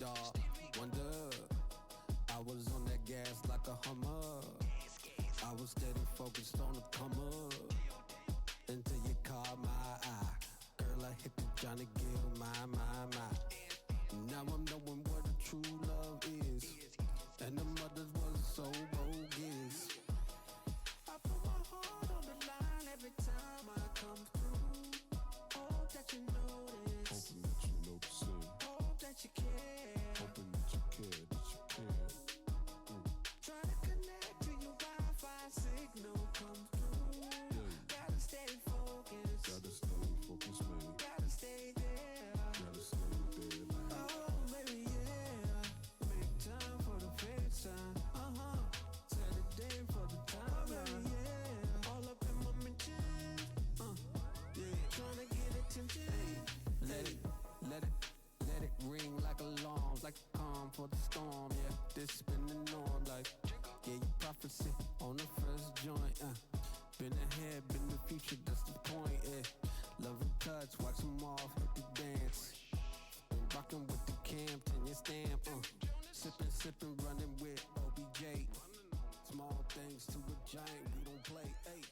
dog. Wonder, I was on that gas like a Hummer. I was steady focused on the come up until you caught my eye. Girl, I hit the Johnny Gill, my. Now I'm knowing what a true love is, and the mothers was so bogus. I put my heart on the line every time I come through. Hope that you notice. Hoping that you notice it. Hope that you care. Hoping that you care, Trying to connect to your Wi-Fi signal come through. Yeah. Gotta stay focused. Gotta stay focused, man. Gotta stay there. Gotta stay there. Oh, baby, yeah. Make time for the FaceTime. Set a day for the time. Oh, baby, yeah. All up in my mentions. Yeah. Trying to get attention. Let it ring like alarms, like a calm for the storm. Yeah, this been the norm. Like, yeah, you prophecy on the first joint. Been ahead, been the future. That's the point. Yeah, love and touch, watch them off, hit the dance. Been rocking with the Campton, your stamp. Sipping, running with OBJ. Small things to a giant, we don't play. Hey.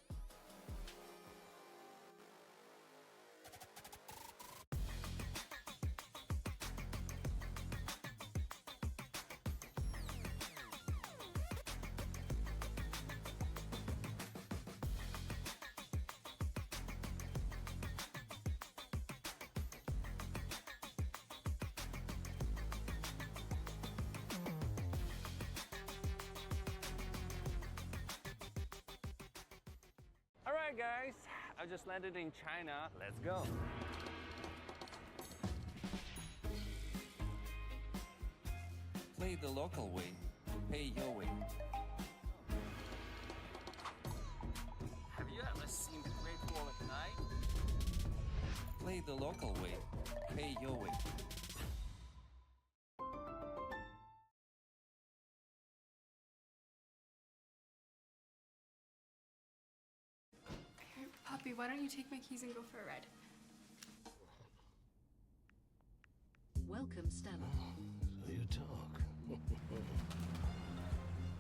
Alright guys, I just landed in China. Let's go. Play the local way, pay your way. Have you ever seen the Great Wall at night? Play the local way, pay your way. Puppy, why don't you take my keys and go for a ride? Welcome, Stella. So you talk.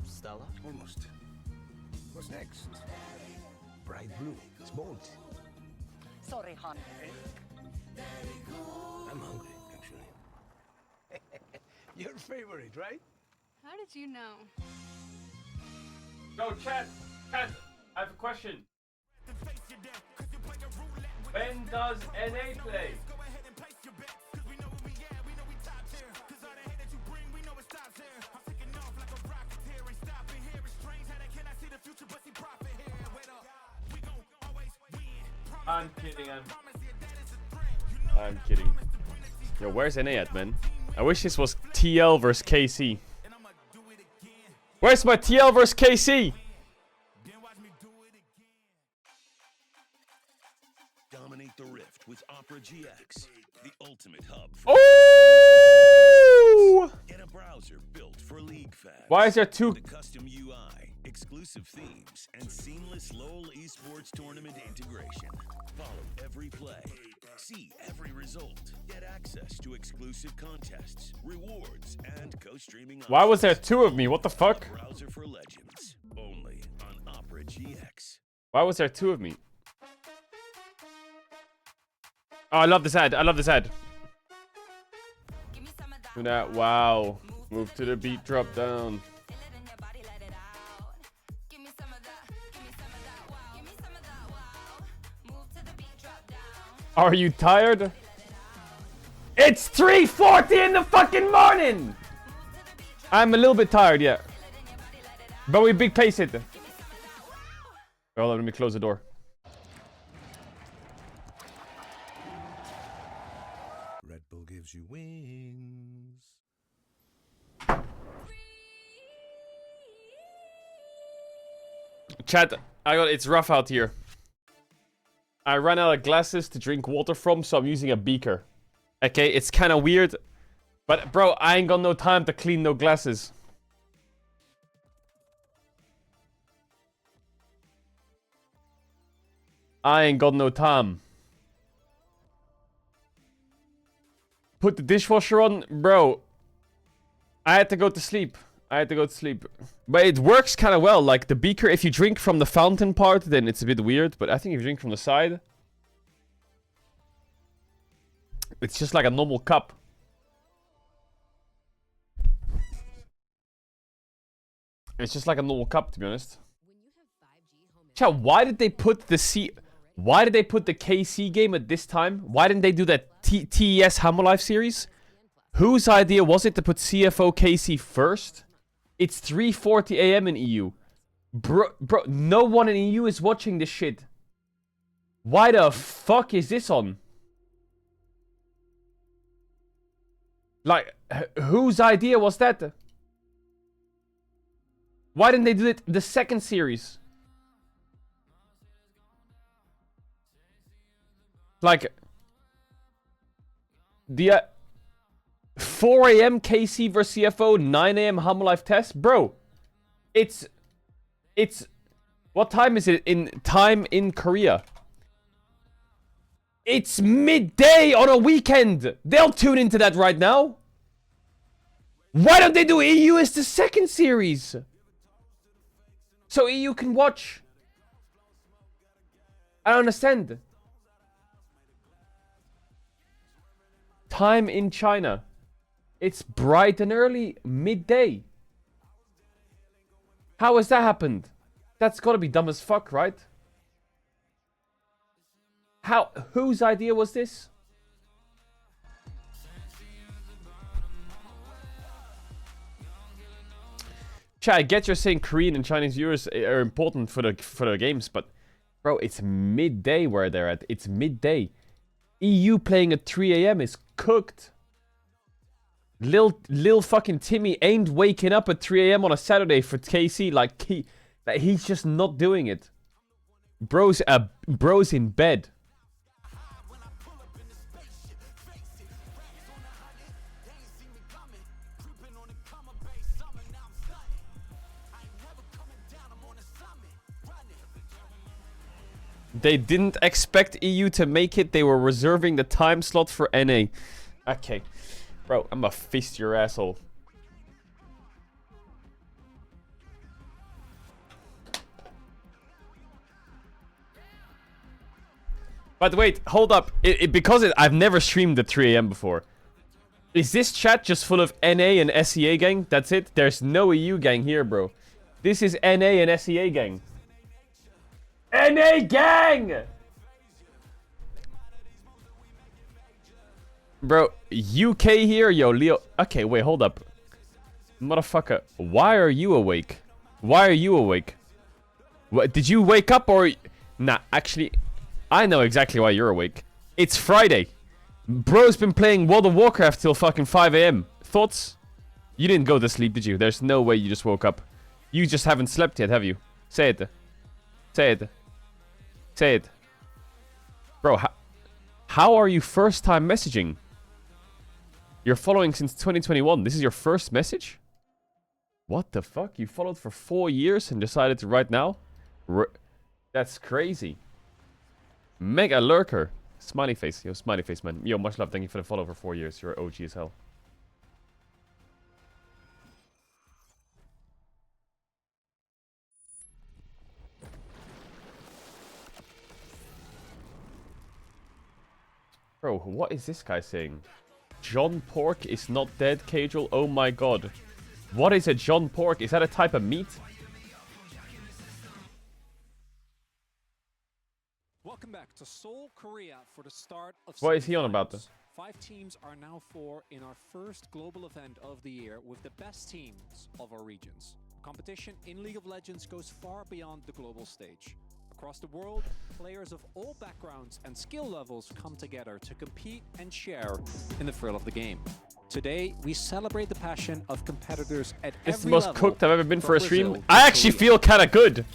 Stella? Almost. What's next? Bright blue. It's bold. Sorry, hon. I'm hungry, actually. Your favorite, right? How did you know? Go, chat, I have a question. When does NA play? I'm kidding. Yo, where's NA at, man? I wish this was TL versus KC. Where's my TL versus KC? Dominate the Rift with Opera GX, the ultimate hub for Oh! Get a browser built for League fans. Why is there two? The custom UI, exclusive themes, and seamless LoL esports tournament integration. Follow every play, see every result, get access to exclusive contests, rewards, and co-streaming. Why was there two of me? What the fuck? Browser for Legends, only on Opera GX. Why was there two of me? Oh, I love this ad. I love this ad. Do that. Wow. Move to the beat, drop down. Are you tired? It's 3:40 in the fucking morning! I'm a little bit tired, yeah. But we big pace it. Well, let me close the door. Red Bull gives you wings. Chat, it's rough out here. I ran out of glasses to drink water from, so I'm using a beaker. Okay, it's kind of weird. But, bro, I ain't got no time to clean no glasses. I ain't got no time. Put the dishwasher on, bro. I had to go to sleep. But it works kind of well. Like the beaker, if you drink from the fountain part, then it's a bit weird. But I think if you drink from the side, it's just like a normal cup. It's just like a normal cup, to be honest. Chat, why did they put the Why did they put the KC game at this time? Why didn't they do that TES Hammer Life series? Whose idea was it to put CFO KC first? It's 3:40 AM in EU. Bro, no one in EU is watching this shit. Why the fuck is this on? Like, whose idea was that? Why didn't they do it the second series? Like, the 4 AM KC vs CFO, 9 AM Hammer Life test? Bro, it's... What time is it in Korea? It's midday on a weekend! They'll tune into that right now! Why don't they do EU as the second series? So EU can watch. I don't understand. Time in China. It's bright and early, midday. How has that happened? That's gotta be dumb as fuck, right? Whose idea was this? Chat, I get you're saying Korean and Chinese viewers are important for the games, but bro, it's midday where they're at. It's midday. EU playing at 3 AM is cooked. Lil fucking Timmy ain't waking up at 3 AM on a Saturday for KC. Like he's just not doing it. Bro's in bed. They didn't expect EU to make it. They were reserving the time slot for NA. Okay. Bro, I'm gonna fist your asshole. But wait, hold up. I've never streamed at 3 AM before. Is this chat just full of NA and SEA gang? That's it? There's no EU gang here, bro. This is NA and SEA gang. NA gang! Bro, UK here? Yo, Leo. Okay, wait, hold up. Motherfucker, why are you awake? Why are you awake? What, did you wake up or... Nah, actually, I know exactly why you're awake. It's Friday. Bro's been playing World of Warcraft till fucking 5 AM. Thoughts? You didn't go to sleep, did you? There's no way you just woke up. You just haven't slept yet, have you? Say it. Say it. Say it. Bro, how are you first time messaging? You're following since 2021. This is your first message? What the fuck? You followed for 4 years and decided to write now? That's crazy. Mega lurker. Smiley face. Yo, smiley face, man. Yo, much love. Thank you for the follow for 4 years. You're OG as hell. Bro, what is this guy saying? John Pork is not dead, Caedrel. Oh my god. What is a John Pork? Is that a type of meat? Welcome back to Seoul, Korea for the start of... What is he on about? 5 teams are now 4 in our first global event of the year with the best teams of our regions. Competition in League of Legends goes far beyond the global stage. Across the world, players of all backgrounds and skill levels come together to compete and share in the thrill of the game. Today, we celebrate the passion of competitors at every level. It's the most cooked I've ever been for a stream. I actually feel kind of good.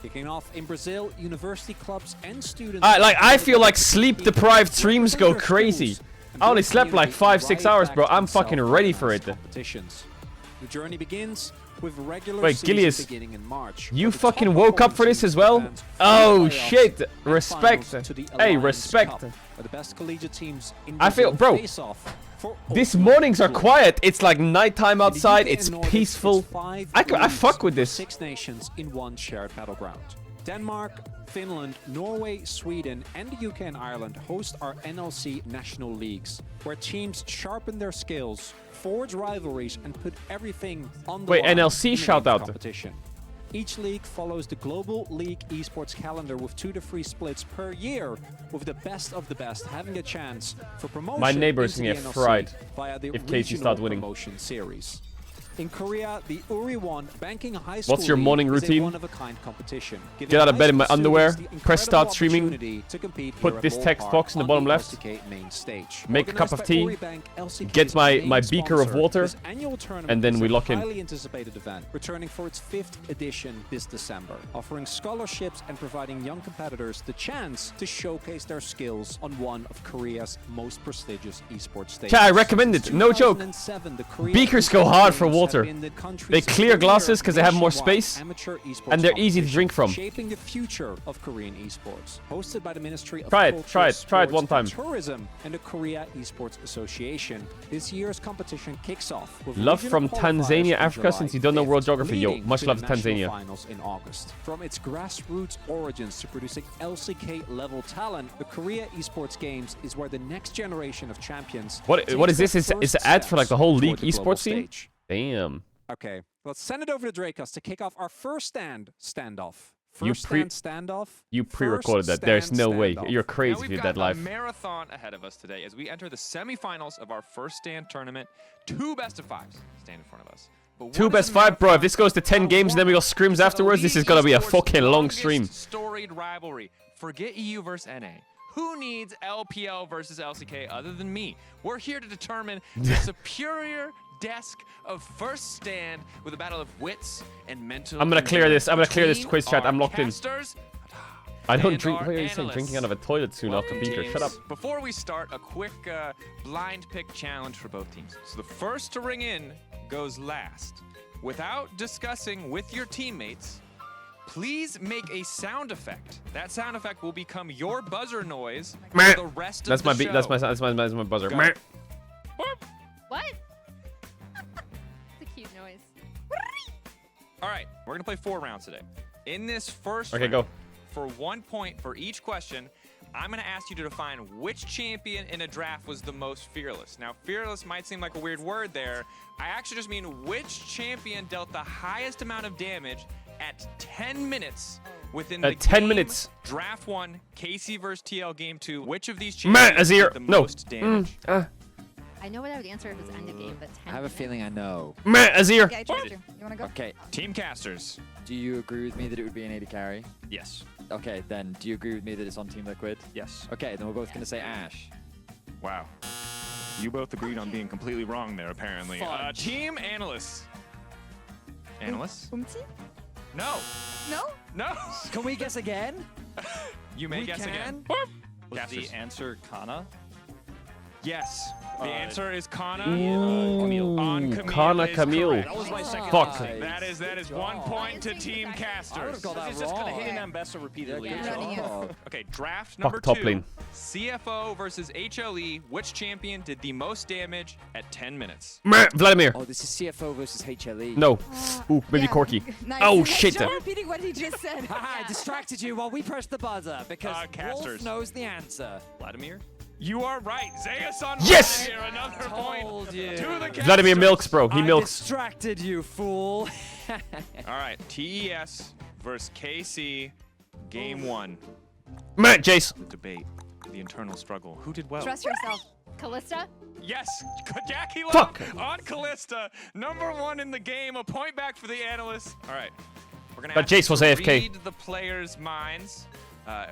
Kicking off in Brazil, university clubs and students... I feel like sleep-deprived streams go crazy. I only slept like 5-6 hours, bro. I'm fucking ready for it. The journey begins with regular Gilius, beginning in March. You fucking woke up for this as well? Oh shit! Respect. Hey, respect. The best collegiate teams in I feel, bro. These mornings are quiet. It's like nighttime outside. It's peaceful. I fuck with this. 6 nations in one shared battleground. Denmark, Finland, Norway, Sweden, and the UK and Ireland host our NLC national leagues, where teams sharpen their skills, forge rivalries, and put everything on the Wait, line NLC in shout the out. competition. Each league follows the global league esports calendar with 2 to 3 splits per year, with the best of the best having a chance for promotion. My neighbor's into gonna the get NLC fried via the if Casey regional start winning. promotion series. In Korea, the Uri-1 Banking High School What's your League morning is a routine? one-of-a-kind competition. Get out of bed in my underwear, press start streaming, Put put this text box in the bottom left, main stage. make a cup of tea, LCK's get my main beaker of sponsor, water, this annual tournament and then is we a lock in. highly anticipated event, returning for its 5th edition this December, offering scholarships and providing young competitors the chance to showcase their skills on one of Korea's most prestigious esports stages. Yeah, I recommend it. No joke. 2007, the Korea Beakers go esports hard for games water. have been the country's They clear glasses 'cause they have more nationwide space, amateur esports and they're easy to competition, drink from. Shaping the future of Korean esports. Hosted by the Ministry of Try it, Culture, try it Sports, one time. and Tourism and the Korea Esports Association. This year's competition kicks off with Love regional from qualifiers Tanzania, in Africa, July since you don't know 5th, world geography. Yo, leading much to love the to national Tanzania. Finals in August. From its grassroots origins to producing LCK level talent, the Korea Esports Games is where the next generation of champions. What is this? Is Is an ad for like the whole league esports scene? stage. Damn. Okay, let's send it over to Dracos to kick off our first standoff. You First pre- standoff. You pre-recorded first that. There's no way. standoff. You're Now crazy if we've you did got that live. a marathon ahead of us today as we enter the semifinals of our first stand tournament. 2 best-of-5s stand in front of us. But Two what best is a 5, bro. If marathon? this goes to 10 games, then we go scrims afterwards. This is gonna be a fucking long stream. Storied rivalry. Forget EU versus NA. Who needs LPL versus LCK other than me? We're here to determine the superior desk of first stand with a battle of wits and mental. I'm gonna clear this. I'm gonna clear this between quiz chat. our I'm locked in. casters I don't and drink. our What are you saying? analysts. Drinking out of a toilet soon after Welcome, Beaker. teams. Shut up. Before we start, a quick blind pick challenge for both teams. So the first to ring in goes last. Without discussing with your teammates, please make a sound effect. That sound effect will become your buzzer noise for the rest That's of my the beat. That's show. my buzzer. Go. Meh. What? It's a cute noise. All right, we're gonna play 4 rounds today. In this first Okay, round, go. for 1 point for each question, I'm gonna ask you to define which champion in a draft was the most fearless. Now, fearless might seem like a weird word there. I actually just mean which champion dealt the highest amount of damage at 10 minutes within the At 10 game. minutes. Draft 1, KC versus TL game 2. Which of these Meh, champions Azir. did the No. most damage? I know what I would answer if it's end of game, but 10 I have a minutes? feeling I know. Meh, Azir. Okay, I trust you. You wanna go? Okay, Team casters. do you agree with me that it would be an AD carry? Yes. Okay, then do you agree with me that it's on Team Liquid? Yes. Okay, then we're both going to say Ash. Wow. You both agreed on being completely wrong there, apparently. Fudge. Team analysts. Analysts? Umti? No. No? No. Can we guess again? You may We guess again. can? Was Casters. the answer Kana? Yes. The answer is Kana. Ooh, On Camille Kana is Camille. correct. That was my second Fuck. mistake. That is 1 point to Team I would casters. have got that He's just gonna wrong. hit an Ambessa repeatedly. Yeah, good good job. job. Okay, draft number top 2. lane. CFO versus HLE. Which champion did the most damage at 10 minutes? Meh, Vladimir. Oh, this is CFO versus HLE. No. Ooh, maybe Yeah. Corky. Nice. Oh, Nice shit. job repeating what he just said. Haha, I distracted you while we pressed the buzzer because Wolf casters. knows the answer. Vladimir? You are right. Zeus on Yes! Vladimir, another point Told you. to the casters. Vladimir milks, bro. He I milks. distracted you, fool. All right, TES versus KC, game 1. Meh, Jace. The debate, the internal struggle. Who did well? Trust yourself. Callista? Yes, Jackie Love Fuck. on Callista, number 1 in the game. A point back for the analysts. All right, we're gonna. But ask you Jace was to AFK. Read the players' minds.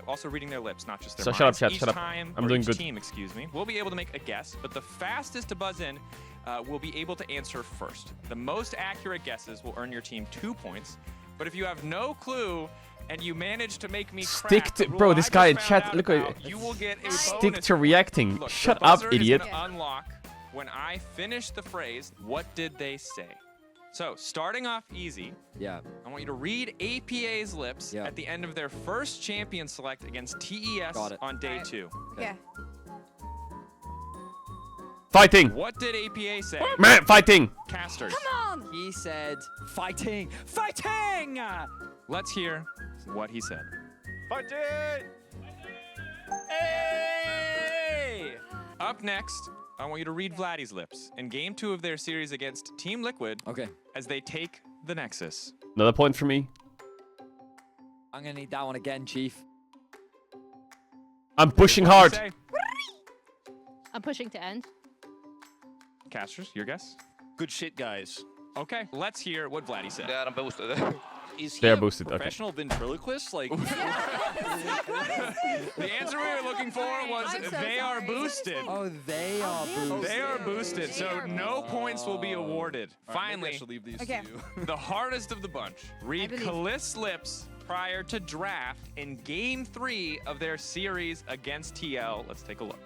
Also reading their lips, not just their So minds. shut up, chat, Each shut up. time, I'm or doing each good. team, excuse me, we'll be able to make a guess, but the fastest to buzz in will be able to answer first. The most accurate guesses will earn your team 2 points. But if you have no clue and you manage to make me Stick crack to- the rule bro, I this just guy in found chat, out look at- about, you will get a Stick bonus to point. reacting. Look, Shut the up, buzzer idiot. Is gonna unlock when I finish the phrase. What did they say? So starting off easy. Yeah. I want you to read APA's lips Yeah. at the end of their first champion select against TES Got it. on day Alright. 2. Okay. Fighting. What did APA say? Man, fighting. Casters. Come on! He said, fighting! Fighting! Let's hear what he said. Fighting. Hey! Up next, I want you to read Vladdy's lips in Game 2 of their series against Team Liquid Okay. as they take the Nexus. Another point for me. I'm gonna need that one again, Chief. I'm pushing What hard. do you say? I'm pushing to end. Casters, your guess? Good shit, guys. Okay, let's hear what Vladdy said. Yeah, I'm boosted. Is he They're a boosted, okay. professional ventriloquist? Like, The answer we were looking for was I'm so they are sorry. boosted. Oh, they are boosted. They are boosted, so no points will be awarded. All right, maybe I Finally, should leave these Okay. to you. the hardest of the bunch. Read believe. Kalist's lips prior to draft in Game 3 of their series against TL. Let's take a look.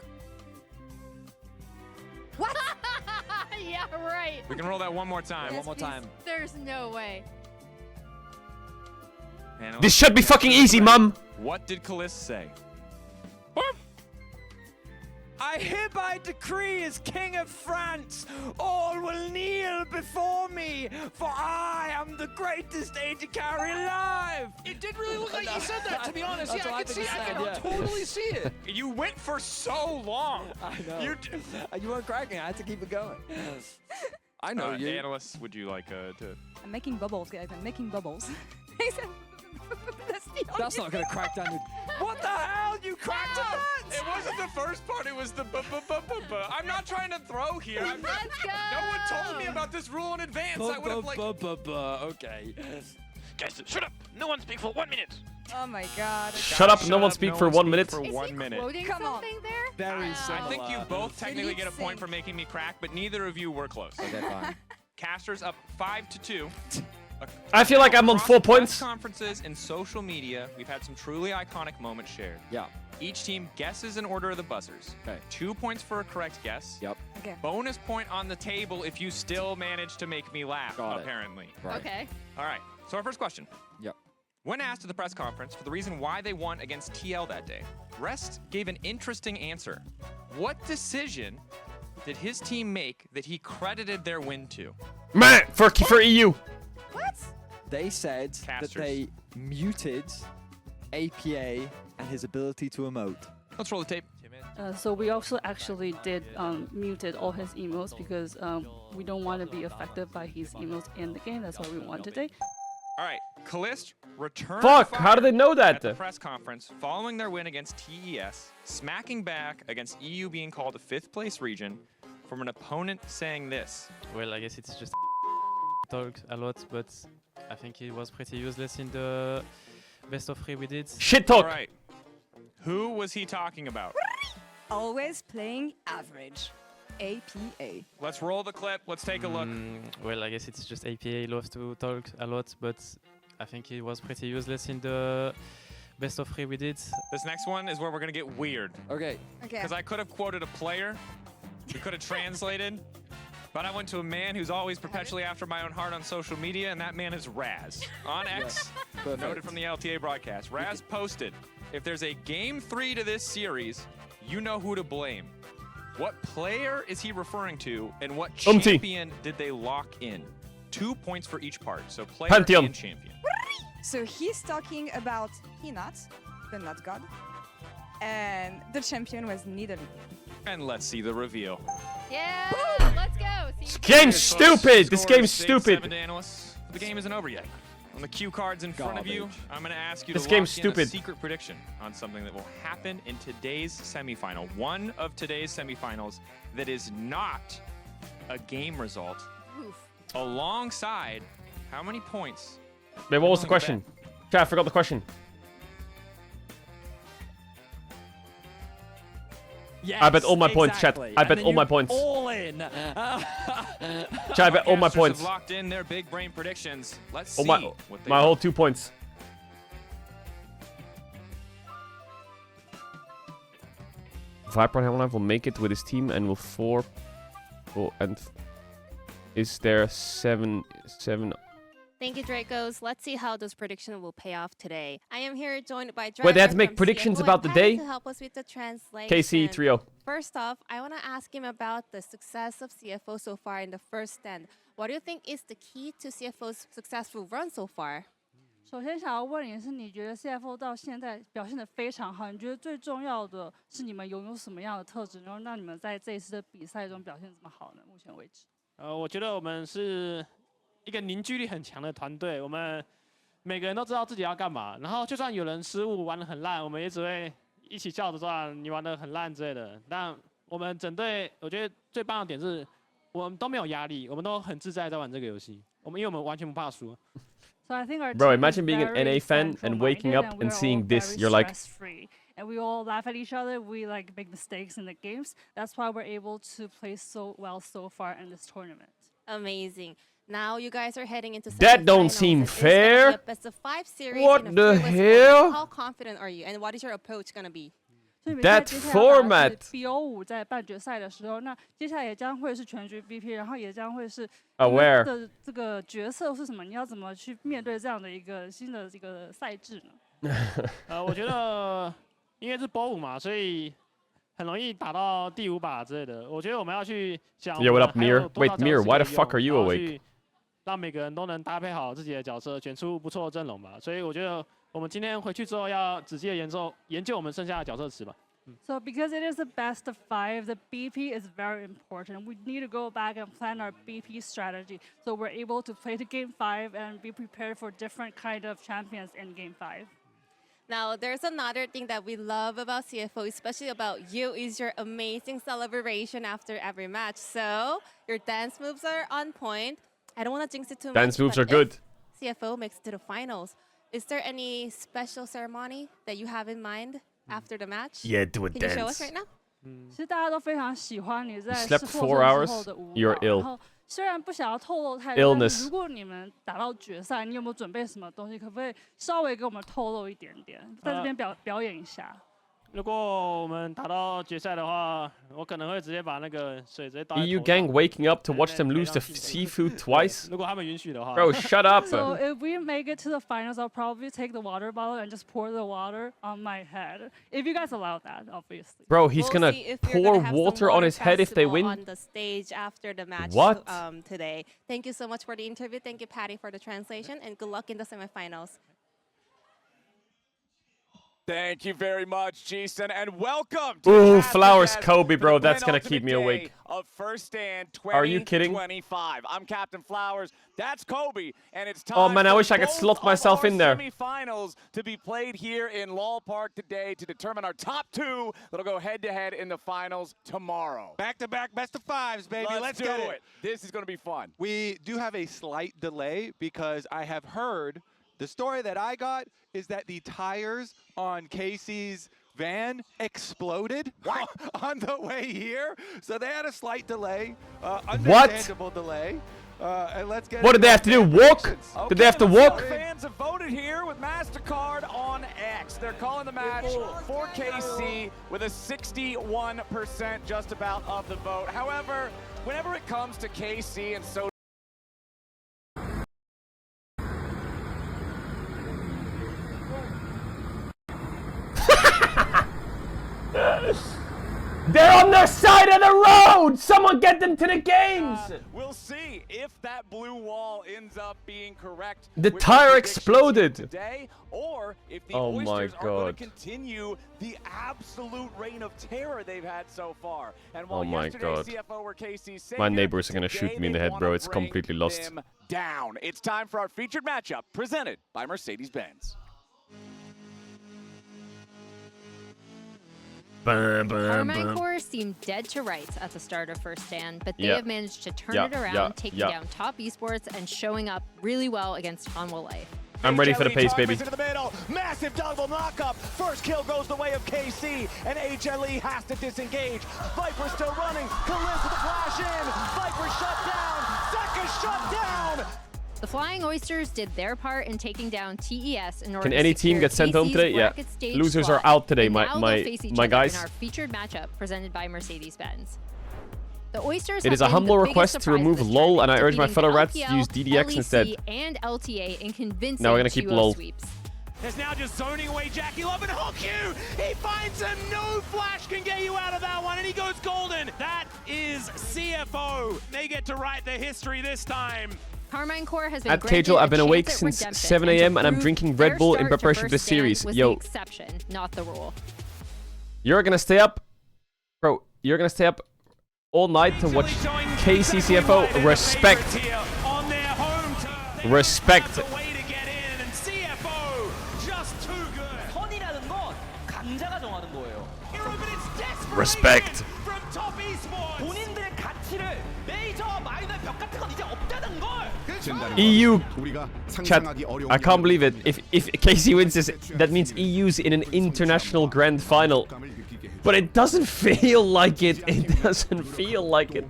Yeah, right. We can roll that one more time. One more time. There's no way. And This should be fucking easy, mum. What did Kalist say? I hereby decree as King of France, all will kneel before me, for I am the greatest AD carry alive. It did really look like you said that, to be honest. That's Yeah, I what can I see think it. I he can said, yeah. totally see it. You went for so long. I know. You You weren't cracking. I had to keep it going. I know you. Analysts, would you like to? I'm making bubbles, guys. I'm making bubbles. That's not gonna crack down your. What the hell? You cracked it! It wasn't the first part. It was the. I'm not trying to throw here. Let's go. No one told me about this rule in advance. I would have like. Okay. Guys, shut up. No one speak for 1 minute. Oh my god. Shut up. No one speak for 1 minute. For Is 1 he minute. quoting Come on. something there? Very similar. I think you both technically get a point sync. for making me crack, but neither of you were close. Okay, fine. Casters up 5-2. I feel like I'm on Across 4 press points. Conferences and social media, we've had some truly iconic moments shared. Yeah. Each team guesses in order of the buzzers. Okay. 2 points for a correct guess. Yep. Okay. Bonus point on the table if you still manage to make me laugh, Got it. apparently. Right. Okay. All right. So our first question. Yep. When asked at the press conference for the reason why they won against TL that day, Rest gave an interesting answer. What decision did his team make that he credited their win to? Man, for EU. What? They said Casters. that they muted APA and his ability to emote. Let's roll the tape. So we also actually did muted all his emails because we don't want to be affected by his emails in the game. That's why we won today. All right. Kalist returned Fuck, how do they know that? at the press conference following their win against TES, smacking back against EU being called a 5th place region from an opponent saying this. Well, I guess it's just talked a lot, but I think it was pretty useless in the best of 3 we did. Shit talk. All right. Who was he talking about? Always playing average. APA. Let's roll the clip. Let's take a look. Well, I guess it's just APA loves to talk a lot, but I think it was pretty useless in the best of 3 we did. This next one is where we're going to get weird. Okay. Okay. Because I could have quoted a player. We could have translated. But I went to a man who's always perpetually after my own heart on social media, and that man is Raz. On X, Perfect. noted from the LTA broadcast. Raz posted, if there's a Game 3 to this series, you know who to blame. What player is he referring to, and what champion did they lock in? 2 points for each part, so player Pantheon. and champion. So he's talking about Peanut, the nut god, and the champion was Nidalee. And let's see the reveal. Yeah, let's go. This game's stupid. This game's stupid. The game isn't over yet. On the cue cards in front of you, I'm going to ask you This to game's lock in a stupid. secret prediction on something that will happen in today's semifinal. One of today's semifinals that is not a game result. Oof. Alongside, how many points? Wait, what was the question? Chat, I forgot the question. Yes, I bet all my points, chat. exactly. I And bet then all my you points. All in. Chat, I bet all my Casters points. have locked in their big brain predictions. Let's Oh see my, what they my are. whole 2 points. Viper and Hellknife will make it with his team and will 4. Oh, and is there 7 Thank you, Dracos. Let's see how this prediction will pay off today. I am here joined by Wait, they had to Driver make from predictions CFO about the and Patty day? to help us with the translation. KC 3-0. First off, I want to ask him about the success of CFO so far in the first stand. What do you think is the key to CFO's successful run so far? 首先想要问你是，你觉得 CFO 到现在表现得非常好，你觉得最重要的是你们拥有什么样的特质，然后让你们在这一次的比赛中表现这么好呢？目前为止，我觉得我们是一个凝聚力很强的团队，我们每个人都知道自己要干嘛，然后就算有人失误玩得很烂，我们也只会一起笑着说你玩得很烂之类的。但我们整队，我觉得最棒的点是，我们都没有压力，我们都很自在在玩这个游戏。因为我们完全不怕输。So I think our Bro, team imagine is being an very NA fan and waking up central-minded, and we're seeing all this. very You're like, stress-free. And we all laugh at each other. We like make mistakes in the games. That's why we're able to play so well so far in this tournament. Amazing. Now you guys are heading into that don't seem fair. Best of 5 series What in a the fearless hell? format. How confident are you, and what is your approach gonna be? That format. BO5在半决赛的时候，那接下来也将会是全局 BP， 然后也将会是 Aware 的这个角色是什么？你要怎么去面对这样的一个新的这个赛制呢？我觉得因为是BO5嘛，所以很容易打到第5把之类的。我觉得我们要去想 Yo, what up, Mir? Wait, Mir, why the fuck are you awake? 让每个人都能搭配好自己的角色，选出不错的阵容吧。所以我觉得我们今天回去之后要仔细的研究我们剩下的角色池吧。So because it is the best of 5, the BP is very important. We need to go back and plan our BP strategy so we're able to play the game 5 and be prepared for different kind of champions in game 5. Now, there's another thing that we love about CFO, especially about you, is your amazing celebration after every match. So your dance moves are on point. I don't want to jinx it too much. Dance moves but are good. If CFO makes it to the finals, is there any special ceremony that you have in mind after the match? Yeah, do a Can you show dance. us right now? 其实大家都非常喜欢你在 You 试 slept 获 4 胜 hours? 之后的舞 You're 蹈。 ill. 然后虽然不想要透露太多，但 Illness 是如果你们打到决赛，你有没有准备什么东西？可不可以稍微给我们透露一点点，在这边表演一下？如果我们打到决赛的话，我可能会直接把那个水直接倒在 EU 头 gang 上。 waking up to watch them lose to seafood twice? 如果他们允许的话。 Bro, shut up. So if we make it to the finals, I'll probably take the water bottle and just pour the water on my head. If you guys allow that, obviously. Bro, he's We'll gonna see if you're pour gonna have some water on his head if they festival win? on the stage after the match What? Today. Thank you so much for the interview. Thank you, Patty, for the translation, and good luck in the semifinals. Thank you very much, Jason, and welcome to Ooh, Captain Flowers Death Kobe, for bro. the That's gonna keep me penultimate awake. day Of first stand Are you kidding? 2025. I'm Captain Flowers. That's Kobe, and it's time Oh, man, I for wish I could both slot of myself our in there. Semifinals to be played here in Lowell Park today to determine our top 2 that'll go head-to-head in the finals tomorrow. Back-to-back best of 5s, baby. Let's do get it. This is going to be fun. We do have a slight delay because I have heard the story that I got is that the tires on Casey's van exploded on the way here. So they had a slight delay, understandable delay. And let's get What did they have to do? Walk? Did they have to walk? Fans have voted here with MasterCard on X. They're calling the match for KC with a 61% just about of the vote. However, whenever it comes to KC and so They're on their side of the road! Someone get them to the games! We'll see if that blue wall ends up being correct. The with tire predictions exploded. Today, or if the Oh my Oysters are going God. to continue the absolute reign of terror they've had so far. And while Oh my yesterday God. CFO were KC's My savior, neighbors are gonna today shoot me in the they head, wanna bro. It's bring completely lost. them down. It's time for our featured matchup presented by Mercedes-Benz. Carmine Corps seemed dead to rights at the start of first stand, but they have managed to turn it around, taking down top esports and showing up really well against Hanwha Life. I'm ready for the pace, baby. Into the middle. Massive double knockup. First kill goes the way of KC, and HLE has to disengage. Viper still running. Kaliz with a flash in. Viper shut down. Second shut down. The Flying Oysters did their part in taking down TES in order Can to any team secure get sent home KC's today? Yeah. bracket stage Losers slot. are out today, And my now they'll face each other guys. in our featured matchup presented by Mercedes-Benz. The Oysters It is a have been humble the request biggest to remove surprise this LOL, and I tournament, urge my defeating fellow the rats to LPL, use DDX LEC, instead. and LTA in convincing Now we're gonna keep 2-0 LOL. sweeps. Is now just zoning away Jackie Love, and Hawkyu, he finds him. No flash can get you out of that one, and he goes golden. That is CFO. They get to write the history this time. Carmine Core has been At granted Caedrel, a I've been chance awake at since redemption, 7 a.m. and I'm to drinking prove Red Bull in their preparation for start this to series. first stand Yo, was the exception, not the rule. you're gonna stay up, bro. You're gonna stay up all night to watch KCCFO. Respect. Respect. Respect. EU chat. I can't believe it. If KC wins this, that means EU's in an international grand final. But it doesn't feel like it. It doesn't feel like it.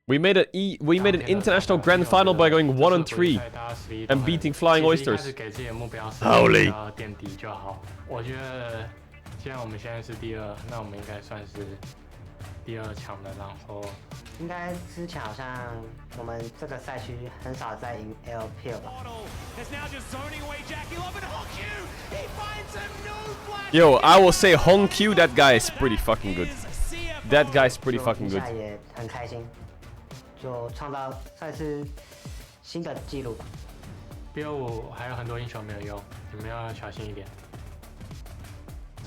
We made an international grand final by going 1-3 and beating Flying Oysters. Holy. 第二强的，然后应该之前好像我们这个赛区很少在赢 LPL 吧。Yo, I will say Hong Q, that guy is pretty fucking good. That guy's pretty fucking good. 也很开心，就创造算是新的纪录吧。BO5还有很多英雄没有用，你们要小心一点。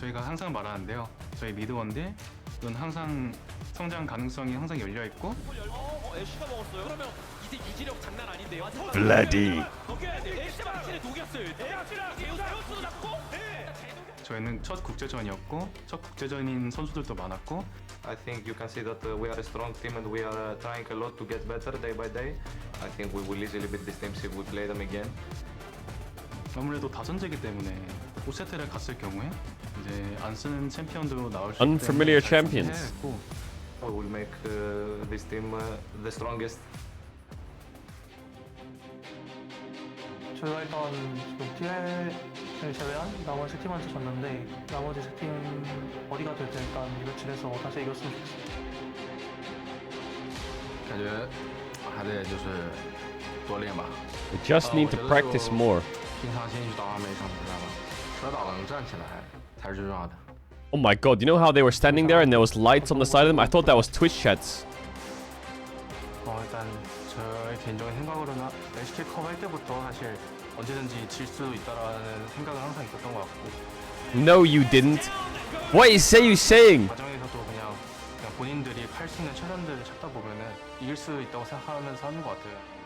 저희가 항상 말하는데요. 저희 미드원딜은 항상 성장 가능성이 항상 열려 있고. 애쉬가 먹었어요. 그러면 이제 유지력 장난 아닌데요. Bloody. 저희는 첫 국제전이었고 첫 국제전인 선수들도 많았고. I think you can see that we are a strong team and we are trying a lot to get better day by day. I think we will easily beat these teams if we play them again. 아무래도 다전제기 때문에 5세트를 갔을 경우에 이제 안 쓰는 챔피언도 나올 수 Unfamiliar champions. We will make this team the strongest. 저희가 일단 지금 TL을 제외한 나머지 세 팀한테 졌는데 나머지 세 팀 어디가 될지 일단 이거칠해서 다시 이겼으면 좋겠습니다. 感觉还得就是多练吧。 We just need to practice more. 平常心去打完每一场比赛吧，车打能站起来才是最重要的。 Oh my god, you know how they were standing there and there was lights on the side of them? I thought that was Twitch chats. 일단 저의 개인적인 생각으로는 LCK 컵 할 때부터 사실 언제든지 질 수 있다라는 생각은 항상 있었던 것 같고. No, you didn't. What is you saying? 과정에서도 그냥 본인들이 할 수 있는 최선들을 찾다 보면은 이길 수 있다고 생각하면서 하는 것 같아요.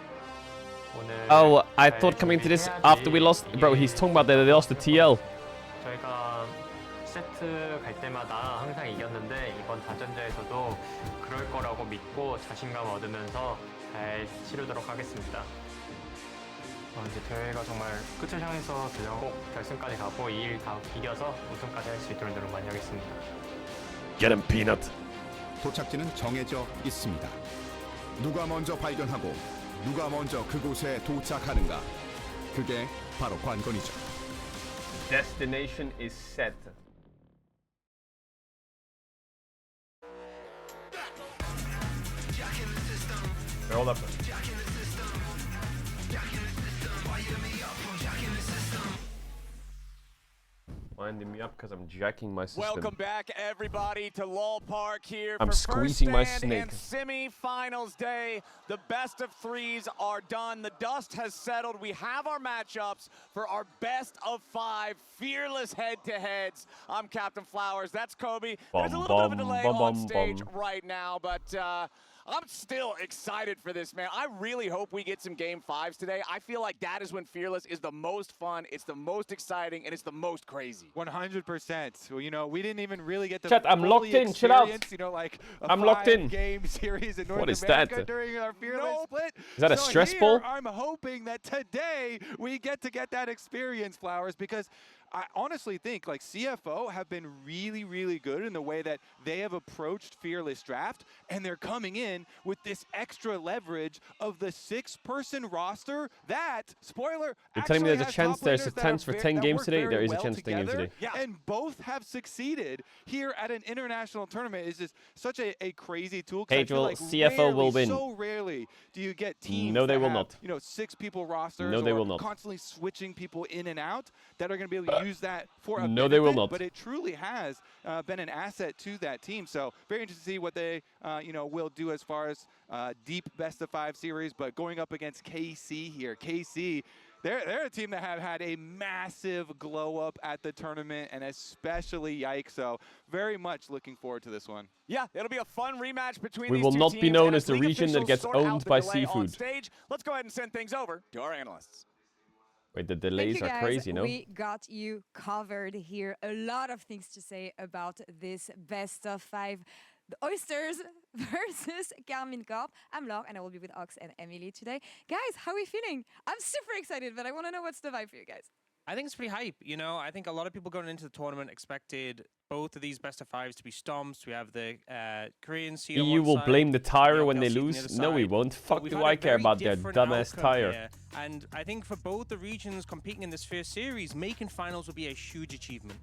Oh, I thought coming to this after we lost. Bro, he's talking about that they lost the TL. 저희가 세트 갈 때마다 항상 이겼는데 이번 다전제에서도 그럴 거라고 믿고 자신감 얻으면서 잘 치르도록 하겠습니다. 이제 대회가 정말 끝을 향해서 꼭 결승까지 가고 2일 다 이겨서 우승까지 할 수 있도록 노력 많이 하겠습니다. Get him, Peanut. 도착지는 정해져 있습니다. 누가 먼저 발견하고 누가 먼저 그곳에 도착하는가? 그게 바로 관건이죠. Destination is set. Hold up. Winding me up because I'm jacking my system. Welcome back, everybody, to LOL Park here. I'm for squeezing my first stand snake. And semi-finals day. The best of threes are done. The dust has settled. We have our matchups for our best of 5 fearless head-to-heads. I'm Captain Flowers. That's Kobe. There's a little bit of a delay on stage right now, but I'm still excited for this, man. I really hope we get some Game 5s today. I feel like that is when Fearless is the most fun, it's the most exciting, and it's the most crazy. 100%. Well, you know, we didn't even really get the Chat, I'm locked in. Chill out. You know, like I'm locked in. Game series in North What is America that? during our Fearless split. Is that a stress ball? I'm hoping that today we get to get that experience, Flowers, because I honestly think like CFO have been really, really good in the way that they have approached Fearless Draft, and they're coming in with this extra leverage of the 6-person roster that, spoiler, You're telling me there's a has chance top there's a laners that chance are for 10 that games work today? very There is a well chance for 10 games together, today. and both have succeeded here at an international tournament. Is just such a crazy tool. 'Cause I feel Caedrel, like CFO will win. So rarely do you get teams No, they that will have, not. you know, 6-people rosters No, they or will not. constantly switching people in and out that are going to be able to use that for a No, they will benefit, not. But it truly has been an asset to that team. So very interested to see what they, you know, will do as far as deep best-of-5 series. But going up against KC here, KC, they're a team that have had a massive glow up at the tournament, and especially Yikes. So very much looking forward to this one. Yeah, it'll be a fun rematch between We these will two not be teams, known and as the league region that officials gets sort out owned the by delay on seafood. stage, let's go ahead and send things over to our analysts. Wait, the Thank delays you, are guys. crazy, no? We got you covered here. A lot of things to say about this best-of-5. The Oysters versus Carmine Corp. I'm Laure, and I will be with Ox and Emily today. Guys, how are we feeling? I'm super excited, but I want to know what's the vibe for you guys. I think it's pretty hype. You know, I think a lot of people going into the tournament expected both of these best-of-5s to be stomps. We have the Korean seed on EU one will side, blame the tire when they LC on the lose. other No, we side. won't. But Fuck we've do had a I care very about their different dumbass outcome tire. here. And I think for both the regions competing in this first series, making finals will be a huge achievement.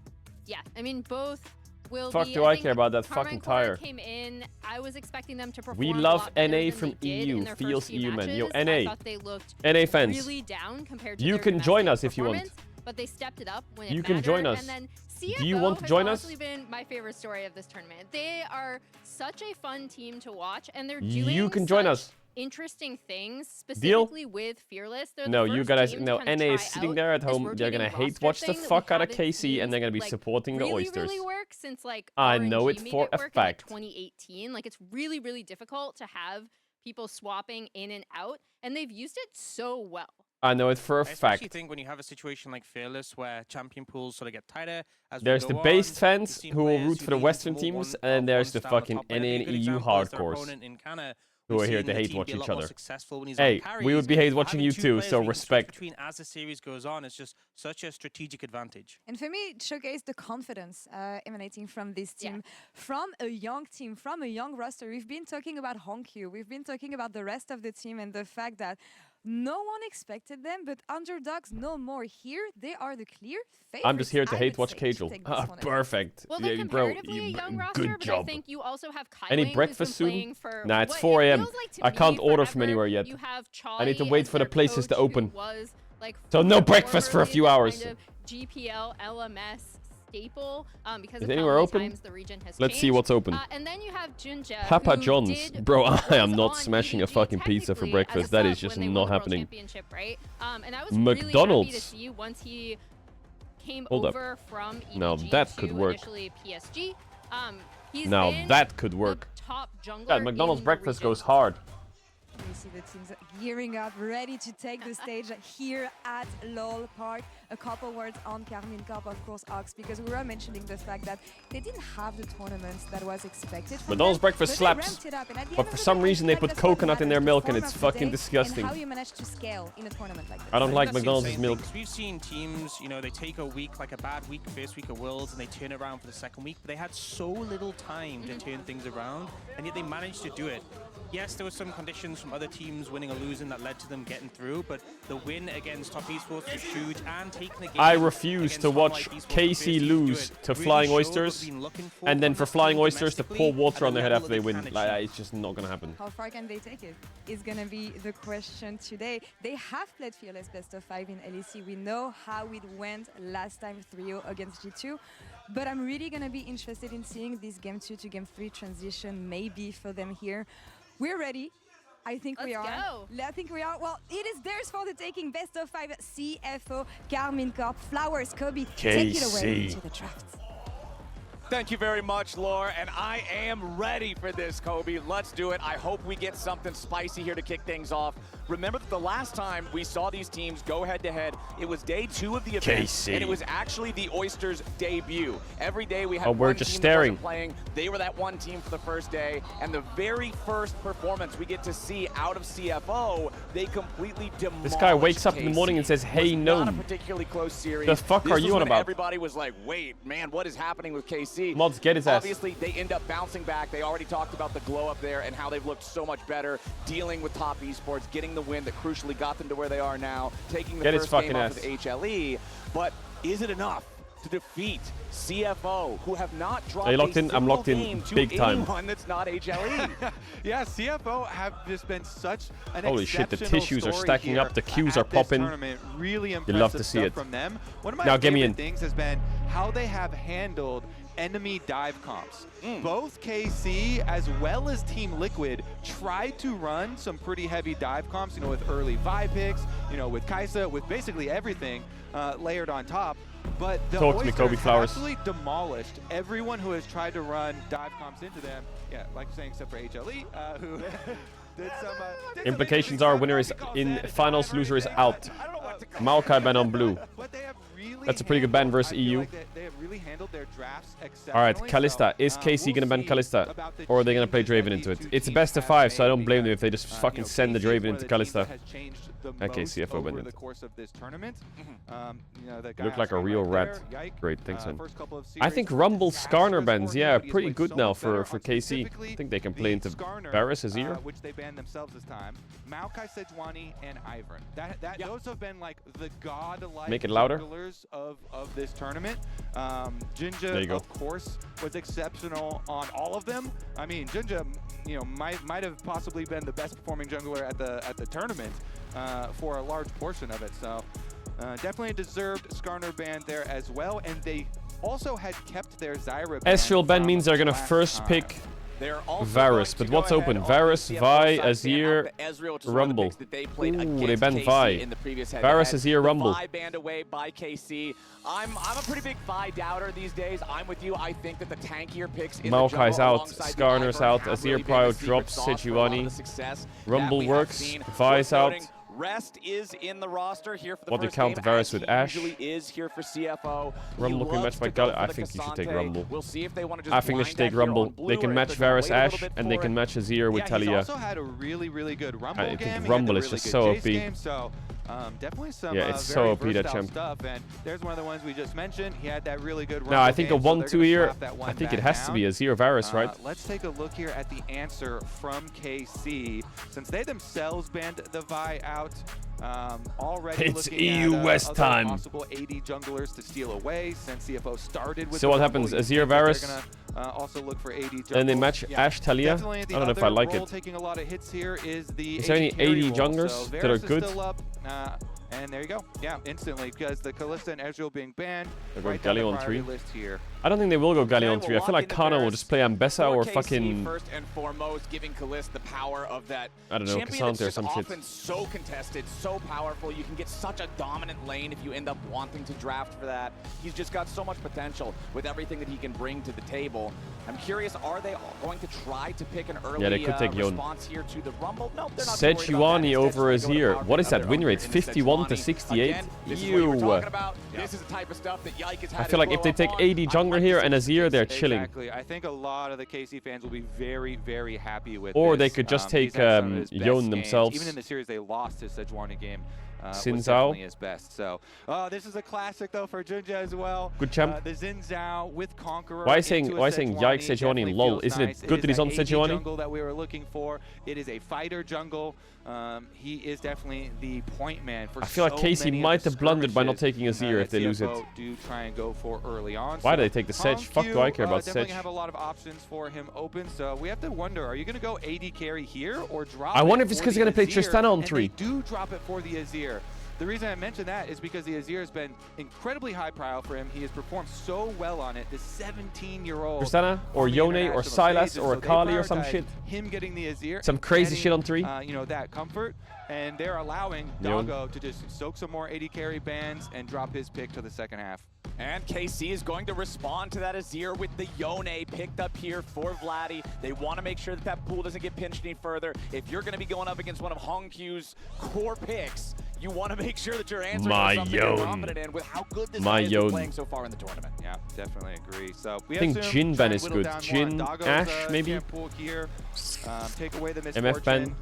Yeah, I mean, both will Fuck be. do I think care about that Carmine fucking Corp tire. Came in, I was expecting them to perform We a love lot better NA than from they did EU. in their Feels first few EU, man. Yo, matches. NA. I thought they looked NA fans. really down compared to You their can join domestic us if you want. performance, but they stepped it up when it You can join mattered. us. And then CFO Do you want to has join us? honestly been my favorite story of this tournament. They are such a fun team to watch, and they're doing You can join such us. interesting things, Deal? specifically with Fearless. They're No, the you first gught team no. to kind NA of is try sitting out there at this home. They're gonna rotating hate roster watch the thing that we fuck out of haven't KC, and they're gonna be seen, supporting the really, Oysters. really work since like I RNG know it made for it a work in, like, fact. 2018. Like it's really, really difficult to have people swapping in and out, and they've used it so well. I know it for a I especially fact. think when you have a situation like Fearless where champion pools sort of get tighter as There's we the go based on, fans we've seen who will players root who for the lean Western more teams, one and there's the style on fucking top lane. NA A and good EU example is their hardcores opponent in Canada, who we've are here seen to the hate team watch be a each lot more other. successful when he's Hey, on carries. we would be hate watching Having you two too, players so that you can switch respect. between as the series goes on is just such a strategic advantage. And for me, it showcased the confidence emanating from this team, from a young team, from a young roster. We've been talking about Honkyu, we've been talking about the rest of the team, and the fact that no one expected them, but underdogs no more. Here, they are the clear favorites. I'm just here to I hate would watch say, to Caedrel. take this one. Perfect. Well, they're Yeah, bro, comparatively a young roster, good but job. I think you also have Kai Any Wing, breakfast who's been soon? playing for Nah, it's what 4 it a.m. feels like to I can't me order from forever. anywhere yet. You have I need to Charlie wait as for the their places to coach, who open. was, like, So no breakfast for a formerly few the hours. kind of GPL LMS staple, because Is of anywhere how many open? times the region has Let's see changed. what's open. And then you have Junja, Papa who John's. did Bro, what I am was not on smashing a EDG fucking pizza for technically as a breakfast. That is sub just when they not won the World happening. Championship, right? And I was really happy McDonald's. to see once he came Hold up. over from EDG Now that could to work. initially PSG. He's Now been that could the work. top jungler God, McDonald's in the breakfast region. goes hard. We see the teams gearing up, ready to take the stage here at LOL Park. A couple words on Carmine Corp, of course, Ox, because we were mentioning the fact that they didn't have the tournaments that was expected from McDonald's them, breakfast but they slaps. ramped it up. And at the But end for of the some day, reason I they feel put like that's what coconut in matters, their the milk and form it's of the fucking day disgusting. And how you manage to scale in a tournament like this. I don't like That's the McDonald's insane milk. thing, 'cause we've seen teams, you know, they take a week, like a bad week, first week of Worlds, and they turn it around for the second week, but they had so little time to turn things around, and yet they managed to do it. Yes, there were some conditions from other teams winning or losing that led to them getting through, but the win against Top Esports was huge, and taking the game I refuse against to Top watch Life Esports KC the first lose team to really Flying showed what Oysters, we've been looking for and then from for this Flying team Oysters to pour domestically water at on a their head level after they that win. can Like, achieve. it's just not gonna happen. How far can they take it? Is going to be the question today. They have played Fearless Best of 5 in LEC. We know how it went last time 3-0 against G2. But I'm really going to be interested in seeing this Game 2 to Game 3 transition maybe for them here. We're ready. I think we are. I think we are. Well, it is theirs for the taking. Best of 5 CFO, Carmine Corp, Flowers, Kobe. Take it away KC. to the draft. Thank you very much, Lore, and I am ready for this, Kobe. Let's do it. I hope we get something spicy here to kick things off. Remember that the last time we saw these teams go head-to-head, it was day 2 of the event, KC. and it was actually the Oysters' debut. Every day we had we're one just team staring. that wasn't playing. They were that one team for the first day, and the very first performance we get to see out of CFO, they completely demolished This guy wakes up in the morning and says, "Hey, Not a gnome." particularly close series. The fuck This are was you on when about? Everybody was like, wait, man, what is happening with KC? Mods, get his ass. Obviously, they end up bouncing back. They already talked about the glow up there and how they've looked so much better dealing with top esports, getting the win that crucially got them to where they are now, taking the Get his first fucking game off ass. of HLE. But is it enough to defeat CFO, who have not dropped Are you locked a in? I'm single locked in game to big time. anyone that's not HLE? Yeah, CFO have just been such an Holy shit, the exceptional tissues are story stacking here up, the queues at are this popping. tournament. Really You impressive love to see stuff it. from them. One of my Now get me favorite in. things has been how they have handled enemy dive comps. Both KC as well as Team Liquid tried to run some pretty heavy dive comps, you know, with early Vi picks, you know, with Kaisa, with basically everything layered on top. But the Talk to me, Oysters Kobe have Flowers. absolutely demolished everyone who has tried to run dive comps into them. Yeah, like you're saying, except for HLE, who did some... Implications are winner is in finals, loser is out. Maokai ban on blue. That's a pretty good ban versus EU. They have really handled their drafts Alright, exceptionally. Kalista. Is KC gonna ban Kalista? Or are they gonna play Draven into it? It's a best of 5, so I don't blame them if they just fucking send the Draven into Kalista. Okay, CFO banned it. You look like a real rat. Great, thanks, man. I think Rumble Skarner bans, yeah, pretty good now for KC. I think they can play into Varus Azir. Which they banned themselves this time. Maokai, Sejuani, and Ivern. Those have been like the godlike Make it louder. junglers of this tournament. There you Jinja, go. of course, was exceptional on all of them. I mean, Jinja, you know, might have possibly been the best performing jungler at the tournament for a large portion of it. So definitely a deserved Skarner ban there as well. And they also had kept their Zyra ban. Ezreal ban means they're gonna last first time. pick Varus, but what's open? Varus, Vi, Azir, Rumble. Ooh, they banned Vi. Varus, Azir, Rumble. Vi banned away by KC. I'm a pretty big Vi doubter these days. I'm with you. I think that the tankier picks in Maokai's the jungle out, alongside the Skarner's Ivern out, have Azir really been Prio the secret drops sauce for a lot of Sejuani. the success that Rumble we have works, seen. Vi's Worth out. noting, Rest is in the roster here for the What do you first count game, Varus as with he Ashe? usually is here for CFO. Rumble He can loves match by to go Gal. for I the think you should take Cassante. Rumble. We'll see if they want to just I think they blind should that take here on Rumble. blue They or can if match they're gonna Varus wait a little Ashe, bit and they for can it. match Azir with Yeah, he's Talia. also had a really, really good Rumble I think game. Rumble He had is the just really so good Jace OP. game, so definitely some Yeah, it's very so OP, that versatile champ. stuff. And there's one of the ones we just mentioned. He had that really good Rumble Now, I think a game, so they're 1-2 gonna here, slap that one I think it back has to be down. Azir Varus, right? Let's take a look here at the answer from KC. Since they themselves banned the Vi out, already It's looking EU at, West other time. possible AD junglers to steal away since CFO started with So the what Rumble. happens? You Azir think that Varus, they're gonna, also look for AD and they jungles. match Yeah, Ashe Talia. I definitely the don't know if I other like role it. taking a lot of hits here is the Is there any carry AD role. junglers So that Varus are is good? still up, and there you go. Yeah, instantly, because the Kalista and Ezreal being banned. They're going Right down the Galleon priority 3. list here. I don't think they will go Galleon 3. I feel like into Kana will Varus. just play Ambessa or KC fucking... first and foremost, giving Kalista the power of that I don't know, champion Cassante or that's some just shit. often so contested, so powerful. You can get such a dominant lane if you end up wanting to draft for that. He's just got so much potential with everything that he can bring to the table. I'm curious, are they going to try to pick an early they could take Yone. response here to the Rumble? No, they're not too worried about that. Sejuani Instead, over just gonna go to Azir. power What is pick that win another rate? Ivern 51 to Sejuani. 68? Again, this is what you were Ew. talking about. This is the type of stuff that Yike has had I feel like if they take AD jungler here and Azir, they're chilling. Exactly. I think a lot of the KC fans will be very, very happy with Or this. they could just He's take had some of his best Yone games. themselves. Even in the series, they lost his Sejuani game. Was Xin Zhao. definitely his best. So this is a classic though for Jinja as well. Good champ. The Xin Zhao with Conqueror. Why saying into a Yike Sejuani definitely lol? feels Isn't it nice. good that he's is on that AD Sejuani? jungle that we were looking for. It is a fighter jungle. He is definitely the point man for I feel like so Casey many of might the have blundered by not taking skirmishes, Azir if they lose it. CFO do try and go for early on. Why So do they take the Sedge? Fuck do I care about definitely Sedge? have a lot of options for him open. So we have to wonder: are you going to go AD carry here or drop? I wonder it if it's for 'cause the they're gonna play Azir? Tristana on And 3. They do drop it for the Azir. The reason I mention that is because the Azir has been incredibly high profile for him. He has performed so well on it. This 17-year-old Tristana or on the Yone or international Sylas stages, or so they Akali or some prioritize shit. Him getting the Azir, Some and crazy getting, shit on 3. You know, that comfort, and they're allowing Yone. Doggo to just soak some more AD carry bans and drop his pick to the second half. And KC is going to respond to that Azir with the Yone picked up here for Vladdy. They want to make sure that that pool doesn't get pinched any further. If you're going to be going up against one of Hongq's core picks, you want to make sure that your answer is something you're confident in with how good this guy is playing so far in the tournament. Yeah, definitely agree. So we I think Jin ban is good. Jin, Ash, maybe. Here. Take away the MF ban.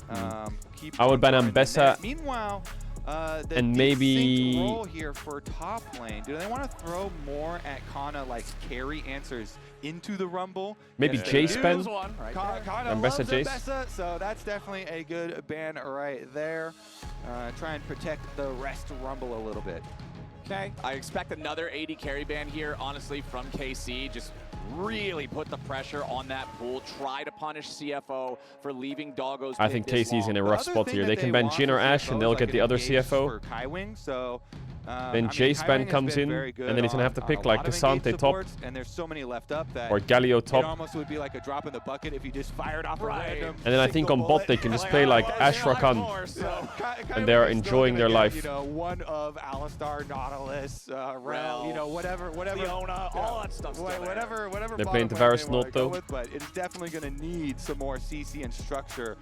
Keep I would ban Ambessa. Meanwhile, the and maybe role here for top lane. Do they want to throw more at Kana, like carry answers into the Rumble? Maybe Jace ban. Kana Ambessa loves Jace. Ambessa, so that's definitely a good ban right there. Try and protect the rest Rumble a little bit. Okay, I expect another AD carry ban here, honestly, from KC. Just really put the pressure on that pool. Try to punish CFO for leaving Doggo's. I think KC's in a rough spot here. They can ban Jin or Ash and they'll get the other CFO. Then Jace ban comes in, and then he's gonna have to pick like Cassante top, and there's so many left up that or Galio top. It almost would be like a drop in the bucket if you just fired off a random. And then I think on bot they can just play like Ash Rakan, and they're enjoying their life. You know, one of Alistar, Nautilus, Rel, you know, whatever, Leona, all that stuff. Whatever. They're playing Tavares Not though. But it's definitely gonna need some more CC and structure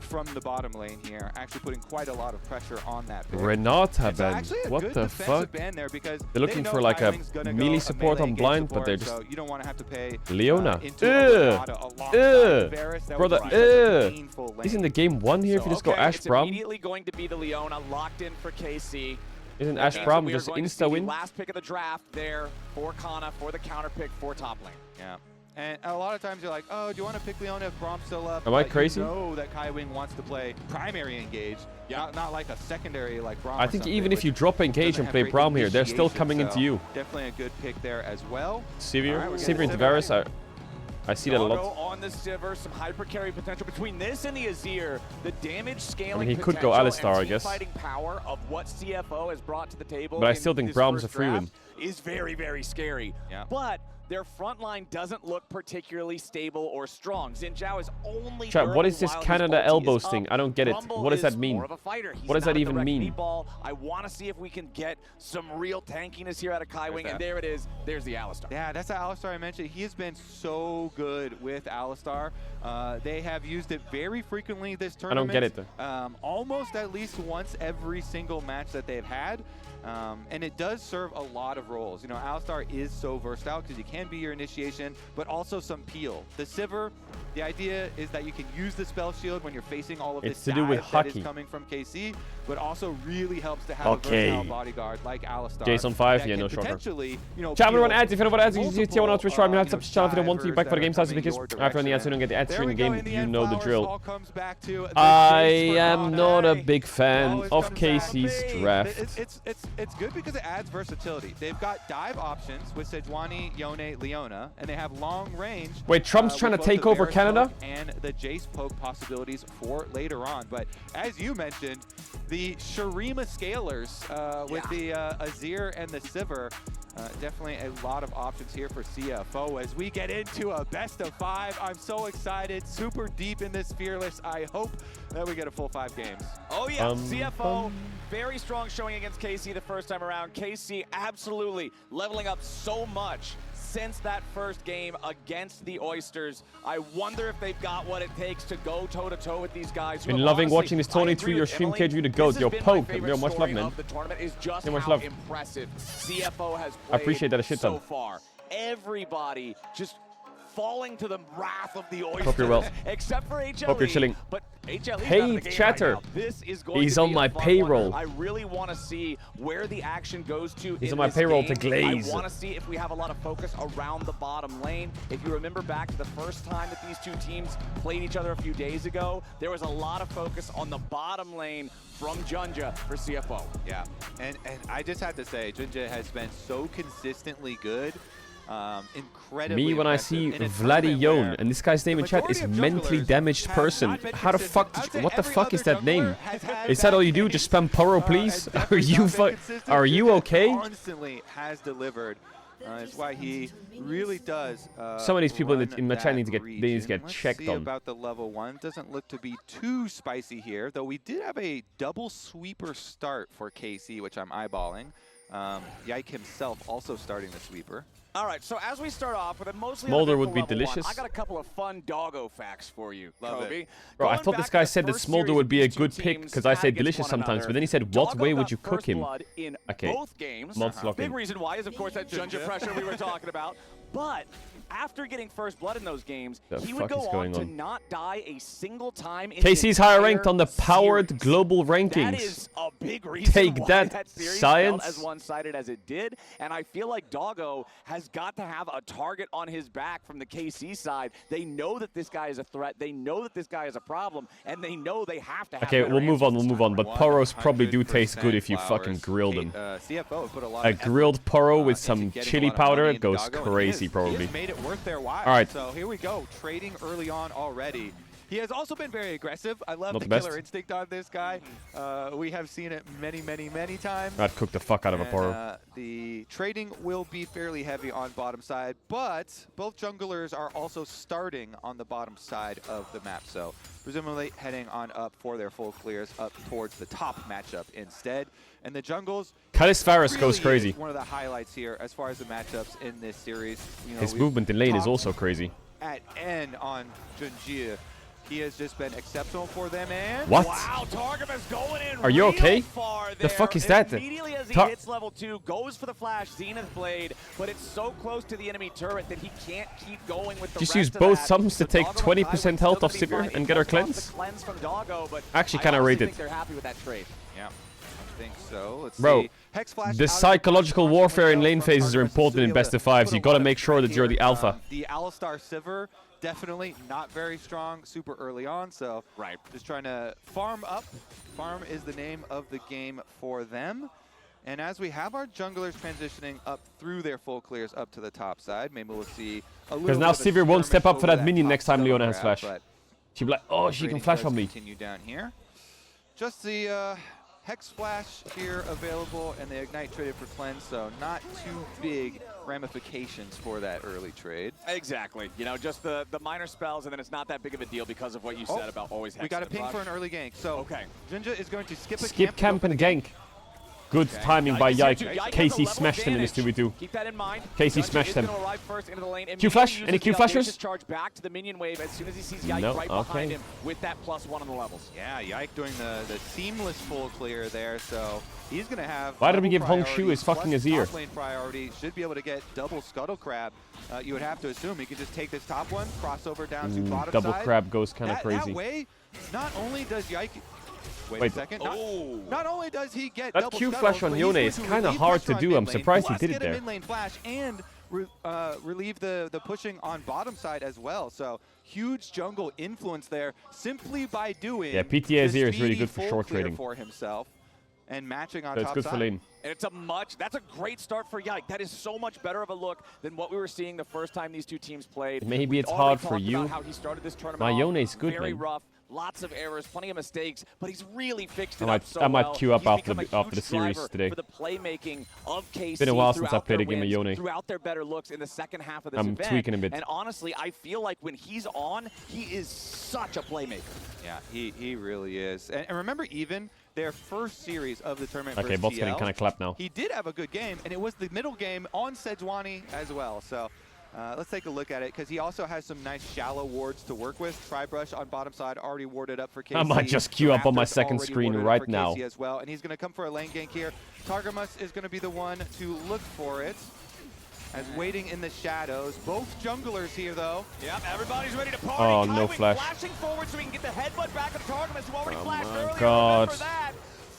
from the bottom lane here, actually putting quite a lot of pressure on that pick. Renata ban. What the fuck? They're looking for like a melee support on blind, but they're just so you don't want to have to pay Leona. Brother, Isn't the game won here if you just go Ash Braum? Immediately going to be the Leona locked in for KC. Isn't Ash Braum just insta win? Last pick of the draft there for Kana for the counter pick for top lane. Yeah. And a lot of times you're like, oh, do you want to pick Leona if Braum's still up? Am I crazy? You know that Kaiwing wants to play primary engage, not like a secondary like Braum. I think even if you drop engage and play Braum here, they're still coming into you. Definitely a good pick there as well. Sivir and Tavares, I see that a lot. On the Sivir, some hyper carry potential between this and the Azir. The damage scaling. I mean, he could go Alistar, I guess. Fighting power of what CFO has brought to the table. But I still think Braum's a free win. Is very, very scary. Yeah. But their front line doesn't look particularly stable or strong. Xin Zhao is only. Chat, what is this Canada elbows thing? I don't get it. What does that mean? What does that even mean? I want to see if we can get some real tankiness here out of Kaiwing, and there it is. There's the Alistar. Yeah, that's the Alistar I mentioned. He has been so good with Alistar. They have used it very frequently this tournament. I don't get it. Almost at least once every single match that they've had. And it does serve a lot of roles. You know, Alistar is so versatile because he can be your initiation, but also some peel. The Sivir, the idea is that you can use the spell shield when you're facing all of this dive that is coming from KC, but also really helps to have a versatile bodyguard like Alistar. Jason 5, yeah, no shocker. You know, chat, everyone ads. If anyone ads, you see T1 out Twitch, I'm gonna have to channel if you don't want to. Back for the game starts because after the ads, you don't get the ads during the game. You know the drill. I am not a big fan of KC's draft. It's good because it adds versatility. They've got dive options with Sejuani, Yone, Leona, and they have long range. Wait, Trump's trying to take over Canada? And the Jace poke possibilities for later on. But as you mentioned, the Shurima Scalers with the Azir and the Sivir, definitely a lot of options here for CFO as we get into a best of 5. I'm so excited, super deep in this Fearless. I hope that we get a full 5 games. Oh yeah, CFO, very strong showing against KC the first time around. KC absolutely leveling up so much since that first game against the Oysters. I wonder if they've got what it takes to go toe-to-toe with these guys. Been loving watching this Tony through your stream, Cage, you the GOAT. Yo, poke. Yo, much love, man. The tournament is just much how love. impressive CFO has played I appreciate that a shit ton. so far. Everybody just falling to the wrath of the Oysters. Hope you're well. Except for HLE. Hope you're chilling. But HLE Hey, chatter. Right, this is going He's to on be my a fun payroll. one. I really want to see where the action goes to. He's in on my this payroll game. to glaze. I want to see if we have a lot of focus around the bottom lane. If you remember back to the first time that these two teams played each other a few days ago, there was a lot of focus on the bottom lane from Junja for CFO. Yeah, and I just have to say, Junja has been so consistently good. Incredibly Me when I see Vladdy Yon, and this guy's name in chat is mentally damaged person. How the fuck? What the fuck is that name? Is that all you do? Just spam Poro, please? Are you okay? Constantly has delivered. It's why he really does. Some of these people in my chat need to get checked on. About the level 1 doesn't look to be too spicy here, though we did have a double sweeper start for KC, which I'm eyeballing. Yike himself also starting the sweeper. All right, so as we start off with a mostly Smolder uneventful would be level delicious. one, I got a couple of fun doggo facts for you, Kobe. Bro, I Going thought back this to guy the said that first Smolder series would be a these two good pick teams because I had say against delicious one sometimes, another, but then he said, what Doggo way got would you cook first him? blood in Okay. both games. Mod slocking. Big reason why is, of course, that Junja pressure we were talking about. But after getting first blood in those games, The he fuck would go is on going to on? not die a single time in KC's the higher entire ranked on the powered series. global That rankings. is a big reason Take why that, series science. felt as one-sided as it did, and I feel like Doggo has got to have a target on his back from the KC side. They know that this guy is a threat, they know that this guy is a problem, and they know they have to have Okay, better we'll move on, answers we'll move this on. time But around. Poros probably do taste good if you fucking grilled them. CFO put a lot A of effort, grilled Poro with some into getting chili a lot of money powder into goes Doggo, and crazy, he probably. has made it worth their while. All right. So here we go, trading early on already. He has also been very aggressive. I love Not the the best. killer instinct on this guy. We have seen it many, many, many times. I'd cook the fuck out of a And, Poro. the trading will be fairly heavy on bottom side, but both junglers are also starting on the bottom side of the map. So presumably heading on up for their full clears up towards the top matchup instead. And the jungles Kalisvarus really goes crazy. is one of the highlights here as far as the matchups in this series. You know, His we've movement in lane is talked also crazy. at N on Junjie. He has just been exceptional for them, and What? Wow, Targamas going in Are you real okay? far The fuck is that? Immediately as he Tar- hits level 2, goes for the flash, Zenith Blade, but it's so close to the enemy turret that he can't keep going with the Just rest use of both that. thumbs to So take Doggo and 20% Kai would health still off be Sivir fine. and He get our pulls off cleanse. the cleanse from Doggo, but Actually I kinda honestly rate think it. they're happy with that trade. Yeah, I think so. Let's Bro, see. Hex Flash the out of psychological box warfare in window lane from phases are Targamas important to in be best able of to fives. put You a gotta lot make of sure that you're the here. alpha. The Alistar Sivir, definitely not very strong super early on, so just trying to farm up. Farm is the name of the game for them. And as we have our junglers transitioning up through their full clears up to the top side, maybe we'll see a little Because now bit of a Sivir won't step skirmish up for over that minion top next time scuttle Leona has grab, flash. but She'll be like, oh, she can trading flash does on me. continue down here. Just the Hex Flash here available, and the Ignite traded for Cleanse, so not too big ramifications for that early trade. Exactly. You know, just the minor spells, and then it's not that big of a deal because of what you said about always hexing We got a the ping rush. for an early gank. So Jinja is going to skip a Skip camp and gank. Good timing by Yike. Casey smashed him in his 2v2. Keep that in mind. Casey Junja smashed is him. gonna arrive first into the lane. Q flash? Immediately Any uses Q the flashers? audacious charge back to the minion wave as soon as he sees Yike No, right behind okay. him with that +1 on the levels. Yeah, Yike doing the seamless full clear there, so he's going to have Why did we give double Hong Shu his priority fucking plus Azir? top lane priority, should be able to get double Scuttle Crab. You would have to assume he could just take this top one, crossover down to bottom double side. crab goes kinda That crazy. way, not only does Yike... Wait a Wait. second. Not only does he get That double Q Scuttle, flash on but Yone he's is going to kinda relieve hard pressure to on do. I'm mid lane, surprised he plus did it get a there. mid lane flash and relieve the pushing on bottom side as well. So huge jungle influence there simply by doing Yeah, PTA this Azir is really speedy good for full short clear trading. for himself and matching on So it's top good side. for lane. And that's a great start for Yike. That is so much better of a look than what we were seeing the first time these two teams played. Maybe We it's already hard for talked you. about how he started this tournament My off Yone is good, very man. rough, lots of errors, plenty of mistakes, but he's really fixed it I up so might well. queue up He's after become the- a after the huge series driver today. For the playmaking of KC Been a while since I throughout played their a game of wins, Yone. throughout their better looks in the second half of this I'm event. tweaking a bit. And honestly, I feel like when he's on, he is such a playmaker. Yeah, he really is. And remember, even their first series of the tournament Okay, versus bot's getting TL, kinda clapped now. He did have a good game, and it was the middle game on Sejuani as well. So let's take a look at it, because he also has some nice shallow wards to work with. Tri-Brush on bottom side already warded up for KC. I might just queue up on my Raptor's second already screen warded up right for now. KC as well, and he's going to come for a lane gank here. Targamas is going to be the one to look for it, as waiting in the shadows. Both junglers here, though. Yep, everybody's ready to party. Oh, no Kaiwing flash. flashing forward so he can get the headbutt back of Targamas, who already flashed my earlier. God. Remember that.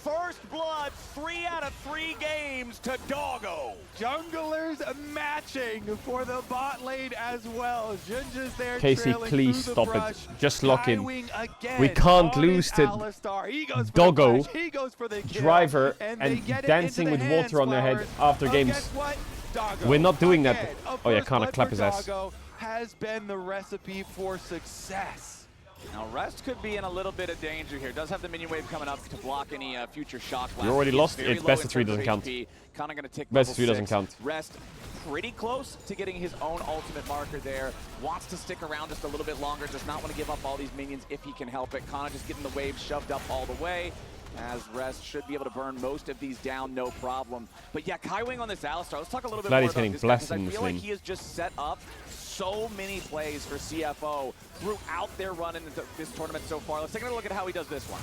First blood, 3 out of 3 games to Doggo. Junglers matching for the bot lane as well. Jinja's there Casey, trailing please through the stop brush. it. Just lock in. Kaiwing again We can't on lose to Alistar. He goes for Doggo, the flash. He goes for the kill. Driver, and, and they get it dancing into with the water on their head hands, after Flowers. games. Guess what? Doggo We're not doing that. again. A Oh yeah, first kinda blood clap for his ass. Doggo has been the recipe for success. Now, Rest could be in a little bit of danger here. Does have the minion wave coming up to block any future shock blasts. You already He's lost. very It's low best in of 3 terms doesn't count. HP. Kinda gonna tick Best of level 3 doesn't 6. count. Rest pretty close to getting his own ultimate marker there. Wants to stick around just a little bit longer. Does not want to give up all these minions if he can help it. Kana just getting the wave shoved up all the way. as Rest should be able to burn most of these down, no problem. But yeah, Kaiwing on this Alistar. Let's talk a little bit more Vladdy's about getting this blessed guy, in I this feel like lane. he has just set up so many plays for CFO throughout their run in this tournament so far. Let's take a look at how he does this one.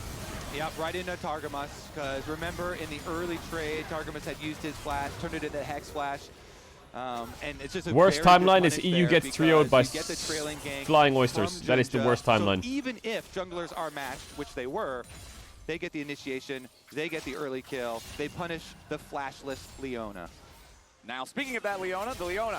Yep, right into Targamas, because remember in the early trade, Targamas had used his flash, turned it into Hex Flash. And it's just a worst very good timeline is punish EU there gets 3-0'd by because you get the trailing gank flying oysters. from That is the Junja. worst timeline. So even if junglers are matched, which they were, they get the initiation, they get the early kill, they punish the flashless Leona. Now, speaking of that Leona,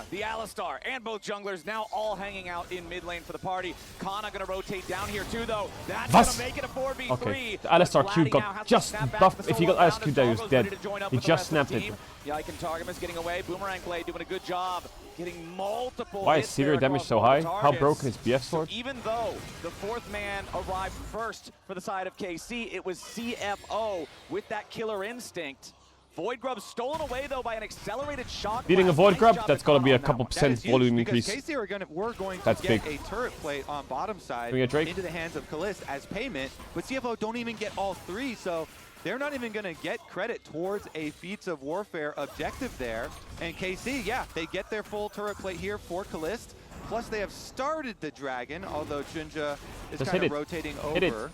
the Alistar, and both junglers now all hanging out in mid lane for the party. Kana gonna rotate down here too, though. That's gonna make it a 4v3. Okay, the Alistar Q got just buffed. If he got Alistar Q there, he was dead. He just snapped it. Yike and Targamas getting away. Boomerang Blade doing a good job. Getting multiple Why is hits there severe damage across so multiple high? How targets. broken is BF sword? Even though the fourth man arrived first for the side of KC, it was CFO with that killer instinct. Void Grub stolen away though by an accelerated shock. Beating a blast. Void Nice Grub, job that's to got to be a Kana on couple that one. percent volume increase. KC were going to That's get big. a turret plate on bottom side Can we get Drake? into the hands of Kalist as payment, but CFO don't even get all three, so they're not even going to get credit towards a Feats of Warfare objective there. And KC, yeah, they get their full turret plate here for Kalist. Plus they have started the Dragon, although Junja is Just kind hit of it. rotating Hit it. over.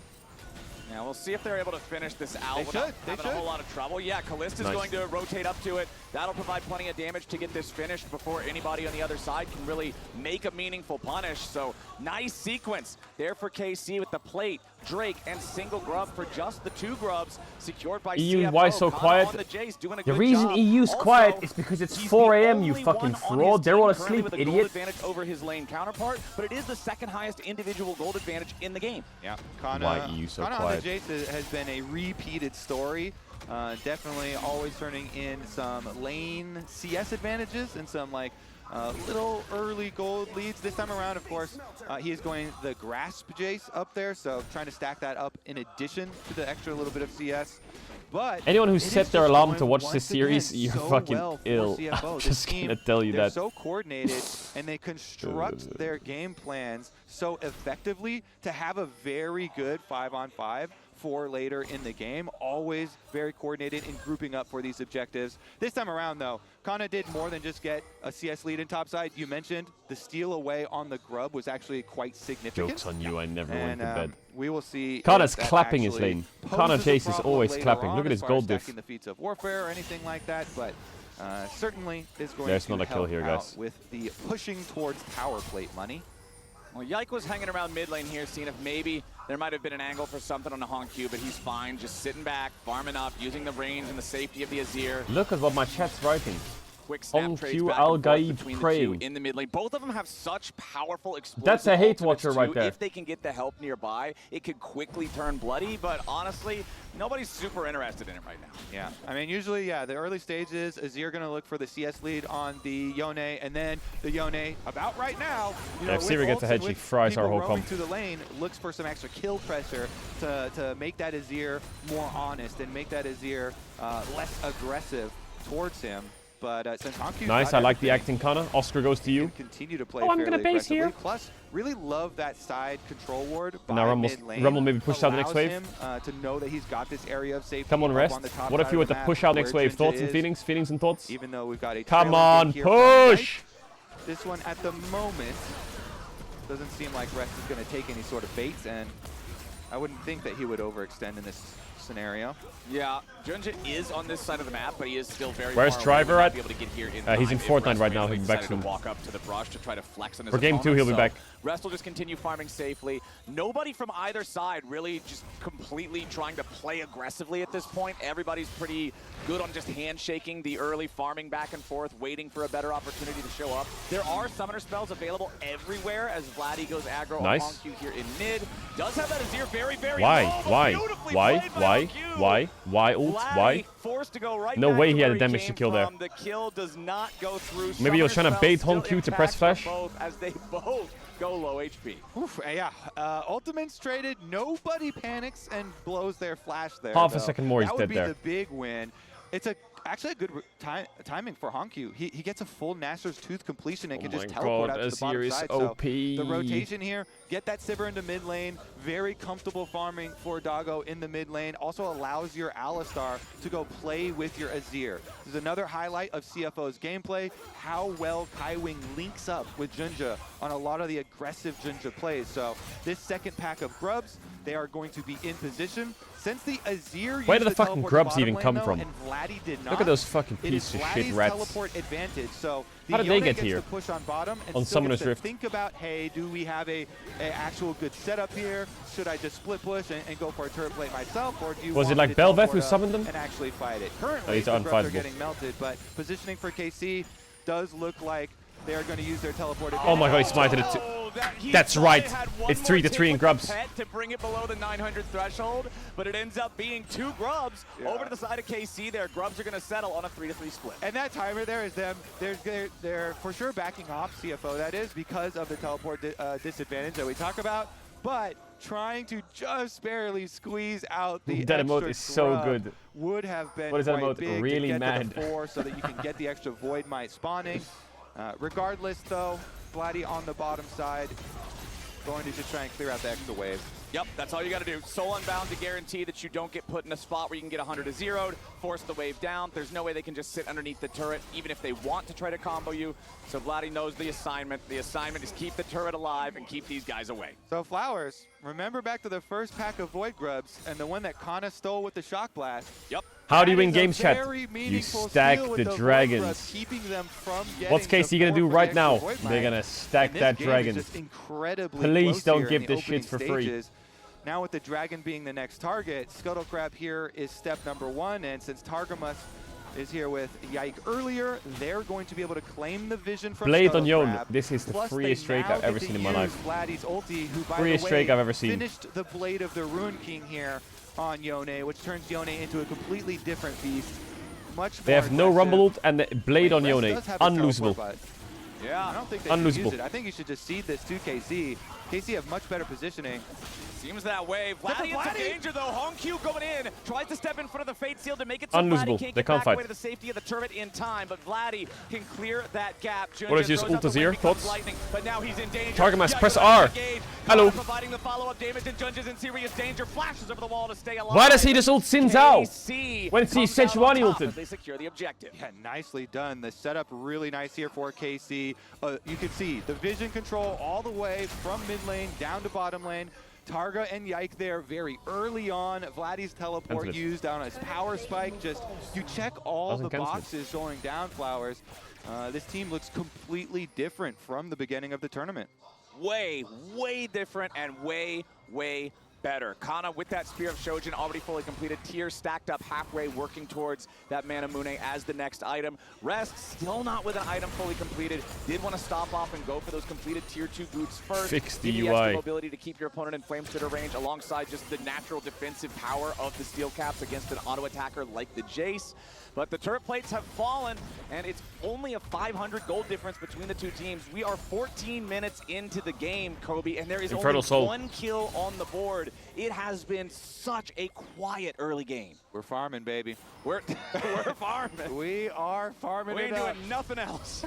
Yeah, we'll see if they're able to finish this out They without should, they having a should. whole lot of trouble. Yeah, Kalist is Nice. going to rotate up to it. That'll provide plenty of damage to get this finished before anybody on the other side can really make a meaningful punish. So nice sequence there for KC with the plate, Drake, and single grub for just the two grubs secured by EU, CFO. why so Kana quiet? on the Jace, doing a The good reason job. EU's Also, quiet is because it's he's 4 the AM, you only fucking one on fraud. his They're team all currently asleep, with a gold idiot. advantage over his lane counterpart, but it is the second highest individual gold advantage in the game. Yeah, Kana, Why EU so Kana quiet? on the Jace has been a repeated story. Definitely always turning in some lane CS advantages and some like little early gold leads. This time around, of course, he is going the Grasp Jace up there, so trying to stack that up in addition to the extra little bit of CS. But Anyone who it set is their just alarm going to watch once this series, again you're so fucking well for ill. CFO. I'm This just team, gonna tell you they're that. so coordinated and they construct their game plans so effectively to have a very good 5-on-5 for later in the game. Always very coordinated in grouping up for these objectives. This time around, though, Kana did more than just get a CS lead in topside. You mentioned the steal away on the grub was actually quite significant. Jokes on you, I never went And to bed. we will see. Kana's if that clapping his actually lane. poses Kana a Jace is problem always later clapping. on Look at as his far gold as diff. stacking the feats of warfare or anything like that, but certainly is going There's to not a kill help here, out guys. with the pushing towards power plate money. Well, Yike was hanging around mid lane here, seeing if maybe there might have been an angle for something on the Honk Q, but he's fine, just sitting back, farming up, using the range and the safety of the Azir. Look at what my chat's writing. Quick snap On trades Q, back Al and forth Gaib between the praying. two in the mid lane. Both of them have such powerful explosive That's a hate ultimates watcher too. right there. If they can get the help nearby, it could quickly turn bloody, but honestly, nobody's super interested in it right now. Yeah, I mean, usually, yeah, the early stages, Azir going to look for the CS lead on the Yone, and then the Yone, about right now, you know, If with Siri gets ults ahead, and she with fries our people whole roaming comp. to the lane, looks for some extra kill pressure to make that Azir more honest and make that Azir less aggressive towards him. But since Hankyu's Nice, got I like the everything, acting, Kana. Oscar goes to you. continue to play Oh, I'm fairly gonna base aggressively. here. Plus, really love that side control ward by Now mid-lane. Rumble maybe push out the next Allows wave. him, to know that he's got this area of safety. Come on, up rest. the top What if side you of were the to map push out where next wave? Junja Thoughts and is. feelings? Feelings and thoughts? Even though we've got a Come trailing on, gank here from push! Yike, this one at the moment doesn't seem like Rest is going to take any sort of baits, and I wouldn't think that he would overextend in this scenario. Yeah, Junja is on this side of the map, but he is still very Where's far away. Driver He might at? be able to get here in He's in time if Fortnite Rest right now. randomly He'll be back decided to soon. walk up to the brush to try to flex on his For game 2, he'll be opponent, back. Rest will just continue farming safely. Nobody from either side really just completely trying to play aggressively at this point. Everybody's pretty good on just handshaking the early farming back and forth, waiting for a better opportunity to show up. There are summoner spells available everywhere as Vladdy goes aggro Nice. on Honk here in mid. Does have that Azir very, very Why? low, but Why? beautifully Why? played by Why? Honk. Why? Why? Ult? Vladdy Why? forced to go right No back way to he had where a damage to came kill there. from. The kill does not go through. Maybe he was Summoner trying to bait spell Honk still Q to press impacts flash? them both as they both go low HP. Oof, yeah, ultimates traded, nobody panics and blows their flash there. Half a though. second more, he's that dead would be there. the big win. It's a actually a good timing for Honkyu. He gets a full Nasser's Tooth completion and can just teleport out to the bottom side. OP. So the rotation here, get that Sivir into mid lane, very comfortable farming for Doggo in the mid lane, also allows your Alistar to go play with your Azir. This is another highlight of CFO's gameplay, how well Kaiwing links up with Junja on a lot of the aggressive Junja plays. So this second pack of grubs, they are going to be in position. Since the Azir Where did the fucking grubs even come from? And Vladdy did not, look at those fucking pieces of shit rats. Teleport advantage. So how did they get here? Push on bottom and on Summoner's Rift. Think about, hey, do we have a actual good setup here? Should I just split push and go for a turret plate myself, or do you was want it like me to Belveth who teleport summoned them? And actually fight it? Currently, the grubs are getting melted, but positioning for KC does look like they are going to use their teleport advantage. Oh my god, he smited it too. That's right. It's 3-3 in grubs. To bring it below the 900 threshold, but it ends up being 2 grubs over to the side of KC. Their grubs are going to settle on a 3-3 split. And that timer there is them. They're for sure backing off CFO, that is, because of the teleport disadvantage that we talk about, but trying to just barely squeeze out the that extra emote is so good. Would have been what is that quite emote? big Really to get mad. to the 4 so that you can get the extra Void Might spawning. Regardless, though, Vladdy on the bottom side, going to just try and clear out the extra wave. Yep, that's all you got to do. Soul Unbound to guarantee that you don't get put in a spot where you can get 100 to 0'd, force the wave down. There's no way they can just sit underneath the turret, even if they want to try to combo you. So Vladdy knows the assignment. The assignment is keep the turret alive and keep these guys away. So Flowers, remember back to the first pack of Void Grubs and the one that Kana stole with the Shock Blast. Yep. How do you win games, chat? You stack the dragons. What's KC gonna do right now? They're gonna stack that dragon. Please don't give this shit for free. Now with the dragon being the next target, Scuttle Crab here is step number 1, and since Targamas is here with Yike earlier, they're going to be able to claim the vision from Blade on Yon. Crab. This is the Plus, freest Drake I've ever seen in my life. Vladdy's ulti, who by Freest the way, Drake I've ever seen. Finished the Blade of the Rune King here on Yone, which turns Yone into a completely different beast. Much They more have no aggressive. Rumble ult and the Blade on Yone. Unlosable. Yeah, I don't think they should use it. I think you should just cede this to KC. KC have much better positioning. Seems that way. Vladdy in some danger though. Honkyu going in, tries to step in front of the Fate Seal to make it so Unlosable. Vladdy can't They get can't back fight. away to the safety of the turret in time, but Vladdy can clear that gap. What is his Junja throws out ult the Azir? wave, becomes Thoughts? lightning, but now he's in danger. Targamas, Yikes, press with the R. engage. Hello. Providing the follow-up damage, and Junja's in serious danger. Flashes over the wall to stay alive. Why does he just ult Xin Zhao? KC When he comes out on Sejuani top ulted? as They secure the objective. Yeah, nicely done. The setup really nice here for KC. You can see the vision control all the way from mid lane down to bottom lane. Targa and Yike there very early on. Vladdy's teleport used on his power spike. Just, you check all the boxes going down, Flowers. This team looks completely different from the beginning of the tournament. Way, way different and way, way better. Kana with that Spear of Shojin already fully completed. Tier stacked up halfway, working towards that Manamune as the next item. Rest still not with an item fully completed. Did want to stop off and go for those completed Tier 2 boots first. Fix Give you the UI. extra mobility to keep your opponent in flame spitter range alongside just the natural defensive power of the steel caps against an auto attacker like the Jace. But the turret plates have fallen, and it's only a 500 gold difference between the two teams. We are 14 minutes into the game, Kobe, and there is Infernal only Soul. 1 kill on the board. It has been such a quiet early game. We're farming, baby. We're farming. We are farming We it ain't up. doing nothing else.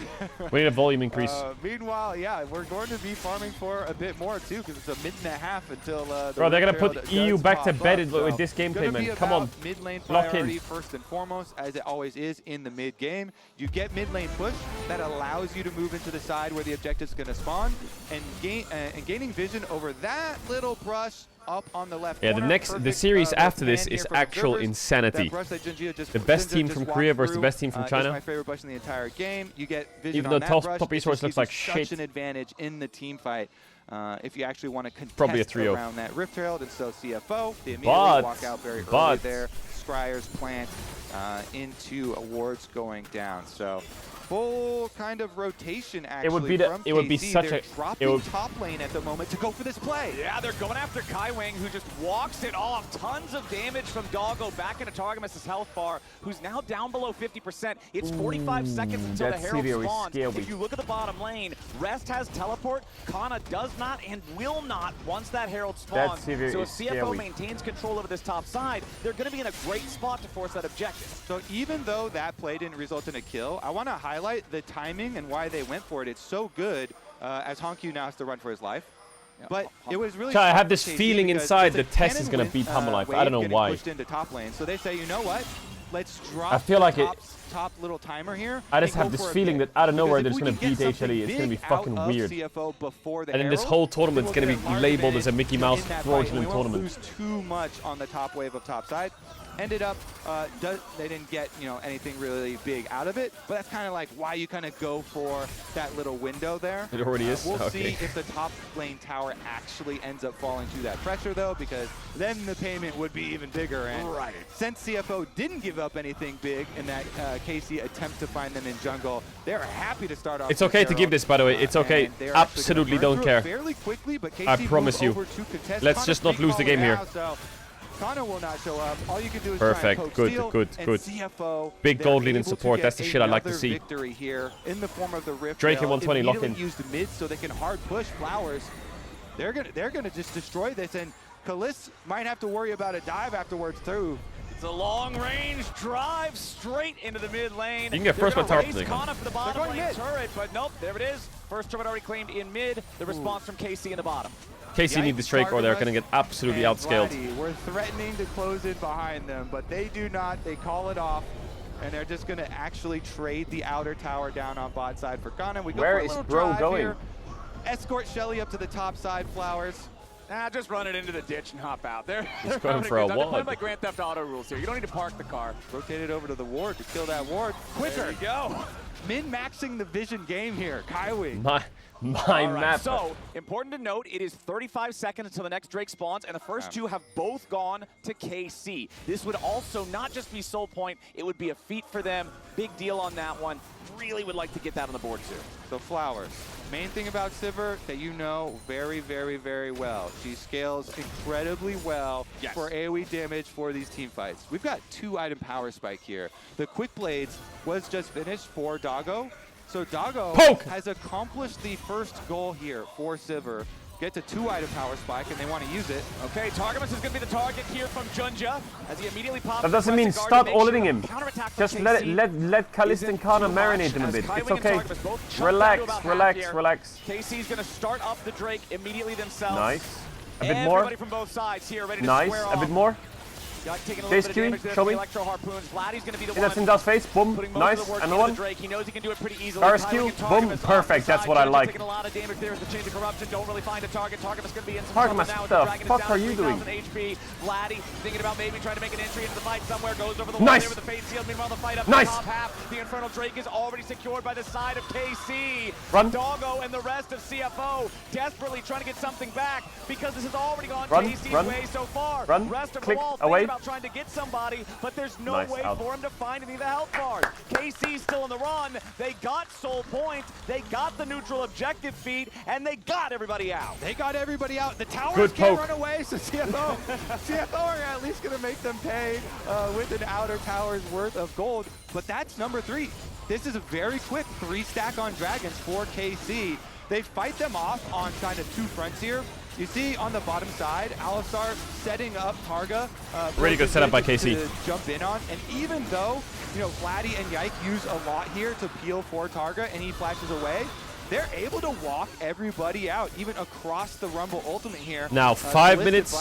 We need a volume increase. Meanwhile, yeah, we're going to be farming for a bit more too, because it's a minute and a half until the Bro, they're gonna Rift Trail put does EU back to pop bed up. with So this gameplay, gonna man. be Come on. about mid lane Lock priority in. first and foremost, as it always is in the mid game. You get mid lane push that allows you to move into the side where the objective's going to spawn, and gaining vision over that little brush up on the left Yeah, corner. the series after this plan is here from actual observers. insanity. That brush that The best Junja team just from walked Korea versus the through, best team from is China. my favorite brush in the entire game. You get vision Even on though that top brush. esports It just looks gives like you shit. such an advantage in the team fight. If you actually want to Probably a contest trio. around that Rift Herald, and so CFO, they immediately But- walk out very early but- there. Scryer's plant into wards going down. So full kind of rotation actually. It would be from it would be KC. such They're a dropping top lane at the moment to go for this play. Yeah, they're going after Kaiwing, who just walks it off. Tons of damage from Doggo back into Targamas' health bar, who's now down below 50%. It's 45 seconds until the Herald spawns. If you look at the bottom lane, Rest has teleport, Kana does not and will not once that Herald spawns. So if CFO maintains control over this top side, they're going to be in a great spot to force that objective. So even though that play didn't result in a kill, I want to highlight the timing and why they went for it. It's so good as Honkyu now has to run for his life. But it was really. I have this feeling inside the Test is going to beat Hammerlife. I don't know why. Pushed into top lane. So they say, you know what? Let's drop I feel like top little timer here. I just have this feeling that out of nowhere they're just going to beat HLE. It's going to be fucking weird. And then this whole tournament's going to be labeled as a Mickey Mouse fraudulent tournament. We won't lose too much on the top wave of top side. Ended up, they didn't get anything really big out of it, but that's kind of like why you kind of go for that little window there. It already is? We'll Okay. see if the top lane tower actually ends up falling to that pressure though, because then the payment would be even bigger. And since CFO didn't give up anything big in that KC attempt to find them in jungle, they're happy to start off. It's okay to give this, by the way. It's okay. Absolutely don't care. Fairly quickly, but KC I promise you. Let's just not lose the game here. Kana will not show up. All you can do is Perfect. try and Good, steal, good, and good. CFO, Big gold lead in support. That's the shit I like to see. Victory here in the form of the Rift Drake at Veil. 120 lock in. Used mid so they can hard push Flowers. They're gonna just destroy this, and Kalis might have to worry about a dive afterwards too. It's a long-range drive straight into the mid lane. You can get first by tower position. Kana for the bottom lane turret, but nope, there it is. First turret already claimed in mid. The response from KC in the bottom. KC need this Drake or they're going to get absolutely outscaled. We're threatening to close in behind them, but they do not. They call it off, and they're just going to actually trade the outer tower down on bot side for Kana. We go Where for a is little Bro drive going? Here. Escort Shelly up to the top side, Flowers. Nah, just run it into the ditch and hop out. They're going for a They're wad. playing by Grand Theft Auto rules here. You don't need to park the car. Rotate it over to the ward to kill that ward. Quicker. There you go. Min-maxing the vision game here, Kaiwing. My map. So, important to note, it is 35 seconds until the next Drake spawns, and the first two have both gone to KC. This would also not just be soul point, it would be a feat for them. Big deal on that one. Really would like to get that on the board too. So Flowers, main thing about Sivir that you know very, very, very well. She scales incredibly well for AoE damage for these team fights. We've got 2 item power spike here. The Quick Blades was just finished for Doggo. So Doggo has accomplished the first goal here for Sivir. Get to 2 item power spike, and they want to use it. Okay, Targamas is going to be the target here from Junja as he immediately pops. That doesn't mean start all-inning him. Just let Kalist and Kana marinate him a bit. It's okay. Relax, relax, relax. KC's going to start up the Drake immediately themselves. Nice. A bit more. Everybody from both sides here ready to nice. square A off. bit more. Taking a little bit of damage there show from the me. electro harpoons. Vladdy's going to be the That's one in Dust's face. Boom. nice. Another one. Drake. He knows he can do it pretty easily. Burst Q. Boom. Perfect. That's what I like. Taking a lot of damage there as the Chains of Corruption don't really find a target. Targamas going to be in some Targamas, trouble now. what the fuck are you doing? HP. Vladdy thinking about maybe trying to make an entry into the fight somewhere. Goes over the wall there with the Fate Seal. Meanwhile, the fight up in the top half. The Infernal Drake is already secured by the side of KC. Run. Doggo and the rest of CFO desperately trying to get something back because this has already gone KC's way so far. Rest of the wall thinking about trying to get somebody, but there's no way for him to find any of the health bars. KC's still on the run. They got soul point. They got the neutral objective feed, and they got everybody out. They got everybody out. The towers can't run away, so CFO are at least going to make them pay with an outer tower's worth of gold. But that's number 3. This is a very quick 3-stack on Dragons for KC. They fight them off on kind of 2 fronts here. You see on the bottom side, Alistar setting up Targa. Really good setup by KC. To jump in on. And even though, Vladdy and Yike use a lot here to peel for Targa and he flashes away, they're able to walk everybody out, even across the Rumble Ultimate here. Now, 5 minutes,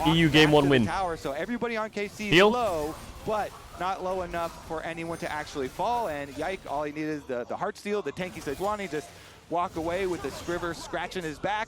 EU game 1 win. Tower, so everybody on KC Heal. is low, but not low enough for anyone to actually fall. And Yike, all he needed is the Heart Steal, the tanky Sejuani, just walk away with the Scriver scratching his back.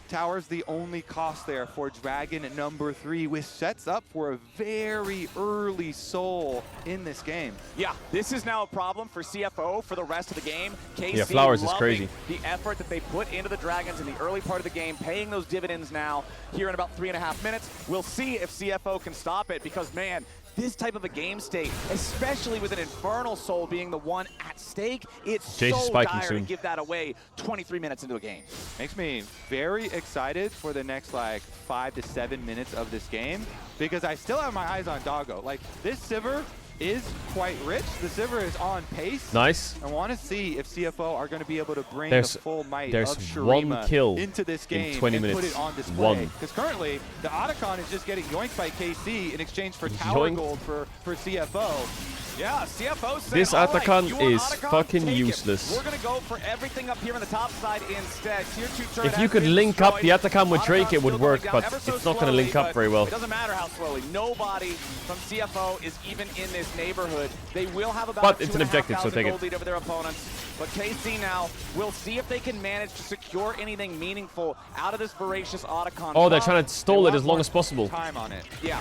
Tower's the only cost there for Dragon at number 3, which sets up for a very early soul in this game. Yeah, this is now a problem for CFO for the rest of the game. KC Flowers is crazy. The effort that they put into the Dragons in the early part of the game, paying those dividends now here in about 3.5 minutes. We'll see if CFO can stop it because, man, this type of a game state, especially with an Infernal Soul being the one at stake, it's Jace so spiking dire soon. to give that away 23 minutes into a game. Makes me very excited for the next like 5 to 7 minutes of this game because I still have my eyes on Doggo. Like this Sivir is quite rich. The Sivir is on pace. Nice. I want to see if CFO are going to be able to bring There's- the full might there's of Shurima one kill into this in game 20 and put minutes. it on display. One. Because currently, the Otacon is just getting yoinked by KC in exchange for tower Yoink. gold for CFO. Yeah, CFO said, This all right, Otacon you want is Otacon? fucking Take it. useless. We're going to go for everything up here on the top side instead. Tier 2 turret If you has could been link up the destroyed. Otacon with Drake, Otacon's it would still work, going down but ever so it's not going to slowly, link up but very well. It doesn't matter how slowly. Nobody from CFO is even in this neighborhood. They will have about But it's an objective, so 2,500 take it. gold lead over their opponents. But KC now will see if they can manage to secure anything meaningful out of this voracious Otacon. Oh, they're But trying to stall they it as want long more as possible. Time on it. Yeah.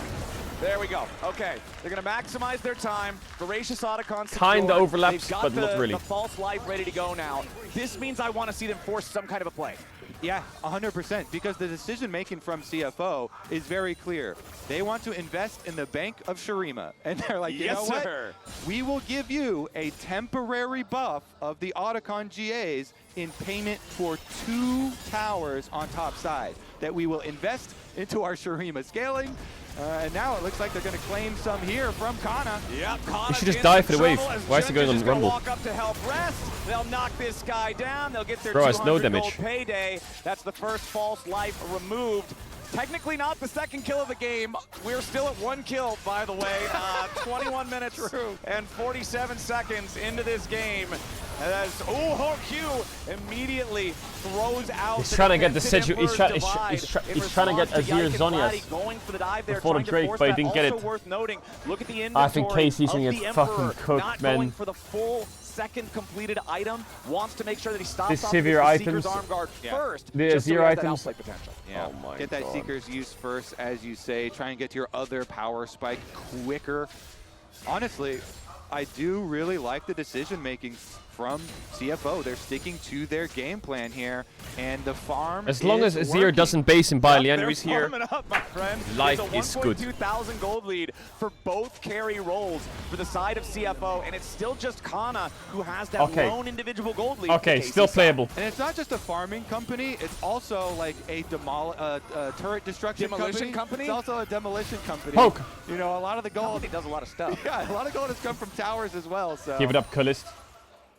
There we go. Okay. They're going to maximize their time. Voracious Otacon secured. Kinda overlaps, They've got but not really. the false life ready to go now. This means I want to see them force some kind of a play. Yeah, 100%, because the decision-making from CFO is very clear. They want to invest in the bank of Shurima, and they're like, you know what? Sir. We will give you a temporary buff of the Otacon GAs in payment for 2 towers on top side that we will invest into our Shurima scaling. And now it looks like they're going to claim some here from Kana. Yep, He should just die for the wave. Why is he going on Rumble? Walk up to help rest. They'll knock this guy down. They'll get their Bro, it's 200 no gold damage. payday. That's the first false life removed. Technically not the second kill of the game. We're still at 1 kill, by the way. 21 minutes and 47 seconds into this game. As Hongq immediately throws out. He's trying to get the defensive he's trying to get divide. Azir In response to Yike and Zhonya's Vladi going for the dive there, before the trying to Drake, force but he that. didn't get Also it. worth noting, look at the I think inventory KC's of gonna the get fucking Emperor, cooked, not man. going for the full second completed item, wants to make sure that he stops This off severe against the items- Seeker's arm guard first. The just so he Azir has that items- outplay potential. Yeah. Oh my Get that God. Seeker's use first, as you say. Try and get to your other power spike quicker. Honestly, I do really like the decision-making from CFO. They're sticking to their game plan here, and the farm As long as is Azir working. doesn't base and buy They're Leanderis here, farming up, my friend. life It's is a good. 1,200 gold lead for both carry roles for the side of CFO, and it's still just Kana who has that Okay. lone individual gold lead. Okay, for KC still side. playable. And it's not just a farming company, it's also like a turret destruction Demolition company? It's also a demolition company. Poke. You know, a lot of the gold. He does a lot of stuff. Yeah, a lot of gold has come from towers as well. So give it up, Kalist.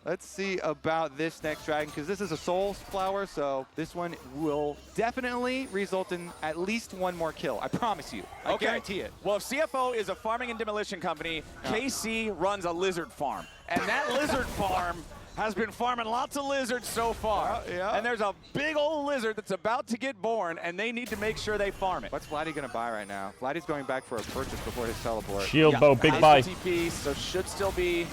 let's see about this next dragon, because this is a soul flower, so this one will definitely result in at least 1 more kill. I promise you. I guarantee it. Well, if CFO is a farming and demolition company, KC runs a lizard farm. And that lizard farm has been farming lots of lizards so far. Yeah. And there's a big old lizard that's about to get born, and they need to make sure they farm it. What's Vladdy going to buy right now? Vladdy's going back for a purchase before his teleport. Shield bow, big has buy. the TP, so should still be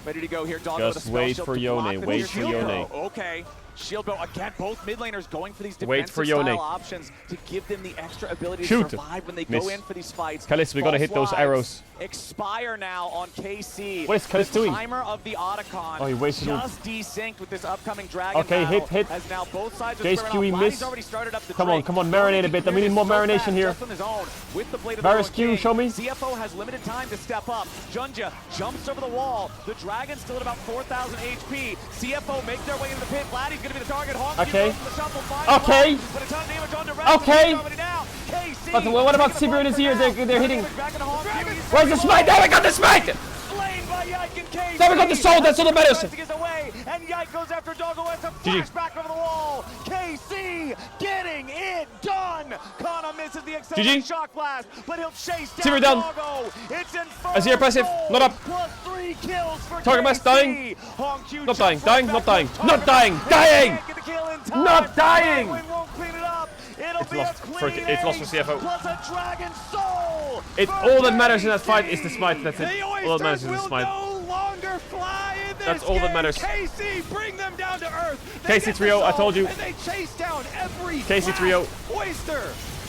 ready to go here. Doggo with a Just spell wait shield for to Yone, block the wait shield for Yone. throw. Okay. Shield bow again, both mid laners going for these Wait defensive for Yone. style options to give them the extra ability Shoot. to survive when they Miss. go in for these fights. Kalist, we gotta hit False those lives arrows. Expire now on KC. What is Kalist the doing? timer of the Otacon Oh, he wasted it. just desynced with this upcoming dragon Okay, battle, hit. as now both sides are Jace spread out. QE miss. Vladdy's already started up the Come on, Drake. come on, marinate a bit. We need more marination here. Just on his own with the blade of Varus the Q, King. show me. CFO has limited time to step up. Junja jumps over the wall. The dragon's still at about 4,000 HP. CFO make their way into the pit. Vladdy's going to be the target. Hongq Okay. goes for the shuffle, finds Okay. the put a ton of damage onto Rex. Okay. Somebody down. KC But what about taking the Sivir point is for here? now. They're hitting. Back into Hongq. He's Where's the smite? There we got the smite! slain by Yike and KC. There we got the soul, that's all that matters. Is away, and Yike goes after Doggo as a GG. flashback over the wall. KC getting it done. Kana misses the accelerated GG. shock blast, but he'll chase Sivir down down. Doggo. It's Infernal Azir passive, Soul, not up. Plus 3 kills for Target mass KC. dying. Hongq Not dying, jumps dying, right not back dying, to not target. dying, They dying. can't get the kill in time. Not dying. Nightwind won't clean it up. It'll It's be lost a for- clean it's lost for ace CFO. Plus a Dragon Soul. It's for all that matters in that KC. fight is the smite. That's it. The All that matters Oysters is the will smite. no longer fly in this That's all that game. matters. KC, bring them down to earth. They KC get the 3-0, I soul, told you. And they chase down every KC flash. 3-0. Oyster!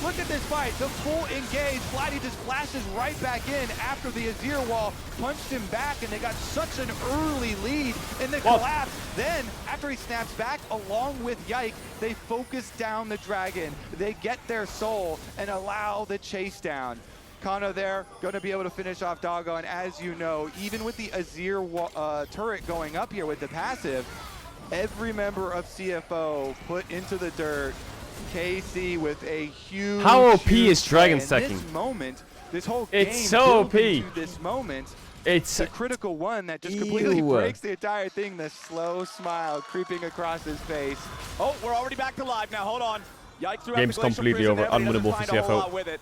Look at this fight. The full engage. Vladdy just flashes right back in after the Azir wall punched him back, and they got such an early lead in the collapse. Then, after he snaps back, along with Yike, they focus down the dragon. They get their soul and allow the chase down. Kana there, going to be able to finish off Doggo, and as you know, even with the Azir turret going up here with the passive, every member of CFO put into the dirt. KC with a huge. How OP huge is Dragon play. stacking? This moment, this whole game It's so OP. to this moment. It's the critical one that just completely breaks the entire thing. The slow smile creeping across his face. Oh, we're already back to live now. Hold on. Yikes threw out Game's the Glacial completely Prison over. there, but he doesn't Unwinnable for find a whole lot CFO. with it.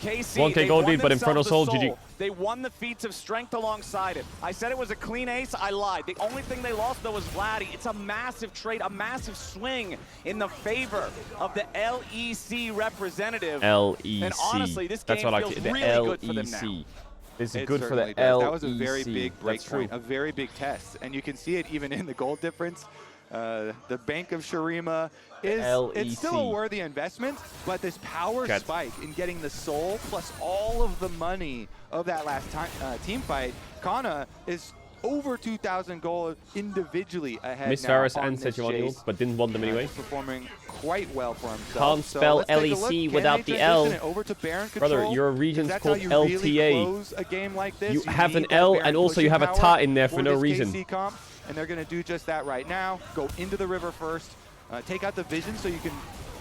KC, 1K they gold won lead, but Infernal themselves Soul, the GG. They won the feats of strength alongside it. I said it was a clean ace. I lied. The only thing they lost, though, was Vladdy. It's a massive trade, a massive swing in the favor of the LEC representative. LEC. And honestly, this game That's what I feels like. The really good for them now. LEC. This is It good for the certainly does. LEC. That was a very big break That's true. point, a very big test. And you can see it even in the gold difference. The Bank of Shurima it's still a worthy investment, but this power spike in getting the soul plus all of the money of that last team fight, Kana is over 2,000 gold individually ahead Miss now Varus on and this Sejuani, chase. but didn't want them anyway. Performing quite well for himself. Can't spell let's take a look. LEC Can without they the L. transition it over to Baron Brother, control? your 'Cause region's that's called how you really LTA. close a game like this. You You have an need that L, Baron and also you pushing have a power ta in there for no this reason. KC comp, and they're going to do just that right now. Go into the river first. Take out the vision so you can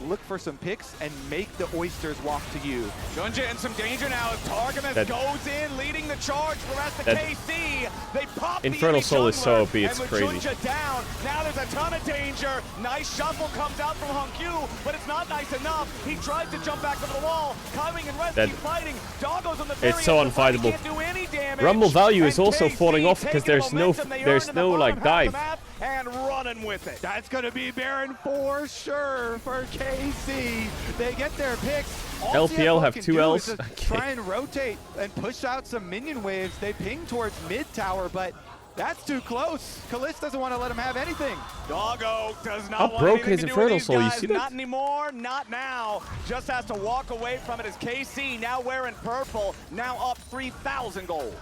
look for some picks and make the oysters walk to you. Junja in some danger now as Targamas goes in, leading the charge for the rest of KC. They pop Infernal the Soul is so OP, and it's with crazy. Junja down, now there's a ton of danger. Nice shuffle comes out from Hongyu, but it's not nice enough. He tries to jump back over the wall. Coming and Red Dead. keep fighting. Doggo's on the very It's so end of the fight. He unfightable. can't do any damage. Rumble value is And also KC falling off because taking there's no momentum they earned in the like bottom half of dive. the map and running with it. That's going to be Baron for sure for KC. They get their picks. All LPL CFO have can 2 do Ls. is just try and rotate and push out some minion waves. They ping towards mid tower, but that's too close. Kalist doesn't want to let him have anything. Doggo does not How want broke anything is to do Infernal with these Soul? You guys. see that? Not anymore, not now. Just has to walk away from it as KC now wearing purple, now up 3,000 gold.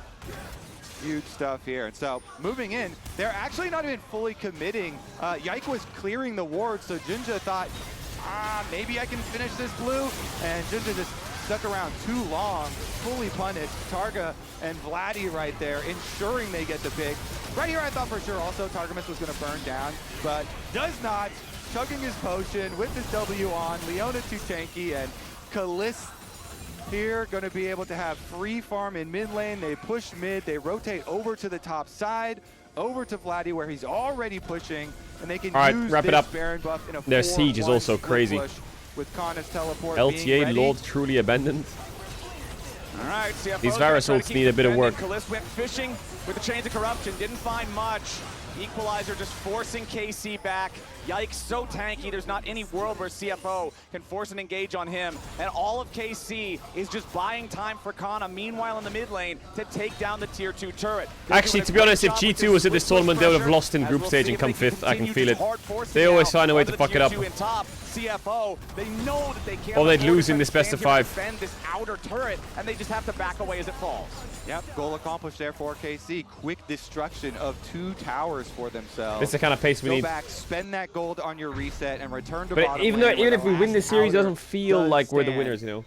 Huge stuff here. And so moving in, they're actually not even fully committing. Yike was clearing the ward, so Junja thought, maybe I can finish this blue. And Junja just stuck around too long, fully punished. Targa and Vladdy right there, ensuring they get the pick. Right here, I thought for sure also Targamas was going to burn down, but does not. Chugging his potion with his W on. Leona too tanky, and Kalist here going to be able to have free farm in mid lane. They push mid, they rotate over to the top side, over to Vladdy where he's already pushing, and they can use wrap it this up. Baron buff in a Their siege is 4-1 also split crazy. push with Kana's teleport being LTA ready. Lord truly abandoned. All right, CFO's These gonna Varus try to ults keep need a bit of defending. work. Kalist went fishing with the Chains of Corruption, didn't find much. Equalizer just forcing KC back. Yikes, so tanky, there's not any world where CFO can force an engage on him. And all of KC is just buying time for Kana, meanwhile in the mid lane, to take down the tier 2 turret. Actually, to be honest, if G2 was at this tournament, they would have lost in group stage and come 5th. I can feel it. They always find a way to fuck it up. CFO, they know that they can't. Or they'd lose in this best of 5. Defend this outer turret, and they just have to back away as it falls. Yep, goal accomplished there for KC. Quick destruction of 2 towers for themselves. This is the kind of pace we Go need. back, spend that gold on your reset, and return to But bottom even lane where if the we win last this series, it outer doesn't feel does like we're the stand. winners, you know.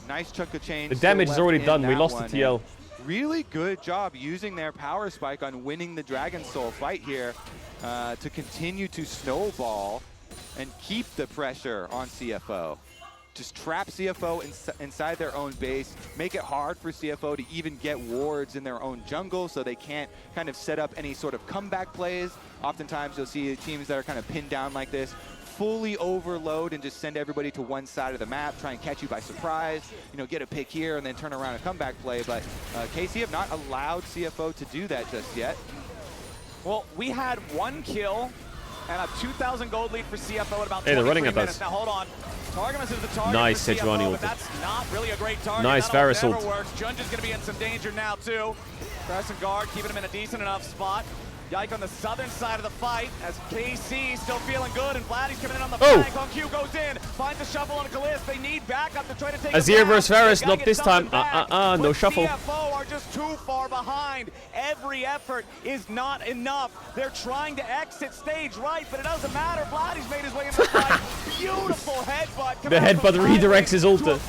Nice chunk of change. The still damage is left already in done. We that lost one, the TL. and really good job using their power spike on winning the Dragon Soul fight here to continue to snowball and keep the pressure on CFO. Just trap CFO inside their own base, make it hard for CFO to even get wards in their own jungle so they can't kind of set up any sort of comeback plays. Oftentimes you'll see teams that are kind of pinned down like this fully overload and just send everybody to one side of the map, try and catch you by surprise, you know, get a pick here and then turn around a comeback play. But KC have not allowed CFO to do that just yet. Well, we had 1 kill and a 2,000 gold lead for CFO at about 23 Hey, they're running at minutes. us. Now hold on. Targamas is the target Nice for CFO, Sejuani but ult. that's not really a great target. Nice That'll Varus never ult. works. Junja's going to be in some danger now, too. Press and guard, keeping him in a decent enough spot. Yike on the southern side of the fight as KC still feeling good, and Vladdy's coming in on the flank. HongQ goes in, finds a shuffle on Kalist. They need backup to try to take Azir versus Varus, not this time. No shuffle. CFO are just too far behind. Every effort is not enough. They're trying to exit stage right, but it doesn't matter. Vladdy's made his way into the fight. Beautiful headbutt. The headbutt redirects his ulti.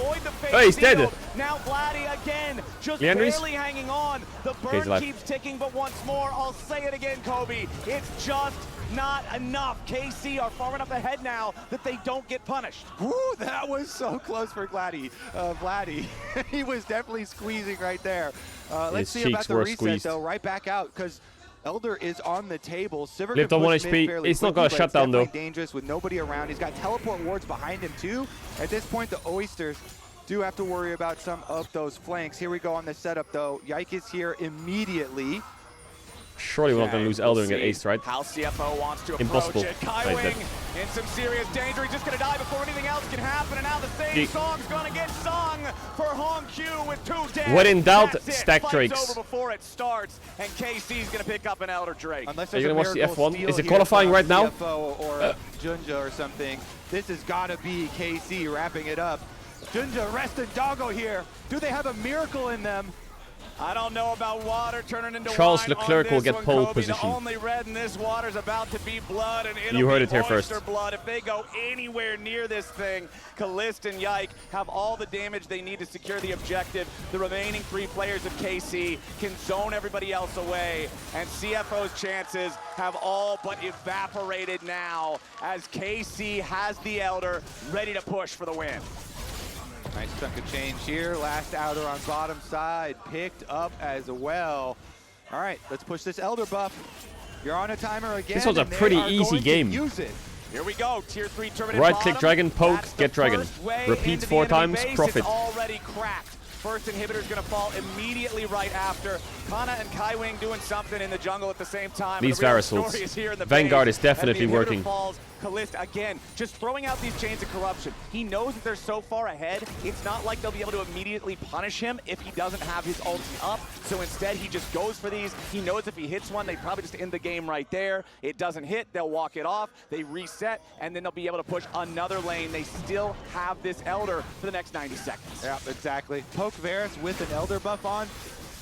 Oh, he's dead. Now Vladdy again, just Leandry's barely hanging on. The burn keeps ticking, but once more, I'll say it again, Kobe. It's just not enough. KC are far enough ahead now that they don't get punished. Woo, that was so close for Vladdy. He was definitely squeezing right there. Let's see about the reset, though. Right back out, because Elder is on the table. Sivir lived on 1 HP. It's not got a shutdown, though. Dangerous with nobody around. He's got teleport wards behind him, too. At this point, the Oysters do have to worry about some of those flanks. Here we go on the setup, though. Yike is here immediately. Surely we're not going to lose Elder and get aced, right? How CFO wants to Impossible. approach it. Kaiwing in some serious danger. He's just going to die before anything else can happen. And now the same song's going to get sung for HongQ with 2 dead. When in doubt, That's stack Fight's Drakes. over before it starts, and KC's going to pick up an Elder Drake. Unless Are you there's going to watch the F1? Is it here qualifying from right now? CFO or Junja or something. This has got to be KC wrapping it up. Junja, Rest and Doggo here. Do they have a miracle in them? I don't know about water turning into Charles wine Leclerc on will this get one, pole Kobe. position. The only red in this water is about to be blood, and it'll You heard be it here first. oyster blood. If they go anywhere near this thing, Kalist and Yike have all the damage they need to secure the objective. The remaining 3 players of KC can zone everybody else away, and CFO's chances have all but evaporated now as KC has the Elder ready to push for the win. Nice chunk of change here. Last outer on bottom side, picked up as well. All right, let's push this Elder buff. You're on a timer again. This was a pretty easy game. Use it. Here we go, tier 3 tournament. Right click dragon, poke, get dragon. Repeats 4 times, profit. It's already cracked. First inhibitor's gonna fall immediately right after. Kana and Kaiwing doing something in the jungle at the same time. These Varus ults. Vanguard is definitely working. Falls. Kalist again, just throwing out these chains of corruption. He knows that they're so far ahead, it's not like they'll be able to immediately punish him if he doesn't have his ulti up. So instead, he just goes for these. He knows if he hits one, they probably just end the game right there. It doesn't hit, they'll walk it off, they reset, and then they'll be able to push another lane. They still have this Elder for the next 90 seconds. Yeah, exactly. Poke Varus with an Elder buff on.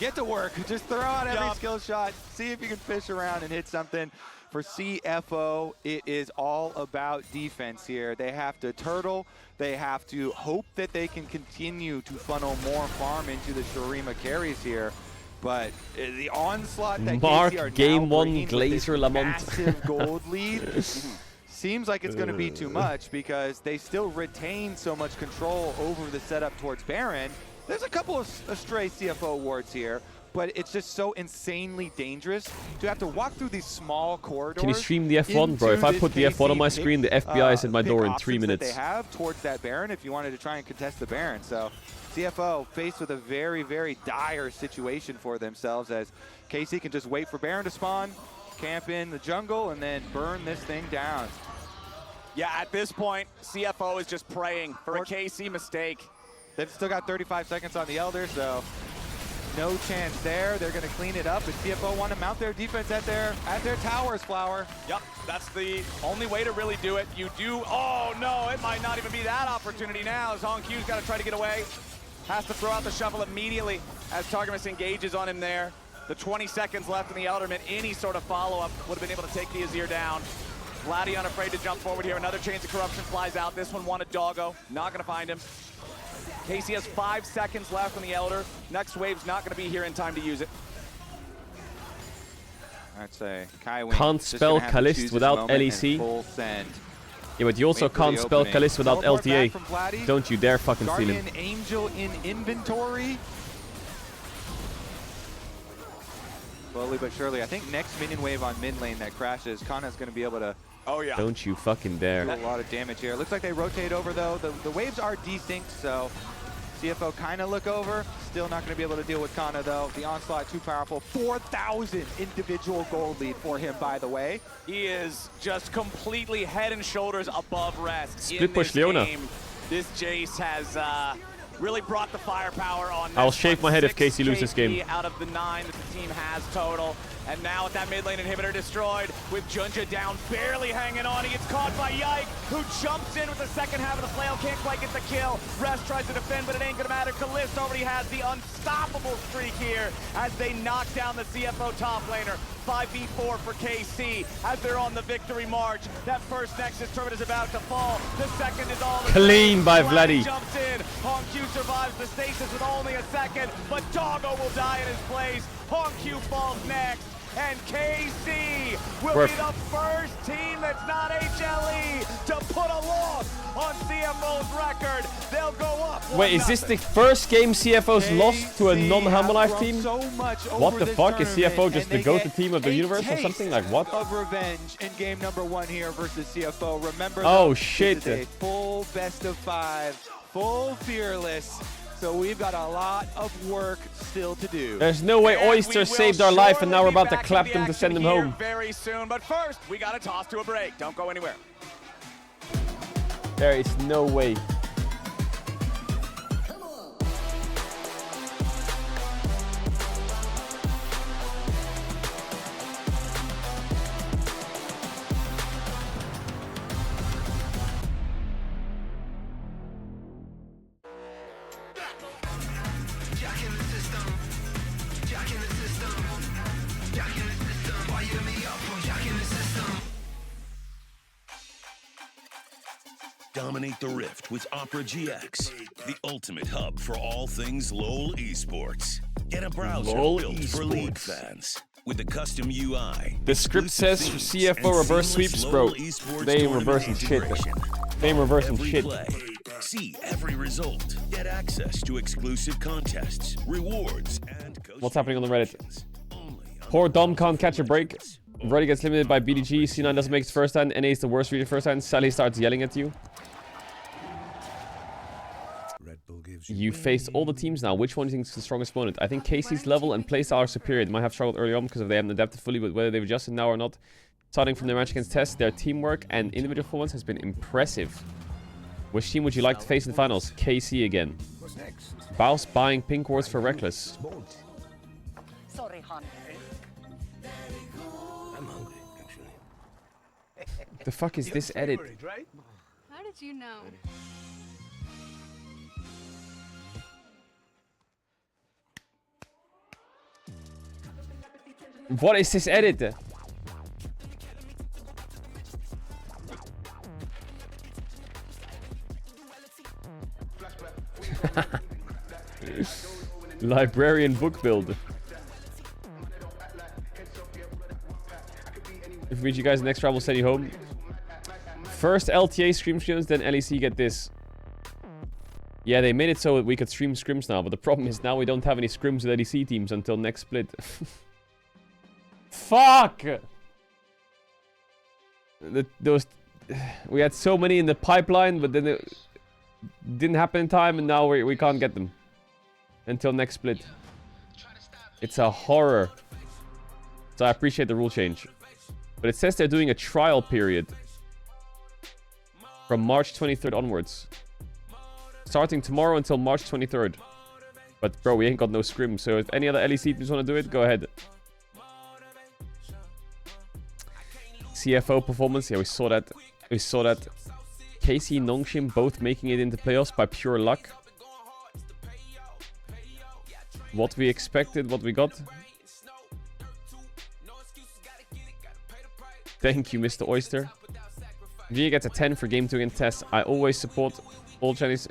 Get to work. Just throw out every skill shot. See if you can fish around and hit something. For CFO, it is all about defense here. They have to turtle. They have to hope that they can continue to funnel more farm into the Shurima carries here. But the onslaught that Mark KC are game now 1 bringing with this Glazer Lamont. massive gold lead seems like it's going to be too much because they still retain so much control over the setup towards Baron. There's a couple of stray CFO wards here, but it's just so insanely dangerous to have to walk through these small corridors. Can you stream the F1, bro? If I put the F1 on my screen, the FBI is at my door in 3 minutes. That they have towards that Baron if you wanted to try and contest the Baron. So CFO faced with a very, very dire situation for themselves as KC can just wait for Baron to spawn, camp in the jungle, and then burn this thing down. Yeah, at this point, CFO is just praying for a KC mistake. They've still got 35 seconds on the Elder, so no chance there. They're going to clean it up, and CFO want to mount their defense at their towers, Flower. Yep, that's the only way to really do it. You do, oh no, it might not even be that opportunity now as HongQ's got to try to get away. Has to throw out the shuffle immediately as Targamas engages on him there. The 20 seconds left in the Elderman, any sort of follow-up would have been able to take the Azir down. Vladdy unafraid to jump forward here. Another Chains of Corruption flies out. This one wanted Doggo. Not going to find him. KC has 5 seconds left on the Elder. Next wave's not going to be here in time to use it. I'd say Kaiwing can't spell Kalist without LEC. Yeah, but you also can't spell Kalist without LTA. Don't you dare fucking steal him. Guardian Angel in inventory. Slowly but surely. I think next minion wave on mid lane that crashes, Kana's going to be able to Don't you fucking dare. do a lot of damage here. Looks like they rotate over, though. The waves are desynced, so CFO kind of look over. Still not going to be able to deal with Kana, though. The onslaught too powerful. 4,000 individual gold lead for him, by the way. He is just completely head and shoulders above rest. Split push Leona. Game. This Jace has really brought the firepower on this I'll shave my head if 6 KC loses this game. out of the 9 that the team has total. And now with that mid lane inhibitor destroyed, with Junja down, barely hanging on. He gets caught by Yike, who jumps in with the second half of the flail. Can't quite get the kill. Rest tries to defend, but it ain't gonna matter. Kalist already has the unstoppable streak here as they knock down the CFO top laner. 5v4 for KC as they're on the victory march. That first Nexus turret is about to fall. The second is all clean by Vladdy. Jumps in. Hongq survives the stasis with only a second, but Doggo will die in his place. Hongq falls next. And KC will be the first team that's not HLE to put a loss on CFO's record. They'll go up. Wait, is this the first game CFO's lost to a non-Hamalife team? What the fuck? Is CFO just the go-to team of the universe or something? Like what? Of revenge in game number 1 here versus CFO. Remember, oh shit! This is a full best of 5, full fearless. So we've got a lot of work still to do. There's no way Oyster saved our life and now we're about to clap them to send them home. Very soon, but first we got to toss to a break. Don't go anywhere. There is no way. Dominate the Rift with Opera GX, the ultimate hub for all things LoL esports. Get a browser built for League fans with a custom UI. The script says CFO reverse sweeps, bro. They ain't reversing shit. They ain't reversing shit. See every result. Get access to exclusive contests, rewards, and what's happening on the Reddit? Poor Dom can't catch a break. Roddy gets limited by BDG. C9 doesn't make his first hand. NA is the worst region first hand. Sally starts yelling at you. You faced all the teams now. Which one do you think is the strongest opponent? I think KC's level and playstyle are superior. They might have struggled early on because they haven't adapted fully, but whether they've adjusted now or not, starting from their match against Test, their teamwork and individual performance has been impressive. Which team would you like to face in the finals? KC again. Baus buying pink wards for Reckless. Sorry, hon. I'm hungry, actually. The fuck is this edit? How did you know? What is this edit? Librarian book build. If we meet you guys next round, we'll send you home. First LTA stream scrims, then LEC get this. Yeah, they made it so that we could stream scrims now, but the problem is now we don't have any scrims with LEC teams until next split. Fuck! We had so many in the pipeline, but then it didn't happen in time, and now we can't get them until next split. It's a horror. So I appreciate the rule change. But it says they're doing a trial period from March 23rd onwards. Starting tomorrow until March 23rd. But bro, we ain't got no scrim, so if any other LEC teams want to do it, go ahead. CFO performance, yeah, we saw that. We saw that. KC and Nongshim both making it into playoffs by pure luck. What we expected, what we got. Thank you, Mr. Oyster. Gia gets a 10 for game 2 against Test. I always support all Chinese.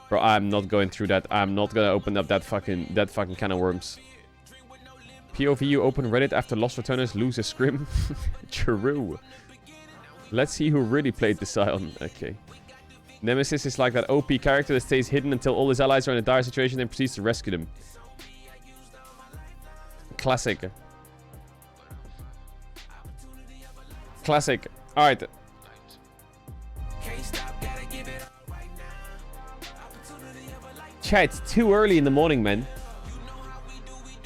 Bro, I'm not going through that. I'm not gonna open up that fucking can of worms. POVU open Reddit after Lost Returners lose a scrim. True. Let's see who really played the Scion. Okay. Nemesis is like that OP character that stays hidden until all his allies are in a dire situation and proceeds to rescue them. Classic. Classic. Alright. Chat, it's too early in the morning, man.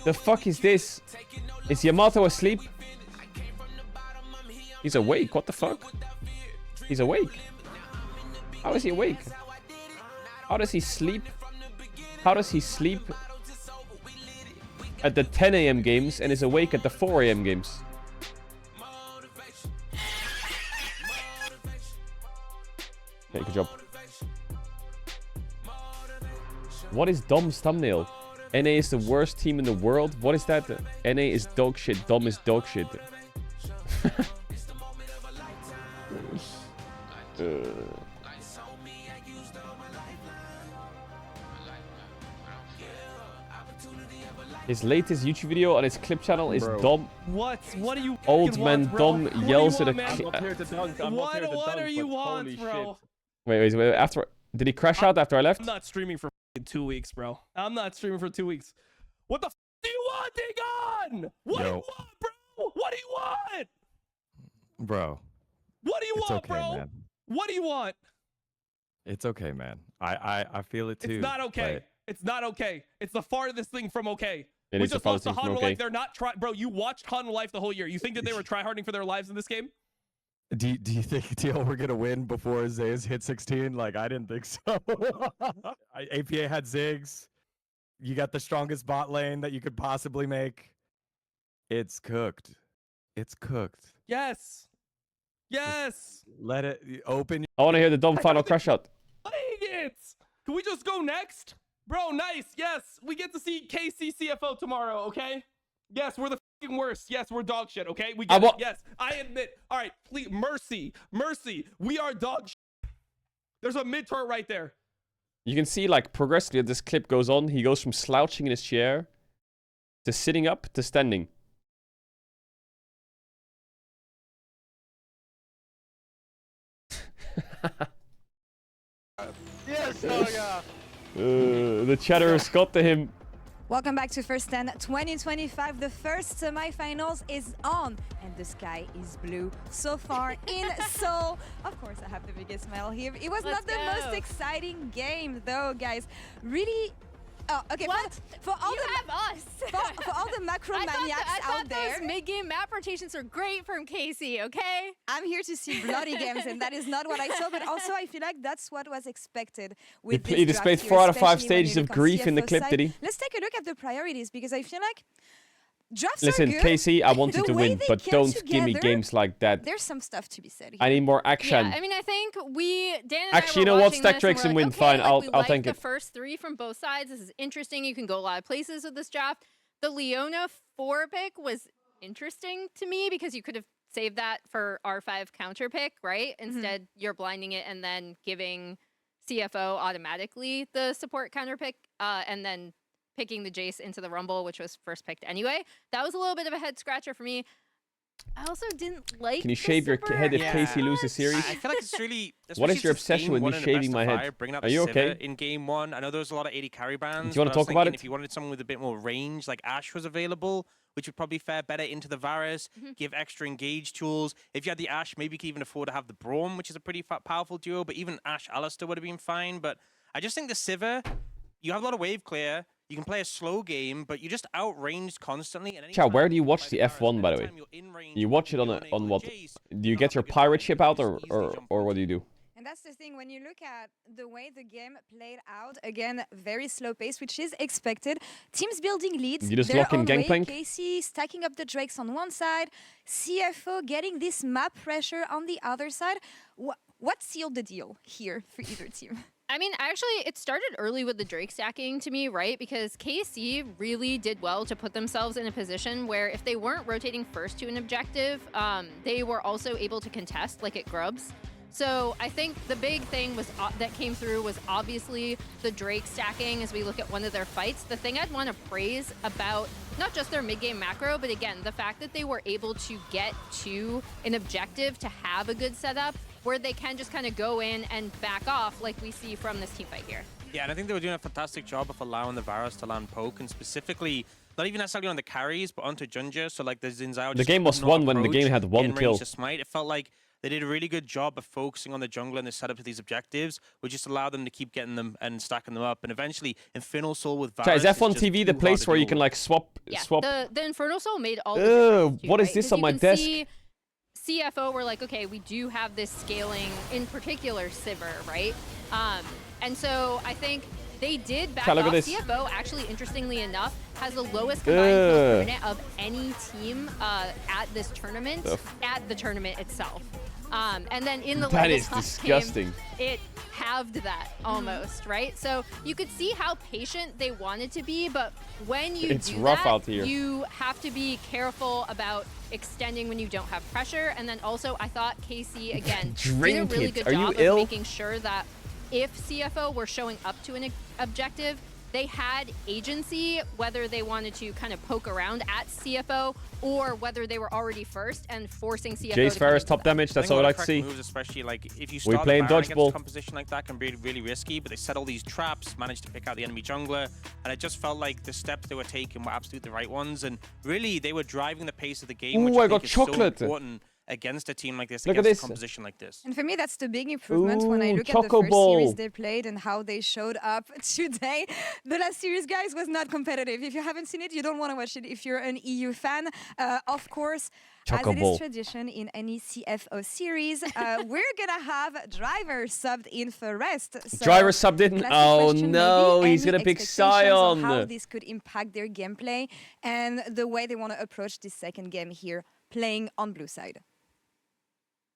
The fuck is this? Is Yamato asleep? He's awake. What the fuck? He's awake. How is he awake? How does he sleep? How does he sleep at the 10 a.m. games and is awake at the 4 a.m. games? Okay, good job. What is Dom's thumbnail? NA is the worst team in the world? What is that? NA is dog shit. Dom is dog shit. His latest YouTube video on his clip channel is Dom. What? What do you Old man want, Dom yells at a What do you want, bro? Wait. After did he crash out after I left? I'm not streaming for 2 weeks, bro. I'm not streaming for 2 weeks. What the do you want, Dagon? What do you want, bro? What do you want? Bro. What do you want, okay, bro? Man. What do you want? It's okay, man. I feel it too. It's not okay. It's not okay. It's the farthest thing from okay. It we is just the lost to farthest thing from Hanwha okay. Life. They're not trying, bro. You watched Hanwha Life the whole year. You think that they were tryharding for their lives in this game? Do you think TL we're gonna win before Zayas hit 16? Like I didn't think so. APA had Ziggs. You got the strongest bot lane that you could possibly make. It's cooked. It's cooked. Yes. Yes. Let it open. I want to hear the Dom final crash out. Playing it. Can we just go next? Bro, nice. Yes. We get to see KC CFO tomorrow, okay? Yes, we're the fucking worst. Yes, we're dog shit, okay? We get it. Yes, I admit. All right, please, mercy. We are dog shit. There's a mid turret right there. You can see, like, progressively as this clip goes on, he goes from slouching in his chair to sitting up to standing. Yes, Noga. The chatter's got to him. Welcome back to First 10 2025. The first semifinals is on and the sky is blue so far in Seoul. Of course, I have the biggest smile here. It was not the most exciting game though, guys. Really. Oh, okay. What? For all you the have us. For all the macro maniacs out there, those mid-game map rotations are great from Casey. Okay. I'm here to see bloody games, and that is not what I saw. But also, I feel like that's what was expected. With this He displayed draft 4 out of 5 especially when you stages of look on grief in the CFO clip, side. did he? Let's take a look at the priorities because I feel like drafts Listen, are good. Casey, I want you The to way win, they but came don't give me together, games like that. There's some stuff to be said here. I need more action. Yeah, I mean, I think Dan and Actually, I you know were what? watching Stack this Drakes and and we're win. like, Fine, okay, I'll like tank the it. first 3 from both sides. This is interesting. You can go a lot of places with this draft. The Leona 4 pick was interesting to me because you could have saved that for R5 counter pick, right? Instead, you're blinding it and then giving CFO automatically the support counter pick, and then picking the Jace into the Rumble, which was first picked anyway. That was a little bit of a head scratcher for me. I also didn't like. Can you shave your head if Casey loses series? I feel like it's really. What is your especially obsession with game me one in a shaving best my of head? five, bringing out Are the you Sivir okay? in game 1? I know there was a lot of 80 carry bans. Do you wanna but I was talk about thinking it? If you wanted someone with a bit more range, like Ashe was available, which would probably fare better into the Varus, give extra engage tools. If you had the Ashe, maybe you could even afford to have the Braum, which is a pretty powerful duo. But even Ashe Alistar would have been fine. But I just think the Sivir, you have a lot of wave clear. You can play a slow game, but you just outranged constantly. And Chow, where do you watch the F1, by the way? You watch it on what? Do you get your pirate ship out, or what do you do? And that's the thing, when you look at the way the game played out, again, very slow pace, which is expected. Teams building leads. You just their lock in own way. Gangplank? Casey stacking up the Drakes on one side, CFO getting this map pressure on the other side. What sealed the deal here for either team? I mean, actually, it started early with the Drake stacking to me, right? Because KC really did well to put themselves in a position where if they weren't rotating first to an objective, they were also able to contest, like at Grubs. So I think the big thing was that came through was obviously the Drake stacking as we look at one of their fights. The thing I'd want to praise about not just their mid-game macro, but again, the fact that they were able to get to an objective to have a good setup where they can just kind of go in and back off like we see from this team fight here. Yeah, and I think they were doing a fantastic job of allowing the Varus to land poke, and specifically, not even necessarily on the carries, but onto Junja. So like the Zinzao. The game was won when the game had 1 kill. Smite. It felt like they did a really good job of focusing on the jungle and the setup of these objectives, which just allowed them to keep getting them and stacking them up. And eventually, Infernal Soul with Varus. Is F1 TV the place where you can like swap? Yeah, swap? the Infernal Soul made all the difference too, what is right? this 'Cause on you my can desk? see CFO were like, okay, we do have this scaling, in particular Sivir, right? And so I think they did back Look off. at this. CFO, actually, interestingly enough, has the lowest combined kills per minute of any team at this tournament, at the tournament itself. And then in the That level is top disgusting. game, it halved that almost, right? So you could see how patient they wanted to be, but when you It's do rough that, out here. you have to be careful about extending when you don't have pressure. And then also, I thought KC, again, did a Drink really it. good Are you job of ill? making sure that if CFO were showing up to an objective, they had agency, whether they wanted to kind of poke around at CFO or whether they were already first and forcing CFO Jace to Ferris, top damage. That's all I like to see. Moves, especially like if you We start playing the Baron dodgeball. against a composition like that can be really risky, but they set all these traps, managed to pick out the enemy jungler, and it just felt like the steps they were taking were absolutely the right ones, and really they were driving the pace of the game, which Ooh, I I think got is chocolate. so important against a team like this, Look at against this. a composition like this. And for me, that's the big improvement when I Ooh, look at the Choco first Ball. series they played and how they showed up today. The last series, guys, was not competitive. If you haven't seen it, you don't want to watch it. If you're an EU fan, of course, Choco as it Ball. is tradition in any CFO series, we're going to have Driver subbed in for rest. So Driver subbed in? classic Oh question, no, maybe, he's any gonna pick expectations on how Sion. this could impact their gameplay and the way they want to approach this second game here, playing on blue side.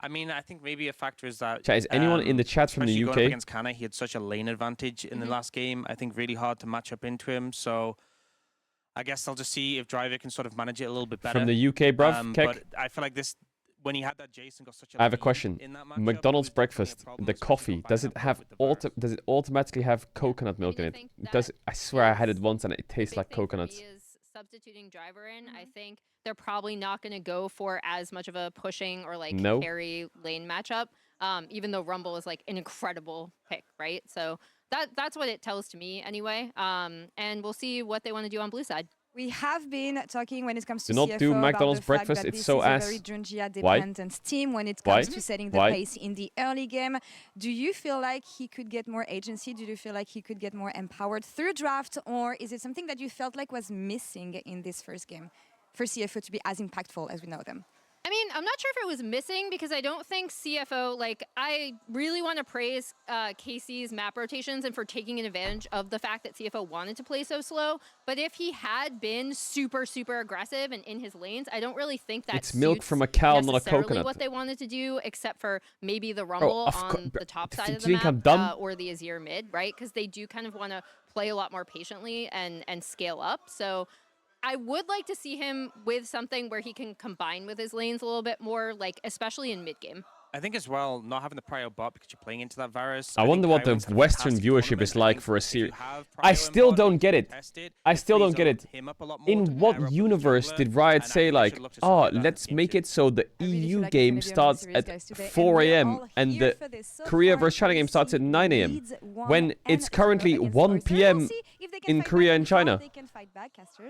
I mean, I think maybe a factor is that. Chat, is anyone in the chat from the especially going UK? up against Kana, he had such a lane advantage in the last game. I think really hard to match up into him. So I guess I'll just see if Driver can sort of manage it a little bit better. From the UK, bruv, Keck? But I feel like this, when he had that Jason got such a I have a lead question. in that matchup, McDonald's it was definitely a breakfast, problem, the especially coffee, going does back it and have forth with the does it automatically have coconut milk in it? Does it, I swear I had it once and it tastes like coconuts. Substituting Driver in, I think they're probably not going to go for as much of a pushing or like No. carry lane matchup, even though Rumble is like an incredible pick, right? So that's what it tells to me anyway. And we'll see what they want to do on blue side. We have been talking when it comes to Do not CFO do about McDonald's the fact breakfast, that it's this so is ass. a very Junjia Why? dependent team when it Why? comes to setting the Why? pace in the early game. Do you feel like he could get more agency? Do you feel like he could get more empowered through draft? Or is it something that you felt like was missing in this first game for CFO to be as impactful as we know them? I mean, I'm not sure if it was missing because I don't think CFO, like, I really want to praise Casey's map rotations and for taking advantage of the fact that CFO wanted to play so slow. But if he had been super, super aggressive and in his lanes, I don't really think that It's milk suits from a cow, not a necessarily coconut. what they wanted to do, except for maybe the Rumble of on the top side of do you the think I'm map dumb? or the Azir mid, right? Because they do kind of want to play a lot more patiently and scale up. So I would like to see him with something where he can combine with his lanes a little bit more, like especially in mid game. I think as well, not having the prio bot because you're playing into that Varus. I wonder what the Western viewership is like for a series. I still don't get it. I still don't get it. In what universe did Riot say like, oh, let's make it so the EU game starts at 4 a.m. and the Korea versus China game starts at 9 a.m. when it's currently 1 p.m. in Korea and China?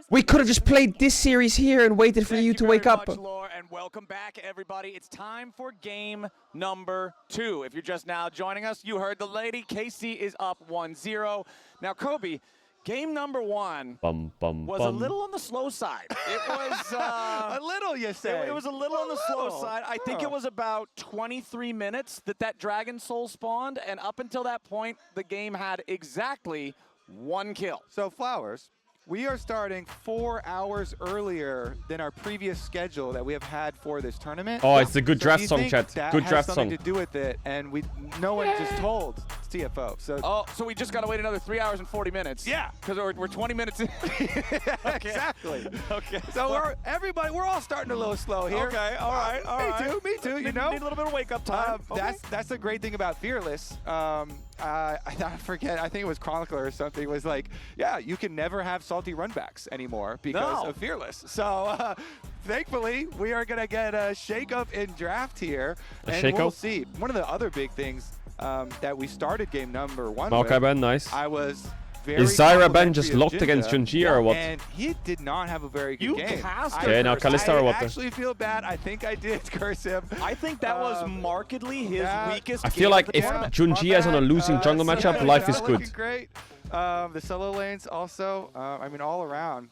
We could have just played this series here and waited for you to wake up. And welcome back, everybody. It's time for game number 2. If you're just now joining us, you heard the lady. KC is up 1-0. Now, Kobe, game number 1 was a little on the slow side. It was a little, you say? It was a little on the slow side. I think it was about 23 minutes that Dragon Soul spawned, and up until that point, the game had exactly 1 kill. So, Flowers, we are starting 4 hours earlier than our previous schedule that we have had for this tournament. Oh, it's a good So draft do you song, think chat. that Good has draft something song. to do with it, and no one just told CFO. So so we just got to wait another 3 hours and 40 minutes. Yeah. Because we're 20 minutes in. Exactly. Okay. So we're all starting a little slow here. Okay, all right. Me too. You know, Need a little bit of wake up time. That's the great thing about Fearless. I forget. I think it was Chronicler or something. Was like, yeah, you can never have salty runbacks anymore because of Fearless. So thankfully, we are gonna get a shake-up in draft here, and we'll see. One of the other big things that we started game number 1 Maokai with, Ben, nice. I was very Is Zyra Ben complimentary just of locked against Junjia or what? And he did not have a very good game. Okay, now Kalista or what? I actually feel bad. I think I did curse him. I think that was markedly his weakest I feel game like of the if tournament. Junjia is on a losing jungle matchup, life is good. Great. The solo lanes also, I mean, all around.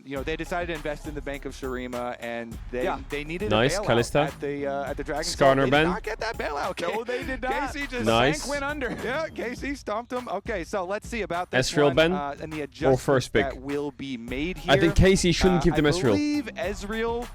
You know, they decided to invest in the Bank of Shurima, and they needed nice. a bailout Kalista. at the Dragon. Skarner They Ben. did not get that bailout. No, they did not. Casey just Nice. went under. Yeah, Casey stomped him. Okay, so let's see about this Ezreal one, Ben and the or adjustments first pick. that will be made here. I think Casey shouldn't give them I Ezreal. believe Ezreal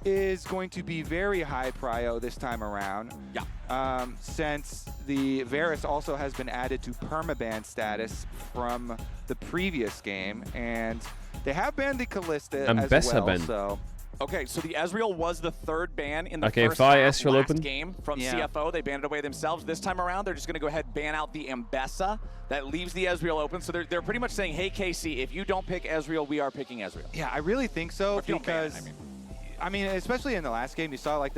is going to be very high prio this time around. Yeah. Since the Varus also has been added to permaban status from the previous game, and they have banned the Kalista as well. Ben. So. Okay, so the Ezreal was the third ban in the Okay, first Vi, half Ezreal last open. game from Yeah. CFO. They banned it away themselves. This time around, they're just going to go ahead and ban out the Ambessa. That leaves the Ezreal open. So they're pretty much saying, hey, Casey, if you don't pick Ezreal, we are picking Ezreal. Yeah, I really think so, If you don't ban it, because I mean, especially in the last game, you saw like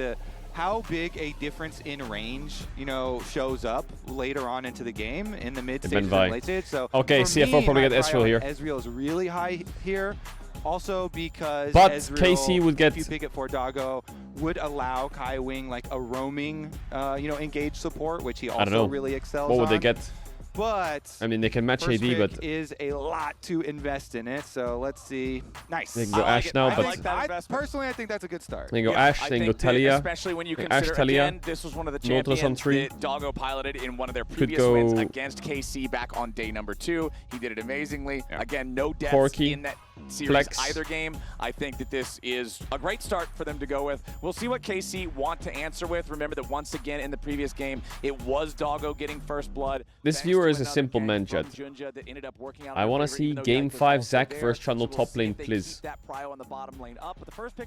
how big a difference in range, you know, shows up later on into the game in the mid stage and late stage. So okay, for CFO me, probably my get Ezreal prio here. Ezreal is really high here. Also because But Ezreal, Casey would get- if you pick it for Doggo, would allow Kai Wing like a roaming, you know, engage support, which he I don't know. also really excels What would on. they get? But I mean, they can match first AD, pick but is a lot to invest in it. So let's see. Nice. They can go Ashe now, but personally, I think that's a good start. they can go Yeah, Ashe, I they can go think that Talia. especially when you Ashe, consider, Talia. again, this was one of the Nautilus on champions 3. that Doggo piloted in one of their Could previous go- wins against KC back on day number 2. He did it amazingly. Again, no deaths Corki, in that series Flex. either game. I think that this is a great start for them to go with. We'll see what KC want to answer with. Remember that once again in the previous game, it was Doggo getting first blood. This viewer is a simple man, Jed. I want to see Game 5 Zac versus Trundle top lane, please.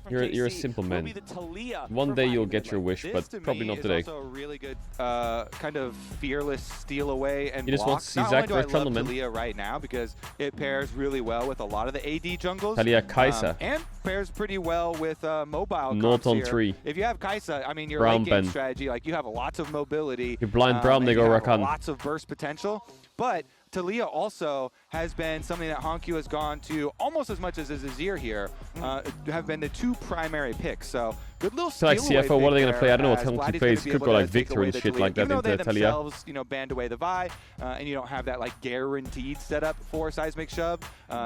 You're a simple man. One day you'll get your wish, but to probably me not is today. also a really good kind of fearless steal away and You just block. want to see Not Zac only do I versus love Trundle, man. Talia right now because it pairs really well with a lot of the AD jungles. Talia Kai'Sa. And pairs pretty well with mobile Not comps on here. 3. If you have Kai'Sa, I mean, your Brown late game Ben. strategy, like you have lots of mobility. You blind Brown, they and go you have Rakan. lots of burst potential. But Talia also has been something that Hanku has gone to almost as much as Azir here, have been the 2 primary picks. So good little So like steal away CFO, what are they pick going to play? I don't know what there, as Hanky Vladdy's plays. gonna be Could able go to like take Victor away and the shit Talia. like that Even though they into Talia. themselves, you know, banned away the Vi, and you don't have that like guaranteed setup for Seismic Shove.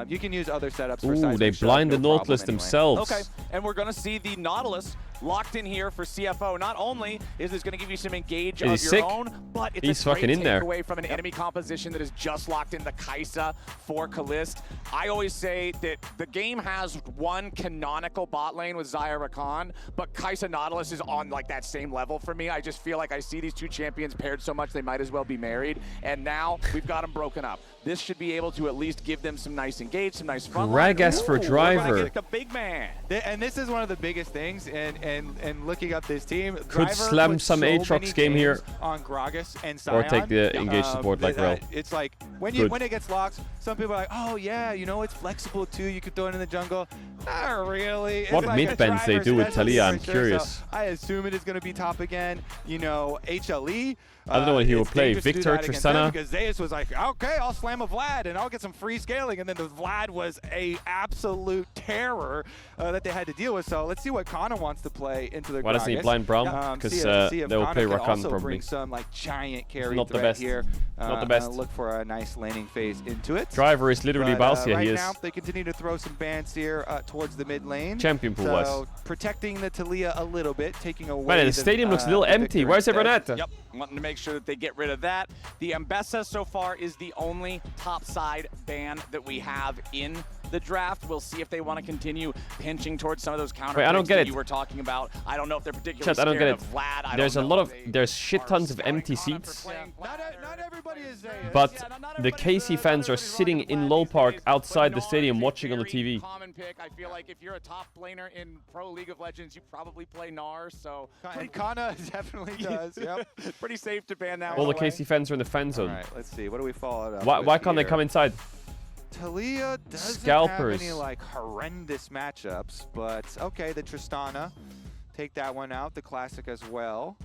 You can use other setups for Ooh, Seismic they Shove, blind no the Nautilus problem anyway. themselves. Okay, and we're going to see the Nautilus locked in here for CFO. Not only is this going to give you some engage Is of he your sick? own, but it's He's a great fucking in there. takeaway from an enemy composition that is just locked in the Kai'Sa for Kalist. I always say that the game has one canonical bot lane with Xayah Rakan, but Kai'Sa Nautilus is on like that same level for me. I just feel like I see these 2 champions paired so much they might as well be married, and now we've got them broken up. This should be able to at least give them some nice engage, some nice front line. Gragas for Ooh, we're driver. gonna get the big man. And this is one of the biggest things, and looking up this team, Could Driver slam put some so Aatrox many game here. games on Gragas and Or Sion. take the engage support like Rel. It's like when Good. it gets locked, some people are like, oh yeah, you know it's flexible too. You could throw it in the jungle. Not really. It's What like mid a bans they driver do with specialty Talia, I'm for sure, curious. so I assume it is going to be top again. You know, HLE. I don't know what he will it's play. dangerous to do Victor, that against them Tristana? Because Zeus was like, okay, I'll slam a Vlad and I'll get some free scaling. And then the Vlad was a absolute terror that they had to deal with. So let's see what Kana wants to play into the Why doesn't he Gragas. blind Brown? Because see if they will Kana play can Rakan also probably. bring some like giant carry not the threat best. here. Not the best. Look for a nice landing phase into it. Driver is literally But, Balsia, right he is. now, they continue to throw some bans here towards the mid lane. Champion pool wise. So protecting the Talia a little bit, taking away. Man, the stadium looks a little the empty. Victor Where's everyone instead. at? Yep, wanting to make sure that they get rid of that. The Ambessa so far is the only topside ban that we have in the draft. We'll see if they want to continue pinching towards some of those counter Wait, I don't picks get that it. you were talking about. I don't know if they're particularly Chat, I don't scared get it. of Vlad. I There's a don't lot know of, if they there's shit tons of empty seats. Not everybody is Zeus. But the KC fans are sitting in Low Park outside the stadium watching on the TV. common pick. I feel like if you're a top laner in Pro League of Legends, you probably play Nar, so And Kana definitely does. Yep. pretty safe to ban that All one the away. KC fans are in the fan zone. All right, let's see. What do we follow up Why with can't they here? come inside? Talia doesn't Scalpers. have any like horrendous matchups, but okay, the Tristana, take that one out. The classic as well.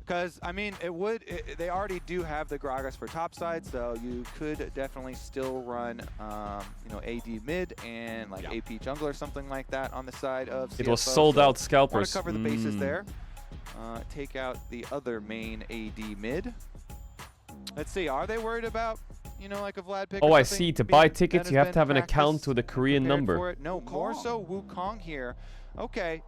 Because I mean, they already do have the Gragas for topside, so you could definitely still run, you know, AD mid and like AP jungle or something like that on the side of CFO. It was sold out Scalpers. Want to cover the bases there. Take out the other main AD mid. Let's see, are they worried about you know, like a Vlad pick. Oh, or I something, see. To being- buy that tickets, has you have been to have an practiced account with a Korean prepared number. for it? No, more so Wukong here. Okay,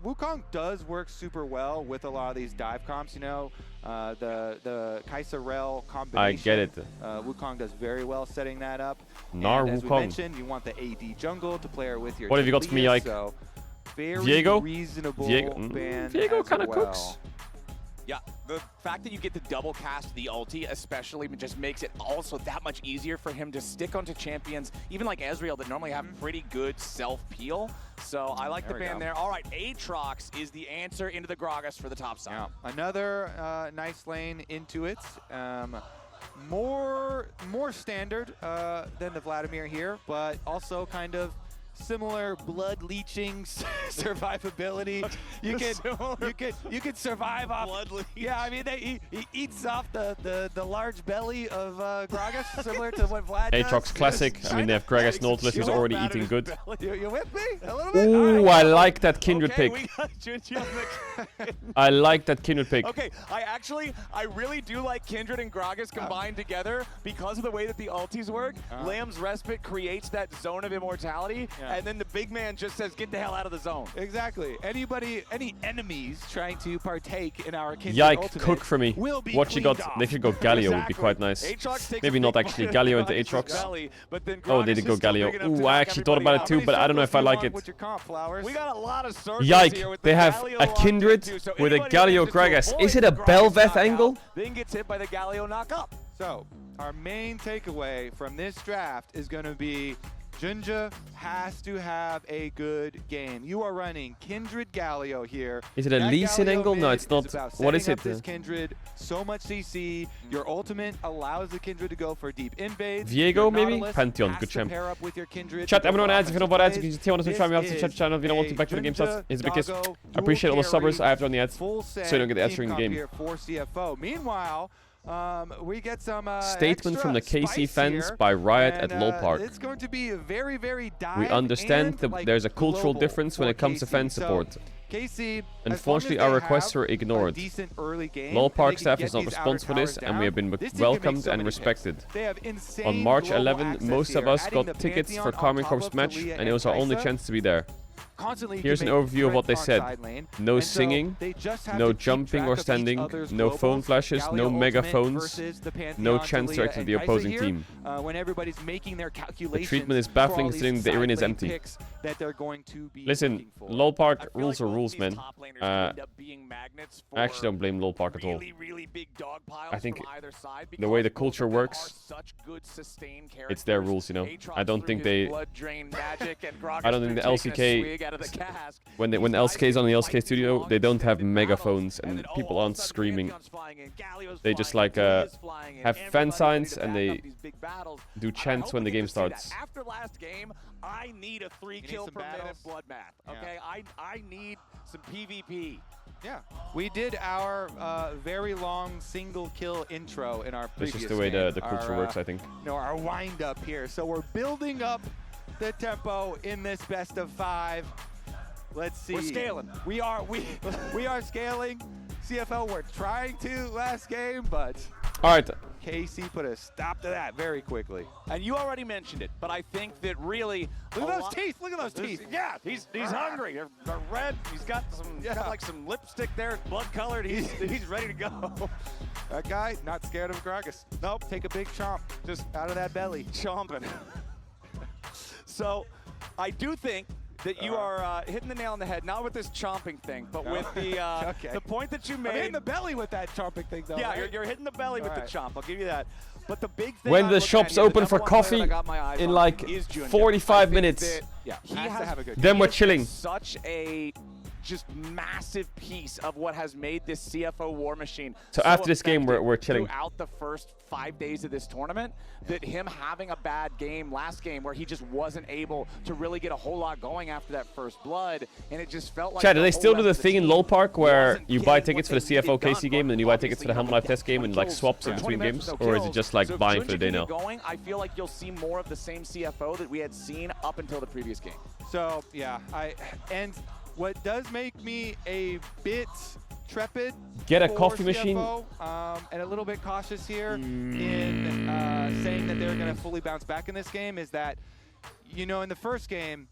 Wukong does work super well with a lot of these dive comps, you know, the Caedrel combination. I get it. Wukong does very well setting that up. Nar And as we Wukong. mentioned, you want the AD jungle to pair with your What have you got for me, Talia, Ike? so very Diego? reasonable ban Diego as kind of well. cooks. Yeah, the fact that you get to double cast the ulti especially just makes it also that much easier for him to stick onto champions, even like Ezreal, that normally have pretty good self-peel. So I like There the we ban go. there. All right, Aatrox is the answer into the Gragas for the top side. Yeah, another nice lane into it. More standard than the Vladimir here, but also kind of similar blood leeching survivability. You can survive off blood leech. Yeah, I mean he eats off the large belly of Gragas, similar to what Vlad does. Aatrox classic. I mean, they have Gragas Nautilus who's already eating good. You with me? A little bit? Ooh, I like that Kindred Okay, pick. we got Junji on the I like that Kindred pick. Okay, I really do like Kindred and Gragas combined together because of the way that the ultis work. Lamb's Respite creates that zone of immortality, and then the big man just says, get the hell out of the zone. Exactly. Any enemies trying to partake in our Kindred Yike, ultimate cook for me. will be What you got? cleaned off. They could go Galio would be quite nice. Aatrox takes Maybe a not big actually bite out Galio of into Gragas' Aatrox. belly, but then Oh, they Gragas did is go still Galio. big enough to Ooh, I knock actually thought about everybody it too, out. but I don't know if I like it. With your comp flowers. We got a lot of circles Yike, here with they the have Galio a locked Kindred into, so with a anybody Galio that manages to Gragas. Is it avoid a the Gragas Belveth knockout angle? Then gets hit by the Galio knockup. So, our main takeaway from this draft is going to be Junja has to have a good game. You are running Kindred Galio here. Is it a That Lee Sin Galio angle? No, mid it's not. is about What is setting up it? This Kindred, so much CC. Your ultimate allows the Kindred to go for deep invades. Viego, Your maybe? Nautilus Pantheon, has good to champ. pair up with your Kindred Chat, to go everyone for adds. If you know about ads, you offensive can tell us to plays. try me out to This chat channel. If you don't want to is back to the game Junja, starts. It's because Doggo, I appreciate all the dual subbers. I have to run the ads. full So set you don't get the ads team during the comp game. here for CFO. Meanwhile, we get some Statement from the extra KC spice fans here, by Riot and, at Lowell Park. It's going to be a very, very dive We understand and, that like, there's a cultural global difference when for it comes to KC. fan So, support. KC, Unfortunately, as long our as they requests have were a ignored. decent early game, Lowell and they Park can staff get is not these responsible for this, outer and we have towers been down, this team can welcomed make so and many picks. respected. They have insane On March global 11, access most of here, us adding got the tickets Pantheon for on Karming top Corps of match, Talia and it was our only Kai'Sa. chance to be there. Constantly you Here's can an make overview of what they threats on said. side lane, No and so singing, they just have no to keep jumping track or of each standing, other's no globals. phone flashes, no Galio mega ultimate phones, versus the Pantheon, no chance to Talia, exit and the Kai'Sa opposing here, team. when everybody's making their The calculations treatment is for baffling all these considering the arena is side lane empty. picks that they're going to be Listen, looking for. Lowell Park rules are rules, man. I actually don't blame Lowell Park at all. I think the way the culture works, it's their rules, you know. I don't think they. I don't think the LCK. When the LCK is on the LCK studio, they don't have megaphones and people aren't screaming. They just like have fan signs and they do chants when the game starts. After last game, I need a 3 kill per minute blood math. Okay, I need some PvP. Yeah, we did our very long single kill intro in our previous That's just the way game. the culture works, I think. No, our wind up here. So we're building up the tempo in this best of 5. Let's see. We're scaling. We are scaling. CFL, we're trying to last game, but all right. KC put a stop to that very quickly. And you already mentioned it, but I think that really look at those teeth. Look at those teeth. Yeah, he's hungry. They're red. He's got like some lipstick there, blood colored. He's ready to go. That guy not scared of Gragas. Nope. Take a big chomp just out of that belly. Chomping. So, I do think that you are hitting the nail on the head, not with this chomping thing, but with the the point that you made. I'm hitting the belly with that chomping thing, though. Yeah, right? you're hitting the belly with the chomp. I'll give you that. But the big thing When I'm the looking shops at here, open the for number one player coffee that I got my eyes in on like is Junja. 45 minutes, Yeah, He has to have a good then we're is chilling. Such a just massive piece of what has made this CFO war machine. So after this game, effective we're chilling. Throughout the first 5 days of this tournament, that him having a bad game last game where he just wasn't able to really get a whole lot going after that first blood, and it just felt like. Chad, do they the still whole do the rest of thing in team Lowell Park where wasn't you buy getting tickets for what the they needed CFO done, KC game and then you buy tickets for the Hammer Life Test game and like swaps in between games? Or is it just like so if buying Junja for the day can now? get going, I feel like you'll see more of the same CFO that we had seen up until the previous game. So yeah, and what does make me a bit trepid. Get a for coffee machine. CFO, and a little bit cautious here in saying that they're going to fully bounce back in this game is that, you know, in the first game,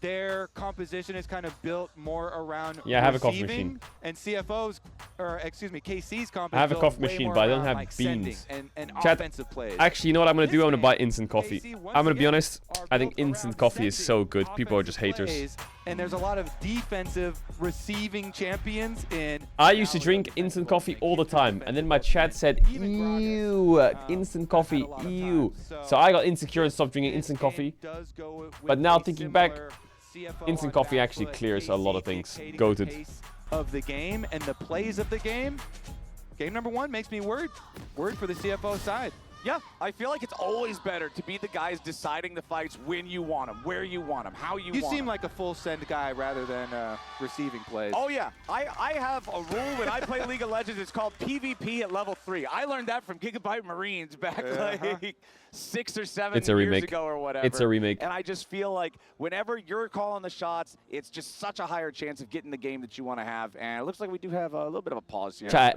their composition is kind of built more around I have a coffee receiving, machine. and CFO's, or excuse me, KC's comp. I have a coffee machine, but I don't have beans. Chat, offensive plays. actually, you know what I'm going to do? I'm going to buy instant coffee. I'm going to be honest. I think instant coffee is so good. People are just haters. And there's a lot of defensive receiving champions in. I used to drink instant coffee all the time, and then my chat said, ew, instant coffee, ew. So I got insecure and stopped drinking instant coffee. But now thinking back, instant coffee actually clears a lot of things. Goated. Of the game and the plays of the game. Game number 1 makes me worried for the CFO side. Yeah, I feel like it's always better to be the guys deciding the fights when you want them, where you want them, how you want them. You seem like a full send guy rather than receiving plays. Oh yeah, I have a rule when I play League of Legends. It's called PvP at level 3. I learned that from Gigabyte Marines back like 6 or 7 years ago or whatever. It's a remake. And I just feel like whenever you're calling the shots, it's just such a higher chance of getting the game that you want to have. And it looks like we do have a little bit of a pause here. Chat,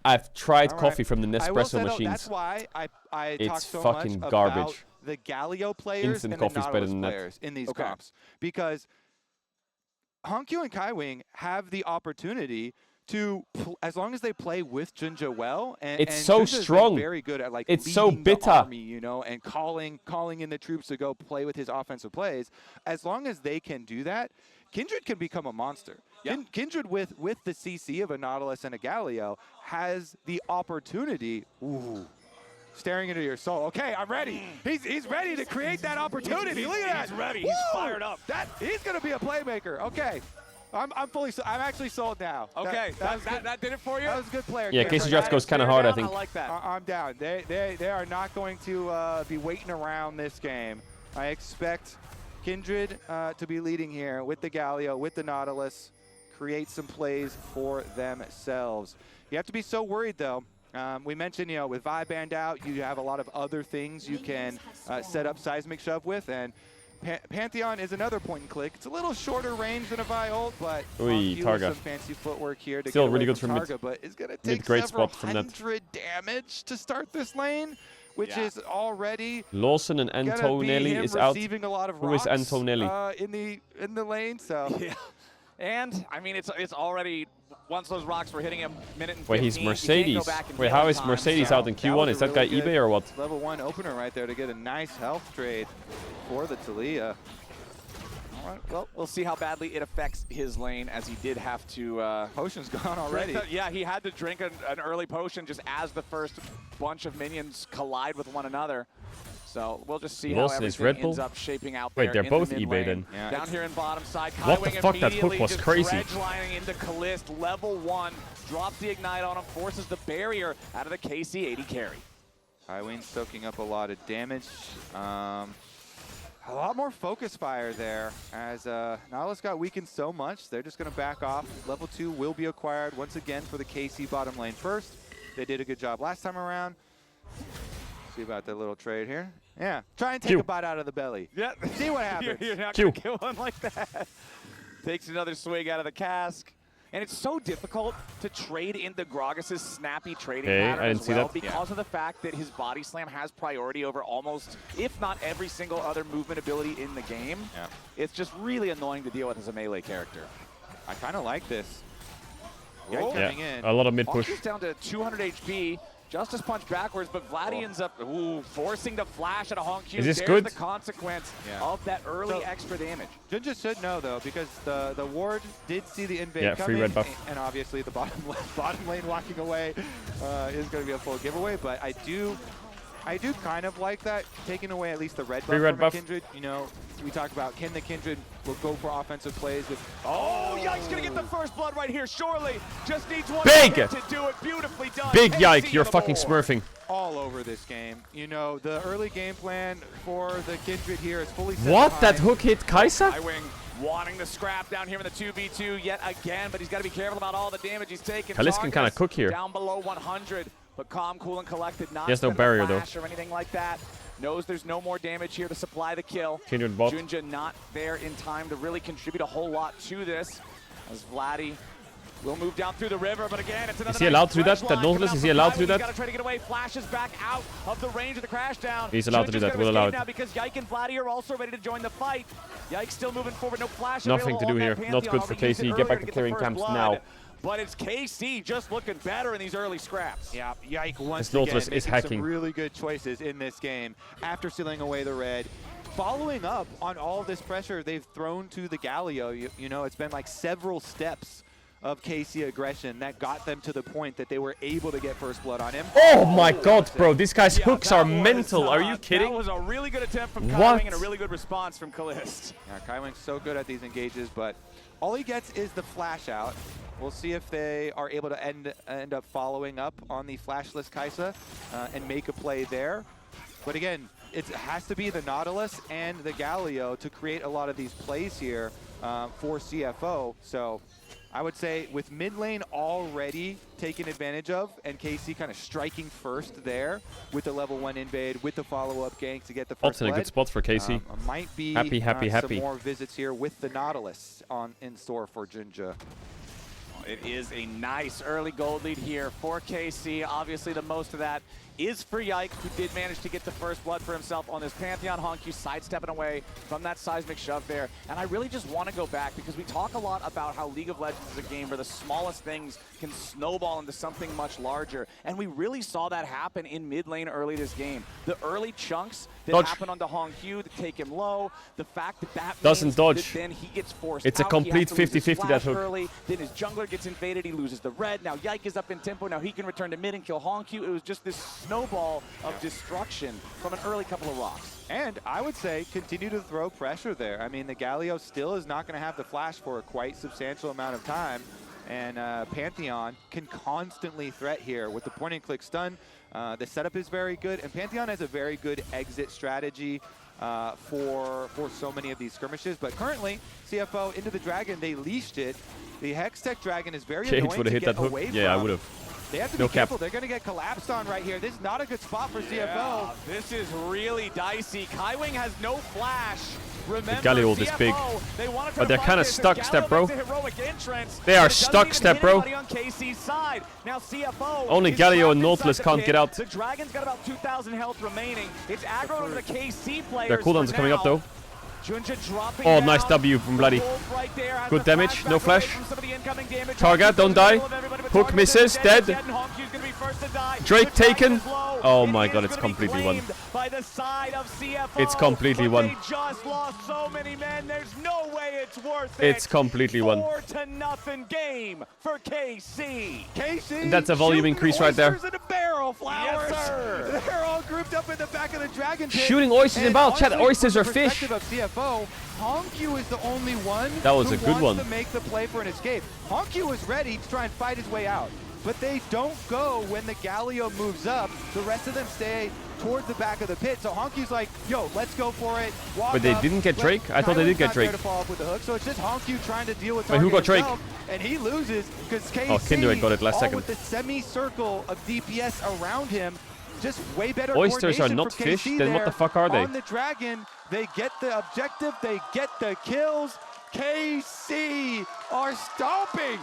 I've tried coffee from the I will say, Nespresso though, machines. that's why I talk It's so fucking much garbage. about the Galio players Instant and the coffee's better Nautilus than that. players in these comps. Because Hongkyu and Kaiwing have the opportunity to, as long as they play with Junja well, and It's and so Junja's been strong. very good at like It's so leading the bitter. army, you know, and calling in the troops to go play with his offensive plays. As long as they can do that, Kindred can become a monster. Kindred with the CC of a Nautilus and a Galio has the opportunity. Ooh. Staring into your soul. Okay, I'm ready. He's ready to create that opportunity. Look at that. He's ready. He's fired up. He's gonna be a playmaker. Okay. I'm actually sold now. Okay, that did it for you? That was a good player. Yeah, Casey Draft goes kind of hard, I think. I like that. I'm down. They are not going to be waiting around this game. I expect Kindred to be leading here with the Galio, with the Nautilus, create some plays for themselves. You have to be so worried though. We mentioned, you know, with Vibe Band out, you have a lot of other things you can set up Seismic Shove with, and Pantheon is another point and click. It's a little shorter range than a Vi ult, but Targa. some fancy footwork here to Still get really away good from from Targa, but it's going to take mid-grade several spot from that. hundred damage to start this lane, which is already Lawson and gonna be Antonelli him is out. receiving a lot of Who is rocks, Antonelli? in the lane, so Yeah. And I mean, it's already, once those rocks were hitting him, minute and 15. Wait, he's you can't go Mercedes. back and Wait, kill how the is time, Mercedes so out in Q1? Is that guy really eBay or what? level 1 opener right there to get a nice health trade for the Taliyah. All right, well, we'll see how badly it affects his lane, as he did have to... Potion's gone already. Yeah, he had to drink an early potion just as the first bunch of minions collide with one another. So we'll just see Lawson how is everything Red Bull? ends up shaping out Wait, there they're in both the mid eBay lane. then. Down here in bottom side, What the Kaiwing fuck? That hook immediately was just crazy. dredge lining into Kalist, level 1, drops the Ignite on him, forces the barrier out of the KC80 carry. Kaiwing soaking up a lot of damage. A lot more focus fire there, as Nautilus got weakened so much, they're just going to back off. Level 2 will be acquired once again for the KC bottom lane first. They did a good job last time around. See about that little trade here. Yeah, try and take a bite out of the belly. Yeah. See what happens. You're not going to kill one like that. Takes another swig out of the cask. And it's so difficult to trade into Gragas' snappy trading pattern as well because of the fact that his body slam has priority over almost, if not every single other movement ability in the game. Yeah. It's just really annoying to deal with as a melee character. I kind of like this. Yeah, a lot of mid push. He's down to 200 HP. Justice punch backwards, but Vladdy ends up forcing the flash at a Hongkyu. Is this There's good? the consequence of that early extra damage. Junja should know though, because the ward did see the invade Yeah, coming, free red buff. and obviously the bottom lane walking away is going to be a full giveaway. But I do kind of like that, taking away at least the red buff Free red from buff. a Kindred. You know, we talked about can the Kindred will go for offensive plays with. Oh, Yike's gonna get the first blood right here. Surely just needs one Big! to do it. Beautifully done. Big KC Yike, you're the fucking board. smurfing. All over this game. You know, the early game plan for the Kindred here is fully set What? behind. That hook hit Kai'Sa? Kaiwing wanting to scrap down here in the 2v2 yet again, but he's got to be careful about all the damage he's taking. Kalist can kinda Tarkus cook here. Down below 100, but calm, cool, and collected. Not He has no spending a barrier, though. flash or anything like that. Knows there's no more damage here to supply the kill. Kindred bot. Junja not there in time to really contribute a whole lot to this, as Vladdy We'll move down through the river, but again, it's another. Is he allowed to do that? That Nautilus, is he allowed to do that? He's got to try to get away. Flashes back out of the range of the crash down. He's allowed to do that. We'll allow it. Now because Yike and Vladdy are also ready to join the fight. Yike still moving forward. No flash. Nothing to do here. Not good for KC. Get back to clearing camps now. But it's KC just looking better in these early scraps. Yeah, Yike once This Nautilus again is making hacking. some really good choices in this game after sealing away the red. Following up on all of this pressure they've thrown to the Galio, you know, it's been like several steps of KC aggression that got them to the point that they were able to get first blood on him. Oh my god, bro, these guys' hooks are mental. Are you kidding? That was a really good attempt from What? Kaiwing and a really good response from Kalist. Yeah, Kaiwing's so good at these engages, but all he gets is the flash out. We'll see if they are able to end up following up on the flashless Kaisa and make a play there. But again, it has to be the Nautilus and the Galio to create a lot of these plays here for CFO. So I would say with mid lane already taken advantage of and KC kind of striking first there with the level 1 invade, with the follow-up gank to get the first in a good spot for KC. Might be happy. some more visits here with the Nautilus in store for Jinja. It is a nice early gold lead here for KC. Obviously, the most of that is for Yike, who did manage to get the first blood for himself on this Pantheon. Honku sidestepping away from that seismic shove there. And I really just want to go back because we talk a lot about how League of Legends is a game where the smallest things can snowball into something much larger. And we really saw that happen in mid lane early this game. The early chunks that happened onto Honku to take him low, the fact that that doesn't dodge. That then he gets forced It's a out. complete He has to lose his 50-50 that flash hook. early. Then his jungler gets invaded, he loses the red. Now Yike is up in tempo, now he can return to mid and kill Honku. It was just this snowball of destruction from an early couple of rocks. And I would say continue to throw pressure there. I mean, the Galio still is not going to have the flash for a quite substantial amount of time. And Pantheon can constantly threat here with the point and click stun. The setup is very good, and Pantheon has a very good exit strategy for so many of these skirmishes. But currently, CFO into the Dragon, they leashed it. The Hextech Dragon is very James annoying would have to hit get that hook. away Yeah, I from. would have. They have to No be cap. careful. They're going to get collapsed on right here. This is not a good spot for CFO. Yeah, this is really dicey. Kaiwing has no flash. Remember, The Galio ult is big. they wanna try But to they're fight kind of this. stuck, Galio Step Bro. makes a heroic entrance, They but are it doesn't stuck, even Step hit Bro. anybody on KC's side. Now CFO Only is Galio trapped and Nautilus inside the can't pit. get out. The Dragon's got about 2,000 health remaining. It's aggro over the KC players. Their cooldowns for are coming up now. though. Junja dropping Oh, down. nice W from Bloody. Wolf right there has Good the damage, no flashback away flash. from some of the incoming damage. Targa, don't die. Hook misses, dead. And Honkyu's gonna be first to die. Drake The Dragon taken. is low. Oh It my is god, it's gonna be completely won. claimed by the side of CFO, It's completely but won. They just lost so many men. There's no way it's worth it. It's completely won. 4-0 game for KC. KC. And that's a volume shooting increase right there. oysters in a barrel, Flowers. Yes, sir. They're all grouped up in the back of the Dragon pit. Shooting oysters in And battle. Chat, honestly, oysters from are the fish. perspective of CFO, Honku is the only one That was who a good wants one. to make the play for an escape. Honku was ready to try and fight his way out, but they don't go when the Galio moves up. The rest of them stay towards the back of the pit. So Honku's like, yo, let's go for it. Walk But they up. didn't get Let- Drake? I thought they did Kaiwing's get not there Drake. to follow up with the hook, so it's just Honku trying to deal with Wait, who target got Drake? himself, and he loses because KC, Oh, Kindred got it last all second. with the semicircle of DPS around him, just way better Oysters are coordination not from fish? KC Then what there the fuck are they? On the Dragon, they get the objective, they get the kills. KC are stomping.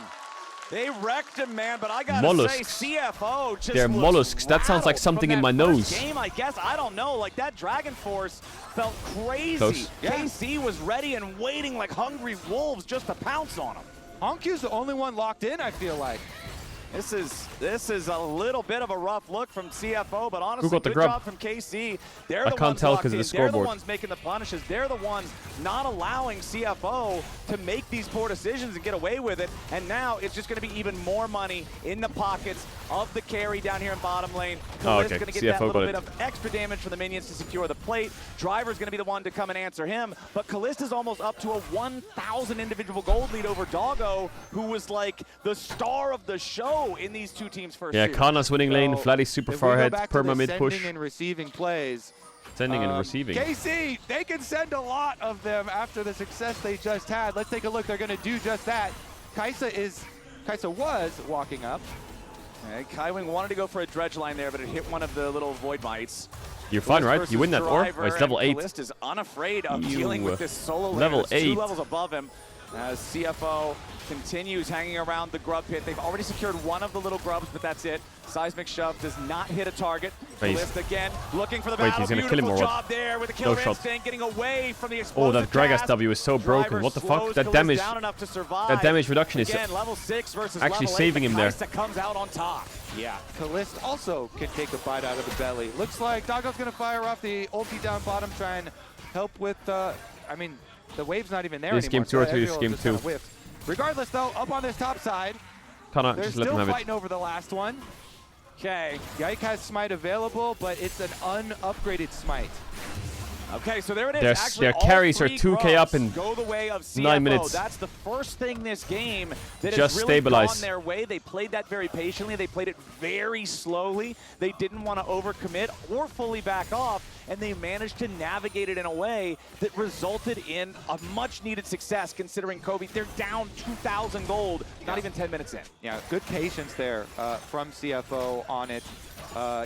They wrecked him, man, but I gotta Mollusks. say, CFO just They're looks mollusks. That sounds like rattled something from in my that first nose. Game, I guess. I don't know. Like, that Dragon Force felt crazy. Close. Yeah. KC was ready and waiting like hungry wolves just to pounce on him. Honku's the only one locked in, I feel like. This is a little bit of a rough look from CFO, but honestly, got the good grub? job from KC. They're I the can't ones tell locked 'cause of in. the scoreboard. They're the ones making the punishes. They're the ones not allowing CFO to make these poor decisions and get away with it. And now it's just going to be even more money in the pockets of the carry down here in bottom lane. Oh, Kalist's okay. going to get CFO that little got bit it. of extra damage for the minions to secure the plate. Driver's going to be the one to come and answer him. But Kalist is almost up to a 1,000 individual gold lead over Doggo, who was like the star of the show in these two teams' first Yeah, series. Kana's winning lane. So, Flatty super if we far go ahead. back to the Perma mid push. sending and receiving plays. Sending and receiving. KC, they can send a lot of them after the success they just had. Let's take a look. They're going to do just that. Kaisa was walking up. Okay, Kaiwing wanted to go for a dredge line there, but it hit one of the little void mites. You're fine, right? You win that, or? Oh, it's level 8. Kalist is unafraid of Ew. dealing with this solo laner Level that's 8. 2 levels above him. As CFO continues hanging around the grub pit. They've already secured one of the little grubs, but that's it. Seismic Shove does not hit a target. Kalist again looking for the battle. He's gonna kill him or job what? there with the kill No shot. instinct, getting away from the Oh, explosive that Drag cast. SW is so broken. What the fuck? That Kalist damage. down enough to survive. That damage reduction is Again, level 6 versus actually level 8, saving him there. That comes out on top. Yeah, Kalist also can take a bite out of the belly. Looks like Doggo's gonna fire off the ulti down bottom, try and help with, I mean, the wave's not even there This anymore. game 2 or 3 is Caedrel game just kinda 2. whiffed. Regardless though, up on this top side, Can't they're just let them still have fighting it. over the last one. Okay, Yike has Smite available, but it's an unupgraded Smite. Okay, so there it is. Their carries are 2k up in go the way of CFO. 9 minutes. That's the first thing this game that Just has really stabilize. gone their way. They played that very patiently. They played it very slowly. They didn't want to overcommit or fully back off, and they managed to navigate it in a way that resulted in a much-needed success, considering Kobe, they're down 2,000 gold, not even 10 minutes in. Yeah, good patience there from CFO on it.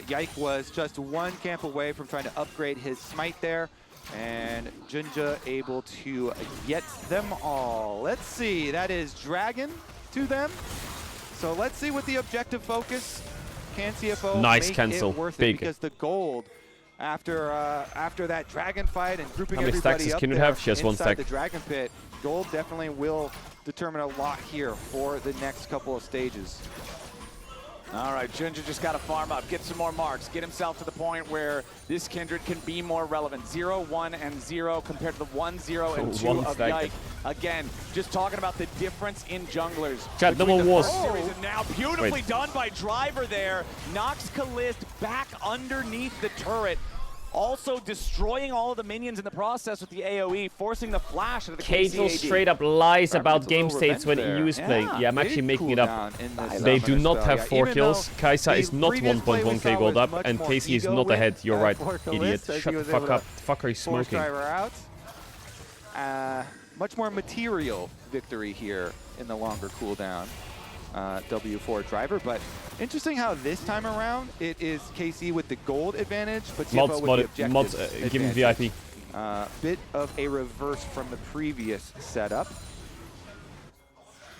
Yike was just one camp away from trying to upgrade his Smite there, and Junja able to get them all. Let's see, that is Dragon to them. So let's see what the objective focus can CFO Nice make cancel. it worth Big. it, because the gold after that Dragon fight and grouping How many everybody stacks does up Kindred there have? She has one inside stack. the Dragon Pit, gold definitely will determine a lot here for the next couple of stages. All right, Junja just got to farm up, get some more marks, get himself to the point where this Kindred can be more relevant. 0, 1, and 0 compared to the 1, 0, and 2 of Yike. Again, just talking about the difference in junglers. Chat, between double the wars. first series and now beautifully Wait. done by Driver there. Knocks Kalist back underneath the turret. Also destroying all of the minions in the process with the AoE, forcing the flash into the Caedrel KCAD. straight up lies about It's a game little states when revenge EU is there. playing. Yeah, I'm big actually making it up. cooldown in this They do summoner not spell. have Yeah, 4 even kills. though Kaisa the is not previous play we 1.1k saw gold was up, much and more Casey is ego not win, ahead. You're right, for Kalist, idiot. as Shut he the was fuck able to up. The fuck are you force smoking? Driver out. Much more material victory here in the longer cooldown. W4 Driver, but interesting how this time around it is KC with the gold advantage, but CFO with the Mods, objective give him advantage. VIP. Bit of a reverse from the previous setup.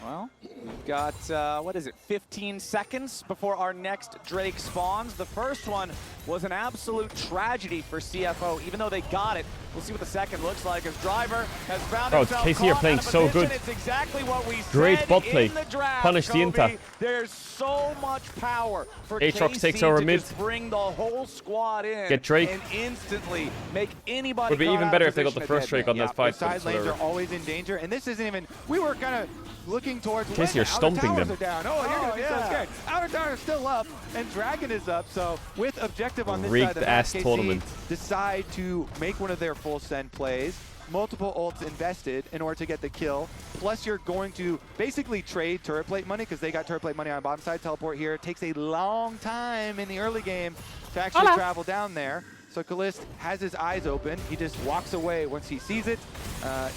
Well, we've got, what is it, 15 seconds before our next Drake spawns. The first one was an absolute tragedy for CFO, even though they got it. We'll see what the second looks like as Driver has found Bro, himself KC are caught playing out of so position. good. It's exactly what we Great said bot play. in the draft, Punish the Kobe. Inta. There's so much power for Aatrox KC takes over to mid. just bring the whole squad in Get Drake. and instantly make anybody Would be caught even out better of if they got the position first Drake on Yeah, that fight. the side but lanes whatever. are always in danger, and this isn't even. We were kind of looking towards. Casey, when you're the outer stomping towers them. Are down. Oh, you're gonna be so scared. Outer tower is still up, and Dragon is up. So with objective on this side of the Rigged map, ass KC tournament. decide to make one of their full send plays. Multiple ults invested in order to get the kill. Plus, you're going to basically trade turret plate money because they got turret plate money on the bottom side. Teleport here. It takes a long time in the early game to actually travel down there. So Kalist has his eyes open. He just walks away once he sees it.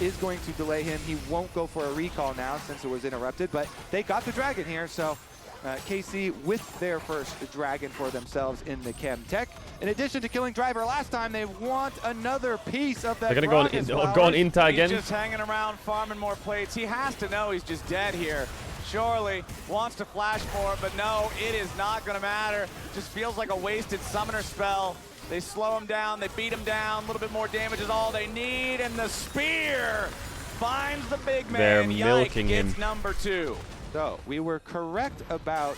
Is going to delay him. He won't go for a recall now since it was interrupted. But they got the Dragon here, so KC with their first Dragon for themselves in the Chem Tech. In addition to killing Driver last time, they want another piece of that. They're gonna go on Inta again. He's just hanging around, farming more plates. He has to know he's just dead here. Surely wants to flash for it, but no, it is not going to matter. Just feels like a wasted summoner spell. They slow him down, they beat him down. A little bit more damage is all they need, and the spear finds the big man. They're Yike milking gets him. number 2. So we were correct about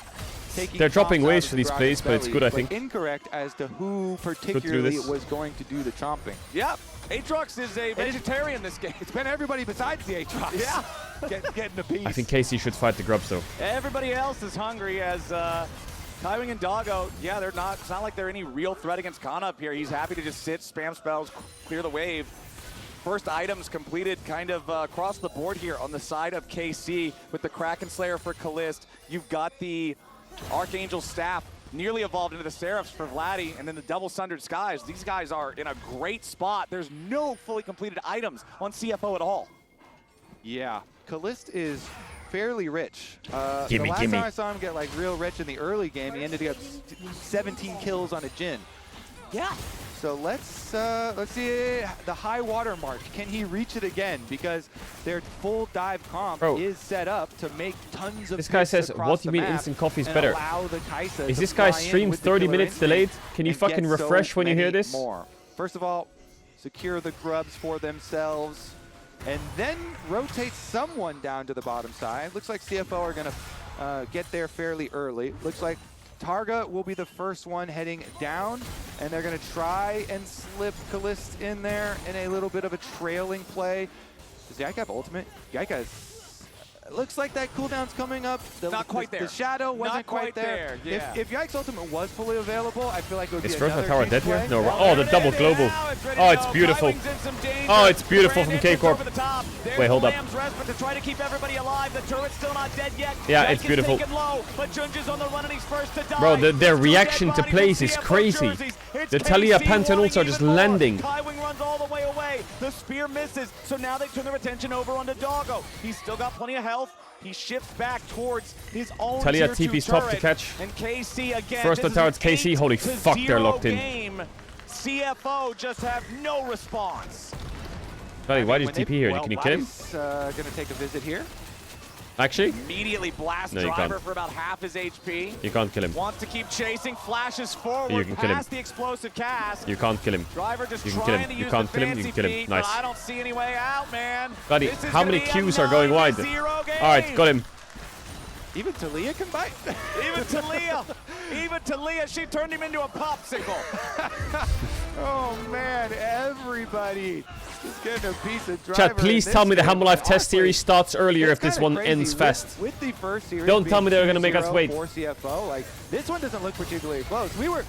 taking. They're dropping chomps out waves of for the these Dragon's plays, but it's belly, good, I think. Incorrect as to who particularly this. was going to do the chomping. Yep, Aatrox is a vegetarian this game. It's been everybody besides the Aatrox. Yeah. Getting the piece. I think KC should fight the grubs though. Everybody else is hungry as Kaiwing and Doggo, yeah, they're not. It's not like they're any real threat against Kana up here. He's happy to just sit, spam spells, clear the wave. First items completed kind of across the board here on the side of KC with the Kraken Slayer for Kalist. You've got the Archangel Staff nearly evolved into the Seraphs for Vladdy, and then the Double Sundered Skies. These guys are in a great spot. There's no fully completed items on CFO at all. Yeah, Kalist is fairly rich. Gimme, the last gimme. time I saw him get like real rich in the early game, he ended up 17 kills on a Jhin. Yeah. So let's see the high water mark. Can he reach it again? Because their full dive comp is set up to make tons of. This guy says, "What do you mean instant coffee is better?" Is this guy's stream 30 minutes delayed? Can you fucking refresh when you hear this? More. First of all, secure the grubs for themselves, and then rotate someone down to the bottom side. Looks like CFO are gonna get there fairly early. Looks like Targa will be the first one heading down, and they're going to try and slip Kalist in there in a little bit of a trailing play. Does Yike have ultimate? Yike has... Looks like that cooldown's coming up. Not quite there. The shadow wasn't quite there. Yeah. If Yike's ultimate was fully available, I feel like it would Is be first another tower huge dead here? play. No. Oh, the double global. Oh, it's beautiful. Oh, it's beautiful from K-Corp. Wait, hold up. Yeah, it's beautiful. Bro, their reaction to plays is crazy. The Talia Pantheon ults are just landing. Runs all the way away. The spear misses, so now they turn their attention over onto Doggo. He's still got plenty of health. He shifts back towards his own Talia tier 2 TP's top to turret. catch. And KC again. First the tower, it's KC. Holy fuck, they're locked in. Game. CFO just have no response. Buddy, why did you TP here? Can you kill him? Gonna take a visit here. Actually? Immediately blast No, you Driver can't. for about half his HP. You can't kill him. Wants to keep chasing, flashes forward You can kill him. past the explosive cast. You can't kill him. Driver just You can kill trying him. to You use can't the kill him. You fancy can kill him. feet, Nice. but I don't see any way out, man. Buddy, This is how gonna many be a Qs are going wide? 9-0 game. Alright, got him. Even Talia can bite. Even Talia, she turned him into a popsicle. Oh man, everybody just getting a piece of Driver. Chat, please tell me the Humble Life test series starts earlier if this one ends fast. With the first series Don't tell me they're being gonna make us 2-0 wait. for CFO, like this one doesn't look particularly close. We were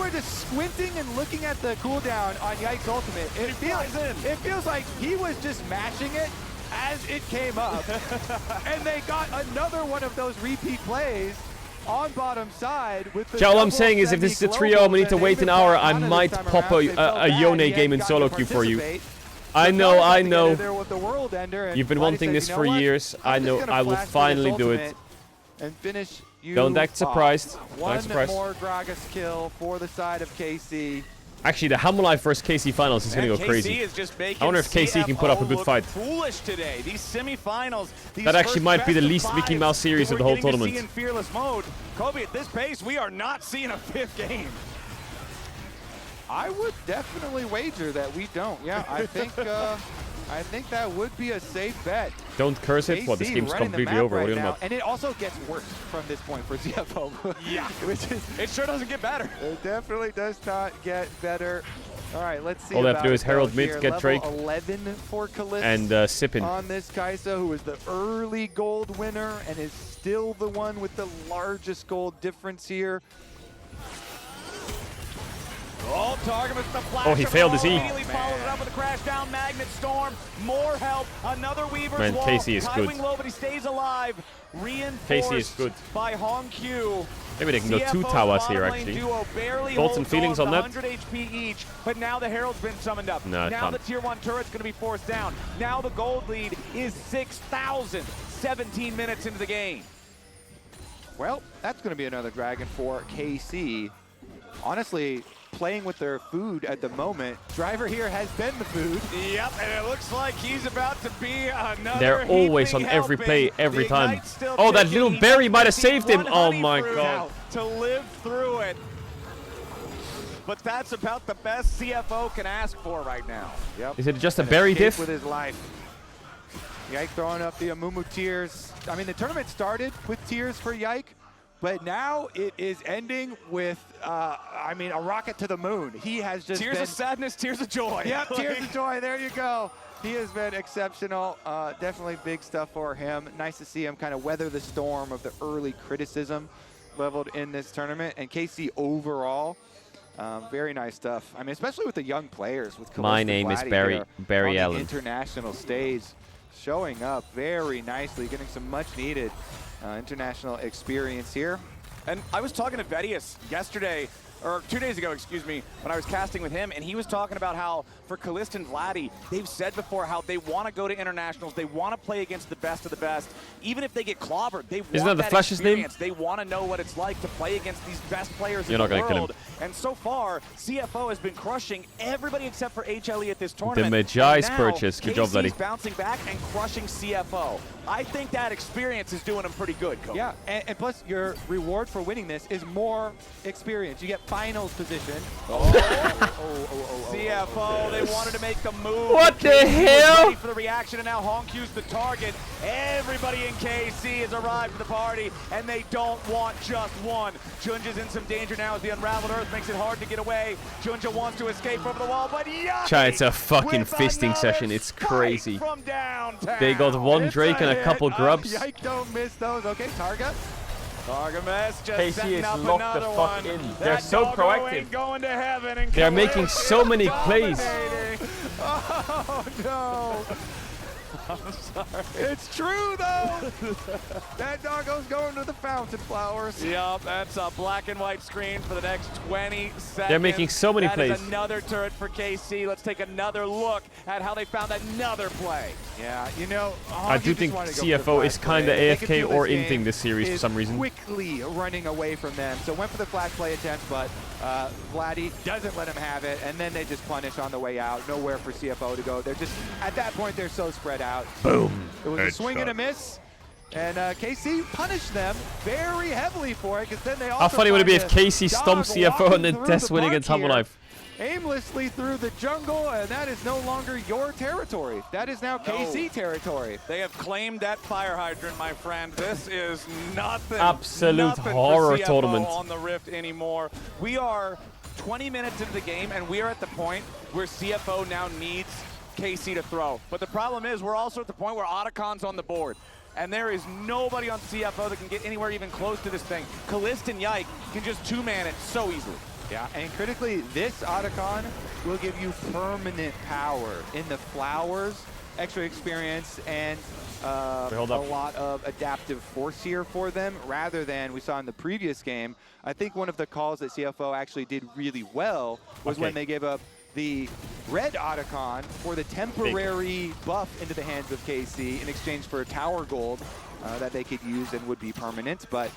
just squinting and looking at the cooldown on Yike's ultimate. It feels like he was just mashing it as it came up, and they got another one of those repeat plays on bottom side with the Chat, all I'm saying is if this is a trio, we need to wait an hour. I might pop a Yone game in solo queue for you. I know. You've been wanting this for years. I know. I will finally do it. And finish you Don't act surprised. off. Don't act surprised. One more Gragas kill for the side of KC. Actually, the Humble Life versus KC finals is going to go crazy. Is just making I wonder if KC can put up a good look fight. Foolish today. These semifinals. That actually might be the least Mickey Mouse series of the whole tournament. In fearless mode, Kobe, at this pace, we are not seeing a fifth game. I would definitely wager that we don't. Yeah, I think that would be a safe bet. Don't curse it. What, this KC game's running the completely map over. What are you right on now, about? and it also gets worse from this point for CFO. Yeah, which is it sure doesn't get better. It definitely does not get better. All right, let's see. All they have to about do is it, Herald though, mid, here. get Drake. Level 11 for Kalist. And Sippin. On this Kaisa, who is the early gold winner and is still the one with the largest gold difference here. Oh, Targa with the flash. Oh, he failed his E. Immediately followed it up with a crash down Magnet Storm. More help. Another Weaver's Man, Wall. KC is good. Tidewing low, but he stays alive. Reinforced KC is good. by Hong Q. Maybe they can go two CFO's towers here, bottom lane actually. duo barely Thoughts and holds feelings on on with that? 100 HP each, but now the Herald's been summoned up. No, it now can't. the tier 1 turret's going to be forced down. Now the gold lead is 6,000, 17 minutes into the game. Well, that's going to be another dragon for KC. Honestly, playing with their food at the moment. Driver here has been the food. Yep, and it looks like he's about to be another. They're always on every play, every time. Still Oh, that ticking. little He berry does might have 51 saved him. Oh honey my fruit god. to live through it. But that's about the best CFO can ask for right now. Yep. Is it just a And berry escape diff? with his life. Yike throwing up the Amumu tears. I mean, the tournament started with tears for Yike, but now it is ending with, I mean, a rocket to the moon. He has just Tears been... of sadness, tears of joy. Yep, tears of joy. There you go. He has been exceptional. Definitely big stuff for him. Nice to see him kind of weather the storm of the early criticism leveled in this tournament. And KC overall, very nice stuff. I mean, especially with the young players. With My Kalista name is Vladdy Barry on the Allen. international stage, showing up very nicely, getting some much needed international experience here. And I was talking to Vedius yesterday or 2 days ago, excuse me, when I was casting with him, and he was talking about how for Kalista and Vladdy, they've said before how they want to go to internationals, they want to play against the best of the best, even if they get clobbered, they Isn't want that the Flash's name? experience. They want to know what it's like to play against these best players You're in not the gonna kill him. world. And so far, CFO has been crushing everybody except for HLE at this tournament. The Magi's And now, purchase. Good job, KC's Vladdy. bouncing back and crushing CFO. I think that experience is doing them pretty good, Coach. Yeah, and plus your reward for winning this is more experience. You get finals position. CFO, they wanted to make the move. What the KC was hell? ready for the reaction, and now Honkyu's the target. Everybody in KC has arrived to the party, and they don't want just one. Junja's in some danger now as the Unraveled Earth makes it hard to get away. Junja wants to escape over the wall, but yikes! Chat, it's a fucking With fisting another session. It's crazy. from downtown. They got one Drake and a couple grubs. Yike, don't miss those. Okay, Targa. Targamas just KC setting is up locked the another fuck one. in. That They're so doggo proactive. ain't going to heaven, and They're Kalista making so many plays. dominating. Oh no! I'm sorry. It's true though. That doggo's going to the fountain flowers. Yup, that's a black and white screen for the next 20 seconds. They're making so many That plays. is another turret for KC. Let's take another look at how they found another play. Yeah, you know, I do think CFO is kind of AFK or inting this series for some reason. Quickly running away from them. So went for the flash play attempt, but Vladdy doesn't let him have it, and then they just punish on the way out. Nowhere for CFO to go. They're just, at that point, they're so spread out. Boom. It was a swing and a miss. And KC punished them very heavily for it, because then they also How funny would it be if find a KC stomps dog CFO walking and then through Tess the win park against here, Humble Life? aimlessly through the jungle, and that is no longer your territory. That is now KC territory. They have claimed that fire hydrant, my friend. This is nothing. Absolute nothing horror for CFO tournament. on the Rift anymore. We are 20 minutes into the game, and we are at the point where CFO now needs KC to throw. But the problem is we're also at the point where Otacon's on the board. And there is nobody on CFO that can get anywhere even close to this thing. Kalist and Yike can just two-man it so easily. Yeah, and critically, this Otacon will give you permanent power in the flowers, extra experience, and a lot of adaptive force here for them, rather than we saw in the previous game. I think one of the calls that CFO actually did really well was when they gave up the red Otacon for the temporary buff into the hands of KC in exchange for a tower gold that they could use and would be permanent. But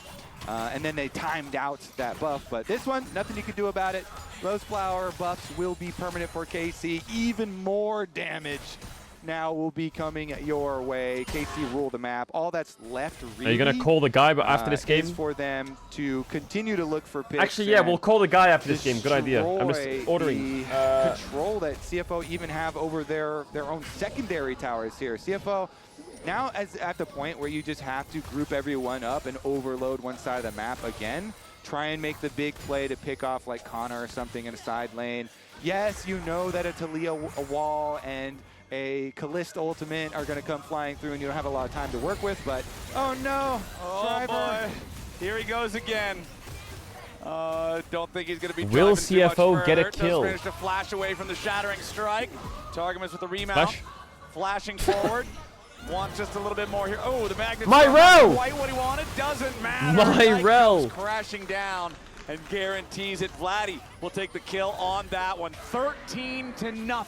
and then they timed out that buff. But this one, nothing you can do about it. Rose Flower buffs will be permanent for KC. Even more damage now will be coming your way. KC rule the map. All that's left really, Are you going to call the guy after this game? is for them to continue to look for picks. Actually, yeah, we'll call the guy after this game. Good idea. I'm just destroy ordering. the control that CFO even have over their own secondary towers here. CFO now is at the point where you just have to group everyone up and overload one side of the map again. Try and make the big play to pick off like Connor or something in a side lane. Yes, you know that a Talia wall and a Kalista ultimate are going to come flying through and you don't have a lot of time to work with, but oh no, Oh boy, here he goes again. Don't think he's going to be Will driving too much CFO get a further. kill? Does manage to flash away from the Shattering Strike. Targamas with the remount. Flash. Flashing forward. Wants just a little bit more here. Oh, the Magnus. Myrel! Quite what he wanted. Doesn't matter. Myrel! Knight comes crashing down and guarantees it. Vladdy will take the kill on that one. 13-0.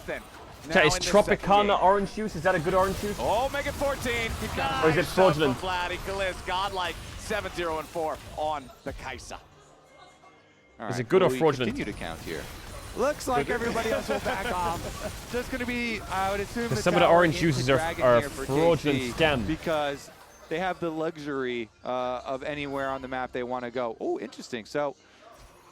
Chat, is Tropicana orange juice? Is that a good orange juice? Oh, make it 14. Nice Or is it shot from fraudulent? Vladdy. Kalist, godlike 7-0-4 on the Kaisa. Is it good or we fraudulent? Continue to count here. Looks like everybody else will back off. Just going to be, I would assume, Some of the orange juices are fraudulent scam. because they have the luxury of anywhere on the map they want to go. Oh, interesting. So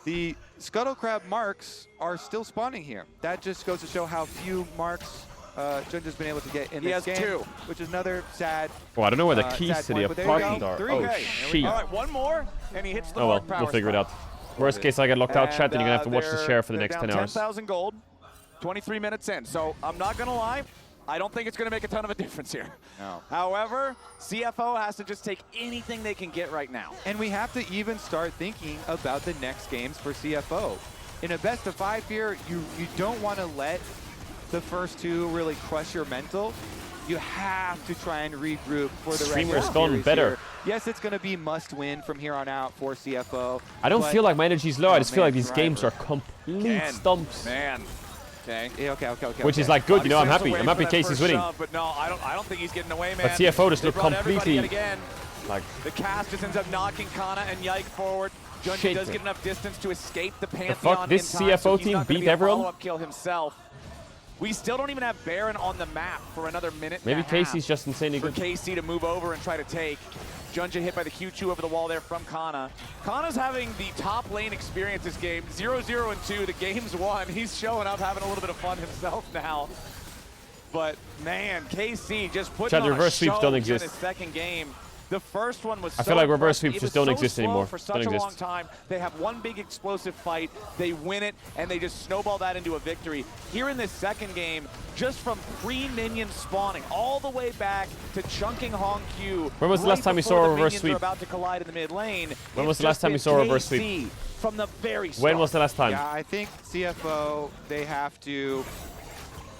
the Scuttle Crab marks are still spawning here. That just goes to show how few marks Junja's been able to get in this game. He has 2. Which is another sad. Oh, I don't know where the keys sad to point, the but there you apartment go. are. 3K. Oh, There we shit. go. All right, one more, and he hits the Oh well, mark power we'll figure it spot. out. Worst case, I get locked out, chat, then you're going to have to watch the they're- share for the they're next down 10 hours. 10,000 gold, 23 minutes in. So I'm not going to lie. I don't think it's going to make a ton of a difference here. No. However, CFO has to just take anything they can get right now. And we have to even start thinking about the next games for CFO. In a best of 5 here, you don't want to let the first 2 really crush your mental. You have to try and regroup for the rest of Streamer's the gone series better. here. Yes, it's going to be must-win from here on out for CFO. I don't but- feel like my energy's low. I just feel man, like these games are complete stumps. Man. Okay. Yeah, okay. Which is like good, you know. I'm happy. Away I'm happy for that Casey's first winning. shove, but no, I don't think he's getting away, man. But CFO just They looked brought everybody completely yet again. like. The cast just ends up knocking Kana and Yike forward. Junji Shit. does get enough distance to escape the Pantheon fuck? This in time, CFO so he's team not gonna beat be a everyone? follow-up kill himself. We still don't even have Baron on the map for another minute. Maybe and a Casey's half just insanely for good. KC to move over and try to take. Junji hit by the Q2 over the wall there from Kana. Kana's having the top lane experience this game. 0-0 and 2. The game's won. He's showing up, having a little bit of fun himself now. But man, KC just putting Chad, on reverse a sweeps show don't in exist. his second game. The first one was I so feel like reverse impressive. sweeps It just was don't so exist slow anymore. For Don't such a long exist. time, they have one big explosive fight, they win it, and they just snowball that into a victory. Here in this second game, just from pre-minion spawning all the way back to chunking Hong Q. When was the last time you before saw a the reverse minions sweep? are about to collide in the mid lane. When was It's the last just time you been saw a reverse sweep? KC From the very start. When was the last time? Yeah, I think CFO, they have to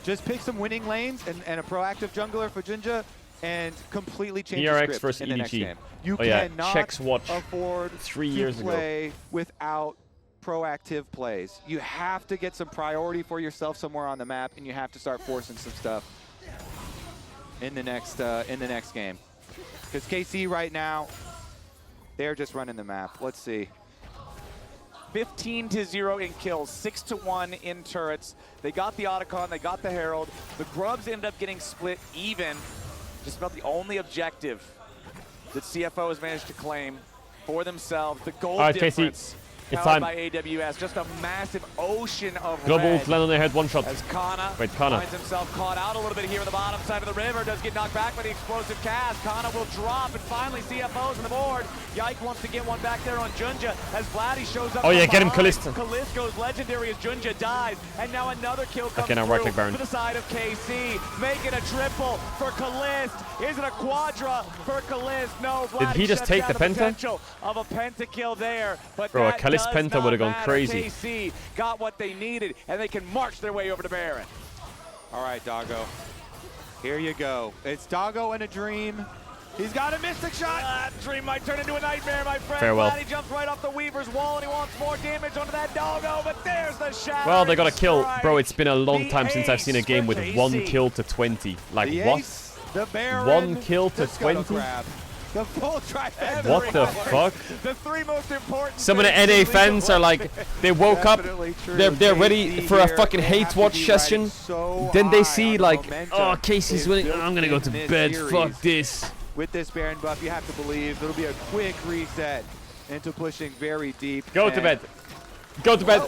just pick some winning lanes and a proactive jungler for Jinja and completely change the ERX script versus in the next EDG. game. You Oh yeah, cannot Chex Watch afford 3 to years ago. play without proactive plays. You have to get some priority for yourself somewhere on the map, and you have to start forcing some stuff in the next game. Because KC right now, they're just running the map. Let's see. 15-0 in kills, 6-1 in turrets. They got the Otacon, they got the Herald. The Grubs ended up getting split even. Just about the only objective that CFO has managed to claim for themselves. The gold All right, Casey, difference it's powered time. by AWS. Just a massive ocean of Global red. land on their head, one shot. As Kana Wait, Kana. finds himself caught out a little bit here on the bottom side of the river. Does get knocked back by the explosive cast. Kana will drop, and finally CFO's on the board. Yike wants to get one back there on Junja as Vladdy shows up. Oh, yeah, from get him, behind. Kalista. Kalista goes legendary as Junja dies, and now another kill comes cannot right through click Baron. for the side of KC. Making a triple for Kalist. Is it a quadra for Kalist? No, Vladdy Did he just shuts take down the penta? potential of a pentakill there, but Bro, a that Kalist does penta not would've gone matter. crazy. KC got what they needed, and they can march their way over to Baron. All right, Doggo. Here you go. It's Doggo and a dream. He's got a mystic shot. That dream might turn into a nightmare, my friend. Farewell. Vladdy jumps right off the Weaver's wall, and he wants more damage onto that Doggo, but there's the shadow. Well, they got a kill. Bro, it's been a long time since I've seen a game with KC. 1 kill to 20. Like, The what? ace, the Baron, 1 kill to the scuttle 20? grab, the full trifecta. What the fuck? The three most important Some of the things in NA League of fans are like, they woke up, Definitely true. they're ready KC for a here, fucking they hate have to watch be session. riding so Then they high see on the like, momentum oh, Casey's is winning. built I'm gonna go to in this bed. series. Fuck this. With this Baron buff, you have to believe it'll be a quick reset into pushing very deep. Go to and- bed. Go to bed.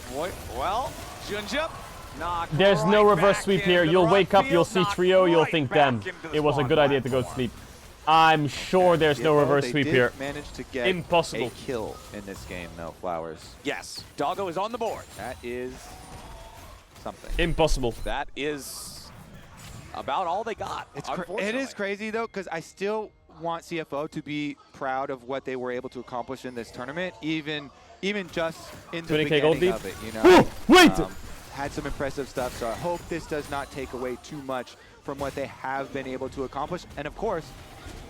Well, Junja, knock There's no right reverse back sweep into here. the You'll front wake up, field, you'll see knocked trio, you'll right think, back damn, into the it was a spawn good idea to go to sleep. I'm sure there's no Yeah, reverse they sweep did here. manage to get Impossible. a kill in this game, though, Flowers. Yes, Doggo is on the board. That is something. Impossible. That is about all they got. It is crazy, though, because I still want CFO to be proud of what they were able to accomplish in this tournament, even just in the 20K gold beginning lead? of it, you know. Wait! Had some impressive stuff, so I hope this does not take away too much from what they have been able to accomplish. And of course,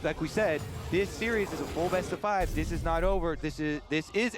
like we said, this series is a full best of 5. This is not over. This is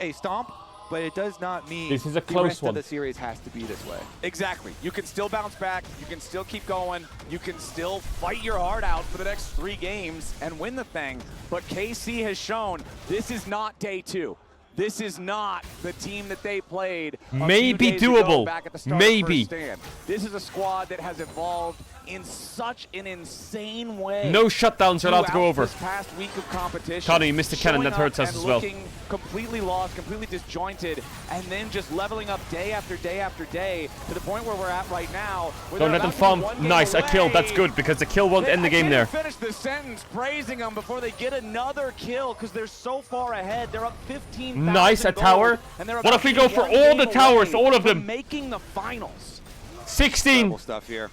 a stomp, but it does not mean This is a the close rest one. of the series has to be this way. Exactly. You can still bounce back. You can still keep going. You can still fight your heart out for the next 3 games and win the thing. But KC has shown this is not day 2. This is not the team that they played a Maybe few days ago doable. back at the start Maybe. Of first stand. This is a squad that has evolved in such an insane way. No shutdowns are allowed to go throughout over. This past week of competition. Connor, you missed a cannon, that Showing hurts up us and as well. looking completely lost, completely disjointed, and then just leveling up day after day after day to the point where we're at right now. where Don't they're let them about to be farm. 1 game Nice, a kill. away. That's good because the kill won't end the game there. I can't even finish the sentence praising them before they get another kill because they're so far ahead. They're up 15,000 Nice, a tower. gold, and they're What about if we to go be for 1 all the game towers, away all of from them? making the finals. 16. Incredible stuff here.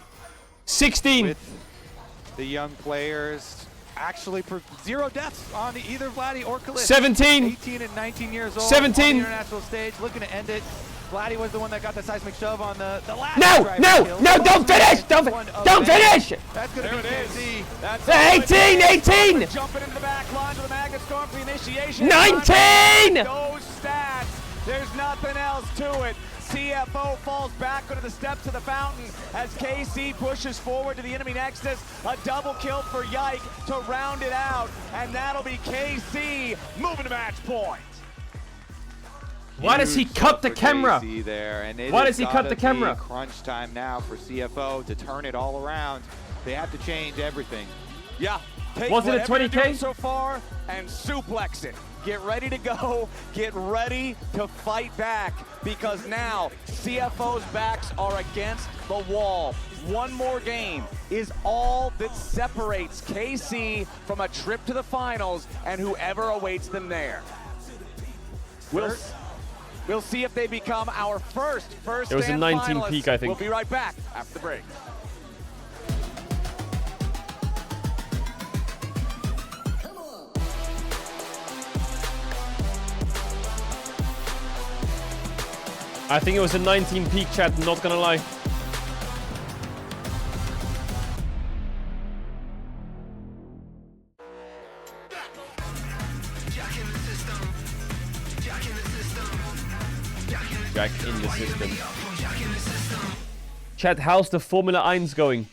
16. With the young players, actually 0 deaths on either Vladdy or Kalist. 17. 18 and 19 years old. 17. On the international stage, looking to end it Vladdy was the one that got the seismic shove on the last No, driver no, kill. no, don't finish! Don't finish! That's going to be KC. That's 18, 18! Jumping into the back line to the Magnet Storm for the initiation. 19! Those stats, there's nothing else to it. CFO falls back onto the steps of the fountain as KC pushes forward to the enemy nexus. A double kill for Yike to round it out, and that'll be KC moving to match point. Why does he cut the camera? There, and Why does he cut the camera? Crunch time now for CFO to turn it all around. They have to change everything. Yeah, take Was it a whatever you're 20K? doing so far and suplex it. Get ready to go. Get ready to fight back because now CFO's backs are against the wall. One more game is all that separates KC from a trip to the finals and whoever awaits them there. We'll see if they become our first It was a stand 19 finalists. peak, I think. We'll be right back after the break. I think it was a 19 peak, chat, not gonna lie. Jack in the system. Chat, how's the Formula 1 going?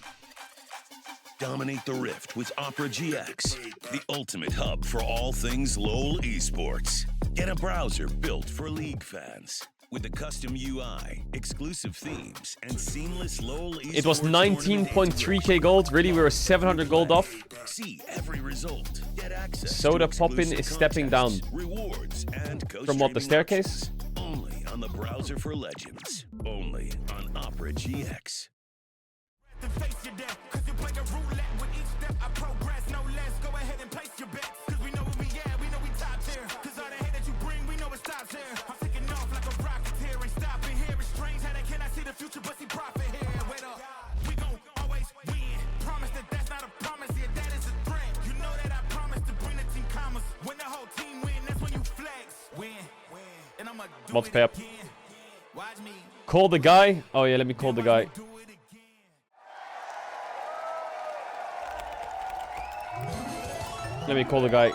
Dominate the Rift with Opera GX, the ultimate hub for all things LoL esports. Get a browser built for League fans. With a custom UI, exclusive themes, and seamless LoL esports. It was 19.3k gold. Really, we were 700 gold off. See every result. Get access Soda to Poppin exclusive is stepping down. contests, rewards, and From what, the staircase? only on the browser for legends. Only on Opera GX. Mods pay up. Call the guy. Oh yeah, let me call the guy. Let me call the guy.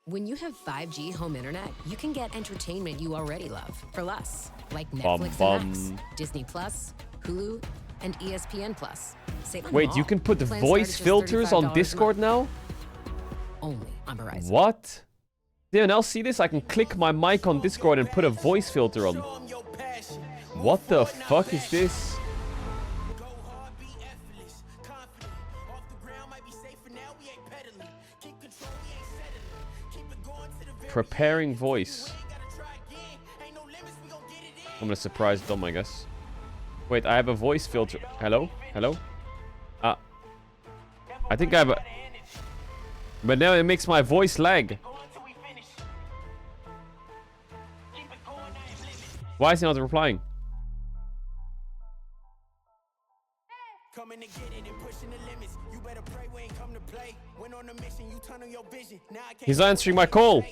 When you have 5G home internet, you can get entertainment you already love for less, like Bum, Netflix bum. and Max, Disney Plus, Hulu, and ESPN Plus. Save on Wait, them you all. can put the Plans start at voice just filters on $35 a Discord now? month. Only on Verizon. What? Did anyone else see this? I can click my mic on Discord and put a voice filter on. What the fuck is this? Preparing voice. I'm gonna surprise Dom, I guess. Wait, I have a voice filter. Hello? Hello? I think I have a... But now it makes my voice lag. Why is he not replying? He's answering my call.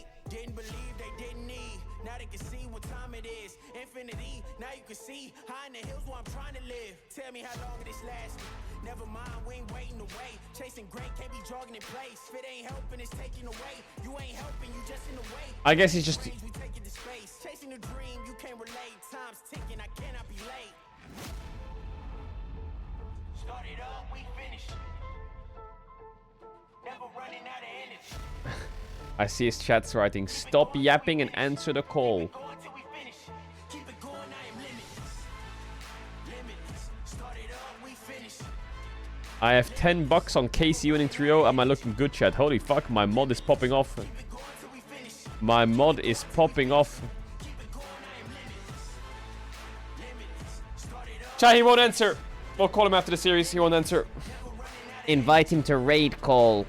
I guess he's just... I see his chat's writing, stop yapping and answer the call. I have 10 bucks on KC winning 3-0. Am I looking good, chat? Holy fuck, my mod is popping off. My mod is popping off. Chat, he won't answer. We'll call him after the series. He won't answer. Invite him to raid call.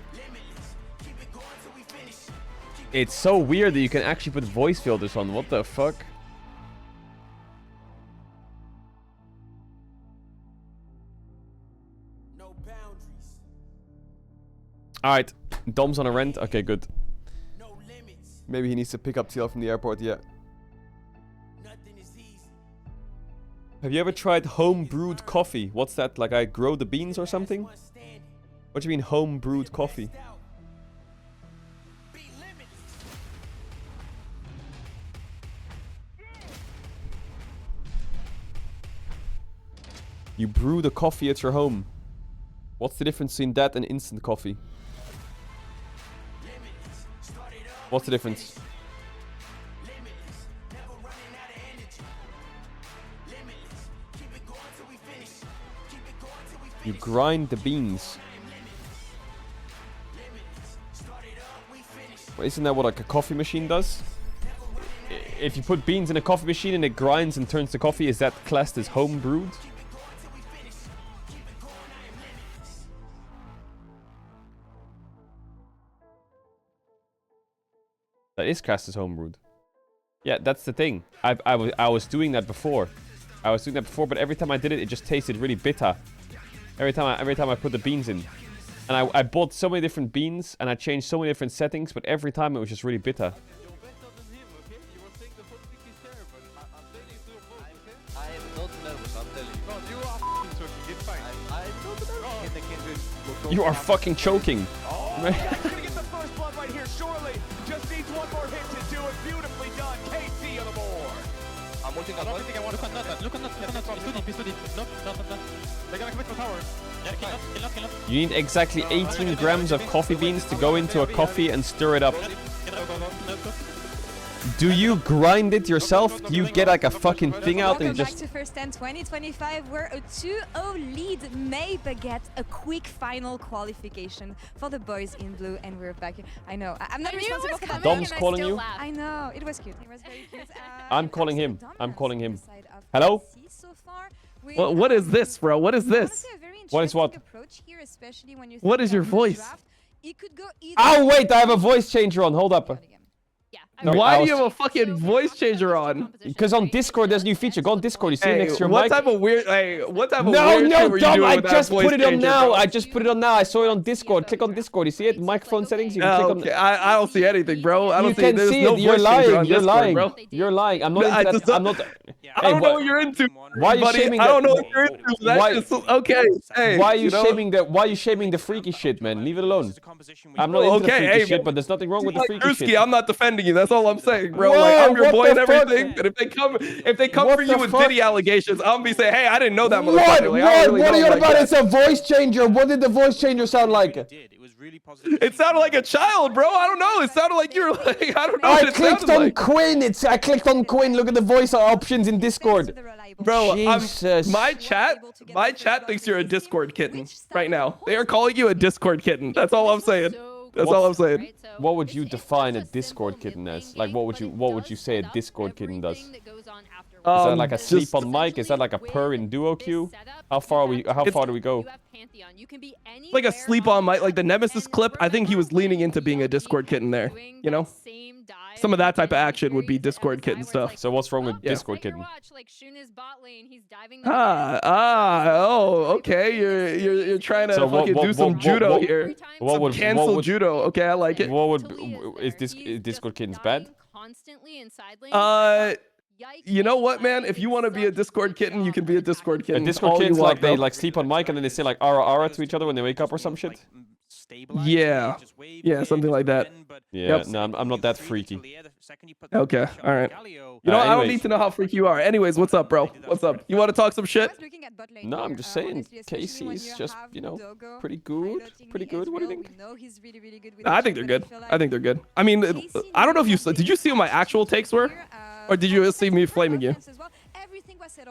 It's so weird that you can actually put voice filters on. What the fuck? Alright, Dom's on a rent. Okay, good. Maybe he needs to pick up TL from the airport, yeah. Have you ever tried home brewed coffee? What's that? Like I grow the beans or something? What do you mean home brewed coffee? You brew the coffee at your home. What's the difference between that and instant coffee? What's the difference? You grind the beans. Well, isn't that what like a coffee machine does? If you put beans in a coffee machine and it grinds and turns to coffee, is that classed as home brewed? That is classed as home brewed. Yeah, that's the thing. I was doing that before. But every time I did it, it just tasted really bitter. Every time I put the beans in. And I bought so many different beans and I changed so many different settings, but every time it was just really bitter. You are fucking choking. Gonna get the first blood right here, surely. Just needs one more hit to do it. Beautifully done. KC on the board. I'm looking at one. Look on that. Look on that. Pistol. No. They're gonna commit for tower. Yeah, kill up. You need exactly 18 grams of coffee beans to go into a coffee and stir it up. Do you grind it yourself? Do you get like a fucking thing out and just... Back to First 10 2025, where a 2-0 lead may beget a quick final qualification for the boys in blue, and we're back. I know, I'm not responsible for that. Dom's calling you? I know, it was cute. It was very cute. I'm calling him. Hello? What is this, bro? What is this? What is what? What is your voice? Oh, wait, I have a voice changer on. Hold up. No, why do you have a fucking voice changer on? Because on Discord there's a new feature. Go on Discord. You see it next to your what mic. Type of weird? What type of no, weird shit no, were you Dom! doing I with that just voice put it on changer, now. bro? I just put it on now. I saw it on Discord. Click on Discord. You see it? Microphone settings. You can click on. Okay. I don't see anything, bro. I don't see. There's see no it. You're voice changer lying. on You're Discord, lying. bro. You're lying. I'm not into that. I'm not. I don't know what you're into. Why are you buddy. shaming I don't that- know what you're into. That's just okay. Hey, Why are you know? shaming the? Why are you shaming the freaky shit, man? Leave it alone. I'm not into the freaky hey, shit, but there's nothing wrong with the freaky Drewski, shit. I'm not defending you. That's all I'm saying, bro. Whoa, like I'm your what boy the and fuck? everything. And if they come What for you the with fuck? Diddy allegations, I'm gonna be saying, hey, I didn't know that What? motherfucker. Like, I don't really What are know you him on like about? that. It's a voice changer. What did the voice changer sound like? It sounded like a child, bro. I don't know. It sounded like you're like I don't know. I what it clicked sounded on like. Quinn. I clicked on Quinn. Look at the voice options in Discord. Bro, Jesus. my chat thinks you're a Discord kitten right now. They are calling you a Discord kitten. That's all I'm saying. That's all I'm saying. What would you define a Discord kitten as? Like, what would you say a Discord kitten does? Is that like a sleep on mic? Is that like a purr in duo queue? How far do we go? Like a sleep on mic, like the Nemesis clip. I think he was leaning into being a Discord kitten there. You know, some of that type of action would be Discord kitten stuff. So what's wrong with Discord kitten? Okay. You're trying to fucking do some judo here. Some cancel judo. Okay, I like it. Is Discord kittens bad? You know what, man? If you want to be a Discord kitten, you can be a Discord kitten. And Discord all you kittens want, they bro. sleep on mic and then they say like ara ara to each other when they wake up or some shit. Yeah, something like that. Yeah, no, I'm not that freaky. Okay, all right. You know, I don't anyways. need to know how freaky you are. Anyways, what's up, bro? What's up? You want to talk some shit? No, I'm just saying, KC's just, pretty good. Pretty good. What do you think? I think they're good. I mean, I don't know if did you see what my actual takes were? Or did you just see me flaming you?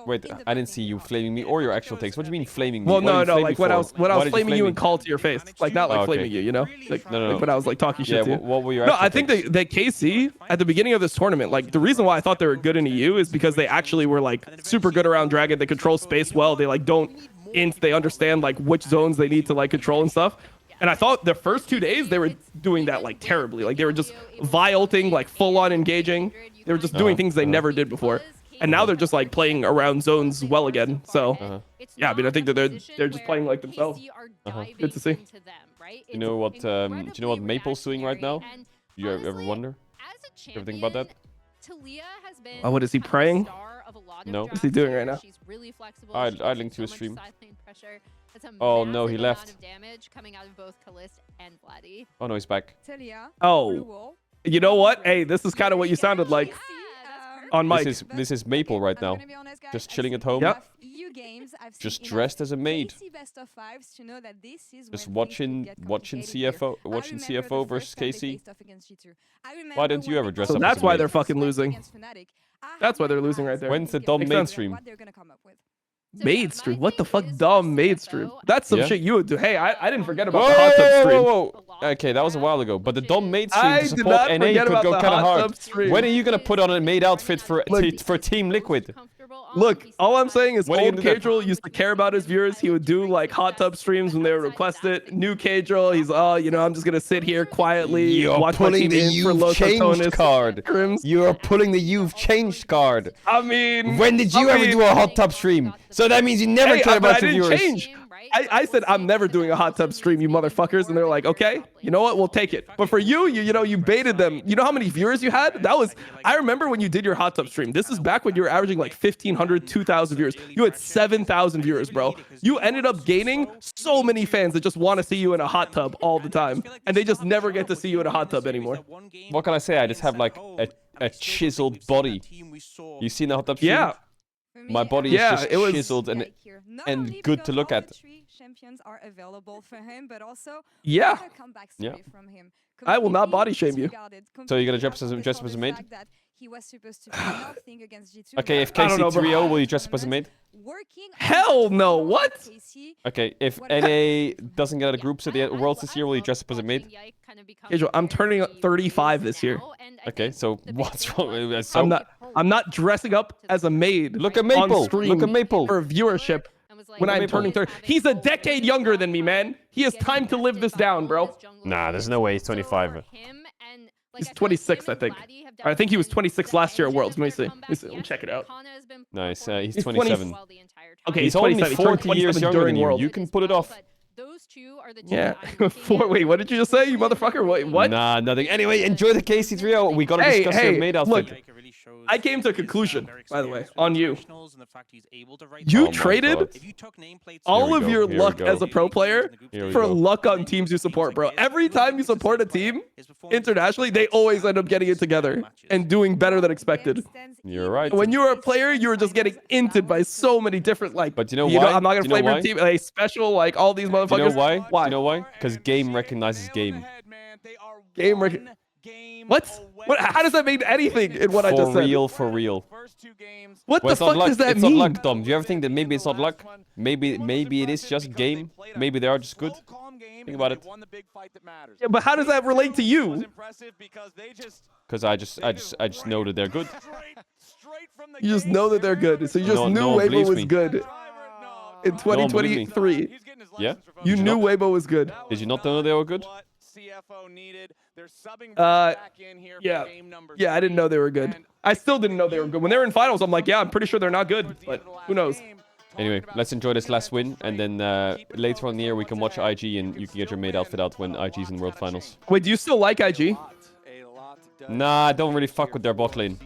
Wait, I didn't see you flaming me or your actual takes. What do you mean flaming me? Well, What are no, you like flaming when I for? was Why did flaming you flame and call to your face, like not like Oh, okay. flaming you, you know? Like, No. like when I was like talking shit Yeah, to you. what were your No, actual I think takes? that KC at the beginning of this tournament, like the reason why I thought they were good in EU is because they actually were like super good around Dragon. They control space well. They like don't int. They understand like which zones they need to like control and stuff. And I thought the first 2 days they were doing that like terribly. Like they were just vi-ulting, like full on engaging. They were just doing things they never did before. And now they're just like playing around zones well again. So yeah, I mean I think that they're just playing like themselves. Good to see. You know what? Do you know what Maple's doing right now? You ever wonder? Ever think about that? Talia has been Oh, what is he praying? star of a lot of No. What's he doing right now? She's really flexible. I linked to his so stream. much side lane pressure. That's a Oh, no, he massive left. amount of damage coming out of both Kalist and Vladdy. Oh no, he's back. Talia, Oh, you know what? Hey, this is kind of what you sounded like on mic. This is Maple right now, just chilling at home. Yep. Just dressed as a maid. best of fives to know that this is Just when things could watching get complicated here. watching I remember CFO the versus first time they KC. faced off against G2. I Why remember didn't you when ever they dress So up? that's as a why maid? they're fucking losing. against Fnatic. I have That's why no they're losing right eyes there. When's the to dumb get maid what stream? they're gonna come up with. Maid stream? What the fuck, dumb maid stream? That's some Yeah. shit you would do. Hey, I didn't forget about Whoa, the hot tub stream. whoa. Okay, that was a while ago. But the Dom maid stream I to did support not NA forget could about go the kind of hot hard. tub stream. When are you gonna put on a maid outfit for Team Liquid? Look, all I'm saying is When are you old gonna do that? Caedrel used to care about his viewers. He would do like hot tub streams when they would request it. New Caedrel, he's I'm just gonna sit here quietly, You're watch my pulling team the in for you've Los changed Antones card. scrims. You're pulling the you've changed card. I mean, When did you ever do a hot tub stream? So that means you never Hey, care but about I your didn't viewers. change. I said I'm never doing a hot tub stream, you motherfuckers, and they're like, okay, you know what, we'll take it. But for you, you baited them. You know how many viewers you had? I remember when you did your hot tub stream. This is back when you were averaging like 1,500, 2,000 viewers. You had 7,000 viewers, bro. You ended up gaining so many fans that just want to see you in a hot tub all the time, and they just never get to see you in a hot tub anymore. What can I say? I just have like a chiseled body. You seen the hot tub stream? Yeah. My body Yeah, is just it was- chiseled and good to look at. Champions are available for him, but also Yeah. what a comeback story from him. I will not Completely body shame you. disregarded, So you're gonna completely dress up as a maid? fact that he was supposed to do nothing against G2. Okay, if I don't know, KC bro. 3-0, will you dress up as a maid? Working Hell no, what? Okay, if NA doesn't get out of groups at the Worlds this year, will you dress up as a maid? Caedrel, I'm turning 35 this year. Okay, so what's wrong with so I'm not dressing up as a maid. Look at Maple. On stream Look at Maple. for viewership when I'm turning 30. He's a decade younger than me, man. He has time to live this down, bro. Nah, there's no way he's 25. He's 26, I think. I think he was 26 last year at Worlds. Let me see. Let me check it out. Nice, he's He's 27. Okay, He's he's only 27. He turned 40 years 27 younger during than you. Worlds. You can pull it off. Yeah. Wait, what did you just say, you motherfucker? Wait, what? Nah, nothing. Anyway, enjoy the KC 3-0. We gotta discuss your maid outfit. Look, I came to a conclusion, by the way, on you. Oh You my traded God. all Here of we your go, here we luck go. as a pro player Here we for go. luck on teams you support, bro. Every time you support a team internationally, they always end up getting it together and doing better than expected. You're right. When you were a player, you were just getting inted by so many different, like, But you know why? I'm not Do gonna you know flavor why? team, a special, like, all these Do motherfuckers. you know why? Why? Do you know why? Because game recognizes game. Game What? How does that mean anything in what I just said? For real. What Well, the it's not fuck luck. does that It's mean? not luck, Dom. Do you ever think that maybe it's not luck? Maybe it is just game. Maybe they are just good. Think about it. Yeah, but how does that relate to you? Because I just know that they're good. You just know that they're good. So you just No knew one Weibo believes was me. good in No one believes me. 2023. Yeah. You Did knew not- Weibo was good. Did you not know they were good? Yeah, I didn't know they were good. I still didn't know they were good. When they were in finals, I'm like, yeah, I'm pretty sure they're not good, but who knows? Anyway, let's enjoy this last win, and then later on in the year we can watch IG, and you can get your maid outfit out when IG's in World Finals. Wait, do you still like IG? Nah, I don't really fuck with their bot lane.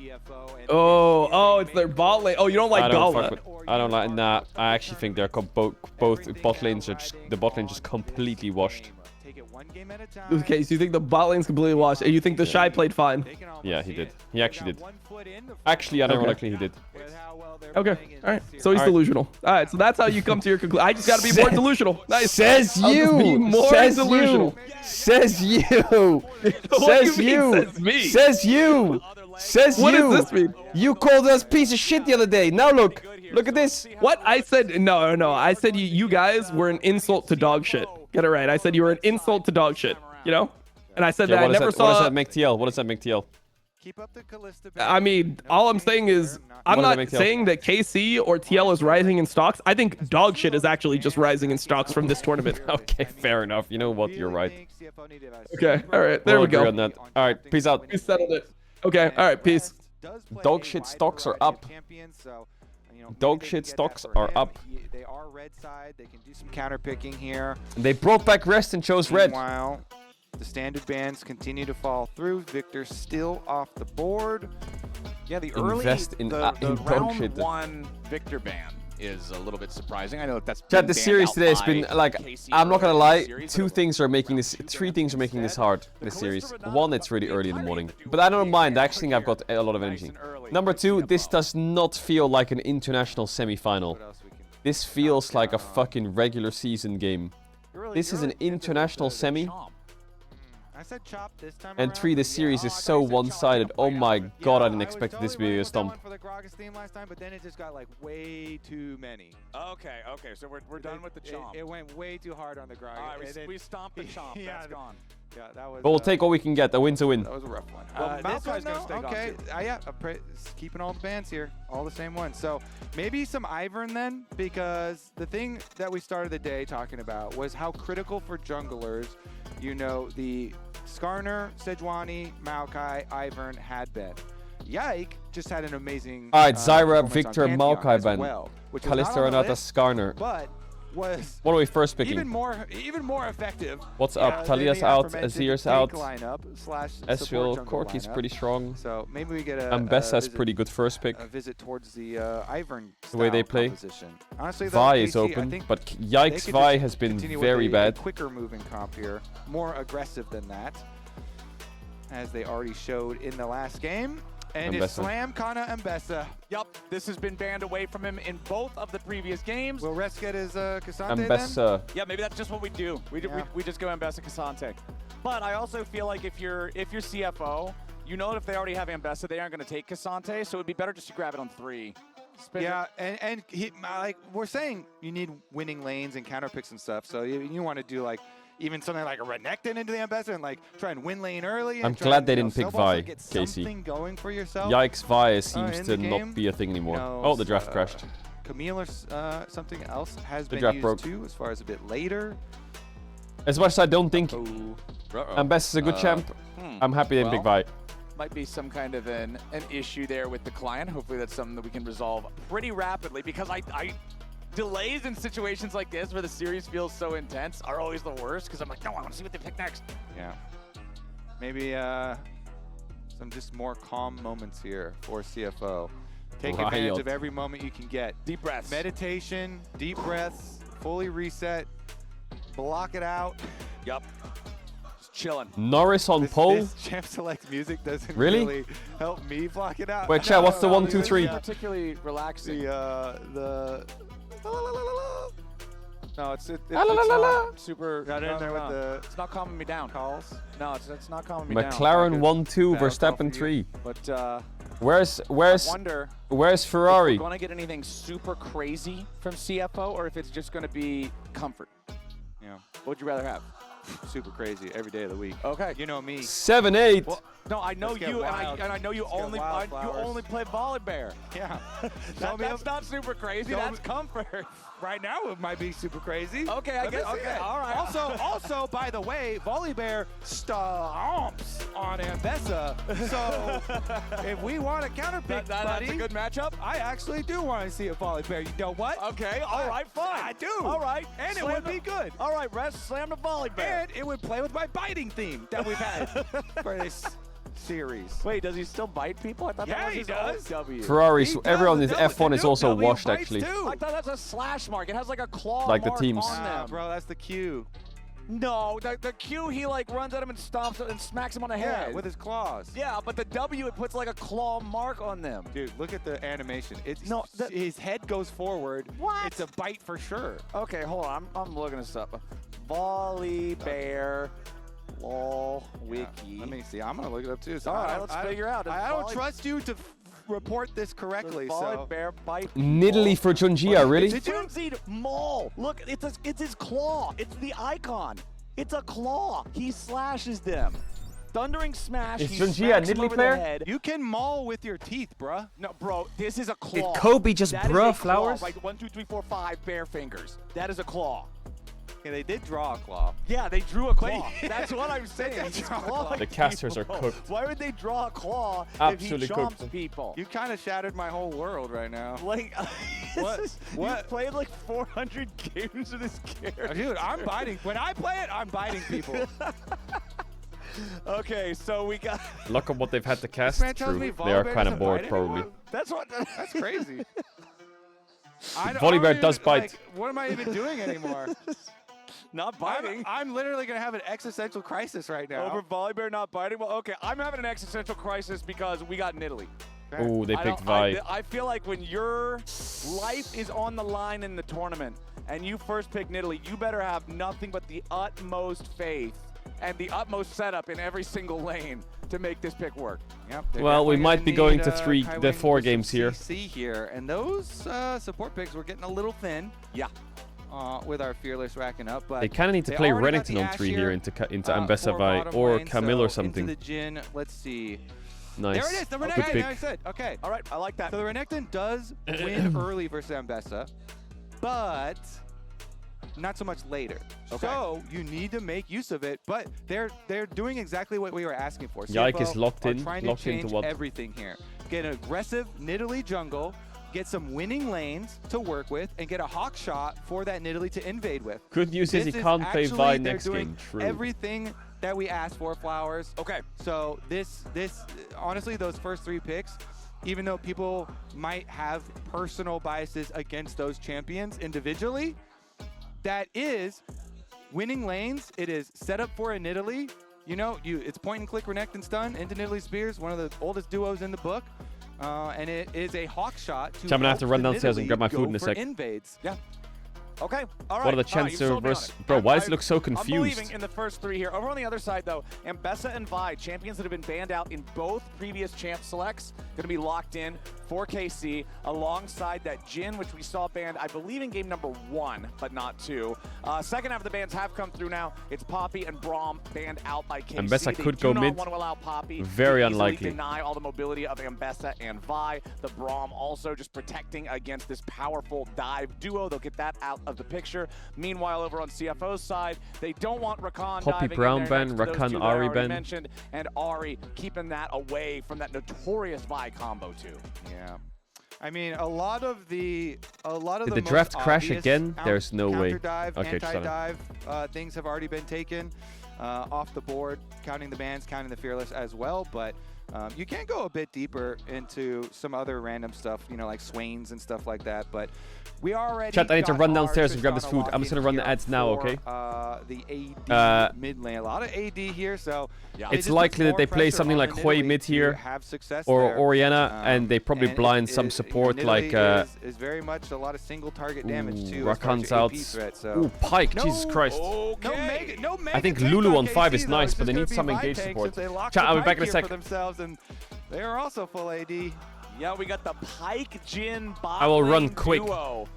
Oh, it's their bot lane. Oh, you don't like I don't Gala. fuck with. I don't like. Nah, I actually think they're both bot lanes are just the bot lane just completely washed. Okay, so you think the bot lane's completely washed, and you think the Shy played fine? Yeah, he did. He actually did. Actually, unironically, he did. Okay, all right. So he's All right. delusional. All right, so that's how you come to your conclusion. I just got to be more delusional. Nice. Says I'll just be you. more Says delusional. you. Says you. What Says do you you. mean, says me? Says you. Says What you. does this mean? You called us piece of shit the other day. Now look. Look at this. What? I said, no. I said you guys were an insult to dog shit. Get it right. I said you were an insult to dog shit, you know? And I said Yeah, that I what does never that- saw... What does that make TL? What does that make TL? I mean, all I'm saying is, I'm What does that not make TL? saying that KC or TL is rising in stocks. I think dog shit is actually just rising in stocks from this tournament. Okay, fair enough. You know what? You're right. Okay, all right. There We'll we go. agree on that. All right, peace out. We settled it. Okay, all right, peace. Dog shit stocks are up. Dog shit stocks are up. They are red side. They can do some counter picking here. They brought back rest and chose red. Meanwhile, The standard bans continue to fall through. Victor still off the board. Yeah, the Invest early, in the dog round shit. 1 Victor ban is a little bit surprising. I know that that's Chat, been the banned series out today has been by like, KC I'm not gonna earlier in lie, the series, three things are making this hard, this series. One, it's really early in the morning. But I don't mind, I actually think I've got a lot of energy. Number two, this does not feel like an international semi-final. This feels like a fucking regular season game. This is an international semi. I said chop this time And around. 3, the series is so one-sided. Oh my god, I didn't expect this to be a stomp. For the Gragas theme last time, but then it just got like way too many. Okay, so we're done with the chomp. It went way too hard on the Gragas. All right, we stomped the chomp. Yeah, That's gone. Yeah, that was. But we'll take what we can get. A win's a win. That was a rough one. Well, This Malphite's one, gonna stay though, gone, okay. too. Yeah, keeping all the bands here, all the same ones. So maybe some Ivern then, because the thing that we started the day talking about was how critical for junglers, you know, the Skarner, Sejuani, Maokai, Ivern had been. Yike just had an amazing. Alright, Zyra, performance on Victor, Pantheon Maokai as ban. well, which was not Kalista, on the Renata, list, Skarner. but was What are we first picking? even more effective. What's up? than Talia's the out, aforementioned Azir's tank out. lineup slash Ezreal, support jungle Corki's lineup. pretty strong. So maybe we get Ambessa's visit- pretty good first pick. A visit towards the Ivern The way they style play. composition. Honestly, though, Vi is KC, I open, think but they yikes, could Vi just has been continue with very a bad. quicker moving comp here, more aggressive than that, as they already showed in the last game. And it's Ambessa. Slam Kana Ambessa. Yup, this has been banned away from him in both of the previous games. Will Rest get his Cassante then? Ambessa. Yeah, maybe that's just what we do. We just go Ambessa Cassante. But I also feel like if you're CFO, you know that if they already have Ambessa, they aren't going to take Cassante, so it would be better just to grab it on 3. Yeah, and he, like we're saying, you need winning lanes and counter picks and stuff. So you want to do like even something like a Renekton into the Ambessa and like try and win lane early. And I'm try glad and, they you know, didn't pick snowball, so Vi, get Casey. something going for yourself. Yikes, Vi seems in to the not game. be a thing anymore. No, Oh, the draft crashed. Camille or something else has The been draft used broke. too, as far as a bit later. As much as I don't think Ambessa's a good champ, I'm happy they didn't pick Vi. Might be some kind of an issue there with the client. Hopefully that's something that we can resolve pretty rapidly, because I delays in situations like this where the series feels so intense are always the worst, because I'm like, no, I want to see what they pick next. Yeah. Maybe some just more calm moments here for CFO. Take advantage of every moment you can get. Deep breaths. Meditation, deep breaths, fully reset, block it out. Yup. Just chilling. Norris on pole. This champ select music doesn't Really? really help me block it out. Wait, chat, what's the 1, 2, 3? Particularly relaxing. The no, it's La, la, la, la, la. not super. Got in there with the It's not calming me down. calls. No, it's not calming me down. McLaren 1, 2, battle call Verstappen for you. 3. But Where's I wonder where's if Ferrari? we're going to get anything super crazy from CFO, or if it's just going to be comfort. Yeah. What would you rather have? Super crazy every day of the week. Okay. You know me. 7, 8. Well, no, I know Let's get you, wild. and I know you Let's get only wildflowers. play Volibear. Yeah. That's not super crazy. That's comfort. Right now it might be super crazy. Okay, I guess. Okay, all right. Also, by the way, Volibear stomps on Ambessa. So if we want a counter pick, that's a good matchup. I actually do want to see a Volibear. You know what? Okay, all right, fine. I do. All right. And it Slam would be good. All right, rest, slam the Volibear. And it would play with my biting theme that we've had for this series. Wait, does he still bite people? I thought Yeah, that was he his does. old W. Ferrari, He everyone in does. F1 is The also W washed bites actually. too. I thought that's a slash mark. It has like a claw Like the mark teams. on them. Bro, that's the Q. No, the Q, he like runs at him and stomps him and smacks him on the head. Yeah, with his claws. Yeah, but the W, it puts like a claw mark on them. Dude, look at the animation. It's No, his head goes forward. What? It's a bite for sure. Okay, hold on. I'm looking this up. Volibear, lol, wiki. Let me see. I'm gonna look it up too. So All I right, don't- let's figure out. I don't trust you to report this correctly. So Volibear bite. Nidalee for Junjia, really? Did you see Maul? Look, it's his claw. It's the icon. It's a claw. He slashes them. Thundering smash. Is he Junjia a smacks him Nidalee over player? the head. you can maul with your teeth, bruh. No, bro, this is a claw. Did Kobe just That is bruh a claw, flowers? Like 1, 2, 3, 4, 5 bare fingers. That is a claw. Yeah, they did draw a claw. Yeah, they drew a claw. That's what I'm saying. did It's draw a clawing claw. The casters are people. cooked. Why would they draw a claw Absolutely if he chomps cooked. people? You kind of shattered my whole world right now. Like, What? What? You played like 400 games with this character. Dude, I'm biting. When I play it, I'm biting people. Okay, so we got. Look at what they've had to cast man tells through. me They are Volibear kind doesn't of bored, bite probably. anyone? That's what. That's crazy. Volibear does bite. Like, what am I even doing anymore? Not biting. I'm literally going to have an existential crisis right now. Over Volibear not biting? Well, okay, I'm having an existential crisis because we got Nidalee. Oh, they picked Vi. I feel like when your life is on the line in the tournament and you first pick Nidalee, you better have nothing but the utmost faith and the utmost setup in every single lane to make this pick work. Yep. Well, we might be going to Kaiwing 4 with some games here. CC here, and those support picks were getting a little thin. Yeah. With our Fearless racking up, but They kind of need to they play already got Renekton the on Ashe 3 here into for Ambessa Vi bottom or lane, Camille so or something. Into the Jhin, let's see. Nice. There it is, the Good Renekton. pick. I said, okay. All right, I like that. So the Renekton does win early versus Ambessa, but not so much later. Okay. So you need to make use of it, but they're doing exactly what we were asking for. Yike is CFO locked are in. trying Locked to change into what? everything here. Get an aggressive Nidalee jungle, get some winning lanes to work with, and get a hawk shot for that Nidalee to invade with. Good news is This he can't play actually, Vi they're next doing game. True. Everything that we asked for, Flowers. Okay. So this honestly, those first 3 picks, even though people might have personal biases against those champions individually, that is winning lanes. It is set up for a Nidalee. You know, it's point and click Renekton stun into Nidalee Spears, one of the oldest duos in the book. And it is a hawk shot to I'm gonna have to help run the downstairs and Nidalee grab my go food in a for sec. invades. Yeah. Okay. All right. What are the All right, chances you've sold me on versus... it. Bro, why does I- it look so I'm confused? believing in the first 3 here. Over on the other side, though, Ambessa and Vi, champions that have been banned out in both previous champ selects, going to be locked in for KC alongside that Jhin, which we saw banned, I believe, in game number 1, but not 2. Second half of the bans have come through now. It's Poppy and Braum banned out by KC. Ambessa They could do go not mid. want to allow Poppy Very to easily unlikely. deny all the mobility of Ambessa and Vi. The Braum also just protecting against this powerful dive duo. They'll get that out of the picture. Meanwhile, over on CFO's side, they don't want Rakan Poppy diving Brown in there ban, next to those Rakan two that I Ari already ban. mentioned, and Ari keeping that away from that notorious Vi combo too. Yeah. I mean, a lot of Did the the most draft crash obvious again? There's no way. counter dive, Okay, just anti-dive things have already been taken off the board, counting the bans, counting the Fearless as well. But you can go a bit deeper into some other random stuff, you know, like Swains and stuff like that. But we already Chat, I need to got run our downstairs and grab this Tristana food. I'm just gonna run the lock-in ads now, here okay? for, the AD mid lane. A lot of AD here, so it It's just puts likely that more they play pressure something on like the Hui Nidalee mid to here have success or there. Oriana, and they probably and blind it some is- support Nidalee like... is very much a lot of single target damage too. Rakan's as far out. as your AP threat, so. Ooh, Pike, No- Jesus Christ. No mega I think tank Lulu on on 5 KC, is though. nice, It's but they just need gonna some be engage Vi tanks support. if they lock Chat, the I'll be Pike back in a here sec. for themselves, and they are also full AD. Yeah, we got the Pike Jhin bot I will run lane quick. duo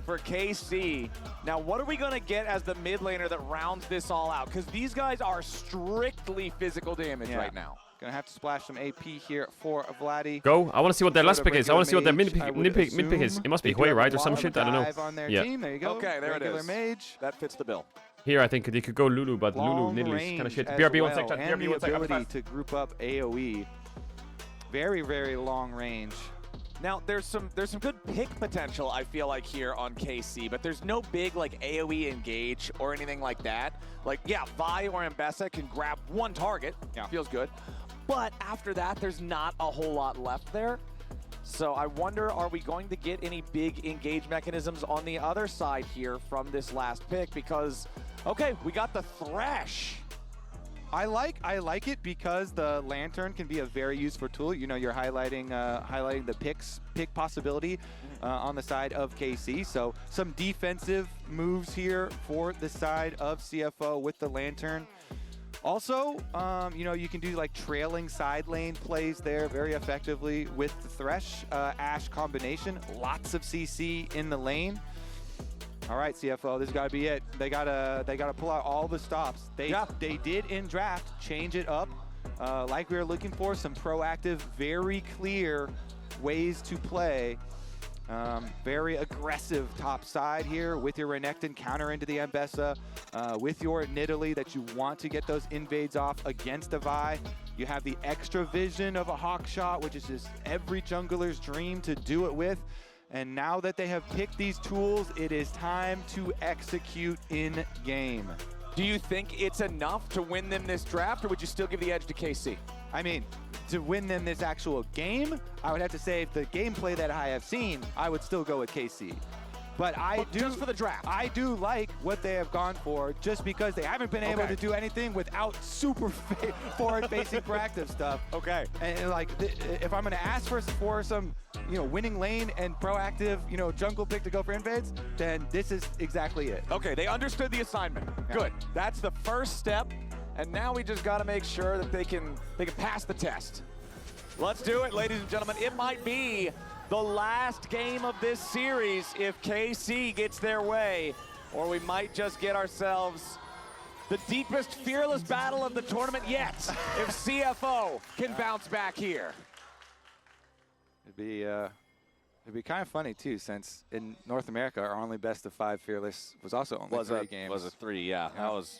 for KC. Now, what are we going to get as the mid laner that rounds this all out? Because these guys are strictly physical damage right now. Gonna have to splash some AP here for Vladdy. Go. I want to see what their Sort last of pick is. I want to see what their mid regular pick, mage, mid pick is. assume. It must be They do Hui, have right? a Or some lot of shit? I don't know. dive on their Yeah. team. There you go. Okay, there regular it is. mage. That fits the bill. Here, I think they could go Lulu, but Long Lulu, Nidalee, range kind of shit. as BRB well, 1 sec, chat. and BRB the 1 sec. ability to group up AOE. Very, very long range. Now, there's some good pick potential, I feel like, here on KC, but there's no big, like, AoE engage or anything like that. Like, yeah, Vi or Ambessa can grab one target. Yeah. Feels good. But after that, there's not a whole lot left there. So I wonder, are we going to get any big engage mechanisms on the other side here from this last pick? Because, okay, we got the Thresh. I like it because the lantern can be a very useful tool. You know, you're highlighting the pick possibility on the side of KC. So some defensive moves here for the side of CFO with the lantern. Also, you know, you can do like trailing side lane plays there very effectively with the Thresh Ashe combination. Lots of CC in the lane. All right, CFO, this has got to be it. They gotta pull out all the stops. They did in draft change it up, like we were looking for. Some proactive, very clear ways to play. Very aggressive top side here with your Renekton counter into the Ambessa, with your Nidalee that you want to get those invades off against a Vi. You have the extra vision of a hawk shot, which is just every jungler's dream to do it with. And now that they have picked these tools, it is time to execute in game. Do you think it's enough to win them this draft, or would you still give the edge to KC? I mean, to win them this actual game, I would have to say the gameplay that I have seen, I would still go with KC. But just for the draft. I do like what they have gone for, just because they haven't been able to do anything without super forward-facing proactive stuff. Okay. And like, if I'm going to ask for some, winning lane and proactive, jungle pick to go for invades, then this is exactly it. Okay, they understood the assignment. Good. That's the first step, and now we just got to make sure that they can pass the test. Let's do it, ladies and gentlemen. It might be the last game of this series if KC gets their way, or we might just get ourselves the deepest fearless battle of the tournament yet if CFO can bounce back here. It'd be kind of funny too, since in North America our only best of 5 fearless was also only 3 games. Was a 3, yeah. That was.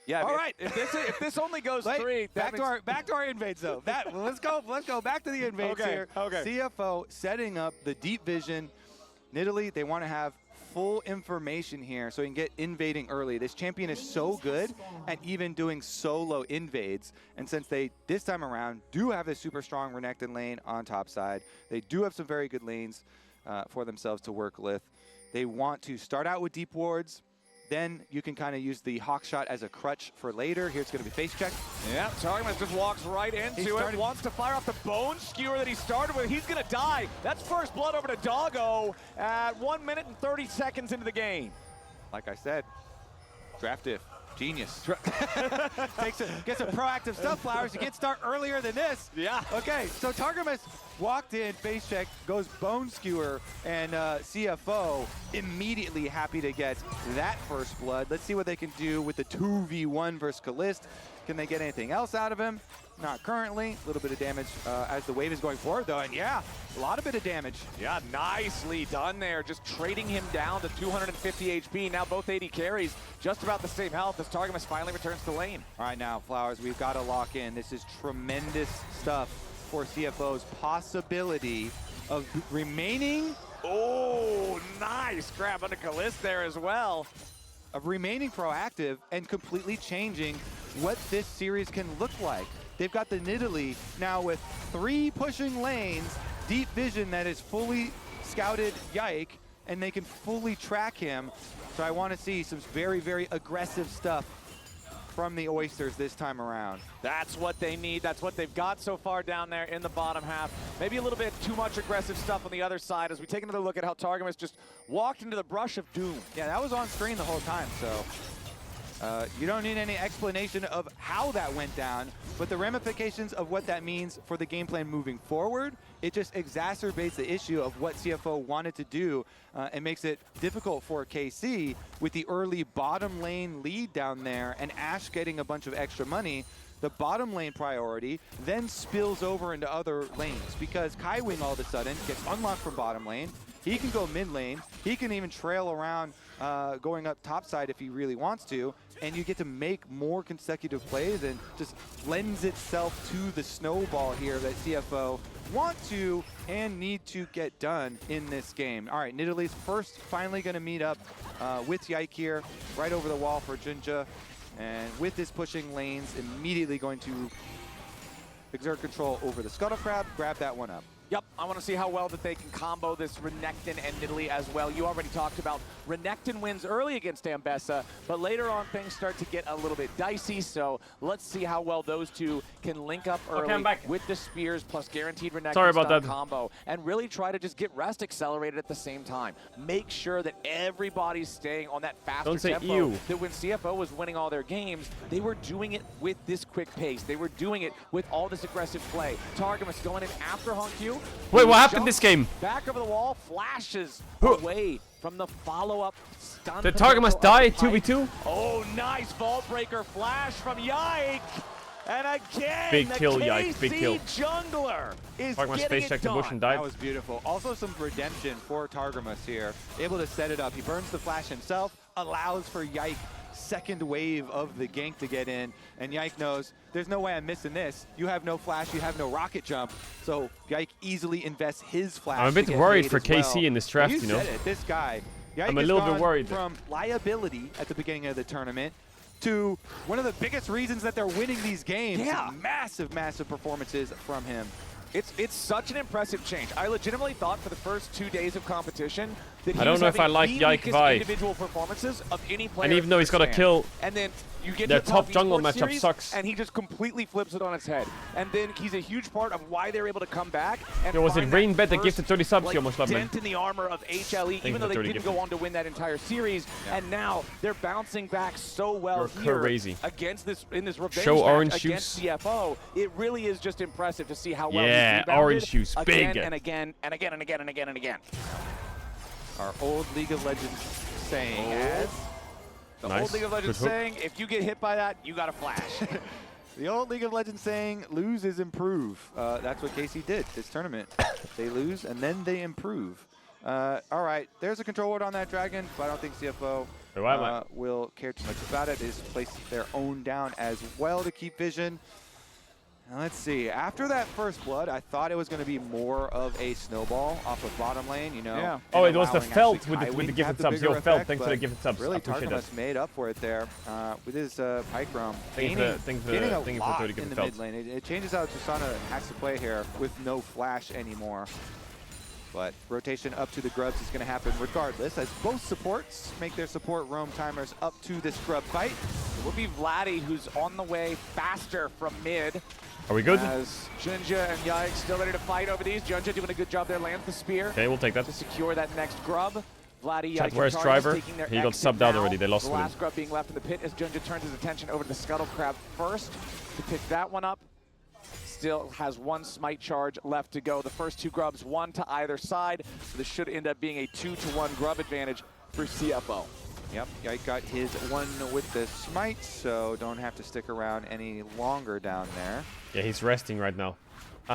Yeah. All right. If this only goes 3, back to our invades though. Let's go back to the invades here. Okay. CFO setting up the deep vision. Nidalee, they want to have full information here so he can get invading early. This champion is so good at even doing solo invades, and since they this time around do have a super strong Renekton lane on top side, they do have some very good lanes for themselves to work with. They want to start out with deep wards. Then you can kind of use the hawk shot as a crutch for later. Here's going to be face check. Yeah, Targamas just walks right into it. Wants to fire off the bone skewer that he started with. He's going to die. That's first blood over to Doggo at 1 minute and 30 seconds into the game. Like I said, draft diff. Genius. Gets some proactive stuff, Flowers. You get start earlier than this. Yeah. Okay, so Targamas walked in, face check, goes bone skewer, and CFO immediately happy to get that first blood. Let's see what they can do with the 2v1 versus Kalist. Can they get anything else out of him? Not currently. A little bit of damage as the wave is going forward, though. And yeah, a bit of damage. Yeah, nicely done there. Just trading him down to 250 HP. Now both AD carries just about the same health as Targamas finally returns to lane. All right, now, Flowers, we've got to lock in. This is tremendous stuff for CFO's possibility of remaining. Oh, nice grab under Kalist there as well. Of remaining proactive and completely changing what this series can look like. They've got the Nidalee now with 3 pushing lanes, deep vision that is fully scouted Yike, and they can fully track him. So I want to see some very, very aggressive stuff from the Oysters this time around. That's what they need. That's what they've got so far down there in the bottom half. Maybe a little bit too much aggressive stuff on the other side as we take another look at how Targamas just walked into the brush of doom. Yeah, that was on screen the whole time, so you don't need any explanation of how that went down, but the ramifications of what that means for the game plan moving forward, it just exacerbates the issue of what CFO wanted to do and makes it difficult for KC with the early bottom lane lead down there and Ashe getting a bunch of extra money. The bottom lane priority then spills over into other lanes because Kaiwing all of a sudden gets unlocked from bottom lane. He can go mid lane. He can even trail around going up top side if he really wants to. And you get to make more consecutive plays and just lends itself to the snowball here that CFO want to and need to get done in this game. All right, Nidalee's first finally going to meet up with Yike here, right over the wall for Jinja. And with his pushing lanes, immediately going to exert control over the Scuttle Crab, grab that one up. Yep, I want to see how well that they can combo this Renekton and Nidalee as well. You already talked about Renekton wins early against Ambessa, but later on things start to get a little bit dicey, so let's see how well those two can link up early with the spears plus guaranteed Renekton combo and really try to just get rest accelerated at the same time. Make sure that everybody's staying on that faster tempo that when CFO was winning all their games, they were doing it with this quick pace. They were doing it with all this aggressive play. Targamas going in after Honkyu. Wait, what happened this game? Back over the wall, flashes away from the follow-up stun. Did Targamas die 2v2? Oh, nice vault breaker flash from Yike. And again, big kill, Yike, big kill. Jungler is Targamas face checked the bush and died. That was beautiful. Also some redemption for Targamas here. Able to set it up. He burns the flash himself, allows for Yike second wave of the gank to get in, and Yike knows there's no way I'm missing this. You have no flash, you have no rocket jump, so Yike easily invests his flash. I'm a bit worried for KC in this draft, you know. Said it, this guy. Yike I'm a little bit worried. From liability at the beginning of the tournament to one of the biggest reasons that they're winning these games. Yeah. Massive, massive performances from him. It's such an impressive change. I legitimately thought for the first 2 days of competition that he I don't was know if I having like the Yike weakest vibe. individual performances of any player. And even though he's got a stand. kill, and then you get their to the top jungle esports matchup series, sucks. and he just completely flips it on its head. And then he's a huge part of why they're able to come back. And Yo, was it find Rain that Bet that first, gifted 30 subs? like, Yo, much love, man. dent in the armor of HLE, even though they didn't go on to win that entire series. And now they're bouncing back so well You're here crazy. against this in this revenge Show match orange against CFO. It really is just impressive to see how well Yeah, he's rebounded orange shoes, again big. and again and again and again and again and again. Our old League of Legends saying as The Nice. old League of Legends Good hook. saying, if you get hit by that, you got a flash. the old League of Legends saying, lose is improve. That's what KC did this tournament. They lose and then they improve. All right, there's a control ward on that dragon, but I don't think CFO will care too much about it. They just place their own down as well to keep vision. Now, let's see. After that first blood, I thought it was going to be more of a snowball off of bottom lane, you know. Yeah. Oh, it was the allowing felt actually with the Kaiwing to gifted have the subs. bigger Yo, felt, effect, thanks for the but gifted subs. Really, I appreciate that. Targamas made up for it there with his Pike Roam. Thank you for Gaining the- a thank you for lot 30 in gifted the subs. mid lane. It changes how Tristana has to play here with no flash anymore. But rotation up to the grubs is going to happen regardless, as both supports make their support roam timers up to this grub fight. It will be Vladdy who's on the way faster from mid. Are we good? As Junja and Yike still ready to fight over these. Junja doing a good job there, lands the spear. Okay, we'll take that. To secure that next grub. Vladdy, Chat, Yike, where's and Targamas Driver? taking their He got exit subbed out now. already. They lost the with him. last grub being left in the pit as Junja turns his attention over to the Scuttle Crab first to pick that one up. Still has one smite charge left to go. The first two grubs, one to either side. So this should end up being a 2-to-1 grub advantage for CFO. Yep, Yike got his one with the smite, so don't have to stick around any longer down there. Yeah, he's resting right now.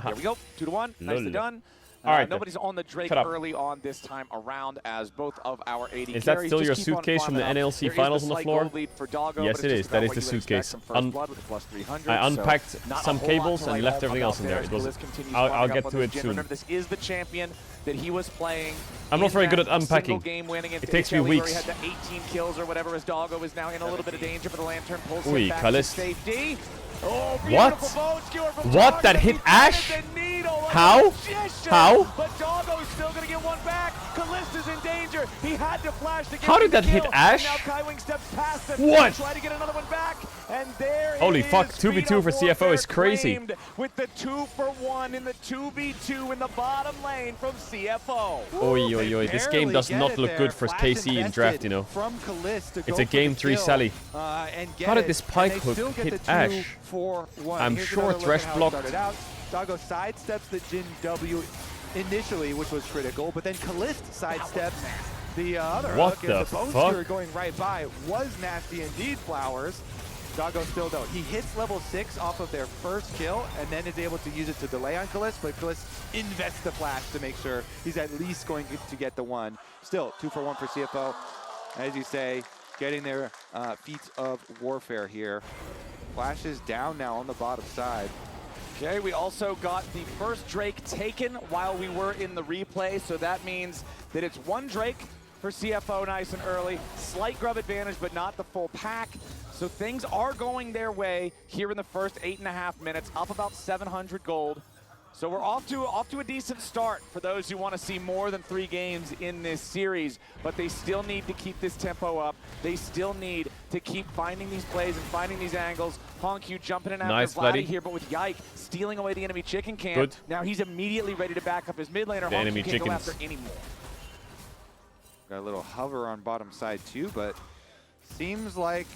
Here we go, 2-to-1, nicely Lol. done. All right, nobody's on the Drake shut up. early on this time around, as both of our AD Is that carries still just your keep on suitcase from the farming up. NLC There is finals on the slight floor? gold lead for Doggo, Yes, but it it's is. just That about is what the you would expect suitcase. from First Blood with the plus 300, I so unpacked not a some whole lot cables to and write left home everything else about in there. there It as was. Bliss continues I'll farming get up on to this it Jhin. soon. Remember, this is the champion that he was playing. I'm not in very good that at unpacking. single game win against It takes me HLE where weeks. He had the 18 kills or whatever, as Doggo is now in a little bit of danger, but the Lantern pulls Ui, him back to Kalist. safety. Oh, What? beautiful bone skewer from What? Doggo. That hit He Ash? threaded the needle like How? a magician. How? But Doggo's still going to get one back. Kalist is in danger. He had to flash to get How did the that hit kill. Ash? And now Kaiwing steps past him. What? Try to get another one back. And there Holy it fuck, is. 2v2 for Speed of CFO is warfare crazy. claimed with the 2-for-1 in the 2v2 in the bottom lane from CFO. Oi, oi, oi. This game does not look good for KC in draft, you know. From Kalist to It's go a for game the 3 kill, Sally. and get How did it, this and pike they hook still get hit the Ash? 2-for-1. I'm Here's sure another look Thresh at how it blocked. started out. Doggo sidesteps the Jhin W initially, which was critical, but then Kalist sidesteps the other What hook, and the the bone fuck? skewer going right by was nasty indeed, Flowers. Doggo still though. He hits level 6 off of their first kill and then is able to use it to delay on Kalist, but Kalist invests the flash to make sure he's at least going to get the one. Still, 2-for-1 for CFO. As you say, getting their feats of warfare here. Flash is down now on the bottom side. Okay, we also got the first Drake taken while we were in the replay, so that means that it's one Drake for CFO nice and early. Slight grub advantage, but not the full pack. So things are going their way here in the first 8.5 minutes, up about 700 gold. So we're off to a decent start for those who want to see more than 3 games in this series, but they still need to keep this tempo up. They still need to keep finding these plays and finding these angles. Honq jumping in after Nice, Vladdy Vladdy. here, but with Yike stealing away the enemy chicken camp. Good. Now he's immediately ready to back up his mid laner. The Honq enemy can't go chickens. after anymore. Got a little hover on bottom side too, but seems like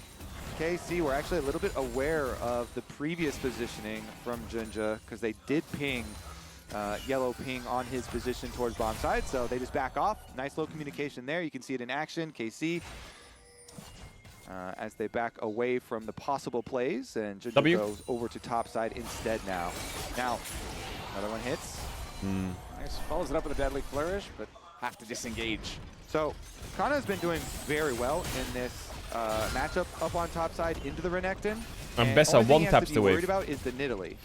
KC were actually a little bit aware of the previous positioning from Junja because they did ping, yellow ping on his position towards bottom side, so they just back off. Nice low communication there. You can see it in action. KC as they back away from the possible plays, and Junja goes over to top side instead now. Now, another one hits. Nice, follows it up with a deadly flourish, but have to disengage. So, Kana has been doing very well in this matchup up on top side into the Renekton. And And Bessa only thing he one has taps to be the wave. worried about is the Nidalee.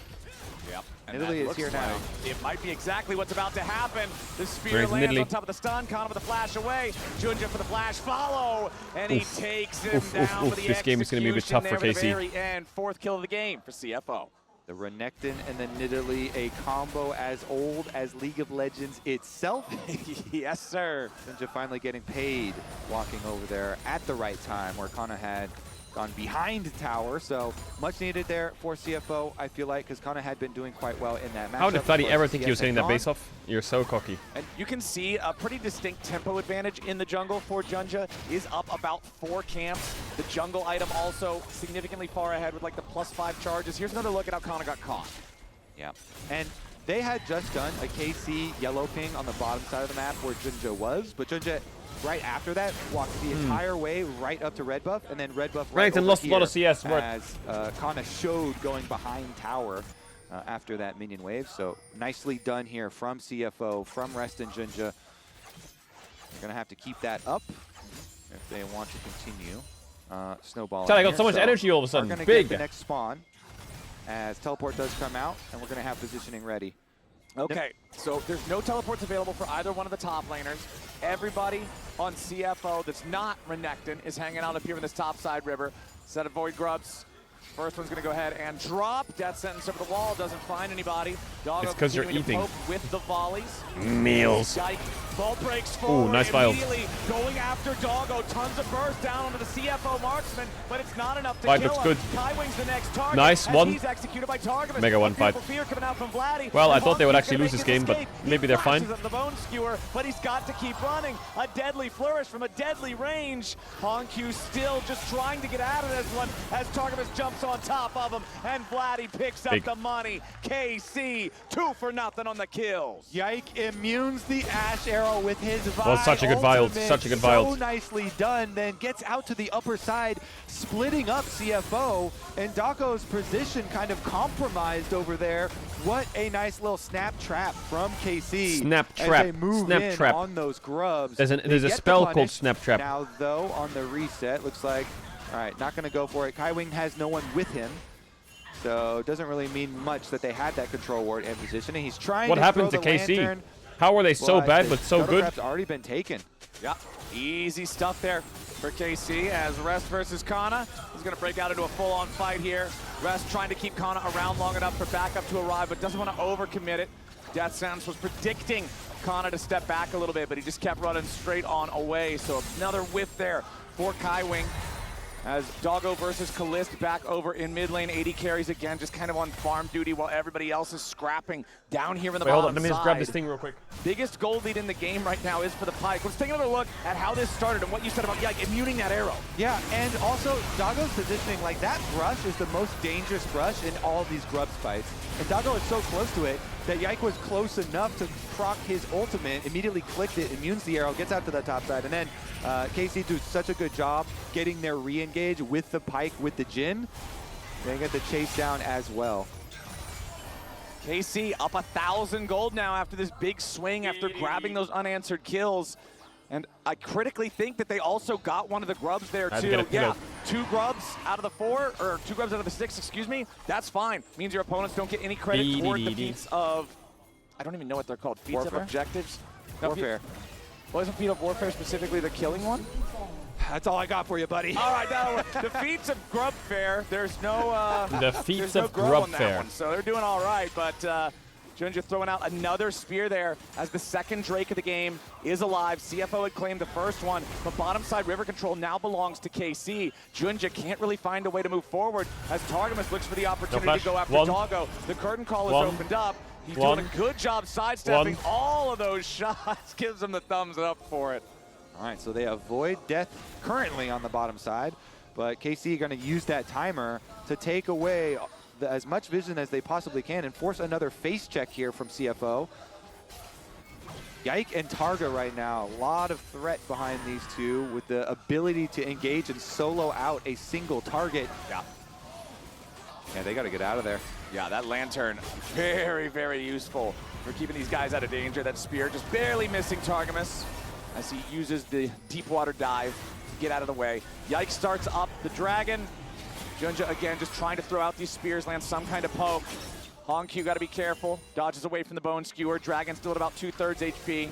Yep. And Italy that is looks here now. like it might be exactly what's about to happen. The spear Where's lands Italy? on top of the stun. Kana with the flash away. Junja for the flash follow. And he takes him down for the This game is going to be a bit tough for execution there KC. at the very end. 4th kill of the game for CFO. The Renekton and the Nidalee, a combo as old as League of Legends itself. Yes, sir. Junja finally getting paid, walking over there at the right time where Kana had gone behind tower. So much needed there for CFO, I feel like, because Kana had been doing quite well in that matchup. How did Flatty Of ever course, think CS he was hitting had that base gone. off? You're so cocky. And you can see a pretty distinct tempo advantage in the jungle for Junja. Is up about 4 camps. The jungle item also significantly far ahead with like the +5 charges. Here's another look at how Kana got caught. Yeah, and they had just done a KC yellow ping on the bottom side of the map where Junja was, but Junja right after that walked the entire way right up to red buff, and then red buff right Renekton over lost a lot of here CS. Work. as Kana showed going behind tower after that minion wave. So nicely done here from CFO, from Rest and Junja. They're gonna have to keep that up if they want to continue snowballing. God, I got here. so much energy all of a sudden. We're gonna Big. get the next spawn as teleport does come out, and we're gonna have positioning ready. Okay, so there's no teleports available for either one of the top laners. Everybody on CFO that's not Renekton is hanging out up here in this top side river. Set of Void Grubs. First one's gonna go ahead and drop. Death sentence over the wall, doesn't find anybody. Doggo It's 'cause you're continuing to eating. poke with the volleys. Meals. Yike. Ball breaks forward. Ooh, nice vials. Immediately going after Doggo. Tons of burst down onto the CFO marksman, but it's not enough to Fight kill looks him. good. Kaiwing's the next target. Nice as one. He's executed by Targamas. Mega one fight. Beautiful fear coming out from Vladdy. Well, I And thought they would Honky's actually gonna lose make this his game, but escape. maybe He they're fine. flashes at the bone skewer, but he's got to keep running. A deadly flourish from a deadly range. Honky still just trying to get out of this one as Targamas jumps on top of him, and Vladdy picks up Big. the money. KC 2 for nothing on the kills. Yike immunes the Ash Arrow with his Vi. Well, such a good Vial, ultimate. such a good So Vial. nicely done, then gets out to the upper side, splitting up CFO, and Doggo's position kind of compromised over there. What a nice little snap trap from KC. Snap as trap, they move snap in trap. on those grubs. There's They a get the spell called punish. Snap Trap. Now, though, on the reset, looks like, all right, not going to go for it. Kaiwing has no one with him. So it doesn't really mean much that they had that control ward in position. And he's trying What to happened throw to the KC? lantern, How are they so bad but so good? Shuttlecraft's already been taken. Yeah, easy stuff there for KC as Rest versus Kana. He's going to break out into a full-on fight here. Rest trying to keep Kana around long enough for backup to arrive, but doesn't want to overcommit it. Death Sentence was predicting Kana to step back a little bit, but he just kept running straight on away. So another whiff there for Kaiwing. As Doggo versus Kalist back over in mid lane, 80 carries again, just kind of on farm duty while everybody else is scrapping down here in the Wait, bottom hold on. Let me just grab this side. thing real quick. Biggest gold lead in the game right now is for the Pike. Let's take another look at how this started and what you said about immuning that arrow. Yeah, and also Doggo's positioning, like that brush is the most dangerous brush in all of these grubs fights. And Doggo is so close to it that Yike was close enough to proc his ultimate, immediately clicked it, immunes the arrow, gets out to the top side, and then KC does such a good job getting their re-engage with the Pike, with the Jhin. They get the chase down as well. KC up 1,000 gold now after this big swing, after grabbing those unanswered kills. And I critically think that they also got one of the grubs there too. Yeah, 2 grubs out of the 4, or 2 grubs out of the 6, excuse me. That's fine. Means your opponents don't get any credit toward the feats of, I don't even know what they're called. Feats Warfare? of objectives? No, Warfare. Wasn't feat of warfare specifically the killing one? That's all I got for you, buddy. All right, now the feats of grub fair. There's no The feats there's no of grub grub on that fair. one, so they're doing all right. But Junja throwing out another spear there as the second Drake of the game is alive. CFO had claimed the first one, but bottom side river control now belongs to KC. Junja can't really find a way to move forward as Targamas looks for the opportunity to go after One. Doggo. The curtain call is One. opened up. He's One. doing a good job sidestepping One. all of those shots. Gives him the thumbs up for it. All right, so they avoid death currently on the bottom side, but KC going to use that timer to take away as much vision as they possibly can and force another face check here from CFO. Yike and Targa right now, a lot of threat behind these two with the ability to engage and solo out a single target. Yeah, they got to get out of there. Yeah, that lantern, very, very useful for keeping these guys out of danger. That spear just barely missing Targamas as he uses the deep water dive to get out of the way. Yike starts up the dragon. Junja again just trying to throw out these spears, land some kind of poke. Hongq got to be careful. Dodges away from the Bone Skewer. Dragon still at about 2/3 HP.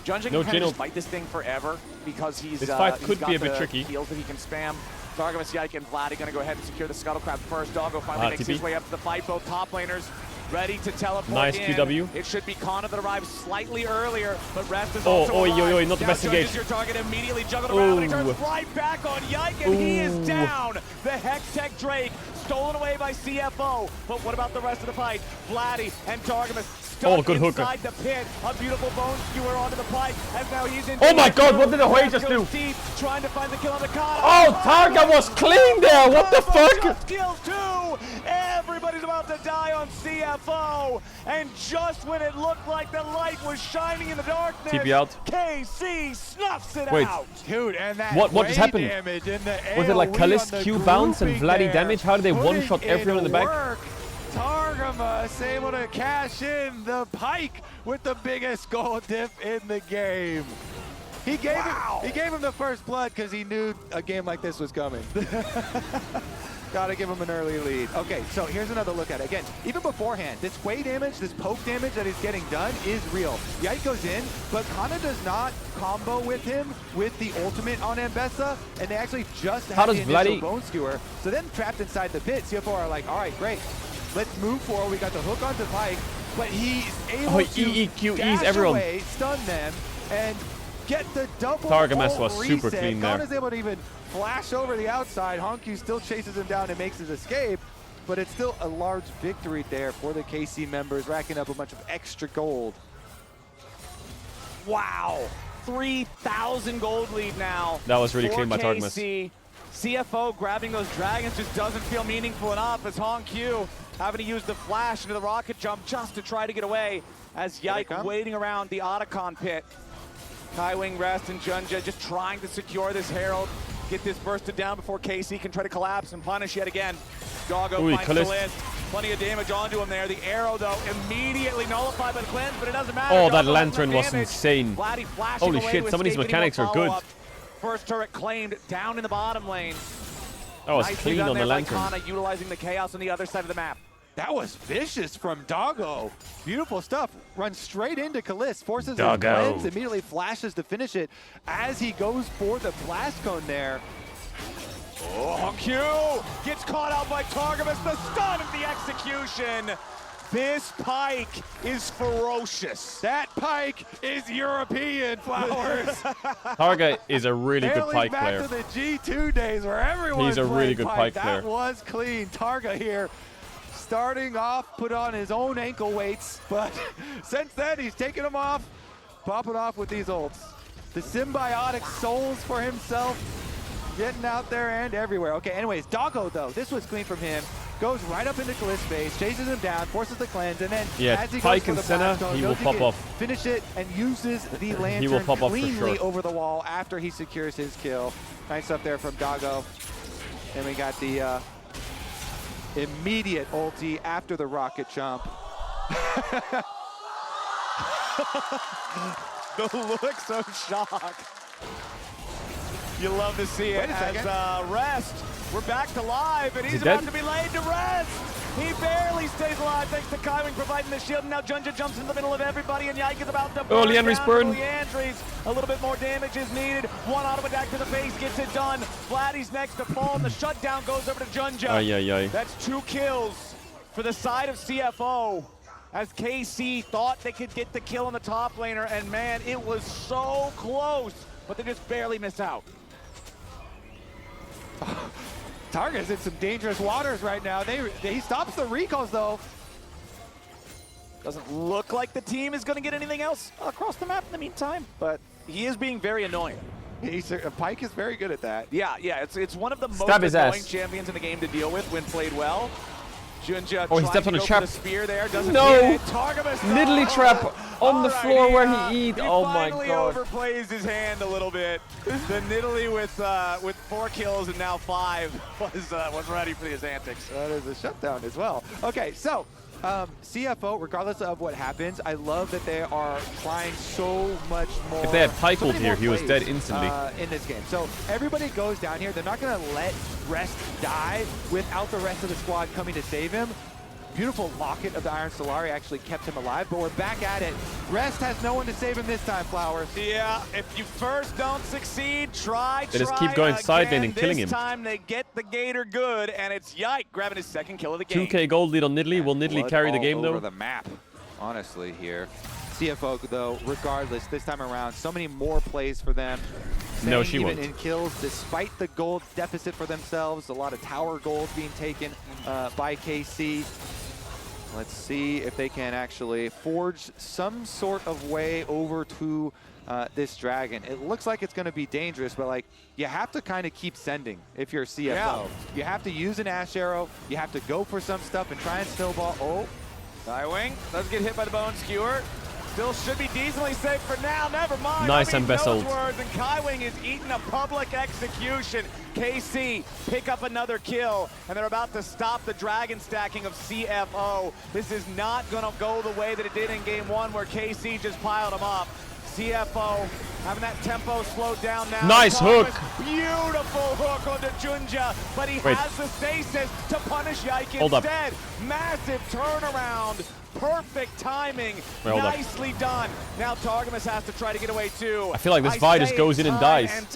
Junja can kind of just fight this thing forever because he's This fight he's could got be a bit the tricky. heals that he can spam. Dargamas, Yike, and Vladdy going to go ahead and secure the Scuttle Crab first. Doggo finally makes TP. his way up to the fight. Both top laners ready to teleport Nice in. QW. It should be Kana that arrives slightly earlier, but Rest is Oh, also arrived. not the Now best Junja's engage. your target, immediately juggled around, but he turns Ooh. right back on Yike, and he is Ooh. down. The Hextech Drake stolen away by CFO, but what about the rest of the fight? Vladdy and Dargamas stuck good hooker. inside the pit. A beautiful Bone Skewer onto the pike, as now he's in. Oh my god, what did the Hoi just do? Deep, trying to find the kill on the Kana. Oh, Targa was clean there. What the fuck? Just kills two. Everybody's about to die on CFO, and just when it looked like the light was shining in the darkness, TP out. KC snuffs it Wait. out. Dude, and that What just happened? damage in the Was it like AoE Kalis on the Q bounce and grouping Vladdy there, damage? How did they putting one-shot everyone in the back? work. Targamas able to cash in the pike with the biggest gold diff in the game. He gave him the first blood because he knew a game like this was coming. Gotta give him an early lead. Okay, so here's another look at it. Again, even beforehand, this Hwei damage, this poke damage that he's getting done is real. Yike goes in, but Kana does not combo with him with the ultimate on Ambessa, and they actually just How have does the initial Vladdy- Bone Skewer. So then trapped inside the pit, CFO are like, all right, great. Let's move forward. We got the hook onto Pike, but he's able to EEQEs dash everyone. away, stun them, and get the double Targamas ult was super reset. clean there. Kana's able to even flash over the outside. Hongq still chases him down and makes his escape, but it's still a large victory there for the KC members, racking up a bunch of extra gold. Wow. 3,000 gold lead now. That was really for clean by Targamas. KC. CFO grabbing those dragons just doesn't feel meaningful enough as Hongq having to use the flash into the rocket jump just to try to get away as Yike waiting around the Otacon pit. Kaiwing, Rest, and Junja just trying to secure this Herald, get this bursted down before KC can try to collapse and punish yet again. Doggo finds the list. Plenty of damage onto him there. The arrow, though, immediately nullified by the cleanse, but it doesn't matter. Oh, that Doggo has lantern enough was damage. insane. Vladdy flashing Holy away shit, to some of these escape, getting mechanics no are good. follow-up. First turret claimed down in the bottom lane. That was Nicely clean done on the there by lantern. Kana, utilizing the chaos on the other side of the map. That was vicious from Doggo. Beautiful stuff. Runs straight into Kalis, forces his Doggo. cleanse, immediately flashes to finish it as he goes for the blast cone there. Oh, Hongq gets caught out by Targamas. The stun of the execution. This Pike is ferocious. That Pike is European, Flowers. Targa is a really good Hailing Pike back player. to the G2 days where everyone He's a really played good Pike That player. was clean. Targa here starting off, put on his own ankle weights, but since then he's taking them off, popping off with these ults. The symbiotic souls for himself, getting out there and everywhere. Okay, anyways, Doggo though, this was clean from him. Goes right up into Kalis' face, chases him down, forces the cleanse, and then as he Pike goes and for the Senna, blast cone, he knows will pop can off. Finish it and uses the lantern He will pop off for cleanly sure. over the wall after he secures his kill. Nice stuff there from Doggo. And we got the immediate ulti after the rocket jump. The looks of shock. You love to see it as Rest. We're back to live, and he's about to be laid to rest. He barely stays alive thanks to Kaiwing providing the shield. And now Junja jumps in the middle of everybody, and Yike is about to burn Leandry's down burn. Leandry's. A little bit more damage is needed. One auto attack to the face gets it done. Vladdy's next to fall, and the shutdown goes over to Junja. Ay, ay, ay. That's 2 kills for the side of CFO. As KC thought they could get the kill on the top laner, and man, it was so close, but they just barely missed out. Targa's in some dangerous waters right now. He stops the recalls though. Doesn't look like the team is going to get anything else across the map in the meantime, but he is being very annoying. Pike is very good at that. Yeah, it's one of the most Stab his annoying ass. champions in the game to deal with when played well. Junja Oh, he trying stepped to on a go for trap. the spear there, doesn't No! get it. Targamas, Nidalee trap on the All right, floor where he eat. He Oh my finally god. overplays his hand a little bit. The Nidalee with 4 kills and now 5 was ready for his antics. That is a shutdown as well. Okay, so CFO, regardless of what happens, I love that they are trying so much more. If they had Pike so ult many here, more he was plays, dead instantly. in this game. So everybody goes down here. They're not going to let Rest die without the rest of the squad coming to save him. beautiful locket of the Iron Solari actually kept him alive, but we're back at it. Rest has no one to save him this time, Flowers. Yeah, if you first don't succeed, try They just keep going side lane and killing him. This time they get the Gator good, and it's Yike grabbing his second kill of the game. 2K gold lead on Nidalee. Will Nidalee carry the game, all over though? the map, honestly, here. CFO, though, regardless, this time around, so many more plays for them. No, she even won't. in kills, despite the gold deficit for themselves, a lot of tower gold being taken by KC. Let's see if they can actually forge some sort of way over to this dragon. It looks like it's going to be dangerous, but like you have to kind of keep sending if you're CFO. Yeah. You have to use an Ash Arrow. You have to go for some stuff and try and snowball. Oh, Nightwing does get hit by the Bone Skewer. Still should be decently safe for now. Never mind. Nice I mean, embezzled. those words, and Kaiwing is eating a public execution. KC pick up another kill, and they're about to stop the dragon stacking of CFO. This is not going to go the way that it did in game one, where KC just piled them up. CFO having that tempo slowed down now. Nice hook. Beautiful hook onto Junja, but he has the stasis to punish Yike Hold up. instead. Massive turnaround. Perfect timing. Wait, hold up. Nicely done. Now Targamas has to try to get away too. I feel like this Vi just goes in and dies. And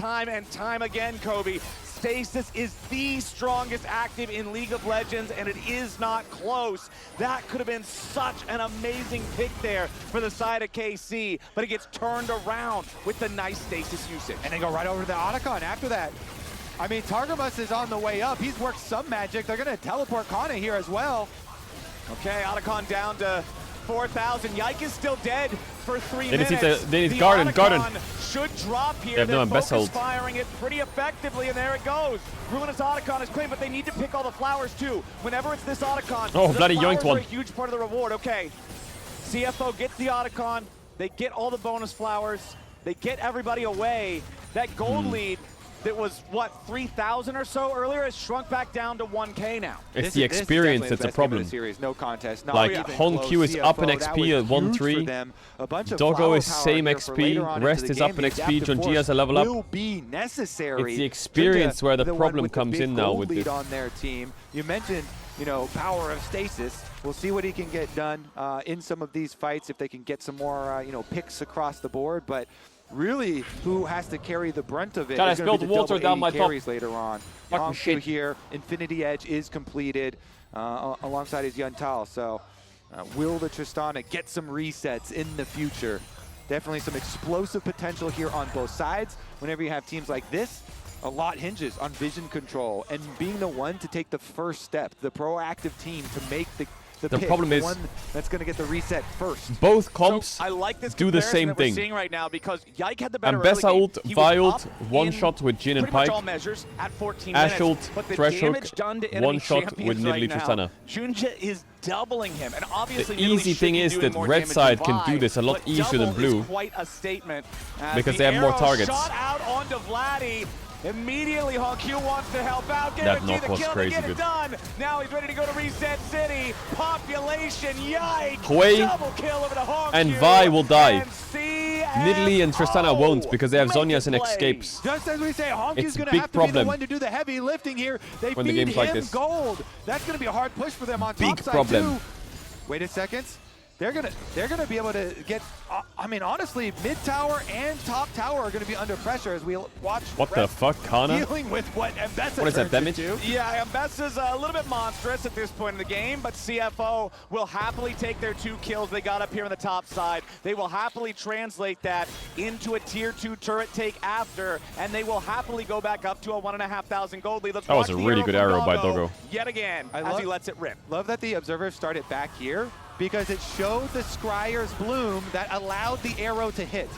time again, Kobe. Stasis is the strongest active in League of Legends, and it is not close. That could have been such an amazing pick there for the side of KC, but it gets turned around with the nice Stasis usage. and they go right over to the Otacon after that. I mean, Targamas is on the way up. He's worked some magic. They're going to teleport Kana here as well. Okay, Otacon down to 4,000. Yike is still dead for 3 minutes. They need the Garden. Otacon should drop here. They have no They're embezzled. focus firing it pretty effectively, and there it goes. Ruinous Otacon is clean, but they need to pick all the flowers too. Whenever it's this Otacon, Oh, the bloody flowers yoinked are one. a huge part of the reward. Okay, CFO gets the Otacon. They get all the bonus flowers. They get everybody away. That gold lead that was, what, 3,000 or so earlier has shrunk back down to 1K now. It's the experience that's a problem. Series, no contest. Not Like, even Hong close. Q is up in CFO, that XP was at 1-3. huge for them. A bunch of Doggo flower is power same here for later on XP. Rest into is the up in game. The XP. adaptive Jonji has a force level up. will be necessary. It's the experience Junja, where the one problem with comes big in now gold with lead this. on their team. You mentioned, you know, power of stasis. We'll see what he can get done in some of these fights if they can get some more, you know, picks across the board. But really, who has to carry the brunt of it? God, I is gonna be spilled the water double down my 80 top. carries later on. Fucking Hong Q shit. here, Infinity Edge is completed alongside his Yuntal. So will the Tristana get some resets in the future? Definitely some explosive potential here on both sides. Whenever you have teams like this, a lot hinges on vision control and being the one to take the first step, the proactive team to make the pick, problem the is one that's going to get the reset first. Both comps So I like this do the comparison same that we're thing. seeing right now because Yike had the better Ambessa early game. ult, He Vi was ult, up one in shot with Jin and pretty much Pyke. all measures at 14 Ash minutes. ult, But the Thresh damage hook, done to enemy one shot champions with right Nidalee now, Tristana. Junja is doubling him, and obviously The Nidalee easy should thing be is doing that more red damage side than can Vi, do this a lot but easier than double blue. is quite a statement. As Because the they have more arrow targets. Shot out onto Vladdy. Immediately, Hong Q wants to help out. That Guarantee knock the was kill to crazy get it good. done. Now he's ready to go to Reset City. Population, yike. Hui Double kill over to Hong and Q. Vi will die. And Nidalee and Tristana won't because they have Zhonya's and play. escapes. Just as we say, Hong Q's It's a going to big have to be the problem one to do the heavy lifting here. They when the feed game's him like this. gold. That's going to be a hard push for them on Big top side problem. too. Wait a second. They're gonna be able to get. I mean, honestly, mid tower and top tower are gonna be under pressure as we watch. What the fuck, Kana? Dealing with what Ambessa What is that, turns damage? into. Yeah, Ambessa's a little bit monstrous at this point in the game, but CFO will happily take their 2 kills they got up here on the top side. They will happily translate that into a tier 2 turret take after, and they will happily go back up to a 1,500 gold lead. Let's That was watch a the really arrow good from arrow by Doggo. Yet again, I as love- he lets it rip. Love that the observers started back here because it showed the Scryer's bloom that allowed the arrow to hit.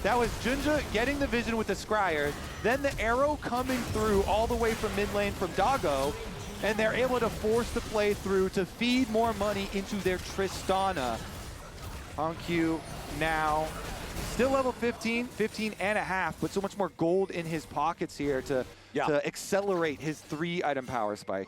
That was Junja getting the vision with the Scryer, then the arrow coming through all the way from mid lane from Doggo, and they're able to force the play through to feed more money into their Tristana. Hong Q now still level 15 and a half, but so much more gold in his pockets here to accelerate his 3-item power spike.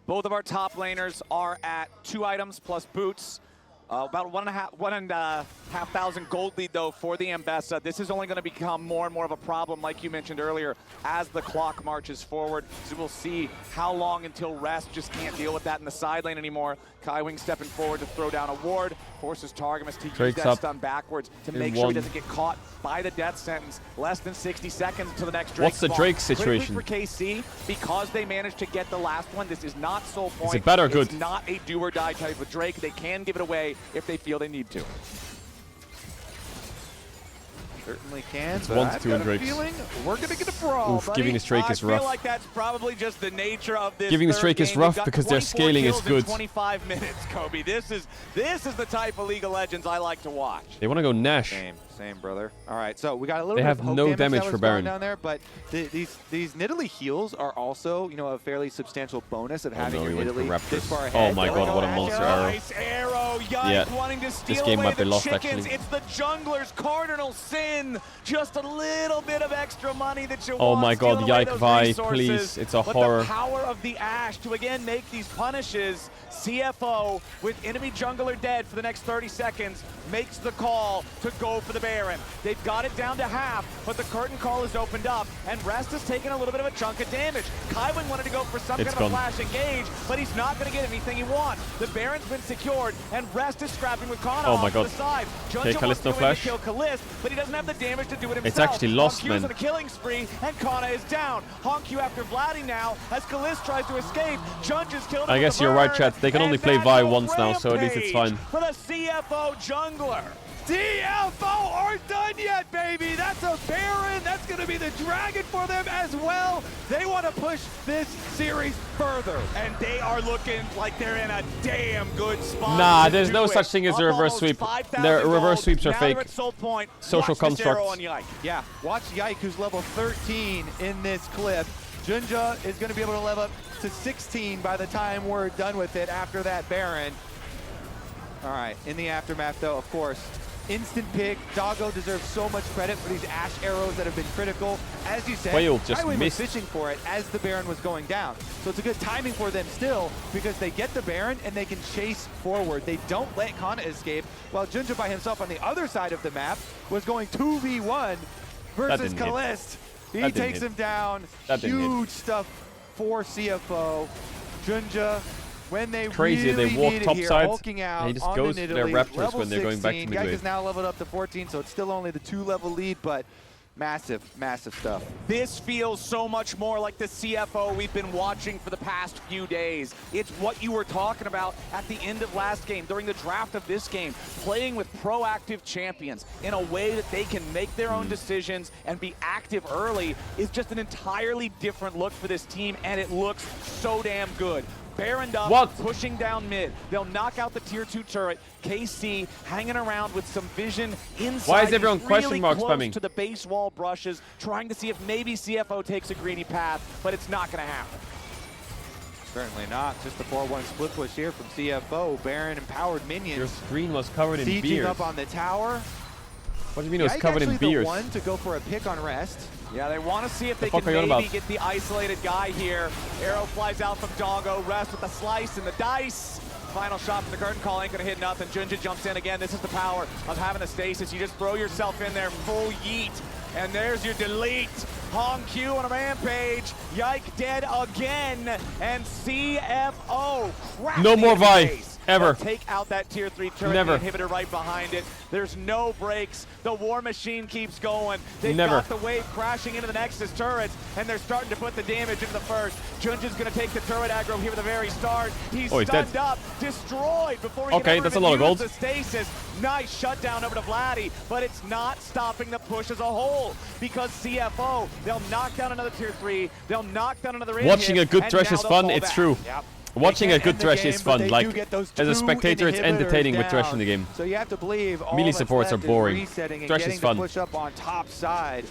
Both of our top laners are at 2 items plus boots. About 1,500 gold lead, though, for the Ambessa. This is only going to become more and more of a problem, like you mentioned earlier, as the clock marches forward. So we'll see how long until Rest just can't deal with that in the side lane anymore. Kaiwing stepping forward to throw down a ward, forces Targamas to use that stun backwards to make sure he doesn't get caught by the death sentence. Less than 60 seconds to the next Drake What's the spawn. Drake situation? Critically for KC, because they managed to get the last one, this is not soul point. Is it bad or good? It's not a do or die type of Drake. They can give it away if they feel they need to. Certainly can, It's but 1 to I've 2 got in a Drakes. feeling we're going to get a brawl, Oof, buddy. giving this Drake is I rough. feel like that's probably just the nature of this. Giving this third Drake is game. rough They've got because their 24 scaling is kills in good. 25 minutes, Kobe. This is the type of League of Legends I like to watch. They want to go Nash. Same, brother. All right, so we got a little They bit have of hope no damage that for was Baron. going down there, but these Nidalee heals are also, you know, a fairly substantial bonus of having no, your he went for Nidalee this Raptors. far ahead. Oh my god, what a monster arrow. Nice arrow, Yike Yeah, wanting to steal this game away might be the lost, chickens. actually. It's the jungler's cardinal sin. Just a little bit of extra money that you Oh want. my god, stealing away Yike those Vi, resources. please. It's a But horror. the power of the Ashe to again make these punishes. CFO with enemy jungler dead for the next 30 seconds makes the call to go for the Baron. They've got it down to half, but the curtain call is opened up, and Rest has taken a little bit of a chunk of damage. Kaiwing wanted to go for some It's kind of a gone. flash engage, but he's not going to get anything he wants. The Baron's been secured, and Rest is scrapping with Kana Oh my off god. to the side. Okay, Junja Kalist wants to no go in to flash. kill Kalist, but he doesn't have the damage to do it himself. It's actually lost, Honkyu's man. on a killing spree, and Kana is down. Honky after Vladdy now, as Kalist tries to escape. Junja's killed him I with guess the you're right, burn, chat. They can and only play that's Vi a once now, so at least it's fine. for the CFO jungler. CFO aren't done yet, baby. That's a Baron. That's going to be the dragon for them as well. They want to push this series further. And they are looking like they're in a damn good spot. Nah, to there's do no it. such thing as a Up reverse almost sweep. 5,000 Their reverse gold. sweeps are Now they're fake. at Soul Point. Social Watch this arrow construct. on Yike. Yeah, watch Yike, who's level 13 in this clip. Junja is going to be able to level up to 16 by the time we're done with it after that Baron. All right, in the aftermath, though, of course, instant pick. Doggo deserves so much credit for these Ashe arrows that have been critical. As you said, Whale just Kaiwing was missed. fishing for it as the Baron was going down. So it's a good timing for them still because they get the Baron and they can chase forward. They don't let Kana escape, while Junja by himself on the other side of the map was going 2v1 versus didn't hit. Kalist. He That didn't takes hit. him down. That didn't hit. Huge stuff for CFO. Junja, when they Crazy, really they walk need it top here, side, hulking out and he just on goes the for their Nidalee, Raptors level when they're going back to 16. mid Yike wave. is now leveled up to 14, so it's still only the 2-level lead, but massive, massive stuff. This feels so much more like the CFO we've been watching for the past few days. It's what you were talking about at the end of last game, during the draft of this game, playing with proactive champions in a way that they can make their own decisions and be active early is just an entirely different look for this team, and it looks so damn good. Baron up, pushing down mid. They'll knock out the tier 2 turret. KC hanging around with some vision inside. Why is everyone He's question really mark close spamming? to the base wall brushes, trying to see if maybe CFO takes a greedy path, but it's not going to happen. Certainly not. Just the 4-1 split push here from CFO. Baron empowered minions. Your screen was covered in sieging beers. up on the tower. What do you mean it was Yike covered in actually beers? the one to go for a pick on Rest. Yeah, they want to see if The they fuck can are you on maybe about? get the isolated guy here. Arrow flies out from Doggo. Rest with the slice and the dice. Final shot from the curtain call ain't gonna hit nothing. Junja jumps in again. This is the power of having a stasis. You just throw yourself in there, full yeet, and there's your delete. Honky on a rampage. Yike dead again, and CFO crap. No more Vi, ever. Take out that tier 3 turret, Never. the inhibitor right behind it. There's no breaks. The war machine keeps going. They've Never. got the wave crashing into the Nexus turrets, and they're starting to put the damage into the first. Junja's going to take the turret aggro here at the very start. He's Oh, he's stunned dead. up, destroyed before he Okay, can ever that's a even lot of use gold. the stasis. Nice shutdown over to Vladdy, but it's not stopping the push as a whole because CFO, they'll knock down another tier 3, they'll knock down another Watching hit, a good and thresh now is they'll fun, fall it's back. true. Yep. Watching a can't good end the thresh game, is but fun. they Like, do get those as a 2 spectator, it's inhibitors entertaining with thresh down. in the game. So you have to believe all Melee that's supports are left is boring. resetting and Thresh getting is the fun. push up on top side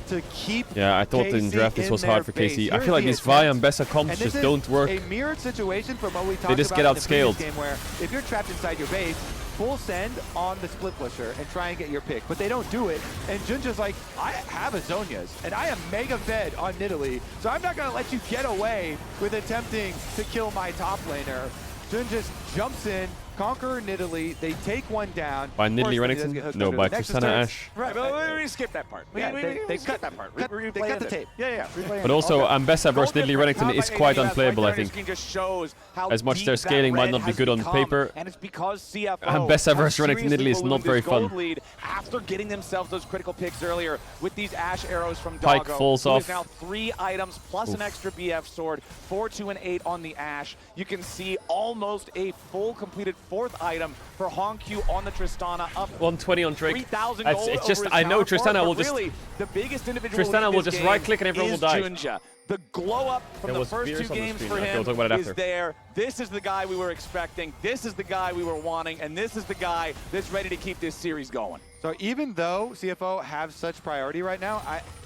to keep Yeah, I thought in KC draft this in was hard their for base. KC. I Here's feel like the these Vi and attempt. Bessa comps And this just is don't work. a mirrored situation from what we talked just about get in the previous outscaled. game where if you're trapped inside your base, full send on the split pusher and try and get your pick, but they don't do it. And Junja's like, I have a Zhonya's, and I am mega fed on Nidalee, so I'm not gonna let you get away with attempting to kill my top laner. Jun just jumps in, Conqueror Nidalee, they take one down. By Nidalee Unfortunately, doesn't Renekton? get hooked No, under by the Nexus Tristana turret. Ashe. Right, but we skipped that part. Yeah, They cut cut that part. They cut the tape. Yeah. But also, Ambessa versus Nidalee Renekton is quite unplayable, I think. Just shows how As much deep their that scaling might red not be has good on become, paper. And it's because CFO Ambessa versus has Renekton seriously Nidalee is not ballooned very this gold fun. lead after getting themselves those critical picks earlier with these Ashe arrows from Pike Doggo. falls who is off. now 3 items plus Oof. an extra BF sword, 4, 2, and 8 on the Ashe. You can see almost a full completed 4th item for Honkyu on the Tristana, up 120 on Drake. 3,000 It's gold just, over his I know counterpart, Tristana but will just... really, the biggest individual Tristana in will this just game right-click and everyone will is die. Junja. The glow up from There the was first beers 2 on the games screen. for Okay, him we'll talk about it is after. there. This is the guy we were expecting. This is the guy we were wanting. And this is the guy that's ready to keep this series going. So even though CFO have such priority right now,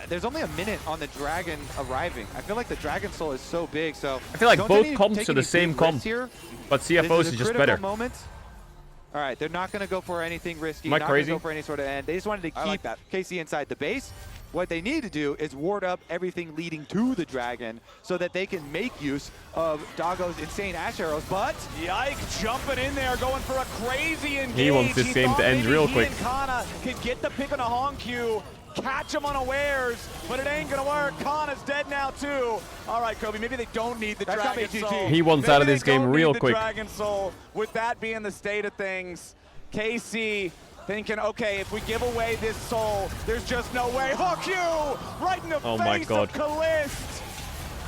there's only a minute on the Dragon arriving. I feel like the Dragon Soul is so big, so I feel like don't both take comps are the any same big risks comp, here. but CFO's This is a just critical better. moment. All right, they're not going to go for anything risky. Am I not crazy? Gonna go for any sort of end. They just wanted to I like keep that. KC inside the base. What they need to do is ward up everything leading to the Dragon so that they can make use of Doggo's insane Ashe arrows, but... Yike, jumping in there, going for a crazy engage. He wants this game to end real quick. Kana could get the pick on a Honkyu, catch him unawares, but it ain't gonna work. Kana's dead now too. All right, Kobe, maybe they don't need the That's Dragon not Soul. GG. He wants Maybe out of they this game don't real need quick. The Dragon Soul. With that being the state of things, KC thinking, okay, if we give away this soul, there's just no way. Honkyu right in the Oh my face God. of Kalist.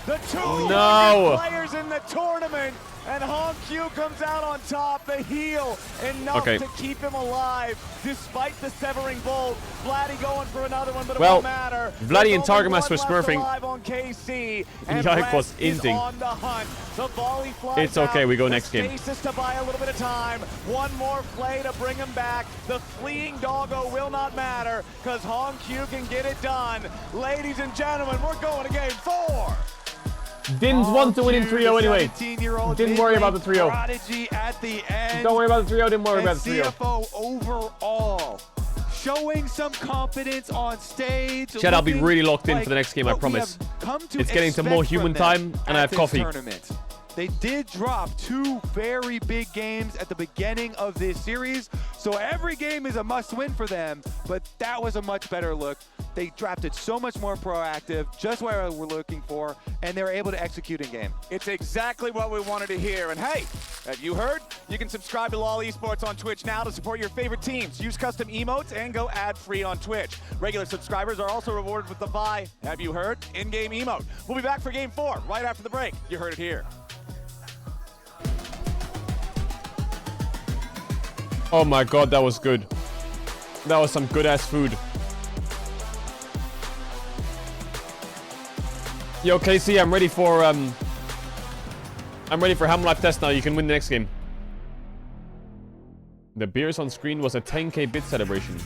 The 2 No. players in the tournament, and Honkyu comes out on top, the heal, enough Okay. to keep him alive, despite the severing bolt. Vladdy going for another one, but it Well, won't matter. Vladdy and There's only Targamas one were left smurfing. alive on KC, and Yike Brett was is inting. on the hunt. The volley flies It's okay, out. we go The next game. Stasis to buy a little bit of time. One more play to bring him back. The fleeing Doggo will not matter, because Honkyu can get it done. Ladies and gentlemen, we're going to game 4. Didn't want to win in 3-0 anyway. 17-year-old Didn't worry about the 3-0. prodigy at the end. Don't worry about the 3-0, didn't worry And about the 3-0. CFO overall showing some confidence on stage. Chad, I'll be looking really locked in like for the next game, I what we promise. have come to It's getting to expect more from human them time, and I at have this coffee. tournament. They did drop 2 very big games at the beginning of this series, so every game is a must-win for them, but that was a much better look. They drafted so much more proactive, just what we're looking for, and they were able to execute in game. It's exactly what we wanted to hear. And hey, have you heard? You can subscribe to LOL Esports on Twitch now to support your favorite teams. Use custom emotes and go ad-free on Twitch. Regular subscribers are also rewarded with the Vi, have you heard? In-game emote. We'll be back for game 4 right after the break. You heard it here. Oh my God, that was good. That was some good ass food. Yo, KC, I'm ready for Ham Life test now. You can win the next game. The beers on screen was a 10k bit celebration.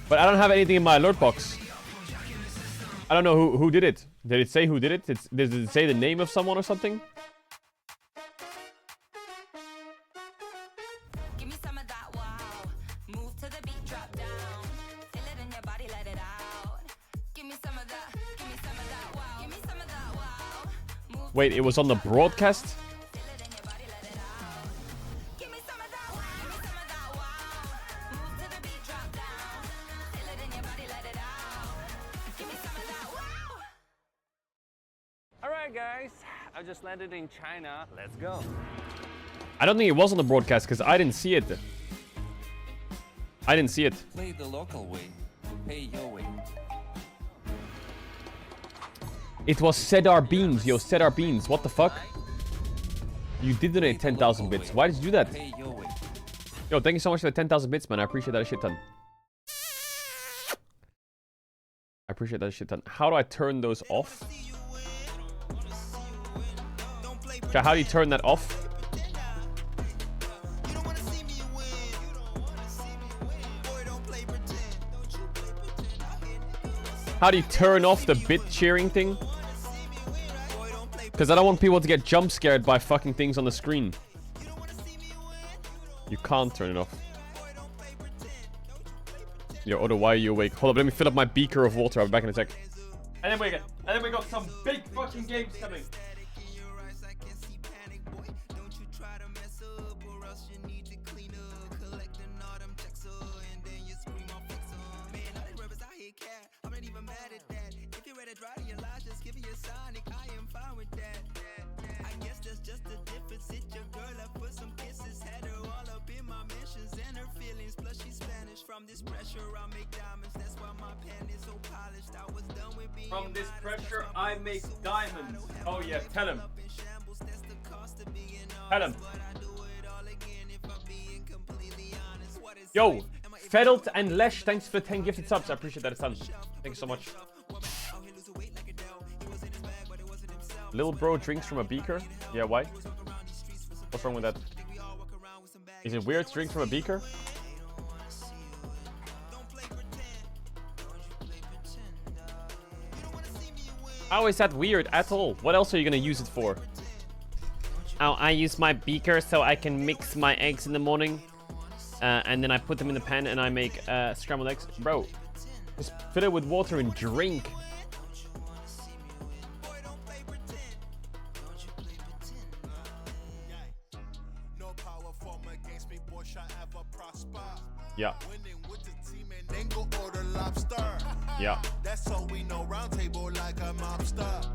But I don't have anything in my alert box. I don't know who did it. Did it say who did it? Did it say the name of someone or something? Wait, it was on the broadcast? Alright guys, I just landed in China. Let's go. I don't think it was on the broadcast because I didn't see it. I didn't see it. Play the local way. Pay your way. It was Cedar Beans, yo, Cedar Beans. What the fuck? You did donate 10,000 bits. Why did you do that? Yo, thank you so much for the 10,000 bits, man. I appreciate that a shit ton. I appreciate that a shit ton. How do I turn those off? Okay, how do you turn that off? How do you turn off the bit cheering thing? Because I don't want people to get jump scared by fucking things on the screen. You can't turn it off. Yo, Odo, why are you awake? Hold up, let me fill up my beaker of water. I'll be back in a sec. And then we got some big fucking games coming. From this pressure, I make diamonds. Oh yeah, tell him. Tell him. Yo, Fedelt and Lesh, thanks for the 10 gifted subs. I appreciate that a ton. Thank you so much. Little bro drinks from a beaker? Yeah, why? What's wrong with that? Is it weird to drink from a beaker? How is that weird at all? What else are you gonna use it for? Oh, I use my beaker so I can mix my eggs in the morning. And then I put them in the pan and I make scrambled eggs. Bro, just fill it with water and drink. Yeah. Yeah. That's so we know round table like a mobster.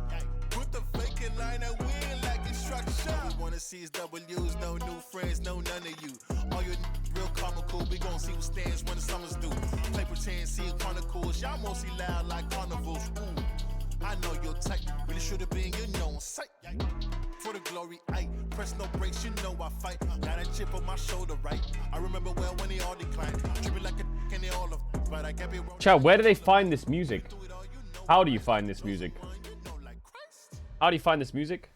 Put the fake in line and win like instruction. All we wanna see is W's, no new friends, no none of you. All you real comical, we gon' see who stands when the summers do. Play pretend, see it chronicles. Y'all mostly loud like carnivals. Ooh, I know you're tight. Really should've been, you know, on sight. For the glory, I press no brakes, you know I fight. Got a chip on my shoulder, right? I remember well when they all declined. Tripping like a and they all of, but I kept it wrong. Chat, where do they find this music? How do you find this music? How do you find this music?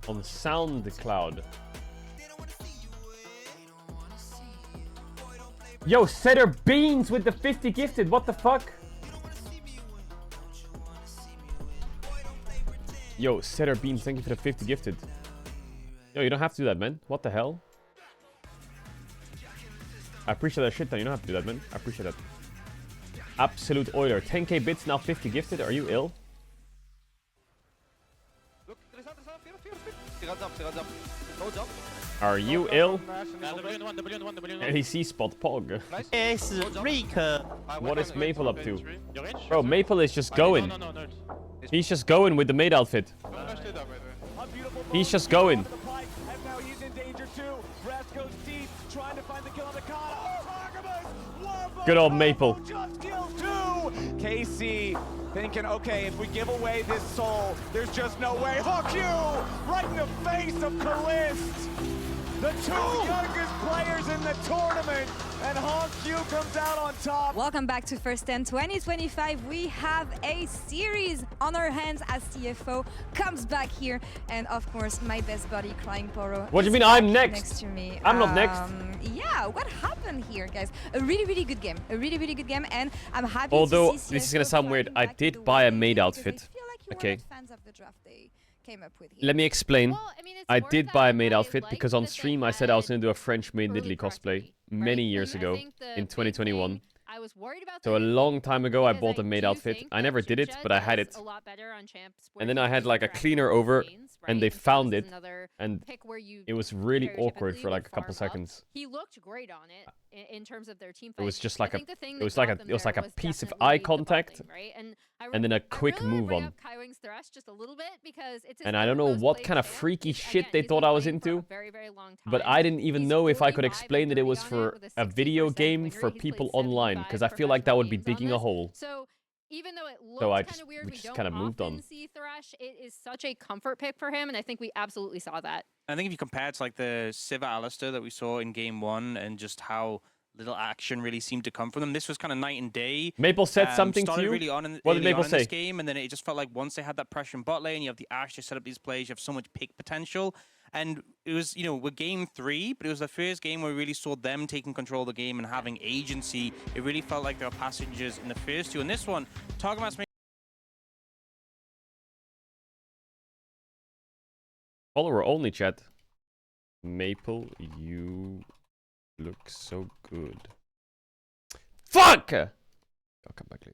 On SoundCloud. Yo, Setter Beans with the 50 gifted. What the fuck? Yo, Setter Beans, thank you for the 50 gifted. Yo, you don't have to do that, man. What the hell? I appreciate that shit, though. You don't have to do that, man. I appreciate that. Absolute Oiler. 10k bits, now 50 gifted. Are you ill? Are you ill? LEC spot Pog. What is Maple up to? Bro, Maple is just going. He's just going with the maid outfit. He's just going. Good old Maple. KC thinking, okay, if we give away this soul, there's just no way. Fuck you! Right in the face of Kalist! The two youngest players in the tournament, and Hongq comes out on top. Welcome back to First 10 2025. We have a series on our hands as CFO comes back here, and of course, my best buddy, Crying Poro. What do you mean I'm next? Next to me. I'm not next. Yeah, what happened here, guys? A really good game. A really good game, and I'm happy Although, to see this is gonna sound weird, I did buy a maid outfit. Okay. fans of the draft they came up with here. Let me explain. I did buy a maid outfit because on stream I said I was going to do a French maid Nidalee cosplay many years ago in 2021. So a long time ago I bought a maid outfit. I never did it, but I had it. And then I had like a cleaner over and they found it and it was really awkward for like a couple seconds. He looked great on it in terms of their team fight. It was just like it was like a piece of eye contact and then a quick move on. And I don't know what kind of freaky shit they thought I was into, but I didn't even know if I could explain that it was for a video game for people online, because I feel like that would be digging a hole. Even though it looks kind of weird, we just kind of moved on. See Thresh, it is such a comfort pick for him, and I think we absolutely saw that. I think if you compare it to like the Siva Alistair that we saw in game 1 and just how little action really seemed to come from them, this was kind of night and day. Maple said something to you? Really on What did Maple say? This game, and then it just felt like once they had that pressure in bot lane, you have the Ashe to set up these plays, you have so much pick potential. And it was, you know, we're game 3, but it was the first game where we really saw them taking control of the game and having agency. It really felt like they were passengers in the first 2. And this one, Targamas made Follower only, chat. Maple, you look so good. Fuck! I'll come back later.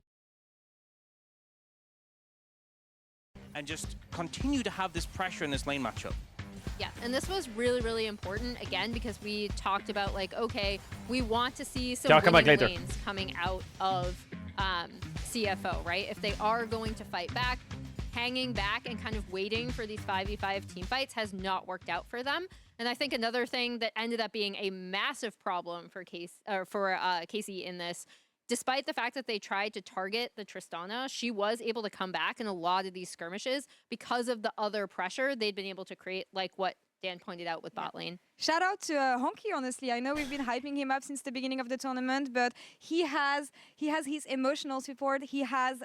and just continue to have this pressure in this lane matchup. Yeah, and this was really, really important, again, because we talked about, like, okay, we want to see some winning lanes coming out of CFO, right? If they are going to fight back, hanging back and kind of waiting for these 5v5 team fights has not worked out for them. And I think another thing that ended up being a massive problem for Casey in this, despite the fact that they tried to target the Tristana, she was able to come back in a lot of these skirmishes because of the other pressure they'd been able to create, like what Dan pointed out with bot lane. Shout out to Honky, honestly. I know we've been hyping him up since the beginning of the tournament, but he has his emotional support. He has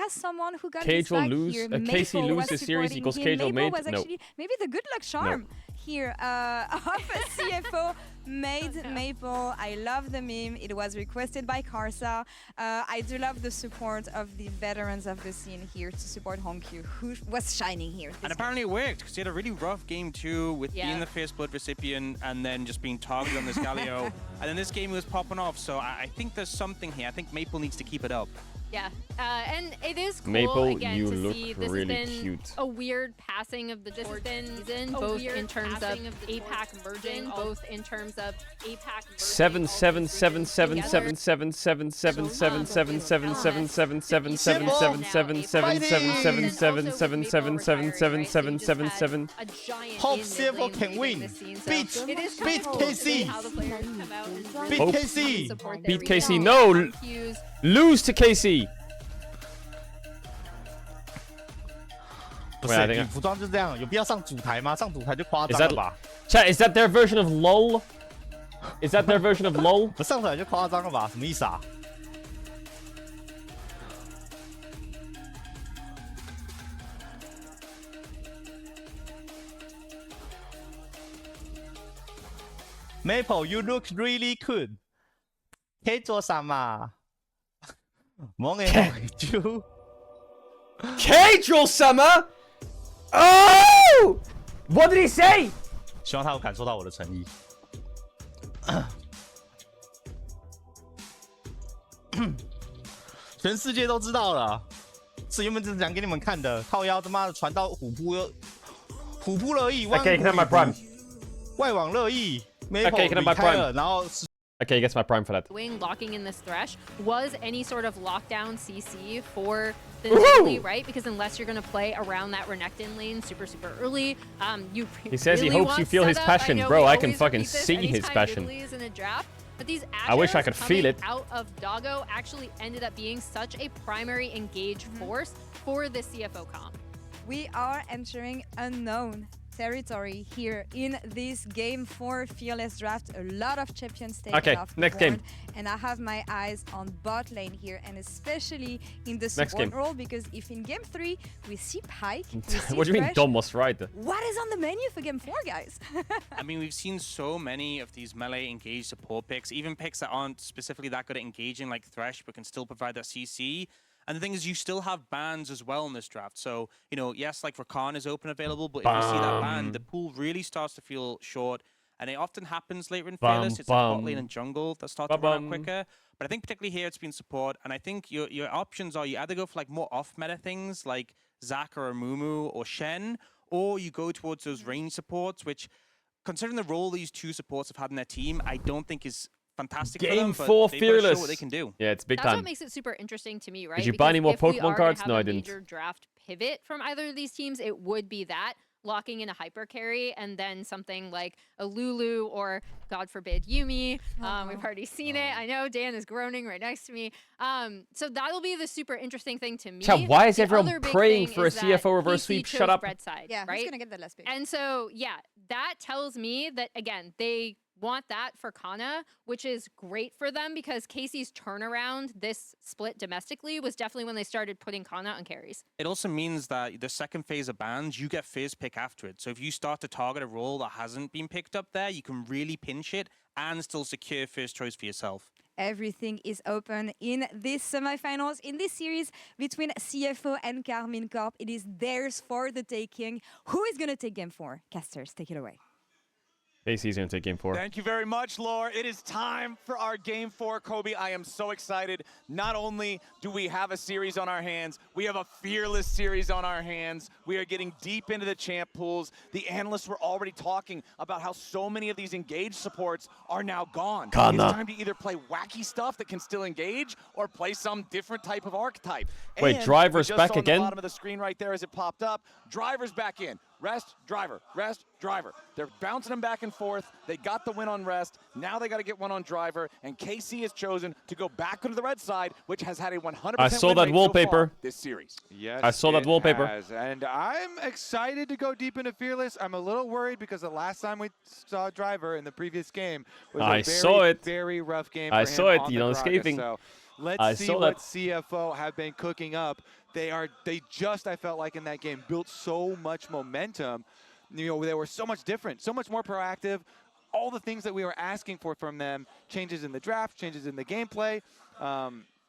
someone who got his back here. Casey Maple lose was this series supporting equals him. Caedrel Maple made? was No. actually maybe the good luck charm here of a CFO made Maple. I love the meme. It was requested by Karsa. I do love the support of the veterans of the scene here to support Honky, who was shining here. And apparently it worked, because he had a really rough game too, with being the first blood recipient and then just being targeted on this Galio. And then this game was popping off, so I think there's something here. I think Maple needs to keep it up. Yeah, and it is cool Maple, again you to look see this really has been cute. a weird passing of the season, both in terms of APAC merging, both in terms of APAC merging. 7 7 7 7 7 7 7 7 7 7 7 7 7 7 7 7 7 7 7 7 7 7 7 7 7 7 7 7 7 7. Hope CFO can win. Beat KC. Beat KC. Beat KC. No. Lose to KC. 不是，你服装就这样，有必要上主台吗？上主台就夸张了吧 Chat, is that their version of LOL? Is that their version of LOL? 不上台就夸张了吧？什么意思啊？Maple, you look really good. 可以做啥嘛？蒙眼猪。Caedrel summer? Oh! What did he say? 希望他有感受到我的诚意。全世界都知道了，是原本只是讲给你们看的。靠腰他妈的传到虎扑乐意，万 Okay, can I have my prime? 外网乐意 Okay, can I have my prime? 然后 Okay, he gets my prime for that. Wing locking in this Thresh was any sort of lockdown CC for the Woohoo! Nidalee, right? Because unless you're going to play around that Renekton lane super early, He says he hopes you feel his passion. Bro, I can fucking see his passion. In a draft, but these I wish I could feel it. Out of Doggo actually ended up being such a primary engage force for the CFO comp. We are entering unknown territory here in this game 4 Fearless Draft. A lot of champions taken Okay, off the next board, game. and I have my eyes on bot lane here, and especially in the Next support game. role, because if in game 3 we see Pyke, we see What do you mean Thresh, Dom was right? what is on the menu for game 4, guys? I mean, we've seen so many of these melee engaged support picks, even picks that aren't specifically that good at engaging like Thresh, but can still provide that CC. And the thing is, you still have bans as well in this draft. So, you know, yes, like Rakan is open available, but if you see that ban, the pool really starts to feel short. And it often happens later in Fearless. It's like bot lane and jungle that start to run out quicker. But I think particularly here it's been support. And I think your options are you either go for like more off-meta things like Zac or Amumu or Shen, or you go towards those range supports, which, considering the role these two supports have had in their team, I don't think is fantastic Game for them, 4 but Fearless. show what they can do. Yeah, it's big That's time. what makes it super interesting to me, right? Did you buy any more Because if we Pokemon are cards? to No, have I a didn't. major draft pivot from either of these teams, it would be that, locking in a hyper carry and then something like a Lulu or, God forbid, Yumi. We've already seen it. I know Dan is groaning right next to me. So that'll be the super interesting thing to me. Chat, why is The everyone other big praying thing for a is that CFO reverse PC sweep? chose Shut up. red side, Yeah, right? who's gonna get the last pick? And so, yeah, that tells me that, again, they want that for Kana, which is great for them because Casey's turnaround this split domestically was definitely when they started putting Kana on carries. It also means that the second phase of bans, you get first pick after it. So if you start to target a role that hasn't been picked up there, you can really pinch it and still secure first choice for yourself. Everything is open in this semifinals, in this series between CFO and Karmine Corp. It is theirs for the taking. Who is going to take game 4? Casters, take it away. KC's going to take game 4. Thank you very much, Lore. It is time for our game 4, Kobe. I am so excited. Not only do we have a series on our hands, we have a Fearless series on our hands. We are getting deep into the champ pools. The analysts were already talking about how so many of these engaged supports are now gone. It's time to either play wacky stuff that can still engage or play some different type of archetype. Wait, And Driver's we just back saw on again? the bottom of the screen right there as it popped up. Driver's back in. Rest, driver, rest, driver. They're bouncing them back and forth. They got the win on rest. Now they got to get one on driver. And KC has chosen to go back onto the red side, which has had a 100% I saw win that rate wallpaper. so far this series. Yes, I saw that it wallpaper. has. And I'm excited to go deep into Fearless. I'm a little worried because the last time we saw Driver in the previous game was I a very, saw it. very rough game I for him saw it, on you the know, Gragas. escaping. So let's I see saw what that. CFO have been cooking up. They just, I felt like in that game, built so much momentum. You know, they were so much different, so much more proactive. All the things that we were asking for from them, changes in the draft, changes in the gameplay,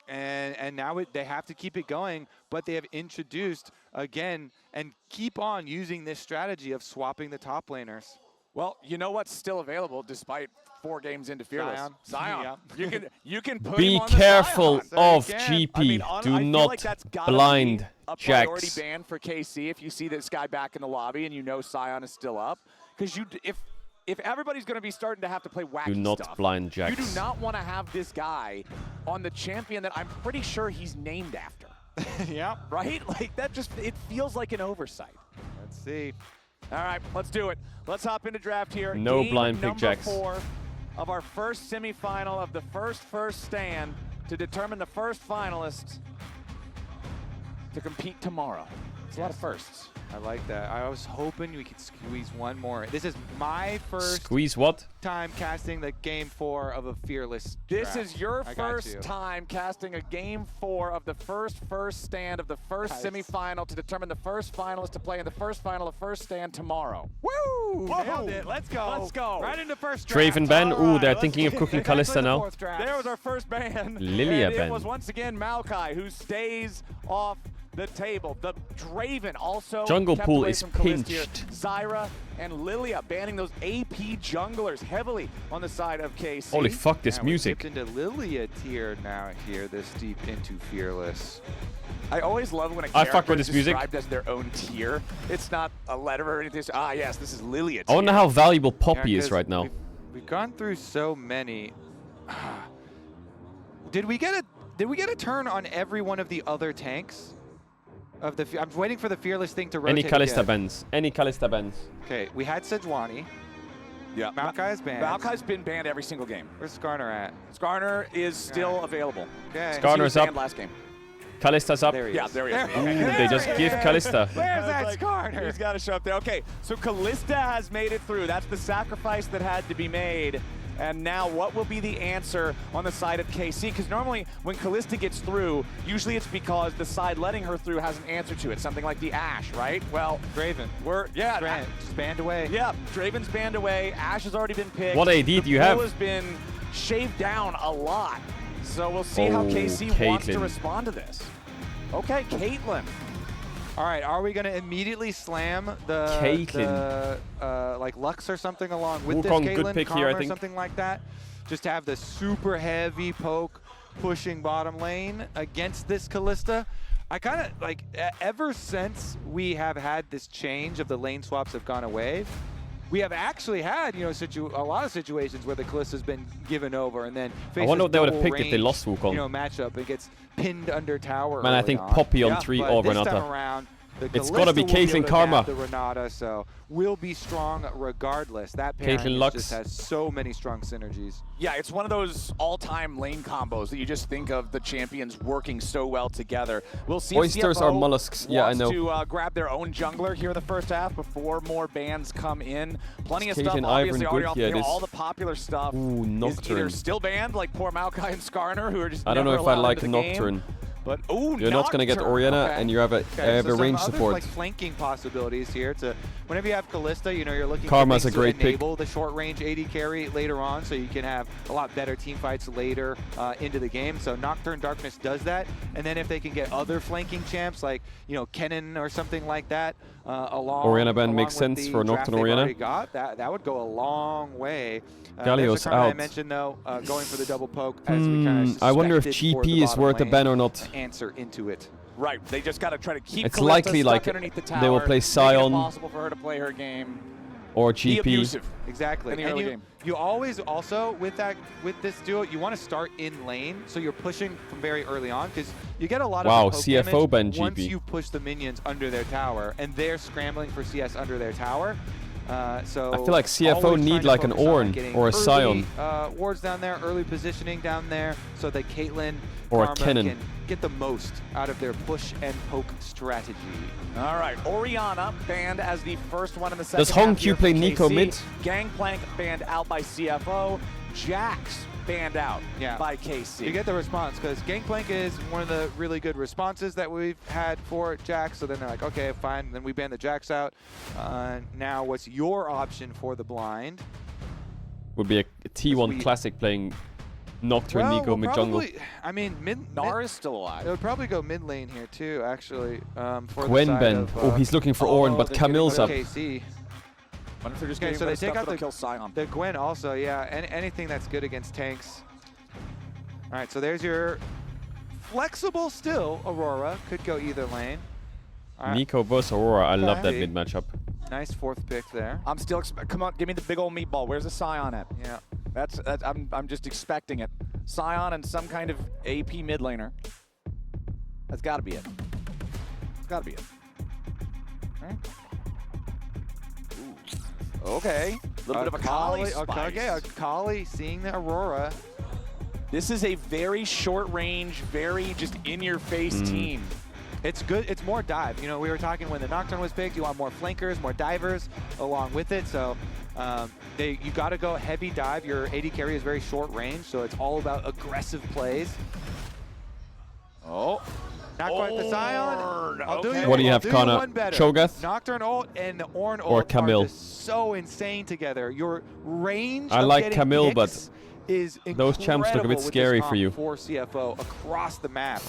and now they have to keep it going, but they have introduced, again, and keep on using this strategy of swapping the top laners. Well, you know what's still available despite 4 games into Fearless? Zion. Yeah. You can put Be him on the careful Zion. of GP. I mean, Do I feel not like that's gotta blind be a priority Jax. ban for KC if you see this guy back in the lobby and you know Sion is still up. Because if everybody's going to be starting to have to play wacky Do not stuff, blind Jax. you do not want to have this guy on the champion that I'm pretty sure he's named after. Yeah. Right? Like, that just, it feels like an oversight. Let's see. All right, let's do it. Let's hop into draft here. No Game blind pick number Jax. 4 of our first semifinal of the first stand to determine the first finalists to compete tomorrow. It's a lot of firsts. I like that. I was hoping we could squeeze one more. This is my first Squeeze what? time casting the game 4 of a Fearless This draft. is your I got first you. time casting a game 4 of the first stand of the first Nice. semifinal to determine the first finalist to play in the first final of first stand tomorrow. Woo! Whoa. Nailed it. Let's go. Let's go. Right into first draft. Draven ban. Ooh, All they're right, thinking of let's cooking get Kalista to the now. fourth draft. There was our first ban. Lilia and ban. It was once again Maokai who stays off the table. The Draven also Jungle kept pool away is from Kalista here. pinched. Zyra and Lilia banning those AP junglers heavily on the side of KC. Holy fuck, this And we music. dipped into Lilia tier now here, this deep into Fearless. I always love when a I fuck character with is this music. described as their own tier. It's not a letter or anything. Ah, yes, this is Lilia I wonder tier. how valuable Poppy Yeah, is 'cause right now. We've gone through so many. Did we get a turn on every one of the other tanks? I'm waiting for the Fearless thing to rotate Any Kalista again. bans. Any Kalista bans. Okay, we had Sejuani. Yeah, Maokai is banned. Maokai's been banned every single game. Where's Skarner at? Skarner is still available. Okay. Skarner's He was up. banned last game. Kalista's up. There he Yeah, is. there he is. There Okay. he is. They just give Kalista. Where's that Like, Skarner? He's got to show up there. Okay, so Kalista has made it through. That's the sacrifice that had to be made. And now what will be the answer on the side of KC? Because normally when Kalista gets through, usually it's because the side letting her through has an answer to it. Something like the Ashe, right? Well, Draven. Just banned away. Yeah, Draven's banned away. Ashe has already been picked. What AD do you have? The pool has been shaved down a lot. So we'll see how Oh, KC wants to Caitlyn. respond to this. Okay, Caitlyn. All right, are we going to immediately slam the Caitlyn. like Lux or something along with Wukong, this good Caitlyn, pick Karma here, I or think. something like that? Just to have the super heavy poke pushing bottom lane against this Kalista. I kind of like ever since we have had this change of the lane swaps have gone away, we have actually had, you know, a lot of situations where the Kalista's been given over and then I faces wonder what they would have double picked if they range, lost Wukong. You know, matchup and gets pinned under tower. Man, I early think on. Poppy on Yeah, 3 but or this time Renata. around, the It's gotta be Kalista will able Caitlyn to Karma. nab the Renata, so will be strong regardless. That pairing Caitlyn Lux. just has so many strong synergies. Yeah, it's one of those all-time lane combos that you just think of the champions working so well together. We'll see Oysters if are CFO mollusks. Yeah, I wants know. to grab their own jungler here in the first half before more bans come in. Plenty Is of stuff, Caitlyn obviously, Ivern already good? off Yeah, the it field. is. All the popular stuff Ooh, is either Nocturne. still banned, like poor Maokai and Skarner, who are just I don't know never if I allowed like into the game, Nocturne. But ooh, You're not going to get Orianna, Okay. and you have a, Okay, so range some support. other, like flanking possibilities here. Whenever you have Kalista, you know you're looking Karma's for a things great to pick. enable the short range AD carry later on, so you can have a lot better team fights later into the game. So Nocturne Darkness does that, and then if they can get other flanking champs like Kennen or something like that Orianna ban makes sense for Nocturne Orianna. That would go a long way. Galio's out. I out. mentioned though, going for the double poke as we kind of I wonder if suspected for the GP is bottom worth a lane ban or not. answer into it. Right, they just got to try to keep It's Kalista likely stuck like underneath the tower, they will play make it Sion impossible for her to play her game. or Be GP. abusive. Exactly. In the And early game. you always also with this duo, you want to start in lane, so you're pushing from very early on because you get a lot Wow, of poke CFO damage ban once GP. you push the minions under their tower, and they're scrambling for CS under their tower. So I feel like CFO always need trying to like an focus on Ornn getting or a early, Sion. wards down there, early positioning down there, so that Caitlyn Or a Karma Kennen. can get the most out of their push and poke strategy. All right, Orianna banned as the first one in the second Does half Hongq here play for Nico KC. mid? Gangplank banned out by CFO. Jax banned out by KC. You get the response because Gangplank is one of the really good responses that we've had for Jax. So then they're like, okay, fine. Then we ban the Jax out. Now, what's your option for the blind? Would be a T1 classic playing Nocturne Nico mid jungle. I mean, Gnar is still alive. It would probably go mid lane here too, actually. For Gwen the side Ben. of, Oh, he's looking for Ornn, but they're getting Camille's up. KC. What if they're just Okay, getting so rid they of take stuff out that'll kill Sion? the Gwen also, yeah. Anything that's good against tanks. All right, so there's your flexible still Aurora. Could go either lane. All right. Nico versus Aurora. I love that Okay. mid matchup. Nice fourth pick there. I'm still come on, give me the big old meatball. Where's the Sion at? Yeah. That's I'm just expecting it. Sion and some kind of AP mid laner. That's got to be it. It's got to be it. All right. Ooh. Okay. A little bit of a Kali spice. Okay, a Kali seeing the Aurora. This is a very short range, very just in your face team. It's good. It's more dive. You know, we were talking when the Nocturne was picked, you want more flankers, more divers along with it. So you got to go heavy dive. Your AD carry is very short range, so it's all about aggressive plays. Oh. Not quite the Sion. I'll do you, What do you I'll have, do Connor? one better. Cho'Gath? Nocturne ult and the Ornn ult Or Camille? are just so insane together. Your range I of like getting Camille, but picks is those champs look a bit incredible with this scary for comp you. For CFO across the map.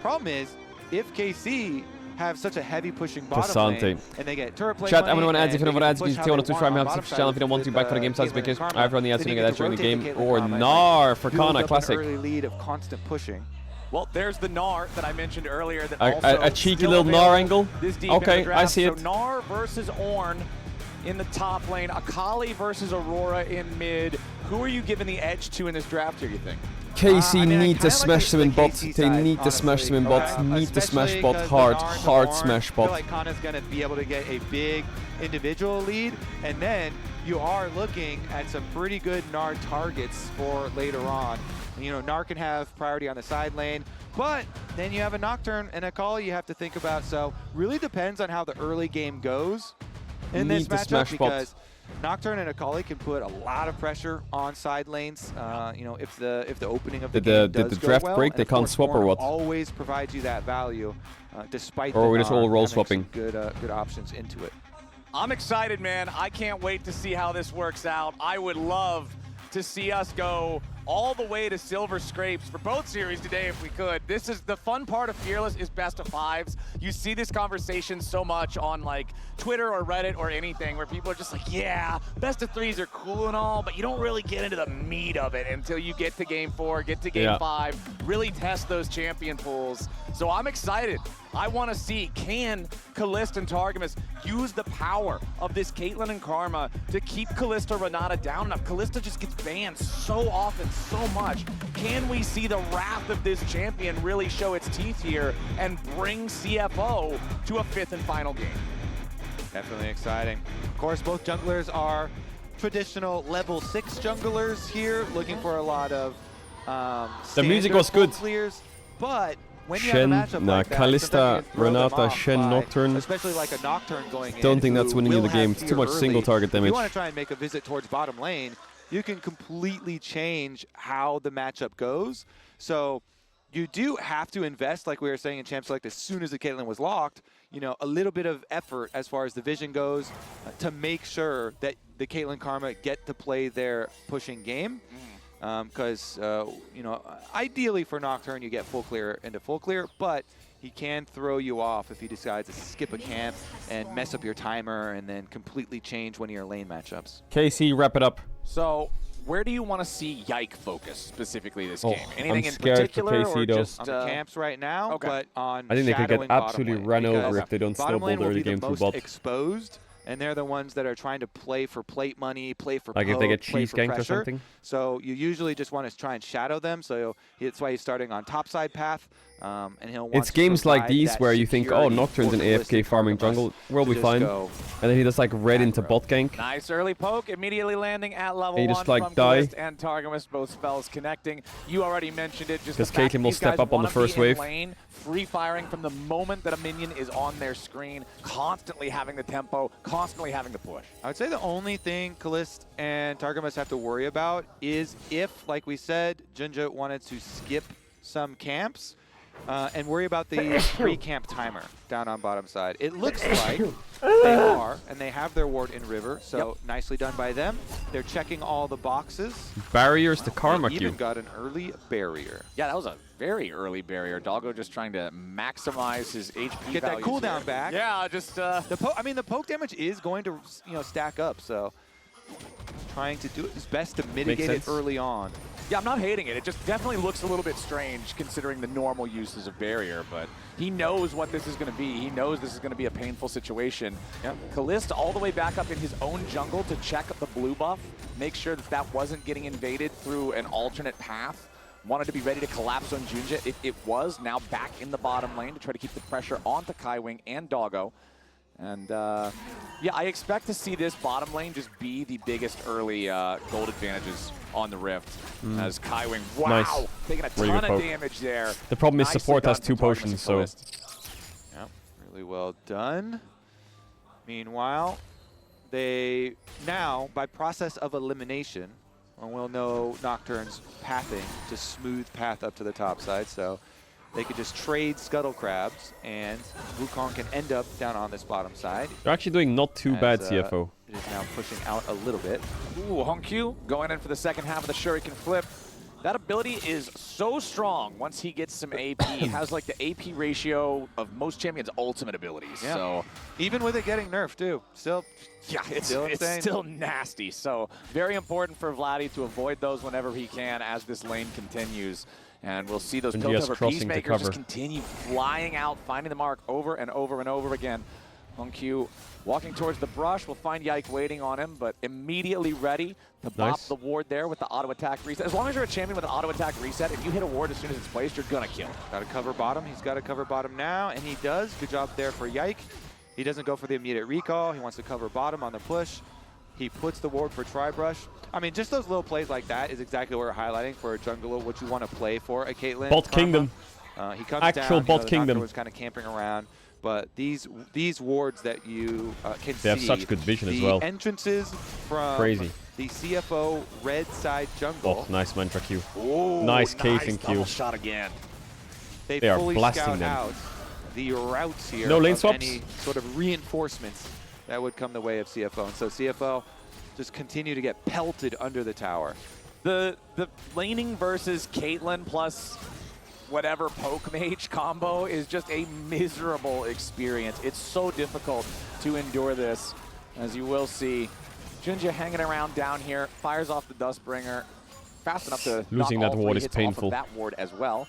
Problem is, if KC have such a heavy pushing bottom Cassante. lane, and they get turret play Chat, money, I'm going to add if you don't want ads, push please how take one or they two want try me on out bottom to channel if you don't want to with, back for the game size Caitlyn because and I have on the ads then to you get get that during the rotate game Caitlyn or Karma and, Gnar for build Kana up an classic. early lead of constant pushing. Well, there's the Gnar that I mentioned earlier. That A also cheeky still little Gnar available angle. This deep into Okay, the draft. I see it. So Gnar versus Ornn in the top lane. Akali versus Aurora in mid. Who are you giving the edge to in this draft here, you think? KC I need to kinda smash like them in the bot. KC They side, need to smash them in honestly. bot. Need to smash Especially bot 'cause hard. the Gnar and Hard Ornn, smash I feel bot. like Kana's going to be able to get a big individual lead, and then you are looking at some pretty good Gnar targets for later on. You know, Gnar can have priority on the side lane, but then you have a Nocturne and a Kali you have to think about. So really depends on how the early game goes in this Need to matchup, smash bot. because Nocturne and Akali can put a lot of pressure on side lanes. You know, if the opening of the game does Did the go draft well, break? and They of can't course, swap or Ornn what? always provides you that value, despite Or the we're just Gnar all roll having some swapping. good options into it. I'm excited, man. I can't wait to see how this works out. I would love to see us go all the way to silver scrapes for both series today if we could. This is the fun part of Fearless is best of fives. You see this conversation so much on like Twitter or Reddit or anything where people are just like, yeah, best of threes are cool and all, but you don't really get into the meat of it until you get to game 4, get to game 5, really test those champion pools. So I'm excited. I want to see, can Kalista and Targamas use the power of this Caitlyn and Karma to keep Kalista Renata down enough? Kalista just gets banned so often, so much. Can we see the wrath of this champion really show its teeth here and bring CFO to a 5th and final game? Definitely exciting. Of course, both junglers are traditional level 6 junglers here, looking for a lot of The music was good. clears, but when you Shen, have a matchup nah, like that, Kalista, sometimes you can throw them Renata, off Shen, by, Nocturne. especially like a Nocturne going in. Don't think that's who winning you will the game. have It's too fear much single early. target If you damage. want to try and make a visit towards bottom lane, you can completely change how the matchup goes. So you do have to invest, like we were saying in Champ Select, as soon as the Caitlyn was locked, you know, a little bit of effort as far as the vision goes to make sure that the Caitlyn Karma get to play their pushing game. Because, you know, ideally for Nocturne, you get full clear into full clear, but he can throw you off if he decides to skip a camp and mess up your timer and then completely change one of your lane matchups. KC, wrap it up. So, where do you want to see Yike focus specifically this Oh, game? Anything I'm in scared for particular, KC or though. just On the camps right now, okay. but on I think they could shadowing get absolutely bottom run lane, over because if they don't bottom snowball lane the will early be game the through most bot. exposed, and they're the ones that are trying to play for plate money, play for Like if they poke, get play cheese for ganked or pressure. something? So you usually just want to try and shadow them. So that's why he's starting on top side path, and he'll want It's to games like provide these that where you think, oh, security Nocturne's for an AFK Ballistic farming Targamas jungle, we'll to be just fine. go And then he does like red into bot gank. Nice early poke, immediately landing at level And you 1 just, like, from die. Kalist and Targamas, both spells connecting. You already mentioned it. Just 'Cause the fact Caitlyn will these step guys up on the wanna first be in wave. Lane, free firing from the moment that a minion is on their screen, constantly having the tempo, constantly having to push. I would say the only thing Kalist and Targamas have to worry about is if, like we said, Jinja wanted to skip some camps and worry about the 3-camp timer down on bottom side. It looks like they are, and they have their ward in river, so nicely done by them. They're checking all the boxes. Barriers to Karma They even queue. got an early barrier. Yeah, that was a very early barrier. Doggo just trying to maximize his HP Get that values cooldown here. back. Yeah, just the poke damage is going to, you know, stack up, so trying to do his best to mitigate it sense. early on. Yeah, I'm not hating it. It just definitely looks a little bit strange considering the normal uses of barrier, but he knows what this is going to be. He knows this is going to be a painful situation. Kalist all the way back up in his own jungle to check the blue buff, make sure that that wasn't getting invaded through an alternate path. Wanted to be ready to collapse on Junja if it was. Now back in the bottom lane to try to keep the pressure onto Kaiwing and Doggo. And yeah, I expect to see this bottom lane just be the biggest early gold advantages on the Rift. As Kaiwing, wow, Nice. taking a Really ton good of poke. damage there. The problem is Nicely support has done 2 from Targamas potions, and so... Kalist. Yeah, really well done. Meanwhile, they now, by process of elimination, we'll know Nocturne's pathing to smooth path up to the top side, so they could just trade Scuttle Crabs, and Wukong can end up down on this bottom side. They're actually doing not too bad, as, CFO. It is now pushing out a little bit. Ooh, Honkyu going in for the second half of the Shuriken flip. That ability is so strong once he gets some AP. It has like the AP ratio of most champions' ultimate abilities. Yeah. So even with it getting nerfed too, still it's insane. still nasty. So very important for Vladdy to avoid those whenever he can as this lane continues. And we'll see those And yes, Piltover crossing to Peacemakers just cover. continue flying out, finding the mark over and over and over again. Honkyu walking towards the brush. We'll find Yike waiting on him, but immediately ready to bop Nice. the ward there with the auto attack reset. As long as you're a champion with an auto attack reset, if you hit a ward as soon as it's placed, you're gonna kill. Got to cover bottom. He's got to cover bottom now, and he does. Good job there for Yike. He doesn't go for the immediate recall. He wants to cover bottom on the push. He puts the ward for Tri-Brush. I mean, just those little plays like that is exactly what we're highlighting for a jungler, what you want to play for a Caitlyn. Bot Karma. Kingdom. He comes Actual down, bot the Kingdom. Nocturne was kind of camping around, but these wards that you can see. They have such good vision as well. The entrances from Crazy. the CFO red side jungle. Oh, nice Mantra Q. Ooh, Nice casing double Q. shot again. They are fully blasting scout them. out the routes here. No lane of swaps? Any sort of reinforcements that would come the way of CFO. And so CFO just continue to get pelted under the tower. The laning versus Caitlyn plus whatever poke mage combo is just a miserable experience. It's so difficult to endure this, as you will see. Junja hanging around down here, fires off the Dustbringer, fast enough to Losing knock that all ward three is hits painful. off of that ward as well.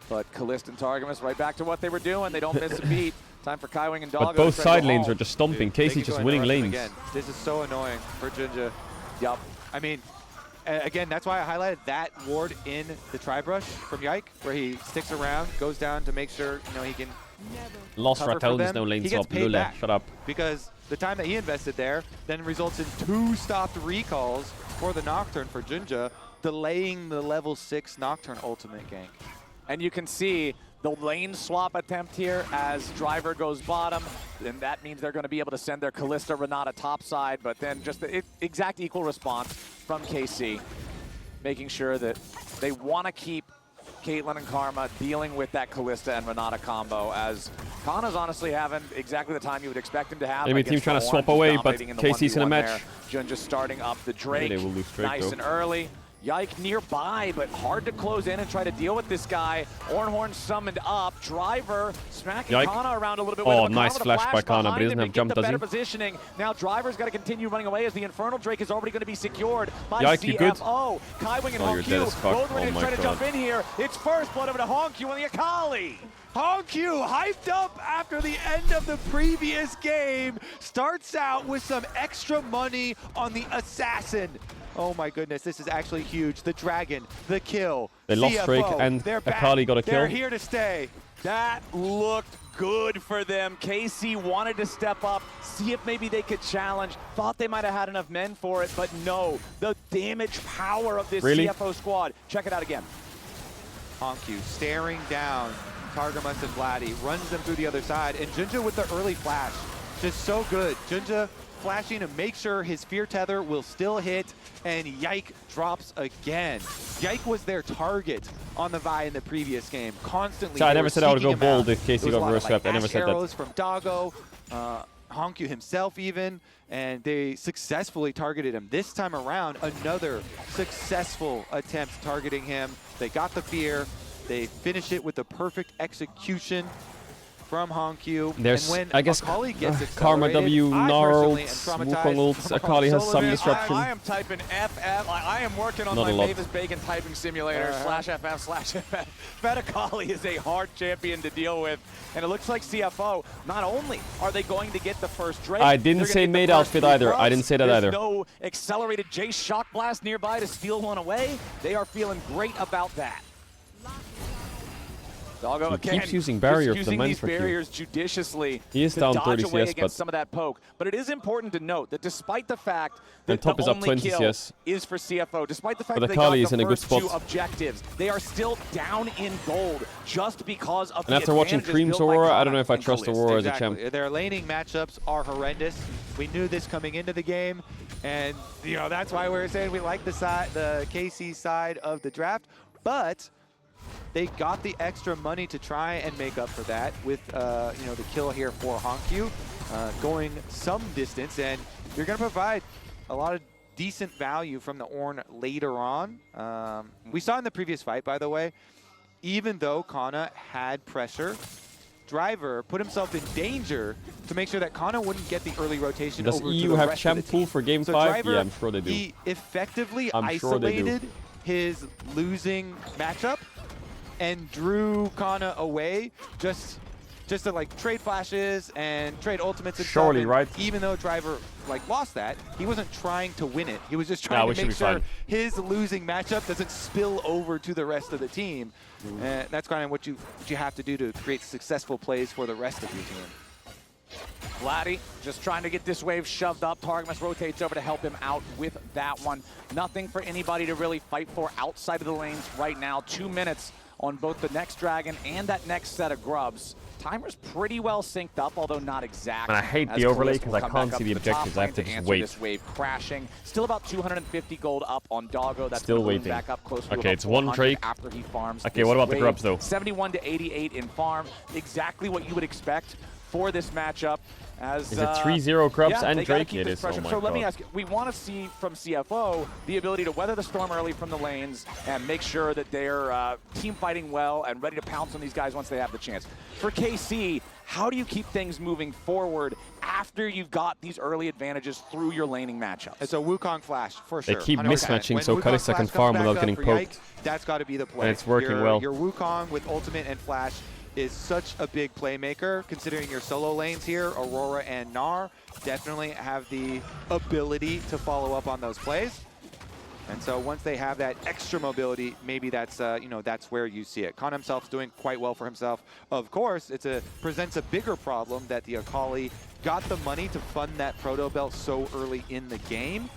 But Kalist and Targamas right back to what they were doing. They don't miss a beat. Time for Kaiwing and Doggo. But both to try to side go lanes home. are just stomping. They Casey's could just go winning interrupt him lanes. Again. This is so annoying for Junja. Yup. I mean, again, that's why I highlighted that ward in the Tri-Brush from Yike, where he sticks around, goes down to make sure he can Lost cover for Ratel, them. no lane He gets swap. paid Lule, back shut up. because the time that he invested there then results in 2 stopped recalls for the Nocturne for Junja, delaying the level 6 Nocturne ultimate gank. And you can see the lane swap attempt here as Driver goes bottom, and that means they're going to be able to send their Kalista Renata topside, but then just the exact equal response from KC, making sure that they want to keep Caitlyn and Karma dealing with that Kalista and Renata combo, as Kana's honestly having exactly the time you would expect him to have. Enemy team trying to swap away, but KC's in a match. Jun just starting up the Drake. They will lose Drake, nice though. and early. Yike nearby, but hard to close in and try to deal with this guy. Ornhorn summoned up. Driver smacking Yike. Kana around a little bit. Oh, nice flash by Kana, but he doesn't have jump, does he? Better positioning. Now Driver's got to continue running away as the Infernal Drake is already going to be secured by Yike, you good? CFO. Kaiwing and Oh, you're dead as Hongq fuck. both ready Oh to my try to God. jump in here. It's first blood over to Hongq and the Akali. Hongq, hyped up after the end of the previous game, starts out with some extra money on the Assassin. Oh my goodness, this is actually huge. The Dragon, the kill. They lost CFO, Drake and they're back. Akali got a kill. They're here to stay. That looked good for them. KC wanted to step up, see if maybe they could challenge. Thought they might have had enough men for it, but no. The damage power of this CFO squad. Check it out again. Hongq staring down Targamas and Vladdy, runs them through the other side, and Junja with the early flash. Just so good. Junja flashing to make sure his Fear Tether will still hit, and Yike drops again. Yike was their target on the Vi in the previous game, constantly. So I never said I would go bold if KC got reverse swept. I never said that. Arrows from Doggo, Hongq himself even, and they successfully targeted him. This time around, another successful attempt targeting him. They got the Fear. They finish it with the perfect execution from Hongq. There's, and when I guess, Akali gets Karma W, I Gnar personally am ults, traumatized Wukong ults, from Akali has solo some man. disruption. I am typing FF. I am working on Not my a lot. Mavis Bacon typing simulator /FF/FF. Fed Akali is a hard champion to deal with, and it looks like CFO, not only are they going to get the first Drake, I didn't say maid outfit either. I didn't say that There's either. no accelerated Jace Shock Blast nearby to steal one away. They are feeling great about that. Doggo He again, keeps using barrier just for the using these Manfred Q. barriers judiciously He is to down dodge 30 away CS, against but some of that poke. But it is important to note that despite the fact that And top the is up only 20 kill CS. is for CFO, despite the fact But that they got Akali the is in a good first two spot. objectives, they are still down in gold just because of And the after watching advantages Cream's built by Aurora, I Kana don't know if I and trust Kalista. Aurora as a Exactly. champ. Their laning matchups are horrendous. We knew this coming into the game, and that's why we were saying we like the KC side of the draft. But they got the extra money to try and make up for that with the kill here for Hongq, going some distance, and you're going to provide a lot of decent value from the Ornn later on. We saw in the previous fight, by the way, even though Kana had pressure, Driver put himself in danger to make sure that Kana wouldn't get the early rotation Does over to EU the have rest champ of the team. pool for game So 5? Driver, Yeah, I'm sure they do. he effectively I'm sure they do. isolated his losing matchup and drew Kana away just to like trade flashes and trade ultimates and Surely, stuff. And right? even though Driver lost that, he wasn't trying to win it. He was just Nah, trying we to should make be sure fine. his losing matchup doesn't spill over to the rest of the team. That's kind of what you have to do to create successful plays for the rest of your team. Vladdy just trying to get this wave shoved up. Targamas rotates over to help him out with that one. Nothing for anybody to really fight for outside of the lanes right now. 2 minutes on both the next Dragon and that next set of grubs. Timer's pretty well synced up, although not exact. And I hate as the overlay Kalista because will I come can't back see up the to the top objectives. I have to lane just answer wait. This wave crashing. Still about 250 gold up on Doggo. That's Still gonna move waiting. back up close to Okay, about it's one 400 Drake. after he farms. Okay, this what about the wave. grubs, though? 71 to 88 in farm. Exactly what you would expect for this matchup. As, Is it 3-0 grubs yeah, and they gotta Drake? keep It this is. Oh pressure. my So let me God. ask you, we want to see from CFO the ability to weather the storm early from the lanes and make sure that they're team fighting well and ready to pounce on these guys once they have the chance. For KC, how do you keep things moving forward after you've got these early advantages through your laning matchups? It's a Wukong flash, for They sure. keep 100%. mismatching, When so Wukong Kalista can flash farm comes without back getting up for poked. Yike, that's got to be the play. And it's working well. Your Wukong with ultimate and flash is such a big playmaker, considering your solo lanes here, Aurora and Gnar, definitely have the ability to follow up on those plays. And so once they have that extra mobility, maybe that's that's where you see it. Khan himself's doing quite well for himself. Of course, presents a bigger problem that the Akali got the money to fund that proto belt so early in the game.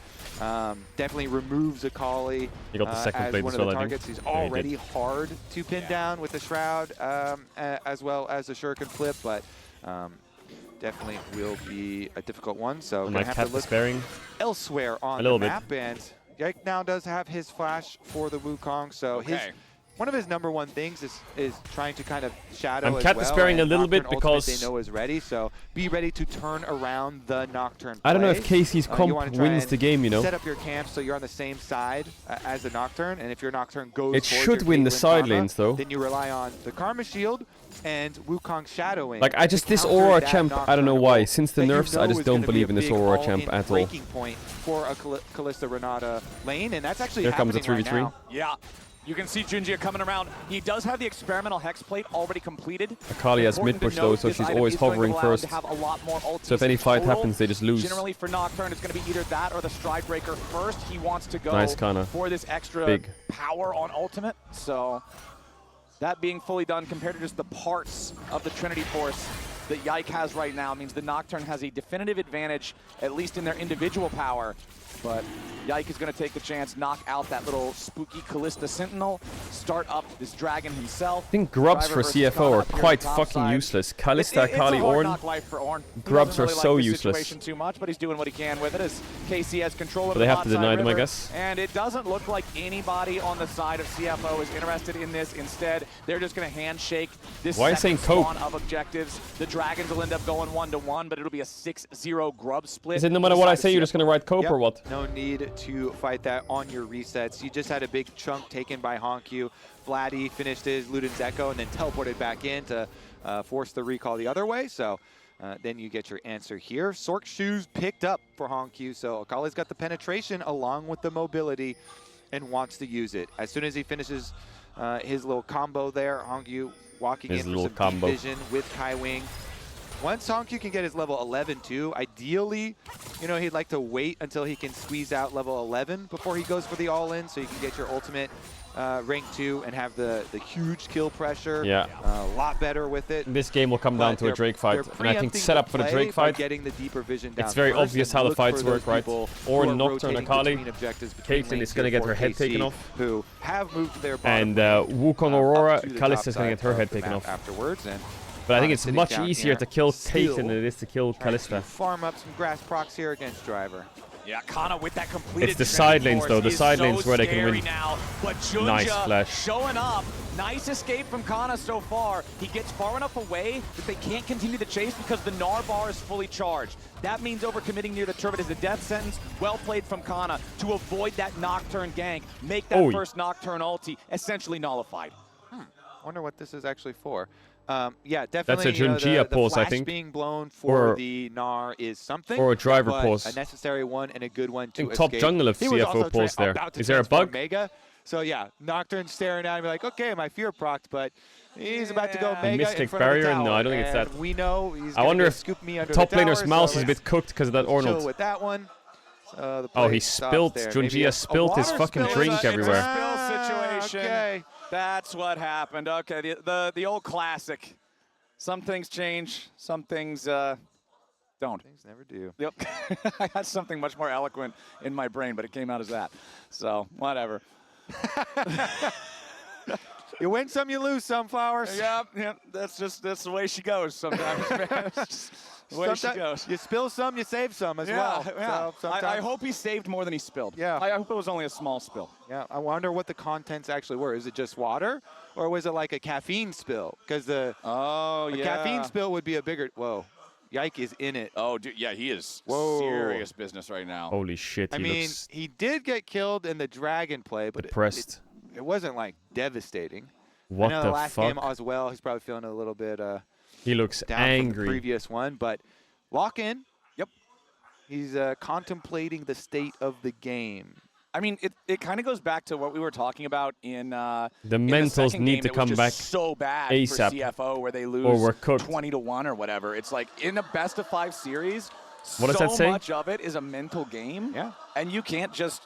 Definitely removes Akali He got the second as blade one as of well, the I think. targets. He's Yeah, he did. already hard to pin down with the Shroud, as well as the Shuriken flip, but definitely will be a difficult one. So And gonna my have cat to look sparing elsewhere on a little the bit. map, and Yike now does have his flash for the Wukong, so Okay. one of his #1 things is trying to kind of shadow I'm as cat well, despairing a and little bit Nocturne ultimate because they know is ready, so be ready to turn around the Nocturne I don't know if play. KC's You comp wanna try wins and the game, you know. Set up your camp so you're on the same side as the Nocturne, and if your Nocturne goes It towards should your win the Caitlyn side Karma, lanes, though. then you rely on the Karma Shield and Wukong shadowing. Like, I just, to this counter Aurora that champ, I don't Nocturne know why. ult Since the that you nerfs, I know just is gonna don't be believe a in this big Aurora all-in champ at all. breaking point for a Kalista Renata lane, and that's actually Here comes the happening 3v3. right now. Yeah. You can see Junjia coming around. He does have the experimental hex plate already completed. Akali has mid push though, so she's always hovering first. So if any fight happens, they just lose. Generally for Nocturne, it's going to be either that or the Stride Breaker first. He wants to go Nice, Kana. for this extra Big. power on ultimate. So that being fully done compared to just the parts of the Trinity Force that Yike has right now means the Nocturne has a definitive advantage, at least in their individual power. But Yike is going to take the chance, knock out that little spooky Kalista Sentinel, start up this dragon himself. I think grubs Driver for versus CFO Kana are up here on quite top fucking side. useless. Kalista, It's Akali, a hard Ornn. knock life for Ornn. He Grubs doesn't are really so like the useless. situation too much, but he's doing what he can with it as KC has control of But the they have bot to side deny them, I river. guess. And it doesn't look like anybody on the side of CFO is interested in this. Instead, they're just going to handshake this Why are you second saying cope? spawn of objectives. The Dragons will end up going 1-1, but it'll be a 6-0 grub split. Is it no matter what I say, you're just going to write cope Yep. or what? No need to fight that on your resets. You just had a big chunk taken by Honkyu. Vladdy finished his Luden's Echo and then teleported back in to force the recall the other way. So then you get your answer here. Sork Shoes picked up for Honkyu. So Akali's got the penetration along with the mobility and wants to use it. As soon as he finishes his little combo there, Honkyu walking His in for little some combo. deep vision with Kai Wing. Once Honkyu can get his level 11 too, ideally, you know, he'd like to wait until he can squeeze out level 11 before he goes for the all-in, so you can get your ultimate rank 2 and have the huge kill pressure. Yeah. A lot better with it. This game will come down But to a Drake fight. they're And I think preempting set up for the play Drake by fight, getting the deeper vision down it's very first obvious and how the look fights for work, those right? people Or who are Nocturne rotating Akali. between objectives between Caitlyn lane is going to tier get her 4 head KC, taken off. Who have moved their bottom And lane, Wukong up Aurora, to the Kalista top is going to side get her of head the taken map off. afterwards. And But I think Kana it's sitting much down easier here, to kill still Caitlyn than it is to kill trying to Kalista. farm up some grass procs here against Driver. Yeah, Kana with that completed It's the Trinity side lanes, Force though. The is side so lanes where they can scary win. Now, but Junja Nice flash. showing up. Nice escape from Kana so far. He gets far enough away that they can't continue the chase because the Gnar bar is fully charged. That means overcommitting near the turret is a death sentence. Well played from Kana to avoid that Nocturne gank, make that Oy. first Nocturne ulti essentially nullified. Wonder what this is actually for. Yeah, definitely. That's a Junjia the pulse, I flash think. being blown for Or- the Gnar is something. or a driver but pulse. A necessary one and a good one I to think top escape. jungle if He was CFO also pulls there. about to Is there a transform bug? Mega. So yeah, Nocturne staring at him like, okay, my fear procced, but he's about to go The Mega in Mystic front of the Barrier? tower. No, I don't think it's And that. we know he's I gonna wonder go if scoop me under top the laner's tower, mouse so is a let's bit cooked because of that chill Arnold. with that one. So the Oh, he play stops spilled. there. Maybe Junjia a spilled his water fucking spill. drink It's a everywhere. spill situation. Okay. That's what happened. Okay, the old classic. Some things change, some things don't. Things never do. Yep. I had something much more eloquent in my brain, but it came out as that. So, whatever. You win some, you lose some, Flowers. Yeah, that's the way she goes sometimes, man. It's just the way she Sometimes goes. You spill some, you save some as well. Yeah. So I sometimes- hope he saved more than he spilled. Yeah. I hope it was only a small spill. Yeah, I wonder what the contents actually were. Is it just water, or was it like a caffeine spill? Because the caffeine spill would be a bigger. Whoa, Yike is in it. Oh, dude, yeah, he is Whoa. serious business right now. Holy shit, I he mean, looks he did get killed in the dragon play, but depressed. it wasn't like devastating. What I know the the last fuck? game as well, he's probably feeling a little bit He looks down from the angry. previous one, but lock in. Yep. He's contemplating the state of the game. I mean, it kind of goes back to what we were talking about in The in mentals second need game to that was come just back so bad ASAP, for CFO where they or lose we're cooked. 20-1 or whatever. It's like in a best of 5 series, What does so that say? much of it is a mental game. Yeah. And you can't just,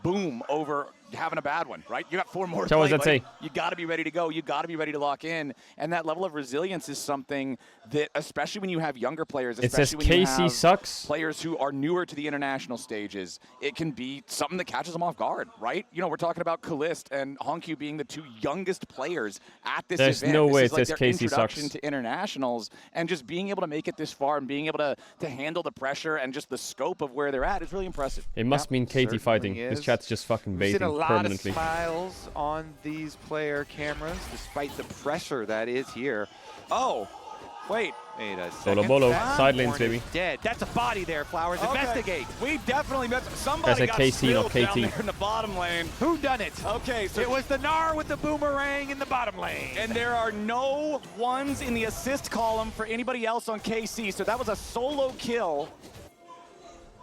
boom over having a bad one, right? You got 4 more to So what play, does that buddy. say? You got to be ready to go. You got to be ready to lock in. And that level of resilience is something that, especially when you have younger players, It says especially when you KC have sucks. players who are newer to the international stages, it can be something that catches them off guard, right? We're talking about Kalist and Honkyu being the 2 youngest players at this There's event. no This way is it like says their KC introduction sucks. to internationals, and just being able to make it this far and being able to handle the pressure and just the scope of where they're at is really impressive. It must mean Katie certainly fighting. is. This chat's just fucking We've seen baiting. lot permanently. of smiles on these player cameras, despite the pressure that is here. Oh, wait. Wait a second. Solo bolo, That side lanes, horn is baby. Dead. That's a body there, Flowers. Okay. Investigate. We definitely missed. Somebody That's a got KC, not spilled down KT. there in the bottom lane. Who done it? Okay, so It was the Gnar with the boomerang in the bottom lane. and there are no ones in the assist column for anybody else on KC, so that was a solo kill.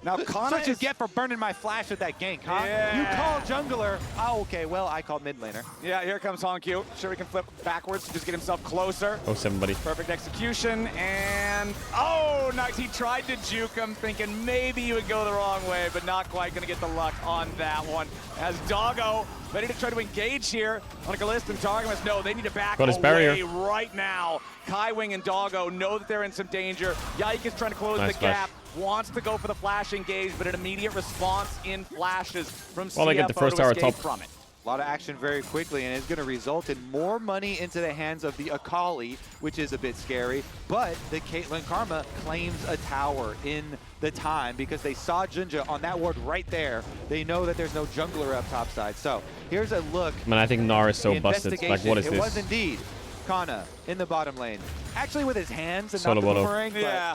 Now, That's Kana what you is... get for burning my flash with that gank, huh? Yeah. You call jungler. Oh, okay. Well, I called mid laner. Yeah, here comes Honkyu. Sure, he can flip backwards to just get himself closer. Oh, 7, buddy. Perfect execution, and oh, nice. He tried to juke him, thinking maybe he would go the wrong way, but not quite going to get the luck on that one. As Doggo ready to try to engage here on a Kalista and Targamas. No, they need to back Got his away barrier. right now. Kaiwing and Doggo know that they're in some danger. Yike is trying to close Nice the flash. gap. Wants to go for the flash engage, but an immediate response in flashes from Well, they get the CFO first to tower escape top. from it. A lot of action very quickly, and it's going to result in more money into the hands of the Akali, which is a bit scary. But the Caitlyn Karma claims a tower in the time because they saw Junja on that ward right there. They know that there's no jungler up top side. So here's a look. Man, I think Gnar is so The busted. Like, investigation. what is It this? was indeed Kana in the bottom lane. Actually with his hands and Solo not the bolo. boomerang, but Yeah.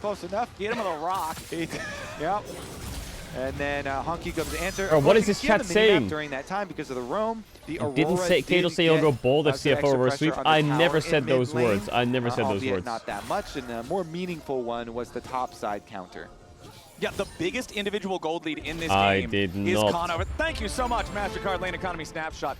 close enough. Hit him with a rock. Yep. And then Honky comes to answer. Bro, what Of is course, this you can chat see the minimap saying? During that time because of the roam, the Aurora Didn't say Caedrel say he'll go bold if CFO reverse sweep? I never said those words. I never said those words. Not that much, and a more meaningful one was the top side counter. Yeah, the biggest individual gold lead in this I game did is not. Kana. Thank you so much, MasterCard Lane Economy Snapshot.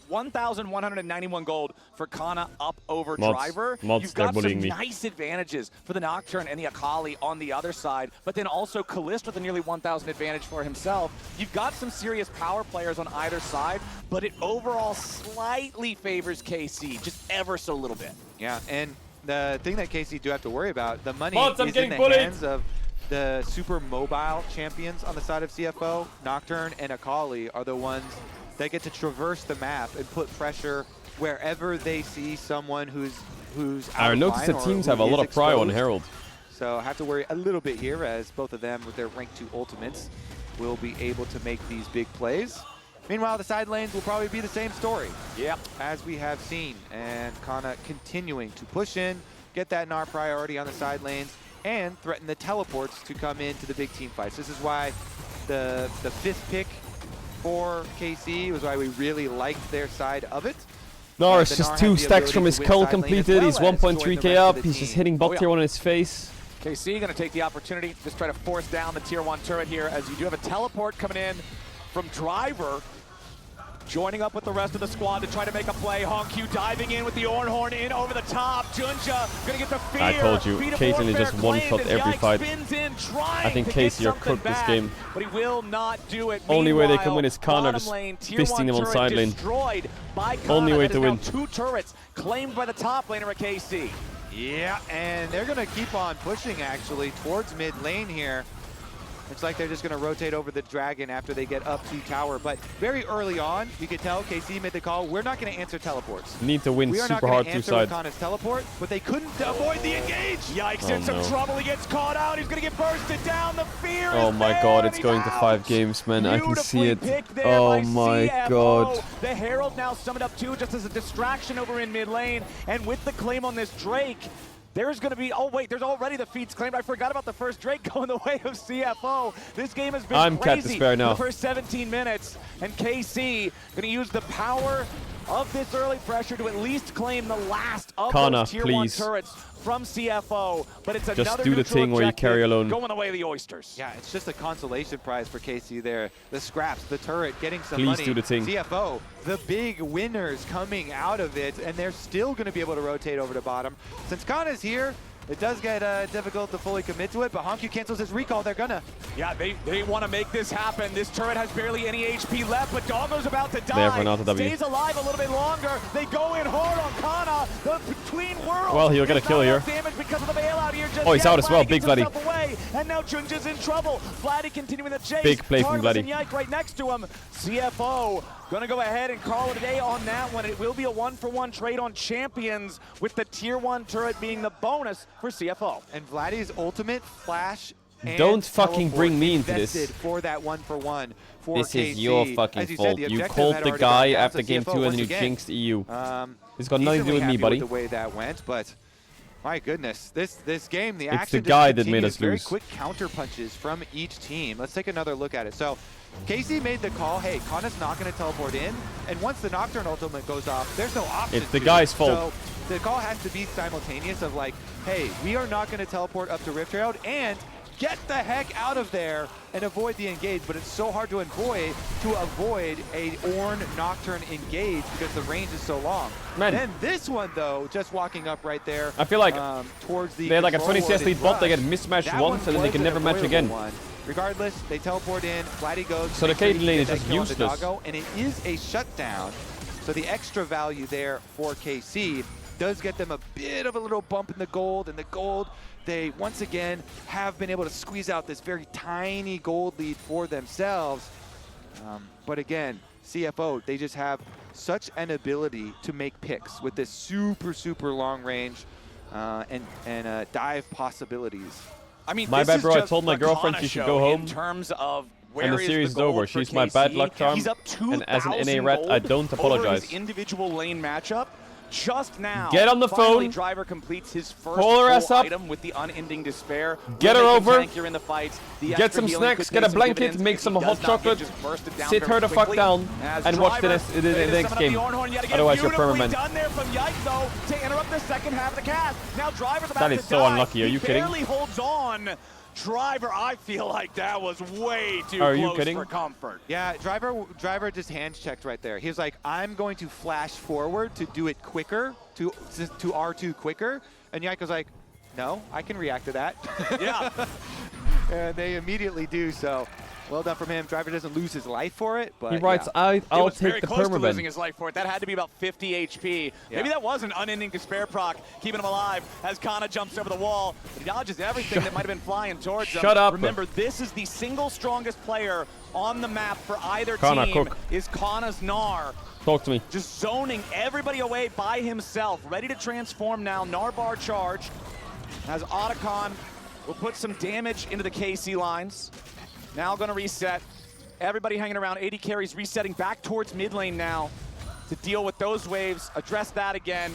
1,191 gold for Kana up over Mods. Driver. Mods, You've they're got some bullying me. nice advantages for the Nocturne and the Akali on the other side, but then also Kalista with a nearly 1,000 advantage for himself. You've got some serious power players on either side, but it overall slightly favors KC, just ever so little bit. Yeah, and the thing that KC do have to worry about, the money Mods, I'm is in getting the bullied. hands of the super mobile champions on the side of CFO. Nocturne and Akali are the ones that get to traverse the map and put pressure wherever they see someone who's out I of noticed line the or teams who have a lot is of prio on exposed. Herald. So I have to worry a little bit here as both of them with their rank 2 ultimates will be able to make these big plays. Meanwhile, the side lanes will probably be the same story. Yep. As we have seen. And Kana continuing to push in, get that Gnar priority on the side lanes, and threaten the teleports to come into the big team fights. This is why the 5th pick for KC was why we really liked their side of it. Gnar is The just Gnar 2 has the stacks ability from to his win cull side lane as completed. He's well as join the 1.3k rest up. of the He's just team. hitting bot Oh, yeah. tier 1 in his face. KC going to take the opportunity, just try to force down the tier 1 turret here as you do have a teleport coming in from Driver. Joining up with the rest of the squad to try to make a play. Honkyu diving in with the Ornhorn in over the top. Junja gonna get the fear. I told you, Beat a Caitlyn is warfare just one-shot claimed as every Yike fight. spins in, trying I think to get KC are something cooked this back, game. But he will not do it. Only way they can Meanwhile, win is Kana bottom just lane, tier fisting 1 him on turret side lane. destroyed by Kana. Only way That to is now win. 2 turrets claimed by the top laner at KC. Yeah, and they're going to keep on pushing, actually, towards mid lane here. It's like they're just going to rotate over the dragon after they get up to tower. But very early on, you could tell KC made the call. We're not going to answer teleports. Need to win We are not super going hard to 2 answer side. Wakana's teleport, but they couldn't avoid the engage. Yikes, Oh, in some no. trouble. He gets caught out. He's going to get bursted down. The fear Oh is my there, god, and it's he's going to out. 5 games, man. I can see Beautifully it. picked there Oh by my CFO. god. The Herald now summoned up too, just as a distraction over in mid lane. And with the claim on this Drake, there's going to be, oh wait, there's already the feats claimed. I forgot about the first Drake going the way of CFO. This game has been I'm Cat crazy Despair now. for the first 17 minutes. And KC going to use the power of this early pressure to at least claim the last of Kana, those tier please. 1 turrets from CFO. But it's Just another do the neutral thing where you objective carry alone. going the way of the Oysters. Yeah, it's just a consolation prize for KC there. The scraps, the turret, getting some Please money. do the thing. CFO, the big winners coming out of it, and they're still going to be able to rotate over to bottom. Since Kana's here, it does get difficult to fully commit to it, but Honkyu cancels his recall. They're gonna. Yeah, they want to make this happen. This turret has barely any HP left, but Doggo's about to die. They have run out of W. Stays alive a little bit longer. They go in hard on Kana. The between worlds. Well, he'll get a There's kill not here. enough damage because of the bailout here. Just Oh, he's yet. out as well. Vladdy Big gets Vladdy. himself away, and now Junja's in trouble. Vladdy continuing the chase. Big play from Targus Vladdy. and Yike right next to him. CFO gonna go ahead and call it a day on that one. It will be a 1-for-1 trade on champions, with the tier 1 turret being the bonus for CFO. And Vladdy's ultimate flash and Don't fucking teleport bring me into invested this. for that 1-for-1 for This KC. is your fucking As you fault. said, the You objective called had the already guy gone down, after so game CFO 2 and once you again, jinxed EU. It's got nothing to decently do with me, happy buddy. With the way that went, but my goodness, this game, the It's action the guy just that made continues. us Very lose. quick counter punches from each team. Let's take another look at it. So KC made the call, hey, Kana's not going to teleport in, and once the Nocturne ultimate goes off, there's no option. It's the guy's fault. So the call has to be simultaneous of like, hey, we are not going to teleport up to Rift Herald, and get the heck out of there and avoid the engage. But it's so hard to avoid a Ornn Nocturne engage because the range is so long. Man. Then this one though, just walking up right there. I feel like towards the they had like a control 20 CS warded lead bot, they rush. get mismatched That once and then they was can an never match avoidable again. one. Regardless, they teleport in, Vladdy goes. So the make sure Caedrel he lane can is get just that kill on the useless. doggo, and it is a shutdown. So the extra value there for KC does get them a bit of a little bump in the gold, and the gold, they once again have been able to squeeze out this very tiny gold lead for themselves. But again, CFO, they just have such an ability to make picks with this super long range and dive possibilities. I mean, My this bad, is bro. I just told my the girlfriend Kana she should show go home. In terms of where And the series is over. gold for She's my bad KC. luck charm. He's up And as an 2,000 NA rat, I gold don't over apologize. his individual lane matchup. Just now, Get on the finally, phone. Driver completes his first Call her ass full up. item with the unending despair. Get Will her make him over. tankier in the fights. The Get extra some healing snacks, could get pay a some blanket, dividends make if some he hot does not get chocolate, just bursted down sit very her the fuck quickly. down, As and watch the Driver next ready to next summon up game. the Ornhorn yet again. Otherwise you're Beautifully permanent. done there from Yike, though, to interrupt the second half of the cast. Now Driver's about That to is so die. unlucky. Are He you kidding? barely holds on. Driver, I feel like that was way too Are you close kidding? for comfort. Yeah, Driver just hands checked right there. He was like, I'm going to flash forward to do it quicker, to R2 quicker. And Yaiko's like, no, I can react to that. Yeah. And they immediately do so. Well done from him. Driver doesn't lose his life for it, but He writes, yeah. I'll was very take the close to losing permaban. his life for it. That had to be about 50 HP. Yeah. Maybe that was an unending despair proc, keeping him alive as Kana jumps over the wall. He dodges everything that might have been flying towards him. Shut up. Remember, this is the single strongest player on the map for either Kana, team cook. is Kana's Gnar. Talk to me. Just zoning everybody away by himself. Ready to transform now. Narbar charge. As Otacon will put some damage into the KC lines. Now going to reset. Everybody hanging around. 80 carries resetting back towards mid lane now to deal with those waves. Address that again.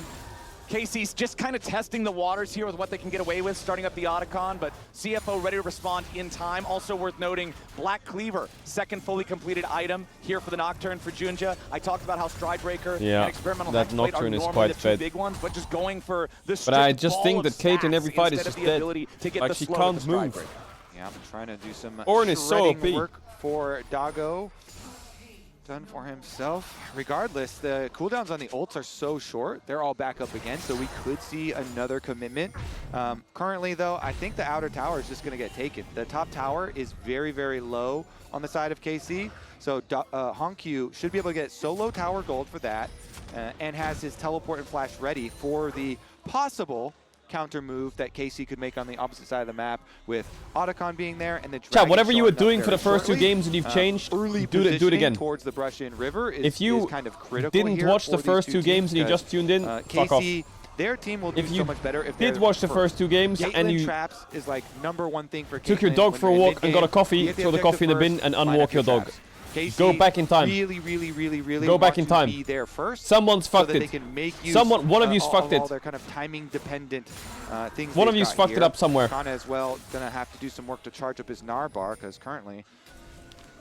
KC's just kind of testing the waters here with what they can get away with, starting up the Otacon, but CFO ready to respond in time. Also worth noting, Black Cleaver, second fully completed item here for the Nocturne for Junja. I talked about how Stridebreaker Yeah, and Experimental that Hexblade are Nocturne is normally quite the two fed. big ones, but just going for the But I strict just ball think of that Kate in every stats fight is instead of just the dead. ability to get Like the she slow can't with the move. Stridebreaker. Yeah, I'm trying to do some Ornn is so shredding OP. work for Doggo. Done for himself. Regardless, the cooldowns on the ults are so short. They're all back up again, so we could see another commitment. Currently, though, I think the outer tower is just going to get taken. The top tower is very low on the side of KC, so Honkyu should be able to get solo tower gold for that, and has his teleport and flash ready for the possible counter move that KC could make on the opposite side of the map with Otacon being there and the Chat, dragon whatever you were showing up doing for very the first two shortly. games and you've changed, Early do it positioning again. towards the Brush-In River is, If you is kind of critical didn't here watch for the these first two teams games and you because, just tuned in, fuck off. KC, their team will do If you so much better if did they're watch the first. first two games and Gateway you traps is like #1 thing for took your Caitlyn dog when for a they're in walk and got a mid-game. coffee, You get the throw the coffee in the bin objective and first, line unwalk up your dog. traps. KC Go back in time. really Go back want in to time. be there first. Someone's so fucked that it. They can make use One of you's all fucked it. their kind of timing dependent things. One of they've you's got fucked it here. up somewhere. Kana as well gonna have to do some work to charge up his Narbar because currently,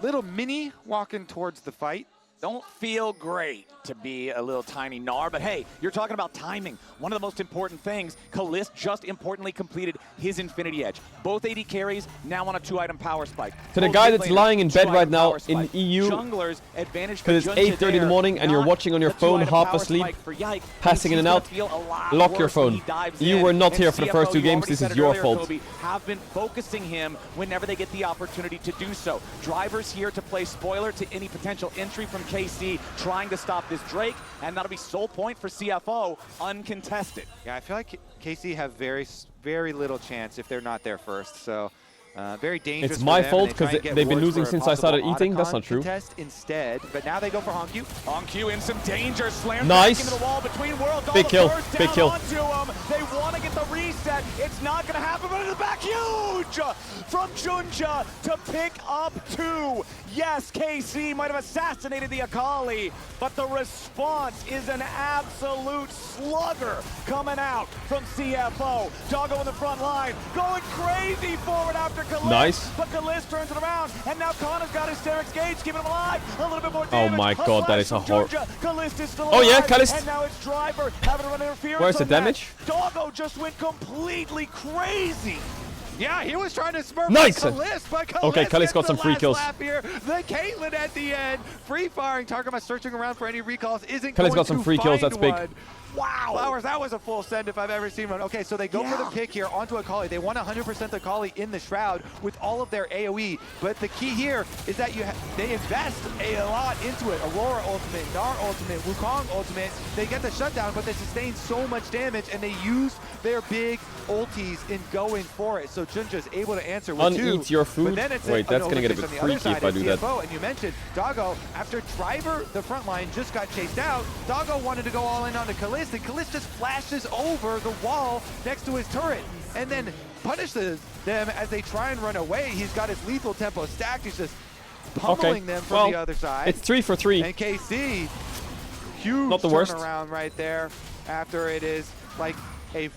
little mini walking towards the fight. Don't feel great to be a little tiny Gnar, but hey, you're talking about timing. One of the most important things, Kalist just importantly completed his Infinity Edge. Both 80 carries now on a 2-item power spike. To the Both guy mid that's laners, lying in bed 2-item right now power in spike. EU, Junglers advantage for because it's Junja 8:30 in the there, morning and you're not watching on your the phone 2-item half power asleep, spike for Yike. passing in KC's and gonna out, feel a lot lock your worse when phone. he dives You in. were not And here for the CFO, first two you games. already This said is it your earlier, fault. Kobe, have been focusing him whenever they get the opportunity to do so. Drivers here to play spoiler to any potential entry from KC, trying to stop this Drake, and that'll be sole point for CFO, uncontested. Yeah, I feel like KC have very little chance if they're not there first. So Very dangerous. It's for my them, fault and they try because and get they've been rewards losing for a since I started possible eating. That's Otacon not true. contest instead, but now they go for Honku. Honku in some danger, slams Nice. back into the wall between worlds. Big All kill, the first big down kill. onto him. They want to get the reset. It's not going to happen, but in the back, huge from Junja to pick up 2. Yes, KC might have assassinated the Akali, but the response is an absolute slugger coming out from CFO. Doggo in the front line, going crazy forward after Kalist. Nice. But Kalist turns it around, and now Connor's got his Sterix Gauge, keeping him alive. A little bit more Oh damage. my god, that is a hor- horror. Kalist is still Oh yeah, alive, Kalist. and now it's Driver having to run interference. Where's the on that. damage? Doggo just went completely crazy. Yeah, he was trying to smurf Nice. Kalist, but Kalist Okay, Kalist gets got some the free last kills. lap here. The Caitlyn at the end, free firing. Targama searching around for any recalls. Isn't Kalist going got some to free kills, find that's big. one. Wow. Flowers, that was a full send if I've ever seen one. Okay, so they go for the pick here onto Akali. They want 100% Akali in the Shroud with all of their AoE. But the key here is that they invest a lot into it. Aurora ultimate, Gnar ultimate, Wukong ultimate. They get the shutdown, but they sustain so much damage, and they use their big ultis in going for it. So Junja's able to answer with 2. Uneat your food? But then it's Wait, that's gonna get a bit on the other freaky if side I is do that. CFO, and you mentioned Doggo, after Driver, the front line, just got chased out, Doggo wanted to go all in onto Kalist, and Kalist just flashes over the wall next to his turret and then punishes them as they try and run away. He's got his lethal tempo stacked. He's just pummeling them from the other side. It's 3 for 3. And KC, huge Not the worst. turnaround right there after it is like a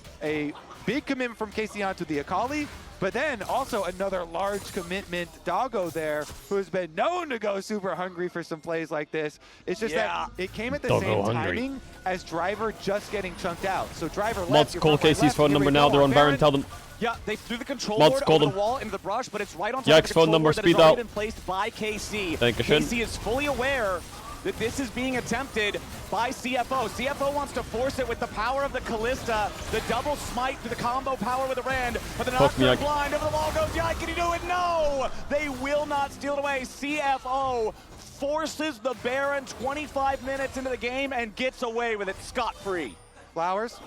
big commitment from KC onto the Akali, but then also another large commitment, Doggo there, who has been known to go super hungry for some plays like this. It's just that it came at the Doggo same hungry. timing as Driver just getting chunked out. So Driver Mods, left, your call front line KC's left, phone here we number go now. They're on Baron. Tell them. Yeah, they threw the control Mods, board call over them. the wall into the brush, but it's right on top Yikes, of the phone control number, board that has speed already out. been placed by KC. Dankeschön. KC is fully aware that this is being attempted by CFO. CFO wants to force it with the power of the Kalista, the double smite to the combo power with the Rand, but the Fuck me, Nocturne Ike. blind over the wall goes, Yike, can he do it? No! They will not steal it away. CFO forces the Baron 25 minutes into the game and gets away with it scot-free. Flowers,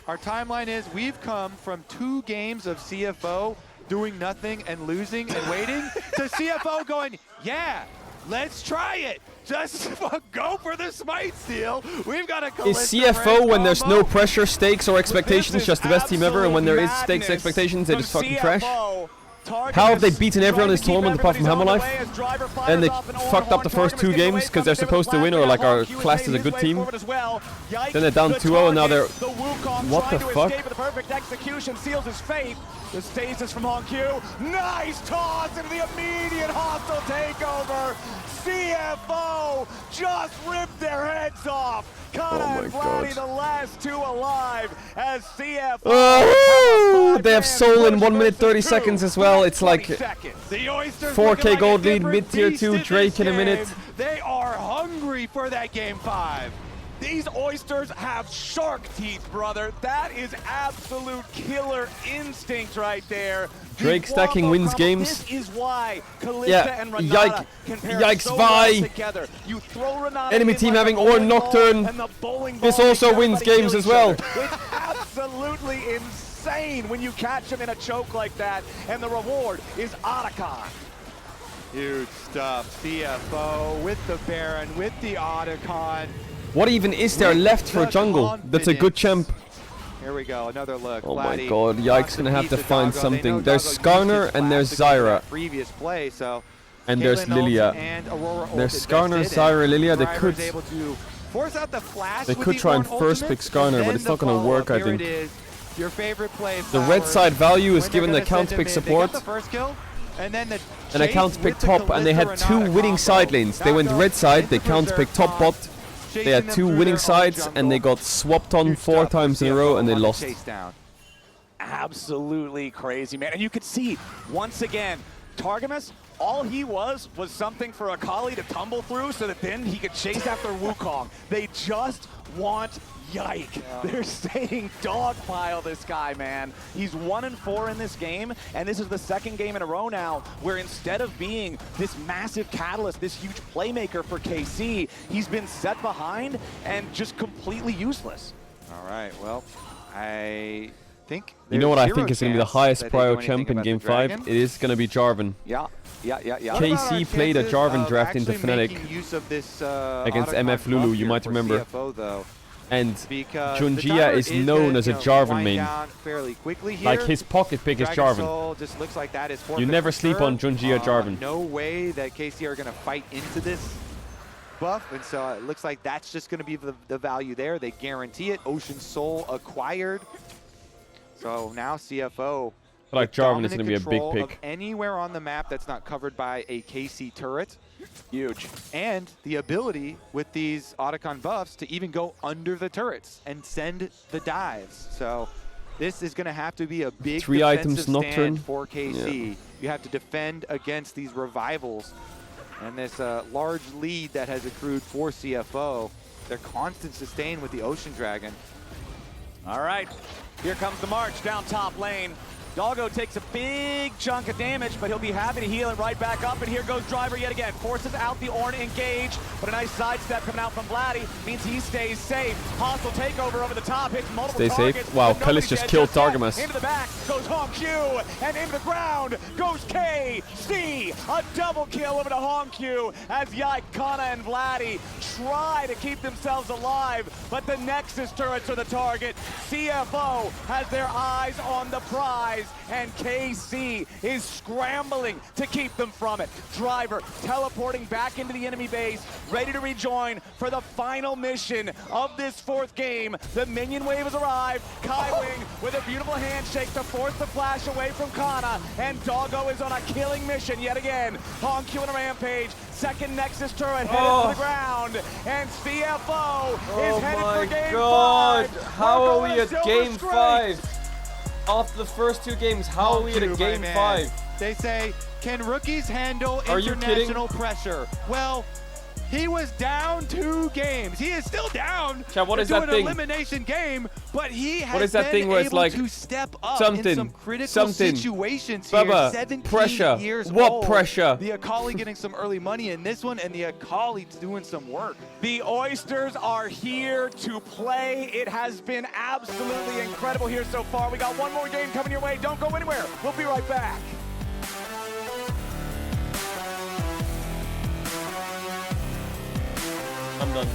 our timeline is we've come from 2 games of CFO doing nothing and losing and waiting to CFO going, yeah, let's try it. Just go for the smite steal. We've got a Is Kalista CFO Rand when there's combo. no pressure, stakes, or expectations, This is just the best team ever, and when there is stakes, absolute expectations, they just fucking trash? CFO. How have they beaten everyone in this tournament apart from Hammerlife? And they fucked up the first 2 games because they're supposed to win, or like our class is a good team. Then they're down 2-0 and now they're... What the fuck? The perfect execution seals his fate. The stasis from Honku. Nice toss into the immediate hostile takeover. CFO just ripped their heads off. Kana and Vladdy, the last 2 alive, as CFO. Oh, they have soul in 1 minute 30 seconds as well. It's like The Oysters 4K gold lead, different mid-tier beast 2, in Drake this in a game. minute. They are hungry for that game 5. These Oysters have shark teeth, brother. That is absolute killer instinct right there. Drake The stacking Wombo wins combo, games. This is why Kalista Yeah, and Renata can pair yikes, so Vi. well together. You throw Renata Enemy in team like having a Ornn bowling ball, Nocturne. and the bowling This ball also makes wins everybody games kill as each well. other. It's absolutely insane when you catch him in a choke like that, and the reward is Otacon. Huge stuff. CFO with the Baron, with the Otacon. What even is there left for jungle? That's a good champ. Here we go, another look. Oh my Vladdy god, wants Yike's to gonna have beat to the find Doggo. They know something. There's Doggo used Skarner his and there's classic in that Zyra. previous play, so And there's Caitlyn ult Lilia. and Aurora ult There's invested, Skarner, and Zyra, Lilia. They Driver's could... able to force out the flash They with could the try and Ornn first ultimate, pick Skarner, and but it's then not gonna the work, I follow-up. think. Here it is, your favorite play, The red Flowers, side value is when given they're the gonna account send pick him in. support. They got the first kill, and then the And account pick top, and they had 2 winning side lanes. They went red side, they count pick top bot. They had 2 winning sides, and they got swapped on 4 times in a row, and they lost. Absolutely crazy, man. And you could see, once again, Targamas, all he was something for Akali to tumble through so that then he could chase after Wukong. They just want Yike. Yeah. They're saying dogpile this guy, man. He's 1-4 in this game, and this is the 2nd game in a row now where instead of being this massive catalyst, this huge playmaker for KC, he's been set behind and just completely useless. All right, well, I think You know what I there's think zero is going to be the chance highest that they do prio anything champ in about Game the 5? dragon. It is going to be Jarvan. Yeah. What about our KC played a chances Jarvan of draft into actually Fnatic making use of this, against Otacon MF Lulu, buff you here might for remember. CFO, though, And because the Junjia timer is is known gonna, as a you know, Jarvan wind main. down fairly quickly here. Like his pocket pick is Dragon Jarvan. Soul just looks like that is You forfeit never for sleep sure. on Junjia Jarvan. No way that KC are going to fight into this buff, and so it looks like that's just going to be the value there. They guarantee it. Ocean Soul acquired. So now CFO. Like Jarvan is going to be a big pick. Anywhere on the map that's not covered by a KC turret. Huge. And the ability with these Otacon buffs to even go under the turrets and send the dives. So this is going to have to be a big 3 items defensive Nocturne. stand for KC. Yeah. You have to defend against these revivals. And this large lead that has accrued for CFO. Their constant sustain with the Ocean Dragon. All right, here comes the march down top lane. Doggo takes a big chunk of damage, but he'll be happy to heal it right back up. And here goes Driver yet again. Forces out the Ornn engage, but a nice sidestep coming out from Vladdy means he stays safe. Hostile takeover over the top, hits multiple Stay targets. safe. Wow, but nobody's Kalis just dead killed yet. Targamas. Into the back goes Hong Q, and into the ground goes KC. A double kill over to Hong Q as Yike, Kana, and Vladdy try to keep themselves alive, but the Nexus turrets are the target. CFO has their eyes on the prize, and KC is scrambling to keep them from it. Driver teleporting back into the enemy base, ready to rejoin for the final mission of this 4th game. The minion wave has arrived. Kaiwing with a beautiful handshake to force the flash away from Kana, and Doggo is on a killing mission yet again. Hong Q on a rampage. Second Nexus turret headed to the ground, and CFO is headed for Game 5. How are we Marco at Silver Game straight. 5? After the first 2 games, how are we at a Game 5? They say, can rookies handle Are you kidding? international pressure? Well, he was down 2 games. He is still down Chat, what is into that an thing? elimination game, but he has What is that been thing where it's able like to step up something, in some critical something, situations here. Bubba, 17 pressure. years What old. pressure? The Akali getting some early money in this one, and the Akali doing some work. The Oysters are here to play. It has been absolutely incredible here so far. We got one more game coming your way. Don't go anywhere. We'll be right back. I'm done.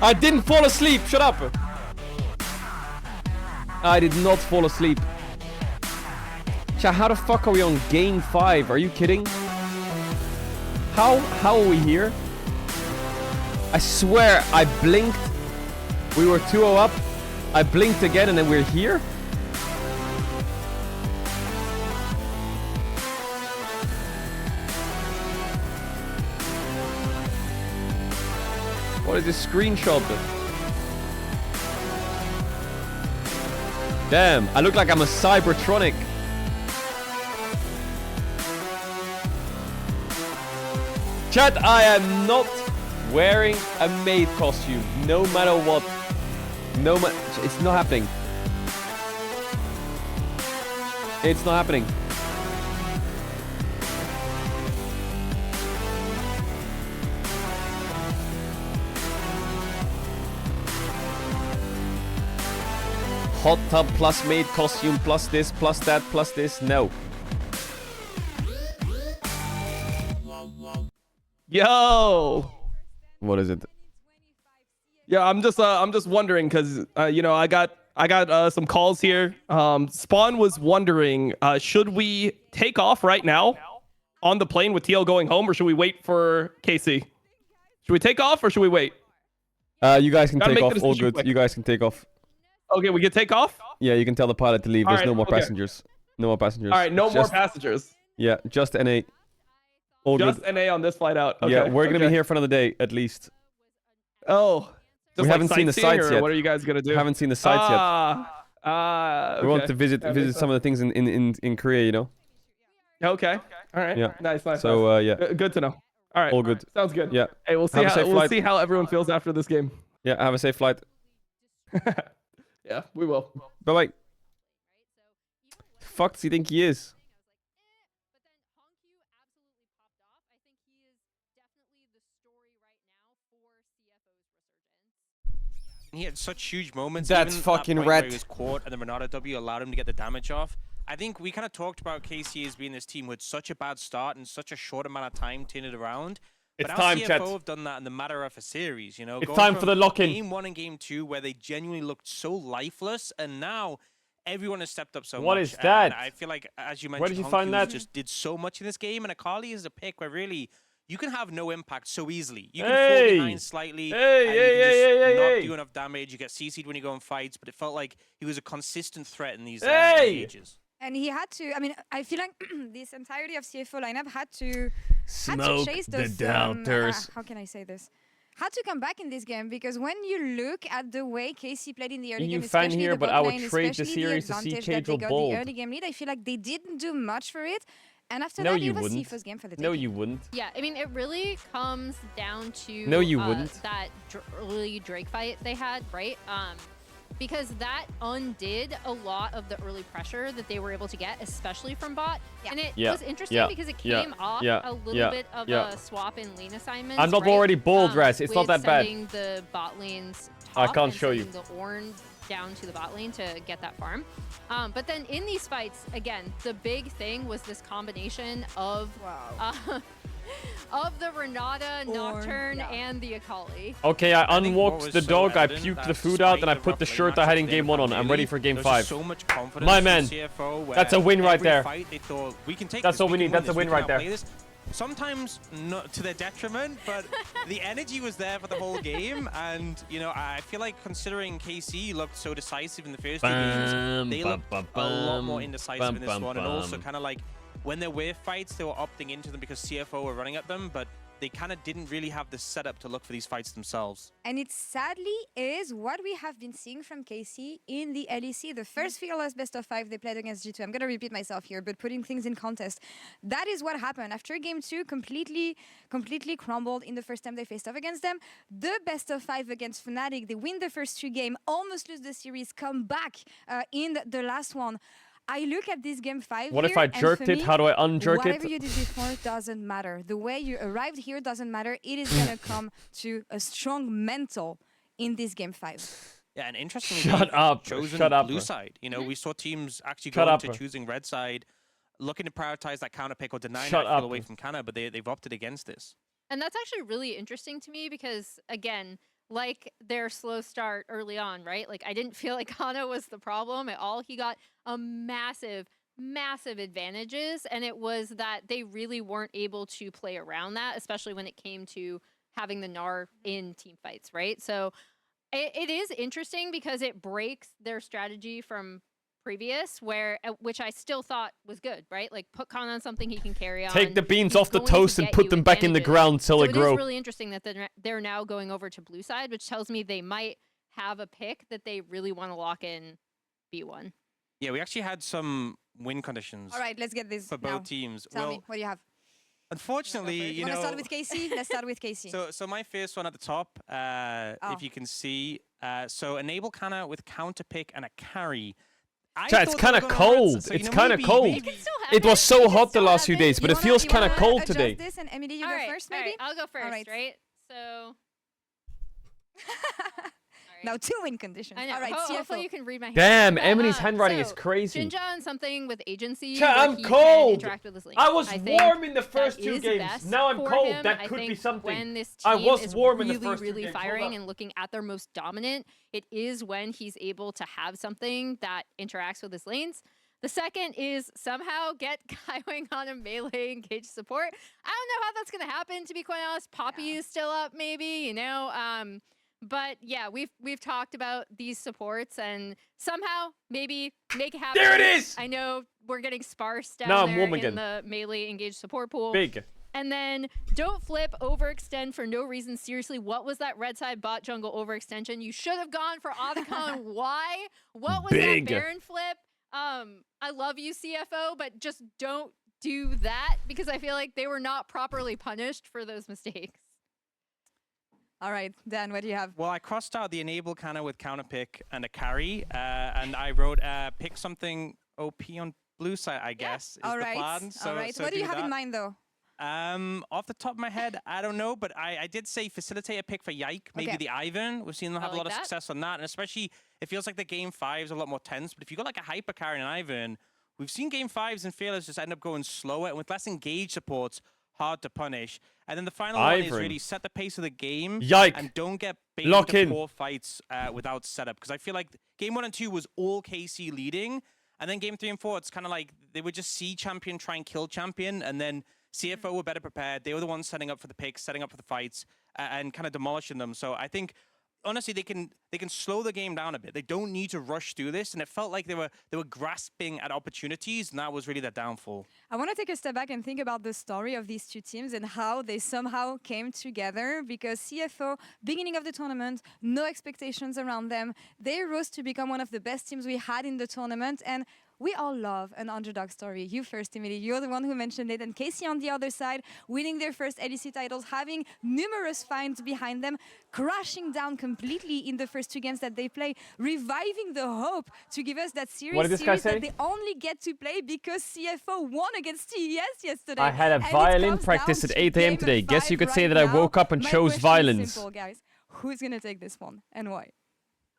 I didn't fall asleep. Shut up. I did not fall asleep. Chat, how the fuck are we on game 5? Are you kidding? How are we here? I swear I blinked. We were 2-0 up. I blinked again and then we're here. What is this screenshot? Damn, I look like I'm a Cybertronic. Chat, I am not wearing a maid costume, no matter what. It's not happening. It's not happening. Hot tub plus maid costume plus this plus that plus this. No. Yo. What is it? Yeah, I'm just wondering because you know I got some calls here. Spawn was wondering, should we take off right now on the plane with TL going home, or should we wait for KC? Should we take off or should we wait? You guys can Gotta take make the off. All decision good. quick. You guys can take off. Okay, we can take off. Yeah, you can tell the pilot to leave. There's Alright, no more okay. passengers. No more passengers. All right, no more Just- passengers. Yeah, just NA. All Just good. NA on this flight out. Okay, Yeah, we're gonna be okay. here for another day at least. Oh, just We haven't seen the sightseeing, sights or yet. What are you guys gonna do? Haven't seen the sights yet. Okay. We want to visit some of the things in Korea, you know. Okay. All right. Yeah. Nice. So nice. yeah. Good to know. All right. All good. Sounds good. Yeah. Hey, we'll see Have a how safe we'll flight. see how everyone feels after this game. Yeah. Have a safe flight. Yeah, we will. Bye bye. Fuck does he think he is? He had such huge moments. That's even fucking that point where red. He was caught, and the Renata W allowed him to get the damage off. I think we kind of talked about KC as being this team with such a bad start and such a short amount of time to turn it around. It's but time, our CFO chat. have done that in the matter of a series, you know. It's going time from for the lock-in. Game 1 and Game 2, where they genuinely looked so lifeless, and now everyone has stepped up so What much. is that? And I feel like, as you mentioned, Where did you find Honkyus that? just did so much in this game, and Akali is a pick where really you can have no impact so easily. You can Hey! fall behind slightly, Hey, and hey, you can just hey, hey, not hey. do enough damage. You get CC'd when you go in fights, but it felt like he was a consistent threat in these Hey! ages. And he had to, I mean, I feel like this entirety of CFO lineup had to Smoke chase the those, doubters. how can I say this? Had to come back in this game because when you look at the way KC played in the early You game, fan especially here, the but bot I would lane, trade the especially series to see advantage that they Caedrel got bold. the early game lead, I feel like they didn't do much for it. And after No, that, you it was wouldn't. CFO's game for the No, taking. you wouldn't. Yeah, I mean, it really comes down to No, you wouldn't. that early Drake fight they had, right? Because that undid a lot of the early pressure that they were able to get, especially from bot. And it Yeah, was interesting yeah, because it yeah, came off yeah, a little yeah, bit of yeah. a swap in lane assignments. I'm not right? already bold, Res. It's not with that bad. sending the bot lanes I top can't and show you. sending the Ornn down to the bot lane to get that farm. But then in these fights, again, the big thing was this combination of of the Renata, Nocturne, and the Akali. Okay, I think what unwalked was the so dog, I evident puked that the food out, and I despite put the the rough shirt lane I had in matchups game they 1 on. had I'm really, ready for game there 5. was just so much confidence My from man. CFO where That's a win right every there. fight they thought, we can take That's this, all we can need. That's a this, win we can right there. outplay this. Sometimes not to their detriment, but the energy was there for the whole game. And, you know, I feel like considering KC looked so decisive in the first two games, they looked a lot more indecisive in this one. And also kind of like when there were fights, they were opting into them because CFO were running at them, but they kind of didn't really have the setup to look for these fights themselves. And it sadly is what we have been seeing from KC in the LEC. The first fearless best of 5 they played against G2. I'm going to repeat myself here, but putting things in context. That is what happened. After game 2, completely crumbled in the first time they faced off against them. The best of 5 against Fnatic, they win the first 2 games, almost lose the series, come back in the last one. I look at this game 5 What if here, I and jerked for it? me, How do I unjerk whatever it? you did before doesn't matter. The way you arrived here doesn't matter. It is going to come to a strong mental in this game 5. Yeah, and interestingly, Shut they've up, chosen shut up. blue side. You know, we saw teams actually Shut go up. into choosing red side, looking to prioritize that counter pick or deny Shut that up. kill away from Canna, but they've opted against this. And that's actually really interesting to me because, again, like their slow start early on, right? Like I didn't feel like Kana was the problem at all. He got a massive advantages, and it was that they really weren't able to play around that, especially when it came to having the Gnar in team fights, right? So it is interesting because it breaks their strategy from previous, which I still thought was good, right? Like put Kana on something he can carry on. Take the beans He's off the going to toast and get put you them back in the advantages. ground till So they it grow. is really interesting that they're now going over to blue side, which tells me they might have a pick that they really want to lock in B1. Yeah, we actually had some win conditions. All right, let's get this for now. both teams. Tell me, what do you have? Unfortunately, You want to start with Casey? Let's start with Casey. So my first one at the top, if you can see, so enable Kana with counter pick and a carry. Chat, it's kind of cold. It's kind of cold. It was so hot the last few days, but it feels kind of cold today. This and Emily, you All go right, first, all maybe? right, I'll go first, right. right? So Now 2 win conditions. I know. All right, Hopefully CFO. you can read my hand. Damn, But, Emily's handwriting is so, crazy. Jinja on something with agency. Chat, where I'm he can cold. interact with his lane. I was think warm in the that first 2 is games. best Now I'm for cold. him. That I could be think something. When this I team was is warm in the really, first 2 really games. Hold firing up. and looking at their most dominant, it is when he's able to have something that interacts with his lanes. The second is somehow get Kaiwing on a melee engage support. I don't know how that's going to happen, to be quite honest. Poppy is still up, maybe, you know. But yeah, we've talked about these supports and somehow maybe make it happen. There it is! I know we're getting sparse down Now I'm there warm in again. the melee engage support pool. Big. And then don't flip, overextend for no reason. Seriously, what was that red side bot jungle overextension? You should have gone for Otacon. Why? What was Big. that Baron flip? I love you, CFO, but just don't do that because I feel like they were not properly punished for those mistakes. All right, Dan, what do you have? Well, I crossed out the enable Kana with counter pick and a carry, and I wrote pick something OP on blue side, I guess, is All the right, plan. So, all right. so What do you have that. in mind, though? Off the top of my head, I don't know, but I did say facilitate a pick for Yike, maybe Okay. the Ivan. We've seen them have a like lot of that. success on that, and especially it feels like the game 5s are a lot more tense. But if you got like a hyper carry and Ivan, we've seen game 5s and Fearless just end up going slower, and with less engaged supports, hard to punish. And then the final one is really set the pace of the game. Yike. And don't get baited Lock into in. poor fights without setup. Because I feel like game 1 and 2 was all KC leading. And then game 3 and 4, it's kind of like they would just see champion try and kill champion. And then CFO were better prepared. They were the ones setting up for the picks, setting up for the fights, and kind of demolishing them. So I think honestly, they can slow the game down a bit. They don't need to rush through this, and it felt like they were grasping at opportunities, and that was really their downfall. I want to take a step back and think about the story of these 2 teams and how they somehow came together, because CFO, beginning of the tournament, no expectations around them. They rose to become one of the best teams we had in the tournament, and we all love an underdog story. You first, Emily. You're the one who mentioned it. And Casey on the other side, winning their first LEC titles, having numerous finds behind them, crashing down completely in the first 2 games that they play, reviving the hope to give us that series, What did this guy say? that they only get to play because CFO won against TES yesterday. I had a And it violin comes practice down at to 8 a.m. game today. Guess you 5 could say right that I now. woke up and My chose question is violins. simple, guys. Who's going to take this one and why?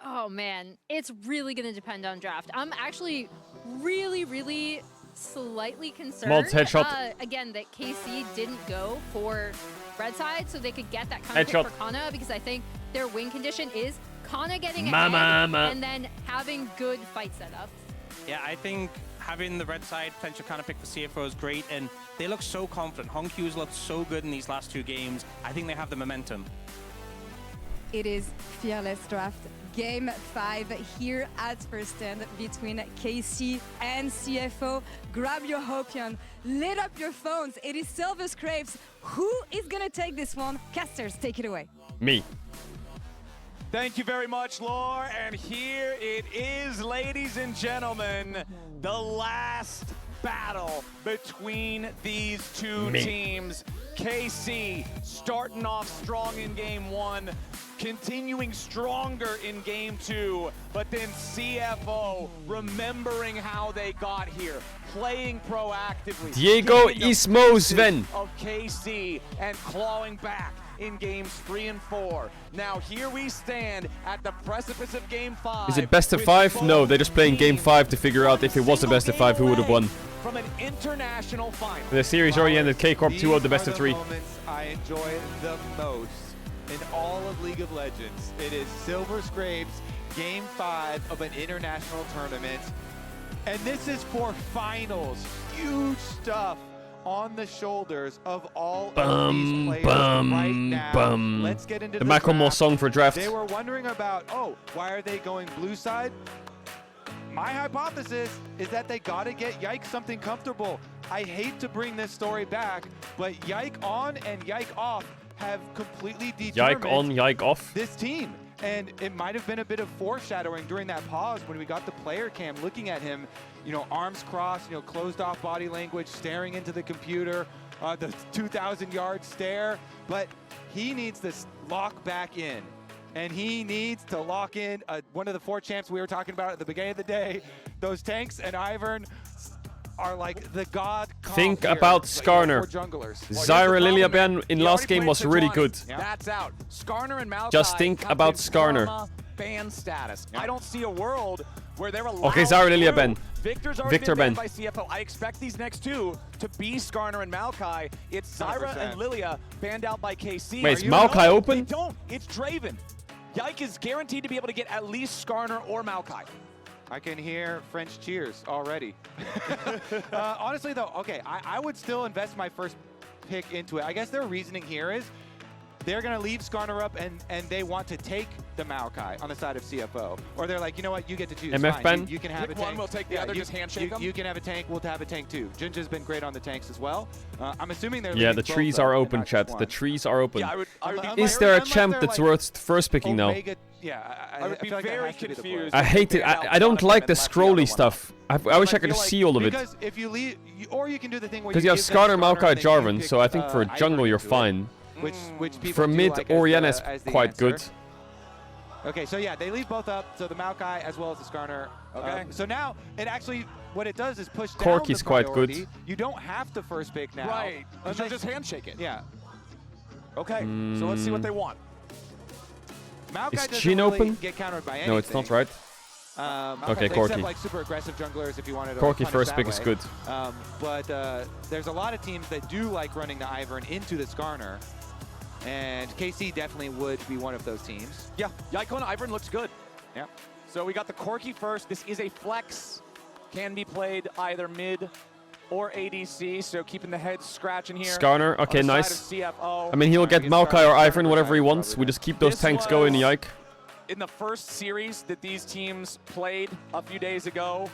Oh man, it's really going to depend on draft. I'm actually really slightly concerned. Maltz headshot. Again, that KC didn't go for red side so they could get that counter pick Headshot. for Kana, because I think their win condition is Kana getting Mama. ahead and then having good fight setups. Yeah, I think having the red side potential counter pick for CFO is great, and they look so confident. Hongkyu's looked so good in these last 2 games. I think they have the momentum. It is Fearless Draft Game 5 here at First Stand between KC and CFO. Grab your Hopion, lit up your phones. It is Silver Scrapes. Who is going to take this one? Casters, take it away. Me. Thank you very much, Lore. And here it is, ladies and gentlemen, the last battle between these 2 Me. teams. KC starting off strong in game 1, continuing stronger in game 2, but then CFO remembering how they got here, playing proactively. Diego taking the Ismo pieces Sven. of KC and clawing back in games 3 and 4. Now here we stand at the precipice of game 5. Is it best of with 5? No, both they're just playing game 5 to figure out if it was a best of 5 who would have won. from an international final. The series already ended. K-Corp 2 out the best of 3. Moments I enjoy the most in all of League of Legends. It is Silver Scrapes Game 5 of an international tournament. And this is for finals. Huge stuff on the shoulders of all of these players right now. Let's get into the the Macklemore draft. song for draft. They were wondering about, oh, why are they going blue side? My hypothesis is that they got to get Yike something comfortable. I hate to bring this story back, but Yike on and Yike off have completely determined Yike on, Yike off. this team. And it might have been a bit of foreshadowing during that pause when we got the player cam looking at him, you know, arms crossed, you know, closed off body language, staring into the computer, the 2,000-yard stare. But he needs to lock back in. And he needs to lock in one of the 4 champs we were talking about at the beginning of the day. Those tanks and Ivern are like the god. Think about Skarner. Zyra Liliaben in last game was really good. That's out. Skarner and Maokai Just think have about been Skarner. perma ban status. I don't see a world where they're allowed Okay, Zyra Liliaben. Victor's already Victor been Ben. banned by CFO. I expect these next 2 to be Skarner and Maokai. It's Zyra 100%. and Lilia banned out by KC. Wait, is Maokai open? They don't. It's Draven. Yike is guaranteed to be able to get at least Skarner or Maokai. I can hear French cheers already. Honestly, though, okay, I would still invest my first pick into it. I guess their reasoning here is they're going to leave Skarner up and they want to take the Maokai on the side of CFO. Or they're like, you know what, you get to choose. MF Fine. Ben? You can have Pick a tank. one, we'll take the other, just handshake them. You can have a tank, we'll have a tank too. Jinja's been great on the tanks as well. I'm assuming they're Yeah, leaving the both trees up are and open, not chat. just The one. trees are open. Yeah, I would Is there a unless champ they're that's like worth first picking now? Omega, yeah, I would be feel like that very has to be the play. confused. I hate it. I don't like the scrolly stuff. I wish I could feel like see all of it. Because if you leave, or you can do the thing where Because you have give them Skarner, Maokai, and then you Jarvan, pick, so I think for a jungle Ivern you're into it, fine. Which people For do mid, like Orianna is as the quite answer. good. Okay, so yeah, they leave both up, so the Maokai as well as the Skarner. Okay. So now, it actually, what it does is push down Corky's the quite priority. good. You don't have to first pick now. Right. You'll just handshake it. Yeah. Okay, so let's see what they want. Maokai Is doesn't Jhin really open? get countered by anything. No, it's not right. Okay, except Corky. like super aggressive junglers if you wanted to Corky punish first that pick is way. good. But there's a lot of teams that do like running the Ivern into the Skarner. And KC definitely would be one of those teams. Yeah, Yike on Ivern looks good. Yeah. So we got the Corky first. This is a flex. Can be played either mid or ADC, so keeping the head scratching here. Skarner, okay, on the nice. side of CFO. I mean, he'll get Maokai or Ivern, whatever he wants. We just keep those This tanks going, was- Yike. In the first series that these teams played a few days ago,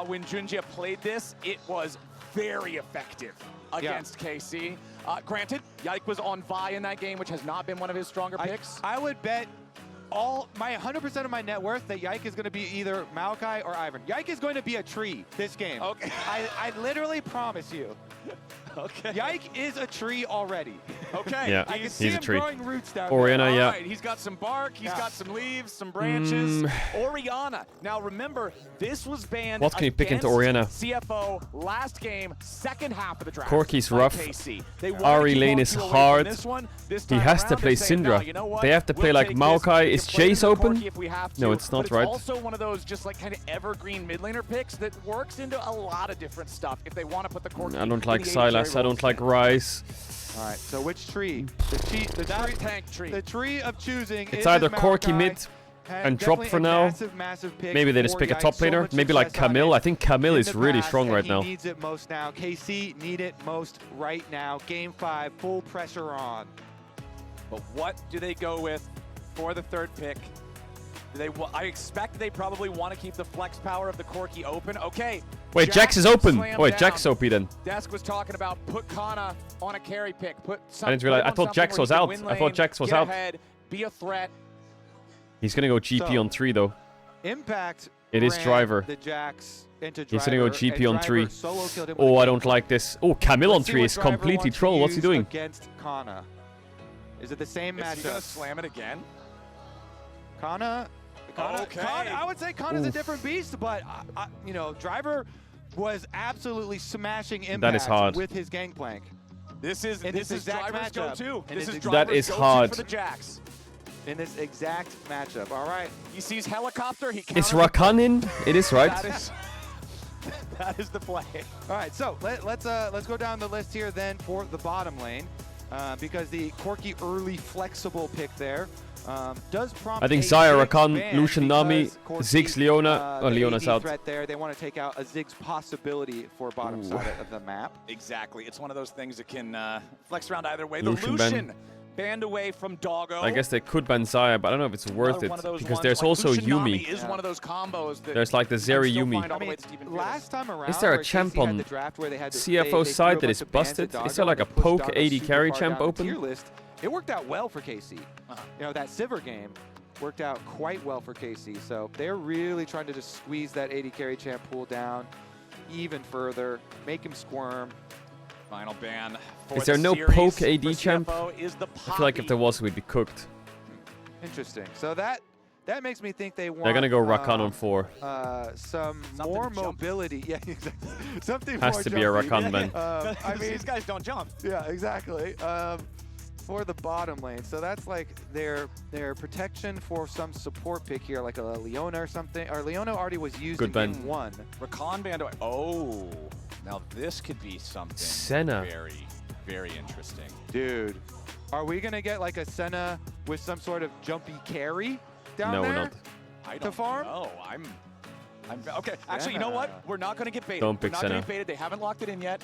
when Junjia played this, it was very effective against KC. Granted, Yike was on Vi in that game, which has not been one of his stronger picks. I would bet my 100% of my net worth that Yike is going to be either Maokai or Ivern. Yike is going to be a tree this game. Okay. I literally promise you. Okay. Yike is a tree already. Okay. Yeah, I can he's see a him tree. growing roots down Orianna, there. yeah. All right, he's got some bark, he's got some leaves, some branches. Orianna. Now remember, this was banned What can you pick into against Orianna? CFO last game, second half of the draft. Corky's by rough. KC. They wanted Ari to keep lane Corky is away from hard. This one. This He time has to around, play they're saying, Syndra. "No, you know what? They have to play We'll like take this. Maokai. We Is can play Jace into open? Corky if we have No, to, it's not but right. It's also one of those just like kind of evergreen mid laner picks that works into a lot of different stuff if they want to put the Corky I don't in like the AD Silas. I roles. don't like Ryze. All right, so which tree? The tank tree. The tree of choosing It's is either this Corky Maokai. mid and drop Definitely for a now. massive pick Maybe they just for pick a Yike. top So laner. much Maybe like success on Camille. it I think Camille in is the really past, strong and right he now. needs it most now. KC need it most right now. Game 5, full pressure on. But what do they go with for the third pick? I expect they probably want to keep the flex power of the Corky open. Okay. Wait, Jax is open. slammed Wait, down. Jax OP then. Desk was talking about put Kana on a carry pick. Put I didn't realize. I thought Jax was out. I thought Jax was out. Ahead, be a threat. He's gonna go GP So- on 3 though. Impact It is ran Driver. the Jax into He's gonna go Driver, GP and on Driver 3. solo killed him Oh, with I a don't like this. Oh, Camille on Let's see 3 what is Driver completely wants to troll. What's he use doing? Against Kana. Is it the same Is he gonna matchup? slam it again? Kana, Okay. I would say Kana's a Oof. different beast, but you know, Driver was absolutely smashing Impact That is hard. with his Gangplank. This is In this exact Driver's matchup. go-to. In This this is exact- That Driver's is go-to hard. for the Jax. In this exact matchup. All right. He sees helicopter. He Is counters Rakan in? It is, right? That is the play. All right, so let's go down the list here then for the bottom lane. because the quirky early flexible pick there does prompt I think a Zaya, Ziggs Rakan, ban Lucian, Nami, because Corki, Ziggs, Leona. Oh, the Leona's AD out. threat there. They want to take out a Ziggs possibility for bottom side of the map. Exactly. It's one of those things that can flex around either way. Lucian the ban. Lucian banned away from Doggo. I guess they could ban Zaya, but I don't know if it's worth it. One of those Because ones, there's like also Lucian Nami Yumi. is one of those combos that There's like the I'm Zeri still Yumi. find all the I way mean, to Steven last time around, Is there a where champ KC had on the draft where they had CFO they side threw a that is bunch of bans busted? at Is there Doggo like a and pushed poke Doggo AD super carry far champ down the open? tier list. It worked out well for KC. You know, that Sivir game worked out quite well for KC. So they're really trying to just squeeze that AD carry champ pool down even further, make him squirm. Final ban. Is there no poke AD champ? I feel like if there was, we'd be cooked. Interesting. So that makes me think they want. They're gonna go Rakan on 4. Some more mobility. Yeah, exactly. Something Has more to be a jumpy. Rakan ban. I mean, these guys don't jump. Yeah, exactly. For the bottom lane, so that's like their protection for some support pick here, like a Leona or something. Or Leona already was used in game 1. Rakan banned away. Oh, now this could be something Senna. very, very interesting. Dude, are we gonna get like a Senna with some sort of jumpy carry down No, there? we're not. I To don't farm? know. I'm okay. Actually, you know what? We're not going to get baited. Don't pick We're not going Senna. to get baited. They haven't locked it in yet.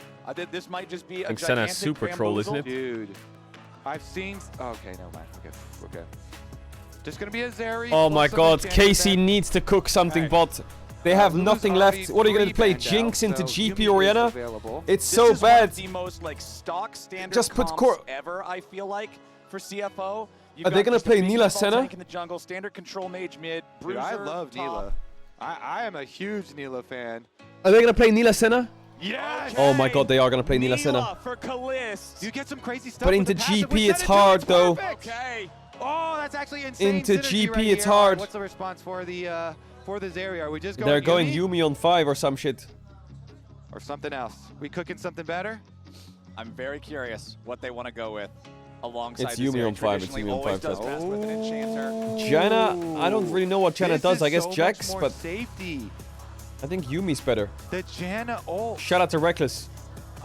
This might just be a I think Senna's gigantic super troll, isn't it? Dude, I've seen. Okay, no mind. Okay. Just gonna be a Zeri. Oh plus my some god, enchanted KC then. needs to cook something, Alright. but they have Lulu's nothing already left. What are you gonna play? three-banned Jinx out, into so GP Yumi or is Orianna? available. It's This so is one bad. of the most like stock standard Just put comps ever. I feel like for CFO. You've Are they got gonna just a play beast Nila ball Senna? tank in the jungle, standard control mage mid. Dude, Bruiser, I love top. Nila. I am a huge Nila fan. Are they gonna play Nila Senna? Yes. Oh my god, they are gonna play Nila Senna. for Kalist. You get some crazy stuff. But with into the passive. We GP, said it's it too, hard it's though. perfect. Okay. Oh, that's actually insane. Into synergy GP, right it's here. hard. What's the response for the Zeri? Are we just going? They're going Yumi? Yumi on 5 or some shit. Or something else? We cooking something better? I'm very curious what they want to go with alongside It's the Yumi Zeri. on 5, it's Traditionally Yumi on always 5, does so- best with an enchanter. Janna, I don't really know what Janna This does. is I guess so much Jax, more but safety. I think Yumi's better. The Janna ult. Shout out to Reckless.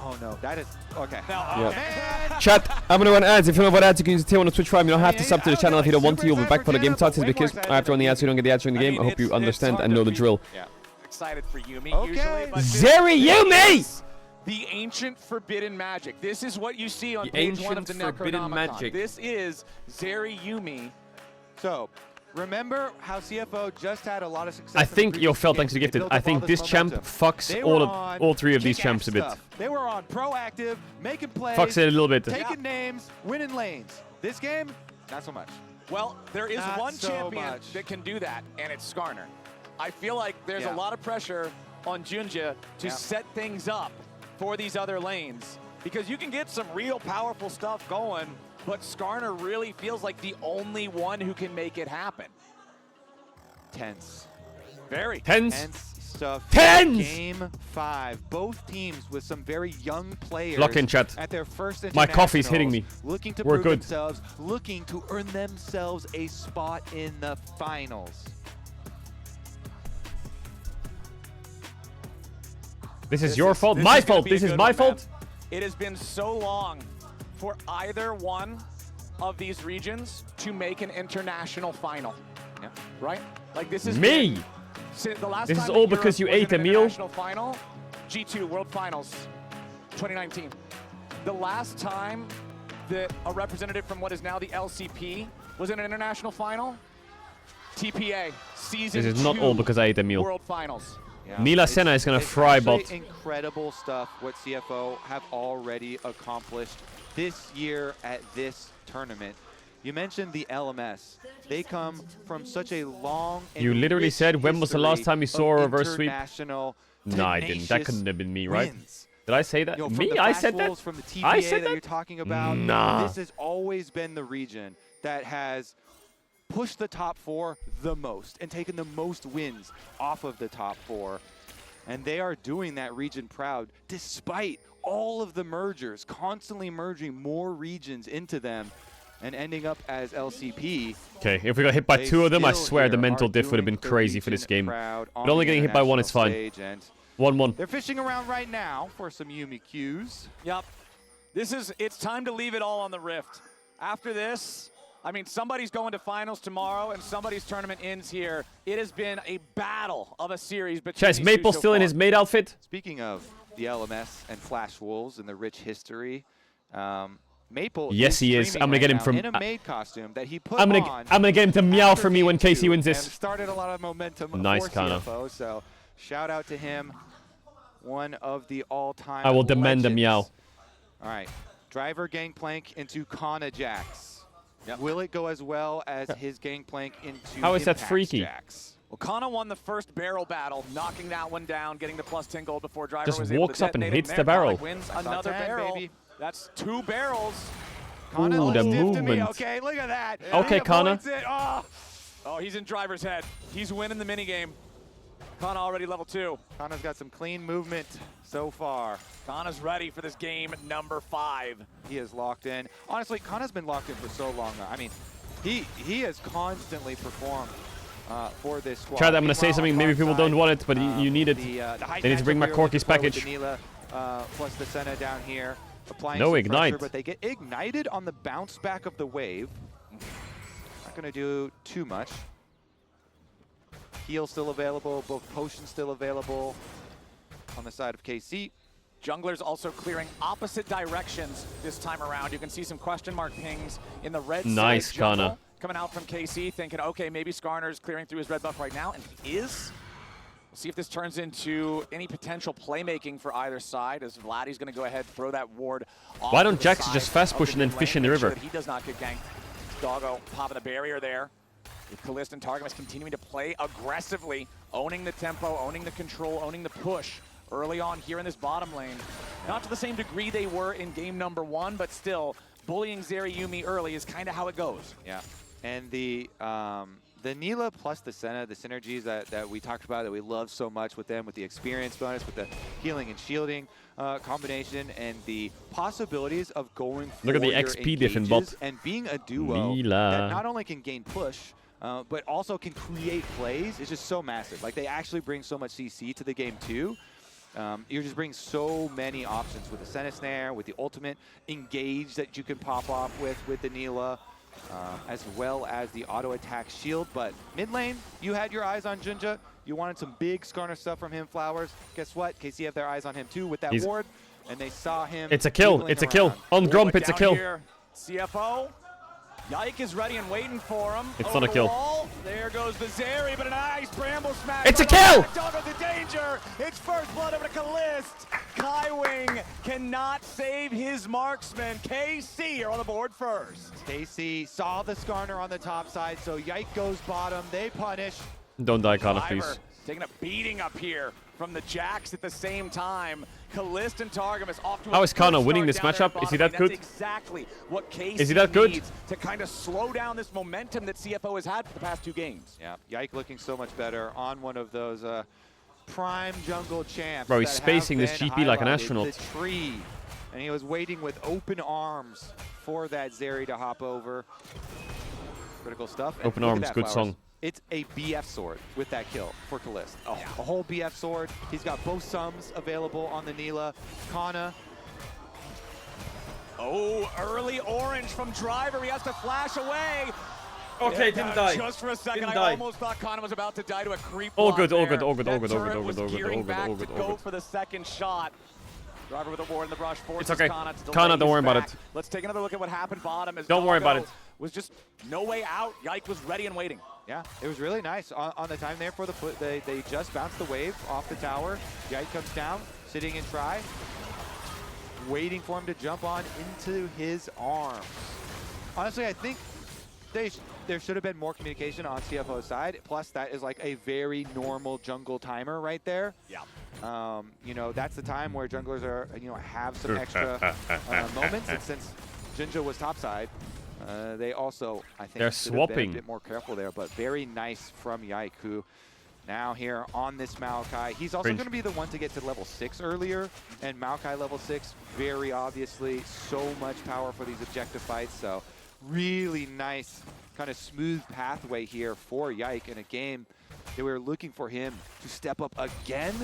Oh no, that is okay. Yeah. Chat, I'm gonna run ads. If you don't know what ads, you can use the tier 1 on Twitch Prime. You don't have to sub to the channel if you don't want to. You'll be back for the game starts because I have to run the ads so you don't get the ads during the game. I hope you understand and know the drill. Yeah. Excited for Yumi Okay. usually. But Zeri Yumi! The ancient forbidden magic. This is what you see on The page 1 of the ancient forbidden Necronomicon. magic. This is Zeri Yumi. So, remember how CFO just had a lot of success. I in the think previous you're felt games. thanks to They Gifted. built I up all think this champ momentum. fucks They all were of on all 3 of these kick-ass champs a bit. stuff. They were on proactive, making plays, Fucks it a little bit. taking names, winning lanes. This game, not so much. Well, there is Not one so champion much. that can do that, and it's Skarner. I feel like there's Yeah. a lot of pressure on Junja to Yeah. set things up for these other lanes, because you can get some real powerful stuff going, but Skarner really feels like the only one who can make it happen. Tense. Very Tense. Stuff. Tense! Game 5. Both teams with some very young players. Lock in, chat. At their first My coffee's hitting me. internationals, looking to We're prove good. themselves, looking to earn themselves a spot in the finals. This is your fault. This My is gonna fault. be a This is good my one, man. fault. It has been so long for either one of these regions to make an international final. Yeah. Right? Like this is Me. The last This is time all that because you Europe was ate in a an meal? International final, G2 World Finals, 2019. The last time that a representative from what is now the LCP was in an international final, TPA season This is not 2 all because I ate a meal. World Finals. Yeah. Nila It's- Senna is gonna it's fry actually bot. Incredible stuff what CFO have already accomplished this year at this tournament. You mentioned the LMS. They come from such a long and You literally rich said, when was the last history time you saw a of reverse sweep? international, No, I didn't. That tenacious couldn't have been me, right? wins. Did I say that? You know, from Me? the I Fast said that? Wolves, from the TPA I said that that? you're talking about. Nah. This has always been the region that has pushed the top 4 the most and taken the most wins off of the top 4. And they are doing that region proud despite all of the mergers, constantly merging more regions into them and ending up as LCP. Okay, if we got hit by They 2 of them, I still swear the here mental are diff would have been doing the crazy for this region game. proud on But only the getting hit by 1 is international fine. stage, and 1-1. they're fishing around right now for some Yumi Qs. Yep. It's time to leave it all on the Rift. After this, I mean, somebody's going to finals tomorrow and somebody's tournament ends here. It has been a battle of a series between Chaz, Maple still in his maid outfit? Speaking of the LMS and Flash Wolves and the rich history, Maple Yes, he is. I'm gonna get him from in a maid costume that he put I'm on. gonna get him to meow for me when Casey wins And this. started a lot of momentum Nice, for Kana. CFO, so shout out to him. One of the all-time I will demand a legends. meow. All right, driver gangplank into Kana Jax. Will it go as well as his gangplank into How is that Impact freaky? Jax? Well, Kana won the first barrel battle, knocking that one down, getting the +10 gold before Driver Just was able walks to up and detonate hits him the there. barrel. Kana wins That's another 10, barrel. baby. That's 2 barrels. Kana Ooh, the stiff to me. movement. Okay, look at that. Okay, He Kana. avoids it. Oh, he's in Driver's head. He's winning the minigame. Kana already level 2. Kana's got some clean movement so far. Kana's ready for this game number 5. He is locked in. Honestly, Kana's been locked in for so long now. I mean, he has constantly performed for this squad. Chad, I'm gonna say Meanwhile, something. on Maybe Khan's people side, don't want it, but you need it. the They need to bring back Corky's package. Danila, plus the Senna down here. Applying No some ignite. pressure, but they get ignited on the bounce back of the wave. Not gonna do too much. Heal still available, both potions still available on the side of KC. Junglers also clearing opposite directions this time around. You can see some question mark pings in the red Nice, side jungle Kana. coming out from KC, thinking, okay, maybe Skarner's clearing through his red buff right now, and he is. We'll see if this turns into any potential playmaking for either side, as Vladdy's going to go ahead and throw that ward off. Why to don't the Jax side just fast of push and then mid fish lane, in the make sure river? that he does not get ganked. Doggo popping the barrier there. With Kalist and Targamas continuing to play aggressively, owning the tempo, owning the control, owning the push early on here in this bottom lane. Not to the same degree they were in game number 1, but still, bullying Zeri Yuumi early is kind of how it goes. Yeah, and the Nila plus the Senna, the synergies that we talked about, that we love so much with them, with the experience bonus, with the healing and shielding combination, and the possibilities of going for Look at the your XP diff in bot. engages and being a duo Nila. that not only can gain push, but also can create plays. It's just so massive. Like, they actually bring so much CC to the game too. You're just bringing so many options with the Senna Snare, with the ultimate engage that you can pop off with the Nila, as well as the auto attack shield. But mid lane, you had your eyes on Junja. You wanted some big Skarner stuff from him, Flowers. Guess what? KC have their eyes on him too with that ward, and they saw him. It's a kill. wiggling It's a kill. around. On Grump, But it's a down kill. here, CFO. Yike is ready and waiting for him. It's Over not a the kill. wall. There goes the Zeri, but a nice bramble smash. It's a by the kill! Black Dog of the danger. It's first blood over to Kalist. Kaiwing cannot save his marksman. KC are on the board first. KC saw the Skarner on the top side, so Yike goes bottom. They punish. Don't die, Kana, Driver please. taking a beating up here from the Jax at the same time. Kalist and Targamas off to How a is Kana good winning start this down there matchup? at Is he bottom that lane. good? That's exactly what KC Is he that good? needs to kind of slow down this momentum that CFO has had for the past 2 games. Yeah, Yike looking so much better on one of those prime jungle champs. Bro, he's that have spacing this been GP like an highlighted. astronaut. The tree, and he was waiting with open arms for that Zeri to hop over. Critical stuff. And Open look at arms, that, good Flowers. song. It's a BF sword with that kill for Kalist. A whole BF sword. He's got both sums available on the Nila. Kana. Oh, early orange from Driver. He has to flash away. Okay, didn't die. Just for a second, Didn't I die. almost thought Kana was about to die to a creep. All block good, all there. good, all good, all That good, all good, turret all good, was all good, gearing all good, back all good, to all go good. for the second shot. Driver with a ward in the brush forces It's okay. Kana to delay Kana, don't his worry about back. it. Let's take another look at what happened bottom. As Don't worry about Doggo it. Was just no way out. Yike was ready and waiting. Yeah, it was really nice on the time there for the foot. They just bounced the wave off the tower. Yike comes down, sitting in try, waiting for him to jump on into his arms. Honestly, I think there should have been more communication on CFO's side. Plus, that is like a very normal jungle timer right there. Yeah. You know, that's the time where junglers are, have some extra moments. And since Jinja was topside, they also, I think, They're should have been swapping. a bit more careful there. But very nice from Yike, who now here on this Maokai. He's also Cringe. going to be the one to get to level 6 earlier. And Maokai level 6, very obviously, so much power for these objective fights. So really nice, kind of smooth pathway here for Yike in a game that we were looking for him to step up again.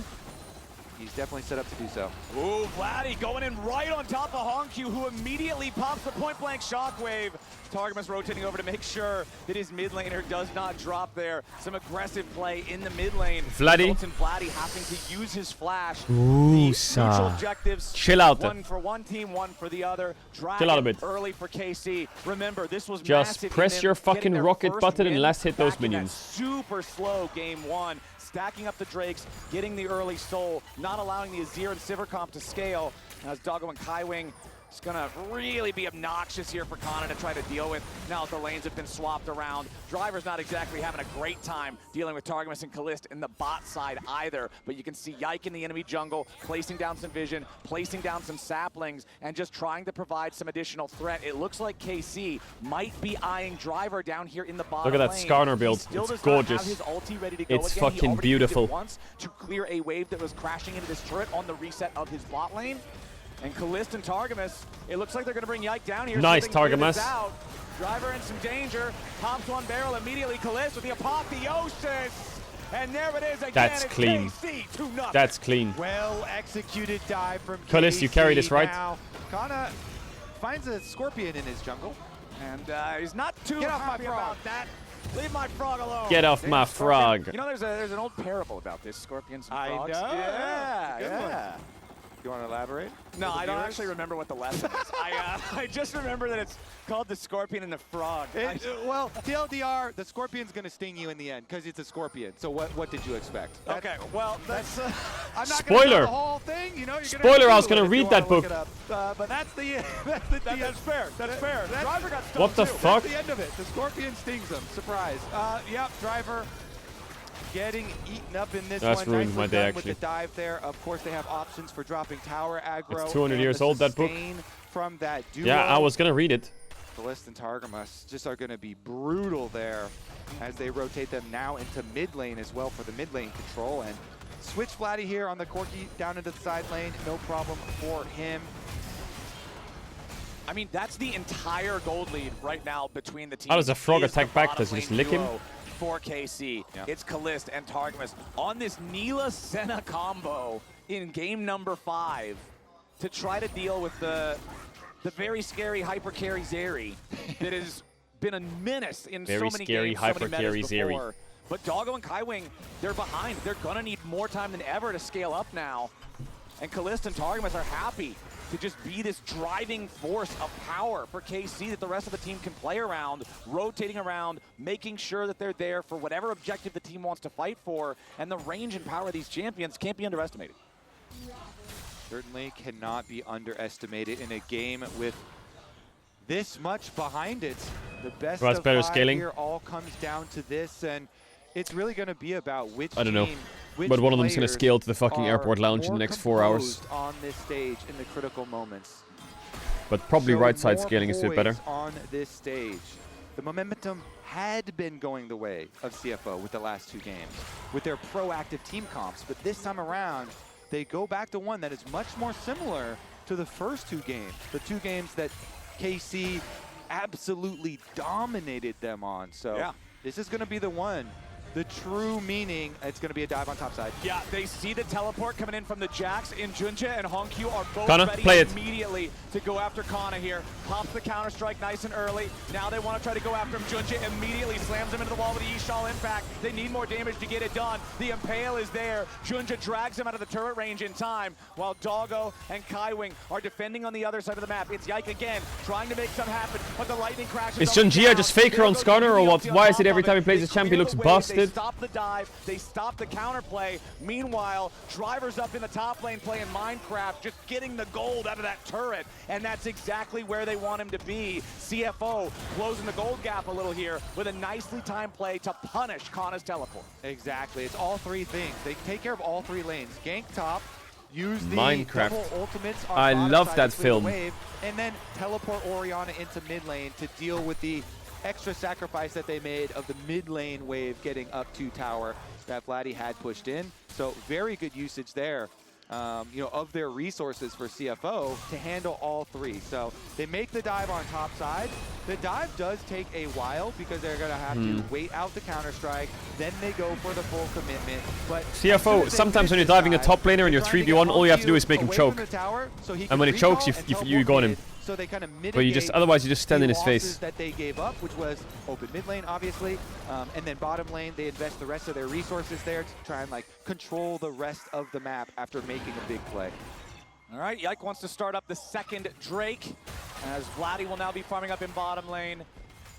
he's definitely set up to do so. Ooh, Vladdy going in right on top of Hongq, who immediately pops the point-blank shockwave. Targamas rotating over to make sure that his mid laner does not drop there. Some aggressive play in the mid lane. Vladdy. Results in Vladdy having to use his flash. Ooh, Neutral objectives. Chill out. One for one team, one for the other. Dragon Chill out a bit. early for KC. Remember, this was Just massive press in your them getting fucking their rocket first button and win let's hit those back in that minions. Super slow game one. Stacking up the Drakes, getting the early soul, not allowing the Azir and Sivir comp to scale. As Doggo and Kaiwing is gonna really be obnoxious here for Kana to try to deal with. Now that the lanes have been swapped around. Driver's not exactly having a great time dealing with Targamas and Kalist in the bot side either. But you can see Yike in the enemy jungle, placing down some vision, placing down some saplings, and just trying to provide some additional threat. It looks like KC might be eyeing Driver down here in the bottom Look at that lane. Skarner build. He still It's does not have gorgeous. his ulti ready to go It's again. He fucking already used it beautiful. once to clear a wave that was crashing into this turret on the reset of his bot lane. And Kalist and Targamas, it looks like they're going to bring Yike down here. Nice, so they can clear this Targamas. out. Driver in some danger. Pops one barrel immediately. Kalist with the apotheosis. And there it is again. That's It's clean. KC 2-0. That's clean. Well executed dive from Kalist, you carry this, right? Now, Kana finds a Scorpion in his jungle. And he's not too Get off my happy frog. about that. Leave my frog alone. Get off my Scorpion. frog. You know, there's an old parable about this, scorpions and I frogs. know. Yeah, Good one. yeah. You want to elaborate? No, for the I don't viewers? actually remember what the lesson is. I just remember that it's called the scorpion and the frog. Well, TLDR, the Scorpion's going to sting you in the end because it's a Scorpion. So what did you expect? Okay, well, that's... I'm not going to Spoiler. know the whole thing. You know, you're gonna Spoiler, I was Google going to it if you read that wanna look book. it up. But that's the that's fair. That's fair. Driver got stoned What the too. fuck? That's the end of it. The Scorpion stings him. Surprise. Yep, Driver getting eaten up in this That's one. ruined Nicely my day, done actually. with the dive there. Of course, they have options for dropping tower aggro. It's 200 and years the old, that book. sustain from that duo. Yeah, I was going to read it. Kalist and Targamas just are going to be brutal there as they rotate them now into mid lane as well for the mid lane control. And switch Vladdy here on the Corki down into the side lane. No problem for him. I mean, that's the entire gold lead right now between the teams. How does a frog He is attack the back? bottom Does he just lane lick him? duo For KC, it's Kalist and Targamas on this Neela Senna combo in game number 5 to try to deal with the very scary hyper carry Zeri that has been a menace in Very so many scary games, so many hyper carry metas Zeri. before. But Doggo and Kaiwing, they're behind. They're gonna need more time than ever to scale up now. And Kalist and Targamas are happy to just be this driving force of power for KC that the rest of the team can play around, rotating around, making sure that they're there for whatever objective the team wants to fight for. And the range and power of these champions can't be underestimated. Certainly cannot be underestimated in a game with this much behind it. The best Well, that's of better 5 scaling. here all comes down to this, and it's really going to be about which I don't know. team, which But one of them's going to players scale to the fucking are airport lounge in the more next 4 hours. composed on this stage in the critical moments. But probably So right side more scaling is a bit better. poise on this stage. The momentum had been going the way of CFO with the last 2 games, with their proactive team comps, but this time around, they go back to one that is much more similar to the first 2 games, the 2 games that KC absolutely dominated them on. So this is going to be the one. The true meaning, it's going to be a dive on top side. Yeah, they see the teleport coming in from the Jax, and Junja and Hongq are both Kana, ready play it. immediately to go after Kana here. Pops the counter-strike nice and early. Now they want to try to go after him. Junja immediately slams him into the wall with the Yishal impact. They need more damage to get it done. The Impale is there. Junja drags him out of the turret range in time, while Doggo and Kaiwing are defending on the other side of the map. It's Yike again, trying to make something happen, but the lightning crashes. Is on the Junjia ground. just faker on There goes Skarner or what? Yumi Why on is it top every of time he plays this champ he clear looks the wave. busted? They stop the dive, they stop the counterplay. Meanwhile, Driver's up in the top lane playing Minecraft, just getting the gold out of that turret, and that's exactly where they want him to be. CFO closing the gold gap a little here with a nicely timed play to punish Kana's teleport. Exactly. It's all 3 things. They take care of all 3 lanes. Gank top, use the Minecraft. double ultimates on I bottom love side that to clear the film. Wave, and then teleport Orianna into mid lane to deal with the extra sacrifice that they made of the mid lane wave getting up to tower that Vladdy had pushed in. So very good usage there, of their resources for CFO to handle all 3. So they make the dive on top side, The dive does take a while because they're going to have to wait out the counter-strike, then they go for the full commitment. But CFO, sometimes when you're diving a top laner and you're 3v1, all you have to do is make him choke. And when he chokes, you go on him. So they kind of But you just, otherwise you just stand in his face. That they gave up, which was open mid lane, obviously, and then bottom lane, they invest the rest of their resources there to try and like control the rest of the map after making a big play. All right, Yike wants to start up the second Drake, as Vladdy will now be farming up in bottom lane.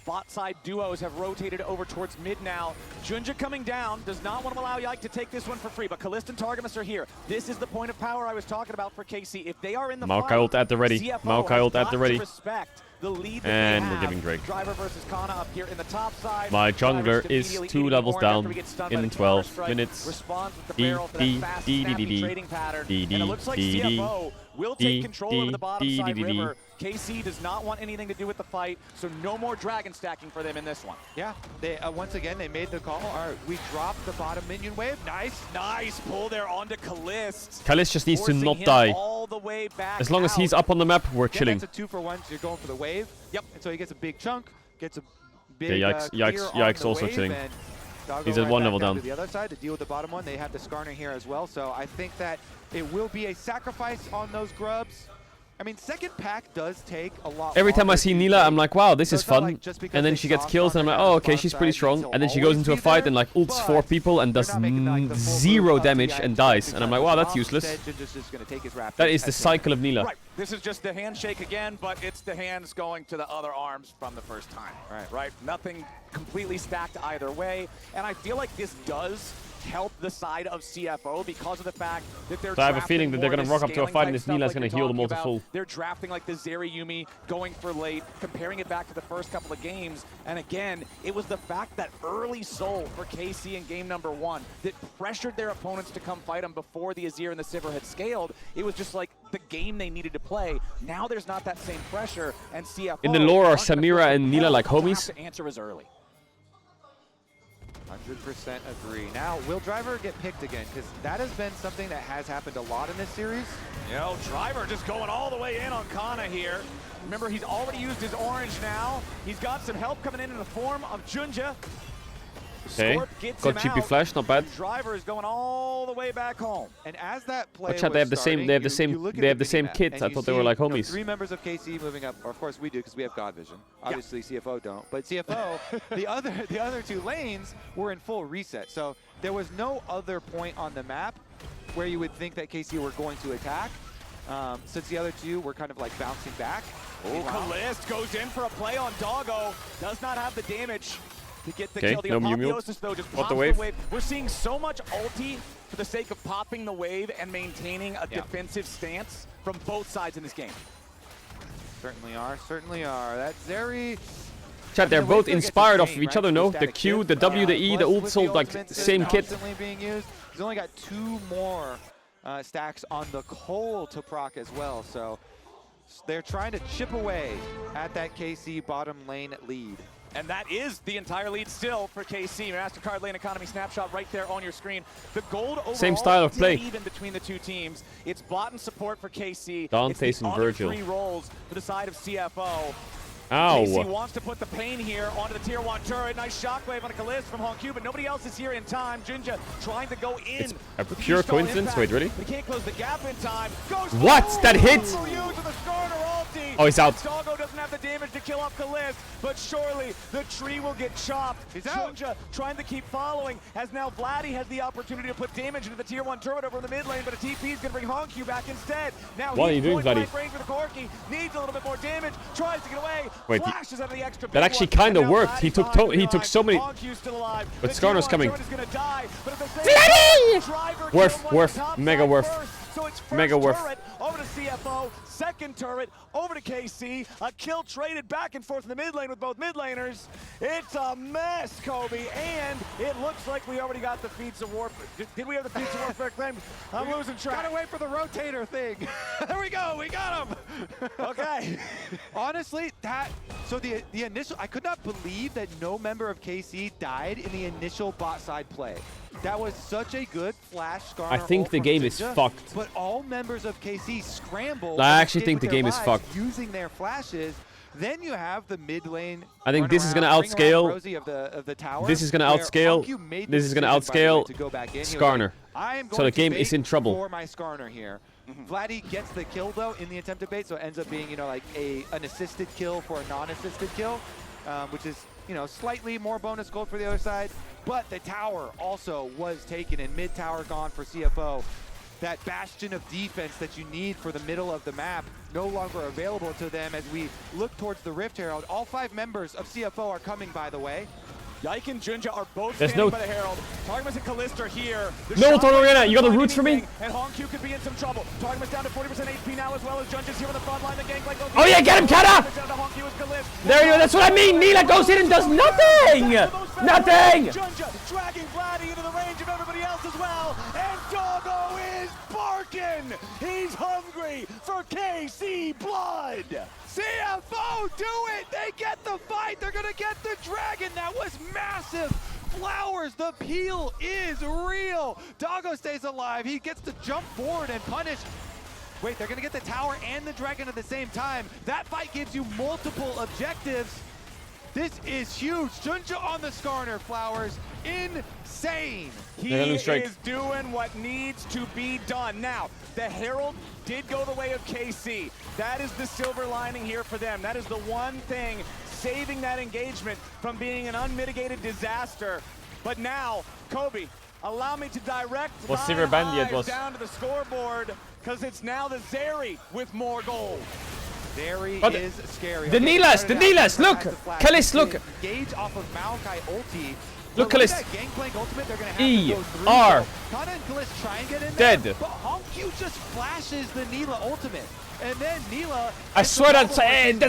Bot side duos have rotated over towards mid now. Junja coming down, does not want to allow Yike to take this one for free, but Kalista and Targamas are here. This is the point of power I was talking about for KC. If they are in the Maokai ult at the ready. Maokai ult at the ready. The lead and we're giving Drake. Driver versus Kana up here in the top side. My jungler is 2 levels down in 12 minutes. Will take control over the bottom side river. KC does not want anything to do with the fight, so no more dragon stacking for them in this one. Yeah, they once again, they made the call. All right, we dropped the bottom minion wave. Nice pull there onto Kalist. Kalist just needs to not die. As long as he's up on the map, we're chilling. That's a 2-for-1, so you're going for the wave. Yep. And so he gets a big chunk, gets a big Yikes also chilling. He's at 1 level down. To the other side to deal with the bottom one. They have the Skarner here as well, so I think that it will be a sacrifice on those grubs. I mean, second pack does take a lot. Every time I see Nila, I'm like, wow, this is fun. And then she gets killed, and I'm like, oh, okay, she's pretty strong. And then she goes into a fight and like ults 4 people and does 0 damage and dies. And I'm like, wow, that's useless. That is the cycle of Nila. Right. This is just the handshake again, but it's the hands going to the other arms from the first time. Right. Nothing completely stacked either way. And I feel like this does help the side of CFO because of the fact that they're So I have a feeling that they're going to rock up to a fight and this Nila's going to heal them all to full. They're drafting like the Zeri Yumi, going for late, comparing it back to the first couple of games. And again, it was the fact that early soul for KC in game number 1 that pressured their opponents to come fight them before the Azir and the Sivir had scaled. It was just like the game they needed to play. Now there's not that same pressure, and CFO... In the lore, are Samira and Nila like homies? The answer is early. 100% agree. Now, will Driver get picked again? Because that has been something that has happened a lot in this series. Driver just going all the way in on Kana here. Remember, he's already used his orange now. He's got some help coming in the form of Junja. Okay, got GP flash, not bad. Driver is going all the way back home. And as that play Watch out, they have the same. They have the same kit. I thought they were like homies. 3 members of KC moving up, or of course we do because we have God Vision. Obviously CFO don't, but CFO, the other 2 lanes were in full reset. So there was no other point on the map where you would think that KC were going to attack. Since the other 2 were kind of like bouncing back. Kalist goes in for a play on Doggo. Does not have the damage to get the kill. The no Apotheosis, though, just pops the wave. We're seeing so much ulti for the sake of popping the wave and maintaining a defensive stance from both sides in this game. Certainly are. That Zeri... Chat, they're both inspired off of each other, no? The Q, the W, the E, the ult sold like same kit. Being used. He's only got 2 more stacks on the Cole to proc as well, so they're trying to chip away at that KC bottom lane lead. And that is the entire lead still for KC. MasterCard lane economy snapshot right there on your screen. The gold overall same style of play. Even between the 2 teams. It's bot and support for KC. Dante's and Virgil. 3 rolls for the side of CFO. Ow. KC wants to put the pain here onto the tier 1 turret. Nice shockwave on a Kalist from HongQ, but nobody else is here in time. Junja trying to go in. It's a pure coincidence. Wait, really? He can't close the gap in time. Goes what? That hit? Oh, he's out. Doggo doesn't have the damage to kill off Kalist, but surely the tree will get chopped. Junja trying to keep following, as now Vladdy has the opportunity to put damage into the tier 1 turret over in the mid lane, but a TP is going to bring HongQ back instead. Now what are you doing, Vladdy? For the Corki, needs a little bit more damage, tries to get away. Wait, flashes out of the extra that actually kind of worked. He took so many. But Skarner's coming. Vladdy! Worth, mega worth. So it's mega worth. Turret over to CFO, second turret over to KC. A kill traded back and forth in the mid lane with both mid laners. It's a mess, Kobe, and it looks like we already got the feats of warfare. Did we have the feats of warfare claimed? I'm losing track. Gotta wait for the rotator thing. There we go, we got him. Okay. Honestly, so the initial, I could not believe that no member of KC died in the initial bot side play. That was such a good flash Skarner. I think the game is fucked. But all members of KC scrambled. I actually think the game is fucked. Using their flashes Then you have the mid lane. I think this is going to outscale. This is going to outscale. This is going to outscale Skarner. So the game is in trouble. For my Skarner here. Vladdy gets the kill though in the attempted bait, so it ends up being, you know, like an assisted kill for a non-assisted kill, which is, you know, slightly more bonus gold for the other side. But the tower also was taken, and mid tower gone for CFO. That bastion of defense that you need for the middle of the map no longer available to them as we look towards the Rift Herald. All 5 members of CFO are coming, by the way. Yike and Junja are both There's standing no- by the Herald. Targamas and Kalista are here. No, Arena, you got the roots for me? And Hongq could be in some trouble. Targamas down to 40% HP now, as well as Junja's here on the front line. The Gangplank goes. Oh yeah, get him, Kata! There you go, that's what I mean. Nila goes in and does nothing! Nothing! Junja dragging Vladdy into the range of everybody else as well. And Doggo is barking. He's hungry for KC blood. CFO, do it! They get the fight! They're gonna get the dragon! That was massive! Flowers, the peel is real! Doggo stays alive, he gets to jump forward and punish. Wait, they're gonna get the tower and the dragon at the same time. That fight gives you multiple objectives. This is huge. Junja on the Skarner, Flowers. Insane. He is doing what needs to be done. Now, the Herald did go the way of KC. That is the silver lining here for them. That is the one thing saving that engagement from being an unmitigated disaster. But now, Kobe, allow me to direct Was Silver Bandit was down to the scoreboard, because it's now the Zeri with more gold. Zeri But is scary. the Nilas, look! Kalis, look! Engage off of Maokai ulti. Look, But with Kalis. that Gangplank ultimate, they're gonna have E, to go through. R. So Kana and Kalis try and get in Dead. there, but Hongq just flashes the Nila ultimate. And then Nila... I swear that's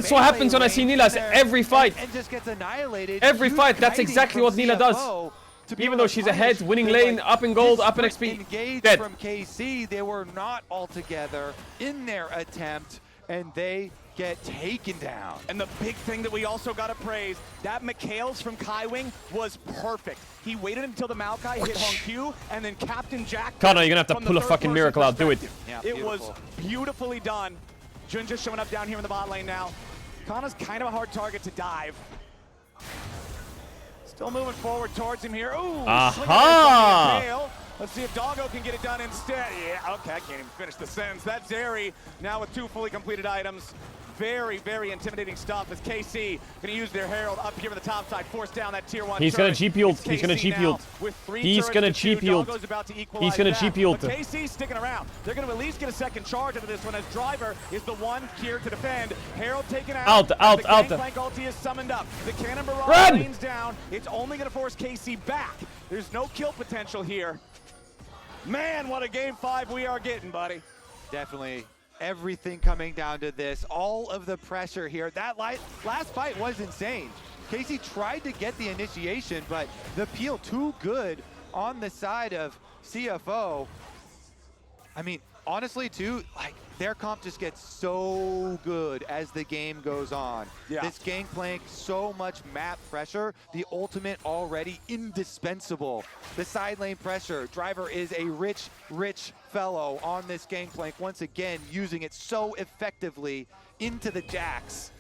what happens when I see Nilas every fight. And just gets annihilated. Every Huge fight, that's kiting exactly from what Nila does. CFO to be Even able though to she's punish. ahead, winning They're lane, like, up in gold, this up in sprint XP. Engage Dead. from KC, they were not all together in their attempt, and they get taken down. And the big thing that we also got to praise, that Mikhails from Kaiwing was perfect. He waited until the Maokai hit Hongq, and then Captain Jack. Kana, you're gonna have to from pull the a fucking third-person miracle out. Do it. perspective. It was beautifully done. Junja showing up down here in the bot lane now. Kana's kind of a hard target to dive. Still moving forward towards him here. Ooh, Aha! Let's see if Doggo can get it done instead. Yeah, okay, I can't even finish the sentence. That's Zeri now with 2 fully completed items. Very, very intimidating stuff as KC gonna use their Herald up here on the top side, force down that tier 1 He's gonna turret. GP ult. It's He's gonna KC GP now ult. with 3 He's turrets gonna to 2. GP ult. Doggo's about to He's equalize gonna that. GP ult. But KC's sticking around. They're gonna at least get a second charge out of this one as Driver is the one here to defend. Herald taken out. The Gangplank ulti is summoned up. The Cannon Barrage lanes down. It's only gonna force KC back. There's no kill potential here. Man, what a game 5 we are getting, buddy. Definitely everything coming down to this. All of the pressure here. That last fight was insane. Casey tried to get the initiation, but the peel too good on the side of CFO. I mean, honestly, too, like, their comp just gets so good as the game goes on. Yeah. This Gangplank, so much map pressure. The ultimate already indispensable. The side lane pressure. Driver is a rich, rich fellow on this Gangplank. Once again, using it so effectively into the Jax.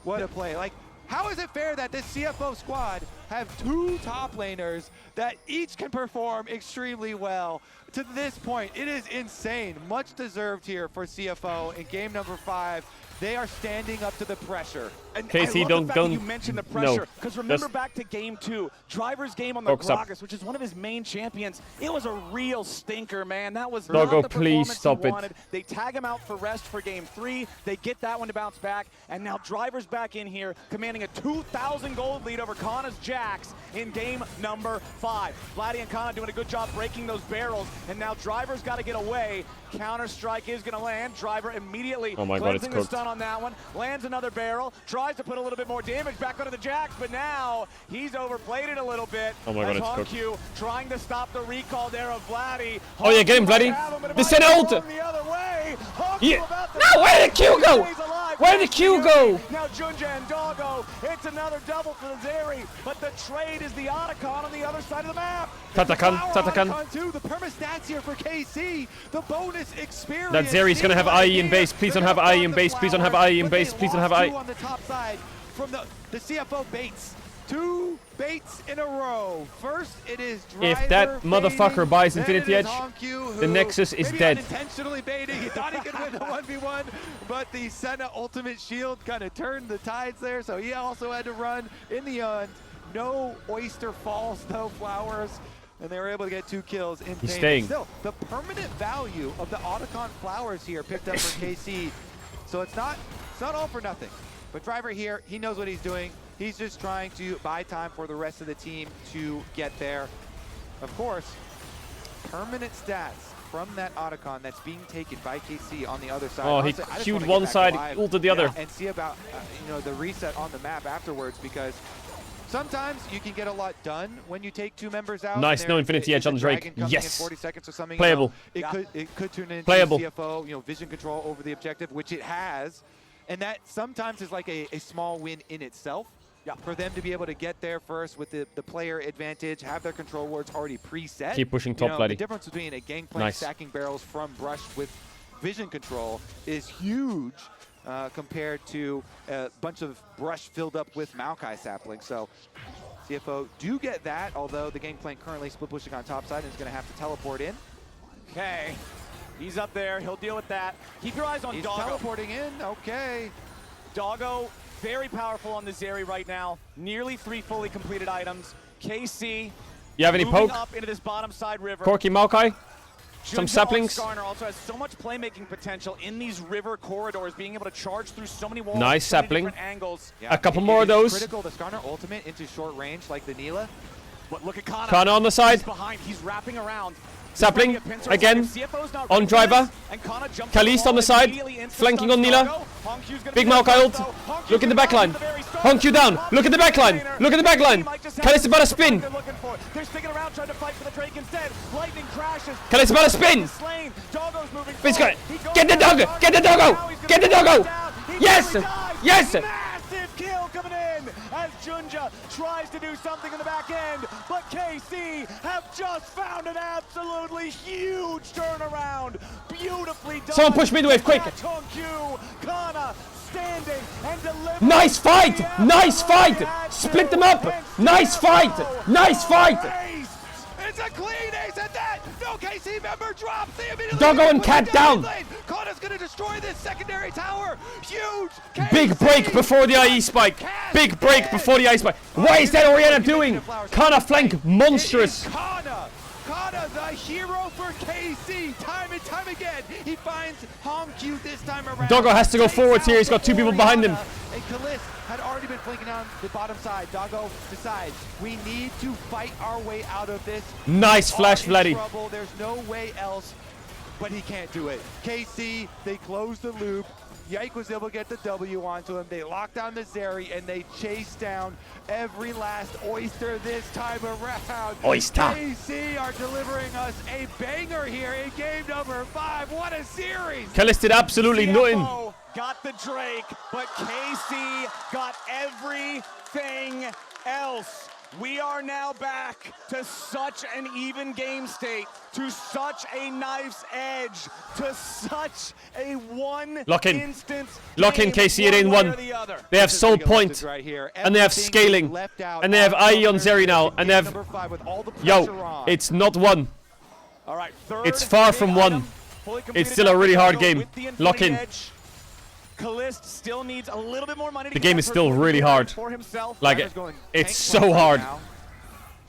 What a play. Like, how is it fair that this CFO squad have 2 top laners that each can perform extremely well? To this point, it is insane. Much deserved here for CFO in game number 5. They are standing up to the pressure. And KC, I love the fact don't. that you mentioned the pressure, because remember Just back to game 2, Driver's game on the focus up. Gragas, which is one of his main champions. It was a real stinker, man. That was Doggo, not the please performance stop he it. wanted. They tag him out for rest for game 3. They get that one to bounce back, and now Driver's back in here, commanding a 2,000 gold lead over Kana's Jax in game number 5. Vladdy and Kana doing a good job breaking those barrels, and now Driver's got to get away. Counter-strike is going to land. Driver immediately Oh my God, it's cleansing the cooked. stun on that one. Lands another barrel. Tries to put a little bit more damage back onto the Jax, but now he's overplayed it a little bit. Oh my God, as it's cooked. Hongq trying to stop the recall there of Vladdy. Oh yeah, get him, Vladdy. Have him, but it They might sent be ult. going the other way. Hongq Yeah. about to No, where did the Q go? He's alive. Where did the Q go? Now Junja and Doggo, it's another double for the Zeri, but the trade is the Otacon on the other side of the map. Tatakan, Tatakan. The perma stats here for KC, the bonus experience. That Zeri's gonna have IE in base. Please don't have IE in base. Please don't have IE in base. Please don't have IE. On the top side from the CFO baits. 2 baits in a row. First, it is Driver If that motherfucker baiting, buys then Infinity it is Edge, Honku, the who Nexus is maybe dead. Unintentionally baiting. He thought he could win the 1v1, but the Senna ultimate shield kind of turned the tides there, so he also had to run in the end. No Oyster Falls, no Flowers, and they were able to get 2 kills in He's pain. staying. Still, the permanent value of the Otacon Flowers here picked up for KC, so it's not all for nothing. But Driver here, he knows what he's doing. He's just trying to buy time for the rest of the team to get there. Of course, permanent stats from that Otacon that's being taken by KC on the other side. Oh, Honestly, he queued one side, ulted the other. And see about the reset on the map afterwards, because sometimes you can get a lot done when you take 2 members out. Nice, no Infinity Edge on the Drake. Yes. 40 seconds or something. Playable. It could turn into Playable. CFO, vision control over the objective, which it has. And that sometimes is like a small win in itself. For them to be able to get there first with the player advantage, have their control wards already preset. Keep pushing top, The difference between a Gangplank stacking barrels from Brush with vision control is huge compared to a bunch of Brush filled up with Maokai saplings. So CFO do get that, although the Gangplank currently split pushing on top side and is going to have to teleport in. Okay, he's up there. He'll deal with that. Keep your eyes on Doggo. He's teleporting in. Okay. Doggo, very powerful on the Zeri right now. Nearly 3 fully completed items. KC. You have any moving poke? up into this bottom side river. Corky Maokai? Some Junja saplings? Skarner also has so much playmaking potential in these river corridors, being able to charge through so many walls. Nice so many sapling. different angles. A couple more of those. Critical, the Skarner ultimate into short range like the Neela. But look at Kana. Kana on the side. He's behind. He's wrapping around. Sapling, again, on Driver. Kalist on the side, flanking on Nila. Big Maokai ult. Look in the backline. Honku down. Look at the backline. Look at the backline. Kalist about to spin. They're sticking around trying to fight for the Drake instead. Lightning crashes. Kalist about to spin. Doggo's moving He's got it. Get the doggo. Get the doggo. Get the doggo. Yes. Yes. Massive kill coming in as Junja tries to do something in the back end, but KC have just found an absolutely huge turnaround. Beautifully done. Someone push midwave quick. Honku, Kana standing and delivering. Nice fight. Nice fight. Split them up. Nice fight. Nice fight. It's a clean ace at that. No KC member drops. They immediately Doggo and Cat down. Kana's going to destroy this secondary tower. Huge. Big break before the IE spike. Big break before the IE spike. What is that Oriana doing? Kana flank monstrous. Kana, the hero for KC, time and time again. He finds Honku this time around. Doggo has to go forwards here. He's got 2 people behind him. And Kalist had already been flanking down the bottom side. Doggo decides we need to fight our way out of this. Nice flash, Vladdy. Trouble. There's no way else, but he can't do it. KC, they close the loop. Yike was able to get the W onto him. They lock down the Zeri, and they chase down every last Oyster this time around. Oyster. KC are delivering us a banger here in game number 5. What a series. Kalist did absolutely nothing. Got the Drake, but KC got everything else. We are now back to such an even game state, to such a knife's edge, to such a one Lock in. instance. Lock in, KC, it ain't one. They have soul point, and they have scaling, and they have IE on Zeri now, and they have... Yo, it's not one. It's far from one. It's still a really hard game. Lock in. Kalist still needs a little bit more money. The game is still really hard. Like, it's so hard.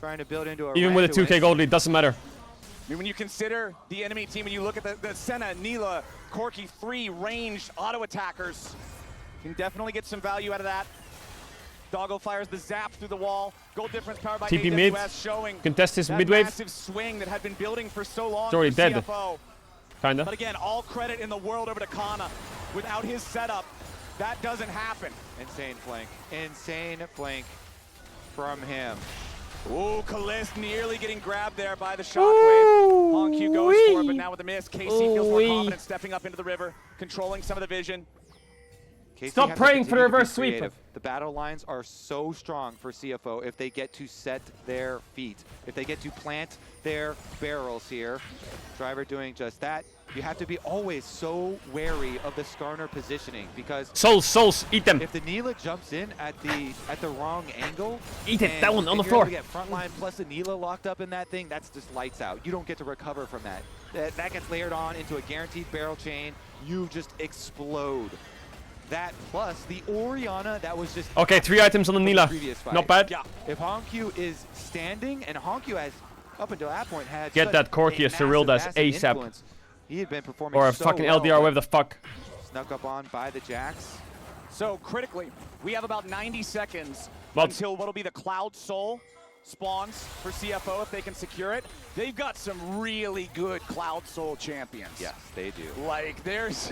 Trying to build into a Even with a 2K gold lead, doesn't matter. I mean, when you consider the enemy team and you look at the Senna, Neela, Corki, 3 ranged auto attackers, you can definitely get some value out of that. Doggo fires the zap through the wall. Goal difference powered by TP mid. AWS showing Contest his that midwave. massive swing that had been building for so long. It's already for dead. CFO. Kinda. But again, all credit in the world over to Kana. Without his setup, that doesn't happen. Insane flank. Insane flank from him. Ooh, Kalist nearly getting grabbed there by the shockwave. Honku goes for it, but now with the miss, KC feels more confident stepping up into the river, controlling some of the vision. KC Stop have to praying for the continue to be reverse sweep. creative. The battle lines are so strong for CFO if they get to set their feet. If they get to plant their barrels here. Driver doing just that. You have to be always so wary of the Skarner positioning because Souls, eat them. if the Neela jumps in at the wrong angle, Eat it, and that one on the if you're floor. able to get frontline plus the Neela locked up in that thing, that's just lights out. You don't get to recover from that. That gets layered on into a guaranteed barrel chain. You just explode. That plus the Orianna that was just Okay, 3 items on the Neela. Not bad. Yeah. If Honkyu is standing, and Honkyu has up until that point had Get such that Corki a as Cyrildas massive ASAP. influence. He had been performing Or a so fucking well, LDR, whatever the fuck. Snuck up on by the Jax. So critically, we have about 90 seconds What? until what'll be the Cloud Soul spawns for CFO if they can secure it. They've got some really good Cloud Soul champions. Yes, they do. Like, there's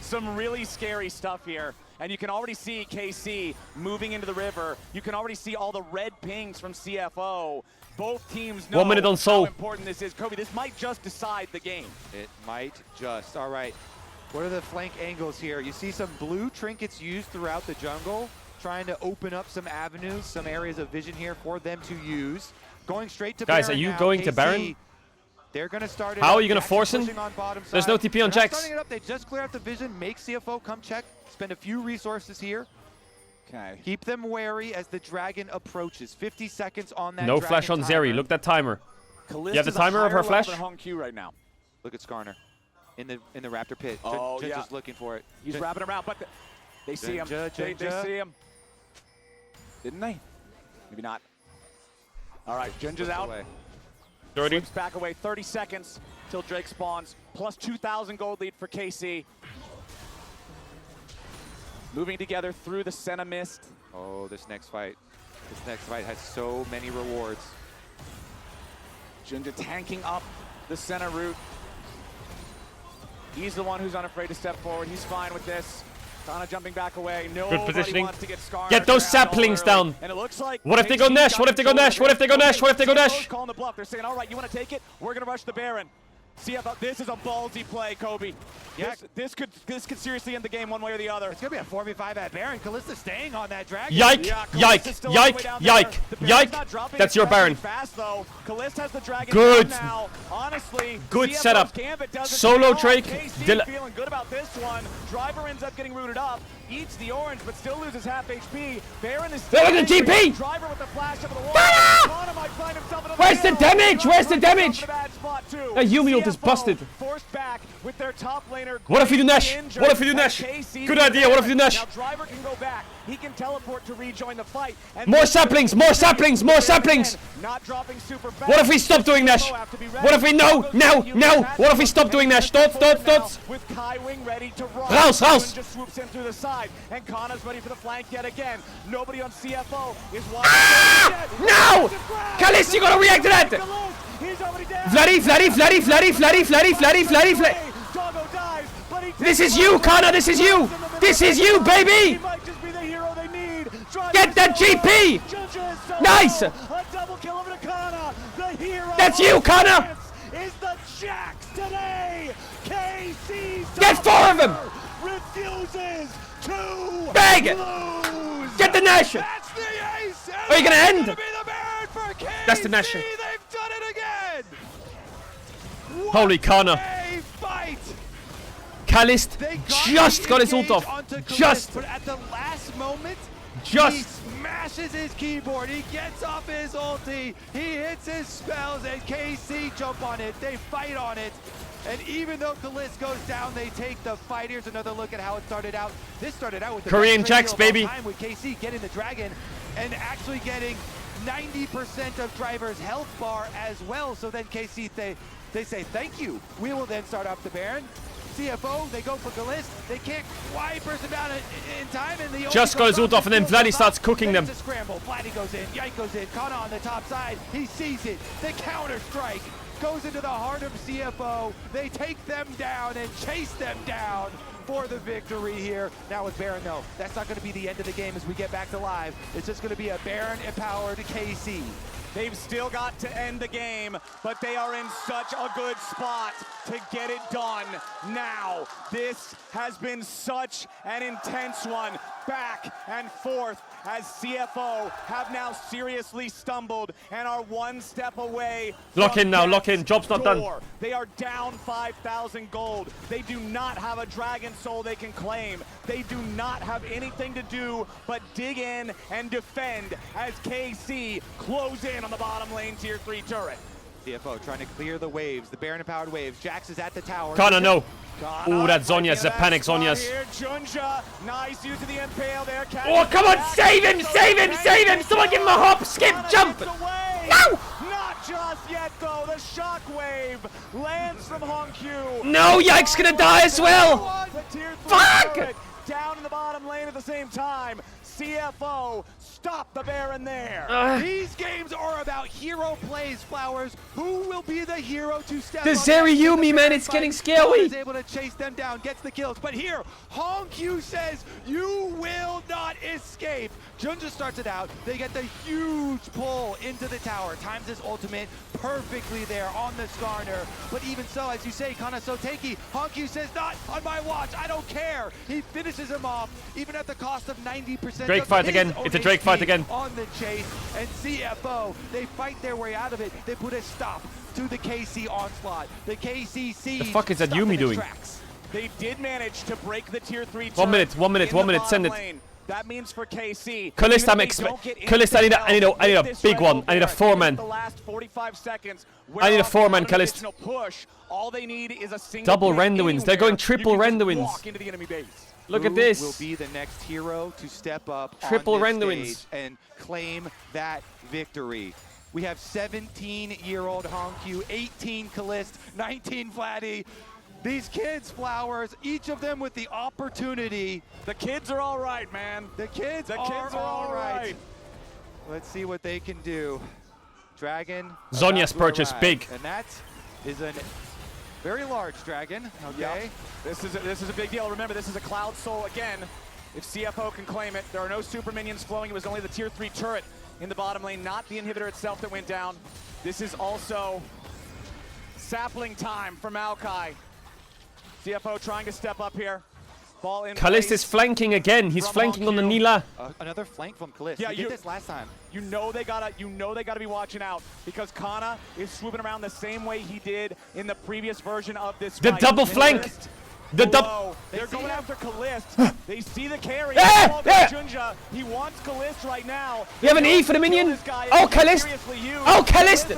some really scary stuff here. And you can already see KC moving into the river. You can already see all the red pings from CFO. Both teams know 1 minute on Soul. how important this is. Kobe, this might just decide the game. It might just. All right. What are the flank angles here? You see some blue trinkets used throughout the jungle, trying to open up some avenues, some areas of vision here for them to use. Going straight to Guys, Baron are you now. going to KC, Baron? They're going to start it How up. are you going to Jax force him? pushing on bottom There's side. no TP on They're not Jax. starting it up. They just clear out the vision, make CFO come check, spend a few resources here. Okay. Keep them wary as the dragon approaches. 50 seconds on that No dragon flash on timer. Zeri. Look that timer. Kalist You have the is a timer of her higher level flash? than Hong right now. Look at Skarner in the Raptor pit. Oh, Jinja's yeah. looking for it. He's Jin- wrapping around, but they see him. Jinja, They Jinja. see him. Didn't they? Maybe not. All right, Jinja's Slips out. away. Slips back away. 30 seconds till Drake spawns. Plus 2,000 gold lead for KC. Moving together through the Senna Mist. Oh, this next fight has so many rewards. Jinja tanking up the Senna route. He's the one who's unafraid to step forward. He's fine with this. Kana jumping back away. Nobody positioning. wants to get Skarner. Get those They're out saplings early. down. And it looks like What if they go KC Nash? got What if they go control of Nash? What if they go it. Nash? What if they go CFO's Nash? calling the bluff. They're saying, all right, you want to take it? We're going to rush the Baron. CFO, this is a ballsy play, Kobe. Yeah. This could seriously end the game one way or the other. It's going to be a 4v5 at Baron. Kalista staying on that dragon. Yike, Yeah, yike, Kalista's still all the way yike, down yike, there. The Baron's not yike. dropping That's your especially Baron. Fast, though. Kalista has the dragon Good. down now. Honestly, Good CFO's setup. Gambit doesn't Solo pay off. Drake. KC feeling good about this one. Driver ends up getting rooted up. Eats the orange, but still loses half HP. Baron is still Look at the angry. GP. Driver with the flash over the wall. Kana! Kana might find himself another Where's the barrel. damage? Where's the Driver damage? in a bad spot, too. That Yumi ult is CFO busted. Forced back with their top laner. What if we do Nash? Injured. What if we do Nash? KC Good idea. What if we do Nash? Now Driver can go back. He can teleport to rejoin the fight. And More saplings, more saplings, more saplings. Not dropping super fast. What if we stop doing Nash? What if we no? What if we stop doing Nash? Dots. With Kai Wing ready to run. Raus. Just swoops in through the side. And Kana's ready for the flank yet again. Nobody on CFO is watching. Ah! No! Kalist, you gotta react to that! He's already down. Flatty. Doggo dies, but he This is you, Kana. This is you. This is you, baby. He might just be the hero they need. Get that GP. Nice. A double kill over to Kana. The hero. That's you, Kana. Is the Jax today. KC. Get 4 of them. Refuses to Bag. lose. Get the Nash. That's the ace. Are you gonna end? Be the Baron for KC. That's the Nash. They've done it again. Holy Kana. A fight. Kalist just got his ult off. Just. But at the last moment, he Just. smashes his keyboard. He gets off his ulti. He hits his spells, and KC jump on it. They fight on it. And even though Kalist goes down, they take the fight. Here's another look at how it started out. This started out with the Korean best trade Jax, deal of all baby. time with KC getting the dragon and actually getting 90% of Driver's health bar as well. So then KC, they say, thank you. We will then start up the Baron. CFO, they go for Kalist. They can't quite burst him down in time. And the Just got his ult off, and then Vladdy starts cooking them. It's a scramble. Vladdy goes in. Yike goes in. Kana on the top side. He sees it. The counter strike goes into the heart of CFO. They take them down and chase them down for the victory here. Now with Baron, though, that's not going to be the end of the game as we get back to live. It's just going to be a Baron-empowered KC They've still got to end the game, but they are in such a good spot to get it done now. This has been such an intense one, back and forth, as CFO have now seriously stumbled and are one step away. Lock from in now, death's lock in. Job's not done. door. They are down 5,000 gold. They do not have a Dragon Soul they can claim. They do not have anything to do but dig in and defend as KC close in on the bottom lane tier 3 turret. CFO trying to clear the waves, the Baron-empowered waves. Jax is at the tower. Kana, no. Kana Ooh, that Zhonya's a panic Zhonya's. Here, Junja, nice use of the impale there. Oh, come on, save him, save him, save him! Someone give him a hop, skip, jump! No! Not just yet, though. The shockwave lands from Hongq. No, Yike's gonna die as well! Fuck! Down in the bottom lane at the same time. CFO stop the Baron there. These games are about hero plays, Flowers. Who will be the hero to step The up? Zeri-Yumi, man, it's getting scary. Is able to chase them down, gets the kills. But here, Hongq says, you will not escape. Junja starts it out. They get the huge pull into the tower. Times his ultimate perfectly there on the Skarner. But even so, as you say, Kana Soteki, Hongq says, not on my watch. I don't care. He finishes him off, even at the cost of 90%. Drake fight again. It's a Drake fight again. On the chase, and CFO, they fight their way out of it. They put a stop to the KC onslaught. The KC siege. The fuck is that Yumi doing? They did manage to break the tier 3 1 minute, 1 minute, 1 minute, send it. lane. That means for KC. Kalista, I need a big one. I need a 4-man. The last 45 seconds. I need a 4-man Kalista. Push. All they need is a single Double Renduins. They're going triple Renduins. Walk into the enemy base. Look at Who this. will be the next hero to step up Triple on this Renduins. stage and claim that victory. We have 17-year-old Hongq, 18 Kalist, 19 Vladdy. These kids, Flowers, each of them with the opportunity. The kids are all right, man. The kids are all right. Let's see what they can do. Dragon. Zhonya's about to purchase, arrive. big. And that is a very large dragon. Okay. Yep. This is a big deal. Remember, this is a Cloud Soul again. If CFO can claim it, there are no super minions flowing. It was only the tier 3 turret in the bottom lane, not the inhibitor itself that went down. This is also sapling time for Maokai. CFO trying to step up here. Ball in Kalist is flanking again. He's flanking on the Nila. Another flank from Kalist. Yeah, he did this last time. You know they gotta be watching out because Kana is swooping around the same way he did in the previous version of this The fight. double flank. The Below. They're going after Kalist. They see the carry. Ah, ah. Junja. He wants Kalist right now. We have an E for the minion. Oh, Kalist. Oh, Kalist.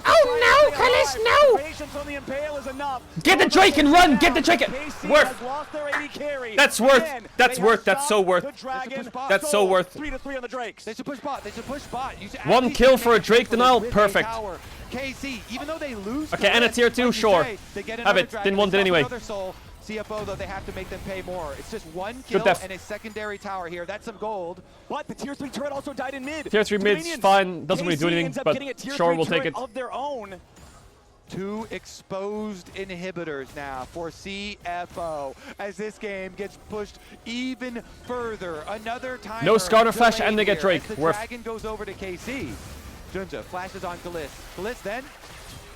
Oh, no, Kalist, no. Patience on the impale is enough. Get the Drake and run. Get the Drake. KC Worth. has lost their AD carry. That's worth. Again, That's they worth. have That's so stopped worth. the Dragon. That's so worth. 3-3 on the Drakes. They should push bot. They should push bot. You should One actually kill for a make Drake for denial. this Perfect. tower. KC, even though they lose. Okay, and a tier 2, like you sure. say, they get Have another it. dragon, Didn't want they it stop anyway. another soul. CFO, though, they have to make them pay more. It's just one kill def. and a secondary tower here. That's some gold. But the tier 3 turret also died in mid. Tier 3 mid's fine. Doesn't really do KC anything, ends up but getting a tier sure, 3 we'll take turret it. of their own. 2 exposed inhibitors now for CFO as this game gets pushed even further. Another time. No Skarner flash and they get Drake. The Worth. dragon goes over to KC. Junja flashes on Kalist. Kalist then.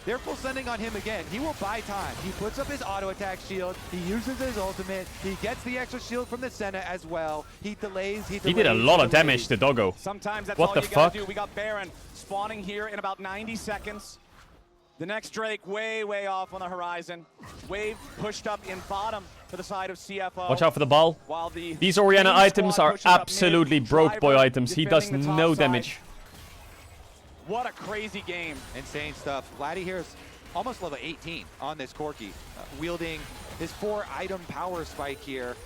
They're full sending on him again. He will buy time. He puts up his auto attack shield. He uses his ultimate. He gets the extra shield from the Senna as well. He delays. He did a lot of damage to Doggo. Sometimes that's What all the you fuck? gotta do. We got Baron spawning here in about 90 seconds. The next Drake way off on the horizon. Wave pushed up in bottom for the side of CFO. Watch out for the ball. While the These Orianna main items squad are pushes up mid. absolutely broke boy Driver items. He does defending the top no side. damage. What a crazy game. Insane stuff. Vladdy here is almost level 18 on this Corki, wielding his 4-item power spike here.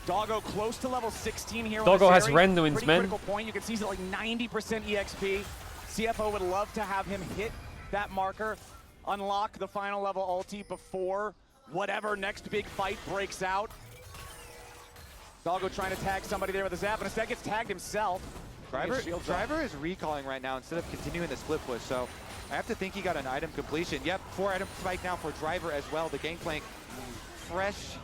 Doggo close to level 16 here. Doggo on has this Renduins, Pretty man. critical point. You can see he's at like 90% EXP. CFO would love to have him hit that marker, unlock the final level ulti before whatever next big fight breaks out. Doggo trying to tag somebody there with a zap, and instead gets tagged himself. Driver is recalling right now instead of continuing the split push, so I have to think he got an item completion. Yep, 4-item spike now for Driver as well. The Gangplank fresh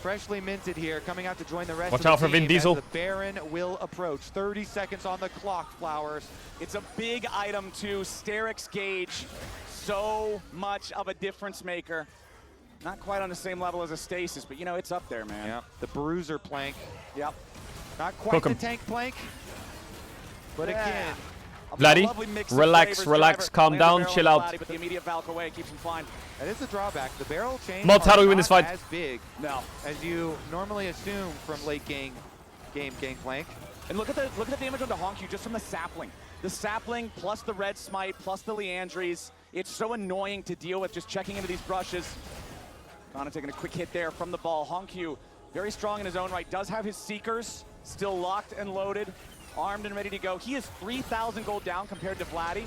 freshly minted here, coming out to join the rest Watch of the out for team Vin Diesel. as the Baron will approach. 30 seconds on the clock, Flowers. It's a big item too. Sterix Gauge, so much of a difference maker. Not quite on the same level as a Stasis, but you know, it's up there, man. Yeah, the Bruiser plank. Yep. Not quite Cook the 'em. tank plank, but again. Vladdy, relax, relax, calm down, chill out. But the immediate Valk away keeps him fine. That is the drawback. The barrel chains Mods, how do we win are this not fight? as big as you normally assume from late game Gangplank. And look at the damage on the Honku just from the sapling. The sapling plus the red smite plus the Leandries. It's so annoying to deal with just checking into these brushes. Kana taking a quick hit there from the ball. Honku, very strong in his own right, does have his Seekers still locked and loaded, armed and ready to go. He is 3,000 gold down compared to Vladdy.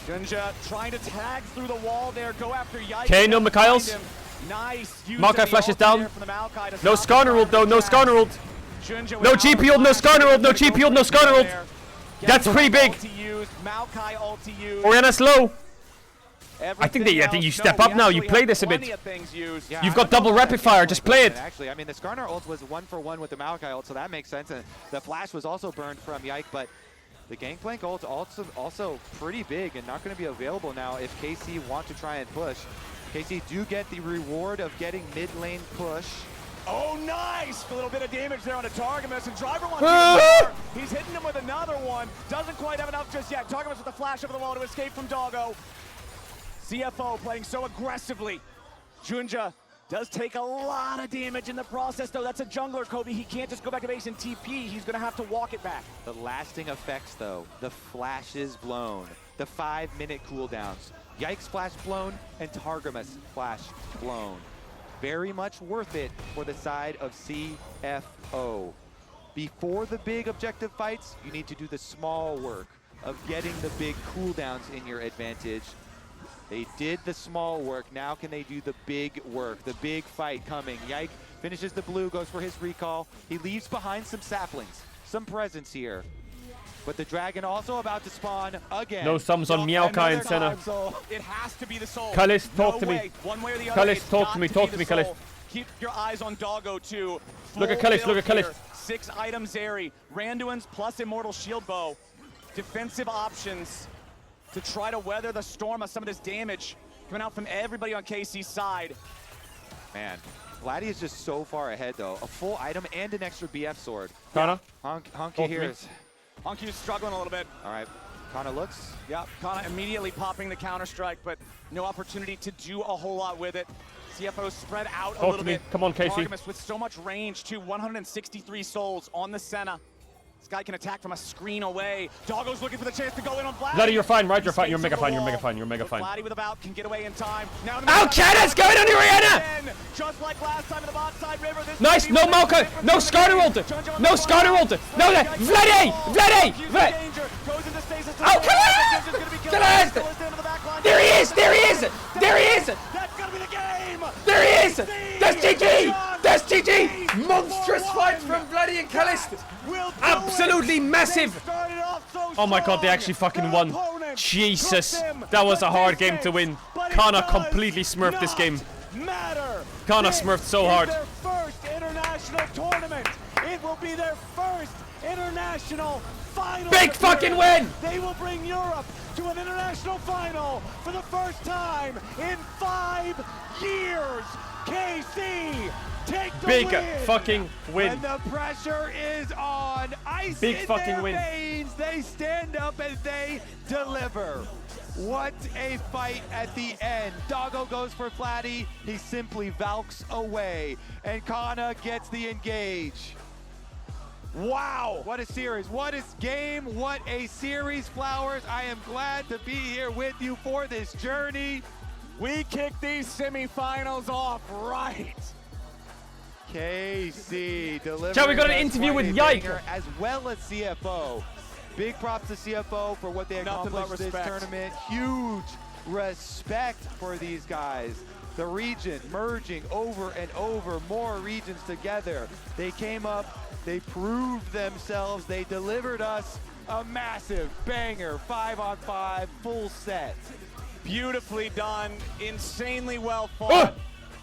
Junja trying to tag through the wall there, go after Yike. Okay, no Mikhails. Nice. Maokai flashes down. No Skarner ult though, no Skarner ult. No GP ult, no Skarner ult, no GP ult, no Skarner ult. That's pretty big. Oriana's low. I think you step up now. You play this a bit. You've got double rapid fire. Just play it. Actually, I mean, the Skarner ult was 1-for-1 with the Maokai ult, so that makes sense. And the flash was also burned from Yike, but the Gangplank ult also pretty big and not going to be available now if KC want to try and push. KC do get the reward of getting mid lane push. Oh, nice! A little bit of damage there on the Targamas, and Driver wants to He's hitting him with another one. Doesn't quite have enough just yet. Targamas with the flash over the wall to escape from Doggo. CFO playing so aggressively. Junja does take a lot of damage in the process, though. That's a jungler, Kobe. He can't just go back to base and TP. He's going to have to walk it back. The lasting effects, though. The flashes blown. The 5-minute cooldowns. Yike's flash blown and Targamas flash blown. Very much worth it for the side of CFO. Before the big objective fights, you need to do the small work of getting the big cooldowns in your advantage. They did the small work. Now can they do the big work? The big fight coming. Yike finishes the blue, goes for his recall. He leaves behind some saplings, some presence here. But the dragon also about to spawn again. No sums on Maokai and Senna. It has to be the soul. Kalis, talk to me. One way or the other. Kalis, talk to me, Kalis. Keep your eyes on Doggo too. Look at Kalis, look at Kalis. 6 items Zeri. Randuin's plus Immortal Shield Bow. Defensive options to try to weather the storm of some of this damage coming out from everybody on KC's side. Man, Vladdy is just so far ahead though. A full item and an extra BF sword. Kana? Honky here is... Honky's struggling a little bit. All right, Kana looks. Yeah, Kana immediately popping the counter-strike, but no opportunity to do a whole lot with it. CFO spread out a little bit. Come on, Casey. Targamas with so much range too, 163 souls on the Senna. This guy can attack from a screen away. Doggo's looking for the chance to go in on Vladdy. Vladdy, you're fine, right? You're fine. You're mega fine. You're mega fine. You're mega fine. Vladdy with a Valk can get away in time. Now Cana's going on Oriana! Just like last time in the bot side river. Nice, no Maokai, no Skarner ult, no Skarner ult, no Vladdy! Goes into stasis. Oh, there he is! There he is! There he is! That's gonna be the game! There he is! That's GG! That's GG! Monstrous fight from Vladdy and Kalist! Absolutely massive! Oh my god, they actually fucking won. Jesus, that was a hard game to win. Kana completely smurfed this game. Kana smurfed so hard. Their first international tournament. It will be their first international final. Big fucking win! They will bring Europe to an international final for the first time in 5 years. KC, take the big win. Fucking win. And the pressure is on. Ice big in fucking their win. veins. They stand up and they deliver. What a fight at the end. Doggo goes for Vladdy. He simply Valks away. And Kana gets the engage. Wow, what a series, what a game, what a series, Flowers. I am glad to be here with you for this journey. We kick these semifinals off right. KC delivering. Chad, we got an interview with Yike. As well as CFO. Big props to CFO for what they accomplished this tournament. Huge respect for these guys. The region merging over and over, more regions together. They came up, they proved themselves, they delivered us a massive banger, 5-on-5, full set. Beautifully done, insanely well fought.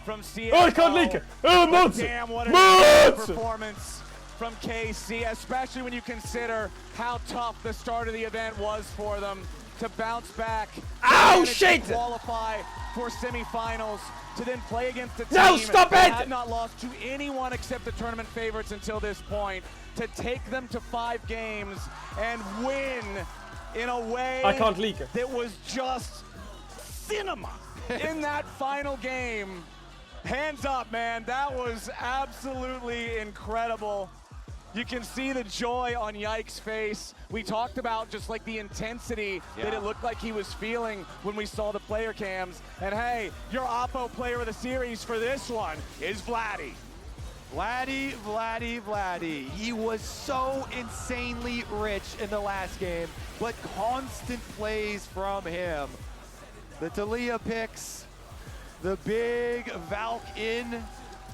from CFO. Oh, I can't leak it. Oh, Mods. Damn, what an Mods. performance from KC, especially when you consider how tough the start of the event was for them to bounce back. Ow, manage to shit. qualify for semifinals, to then play against a team No, stop that it. had not lost to anyone except the tournament favorites until this point, to take them to 5 games and win in a way I can't leak it. that was just cinema in that final game. Hands up, man. That was absolutely incredible. You can see the joy on Yike's face. We talked about just like the intensity that it looked like he was feeling when we saw the player cams. And hey, your Oppo player of the series for this one is Vladdy. Vladdy. He was so insanely rich in the last game, but constant plays from him. The Talia picks, the big Valk in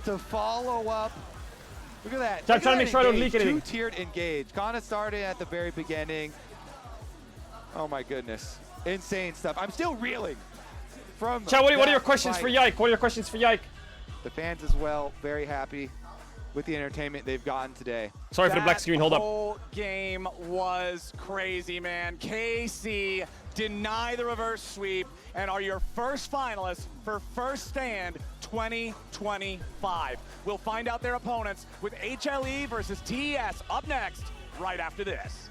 to follow up. Look at that. Jack, trying to make sure I don't leak anything. Two-tiered engage. Kind of started at the very beginning. Oh my goodness. Insane stuff. I'm still reeling from Chad, what are your that questions fight. for Yike? What are your questions for Yike? The fans as well, very happy with the entertainment they've gotten today. Sorry for the black screen, hold up. That whole game was crazy, man. KC deny the reverse sweep and are your first finalists for First Stand 2025. We'll find out their opponents with HLE versus TES up next, right after this.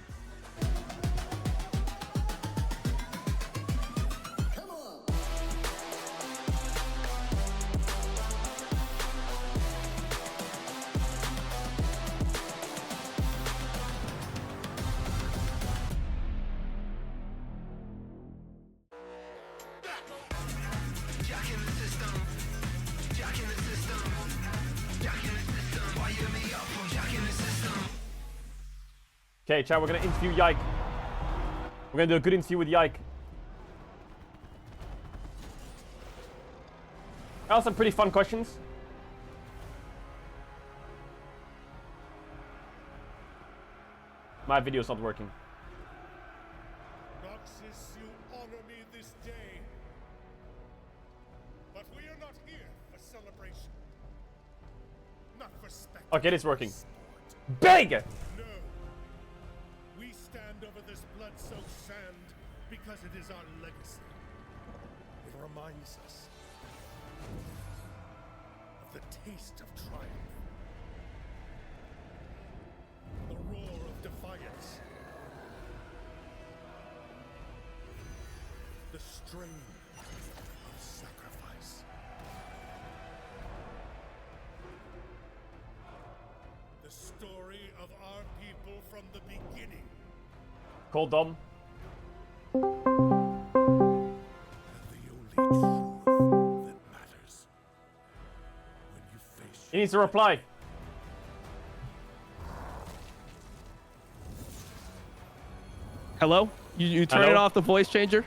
Okay, Chad, we're gonna interview Yike. We're gonna do a good interview with Yike. I have some pretty fun questions. My video's not working. Noxus, you honor me this day. But we are not here for celebration. Not for spectacle. Okay, it's working. Big! No. We stand over this blood-soaked sand because it is our legacy. It reminds us of the taste of triumph. The roar of defiance. The strain of sacrifice. The story of our people from the beginning. Call Dom. And the only truth that matters. When you face He needs to reply. Hello? You turn Hello? it off the voice changer?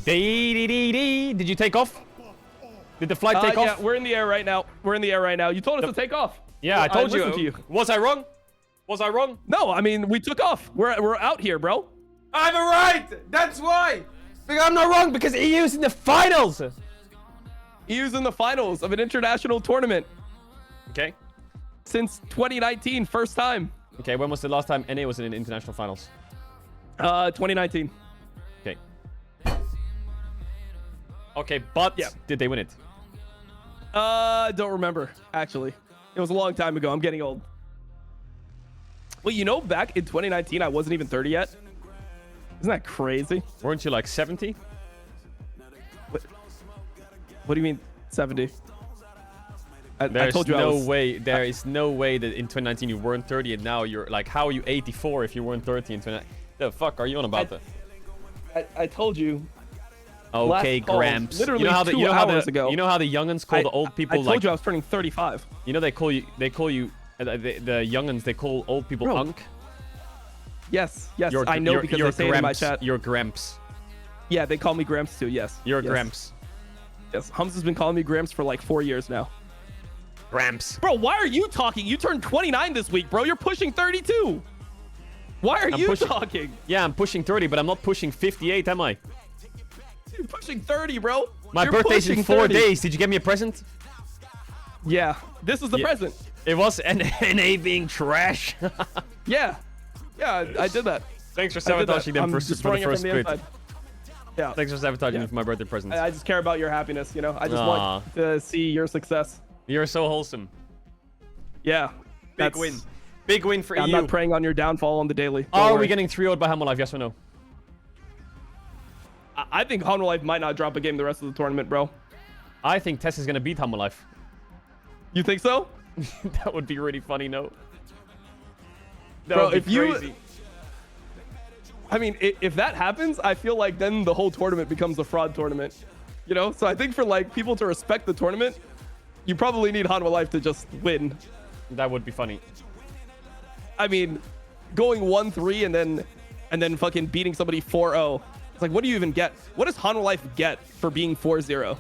Did you take off? Did the flight take off? Yeah, we're in the air right now. We're in the air right now. You told us to take off. Yeah, I told listened you. to you. Was I wrong? Was I wrong? No, I mean, we took off. We're out here, bro. I'm right. That's why. Because I'm not wrong because EU's in the finals. EU's in the finals of an international tournament. Okay. Since 2019, first time. Okay, when was the last time NA was in international finals? 2019. Okay. Okay, but did they win it? Don't remember, actually. It was a long time ago. I'm getting old. Well, you know, back in 2019, I wasn't even 30 yet. Isn't that crazy? Weren't you like 70? What do you mean 70? I There's told you no I was, way. There is no way that in 2019 you weren't 30 and now you're like, how are you 84 if you weren't 30 in 2019? The fuck are you on about that? I told you. Okay, last calls, Gramps. Literally you know how 2 hours ago. You know how the youngins call the old people I told you I was turning 35. You know they call you the youngins. They call old people Bro. unk. Yes, I know because they say it in my chat. You're Gramps. Yeah, they call me Gramps too. Yes. You're yes. Gramps. Yes, Hums has been calling me Gramps for like 4 years now. Gramps. Bro, why are you talking? You turned 29 this week, bro. You're pushing 32. Why are you talking? Yeah, I'm pushing 30, but I'm not pushing 58, am I? You're pushing 30, bro. My You're birthday's in pushing 4 30. days. Did you get me a present? Yeah, this is the present. It was NA being trash. Yeah, I did that. Thanks for I did that. sabotaging them I'm for destroying the it first from the split. inside. Yeah. Thanks for sabotaging me for my birthday present. I just care about your happiness, you know? I just want to see your success. You're so wholesome. Yeah. Big win. Big win for EU. I'm not preying on your downfall on the daily. Don't Are worry. we getting 3-0'd by Hammerlife, yes or no? I think Hammerlife might not drop a game the rest of the tournament, bro. I think Tess is going to beat Hammerlife. You think so? That would be really funny, no? That Bro, would be if crazy. you... I mean, if that happens, I feel like then the whole tournament becomes a fraud tournament. You know? So I think for, like, people to respect the tournament, you probably need Hanwha to just win. That would be funny. I mean, going 1-3 and then fucking beating somebody 4-0. It's like, what do you even get? What does Hanwha get for being 4-0?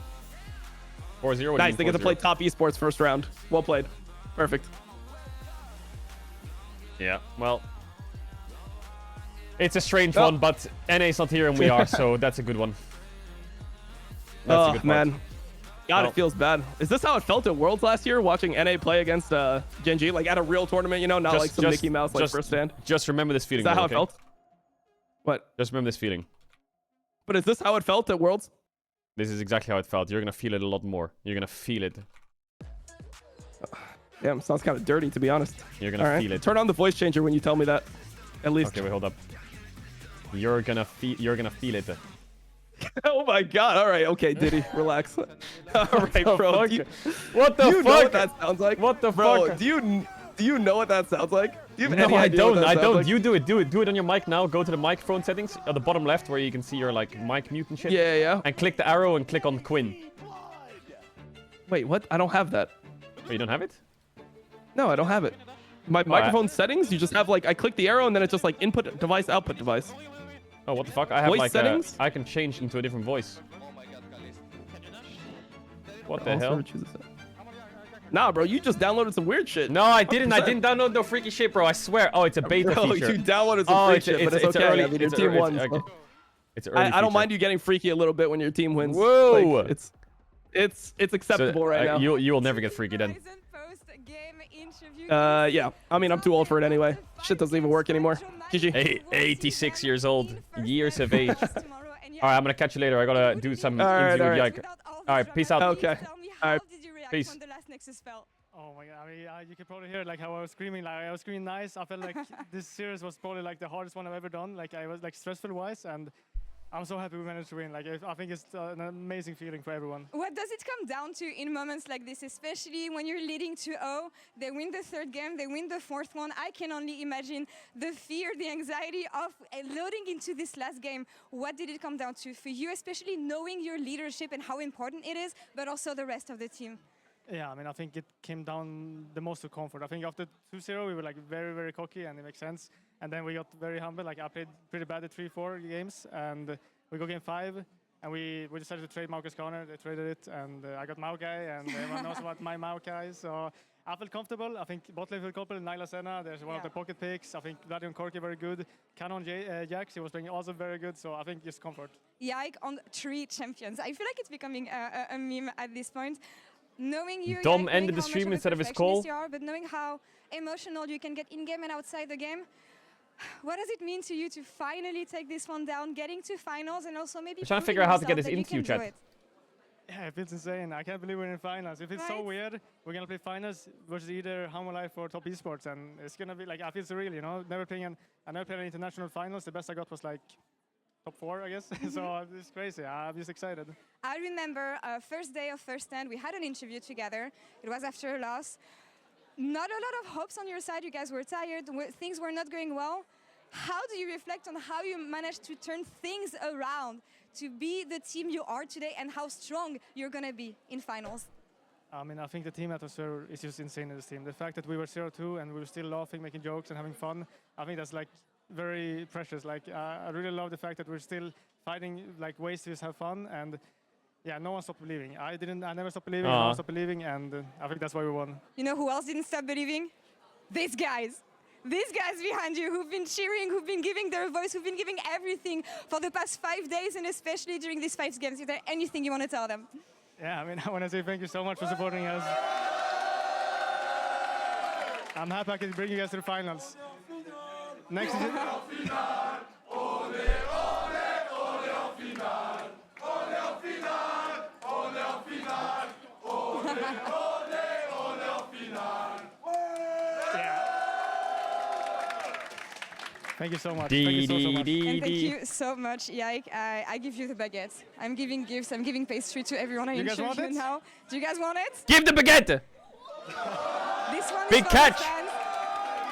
4-0? Nice, they get to play top esports first round. Well played. Perfect. Yeah, well... It's a strange one, but NA's not here and we are, so that's a good one. That's a good part. Man. God, it feels bad. Is this how it felt at Worlds last year, watching NA play against Genji? Like at a real tournament, you know, not like some Mickey Mouse like first stand? Just remember this feeling. Is that how it okay? felt? What? Just remember this feeling. But is this how it felt at Worlds? This is exactly how it felt. You're going to feel it a lot more. You're going to feel it. Damn, sounds kind of dirty, to be honest. You're going to feel it. Turn on the voice changer when you tell me that. At least. Okay, wait, hold up. You're gonna feel it. Oh my god. All right. Okay, Diddy. Relax. All right, bro. What the fuck? Do you know what that sounds like? What the bro, fuck? Do you know what that sounds like? Do you have No, any I idea what don't. that I sounds don't. like? You do it. Do it. Do it on your mic now. Go to the microphone settings at the bottom left where you can see your like mic mute and shit. Yeah, yeah. And click the arrow and click on Quinn. Wait, what? I don't have that. Oh, you don't have it? No, I don't have it. My microphone settings, you just have like, I click the arrow and then it's just like input device, output device. Oh, what the fuck? I have Voice like settings? I can change into a different voice. What the hell? Nah, bro, you just downloaded some weird shit. No, I didn't. 100%. I didn't download no freaky shit, bro. I swear. Oh, it's a beta bro, feature. you downloaded some freak shit, but it's okay. Early, I mean, your team won. It's early I don't mind you getting freaky a little bit when your team wins. Whoa! Like, it's acceptable right now. You will never get freaky then. Yeah. I mean, I'm too old for it anyway. Shit doesn't even work anymore. GG. 86 years old. Years of age. Alright, I'm gonna catch you later. I gotta do some interview with Yike. Alright, peace out. Okay. Alright. Peace. Oh my god, I mean, you can probably hear like how I was screaming. Like I was screaming nice. I felt like this series was probably like the hardest one I've ever done. Like I was like stressful wise, and I'm so happy we managed to win. Like I think it's an amazing feeling for everyone. What does it come down to in moments like this, especially when you're leading 2-0, they win the third game, they win the fourth one? I can only imagine the fear, the anxiety of loading into this last game. What did it come down to for you, especially knowing your leadership and how important it is, but also the rest of the team? Yeah, I mean, I think it came down the most to comfort. I think after 2-0, we were like very, very cocky, and it makes sense. And then we got very humble. Like I played pretty bad at 3-4 games, and we go game 5, and we decided to trade Maoka's corner. They traded it, and I got Maokai, and everyone knows about my Maokai. So I felt comfortable. I think bot lane felt comfortable. Nyla Senna, there's one of the pocket picks. I think Vladi and Corki very good. Canon Jax, he was playing also very good. So I think just comfort. Yike on 3 champions. I feel like it's becoming a meme at this point. Knowing you, Dom Yike, ended the knowing how stream much of a instead of his perfectionist call. you are, but knowing how emotional you can get in-game and outside the game, what does it mean to you to finally take this one down, getting to finals, and also maybe I'm trying to figure out how to get this into into you, chat. Yeah, it feels insane. I can't believe we're in finals. It feels so weird. We're gonna play finals versus either Hanwha or Top Esports, and it's gonna be like I feel surreal. You know, I never played an international finals. The best I got was like top 4, I guess. So it's crazy. I'm just excited. I remember first day of first stand, we had an interview together. It was after a loss. Not a lot of hopes on your side. You guys were tired. Things were not going well. How do you reflect on how you managed to turn things around to be the team you are today and how strong you're going to be in finals? I mean, I think the team atmosphere is just insane in this team. The fact that we were 0-2 and we were still laughing, making jokes and having fun, I think that's like very precious. Like I really love the fact that we're still finding like ways to just have fun, and yeah, no one stopped believing. I never stopped believing, no one stopped believing, and I think that's why we won. You know who else didn't stop believing? These guys. these guys behind you who've been cheering, who've been giving their voice, who've been giving everything for the past 5 days, and especially during these 5 games. Is there anything you want to tell them? Yeah, I mean, I want to say thank you so much for supporting us. I'm happy I could bring you guys to the finals. Next is Thank you so much. Thank you so much. And thank you so much, Yike. I give you the baguette. I'm giving gifts. I'm giving pastry to everyone I You guys want introduced it? now. Do you guys want it? Give the baguette! This one Big is for catch. the fans.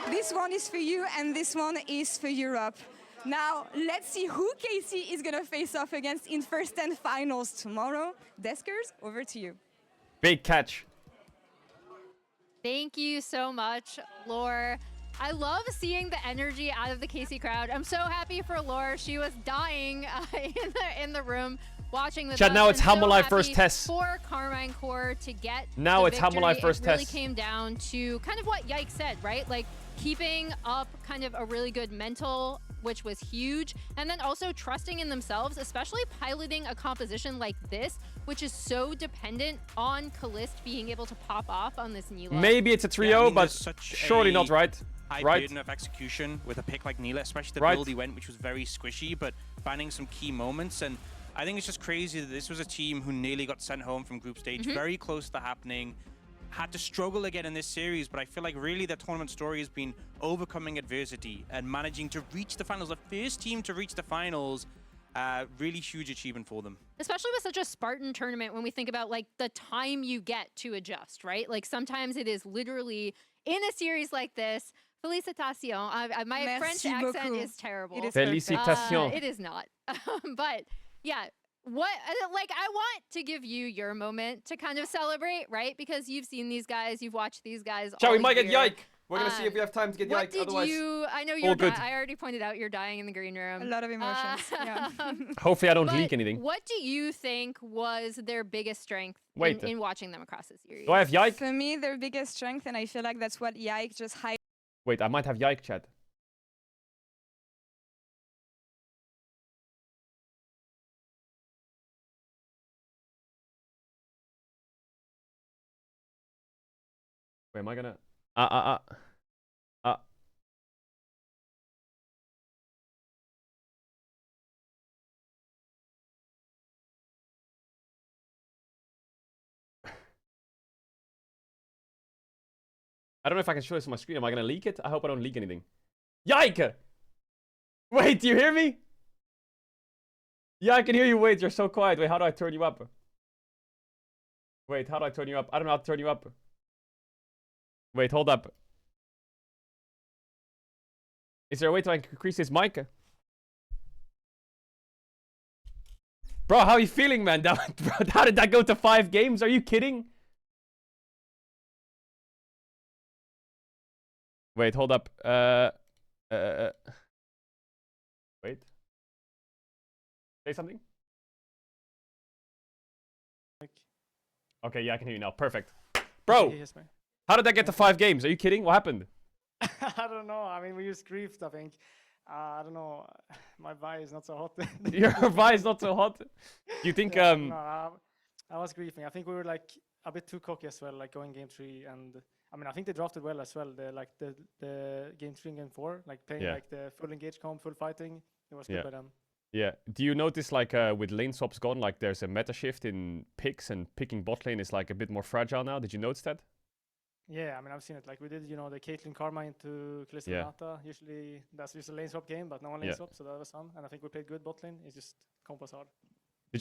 This one is for you, and this one is for Europe. Now, let's see who KC is going to face off against in first 10 finals tomorrow. Deskers, over to you. Big catch. Thank you so much, Lore. I love seeing the energy out of the KC crowd. I'm so happy for Lore. She was dying in the room watching with Chad, us. now it's and Humble so Life happy first test. for Carmine Core to get Now the it's Humble Life victory. first It really test. came down to kind of what Yike said, right? Like keeping up kind of a really good mental, which was huge, and then also trusting in themselves, especially piloting a composition like this, which is so dependent on Kalist being able to pop off on this Nila. Maybe it's a trio, Yeah, I mean, but there's such surely a not, right? High Right? burden of execution with a pick like Nila, especially the Right. build he went, which was very squishy, but finding some key moments. And I think it's just crazy that this was a team who nearly got sent home from group stage, very close to happening, had to struggle again in this series, but I feel like really their tournament story has been overcoming adversity and managing to reach the finals. The first team to reach the finals, really huge achievement for them. Especially with such a Spartan tournament, when we think about like the time you get to adjust, right? Like sometimes it is literally in a series like this. Félicitations. My Merci French accent beaucoup. is terrible. It is Félicitations. It is not. But yeah, what like I want to give you your moment to kind of celebrate, right? Because you've seen these guys, you've watched these guys. Chad, we all might get year. Yike. We're gonna see if we have time to get What Yike. did Otherwise, you? I know all you're. good. I already pointed out you're dying in the green room. A lot of emotions. Yeah. Hopefully I don't But leak anything. What do you think was their biggest strength Wait. in watching them across the series? Do I have Yike? For me, their biggest strength, and I feel like that's what Yike just highlighted. Wait, I might have Yike, Chad. Wait, am I gonna... I don't know if I can show this on my screen. Am I gonna leak it? I hope I don't leak anything. Yike! Wait, do you hear me? Yeah, I can hear you. Wait, you're so quiet. Wait, how do I turn you up? Wait, how do I turn you up? I don't know how to turn you up. Wait, hold up. Is there a way to increase his mic? Bro, how are you feeling, man? Bro, how did that go to 5 games? Are you kidding? Wait, hold up. Wait. Say something? Okay, yeah, I can hear you now. Perfect. Bro, Yes, man. how did that get to 5 games? Are you kidding? What happened? I don't know. I mean, we used Grift, I think. I don't know. My vibe is not so hot. Your vibe is not so hot? Do you think... Yeah, no, I was griefing. I think we were like a bit too cocky as well, like going game 3. And I mean, I think they drafted well as well. The game 3 and game 4, like playing like the full engage comp, full fighting. It was good by them. Yeah. Do you notice, like, with lane swaps gone, like, there's a meta shift in picks and picking bot lane is, like, a bit more fragile now? Did you notice that? Yeah, I mean, I've seen it. Like, we did, you know, the Caitlyn Karma into Kalista Renata. Usually, that's just a lane swap game, but no one lane swap, so that was fun. And I think we played good bot lane. It's just comp was hard.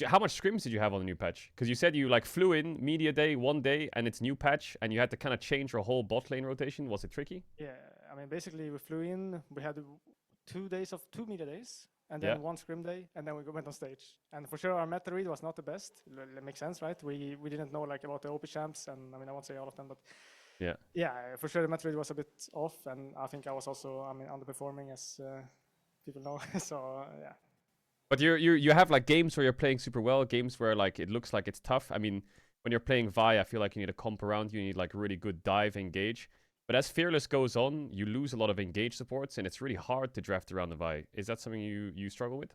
How much scrims did you have on the new patch? Because you said you, like, flew in media day, 1 day, and it's new patch, and you had to kind of change your whole bot lane rotation. Was it tricky? Yeah, I mean, basically, we flew in. We had 2 days of 2 media days. And then 1 scrim day, and then we went on stage. And for sure, our meta read was not the best. It makes sense, right? We didn't know like about the OP champs, and I mean, I won't say all of them, but yeah, for sure, the meta read was a bit off, and I think I was also, I mean, underperforming, as people know. So yeah. But you have like games where you're playing super well, games where like it looks like it's tough. I mean, when you're playing Vi, I feel like you need a comp around you. You need like really good dive engage. But as Fearless goes on, you lose a lot of engaged supports, and it's really hard to draft around the Vi. Is that something you struggle with?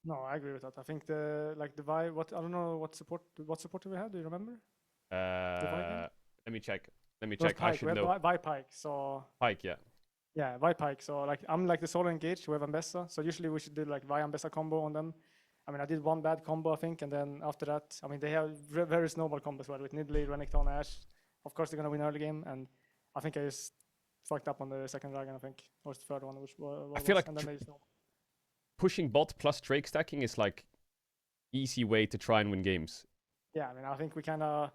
No, I agree with that. I think the Vi. What I don't know what support do we have? Do you remember? Let me check. Let me It was check. I Pike. should We know. had Vi Pike. So Pike, yeah. yeah, Vi Pike. So like I'm like the solo engaged. We have Ambessa. So usually we should do like Vi Ambessa combo on them. I mean, I did one bad combo, I think, and then after that, I mean, they have very snowball combo as well with Nidalee, Renekton, Ashe. Of course, they're gonna win early game, and I think I just fucked up on the second dragon, I think, or the third one, which I feel like and then they just pushing bot plus Drake stacking is like easy way to try and win games. yeah, I mean, I think we kind of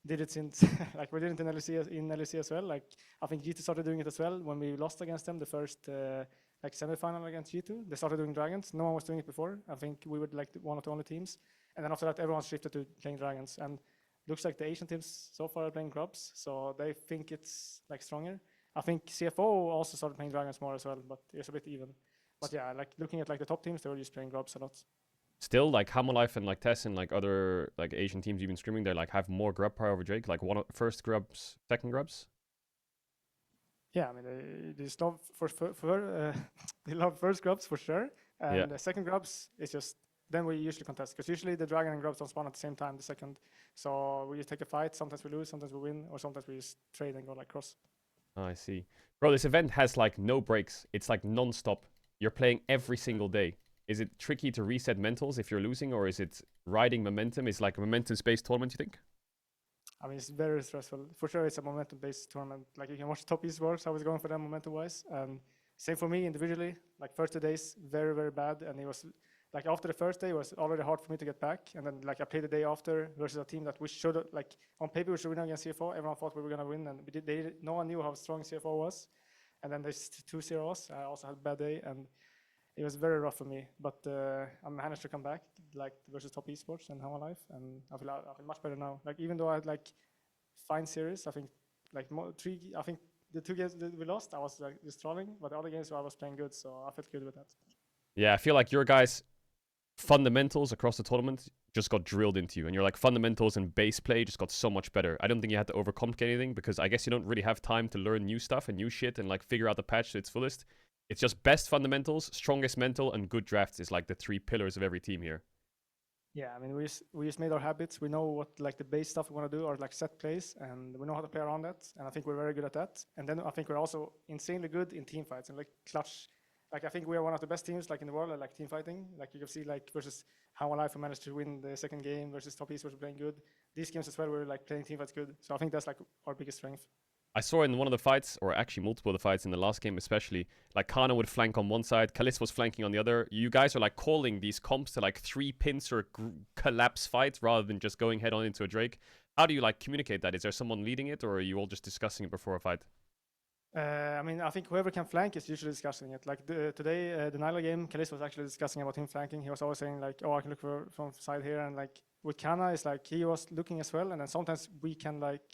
did it since, like we did it in LEC as well. Like I think G2 started doing it as well when we lost against them the first like semi-final against G2. They started doing dragons. No one was doing it before. I think we were like one of the only teams. And then after that, everyone shifted to playing dragons. And looks like the Asian teams so far are playing grubs, so they think it's like stronger. I think CFO also started playing dragons more as well, but it's a bit even. But yeah, like looking at like the top teams, they were just playing grubs a lot. Still, like Hammerlife and like Tess and like other like Asian teams you've been streaming, they like have more grub power over Drake. Like first grubs, second grubs. Yeah, I mean they just love they love first grubs for sure, and the second grubs is just then we usually contest because usually the dragon and grubs don't spawn at the same time. The second, so we just take a fight. Sometimes we lose, sometimes we win, or sometimes we just trade and go like cross. Oh, I see, bro. This event has like no breaks. It's like non-stop. You're playing every single day. Is it tricky to reset mentals if you're losing, or is it riding momentum? Is like a momentum-based tournament, you think? I mean, it's very stressful. For sure, it's a momentum-based tournament. Like, you can watch top esports, how it's going for them momentum-wise. And same for me individually. Like, first 2 days, very, very bad. And it was, like, after the first day, it was already hard for me to get back. And then, like, I played the day after versus a team that we should, like, on paper, we should win against CFO. Everyone thought we were going to win. And no one knew how strong CFO was. And then there's 2-0 us. I also had a bad day. And it was very rough for me. But I managed to come back, like, versus top esports and How Life. And I feel much better now. Like, even though I had, like, fine series, I think, like, I think the 2 games that we lost, I was, like, just trolling. But the other games, I was playing good. So I felt good with that. Yeah, I feel like your guys' fundamentals across the tournament just got drilled into you. And your, like, fundamentals and base play just got so much better. I don't think you had to overcomplicate anything because I guess you don't really have time to learn new stuff and new shit and, like, figure out the patch to its fullest. It's just best fundamentals, strongest mental, and good drafts is like the 3 pillars of every team here. Yeah, I mean, we just made our habits. We know what, like, the base stuff we want to do, or like set plays, and we know how to play around that. And I think we're very good at that. And then I think we're also insanely good in team fights and like clutch. Like, I think we are one of the best teams like in the world at like team fighting. Like, you can see, like, versus How Life, we managed to win the second game versus Top East, we're playing good. These games as well, we're like playing team fights good. So I think that's like our biggest strength. I saw in one of the fights, or actually multiple of the fights in the last game especially, like Kana would flank on one side, Kalis was flanking on the other. You guys are like calling these comps to like 3 pincer collapse fights rather than just going head on into a Drake. How do you like communicate that? Is there someone leading it, or are you all just discussing it before a fight? I mean, I think whoever can flank is usually discussing it. Like today, the Nyla game, Kalis was actually discussing about him flanking. He was always saying like, oh, I can look from side here. And like with Kana, it's like he was looking as well. And then sometimes we can like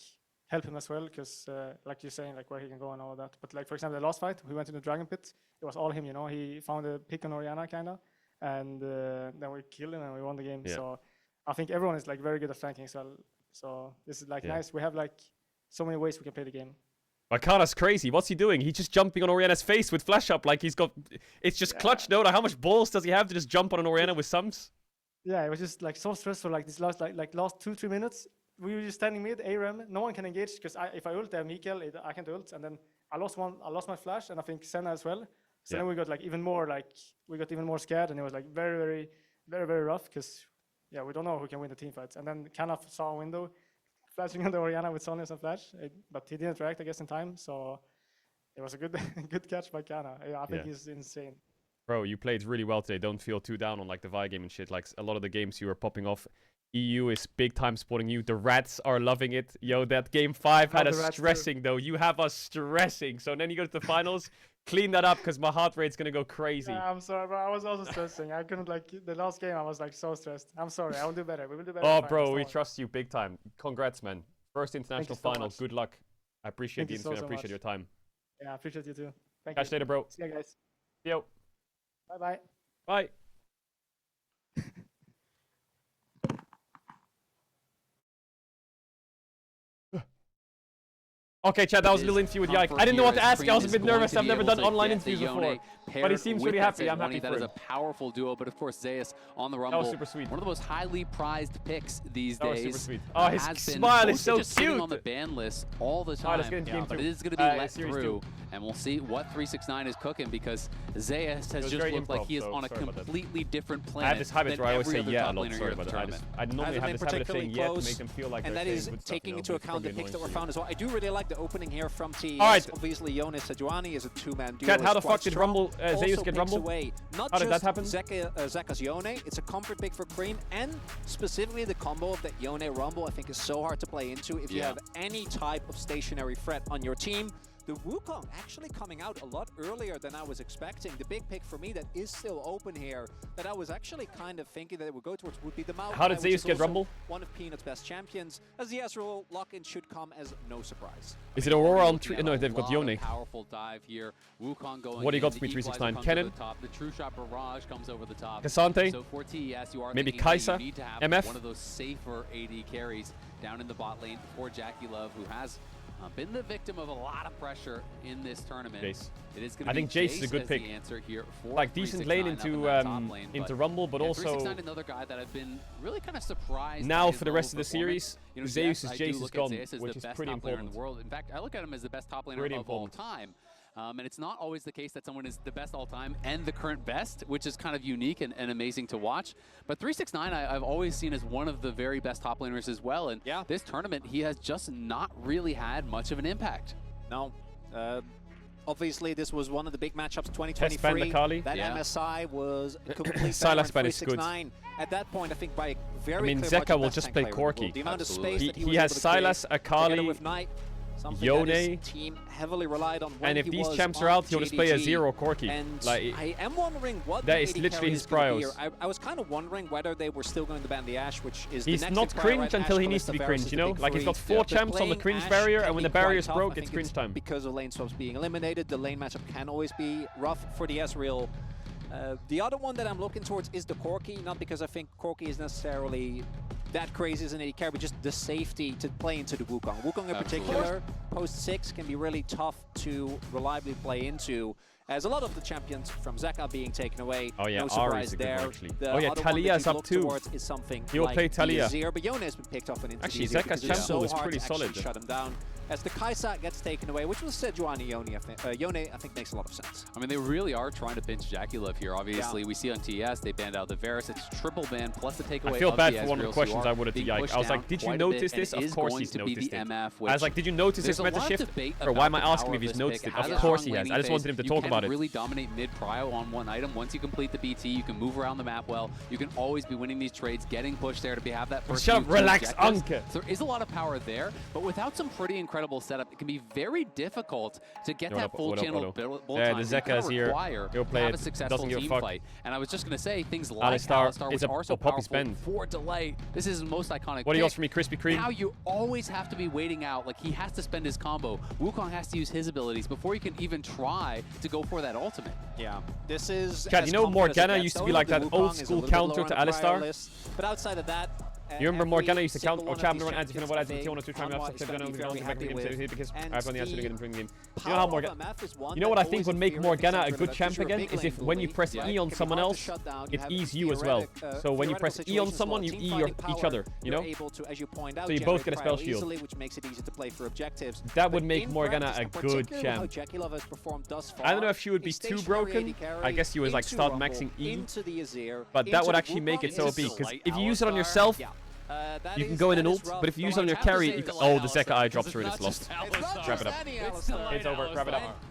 help him as well, because like you're saying, like where he can go and all of that. But like, for example, the last fight, we went into the Dragon Pit. It was all him, you know. He found a pick on Orianna, kind of. And then we killed him and we won the game. Yeah. So I think everyone is like very good at flanking as well. So this is like nice. We have like so many ways we can play the game. Akana's crazy. What's he doing? He's just jumping on Orianna's face with flash up. Like he's got... It's just clutch. No, how much balls does he have to just jump on an Orianna with sums? Yeah, it was just like so stressful. Like this last like last 2-3 minutes, we were just standing mid ARAM. No one can engage because if I ult, I have Mikael. I can't ult, and then I lost my flash, and I think Senna as well. So then we got like even more scared, and it was like very rough because we don't know who can win the team fights. And then Kana saw a window, flashing on the Orianna with Sonya's and flash, but he didn't react, I guess, in time. So it was a good catch by Kana. I think he's insane. Bro, you played really well today. Don't feel too down on like the Vi game and shit. Like a lot of the games you were popping off. EU is big time supporting you. The rats are loving it. Yo, that game 5 had us stressing though. You have us stressing. So then you go to the finals. Clean that up because my heart rate's gonna go crazy. Yeah, I'm sorry, bro. I was also stressing. I couldn't like the last game. I was like so stressed. I'm sorry. I will do better. We will do better. Oh, bro, we trust you big time. Congrats, man. First international final. Good luck. I appreciate the interview. I appreciate your time. Yeah, I appreciate you too. Thank you. Catch you later, bro. See you guys. Yo. Bye. Bye. Okay, Chad, that was a little interview with Yike. I didn't know what to ask. I was a bit nervous. I've never done online interviews before. But he seems really happy. I'm happy for him. That is a powerful duo, but of course, Zeus on the Rumble. That was super sweet. One of the most highly prized picks these days. That was super sweet. Oh, his smile is so cute. Sitting on the ban list all the time. All right, let's get into game 2. But it is going to be let through, and we'll see what 369 is cooking because Zeus has just looked like he is on a completely different planet. I have this habit where I always say yeah a lot. Sorry about that. I normally have this habit of saying yeah to make them feel like and they're that saying is taking into account the picks that were found as well. I do really like the opening here from TES. All right. Obviously, Jonas Sejuani is a two-man duo. Chad, how the fuck did Rumble Zeus get Rumble? Not how did that happen? Zeka's Yone. It's a comfort pick for Green, and specifically the combo of that Yone Rumble I think is so hard to play into if you have any type of stationary threat on your team. The Wukong actually coming out a lot earlier than I was expecting. The big pick for me that is still open here, that I was actually kind of thinking that it would go towards, would be the Mao. How did Zeus get Rumble? One of Peanut's best champions, as the Ezreal lock-in should come as no surprise. Is it Aurora on 3? No, they've got Yone. Powerful dive here. Wukong going. What do you got for me, 369? Kennen? The True Shot Barrage comes over the top. Cassante? So for TES, you are maybe Kaisa? Kaisa? You need to have MF? one of those safer AD carries down in the bot lane for Jackie Love, who has been the victim of a lot of pressure in this tournament. Jace. It is going I think Jace is a good pick. Answer here for like decent lane into Rumble, but also 369 another guy that I've been really kind of surprised. Now for the rest of the series, you know, Zeus' yes, Jace is gone, Zeus which is the pretty best top laner important. in the world. In fact, I look at him as the best top laner of all time. And it's not always the case that someone is the best all time and the current best, which is kind of unique and amazing to watch. But 369, I've always seen as one of the very best top laners as well. And this tournament, he has just not really had much of an impact. No. Obviously, this was one of the big matchups 2023. That MSI was complete Sylas ban is good. At that point, I think by very Zeka will just play Corki. The amount of space that he has Sylas, Akali, Yone, team heavily relied on and if these champs are out, he'll just play a 0 Corki. And like, I am wondering what that is literally his priors. I was kind of wondering whether they were still going to ban the Ashe, which is he's the next not cringe until he needs to be cringe, you know? Like he's got 4 champs on the cringe barrier, and when the barrier's broke, it's cringe time. Because of lane swaps being eliminated, the lane matchup can always be rough for the Ezreal. The other one that I'm looking towards is the Corki, not because I think Corki is necessarily that crazy as an AD carry, but just the safety to play into the Wukong. Wukong in particular, post 6 can be really tough to reliably play into, as a lot of the champions from Zeka being taken away. Oh yeah, no Ari surprise is a there. good one, actually. The oh yeah, Talia is up too. Is something He'll like play Talia. Azir, but Yone has been picked off and into actually, Zeka's champion was pretty solid. Shut him down. As the Kaisa gets taken away, which was Sejuani Yone, I think makes a lot of sense. I mean, they really are trying to bench Jackie Love here. Obviously, we see on TS, they banned out the Varus. It's triple ban plus the takeaway. I feel bad for one of the questions I would have to Yike. I was like, did you notice this? Of course he's noticed it. I was like, did you notice this meta shift? Or why am I asking if he's noticed it? Of course he has. I just wanted him to talk about it. You can really dominate mid-prio on one item. Once you complete the BT, you can move around the map well. You can always be winning these trades, getting pushed there to have that first. Shut up, relax, Anke. So there is a lot of power there, but without some pretty incredible setup, it can be very difficult to get that full channel build time. Yeah, the Zeka is here. He'll play have a successful team fight. And I was just going to say, things like Alistar, which are so powerful for Delight. This is his most iconic What do you got for me, Krispy Kreme? Now you always have to be waiting out. Like, he has to spend his combo. Wukong has to use his abilities before he can even try to go for that ultimate. Yeah, this is... Chad, you know Morgana used to be like that old school counter to Alistar? But outside of that... You remember Morgana used to count or chapter one ads if you know what ads you want to try and because I've on the answer to get him during the game. You know how Morgana you know what I think would make Morgana a good champ again is if when you press E on someone else, it E's you as well. So when you press E on someone, you E each other, you know? So you both get a spell shield. Which makes it easy to play for objectives. That would make Morgana a good champ. I don't know if she would be too broken. I guess you would like start maxing E. But that would actually make it so OP because if you use it on yourself, you can go in and ult, but if you use it on your carry, you can, oh, the Zeka eye drops through it, it's lost. Wrap it up. It's over, wrap it up.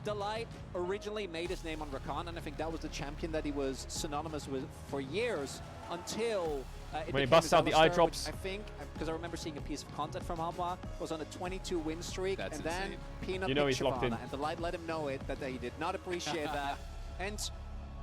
Delight originally made his name on Rakan, and I think that was the champion that he was synonymous with for years until when he busts out the eye drops. I think, because I remember seeing a piece of content from Hanwha, was on a 22 win streak, and then Peanut picked Shyvana, and Delight let him know it, that he did not appreciate that. And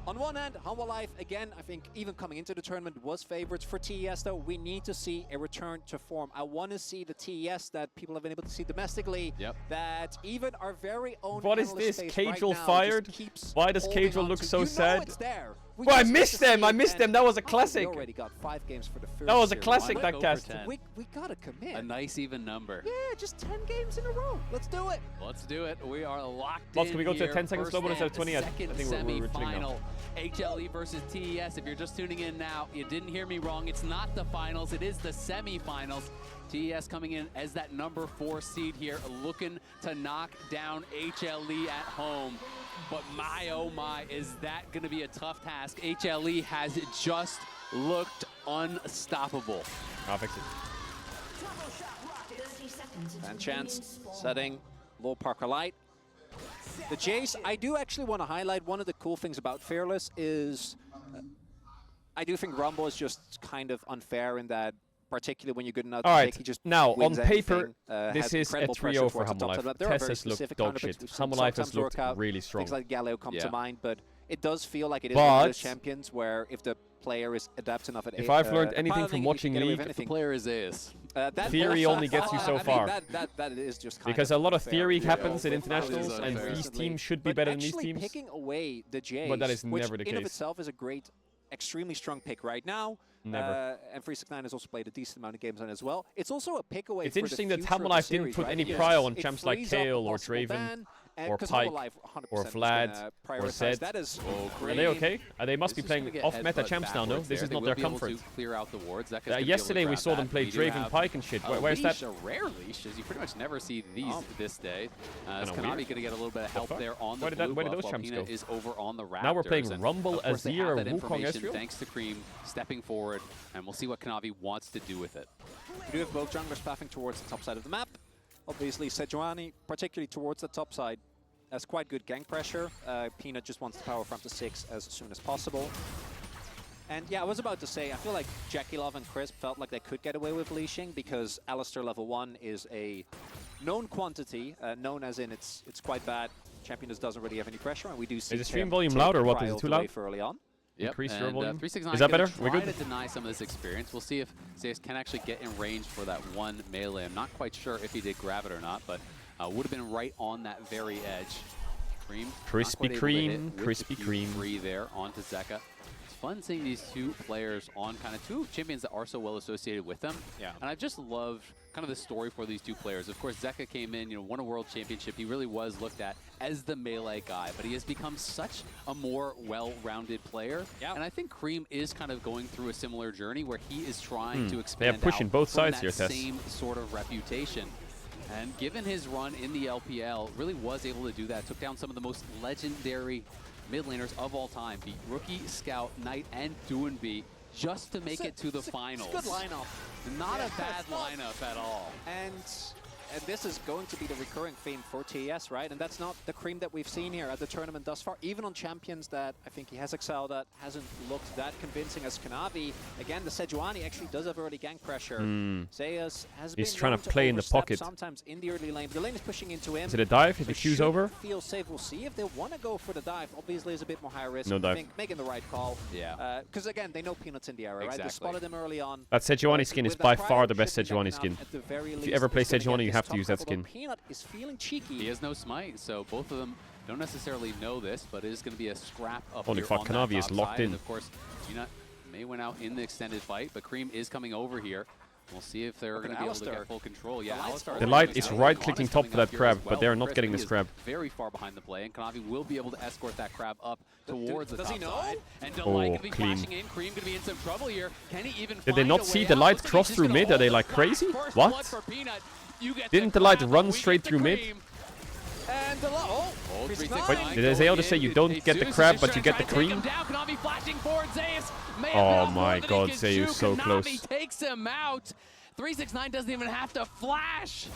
on one hand, Hanwha Life, again, I think even coming into the tournament was favorites. For TES, though, we need to see a return to form. I want to see the TES that people have been able to see domestically, that even our very own What is this? Caedrel fired? Why does Caedrel look so sad? It's there. Well, I missed them. I missed them. That was a classic. We already got 5 games for the first. That was a series. classic, that cast. We gotta commit. A nice even number. Yeah, just 10 games in a row. Let's do it. Let's do it. We are locked Mods, in can we go to here. 10 seconds slow instead of 20? I Second think we're reaching now. semi-final. HLE versus TES. If you're just tuning in now, you didn't hear me wrong. It's not the finals. It is the semi-finals. TES coming in as that number 4 seed here, looking to knock down HLE at home. But my, oh my, is that going to be a tough task? HLE has just looked unstoppable. I'll fix it. And Chance setting low Parker Light. The Jace, I do actually want to highlight one of the cool things about Fearless is I do think Rumble is just kind of unfair in that, particularly when you're good enough to take, he just now on wins paper, anything, this has is a incredible 3-0 pressure for towards the Humble top Life. side. There are very Tess has looked specific dog counterpicks shit. which Humble Life has sometimes work looked out. really strong. Things like Galeo come Yeah. to mind, but it does feel like it is one of But those champions where if the player is adept enough at if I've learned anything from watching League, The player is Zeus. theory only gets you so far. That is just kind Because of a lot of unfair. theory Yeah. happens in That internationals, is and unfair. these teams should be But better than these actually teams. picking away the Jays, But that is which never the in of case. itself is a great, extremely strong pick right now. Never. And 369 has also played a decent amount of games on it as well. It's also a pick away. It's for interesting the that future Humble of the Life didn't series, put right? any Because prio on it champs like frees up Kale a or possible Draven ban, or 'cause Pike Humble Life 100% or is Vlad gonna or prioritize. Zed. That is Are they okay? They must be playing off-meta champs now, no? This is not their comfort. Clear out the wards. Zeka's gonna be able to Yesterday we grab saw that. them play We do Draven, have Pike and shit. a Where's that? leash, a rare leash, as you pretty much never see these this day. Is Kinda Kanavi weird. going to get a little bit of help fuck? there on the Where did blue where did buff those while champs Peanut go? is over on the Raptors. Now we're playing And Rumble, of course they Azir, have that Wukong, information Ezreal? thanks to Cream stepping forward, and we'll see what Kanavi wants to do with it. We do have both junglers pathing towards the top side of the map. Obviously, Sejuani, particularly towards the top side, has quite good gank pressure. Peanut just wants to power from to 6 as soon as possible. And yeah, I was about to say, I feel like Jackie Love and Crisp felt like they could get away with leashing because Alistair level 1 is a known quantity, known as in it's quite bad. Champion just doesn't really have any pressure, and we do see Is the stream him volume take loud or the what? pry Is it all too the way loud? for early on. Increase your and, volume. 369 Is that better? gonna We're try good? to deny some of this experience. We'll see if Zeus can actually get in range for that one melee. I'm not quite sure if he did grab it or not, but would have been right on that very edge. Cream. Crispy Cream, Crispy Cream. Free there onto Zeka. It's fun seeing these two players on kind of two champions that are so well associated with them. Yeah. And I've just loved kind of the story for these two players. Of course, Zeka came in, won a world championship. He really was looked at as the melee guy, but he has become such a more well-rounded player. Yeah. And I think Cream is kind of going through a similar journey where he is trying to They expand are pushing out both from sides that here, Tess. same sort of reputation. And given his run in the LPL, really was able to do that. Took down some of the most legendary mid laners of all time. Beat Rookie, Scout, Knight, and Doinby just to make it to the finals. It's a good lineup. Not a bad lineup at all. And this is going to be the recurring theme for TES, right? And that's not the Cream that we've seen here at the tournament thus far. Even on champions that I think he has excelled at, hasn't looked that convincing as Kanavi. Again, the Sejuani actually does have early gank pressure. Zeus has He's been trying known to play in the overstep pocket. sometimes in the early lane. The lane is pushing into him. Is it a dive? If So he Q's should over? feel safe. We'll see if they want to go for the dive. Obviously, it's a bit more high risk. No I dive. think making the right call. Yeah. Because again, they know Peanut's in the area, right? They Exactly. spotted him early on. That Sejuani skin is With by that far prior, the best should be Sejuani backing skin. up at the very If you least. ever play He's gonna Sejuani, get you this have to top use that couple, skin. but Peanut is feeling cheeky. He has no smite, so both of them don't necessarily know this, but it is going to be a scrap up Holy here fuck, on that Kanavi is top locked side. in. And of course, Peanut may win out in the extended fight, but Cream is coming over here. We'll see if they're going to be able to get full control. Yeah, Alistar The light is right-clicking top for that crab, but they're not getting this crab. Very far behind the play, and Kanavi will be able to escort that crab up towards the does top he know? side. And Delight Oh, going to be clean. flashing in. Cream going to be in some trouble here. Can he even Did they find not a see way the out? light Looks like cross he's through just mid? gonna Are they hold like the flash. crazy? First What? blood for Peanut. You get Didn't the the light crab, run we straight get through the mid? Cream. And the oh, 369 Wait, did Ezreal just say you don't get the crab, but you get the cream? Kanavi flashing forward. Zeus may have Oh been off my more than he god, can Zeus chew. so Kanavi close. takes him out. 369 doesn't even have to flash.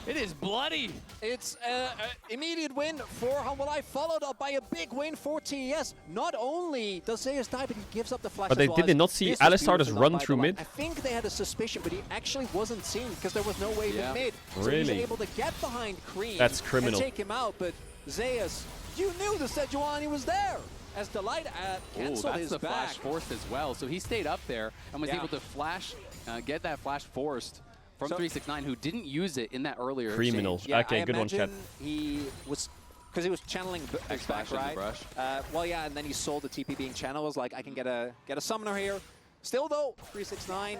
It is bloody. It's an immediate win for Humble Life, followed up by a big win for TES. Not only does Zeus die, but he gives up the flash But as did they not see This was Alistar just beautifully run done by through the mid? I think they had a suspicion, but he actually wasn't seen because there was no wave Yeah. in mid. So he's Really? able to get behind Cream That's criminal. and take him out. But Zeus, you knew the Sejuani was there. As Delight canceled That's his the back. flash forced as well. So he stayed up there and was Yeah. able to flash, get that flash forced from So- 369, who didn't use it in that earlier Criminal. exchange. Yeah, Okay, I good one, chat. imagine he was because he was channeling back, right? Well, yeah, and then he saw the TP being channeled. Was like, I can get a summoner here. Still though, 369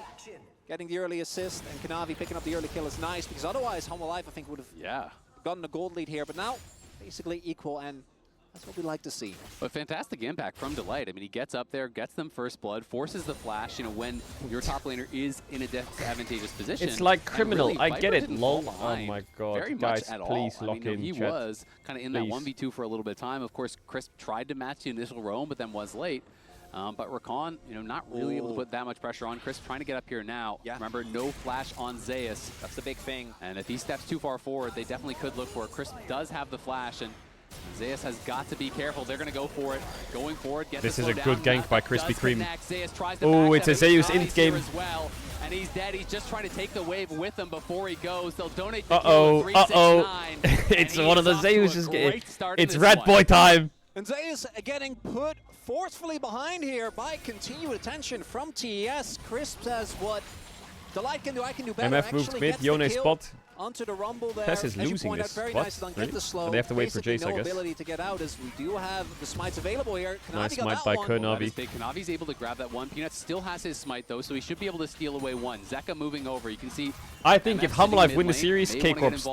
getting the early assist, and Kanavi picking up the early kill is nice, because otherwise Humble Life I think would have gotten a gold lead here. But now basically equal, and that's what we like to see. But fantastic impact from Delight. I mean, he gets up there, gets them first blood, forces the flash, you know, when your top laner is in a disadvantageous position. It's like Criminal. Really, I get it. didn't Lol. fall Oh behind my god. very Guys, much at please all. lock I mean, in he chat. was kind of in that 1v2 for a little bit of time. Of course, Chris tried to match the initial roam, but then was late. But Rakan, you know, not really able to put that much pressure on. Chris trying to get up here now. Remember, no flash on Zeus. That's the big thing. And if he steps too far forward, they definitely could look for it. Chris does have the flash, and Zeus has got to be careful. They're going to go for it. Going for it. This is a good gank by Krispy Kreme. Oh, it's a Zeus int game. As well. And he's dead. He's just trying to take the wave with him before he goes. They'll donate the Uh-oh. It's one of the Zeus. It's Red Boy time. And Zeus getting put forcefully behind here by continued attention from TES. Crisp says what Delight can do, I can do better. MF moved mid, Yone spot. Onto the rumble there. Tess is losing this. What? Really? They have to wait for Jace, I guess. Ability to get out, as we do have the smites available here. Nice smite by Kanavi. Kanavi's able to grab that one. Peanut still has his smite though, so he should be able to steal away one. Zeka moving over. You can see. I think if Humble Life win the series, K-Corp's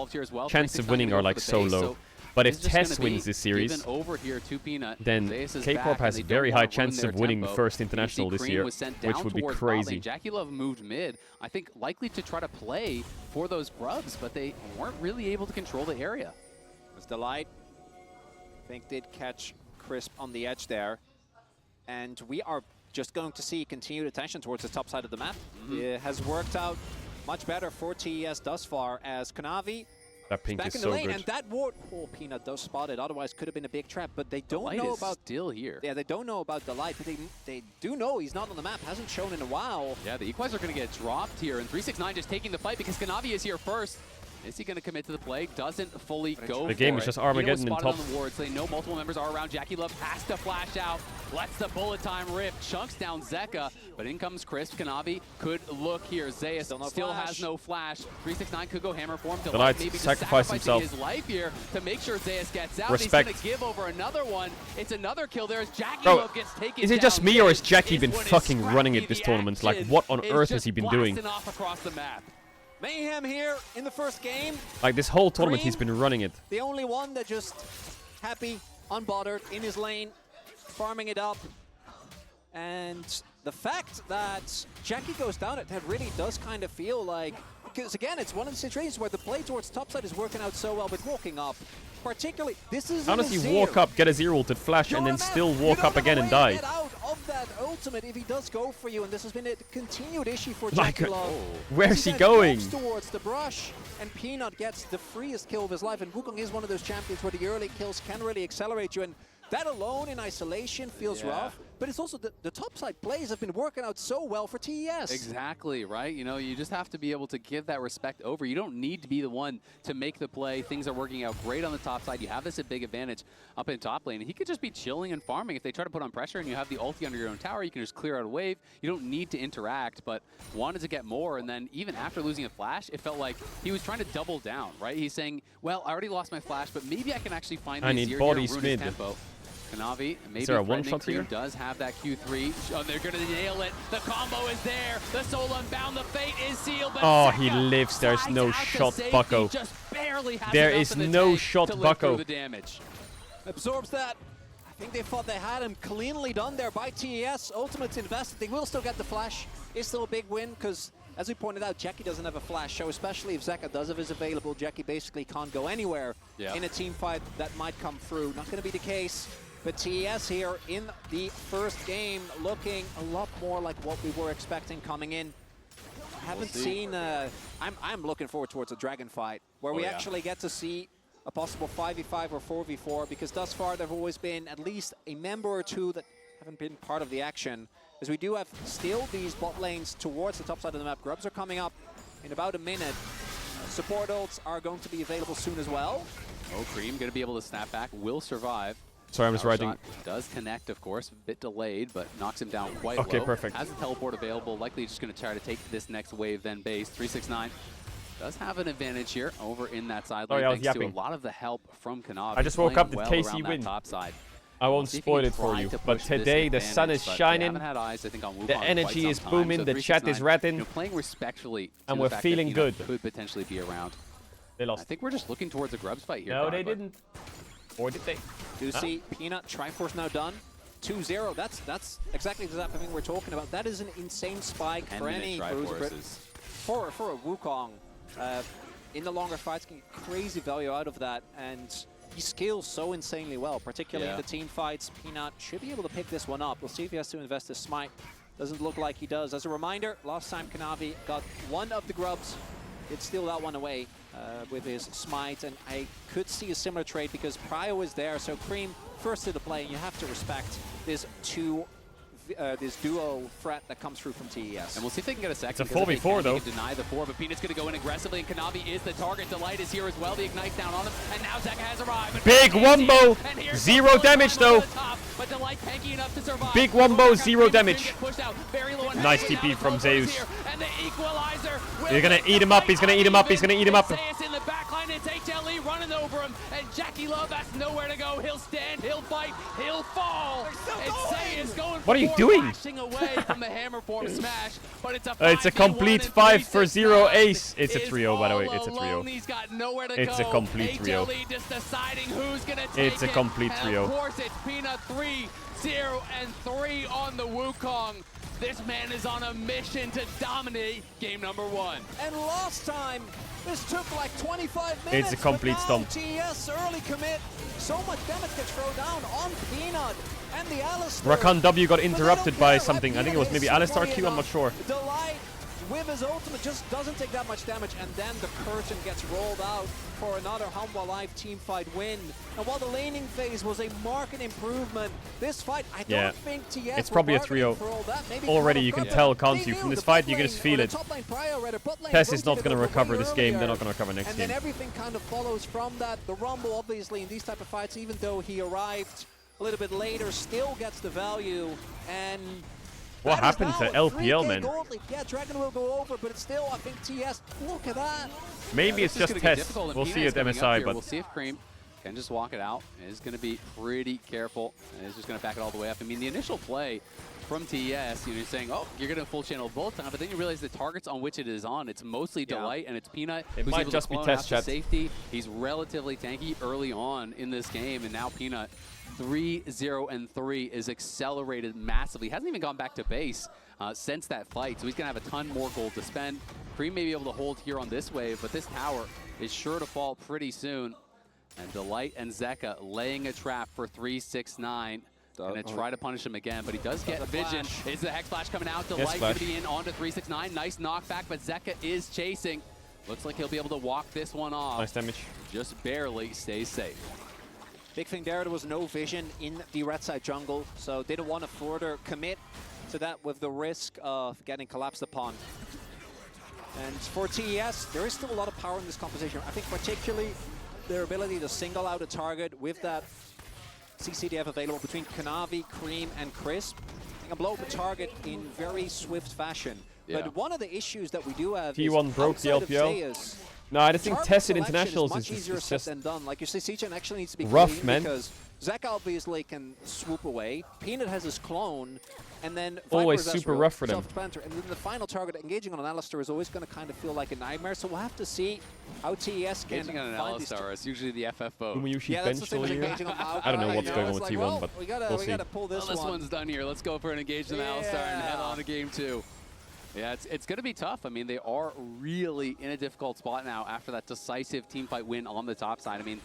chance of winning are like so low. But if Tess wins this series, then K-Corp has a very high chance of winning the first international this year, which would be crazy. Jackie Love moved mid, I think likely to try to play for those grubs, but they weren't really able to control the area. As Delight, I think, did catch Crisp on the edge there. And we are just going to see continued attention towards the top side of the map. It has worked out much better for TES thus far, as Kanavi that pink back is in so the lane, good. and that ward, Peanut does spot it, otherwise could have been a big trap, but they don't know about still here. Yeah, they don't know about Delight, but they do know he's not on the map, hasn't shown in a while. Yeah, the Equalizer are going to get dropped here, and 369 just taking the fight because Kanavi is here first. Is he going to commit to the play? Doesn't fully go The game for is it. just Armageddon in top. On the wards. They know multiple members are around. Jackie Love has to flash out. Lets the bullet time rip. Chunks down Zeka, but in comes Chris. Kanavi could look here. Zeus still has no flash. 369 could go hammer for him. Delight maybe sacrifice himself. His life here to make sure Zeus gets out. Respect. He's going to give over another one. It's another kill there as Jackie Bro, Love gets taken is it down. just me or has Jackie been fucking running it this tournament? Like, what on earth has he been doing? Blasting off across the map. Mayhem here in the first game. Like, this whole tournament he's been running it. The only one that just happy, unbothered, in his lane, farming it up. And the fact that Jackie goes down, it really does kind of feel like, because again, it's one of the situations where the play towards topside is working out so well, but walking up, particularly, this is How does he walk up, get a zero ulted flash, and then still walk up again and die? Get out of that ultimate if he does go for you, and this has been a continued issue for Like, Jackie Love. where's he going? Towards the brush, and Peanut gets the freest kill of his life, and Wukong is one of those champions where the early kills can really accelerate you, and that alone in isolation feels rough, but it's also the topside plays have been working out so well for TES. Exactly, right? You know, you just have to be able to give that respect over. You don't need to be the one to make the play. Things are working out great on the top side. You have this a big advantage up in top lane. He could just be chilling and farming. If they try to put on pressure and you have the ulti under your own tower, you can just clear out a wave. You don't need to interact, but wanted to get more. And then even after losing a flash, it felt like he was trying to double down, right? He's saying, well, I already lost my flash, but maybe I can actually find the Azir here and ruin his tempo. Kanavi, maybe there a one-shot here? Does have that Q3. Oh, they're going to nail it. The combo is there. The soul unbound. The fate is sealed. But Oh, he lives. There's no shot, Bucko. There is no shot, Bucko. The damage. Absorbs that. I think they thought they had him cleanly done there by TES. Ultimate's invested. They will still get the flash. It's still a big win because, as we pointed out, Jackie doesn't have a flash. So especially if Zeka does have his available, Jackie basically can't go anywhere in a team fight that might come through. Not going to be the case. But TES here in the first game looking a lot more like what we were expecting coming in. Haven't seen, I'm looking forward towards a dragon fight where we actually get to see a possible 5v5 or 4v4, because thus far there have always been at least a member or two that haven't been part of the action. As we do have still these bot lanes towards the top side of the map. Grubs are coming up in about a minute. Support ults are going to be available soon as well. Oh, Cream going to be able to snap back, will survive. Sorry, I was writing. Does connect, of course, a bit delayed, but knocks him down quite low. Perfect. Has a teleport available, likely just going to try to take this next wave, then base. 369 does have an advantage here over in that side Sorry, lane, I was thanks to yapping. a lot of the help from Kanavi. I just woke up. Did well KC win? top side. I won't See if he spoil can it for try you, to but push this today the sun is advantage, but they shining, haven't had eyes, I think, on Wukong the in quite energy some is time. booming, So the chat is 369, ratting, playing respectfully to and the we're fact feeling that good. could potentially be around. They lost. I think we're just looking towards a Grubs fight here. No, they didn't. Or did they? Do see Peanut, Triforce now done. 2-0, that's exactly the type of thing we're talking about. That is an insane spike for any Bruiser. For a Wukong, in the longer fights, can get crazy value out of that, and he scales so insanely well, particularly in the team fights. Peanut should be able to pick this one up. We'll see if he has to invest his smite. Doesn't look like he does. As a reminder, last time Kanavi got one of the Grubs, did steal that one away with his smite, and I could see a similar trade because Prio is there, so Cream first to the play, and you have to respect this this duo threat that comes through from TES. And we'll see if they can get a second. It's a 4v4 though. They can deny the 4, but Peanut's going to go in aggressively, and Kanavi is the target. Delight is here as well. The Ignite's down on him, and now Zeka has arrived. Big Wombo! 0 damage though. But Delight tanky enough to survive. Big Wombo, 0 damage. Very low on Nice health. TP from Zeus. And the equalizer. He's gonna eat him up, he's gonna eat him up, he's gonna eat him up. Zeus in the backline, it's HLE running over him, and Jackie Love has nowhere to go. He'll stand, he'll fight, he'll fall. And Zeus going What are you doing? flashing away from the hammer form smash, but it's a It's a complete 5-for-0 ace. It's a trio, by the way. It's a trio. He's got nowhere to It's go. a complete trio. HLE just deciding who's gonna take It's a it. complete And trio. of course, it's Peanut 3-0-3 on the Wukong. This man is on a mission to dominate game number 1. And last time, this took like 25 minutes. It's a complete but stomp. now TES early commit. So much damage gets thrown down on Peanut and the Alistar. Rakan W got interrupted by something. I think it was maybe Alistar Q, I'm not sure. Delight with his ultimate just doesn't take that much damage, and then the curtain gets rolled out for another Hanwha Live teamfight win. And while the laning phase was a marked improvement, this fight, I don't think TES It's probably a trio. Already you can tell, can't you? From this fight, you can just feel it. Tess is not going to recover this game. They're not going to recover next game. And then everything kind of follows from that. The Rumble, obviously, in these type of fights, even though he arrived a little bit later, still gets the value. And what happened to LPL, man? Yeah, Dragon will go over, but it's still, I think, TS. Look at that. Maybe it's just Tess. We'll see at MSI, but we'll see if Cream can just walk it out. He's going to be pretty careful, and he's just going to back it all the way up. I mean, the initial play from TES, you're saying, oh, you're going to full channel both time, but then you realize the targets on which it is on, it's mostly Delight and it's Peanut. It who's might able just to be clone Tess, out to chat. safety. He's relatively tanky early on in this game, and now Peanut 3-0-3 is accelerated massively. He hasn't even gone back to base since that fight, so he's going to have a ton more gold to spend. Cream may be able to hold here on this wave, but this tower is sure to fall pretty soon. And Delight and Zeka laying a trap for 369. Gonna try to punish him again, but he does get vision. Is the Hex Flash coming out? Delight gonna be in onto 369. Nice knockback, but Zeka is chasing. Looks like he'll be able to walk this one off. Nice damage. Just barely stays safe. Big thing there was no vision in the red side jungle, so didn't want to further commit to that with the risk of getting collapsed upon. And for TES, there is still a lot of power in this composition. I think particularly their ability to single out a target with that CCDF available between Kanavi, Cream, and Crisp. They can blow up a target in very swift fashion. Yeah. But one of the issues that we do have T1 is broke the outside of LPL. Zeus, No, I just think target Tess in selection internationals much is easier just said than done. Like you say, CJ actually needs to be rough, clean man. because Zach obviously can swoop away. Peanut has his clone, and then Always Viper's super Ezreal, rough for them. self-planter, and then the final target engaging on an Alistar is always going to kind of feel like a nightmare. So we'll have to see how TES can Engaging on an find these. Alistar is usually the FFO. Umayushi Yeah, that's the benched same all as year. engaging on Maokai, I don't know what's you going on it's with like, T1, well, but we gotta we'll see. pull this Well, this one. one's done here. Let's go for an engagement on Alistar and head on to game 2. Yeah, it's going to be tough. I mean, they are really in a difficult spot now after that decisive teamfight win on the top side. I mean,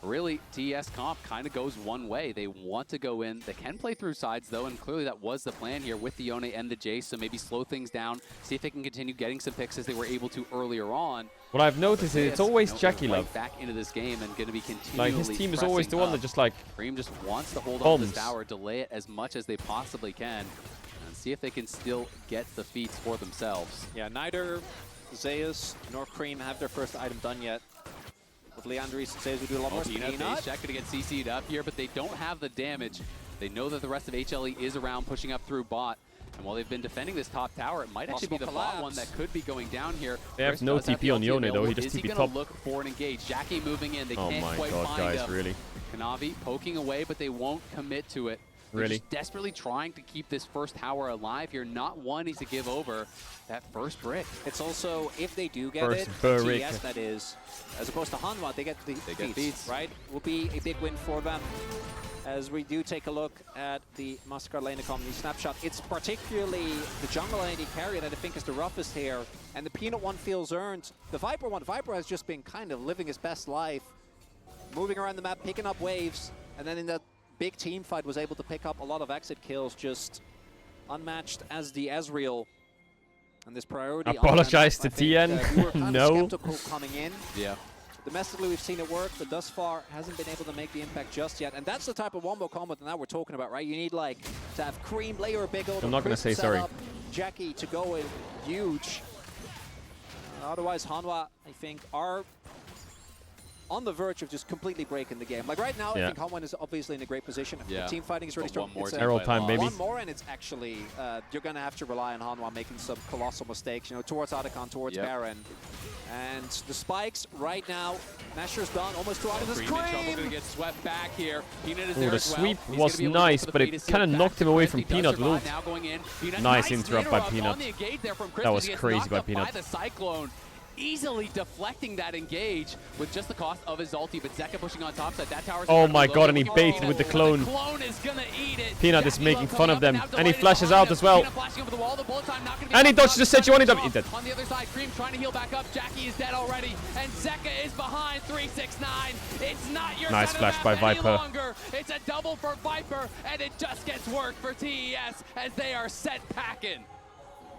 really, TES comp kind of goes one way. They want to go in. They can play through sides, though, and clearly that was the plan here with the Yone and the Jace, so maybe slow things down, see if they can continue getting some picks as they were able to earlier on. What I've noticed is it's always Jackie right Love. back into this game and going to be continually Like, his team is always the one that just, like, Cream just wants to hold on to this bombs. tower, delay it as much as they possibly can, and see if they can still get the feats for themselves. Yeah, neither Zeus nor Cream have their first item done yet. With Leandris and Zeus, we do a lot more Peanut speed. face check to get CC'd up here, but they don't have the damage. They know that the rest of HLE is around, pushing up through bot. And while they've been defending this top tower, it might actually be the bot one that could be going down here. They have no TP on Yone though, he just Is he TP gonna top. look for an engage? Jackie moving in, they Oh can't my quite god, find guys, him. really? Kanavi poking away, but they won't commit to it. They're Really? just desperately trying to keep this first tower alive here, not wanting to give over that first brick. It's also, if they do get First it, brick. TS that is, as opposed to Hanwha, they get the get beats, right? Will be a big win for them. As we do take a look at the Massacre lane economy snapshot, it's particularly the jungle AD carry that I think is the roughest here, and the Peanut one feels earned. The Viper one, Viper has just been kind of living his best life, moving around the map, picking up waves, and then in that big team fight was able to pick up a lot of exit kills, just unmatched as the Ezreal. And this priority. Apologize to TN. We were kind of No. skeptical coming in. Yeah. Domestically, we've seen it work, but thus far hasn't been able to make the impact just yet. And that's the type of wombo combo that now we're talking about, right? You need like to have Cream, layer a big ult. I'm not gonna say sorry. Jackie to go in huge. Otherwise, Hanwha, I think, are on the verge of just completely breaking the game. Like right now, I think Hanwha is obviously in a great position. Yeah. The team fighting is really strong. It's Arrow time, baby. one more, and it's actually you're gonna have to rely on Hanwha making some colossal mistakes. You know, towards Otacon, towards Baron, and the spikes right now. Nasher's done almost to out of the Cream in trouble, gonna get swept back here. Peanut is Oh, there the as well. sweep He's was gonna be able to go nice, for the but bait to it seal kind of back. knocked him away He from does Peanut. survive With now going in. Peanut, nice interrupt by interrupt Peanut. on the engage there from Chris, That but was he gets crazy knocked by up Peanut. By the Cyclone. Easily deflecting that engage with just the cost of his ulti, but Zeka pushing on top side. That tower's Oh my god, and he low. baited with the clone. The clone is gonna eat it. Peanut is Jackie making Love fun coming of up them, now, and he delayed flashes behind out him. as well. Peanut flashing over the wall, the bullet time not gonna be And he enough. dodged the Sejuani W. He dead. On the other side, Cream trying to heal back up. Jackie is dead already, and Zeka is behind 369. It's not your Nice center flash map by any Viper. longer. It's a double for Viper, and it just gets work for TES as they are set packing.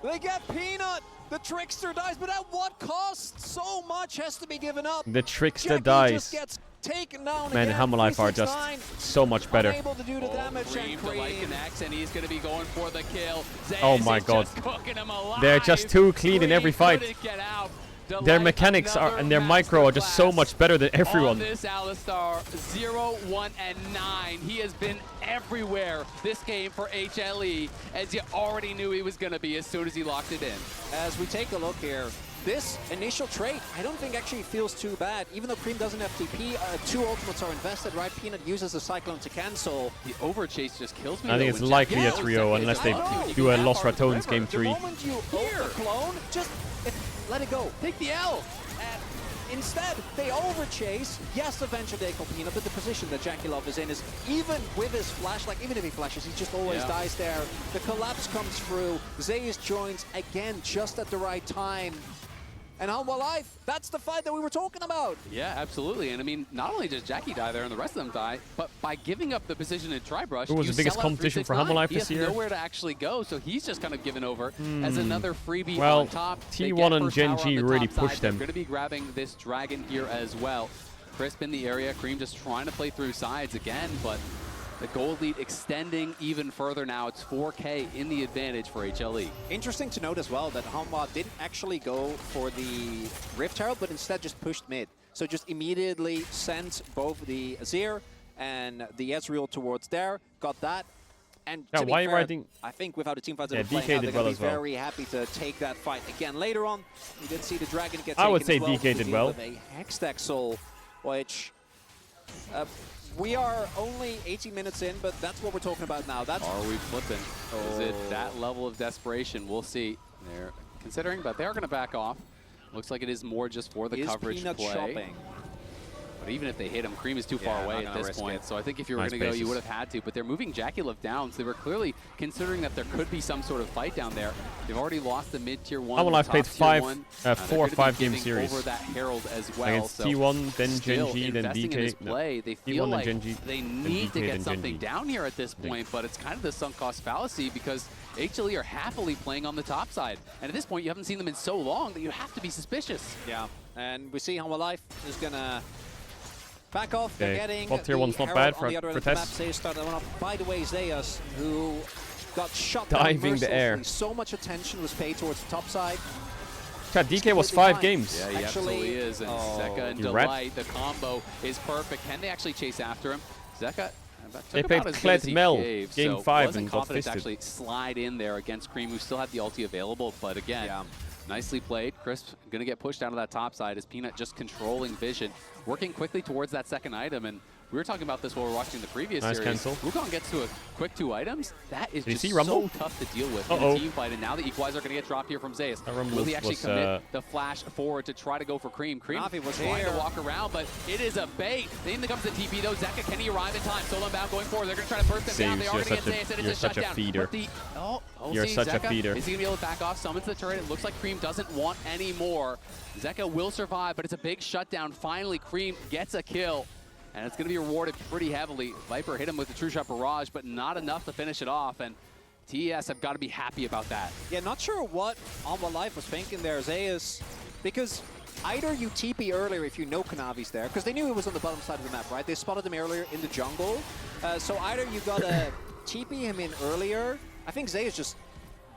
They get Peanut! The Trickster dies, but at what cost? So much has to be given up. The Trickster Jackie dies. just gets taken down Man, again. Hammer Life are just 369, so much better. unable to do the damage, Cream and to like Cream. connects, and he's going to be going for the kill. Oh Zayas my is god. just cooking him alive. They're just too clean in every fight. Couldn't get out. Their Delight, mechanics are and their another micro are just so much better than On everyone. this Alistar, 0, 1, and 9. He has been everywhere this game for HLE, as you already knew he was going to be as soon as he locked it in. As we take a look here, this initial trade, I don't think actually feels too bad. Even though Cream doesn't have TP, 2 ultimates are invested, right? Peanut uses the Cyclone to cancel. The overchase just kills me. I think it's likely a trio unless they do a Lost Ratones game 3. The moment you ult the clone, just let it go. Take the L. And instead, they overchase. Yes, eventually they kill Peanut, but the position that Jackie Love is in is, even with his flash, like even if he flashes, he just always dies there. The collapse comes through. Zayas joins again just at the right time. And Hanwha Life, that's the fight that we were talking about. Yeah, absolutely. And I mean, not only does Jackie die there and the rest of them die, but by giving up the position in Tribrush, Who was you the biggest sell out competition for 369. Hammer Life He this has year? nowhere to actually go, so he's just kind of given over as another freebie Well, on top. They T1 get and first tower on Gen G the really top side. pushed them. They're going to be grabbing this dragon here as well. Crisp in the area, Cream just trying to play through sides again, but the gold lead extending even further now. It's 4K in the advantage for HLE. Interesting to note as well that Hanwha didn't actually go for the Rift Herald, but instead just pushed mid. So just immediately sent both the Azir and the Ezreal towards there, got that. And Yeah, to be why are you fair, writing- I think without the team fights that Yeah, are playing DK out, did they're going well to as be well. very happy to take that fight again later on. We did see the Dragon get I taken would say as well, DK to did deal well. with a Hextech Soul, which... we are only 18 minutes in, but that's what we're talking about now. That's Are we flipping? Is it that level of desperation? We'll see. They're considering, but they're going to back off. Looks like it is more just for the Is coverage Peanut play. shopping? But even if they hit him, Cream is too Yeah, far away not at gonna this risk point. it. So I think if you were Nice going to go, you bases. would have had to. But they're moving Jackie Love down, so they were clearly considering that there could be some sort of fight down there. They've already lost the mid-tier 1. Hammer Life top played tier 1. four They're or gonna be 5 game giving series. over that Herald as well. Against so T1, then still Gen G, then investing in DK. his play, they T1 feel and like Gen G, they then need to DK, get then something Gen G. down here at this point, but it's kind of the sunk cost fallacy because HLE are happily playing on the top side. And at this point, you haven't seen them in so long that you have to be suspicious. Yeah, and we see Hanwha Life is going to back off. They're Okay. getting Bot tier the one's not Herald bad on for- the other for end of the map. Tess. Zayas started that one off. By the way, Zayas, who got shot Diving down the air. mercilessly. So much attention was paid towards the top side. Chad, DK was 5 games. Yeah, he absolutely is. And Zeka and You rat. Delight, the combo is perfect. Can they actually chase after him? Zeka They played Kled Mel game 5 wasn't and got confident to fisted. actually slide in there against Cream, who still had the ulti available. But again, nicely played. Crisp going to get pushed down to that top side as Peanut just controlling vision, working quickly towards that second item. And we were talking about this while we were watching the previous series. Cancel. Wukong gets to a quick 2 items. That is Did just you see Rumble? so tough to deal with in a team fight. And now the equalizer going to get dropped here from Zeus. Will he actually commit the flash forward to try to go for Cream? Cream was trying to walk around, but it is a bait. Then comes the TP though. Zeka, can he arrive in time? Solo bound going forward. They're going to try to burst them down. They are going to get Zeus, and it's a shutdown. Feeder. You're see, such a Zeka, feeder. Is he going to be able to back off? Summons the turret. It looks like Cream doesn't want any more. Zeka will survive, but it's a big shutdown. Finally, Cream gets a kill. And it's going to be rewarded pretty heavily. Viper hit him with the True Shot Barrage, but not enough to finish it off. And TES have got to be happy about that. Yeah, not sure what Alma Life was thinking there, Zeus, because either you TP earlier if you know Kanavi's there, because they knew he was on the bottom side of the map, right? They spotted him earlier in the jungle. So either you got to TP him in earlier. I think Zeus just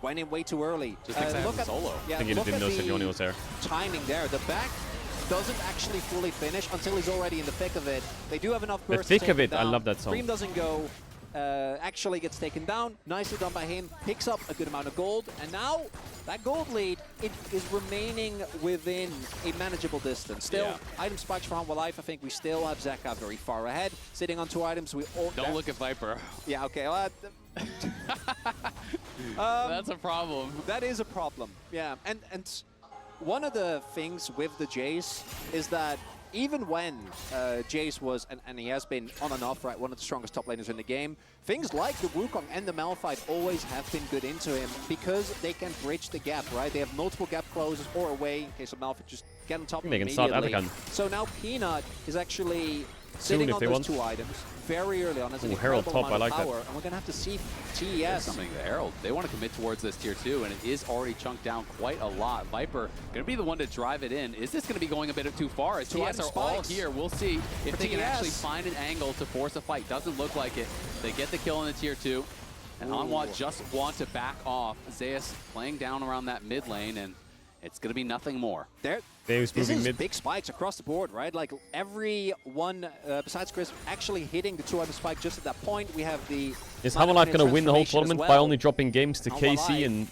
went in way too early. Just look at solo. I think he didn't know Sejuani was there. Timing there. The back doesn't actually fully finish until he's already in the thick of it. They do have enough burst. The thick of it, I love that song. Cream doesn't go. Actually gets taken down. Nicely done by him. Picks up a good amount of gold. And now that gold lead, it is remaining within a manageable distance. Still, item spikes for Hanwha Life. I think we still have Zeka very far ahead. Sitting on 2 items. We all Don't look at Viper. Yeah, okay. Well, that's a problem. That is a problem. Yeah, and one of the things with the Jace is that even when Jace was, and he has been on and off, right, one of the strongest top laners in the game, things like the Wukong and the Malphite always have been good into him because they can bridge the gap, right? They have multiple gap closes or away in case of Malphite, just get on top of him they can start immediately. Avakan. So now Peanut is actually sitting on those 2 items very early on as an Herald incredible top, I amount like of power, that. and we're going to have to see There's TES. something to Herald. They want to commit towards this tier 2, and it is already chunked down quite a lot. Viper going to be the one to drive it in. Is this going to be going a bit too far? As TES are all here, we'll see if they can actually find an angle to force a fight. Doesn't look like it. They get the kill in the tier 2, and Hanwha just want to back off. Zeus playing down around that mid lane, and it's going to be nothing more. This is big spikes across the board, right? Like every one, besides Chris, actually hitting the 2 item spike just at that point. We have the... Is Hanwha Life going to win the whole tournament by only dropping games to KC and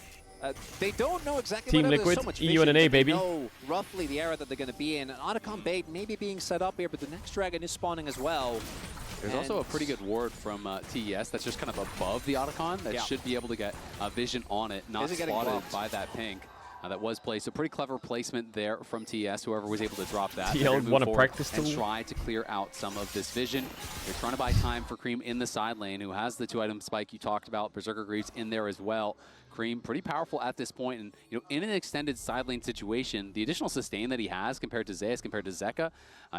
they don't know exactly Team whether Liquid, there's so much EU and vision, NA, but they baby. know roughly the era that they're going to be in. And Otacon bait maybe being set up here, but the next dragon is spawning as well. There's also a pretty good ward from TES that's just kind of above the Otacon that should be able to get vision on it, not spotted by that pink. That was placed. A pretty clever placement there from TS, whoever was able to drop that. TL want to practice and try to clear out some of this vision. They're trying to buy time for Cream in the side lane, who has the 2 item spike you talked about. Berserker Greaves in there as well. Cream pretty powerful at this point, and in an extended side lane situation, the additional sustain that he has compared to Zeus, compared to Zeka,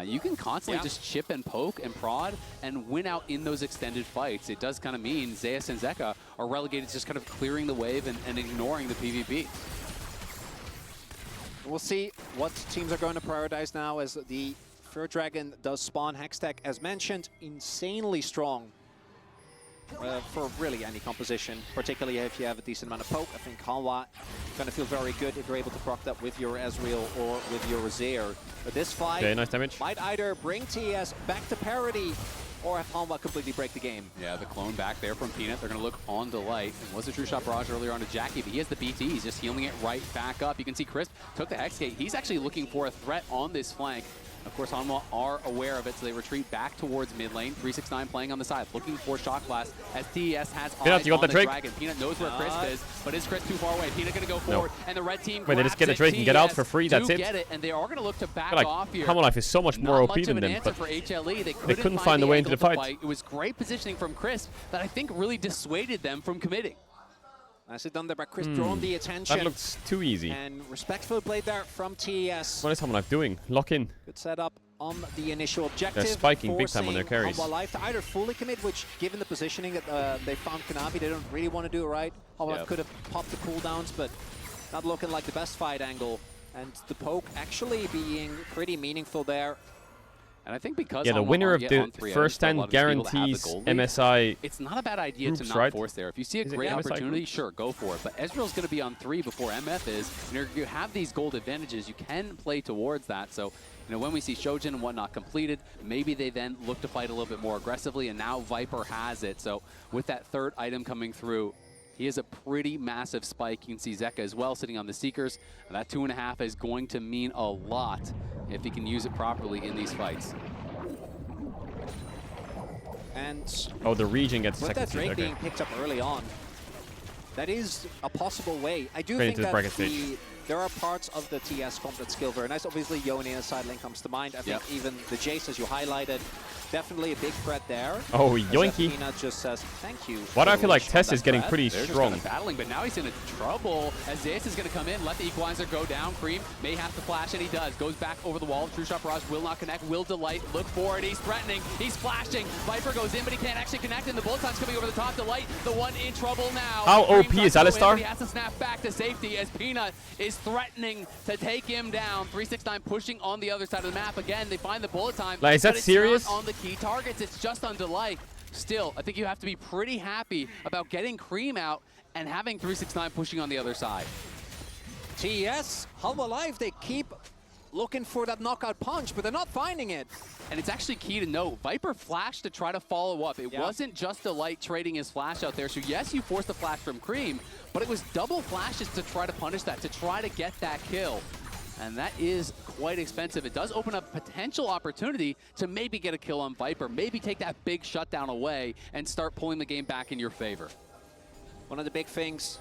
you can constantly just chip and poke and prod and win out in those extended fights. It does kind of mean Zeus and Zeka are relegated to just kind of clearing the wave and ignoring the PvP. We'll see what teams are going to prioritize now as the Third Dragon does spawn. Hextech, as mentioned, insanely strong for really any composition, particularly if you have a decent amount of poke. I think Hanwha going to feel very good if you're able to proc that with your Ezreal or with your Azir. But this fight nice damage. might either bring TS back to parity or have Hanwha completely break the game. Yeah, the clone back there from Peanut. They're going to look on to Light. It was a True Shot Barrage earlier on to Jackie, but he has the BT. He's just healing it right back up. You can see Crisp took the Hexgate. He's actually looking for a threat on this flank. Of course, Hanwha are aware of it, so they retreat back towards mid lane. 369 playing on the side, looking for Shock Blast as TES has eyes on the Dragon. Peanut knows where Crisp is, but is Crisp too far away? Peanut going to go forward, and the red team Wait, they just get a Drake and get out for free, that's it? Get it, and they are going to look to back off here. Hanwha Life is so much more OP than them, but for HLE. They couldn't find a way into the fight. It was great positioning from Crisp that I think really dissuaded them from committing. Nicely done there by Crisp, drawn the attention. That looks too easy. And respectful play there from TES. What is Hanwha Life doing? Lock in. Good setup on the initial objective. They're spiking big time on their carries. Hanwha Life to either fully commit, which given the positioning that they found Kanavi, they don't really want to do it right. Hanwha Life could have popped the cooldowns, but not looking like the best fight angle. And the poke actually being pretty meaningful there. And I think because the winner of the first 10 guarantees MSI. It's not a bad idea groups, to not force there. If you see a great opportunity, sure, go for it. But Ezreal's going to be on 3 before MF is. And you have these gold advantages. You can play towards that. So, when we see Shojin and whatnot completed, maybe they then look to fight a little bit more aggressively. And now Viper has it. So with that third item coming through, he has a pretty massive spike. You can see Zeka as well sitting on the Seekers. And that 2.5 is going to mean a lot if he can use it properly in these fights. And the region gets with second that Drake being picked up early on, that is a possible way. I do think that there are parts of the TS comp that skill very nice. Obviously, Yone in a side lane comes to mind. I think even the Jace, as you highlighted, definitely a big threat there. Oh, yoinky. Peanut just says, thank you. Why do I feel like Tess is getting pretty They're strong? Just battling, but now he's in trouble as Zeus is going to come in, let the equalizer go down. Cream may have to flash, and he does. Goes back over the wall. True Shot Barrage will not connect. Will Delight look for it. He's threatening. He's flashing. Viper goes in, but he can't actually connect, and the bullet time's coming over the top. Delight, the one in trouble now. How OP is Alistar? He has to snap back to safety as Peanut is threatening to take him down. 369 pushing on the other side of the map. Again, they find the bullet time. Like, is that serious? Not on the key targets. It's just on Delight. Still, I think you have to be pretty happy about getting Cream out and having 369 pushing on the other side. TS, Humble Life, they keep looking for that knockout punch, but they're not finding it. And it's actually key to note, Viper flashed to try to follow up. It wasn't just Delight trading his flash out there. So yes, you forced the flash from Cream, but it was double flashes to try to punish that, to try to get that kill. And that is quite expensive. It does open up potential opportunity to maybe get a kill on Viper, maybe take that big shutdown away and start pulling the game back in your favor. One of the big things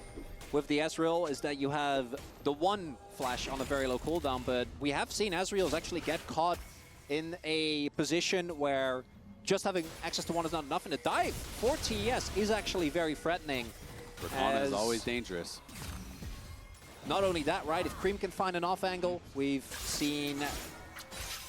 with the Ezreal is that you have the one flash on a very low cooldown, but we have seen Ezreals actually get caught in a position where just having access to one is not enough, and a dive for TES is actually very threatening. Rakana is always dangerous. Not only that, right, if Cream can find an off angle, we've seen...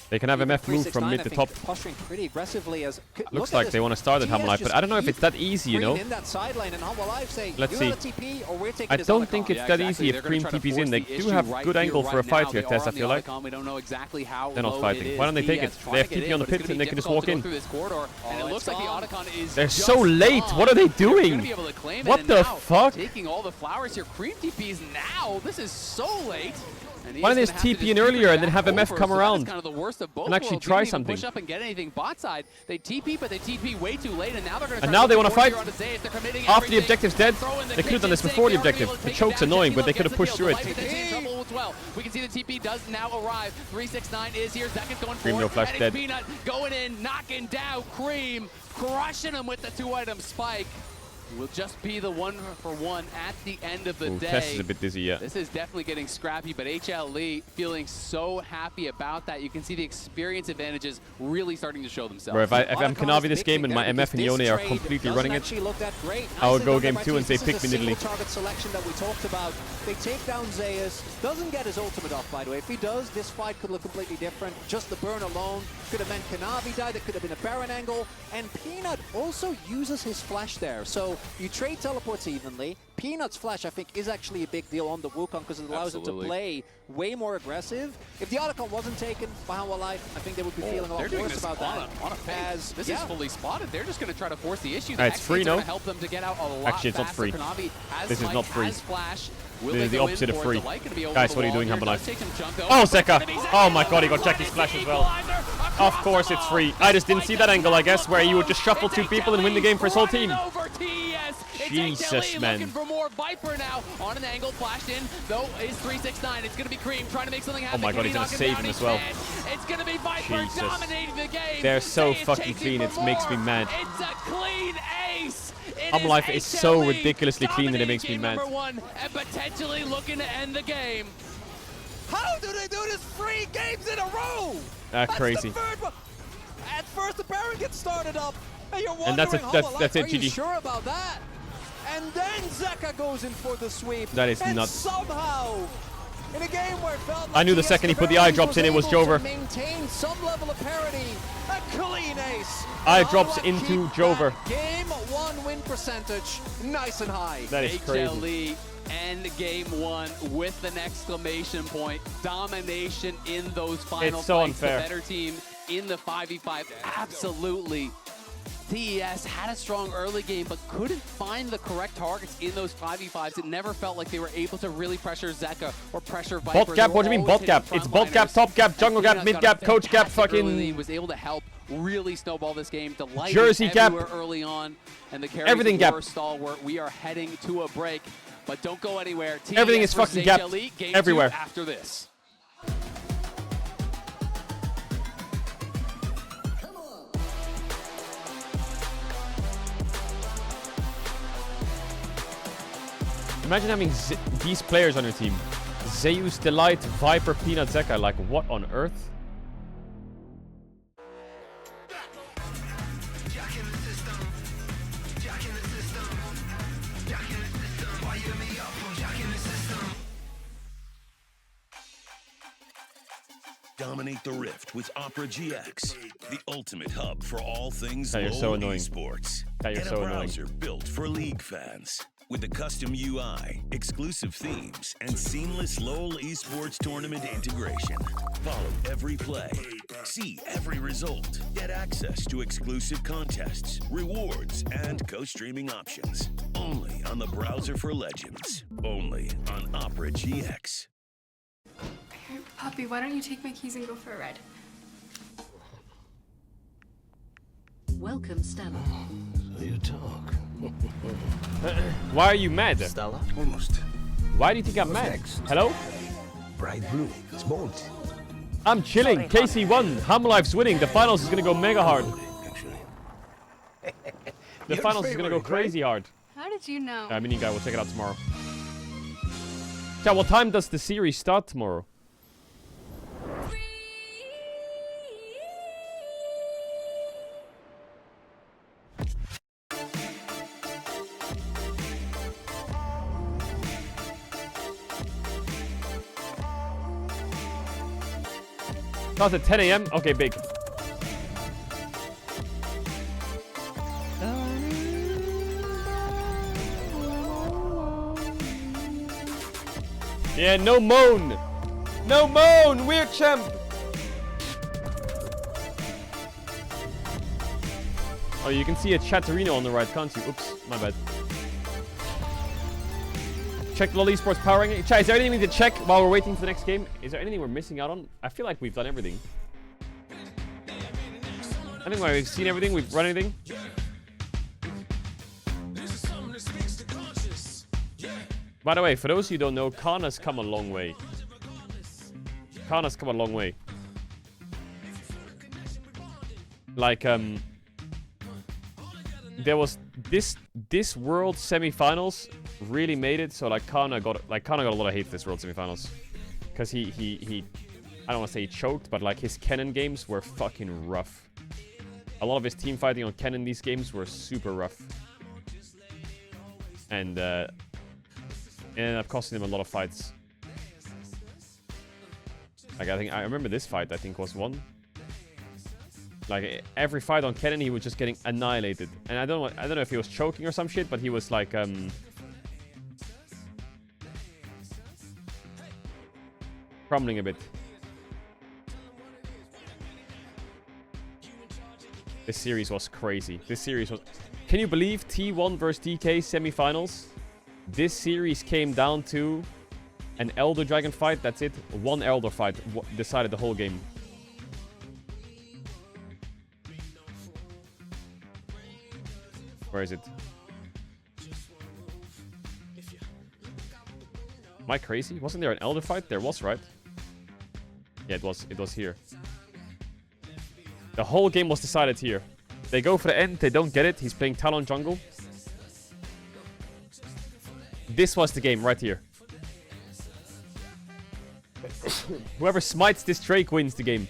They can have MF move from mid to top. Posturing pretty aggressively as Looks like they want to start at Humble Life, but I don't know if it's that easy, you know? In that side lane and Humble Life say, let's see. TP or we're taking I don't think it's that easy if Cream TP's in. They do have good angle for a fight here, Tess, I feel like. We don't know exactly how they're not fighting. Why don't they take it? They have TP on the pit and they can just walk in. They're so late. What are they doing? What the fuck? Taking all the flowers here. Cream TP's now. This is so late. Why don't they just TP in earlier and then have MF come around kind of the worst of both and actually worlds. try something? Push up and get anything bot side. They TP, but they TP way too late, and now they're going to. And now they want to fight. After the objective's dead, they could have done this before the objective. The choke's annoying, but they could have pushed through it. We can see the TP does now arrive. 369 is here. Zekin's going Cream, no flash, dead. Peanut going in, knocking down Cream, crushing him with the 2-item spike. Will just be the 1-for-1 at the end of the day. Tess is a bit dizzy, yeah. This is definitely getting scrappy, but HLE feeling so happy about that. You can see the experience advantages really starting to show themselves. Bro, if I'm Kanavi this game and my MF and Yone are completely running it, I would go game 2 and say pick me Nidalee. Target selection that we talked about. They take down Zeus. Doesn't get his ultimate off, by the way. If he does, this fight could look completely different. Just the burn alone could have meant Kanavi died. It could have been a Baron angle. And Peanut also uses his flash there. So you trade teleports evenly. Peanut's flash, I think, is actually a big deal on the Wukong because it allows him to play way more aggressive. If the Otacon wasn't taken by Humble Life, I think they would be feeling a lot worse about that. This is fully spotted. They're just going to try to force the issue. It's free, no? Help them to get out a lot Actually, it's not free. This is not free. Flash. This is the opposite of free. Guys, what are you doing, Humble Life? Oh, Zeka! Oh my god, he got Jackie's flash as well. Of course it's free. I just didn't see that angle, I guess, where you would just shuffle 2 people and win the game for his whole team. Jesus, man. Looking for more Viper now on an angle, flashed in, though is 369. It's going to be Cream trying to make something happen. Oh my god, he's going to save him as well. It's going to be Viper dominating the game. They're so fucking clean, it makes me mad. It's a clean ace. Humble Life is so ridiculously clean that it makes me mad. #1 and potentially looking to end the game. How do they do this 3 games in a row? That's crazy. The third one. At first, the Baron gets started up, and you're wondering, and that's it, Are you GG. sure about that? And then Zeka goes in for the sweep. That is and nuts. Somehow, in a game where it felt like I knew the second he put the eye drops in, it was Jover. Maintain some level of parity. A clean ace. Eye drops into Jover. Game 1 win percentage, nice and high. That is crazy. HLE end game 1 with an exclamation point. Domination in those final it's so fights. unfair. The better team in the 5v5. Absolutely. TES had a strong early game, but couldn't find the correct targets in those 5v5s. It never felt like they were able to really pressure Zeka or pressure Viper. Bot gap, what do you mean bot gap? It's bot gap, top gap, jungle gap, mid gap, coach gap, fucking... was able to help really snowball this game. Delighted Jersey gap. early on, and the carries Everything were gap. stalwart. We are heading to a break, but don't go anywhere. Everything TES is fucking versus gapped Elite, game everywhere. 2 after this. Imagine having these players on your team. Zeus, Delight, Viper, Peanut, Zeka. Like, what on earth? Dominate the Rift with Opera GX, the ultimate hub for all things You're LoL so annoying. esports. You're Get so a annoying. browser built for League fans. With a custom UI, exclusive themes, and seamless LoL esports tournament integration. Follow every play, see every result, get access to exclusive contests, rewards, and co-streaming options. Only on the browser for legends. Only on Opera GX. Hey, Puppy, why don't you take my keys and go for a ride? Welcome, Stella. You talk. Why are you mad? Stella? Almost. Why do you think I'm mad? Hello? Bright blue. It's bold. I'm chilling. KC won. Life's winning. The finals is gonna go mega hard. The finals is gonna go crazy hard. How did you know? I mean, you guys will check it out tomorrow. Yeah, what time does the series start tomorrow? Starts at 10 a.m. Okay, big. Yeah, no moan. No moan. We're champ. Oh, you can see a Chatterino on the right, can't you? Oops, my bad. Check LoL Esports powering. Chat, is there anything we need to check while we're waiting for the next game? Is there anything we're missing out on? I feel like we've done everything. I think we've seen everything, we've run everything. By the way, for those of you who don't know, Kana's come a long way. Kana's come a long way. Like, there was this world semifinals really made it so like Kana got a lot of hate for this world semifinals because he I don't want to say he choked, but like his Kennen games were fucking rough. A lot of his team fighting on Kennen these games were super rough, and it ended up costing him a lot of fights. Like I remember this fight I think was one. Like every fight on Kennen he was just getting annihilated, and I don't know if he was choking or some shit, but he was like crumbling a bit. This series was crazy. This series was... Can you believe T1 versus DK semifinals? This series came down to an Elder Dragon fight. That's it. One Elder fight decided the whole game. Where is it? Am I crazy? Wasn't there an Elder fight? There was, right? Yeah, it was. It was here. The whole game was decided here. They go for the end. They don't get it. He's playing Talon jungle. This was the game right here. Whoever smites this Drake wins the game.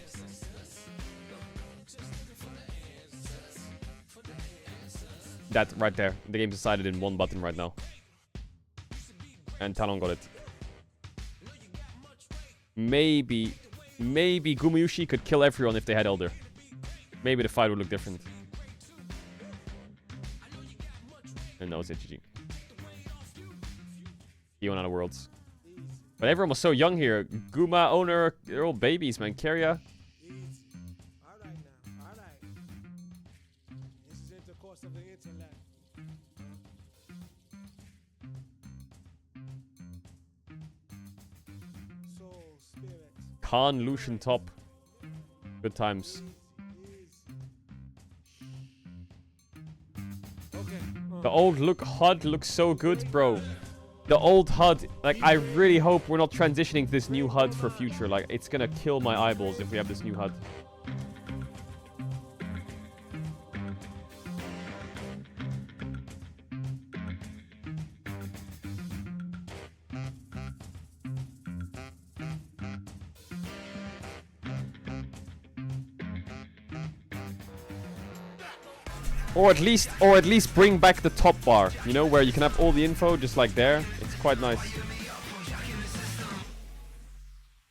That right there. The game decided in one button right now. And Talon got it. Maybe Gumayushi could kill everyone if they had Elder. Maybe the fight would look different. And that was it, GG. He won out of Worlds. But everyone was so young here. Guma, Owner, they're all babies, man. Keria. Khan, Lucian top. Good times. The old HUD looks so good, bro. The old HUD, like, I really hope we're not transitioning to this new HUD for future. Like, it's gonna kill my eyeballs if we have this new HUD. Or at least bring back the top bar, you know, where you can have all the info just like there. It's quite nice.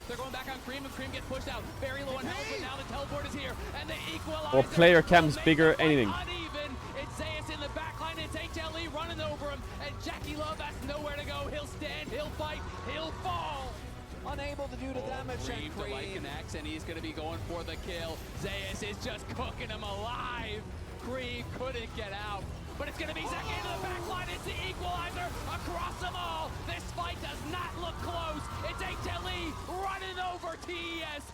They're going back on Cream, and Cream gets pushed out. Very low on health, but now the teleport is here, and they equalize. Or player cams bigger, anything. Uneven. It's Zeus in the backline, it's HLE running over him, and Jackie Love has nowhere to go. He'll stand, he'll fight, he'll fall. Unable to do the damage. Cream to like connects, and he's going to be going for the kill. Zeus is just cooking him alive. Cream couldn't get out, but it's going to be Zeki into the back line. It's the equalizer across them all. This fight does not look close. It's HLE running over TES.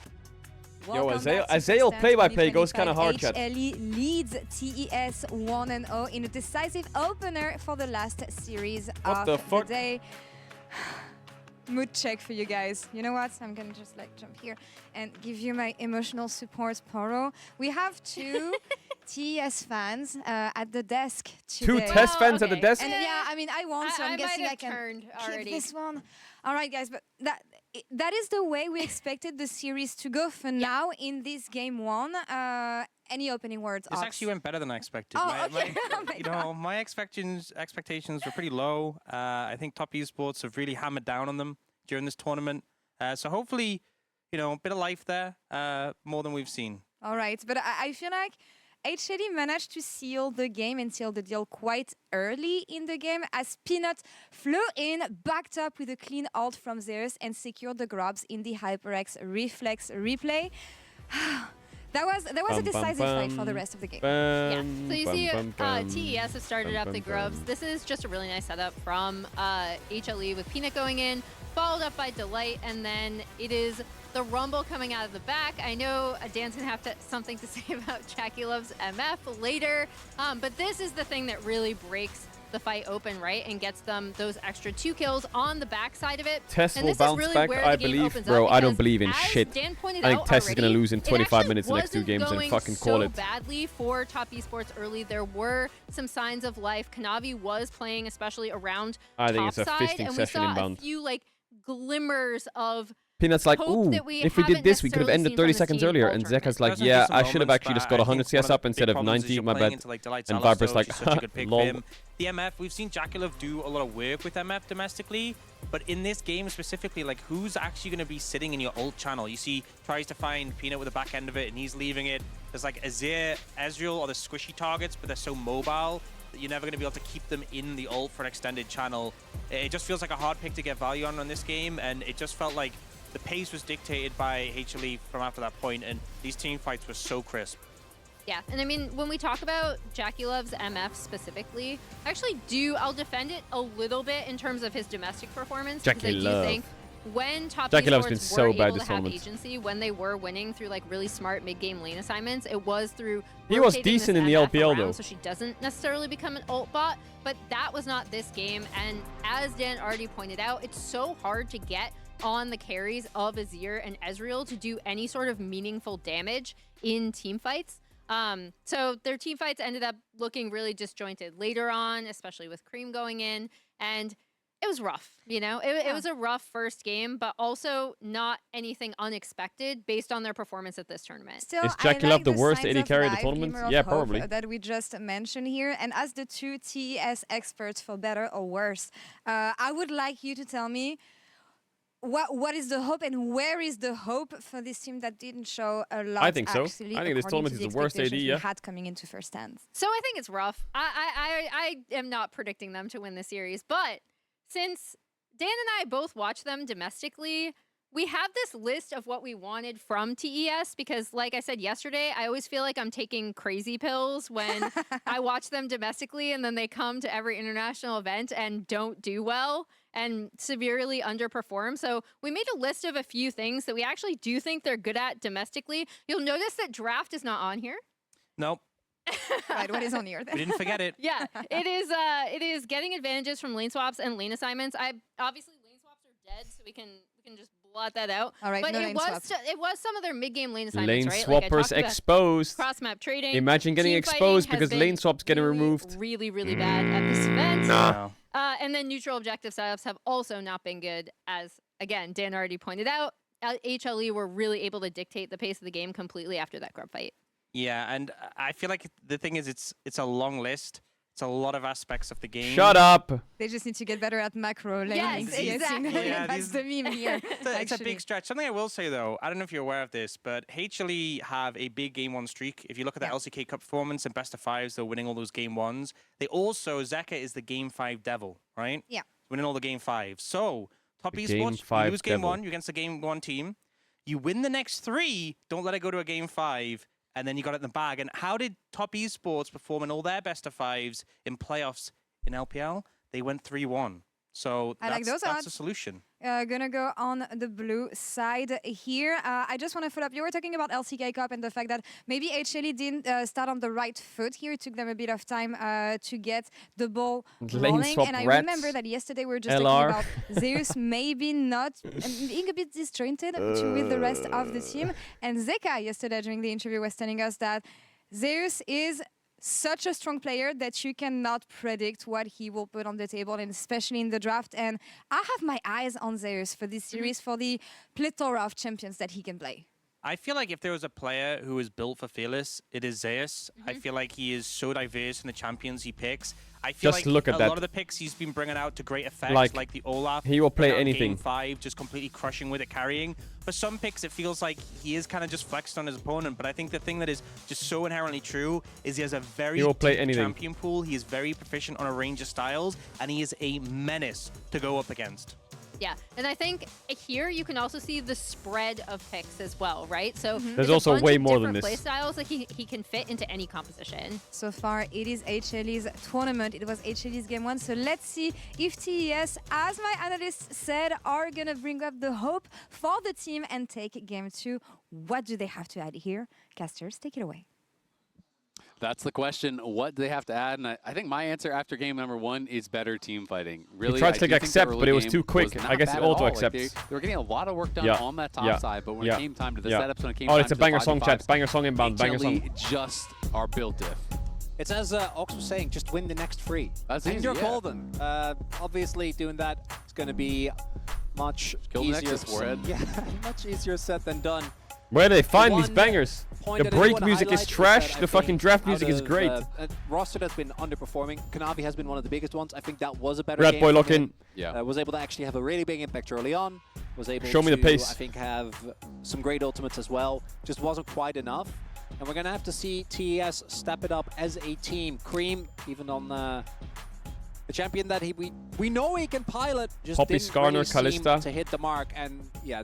Yo, Azael play-by-play goes kind of hard, chat. HLE leads TES 1-0 in a decisive opener for the last series of the day. Mood check for you guys. You know what? I'm gonna just like jump here and give you my emotional support, Poro. We have two TES fans at the desk today. Two TES fans at the desk? And yeah, I mean, I won, so I'm guessing I can keep this one. All right, guys, but that is the way we expected the series to go for now in this game one. Any opening words? This actually went better than I expected. Oh, okay. My expectations were pretty low. I think Top Esports have really hammered down on them during this tournament. So hopefully, a bit of life there, more than we've seen. All right, but I feel like HLE managed to seal the game and seal the deal quite early in the game as Peanut flew in, backed up with a clean ult from Zeus and secured the grabs in the HyperX Reflex replay. That was a decisive fight for the rest of the game. Yeah. So you see, TES has started up the grubs. This is just a really nice setup from HLE with Peanut going in, followed up by Delight, and then it is the Rumble coming out of the back. I know Dan's gonna have something to say about Jackie Love's MF later, but this is the thing that really breaks the fight open, right, and gets them those extra 2 kills on the backside of it. Tess will bounce back, I believe. Bro, I don't believe in shit. I think Tess is going to lose in 25 minutes the next 2 games and fucking call it. Badly for Top Esports early. There were some signs of life. Kanavi was playing, especially around I think it's a topside, fisting and session we saw inbound. a few glimmers of Peanut's like, ooh, if we did this, we could have ended 30 seconds earlier. And Zeka's like, yeah, I should have actually just got 100 CS up instead of 90, my bad. And Viper's like, lol. The MF, we've seen Jackie Love do a lot of work with MF domestically, but in this game specifically, like, who's actually going to be sitting in your ult channel? You see, tries to find Peanut with the back end of it, and he's leaving it. There's like Azir, Ezreal are the squishy targets, but they're so mobile that you're never going to be able to keep them in the ult for an extended channel. It just feels like a hard pick to get value on this game, and it just felt like the pace was dictated by HLE from after that point, and these team fights were so crisp. Yeah, and I mean, when we talk about Jackie Love's MF specifically, I'll defend it a little bit in terms of his domestic performance. Jackie Love. Think when Top Jackie Love's been Esports so were bad able this to have tournament. agency, when they were winning through like really smart mid-game lane assignments, it was through He was rotating decent this in the MF LPL around, though. so she doesn't necessarily become an ult bot, but that was not this game. And as Dan already pointed out, it's so hard to get on the carries of Azir and Ezreal to do any sort of meaningful damage in team fights. So their team fights ended up looking really disjointed later on, especially with Cream going in, and it was rough, It was a rough first game, but also not anything unexpected based on their performance at this tournament. Still, Is Jackie Love the worst AD carry in the life, tournament? glimmer of Yeah, hope probably. That we just mentioned here. And as the two TES experts, for better or worse, I would like you to tell me what is the hope and where is the hope for this team that didn't show a lot? I think so. Actually, I think this tournament is the worst AD, we had coming into first hands. So I think it's rough. I am not predicting them to win the series, but since Dan and I both watch them domestically, We have this list of what we wanted from TES because, like I said yesterday, I always feel like I'm taking crazy pills when I watch them domestically and then they come to every international event and don't do well and severely underperform. So we made a list of a few things that we actually do think they're good at domestically. You'll notice that draft is not on here. Nope. Right, what is on here then? We didn't forget it. Yeah, it is getting advantages from lane swaps and lane assignments. Obviously lane swaps are dead, so we can just blot that out. All right, but no it lane was swaps. It was some of their mid-game lane assignments, Lane right? swappers exposed. Cross map trading. Imagine getting Team exposed fighting has because lane swaps getting removed. really bad at this event. Nah. And then neutral objective setups have also not been good, as again Dan already pointed out. HLE were really able to dictate the pace of the game completely after that grub fight. Yeah, and I feel like the thing is, it's a long list. It's a lot of aspects of the game. Shut up. They just need to get better at macro laning. Yes, exactly. Yeah, That's the meme here. It's a big stretch. Something I will say, though, I don't know if you're aware of this, but HLE have a big Game 1 streak. If you look at the LCK Cup performance and best of fives, they're winning all those Game 1s. They also, Zeka is the Game 5 devil, right? Yeah. Winning all the Game 5s. So, top The esports, Game 5 you lose Game devil. 1, you're against the Game 1 team. You win the next 3, don't let it go to a Game 5. And then you got it in the bag. And how did Top Esports perform in all their best of fives in playoffs in LPL? They went 3-1. So I like those that's odds. a solution. Gonna go on the blue side here. I just want to follow up. You were talking about LCK Cup and the fact that maybe HLE didn't start on the right foot here. It took them a bit of time to get the ball Lane rolling. swap And I rats. remember that yesterday we were just LR. talking about Zeus maybe not being a bit disjointed with the rest of the team. And Zeka yesterday during the interview was telling us that Zeus is such a strong player that you cannot predict what he will put on the table, and especially in the draft. And I have my eyes on Zeus for this series, for the plethora of champions that he can play. I feel like if there was a player who was built for Fearless, it is Zeus. I feel like he is so diverse in the champions he picks. I feel Just like look at a that. lot of the picks he's been bringing out to great effect, like the Olaf. he will play bringing out anything. Game 5, just completely crushing with it, carrying. For some picks, it feels like he is kind of just flexed on his opponent. But I think the thing that is just so inherently true is he has a very He will play deep anything. champion pool. He is very proficient on a range of styles, and he is a menace to go up against. Yeah, and I think here you can also see the spread of picks as well, right? So There's also a bunch way of more than different this. play styles that he can fit into any composition. So far, it is HLE's tournament. It was HLE's game 1. So let's see if TES, as my analysts said, are going to bring up the hope for the team and take game 2. What do they have to add here? Casters, take it away. That's the question. What do they have to add? And I think my answer after game number 1 is better team fighting. Really, tried to click I do think the accept, early but it was game too quick. was I not guess it bad at auto all. Like, accepts. they were getting a lot of work done Yeah. on that top Yeah. side, but when Yeah. it came time to the Yeah. setups, when it came Oh, time it's a to banger the song, 5v5s, chat. Banger song inbound. Banger song. HLE just are built diff. It's as Ox was saying, just win the next 3. That's and easy, you're yeah. golden. Obviously, doing that is going to be much Kill the easier. Nexus forehead. Yeah, much easier said than done. Where do they find these one bangers? point The that I do break wanna music is highlight trash. that I The fucking think draft out music is of, great. A roster that's been underperforming. Kanavi has been one of the biggest ones. I think that was a better Rat game boy from lock him. in. Yeah. Was able to actually have a really big impact early on. Was able Show me to, the pace. I think, have some great ultimates as well. Just wasn't quite enough. And we're going to have to see TES step it up as a team. Cream, even on the champion that we know he can pilot, just Poppy, didn't Skarner, really seem Kalista. to hit the mark. And yeah,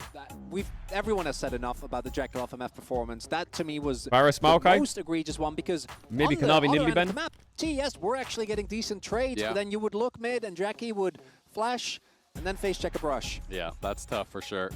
everyone has said enough about the Jackal FMF performance. That to me was Varus, the Maokai? most egregious one, because Maybe on the Kanavi, other Nidalee end Ben? of the map, TES were actually getting decent trades, Yeah. but then you would look mid and Jackie would flash and then face check a brush. Yeah, that's tough for sure.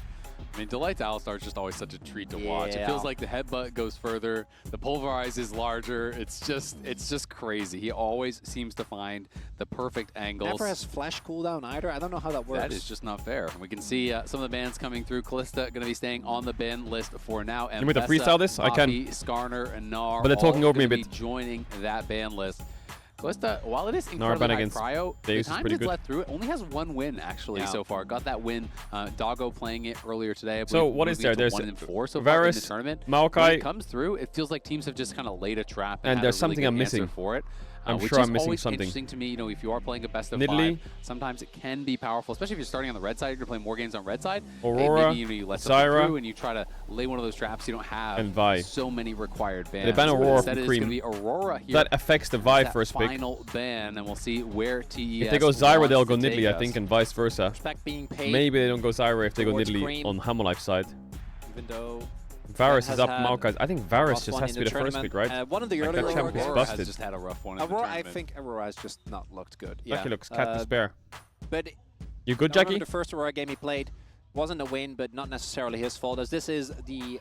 I mean, Delight's Alistar is just always such a treat to watch. It Yeah. feels like the headbutt goes further, the pulverize is larger. It's just crazy. He always seems to find the perfect angles. Never has flash cooldown either. I don't know how that works. That is just not fair. We can see some of the bans coming through. Kalista going to be staying on the ban list for now. You want me to Mpesa, freestyle this? I can. Poppy, Skarner, and Gnar. But they're talking all over me a gonna bit. be joining that ban list. Kalista, while it is Gnar incredibly ban high against prio, the Deus is time pretty it's good. let through it only has 1 win actually Yeah. so far. Got that win. Doggo playing it earlier today. I So believe, what is moving there? to There's 1-4 so far in Varus, the tournament. Maokai. When it comes through, it feels like teams have just kind of laid a trap and And had there's a really something good I'm answer missing. for it. I'm which sure is I'm missing always something. interesting to me. You know, if you are playing a best of Nidalee. 5, sometimes it can be powerful, especially if you're starting on the red side. You're playing more games on red side. Aurora, maybe you let something Zyra, through and you try to lay one of those traps. You don't have and Vi. so many required bans. They ban Aurora Instead, from it's Cream. going to be Aurora here. That affects the Vi That first pick. final ban, and we'll see where TES If they go Zyra, they'll go wants to Nidalee, take I think, us. and vice versa. Respect being paid Maybe they don't go Zyra if they go towards Nidalee Cream. on Hammerlife side. even though Varus has is up had Maokai. I think a Varus rough just one has in to be the first tournament. pick, right? One of the Like earlier that champ is Aurora busted. has just had a rough one in the Aurora, I tournament. think Aurora has just not looked good. Yeah. Lucky looks cat despair. But You good, I remember Jackie? the first Aurora game he played wasn't a win, but not necessarily his fault, as this is the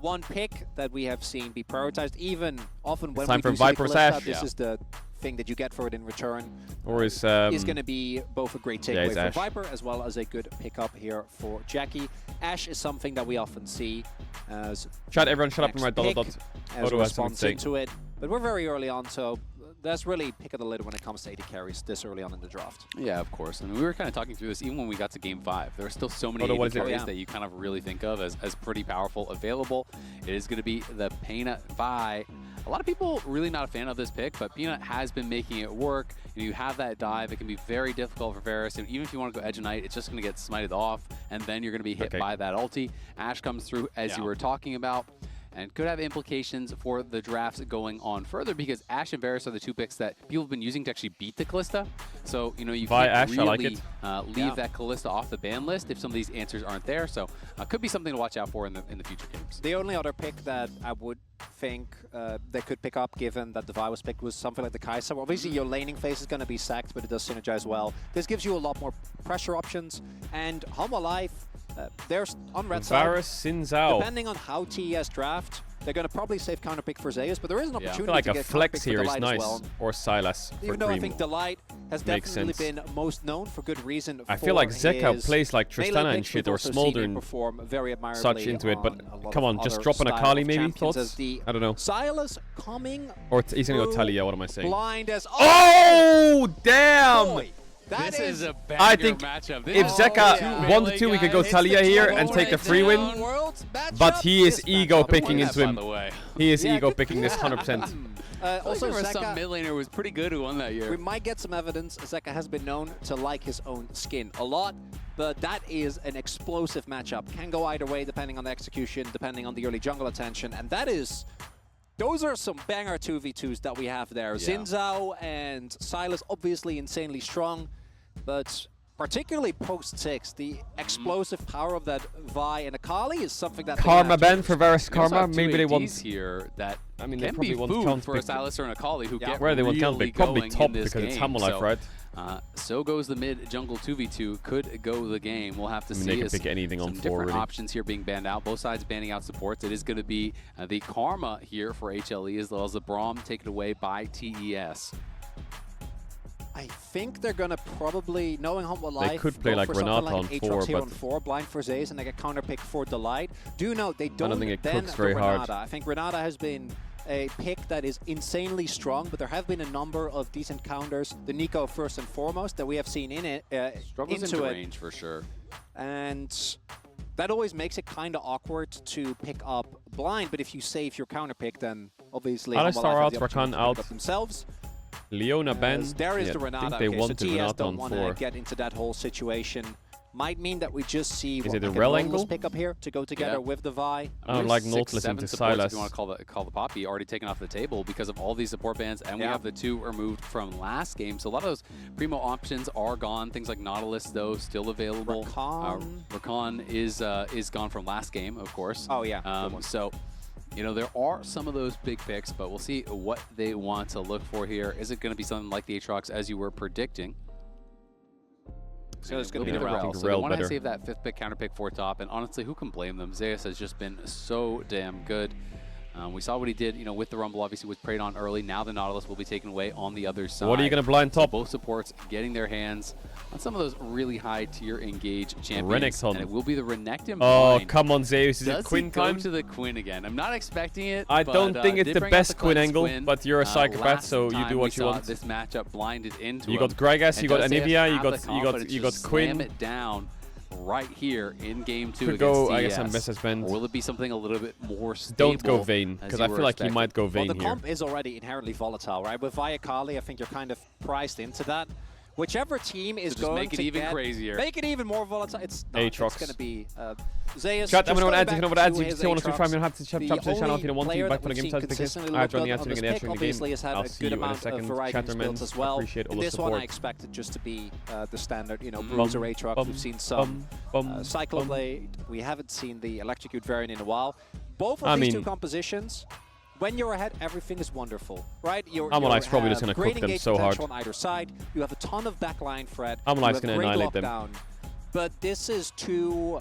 one pick that we have seen be prioritized. Even often when time we for do see the Viper's Kalista, Ash. this Yeah. is the thing that you get for it in return. Or is Is going to be both a great yeah, takeaway it's for Ash. Viper as well as a good pickup here for Jackie. Ash is something that we often see as Chat, everyone shut up and next write dot dot pick dot. as Odo a has something to response say. into it. But we're very early on, so that's really pick of the litter when it comes to AD carries this early on in the draft. Yeah, of course. I mean, we were kind of talking through this even when we got to Game 5. There are still so many Odo, what AD is it? carries that you kind of really think of as pretty powerful available. It is going to be the Peanut Vi. A lot of people really not a fan of this pick, but Peanut has been making it work. You have that dive. It can be very difficult for Varus, and even if you want to go Edge of Night, it's just going to get smited off, and then you're going to be hit by that ulti. Ash comes through, as you were talking about, and could have implications for the drafts going on further, because Ash and Varus are the two picks that people have been using to actually beat the Kalista. So, you know, you Vi can't Ash, I really like leave that Kalista off the ban list if some of these answers aren't there. So, could be something to watch out for in the future games. The only other pick that I would think they could pick up, given that the Vi was picked, was something like the Kai'Sa. Obviously, your laning phase is going to be sacked, but it does synergize well. This gives you a lot more pressure options, and Hanwha Life, there's on red side. Varus, Xin Zhao. Depending on how TES draft, they're going to probably save counter pick for Zeus, but there is an I opportunity feel like to a get flex counterpick for here is Delight nice. as well. Or Silas for Even though I Cream. think Delight has Makes definitely sense. been most known for good reason. I feel like Zeka his plays like melee Tristana and picks. shit, We've or also seen Smolder him and perform very admirably such into it, but on a lot come of on, just other drop an style Akali of maybe, champions as thoughts? the I don't know. Silas coming Or he's gonna go through Talia, what am I saying? blind as Oh, damn! Boy, This is a banger I think matchup. if Zeka 1-2, we could go Talia here and take the free win. But he is ego picking into him. He is ego picking this 100%. Also, there was Zeka, some mid laner who was pretty good who won that year. we might get some evidence. Zeka has been known to like his own skin a lot, but that is an explosive matchup. Can go either way depending on the execution, depending on the early jungle attention, and that is... Those are some banger 2v2s that we have there. Xin Zhao and Silas obviously insanely strong, but particularly post-6, the explosive power of that Vi and Akali is something that... Karma ban for Varus We also Karma. have two Maybe they ADs want. here that I mean, they can probably be want food count for a pick. Silas or an Akali who get Where they want count really pick? Probably going top in this because it's game. Hammerlife, So, right? so goes the mid jungle 2v2. Could go the game. We'll have to I mean, see. they can as pick anything on some four, different really. options here being banned out. Both sides banning out supports. It is going to be the Karma here for HLE, as well as the Braum taken away by TES. I think they're gonna probably, knowing Hanwha Life, could play go like for something Renata like on an four, Aatrox here but- on 4, blind for Zaze, and they get counter pick for Delight. Do note they don't think it ban cooks the very hard. Renata. I think Renata has been a pick that is insanely strong, but there have been a number of decent counters. The Nico first and foremost that we have seen in it, Struggles into into it, range for sure. and that always makes it kind of awkward to pick up blind. But if you save your counter pick, then obviously Hanwha Alistar Life has out, the Rakan opportunity to out. pick up themselves. Leona ban. There is Yeah, the I Renata. think they Okay, wanted so TS Renata don't on want 4. to get into that whole situation. Might mean that we just see Is what, it a like rel Nautilus angle? pick up here to go together with the Vi. I don't like Nautilus 6-7 into supports, Silas. if you want to call the Poppy, already taken off the table because of all these support bans, and we have the 2 removed from last game. So a lot of those primo options are gone. Things like Nautilus, though, still available. Rakan is gone from last game, of course. Oh, yeah. So, you know, there are some of those big picks, but we'll see what they want to look for here. Is it going to be something like the Aatrox, as you were predicting? So it's going It'll to be the Rel. Rel. So they want to save that 5th pick, counter pick for top, and honestly, who can blame them? Zeus has just been so damn good. We saw what he did, you know, with the Rumble. Obviously, was preyed on early. Now the Nautilus will be taken away on the other side. What are you going to blind top? So both supports getting their hands on some of those really high tier engage champions. Renekton. And it will be the Renekton Oh, blind. come on, Zeus. Is Does it Quinn he go time? to the Quinn again? I'm not expecting it. I but, don't think it's did the bring out best Quinn cleanse angle, Quinn. but you're a psychopath, Last so you time do we what you saw want. This matchup blinded into You him. got Gragas, And you got does Zeus Anivia, you have got the confidence you to got slam Quinn. it down. right here in Game 2 Could against go, TES. I guess, on Mrs. Bend. Or will it be something a little bit more stable? Don't go Vayne, because I feel like he might go Vayne well, the here. comp is already inherently volatile, right? With Via Kali, I think you're kind of priced into that. Whichever team is just going make it to even crazier. Make it even more volatile. It's not. It's Aatrox. going to be Zeus. Chat, I'm just going to going add, back you know what ads, to you his can see one or two Aatrox. five minute have to chop The to the channel only if you don't want to player back that when the we've game seen starts because consistently I look join good the on answer this in the pick, obviously has had I'll a see good you in a amount of second. variety in his Chatterman, builds as well. appreciate all In the this one, I support. expected just to be the standard, you know, Bruiser Aatrox. We've seen some Cycloblade. We haven't seen the Electrocute variant in a while. Both of these two compositions, when you're ahead, everything is wonderful, right? Amolife's probably just going to cook them so hard. On either side, you have a ton of backline threat. Amolif's going to annihilate them. But this is two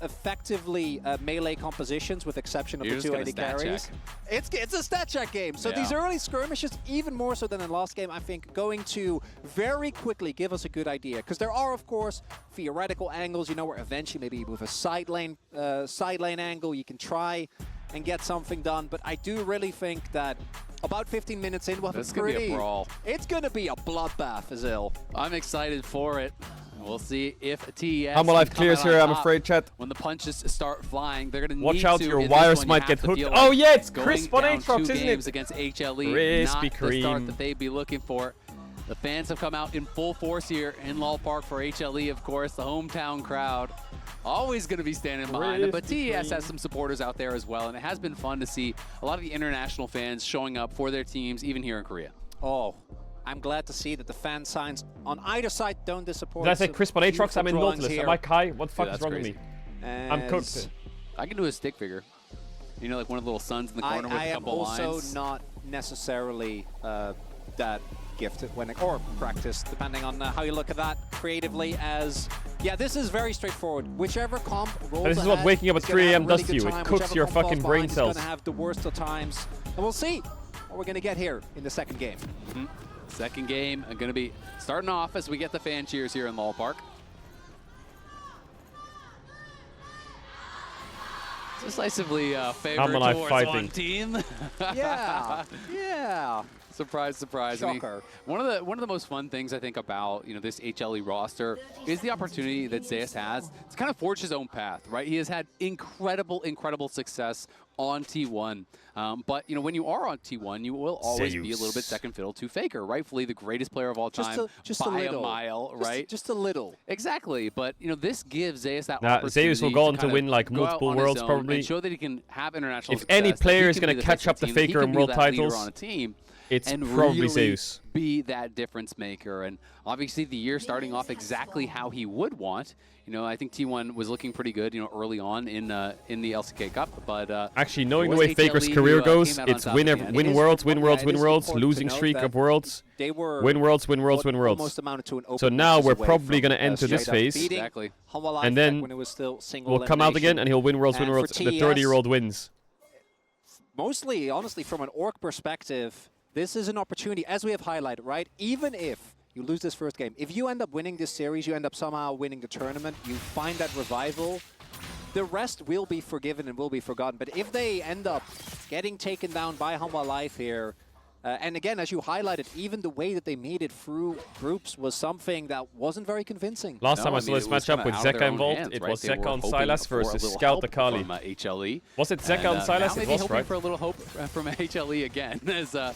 effectively melee compositions, with exception of the 2 AD carries. It's a stat check game. So these early skirmishes, even more so than in the last game, I think, going to very quickly give us a good idea. Because there are, of course, theoretical angles, you know, where eventually maybe with a side lane angle, you can try and get something done. But I do really think that about 15 minutes in, we'll have It's going to be a brawl. It's going to be a bloodbath, Azil. I'm excited for it. We'll see if TES Amolife clears here, I'm afraid, chat. When the punches start flying, they're going to need Watch out, to, your in wires this one, might get hooked. Oh yeah, it's crisp on Aatrox, isn't it? Against HLE, Krispy not the Kreme. start that they'd be looking for. The fans have come out in full force here in Lal Park for HLE, of course, the hometown crowd. Always going to be standing behind it, but TES has some supporters out there as well, and it has been fun to see a lot of the international fans showing up for their teams, even here in Korea. Oh, I'm glad to see that the fan signs on either side don't disappoint. Did I say crisp on Aatrox? I'm in Nautilus. Am I Kai? What the fuck is wrong with me? I'm cooked. I can do a stick figure. You know, like one of the little suns in the corner with a couple lines. I am also not necessarily that gifted or practiced, depending on how you look at that creatively. As this is very straightforward. Whichever comp rolls This is what ahead, waking up at 3 AM does to you. It cooks Whichever your comp falls fucking behind brain is cells. going to have the worst of times, and we'll see what we're going to get here in the second game. Second game going to be starting off as we get the fan cheers here in Lal Park. Decisively favored towards one team. Yeah. Surprise, surprise. I mean, one of the most fun things I think about this HLE roster is the opportunity that Zeus has to kind of forge his own path, right? He has had incredible success on T1. But when you are on T1, you will always be a little bit second fiddle to Faker, rightfully the greatest player of all time by a mile, right? Just a little. Exactly. But this gives Zeus that opportunity. Zeus will go on to win like multiple worlds probably. And show that he can have international if success, any player is going to to catch up the Faker in world titles, on a team, it's and probably really Zeus. Be that difference maker. And obviously the year starting off exactly how he would want. I think T1 was looking pretty good, early on in the LCK Cup. But actually, knowing the way Faker's career goes, it's win worlds, losing streak of worlds, win worlds. So now we're probably going to enter this phase, exactly, and then we'll come out again, and he'll win worlds. The 30-year-old wins. Mostly, honestly, from an orc perspective, this is an opportunity, as we have highlighted, right? Even if you lose this first game, if you end up winning this series, you end up somehow winning the tournament, you find that revival, the rest will be forgiven and will be forgotten. But if they end up getting taken down by Hanwha Life here, and again, as you highlighted, even the way that they made it through groups was something that wasn't very convincing. Last time I saw this matchup with Zeka involved, it was Zeka on Sylas versus Scout Akali. HLE. Was it Zeka on Sylas? It was, right? For a little hope from HLE again, as they're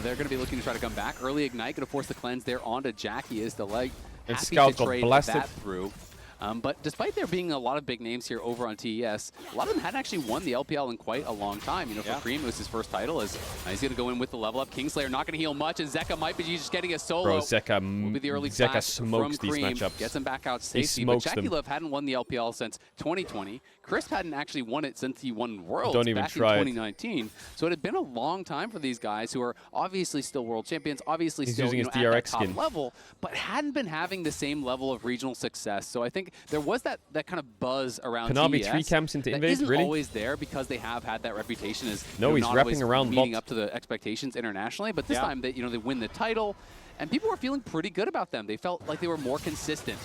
going to be looking to try to come back. Early Ignite, going to force the cleanse there onto Jackie is the leg. And Happy Scout to got trade blasted. that through. But despite there being a lot of big names here over on TES, a lot of them hadn't actually won the LPL in quite a long time. For Cream, it was his first title. As he's going to go in with the level up. Kingslayer not going to heal much, and Zeka might be just getting a solo. Bro, Zeka from smokes these Cream, matchups. gets him back out safely. But Jackie Love hadn't won the LPL since 2020. Crisp hadn't actually won it since he won Worlds Don't even back try in 2019. So it had been a long time for these guys who are obviously still world champions, obviously still using his at that DRX top skin. level, but hadn't been having the same level of regional success. So I think there was that kind of buzz around Kanabi TES 3 camps into that Invade, isn't really? always there because they have had that reputation as No, he's not wrapping always around meeting bot. up to the expectations internationally. But this time they they win the title, and people were feeling pretty good about them. They felt like they were more consistent.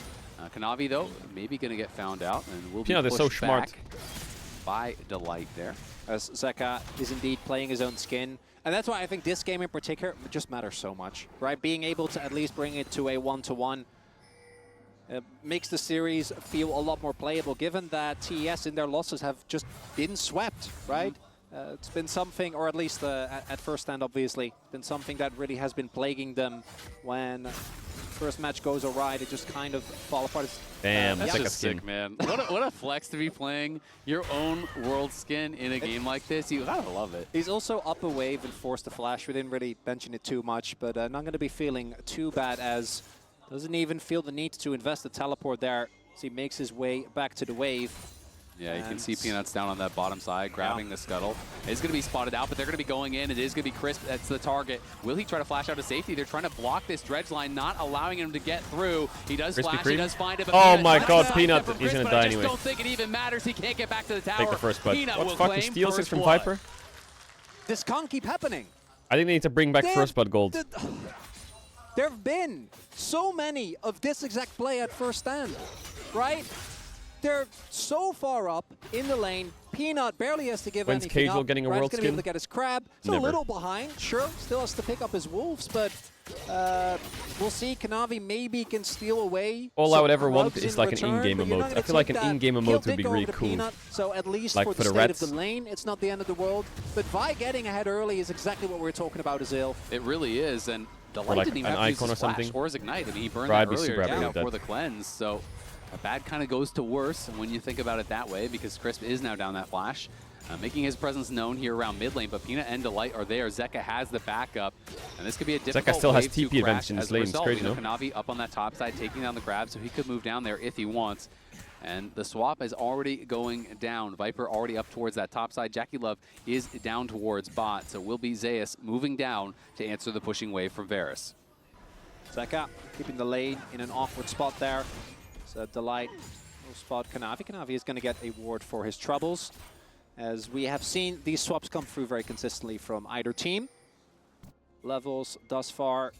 Kanavi though, maybe going to get found out and will be they're pushed so smart. back by Delight there. As Zeka is indeed playing his own skin. And that's why I think this game in particular just matters so much, right? Being able to at least bring it to a 1-to-1. makes the series feel a lot more playable, given that TES in their losses have just been swept, right? It's been something, or at least at first stand, obviously, been something that really has been plaguing them. When first match goes awry, they just kind of fall apart. Damn, that's just sick, man. What a flex to be playing your own world skin in a game like this. You gotta love it. He's also up a wave and forced to flash. We didn't really mention it too much, but not going to be feeling too bad, as doesn't even feel the need to invest the teleport there as he makes his way back to the wave. Yeah, you can see Peanuts down on that bottom side, grabbing the scuttle. It's going to be spotted out, but they're going to be going in. It is going to be Crisp. That's the target. Will he try to flash out of safety? They're trying to block this dredge line, not allowing him to get through. He does flash. He does find it. But oh my God, Peanut! He's going to die anyway. I just don't think it even matters. He can't get back to the tower. Take the first blood. Peanut What the fuck? He steals it from Viper? This can't keep happening. I think they need to bring back first blood gold. There have been so many of this exact play at first stand, right? They're so far up in the lane. Peanut barely has to give When's anything Caedrel up. getting a Rad's world gonna be able skin? to get his crab. He's a little behind, sure. Still has to pick up his wolves, but we'll see. Kanavi maybe can steal away. All I would ever want grubs is in like return, an in-game but you're not emote. gonna I feel like an take that. in-game Kill emote did would be go really over to cool. Peanut, so at least Like for the the state Reds. of the lane, it's not the end of the world. But Vi getting ahead early is exactly what we're talking about, Azil. It really is, and the Or light like didn't even an have to use icon his or something. flash or his ignite. I mean, he burned Bro, I'd that be earlier super happy down with that. for the cleanse, so a bad kind of goes to worse when you think about it that way, because Crisp is now down that flash, making his presence known here around mid lane, but Peanut and Delight are there. Zeka has the backup, and this could be a difficult Zeka still has wave to TP events crash in as his a lane. It's result. crazy, You know, no? Kanavi up on that top side, taking down the grab, so he could move down there if he wants. And the swap is already going down. Viper already up towards that top side. Jackie Love is down towards bot, so will be Zeus moving down to answer the pushing wave from Varus. Zeka keeping the lane in an awkward spot there. So Delight will spot Kanavi. Kanavi is going to get a ward for his troubles, as we have seen these swaps come through very consistently from either team. Levels thus far,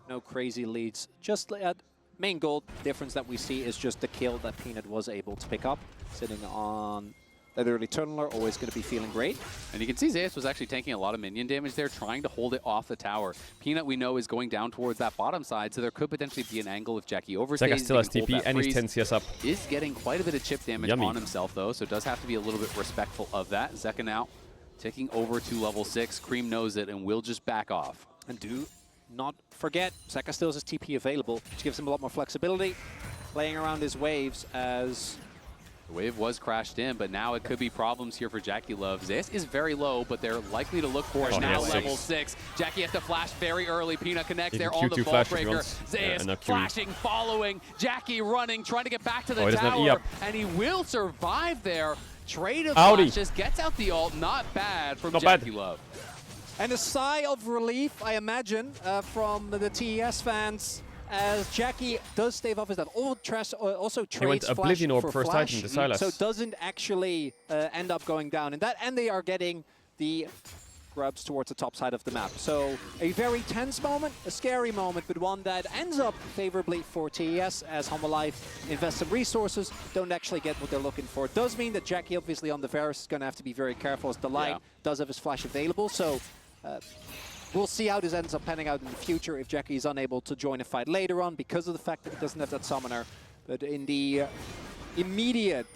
no crazy leads. Just at main goal difference that we see is just the kill that Peanut was able to pick up. Sitting on that early tunneler, always going to be feeling great. And you can see Zeus was actually taking a lot of minion damage there, trying to hold it off the tower. Peanut, we know, is going down towards that bottom side, so there could potentially be an angle if Jackie overstays. Zeka still has he can hold TP that and he's freeze. 10 CS up. Is getting quite a bit of chip damage Yummy. on himself, though, so does have to be a little bit respectful of that. Zeka now taking over to level 6. Cream knows it and will just back off. And do not forget, Zeka still has his TP available, which gives him a lot more flexibility, playing around his waves as... The wave was crashed in, but now it could be problems here for Jackie Love. Zeus is very low, but they're likely to look for it now. Level 6. Jackie has to flash very early. Peanut connects there on the ball breaker. Zeus flashing, following. Jackie running, trying to get back to the tower. And he will survive there. Trade of flashes, gets out the ult. Not bad from Jackie Love. And a sigh of relief, I imagine, from the TES fans, as Jackie does stave off his death. Also trades flash for flash, so doesn't actually end up going down in that. And they are getting the grubs towards the top side of the map. So a very tense moment, a scary moment, but one that ends up favorably for TES, as Humble Life invests some resources, don't actually get what they're looking for. It does mean that Jackie, obviously on the Varus, is going to have to be very careful, as Delight does have his flash available. So we'll see how this ends up panning out in the future if Jackie is unable to join a fight later on because of the fact that he doesn't have that summoner. But in the immediate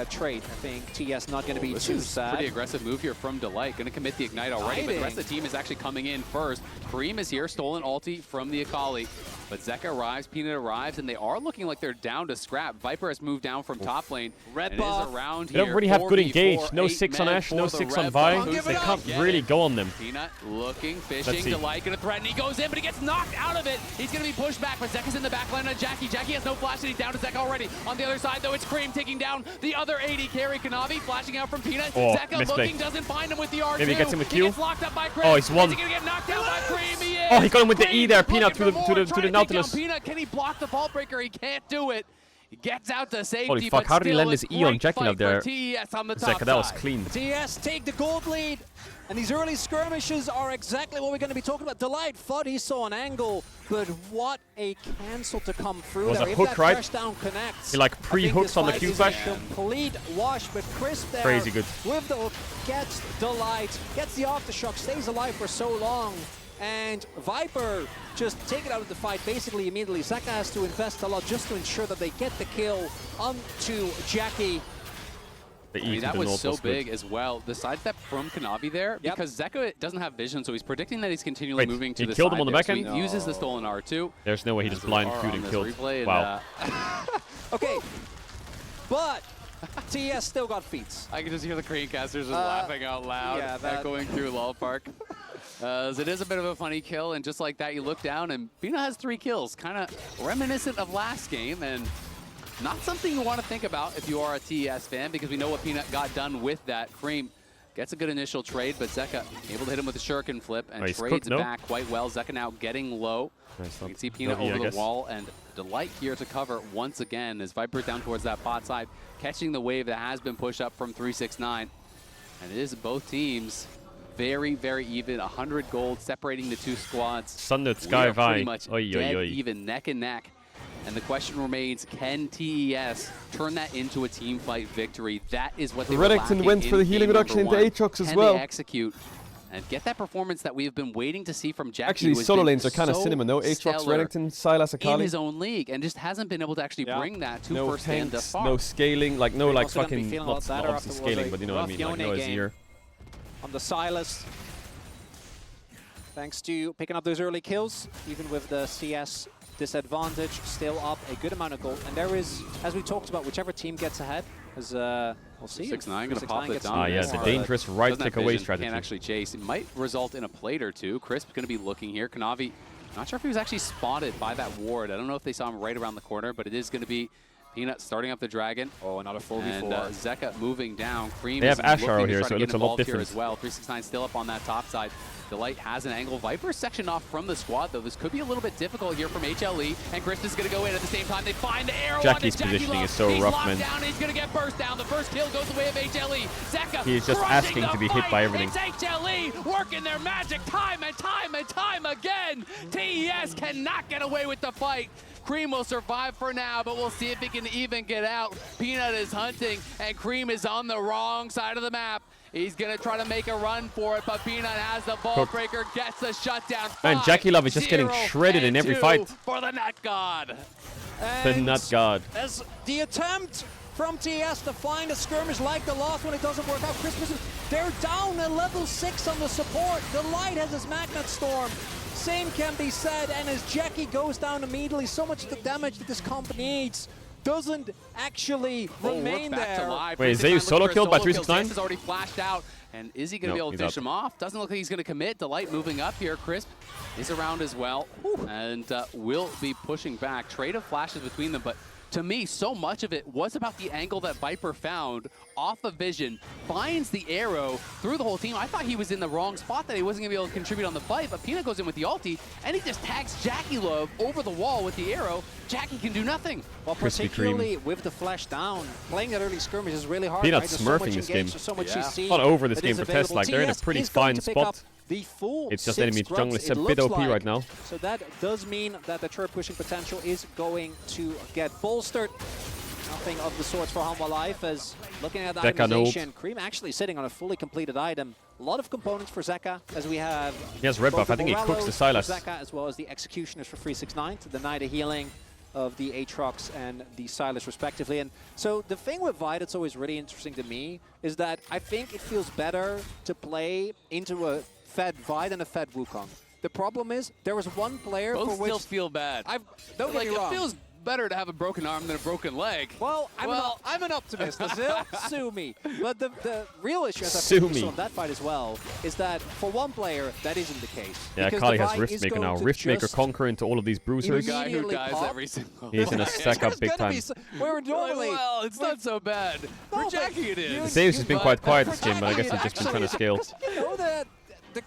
trade, I think TS not going to be too sad. Pretty aggressive move here from Delight. Going to commit the Ignite already, but the rest of the team is actually coming in first. Kareem is here, stolen ulti from the Akali. But Zeka arrives, Peanut arrives, and they are looking like they're down to scrap. Viper has moved down from top lane. Red buff. Is around They don't here. really have good 4v4, engage. No 8 6 on men Ashe, no for the 6 on Red Vi. buff. They can't really go on them. Peanut looking, Let's fishing. see. Delight going to threaten. He goes in, but he gets knocked out of it. He's going to be pushed back, but Zeka's in the back line on Jackie. Jackie has no flash, and he's down to Zeka already. On the other side, though, it's Cream taking down the other AD carry. Kanavi flashing out from Peanut. Oh, Zeka looking, doesn't find him with the R2. Maybe he gets him with He Q. gets locked up by Chris. Oh, he's won. Is he going to get knocked out by Cream? He is. Oh, he got him with the E Cream there. Peanut looking to for more, the trying to take Nautilus. down Peanut. Can he block the vault breaker? He can't do it. He gets out to safety. Holy fuck, but how did he still land a his E on great Jackie fight up there? for TES on the top Zeka, that was side. clean. TS take the gold lead, and these early skirmishes are exactly what we're going to be talking about. Delight thought he saw an angle, but what a cancel to come through. It was there. a If hook, that right? crash down connects, He like pre-hooks on the Q flash. Complete wash, but Chris there Crazy good. with the hook gets Delight, gets the aftershock, stays alive for so long. and Viper just take it out of the fight basically immediately. Zeka has to invest a lot just to ensure that they get the kill onto Jackie. I mean, that was so big as well. The sidestep from Kanavi there, because Zeka doesn't have vision, so he's predicting that he's continually moving to the side. He killed him on the back end? So he uses the stolen R2. There's no way he just blind queued and killed. Wow. Okay, but TS still got feats. I can just hear the Cranecasters just laughing out loud, echoing through Lol Park. It is a bit of a funny kill, and just like that, you look down, and Peanut has 3 kills, kind of reminiscent of last game, and not something you want to think about if you are a TES fan, because we know what Peanut got done with that. Cream gets a good initial trade, but Zeka able to hit him with a shuriken flip and trades back quite well. Zeka now getting low. You can see Peanut over the wall, and Delight here to cover once again as Viper down towards that bot side, catching the wave that has been pushed up from 369. And it is both teams very, very even. 100 gold separating the 2 squads. Sunlit Sky Vi. Pretty much dead even, neck and neck. And the question remains, can TES turn that into a team fight victory? That is what they were lacking in went for the healing reduction into Aatrox as well. Can they execute and get that performance that we have been waiting to see from Jackie? Actually, solo lanes are kind of cinnamon, though. Aatrox, Reddington, Sylas, Akali. In his own league, and just hasn't been able to actually bring that to first stand thus far. No scaling, like no like fucking, not obviously scaling, but you know what I mean, like no Azir. On the Sylas, thanks to picking up those early kills, even with the CS disadvantage, still up a good amount of gold. And there is, as we talked about, whichever team gets ahead, as we'll see. 6-9 going to pop it down. Yeah, the dangerous right click away strategy. Can't actually chase. It might result in a plate or two. Crisp going to be looking here. Kanavi, not sure if he was actually spotted by that ward. I don't know if they saw him right around the corner, but it is going to be Peanut starting up the dragon. Oh, another 4v4. And Zeka moving down. Cream they have is Asharrow here, so it looks a lot different as well. 369 still up on that top side. Delight has an angle. Viper sectioned off from the squad, though. This could be a little bit difficult here from HLE. And Crisp is going to go in at the same time. They find the arrow Jackie's onto Jackie positioning Love. is so He's rough, locked man. down. He's going to get burst down. The first kill goes the way of HLE. Zeka He's just asking to be hit by everything. It's HLE working their magic time and time and time again. TES cannot get away with the fight. Cream will survive for now, but we'll see if he can even get out. Peanut is hunting, and Cream is on the wrong side of the map. He's going to try to make a run for it, but Peanut has the ball breaker, gets the shutdown. And Jackie Love is just getting shredded in every fight. For the Nut God. The Nut God. As the attempt from TS to find a skirmish like the last one, it doesn't work out. Christmas, they're down a level 6 on the support. Delight has his Magnet Storm. Same can be said, and as Jackie goes down immediately, so much of the damage that this comp needs doesn't actually remain there. Wait, is Zayu solo killed by 369? Is already flashed out, and is he going to be able to finish him off? Doesn't look like he's going to commit. Delight moving up here. Crisp is around as well, and will be pushing back. Trade of flashes between them, but to me, so much of it was about the angle that Viper found off of vision, finds the arrow through the whole team. I thought he was in the wrong spot, that he wasn't going to be able to contribute on the fight, but Peanut goes in with the ulti, and he just tags Jackie Love over the wall with the arrow. Jackie can do nothing. Well, particularly with the flash down, playing that early skirmish is really hard. Peanut's smurfing this game. Not over this game for Test, like they're in a pretty fine spot. It's just enemy jungle is a bit OP right now. So that does mean that the turret pushing potential is going to get bolstered. Nothing of the sorts for Hanwha Life, as looking at the itemization, Cream actually sitting on a fully completed item. A lot of components for Zeka, as we have. He has red buff. I think he cooks the Sylas. Zeka, as well as the Executioners for 369 to deny the healing of the Aatrox and the Sylas respectively. And so the thing with Vi that's always really interesting to me is that I think it feels better to play into a fed Vi than a fed Wukong. The problem is there was one player Both for which still feel bad. Don't get me wrong. It feels better to have a broken arm than a broken leg. Well, I'm an optimist, Azil. Sue me. But the real issue, as I think we saw in that fight as well, is that for one player, that isn't the case. Yeah, Kali has Riftmaker now. Riftmaker conquer into all of these bruisers. The guy who dies every single He's going to stack up big time. Where normally, well, it's not so bad. For Jackie it is. Saves has been quite quiet this game, but I guess he's just been trying to scale. You know that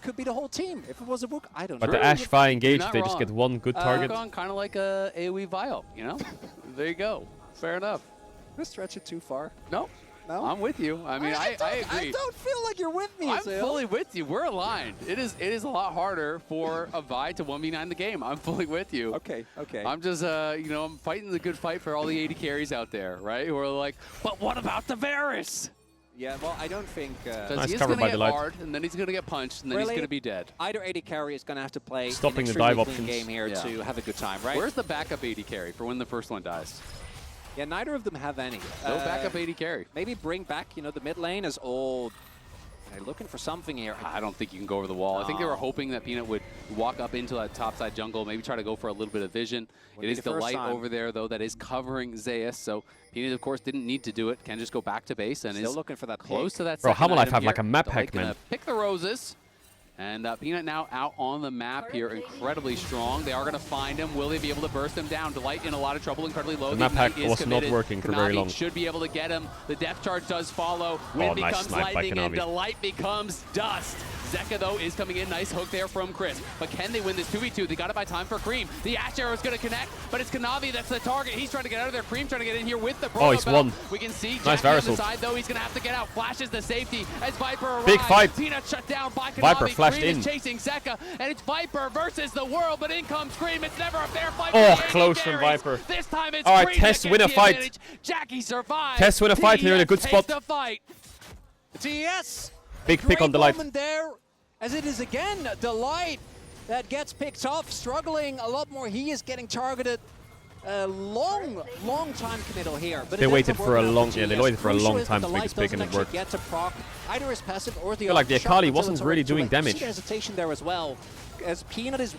could be the whole team. If it was a book, I don't know. But the Ashe Vi engage, they just get one good target. Kind of like a AoE Vial, you know? There you go. Fair enough. Did I stretch it too far? No. No? I'm with you. I mean, I agree. I don't feel like you're with me, I'm Azil. fully with you. We're aligned. It is a lot harder for a Vi to 1v9 the game. I'm fully with you. Okay. I'm just, you know, I'm fighting the good fight for all the 80 carries out there, right? Who are like, but what about the Varus? Yeah, well, I don't think... Nice cover by Delight. Hard, and then he's going to get punched, and then he's going to be dead. Either AD carry is going to have to play stopping an the dive clean options game here to have a good time, right? Where's the backup AD carry for when the first one dies? Yeah, neither of them have any. No backup AD carry. Maybe bring back, you know, the mid lane as old. They're looking for something here. I don't think you can go over the wall. I think they were hoping that Peanut would walk up into that topside jungle, maybe try to go for a little bit of vision. It is Delight over there, though, that is covering Zeus. So Peanut, of course, didn't need to do it. Can just go back to base and still is looking for that close to that Bro, second Hamalife item have here. like a map Delight hack, man. gonna pick the roses. And Peanut now out on the map here, incredibly strong. They are going to find him. Will they be able to burst him down? Delight in a lot of trouble, incredibly low. The map hack was not working for very long. Should be able to get him. The depth charge does follow. Wind becomes lightning, and Delight becomes dust. Zeka, though, is coming in. Nice hook there from Chris. But can they win this 2v2? They got to buy time for Cream. The Ash Arrow is going to connect, but it's Kanavi that's the target. He's trying to get out of there. Cream trying to get in here with the Proto he's Belt. won. We can see Nice Jackie on the Varusol. side, though. He's going to have to get out. Flashes the safety as Viper arrives. Big fight. Peanut shut down by Kanavi. Viper flashed Cream in. is chasing Zeka, and it's Viper versus the world, but in comes Cream. It's never a fair fight. Oh, for the close AD from carries. Viper. This time it's All right, Cream Tess that win a gets the fight. advantage. Jackie survives. Tess win a fight here in a good TES spot. The fight. TES. Big pick on Delight. Moment there, as it is again Delight that gets picked off, struggling a lot more. He is getting targeted. A long time committal here. But They waited for a long, they waited for a long time to make this pick and it worked. Get to proc either his passive or the I feel like the Akali wasn't really doing damage. Hesitation there as well, as Peanut is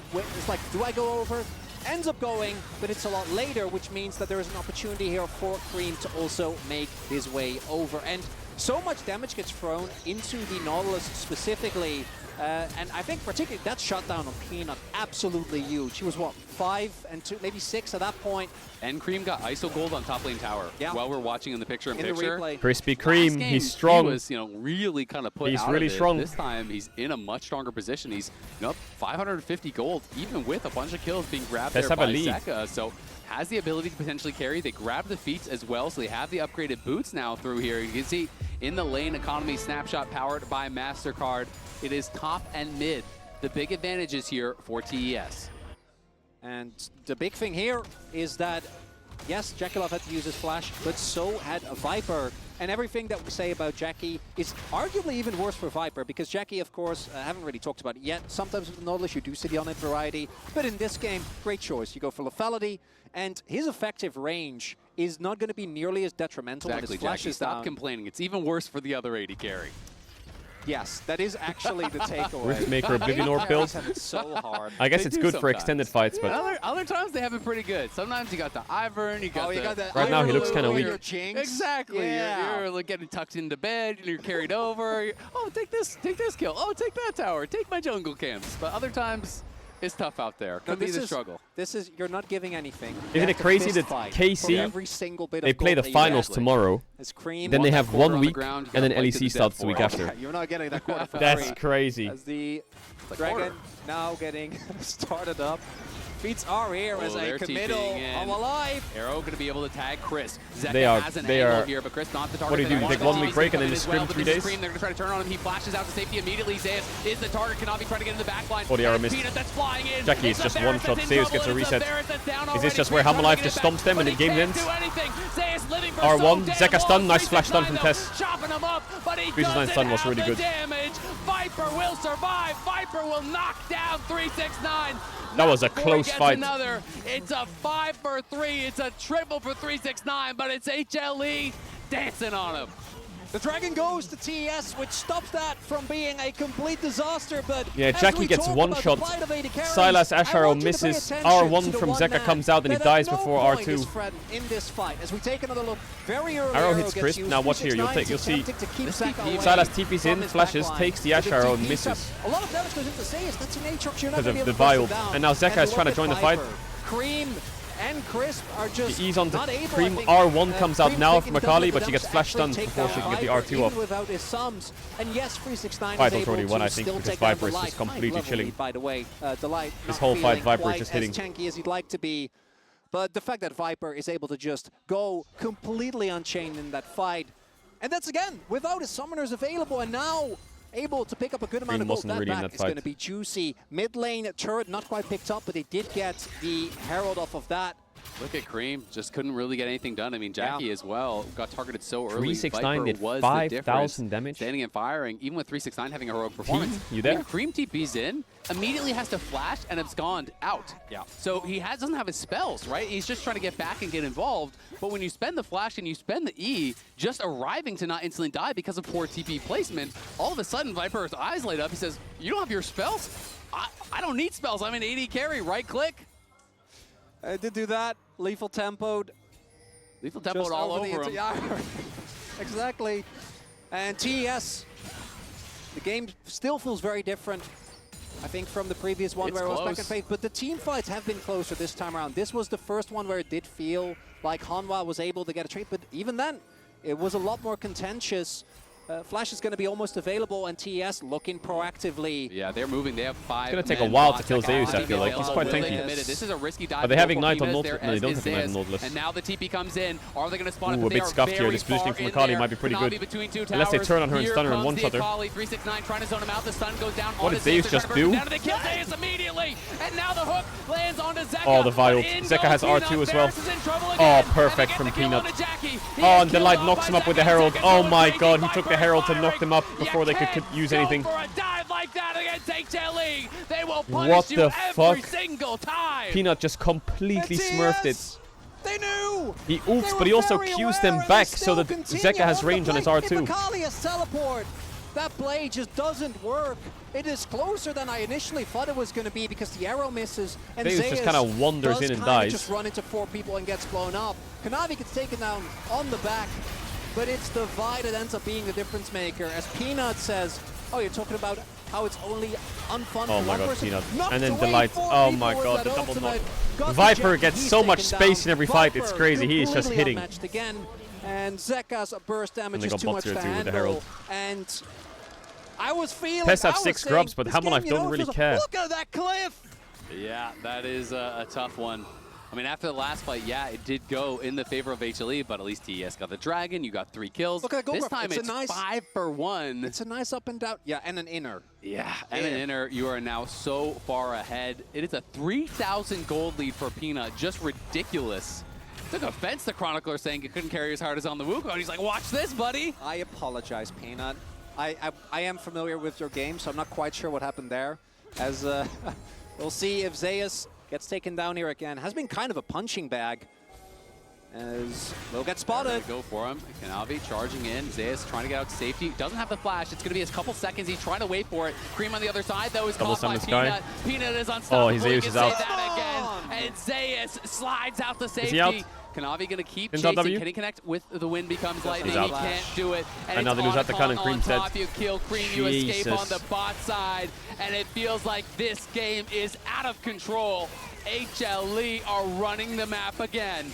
like, do I go over? Ends up going, but it's a lot later, which means that there is an opportunity here for Cream to also make his way over. And so much damage gets thrown into the Nautilus specifically. And I think particularly that shutdown on Peanut, absolutely huge. He was, what, 5 and 2, maybe 6 at that point. And Cream got ISO gold on top lane tower while we're watching in the picture-in-picture. Crispy Cream, he's strong. He was, really kind of put He's out really of it. strong. This time, he's in a much stronger position. He's up 550 gold, even with a bunch of kills being grabbed Let's there have a by lead. Zeka. So has the ability to potentially carry. They grab the feats as well, so they have the upgraded boots now through here. You can see in the lane economy snapshot powered by MasterCard. It is top and mid. The big advantages here for TES. And the big thing here is that, yes, Jackie had to use his flash, but so had a Viper. And everything that we say about Jackie is arguably even worse for Viper, because Jackie, of course, haven't really talked about it yet. Sometimes with the Nautilus, you do see the on-it variety. But in this game, great choice. You go for lethality, and his effective range is not going to be nearly as detrimental when his flash Jackie, is stop down. complaining. It's even worse for the other AD carry. Yes, that is actually the takeaway. Riftmaker Oblivion Orb build. So hard. I guess They it's do good for sometimes. extended fights, but Other times they have it pretty good. Sometimes you got the Ivern, you got the right now he looks kind of weak. Exactly. Yeah. You're like getting tucked into bed, and you're carried over. Oh, take this kill. Oh, take that tower. Take my jungle camps. But other times, it's tough out there. Could be the struggle. This is, you're not giving anything. Isn't it crazy that KC, they play the finals tomorrow, then they have 1 week, and then LEC starts the week after. You're not getting that quarter for That's free. crazy. As the Dragon now getting started up. Feats are here as a committal of alive. Arrow going to be able to tag Chris. Zeka They are- has an they angle are- here, but Chris not the target. What do you do? They Take want. 1 week break and then just scrim 3 days? They're going to try to turn on him. He flashes out to safety immediately. Zeus is the target. Kanavi trying to get in the back line. Oh, the arrow And missed. Peanut that's flying in. Jackie is It's just a one Varus shot. that's in Zeus trouble. gets a It's reset. Varus that's down Is already. this just where Cream trying to Hamalife get just it back, stomps them and but the game he ends? can't do anything. Zeus living for R1, so damn Zeka stun, long. nice flash stun from 369 Tess. though, chopping him up, but he 369 doesn't stun was have really the good. damage. Viper will survive. Viper will knock down 369. That was a Before he close gets fight. Another. It's a 5 for 3. It's a triple for 369, but it's HLE dancing on him. The Dragon goes to TES, which stops that from being a complete disaster, but Yeah, as Jackie we gets talk one about shot. the plight of AD carries, Silas I Asharo want you to pay misses. attention R1 to the from one Zeka man comes out and he that dies at no before point R2. is threatened in this fight. As we take another look, very early Arrow hits gets Crisp. used. Now watch here. You'll 369 see. attempting to keep Zeka away Silas TP's in, from his flashes, backline. takes the But Ash it Arrow and keeps up. misses A lot of damage goes into Zeus. That's an Aatrox. You're not because going to be of able the to vial. burst him down. And now Zeka is look trying to at join the fight. Viper. Cream and Crisp are just He's on the not able, Cream. I think. R1 comes out Cream now thinking from he doesn't Akali, have but the she gets damage to flash stunned actually take before down she can get the Viper, R2 even off. without his sums. And yes, 369 is Vital's able already won, to I think, still because take down Viper is Delight. just completely High-level chilling. lead, by the way, Delight This not whole fight, feeling Viper is quite just as hitting. tanky as he'd like to be. But the fact that Viper is able to just go completely unchained in that fight, and that's again without his summoners available, and now able to pick up a good amount Cream of gold. wasn't That really in back that is going fight. to be juicy. Mid lane turret not quite picked up, but they did get the Herald off of that. Look at Cream, just couldn't really get anything done. I mean, Jackie as well got targeted so early. 369 did was 5,000 damage. Standing and firing, even with 369 having a heroic performance. You there? I mean, Cream TP's in, immediately has to flash and abscond out. Yeah. So he doesn't have his spells, right? He's just trying to get back and get involved. But when you spend the flash and you spend the E, just arriving to not instantly die because of poor TP placement, all of a sudden Viper's eyes light up. He says, "You don't have your spells? I don't need spells. I'm an AD carry. Right click." I did do that. Lethal tempoed. Lethal tempoed all over him. Yeah, exactly. And TES, the game still feels very different, I think, from the previous one where it was back and forth. But the team fights have been closer this time around. This was the first one where it did feel like Hanwha was able to get a trade. But even then, it was a lot more contentious. Flash is going to be almost available, and TES looking proactively. Yeah, they're moving. They have 5. It's going to take a while to kill Zeus, I feel like. He's quite tanky. This is a risky dive. Are they having Knight on Nautilus? No, they don't have Knight on Nautilus. And now the TP comes in. Are they going to spawn it? Ooh, a bit scuffed here. This positioning from Akali might be pretty good. Unless they turn on her and stun her and one-shot her. 369 trying to zone him out. The stun goes down. What did Zeus just do? Down to the kill Zeus immediately. And now the hook lands onto Zeka. Oh, the Vial. Zeka has R2 as well. Oh, perfect from Peanut. Oh, and Delight knocks him up with the Herald. Oh my god, he took the Herald to knock them up before they could use anything. For a dive like that against HLE. They will punish What you the every fuck? single time. Peanut just completely smurfed it. They knew! He ults, but he also Qs them back so that Zeka has range on his R2. If Akali has teleport, that blade just doesn't work. It is closer than I initially thought it was going to be because the arrow misses. And Zeus just kind of wanders in and dies. Just run into 4 people and gets blown up. Kanavi gets taken down on the back. But it's the Vi that ends up being the difference maker. As Peanut says, oh, you're talking about how it's only unfun for one person. Peanut. And then Delight. Oh my god, the double knock. Viper gets so much space in every fight, it's crazy. He is just hitting. Again. And Zeka's burst damage is too much to handle. And I was feeling... Pest have 6 grubs, but Hammerknife don't really care. Look at that cliff! Yeah, that is a tough one. I mean, after the last fight, yeah, it did go in the favor of HLE, but at least TES got the Dragon. You got 3 kills. Look at that this time it's nice, 5 for 1. It's a nice up and down. Yeah, and an inner. Yeah, and an inner. You are now so far ahead. It is a 3,000 gold lead for Peanut. Just ridiculous. Took offense to Chronicler saying he couldn't carry as hard as on the Wukong. He's like, watch this, buddy. I apologize, Peanut. I am familiar with your game, so I'm not quite sure what happened there. As we'll see if Zeus gets taken down here again. Has been kind of a punching bag. As will get spotted. Go for him. Kanavi charging in. Zeus trying to get out safety. Doesn't have the flash. It's going to be a couple seconds. He's trying to wait for it. Cream on the other side, though, is caught by Peanut. Peanut is unstoppable. Oh, Zeus is out. That again. And Zeus slides out to safety. Kanavi going to keep chasing. Can he connect with the wind becomes lightning? He can't do it. And now they lose out the cannon. Cream's dead. You kill Cream, you escape on the bot side. And it feels like this game is out of control. HLE are running the map again.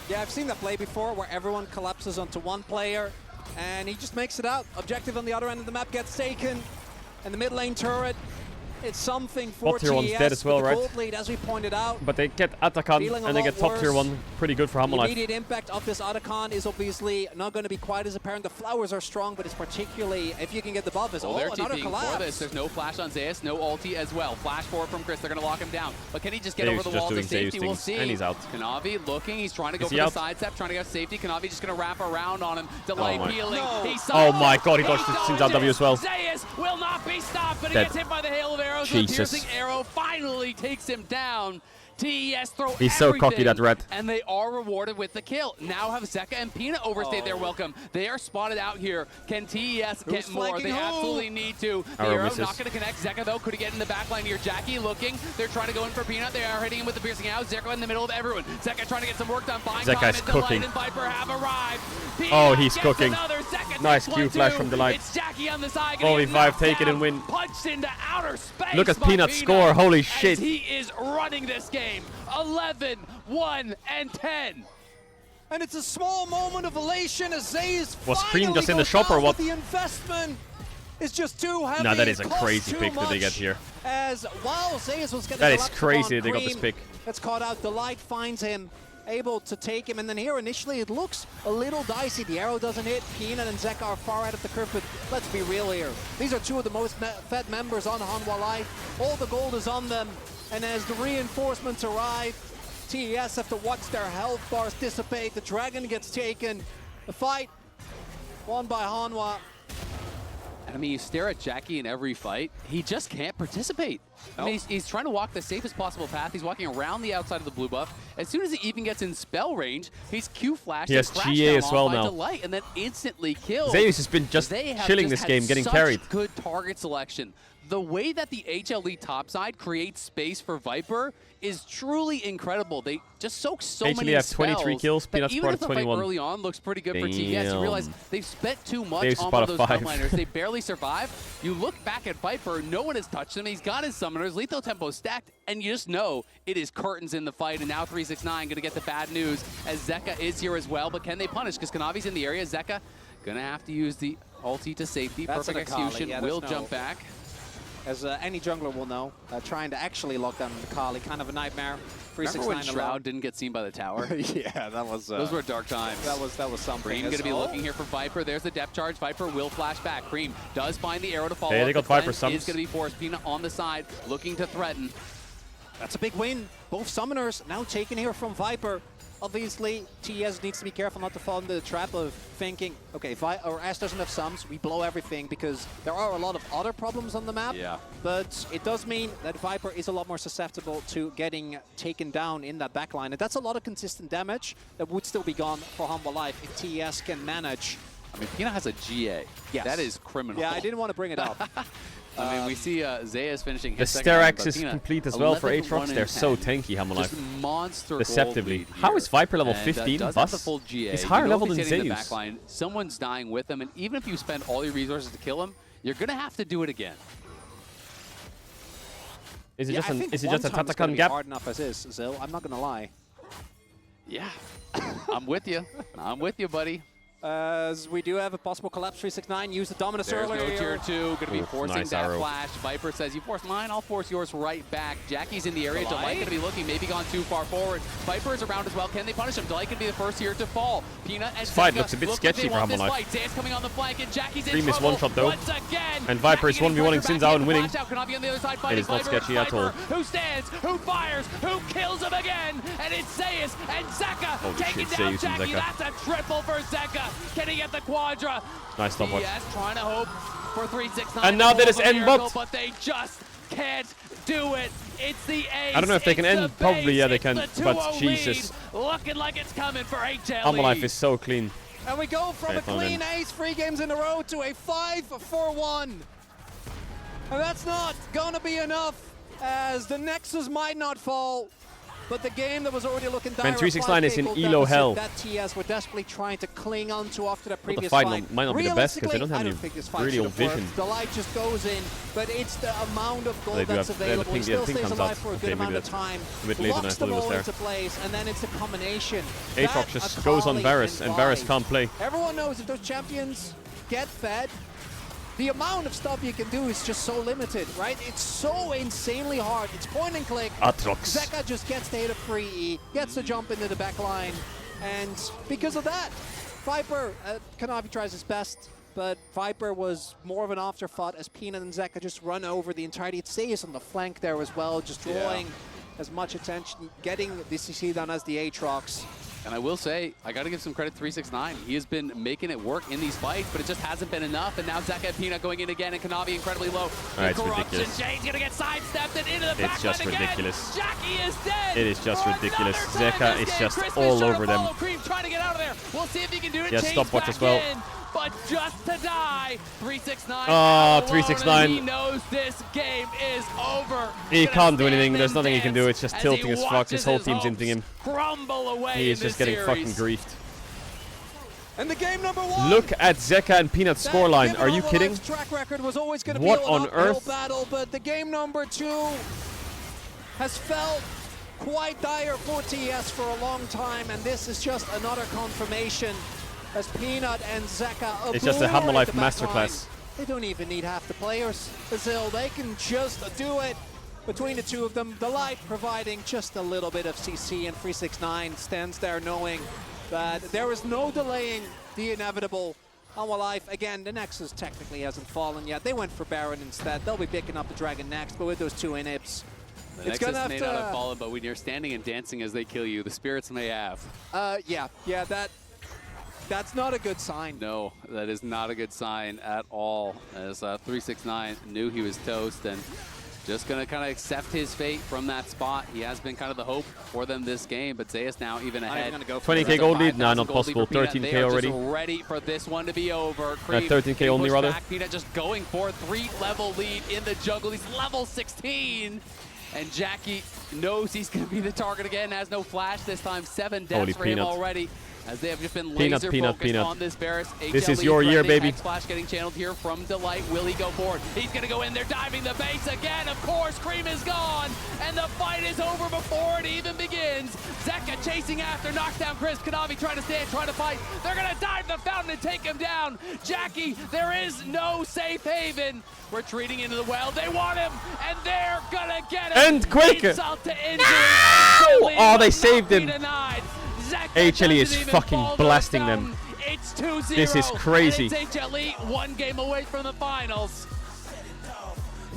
Yeah, I've seen that play before where everyone collapses onto one player and he just makes it out. Objective on the other end of the map gets taken. And the mid lane turret, it's something for TES. Top tier 1's dead as well, right? Gold lead, as we pointed out. But they get Atakan and they get top tier 1. Pretty good for The Hammerknife. immediate impact of this Atakan is obviously not going to be quite as apparent. The flowers are strong, but it's particularly if you can get the buff. Well, they're TPing for this. There's no flash on Zeus, no ulti as well. Flash forward from Chris. They're going to lock him down. But can he just get over the wall to safety? We'll see. And he's out. Kanavi looking. He's trying to go for the sidestep, trying to get safety. Kanavi just going to wrap around on him. Delight peeling. Oh my god, he dodged Sin W as well. Zeus will not be stopped, but he gets hit by the hail of arrows. The piercing arrow finally takes him down. TES throw He's so cocky, that red. And they are rewarded with the kill. Now have Zeka and Peanut overstayed their welcome. They are spotted out here. Can TES get more? They absolutely need to. The arrow not going to connect. Zeka, though, could get in the back line here. Jackie looking. They're trying to go in for Peanut. They are hitting him with the piercing out. Zeka in the middle of everyone. Zeka trying to get some work done. Zeka's cooking. And Viper have arrived. Oh, he's cooking. Nice Q flash from Delight. It's Jackie on the side. Holy 5, take it and win. Punched into outer space. Look at Peanut score. Holy shit. He is running this game. 11, 1, and 10. And it's a small moment of elation as Zeus Was Cream just in the shop or what? The investment is just too heavy. No, that is a crazy pick that they get here. As while Zeus was getting that is crazy they got this pick. That's caught out. Delight finds him, able to take him, and then here initially it looks a little dicey. The arrow doesn't hit. Peanut and Zeka are far out of the curve, but let's be real here. These are two of the most fed members on Hanwha Life. All the gold is on them, and as the reinforcements arrive, TES have to watch their health bars dissipate. The Dragon gets taken. The fight won by Hanwha. And I mean, you stare at Jackie in every fight, he just can't participate. I mean, he's trying to walk the safest possible path. He's walking around the outside of the blue buff. As soon as he even gets in spell range, he's Q-flashed. He has GA as well now. Delight, and then instantly killed. Zeus has been just chilling this game, getting carried. Good target selection. The way that the HLE topside creates space for Viper is truly incredible. They just soak so many have spells 23 kills, Peanuts even if the 21. fight early on looks pretty good for TES, you realize they've spent too much Zeus on one of those 5. frontliners. They barely survive. You look back at Viper, no one has touched him. He's got his summoners, lethal tempo stacked, and you just know it is curtains in the fight. And now 369 going to get the bad news as Zeka is here as well. But can they punish? Because Kanavi's in the area. Zeka going to have to use the ulti to safety. That's Perfect execution. Yeah, will jump back. As any jungler will know, trying to actually lock down the Kali, kind of a nightmare. Remember when Shroud didn't get seen by the tower? Yeah, that was... those were dark times. That was something. Cream going to be looking here for Viper. There's the depth charge. Viper will flash back. Cream does find the arrow to follow. Hey, they got Viper Is going to be forced. Peanut on the side, looking to threaten. That's a big win. Both summoners now taken here from Viper. Obviously, TES needs to be careful not to fall into the trap of thinking, okay, Ash doesn't have sums, we blow everything, because there are a lot of other problems on the map. Yeah. But it does mean that Viper is a lot more susceptible to getting taken down in that backline. And that's a lot of consistent damage that would still be gone for Humble Life if TES can manage. I mean, Peanut has a GA. Yes. That is criminal. Yeah, I didn't want to bring it up. I mean, we see Zeus finishing The his second round, Sterax but is Peanut, complete as well for 11, Aatrox. 1 They're and so 10. tanky, Hammer Just Life. monster Deceptively. gold lead How here. is Viper level And, 15? does have the Bus? full GA. He's higher You know level if than he's hitting the Zeus. backline, someone's dying with him, and even if you spend all your resources to kill him, you're going to have to do it again. Is it Yeah, just I an, think is it just a one time it's gonna Tatakan be gap? hard enough as is, Zil. I'm not going to lie. Yeah. I'm with you. I'm with you, buddy. As we do have a possible collapse, 369, use the Dominus There's earlier. no tier 2, going to be Ooh, forcing nice that arrow. flash. Viper says, you force mine, I'll force yours right back. Jackie's in the area. Delight going to be looking, maybe gone too far forward. Viper is around as well. Can they punish him? Delight can be the first here to fall. Peanut and This fight Zeka looks a bit look sketchy like for they Humble want Life. this fight. Zay's coming on the flank, and Jackie's in Cream is trouble one-shot though. once again. And Viper is Jackie 1v1ing getting Xin Zhao and pressure winning. back. Kanavi on the other side It fighting is not Viper. sketchy at all. Who stands, who fires, who kills him again, and it's Zeus and Zeka Holy taking shit, down Zeus and Jackie. Zeka. That's a triple for Zeka. Can he get the quadra? Nice stopwatch. Yes, trying to hope for 369. And now that is end miracle, bot. but they just can't do it. It's the ace. I don't know if they can it's end. the Probably, base, yeah, they it's can. the But 2-0 Jesus. lead. Looking like it's coming for HLE. Humble Life is so clean. And we go from Okay, a fine clean then. ace 3 games in a row to a 5-4-1. And that's not going to be enough, as the Nexus might not fall. But the game that was already looking dire, Man, 369 is in 5K elo hell. That TS were desperately trying to cling on to after the But previous the fight fight. might not be the best because they don't have Realistically, I any think this fight really should old have worked. vision. The light just goes in, but it's the amount of gold They do that's have- they have the available. ping- He still the ping stays comes alive out. for a Okay, good amount maybe of that's time. a bit later than I Locks thought them it was all there. into place, and then it's the combination. Aatrox That, just goes on Akali, Varus, and Varus Vi. can't play. Everyone knows if those champions get fed, the amount of stuff you can do is just so limited, right? It's so insanely hard. It's point and click. Aatrox. Zeka just gets to hit a free E, gets to jump into the back line, and because of that, Viper, Kanavi tries his best, but Viper was more of an afterthought as Peanut and Zeka just run over the entirety. It stays on the flank there as well, just drawing as much attention, getting the CC done as the Aatrox. And I will say, I got to give some credit to 369. He has been making it work in these fights, but it just hasn't been enough. And now Zeka and Peanut going in again, and Kanavi incredibly low. It's Corruption. ridiculous. Jane's going to get sidestepped and into the It's just backline again. ridiculous. Jackie is dead. It is just for ridiculous. another time Zeka this is game. just Chris all Fish over them. follow Cream trying to get out of there. We'll see if he can do it. Yeah, Jane's stopwatch back as well. in, but just to die. 369. Ah, alone, 369. and he knows this game is over. He Gonna can't do stand anything. There's and nothing he can do. It's just dance tilting as as he fuck. His whole watches team's his inting him. hopes crumble away He is in just this getting fucking series. griefed. And the game number 1. Look at Zeka and Peanut's scoreline. Are you kidding? Track record was always going to What be on an uphill earth? battle, but the game number 2 has felt quite dire for TS for a long time, and this is just another confirmation as Peanut and Zeka It's just a Humble Life obliterate the back masterclass. line. They don't even need half the players. Azil, they can just do it between the two of them. The light providing just a little bit of CC, and 369 stands there knowing that there is no delaying the inevitable. Humble Life, again, the Nexus technically hasn't fallen yet. They went for Baron instead. They'll be picking up the Dragon next, but with those 2 inhibs, The Nexus may not have fallen, but when you're standing and dancing as they kill you, the spirits may have. Yeah, that's not a good sign. No, that is not a good sign at all. As 369 knew he was toast and just going to kind of accept his fate from that spot. He has been kind of the hope for them this game, but Zeus now even ahead. 20k gold lead? No, not possible. 13k already. Ready for this one to be over. 13k only, rather. Peanut just going for a 3-level lead in the jungle. He's level 16. And Jackie knows he's going to be the target again. Has no flash this time. 7 deaths for him already. As they have just been laser focused on this Varus. This is your year, baby. X-Flash getting channeled here from Delight. Will he go forward? He's going to go in there, diving the base again. Of course, Cream is gone. And the fight is over before it even begins. Zeka chasing after, knocks down Chris. Kanavi trying to stand, trying to fight. They're going to dive the fountain and take him down. Jackie, there is no safe haven. Retreating into the well. They want him, and they're going to get him. And quick! Insult to injury. No! Oh, they saved him. Denied. HLE is fucking blasting them. It's 2-0. This is crazy. And it's HLE 1 game away from the finals.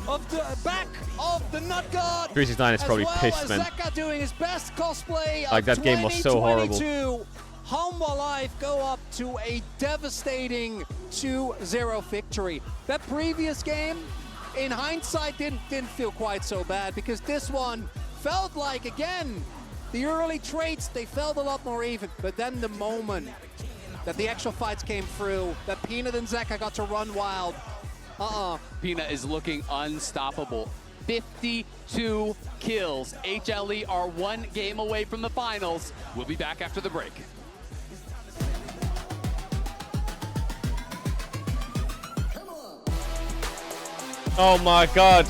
Of the back of the Nut God. 369 is probably pissed, man. Zeka doing his best cosplay. Like, that game was so horrible. Humble Life go up to a devastating 2-0 victory. That previous game, in hindsight, didn't feel quite so bad because this one felt like, again, the early traits, they felt a lot more even, but then the moment that the actual fights came through, that Peanut and Zeka got to run wild, Peanut is looking unstoppable. 52 kills. HLE are 1 game away from the finals. We'll be back after the break. Oh my god.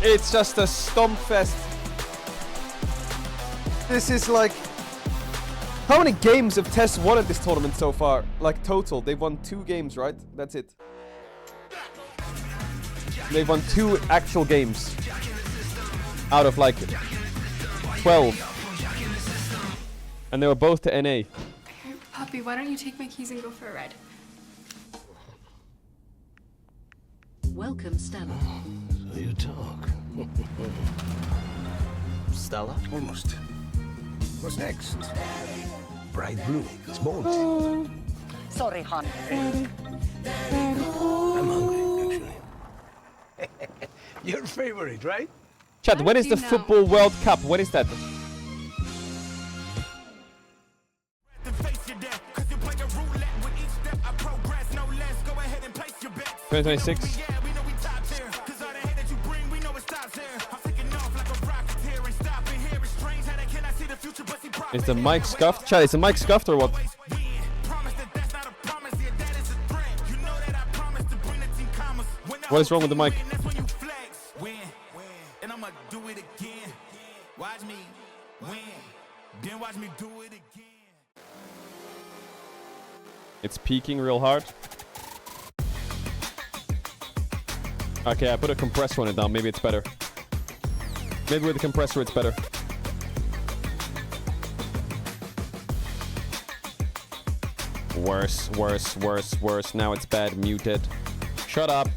It's just a stomp fest. This is like... How many games have TES won at this tournament so far? Like total, they've won 2 games, right? That's it. They've won 2 actual games out of like 12. And they were both to NA. Hey, Puppy, why don't you take my keys and go for a ride? Welcome, Stella. So you talk. Stella? Almost. What's next? Bright blue. It's bold. Sorry, hon. I'm hungry, actually. Your favorite, right? Chat, when is the Football World Cup? When is that? 2026. Is the mic scuffed? Chat, is the mic scuffed or what? What is wrong with the mic? It's peaking real hard. Okay, I put a compressor on it now. Maybe it's better. Maybe with the compressor it's better. Worse, worse, worse, worse. Now it's bad. Muted. Shut up.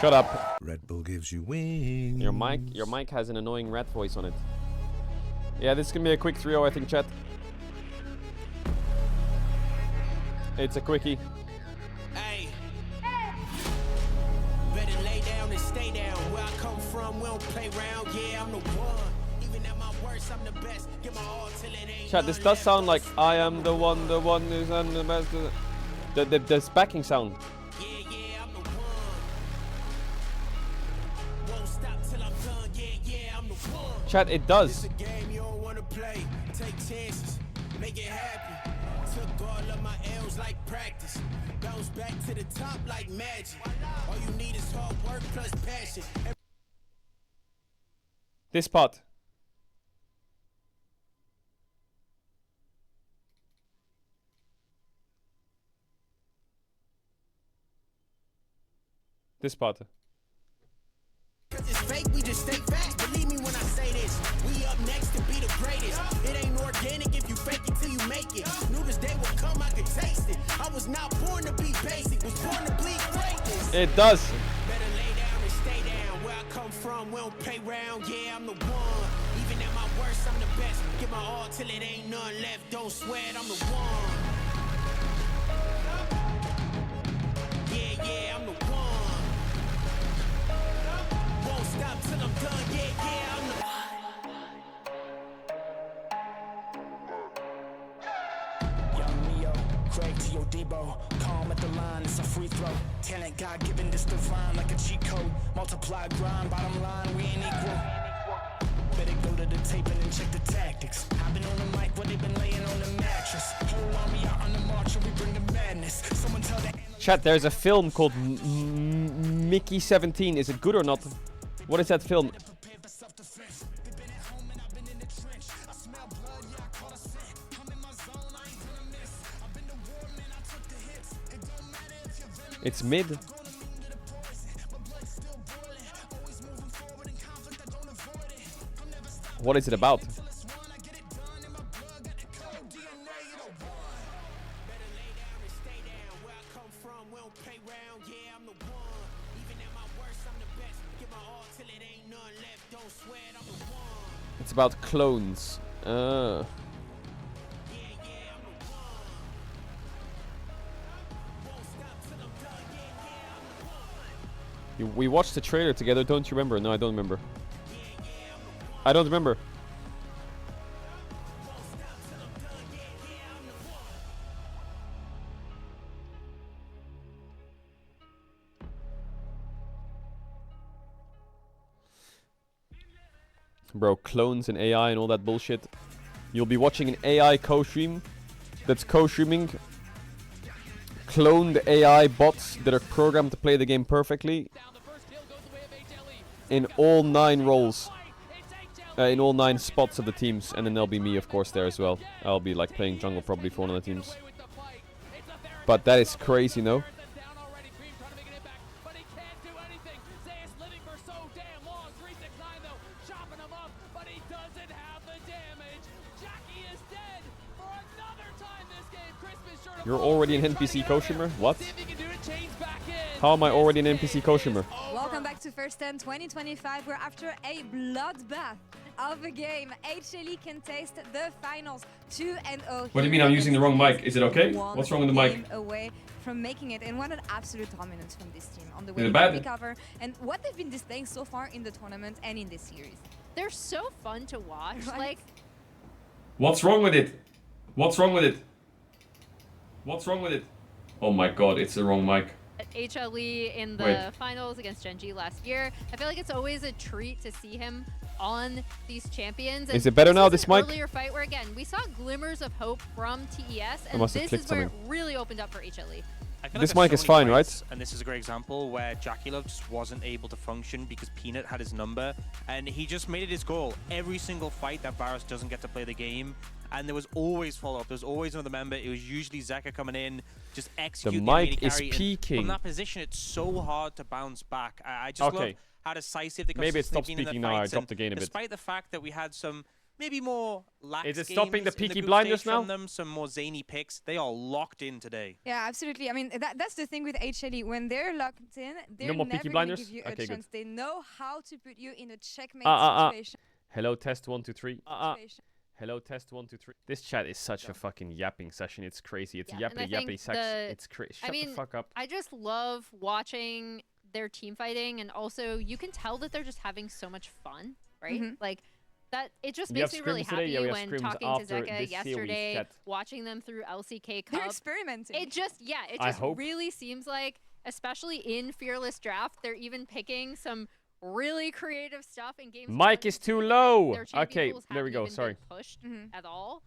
Shut up. Red Bull gives you wings. Your mic has an annoying rat voice on it. Yeah, this can be a quick 3-0, I think, chat. It's a quickie. Hey. Better lay down and stay down. Where I come from, we don't play round. Yeah, I'm the one. Even at my worst, I'm the best. Give my all till it ain't. Chat, this does sound like I am the one who's on the best. The backing sound. Chat, it does. It's a game you don't want to play. Take chances, make it happen. Took all of my L's like practice. Bounce back to the top like magic. All you need is hard work plus passion. This part. This part. fake, we just stay facts. Believe me when I say this. We up next to be the greatest. It ain't organic if you fake it till you make it. Knew this day would come, I could taste it. I was not born to be basic, was born to bleed greatness. It does. Better lay down and stay down. Where I come from, we don't play round. Yeah, I'm the one. Even at my worst, I'm the best. Give my all till it ain't none left. Don't sweat, I'm the one. Yeah, I'm the one. Won't stop till I'm done. Yeah, I'm the Young Neo, Craig to your Debo. Calm at the line, it's a free throw. Talent God given this divine like a cheat code. Multiply grind, bottom line, we ain't equal. Better go to the tape and then check the tactics. I've been on the mic, but they've been laying on the mattress. Whole army out on the march and we bring the madness. Someone tell that. Chat, there's a film called Mickey 17. Is it good or not? What is that film? It's mid. What is it about? It's about clones. We watched the trailer together, don't you remember? No, I don't remember. I don't remember. Bro, clones and AI and all that bullshit. You'll be watching an AI co-stream that's co-streaming cloned AI bots that are programmed to play the game perfectly in all 9 roles. In all 9 spots of the teams, and then there'll be me, of course, there as well. I'll be like playing jungle probably for one of the teams. But that is crazy, no? You're already an NPC co-streamer? What? How am I already an NPC co-streamer? Welcome back to First 10 2025, where after a bloodbath of a game, HLE can taste the finals 2-0. What do you mean I'm using the wrong mic? Is it okay? What's wrong with the mic? Away from making it, and what an absolute dominance from this team on the way Is it to bad? recover, and what they've been displaying so far in the tournament and in this series. They're so fun to watch. Like, What's wrong with it? What's wrong with it? What's wrong with it? Oh my god, it's the wrong mic. HLE in the Wait. finals against Genji last year. I feel like it's always a treat to see him on these champions. And Is it better now, this an mic? Earlier fight where, again, we saw glimmers of hope from TES, and must have this clicked is where it something. really opened up for HLE. I feel This like mic there's is so many fine, right? fights, and this is a great example where Jackie Love just wasn't able to function because Peanut had his number, and he just made it his goal. Every single fight that Varus doesn't get to play the game, and there was always follow-up. There was always another member. It was usually Zeka coming in, just executing the mic enemy is carry. And peaking. from that position, it's so hard to bounce back. I just love Okay. how decisive they Maybe it consistently stops been in their peaking now. I fights, dropped and the gain a bit. Despite the fact that we had some maybe more lax Is it stopping the games in peaky group blinders stage from now? them, some more zany picks, they are locked in today. Yeah, absolutely. I mean, that's the thing with HLE. When they're locked in, they're more never Peaky going to Blinders? give you a Okay, good. chance. They know how to put you in a checkmate situation. Hello, test 1, 2, 3. Hello, test 1, 2, 3. This chat is such a fucking yapping session. It's crazy. It's And I yappity think yappity sex. It's crazy. Shut I mean, the fuck up. I just love watching their team fighting, and also you can tell that they're just having so much fun, right? Mhm. Like that. It just We makes have me really scrims today? happy Yeah, we have when scrims talking to after Zeka this series, yesterday, chat. watching them through LCK Cup. They're experimenting. It just, yeah, it I just hope. really seems like, especially in Fearless Draft, they're even picking some really creative stuff in games. Mic is too low. Their champion Okay, pools there we haven't go. even Sorry. been pushed at all.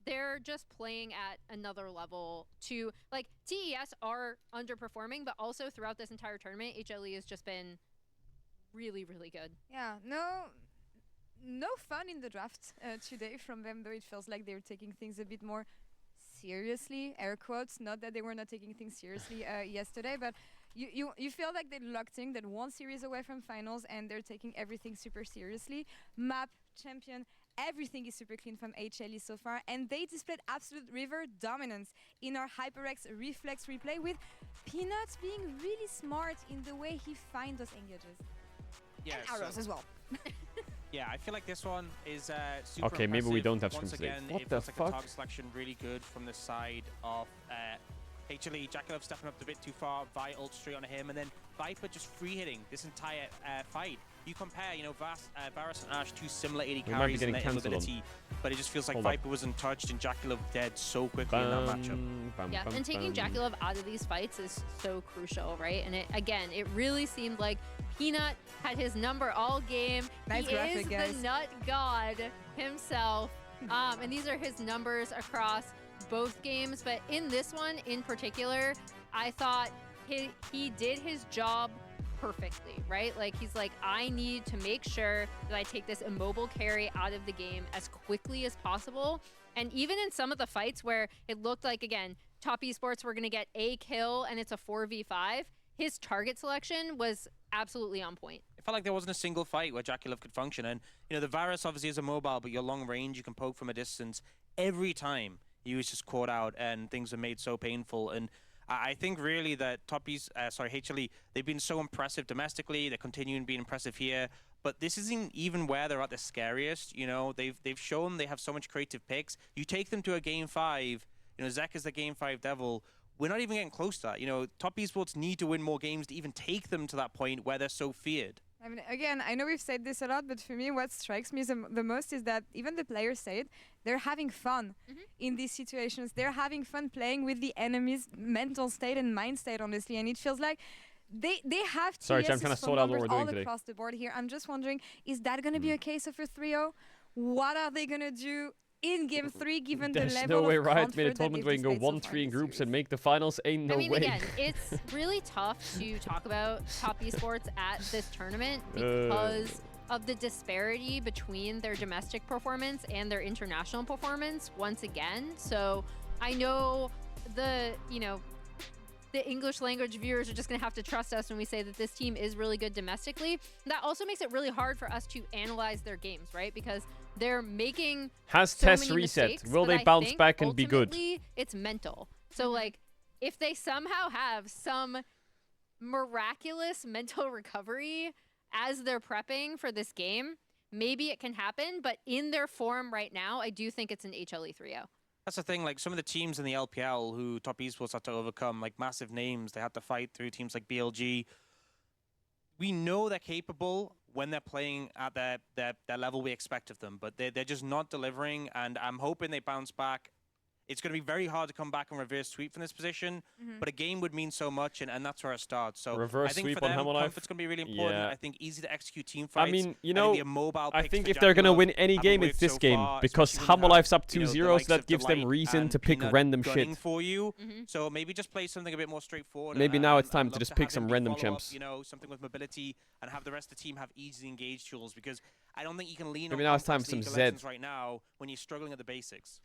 They're just playing at another level to, like, TES are underperforming, but also throughout this entire tournament, HLE has just been really, really good. Yeah, no fun in the draft today from them, though it feels like they're taking things a bit more seriously, air quotes, not that they were not taking things seriously yesterday, but You feel like they're locked in, they're one series away from finals, and they're taking everything super seriously. Map, champion, everything is super clean from HLE so far, and they displayed absolute river dominance in our HyperX reflex replay, with Peanuts being really smart in the way he finds those engages. Yeah, and arrows as well. Yeah, I feel like this one is super Okay, maybe we impressive. don't have Once Scream again, today. What it the feels like fuck? a target selection really good from the side of HLE. Jackalov stepping up a bit too far, Vi ult straight on him, and then Viper just free hitting this entire fight. You compare, you know, Varus and Ash, two similar 80 We might be carries in getting their cancelled on. ability, but it just feels like Hold up. Viper was untouched and Jackalov dead so quickly in that matchup. Yeah, and taking Jackalov out of these fights is so crucial, right? And it really seemed like Peanut had his number all game. Nice he graphic, is guys. the nut god himself. And these are his numbers across both games. But in this one in particular, I thought he did his job perfectly, right? Like, he's like, I need to make sure that I take this immobile carry out of the game as quickly as possible. And even in some of the fights where it looked like, again, top esports were going to get a kill and it's a 4v5, his target selection was absolutely on point. It felt like there wasn't a single fight where Jackalov could function. And, you know, the Varus obviously is a mobile, but you're long range, you can poke from a distance. Every time he was just caught out and things were made so painful. And I think really that HLE, they've been so impressive domestically. They're continuing being impressive here. But this isn't even where they're at the scariest. You know, they've shown they have so much creative picks. You take them to a game 5, you know, Zek is the game 5 devil. We're not even getting close to that. You know, top esports need to win more games to even take them to that point where they're so feared. I mean, again, I know we've said this a lot, but for me, what strikes me the most is that even the players say it, they're having fun in these situations. They're having fun playing with the enemy's mental state and mind state, honestly, and it feels like they have Sorry, TSs I'm trying to for sort out what numbers we're doing all today. across the board here. I'm just wondering, is that going to be a case of a 3-0? What are they going to do in game 3, given the There's level no way of Riot comfort made a that tournament they've where you can go displayed so far 1-3 in this groups series? and make the finals. Ain't no I mean, way. again, it's really tough to talk about top esports at this tournament because of the disparity between their domestic performance and their international performance once again. So I know the English language viewers are just going to have to trust us when we say that this team is really good domestically. That also makes it really hard for us to analyze their games, right? Because they're making Has so Tess many reset? mistakes, Will but they I bounce think back and be good? ultimately it's mental. So like, if they somehow have some miraculous mental recovery as they're prepping for this game, maybe it can happen. But in their form right now, I do think it's an HLE 3-0. That's the thing, like some of the teams in the LPL who top esports had to overcome, like massive names, they had to fight through teams like BLG. We know they're capable when they're playing at their level we expect of them, but they're just not delivering, and I'm hoping they bounce back. It's going to be very hard to come back and reverse sweep from this position, but a game would mean so much, and that's where it starts. So Reverse I think sweep for on them, Hammerlife? comfort's going to be really important. Yeah. I think easy to execute team fights. I mean, you I think know, the mobile I picks think for if they're going to Jackalov win any haven't game, worked it's this so game. far, Because especially when you have, Hammerlife's up you know, the 2-0, so likes that of gives them Delight reason and to pick Peanut random gunning shit. for you. So maybe just play something a bit more straightforward. Maybe and, now it's I'd time love to just have pick him some be random follow-up, champs. You know, something with mobility, and have the rest of the team have easy engage tools, because I don't think you can lean Maybe on now it's time complex for some League of Legends Zed. right now when you're struggling at the basics.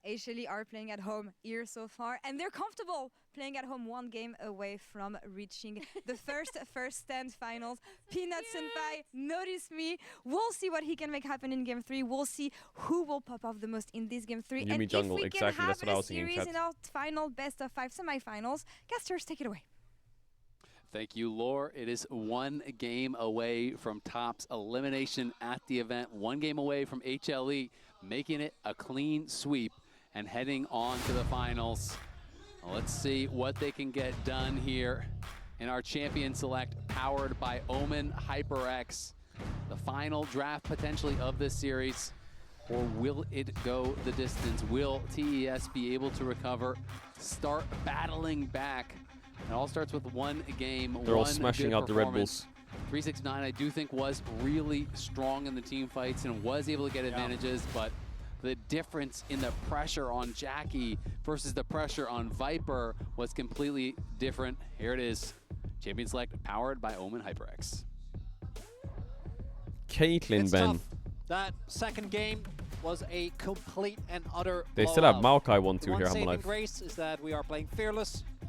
HLE are playing at home here so far, and they're comfortable playing at home, one game away from reaching the first stand finals. Peanut Senpai, notice me. We'll see what he can make happen in game 3. We'll see who will pop off the most in this game 3. Yumi And jungle, if we exactly, can have that's what I a was thinking, series chat. in our final best of 5 semifinals, casters, take it away. Thank you, Lore. It is one game away from Top's elimination at the event. One game away from HLE making it a clean sweep and heading on to the finals. Let's see what they can get done here in our Champion Select, powered by Omen HyperX. The final draft potentially of this series, or will it go the distance? Will TES be able to recover, start battling back? It all starts with one game, They're all one smashing good out the Red performance. Bulls. 369, I do think, was really strong in the team fights and was able to get advantages, but the difference in the pressure on Jackie versus the pressure on Viper was completely different. Here it is, Champion Select, powered by Omen HyperX. Caitlyn, It's Ben. tough. That second game was a complete and utter They still have blowout. Maokai 1-2 The here, one saving Hammerlife. grace is that we are playing Fearless.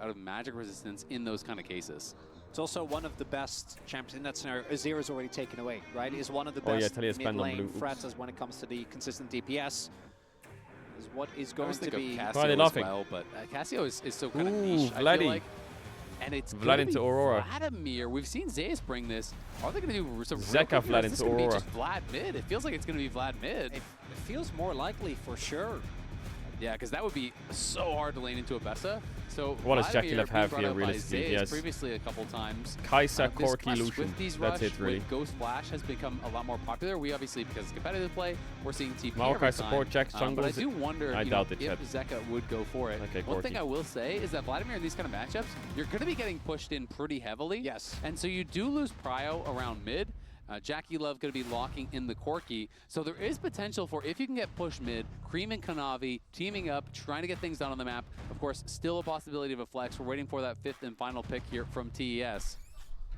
out of magic resistance in those those kind of cases. It's also one of the best champions in that scenario. Azir's already taken away, right? Is one of the best mid lane threats when it comes to the consistent DPS. Is what is going to be. Cassio as well, but Cassio is so kind of niche. I feel like. And it's Vlad into Aurora. Vladimir. We've seen Zeus bring this. Are they going to do some Zeka Vlad into Aurora? Just Vlad mid. It feels like it's going to be Vlad mid. It feels more likely for sure. Yeah, because that would be so hard to lane into a Bessa. So what does JackeyLove have here, realistically? Yes. Previously a couple times. Kaisa, Corki, Lucian. That's it, really. Ghost Flash has become a lot more popular. We obviously, because it's competitive play, we're seeing TP Maokai support, Jack jungle. But I do wonder I doubt it, if Zeka would go for it. Okay, One thing I will say is that Vladimir in these kind of matchups, you're going to be getting pushed in pretty heavily. Yes. And so you do lose prio around mid. JackeyLove going to be locking in the Corki. So there is potential for, if you can get pushed mid, Cream and Kanavi teaming up, trying to get things done on the map. Of course, still a possibility of a flex. We're waiting for that 5th and final pick here from TES.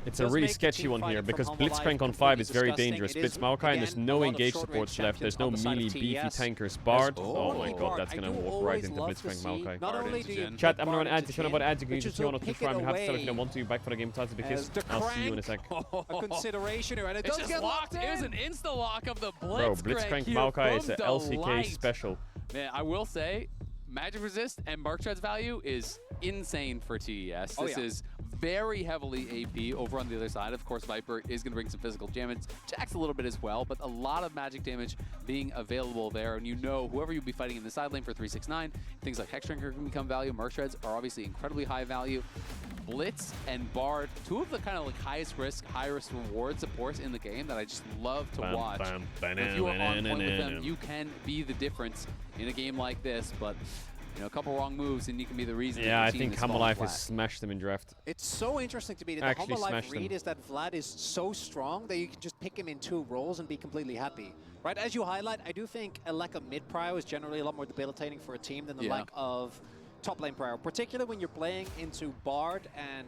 It's a really sketchy one here because Blitzcrank on 5 is very dangerous. Blitz Maokai and there's no engage supports left. There's no melee beefy tankers. Bard. Oh my god, that's gonna walk right into Blitzcrank Maokai. Chat, I'm gonna run ads. If you want about ads, you can just see on Twitch Prime. You have to tell if you don't want to. Back for the game title because I'll see you in a sec. A consideration, and it does get locked in. It was an insta lock of the Bro, Blitzcrank Maokai is an LCK special. Man, I will say, Magic Resist and Marktread's value is insane for TES. This is very heavily AP over on the other side. Of course, Viper is going to bring some physical damage. Jack's a little bit as well, but a lot of magic damage being available there. And you know, whoever you'll be fighting in the side lane for 369, things like Hexdrinker can become value. Marktreads are obviously incredibly high value. Blitz and Bard, two of the kind of like highest risk, high risk reward supports in the game that I just love to watch. If you are on point with them, you can be the difference in a game like this. But you know, a couple wrong moves and you can be the reason. Yeah, I think Humble Life has smashed them in draft. It's so interesting to me that the Humble Life read is that Vlad is so strong that you can just pick him in 2 roles and be completely happy. Right, as you highlight, I do think a lack of mid prio is generally a lot more debilitating for a team than the lack of top lane prio, particularly when you're playing into Bard and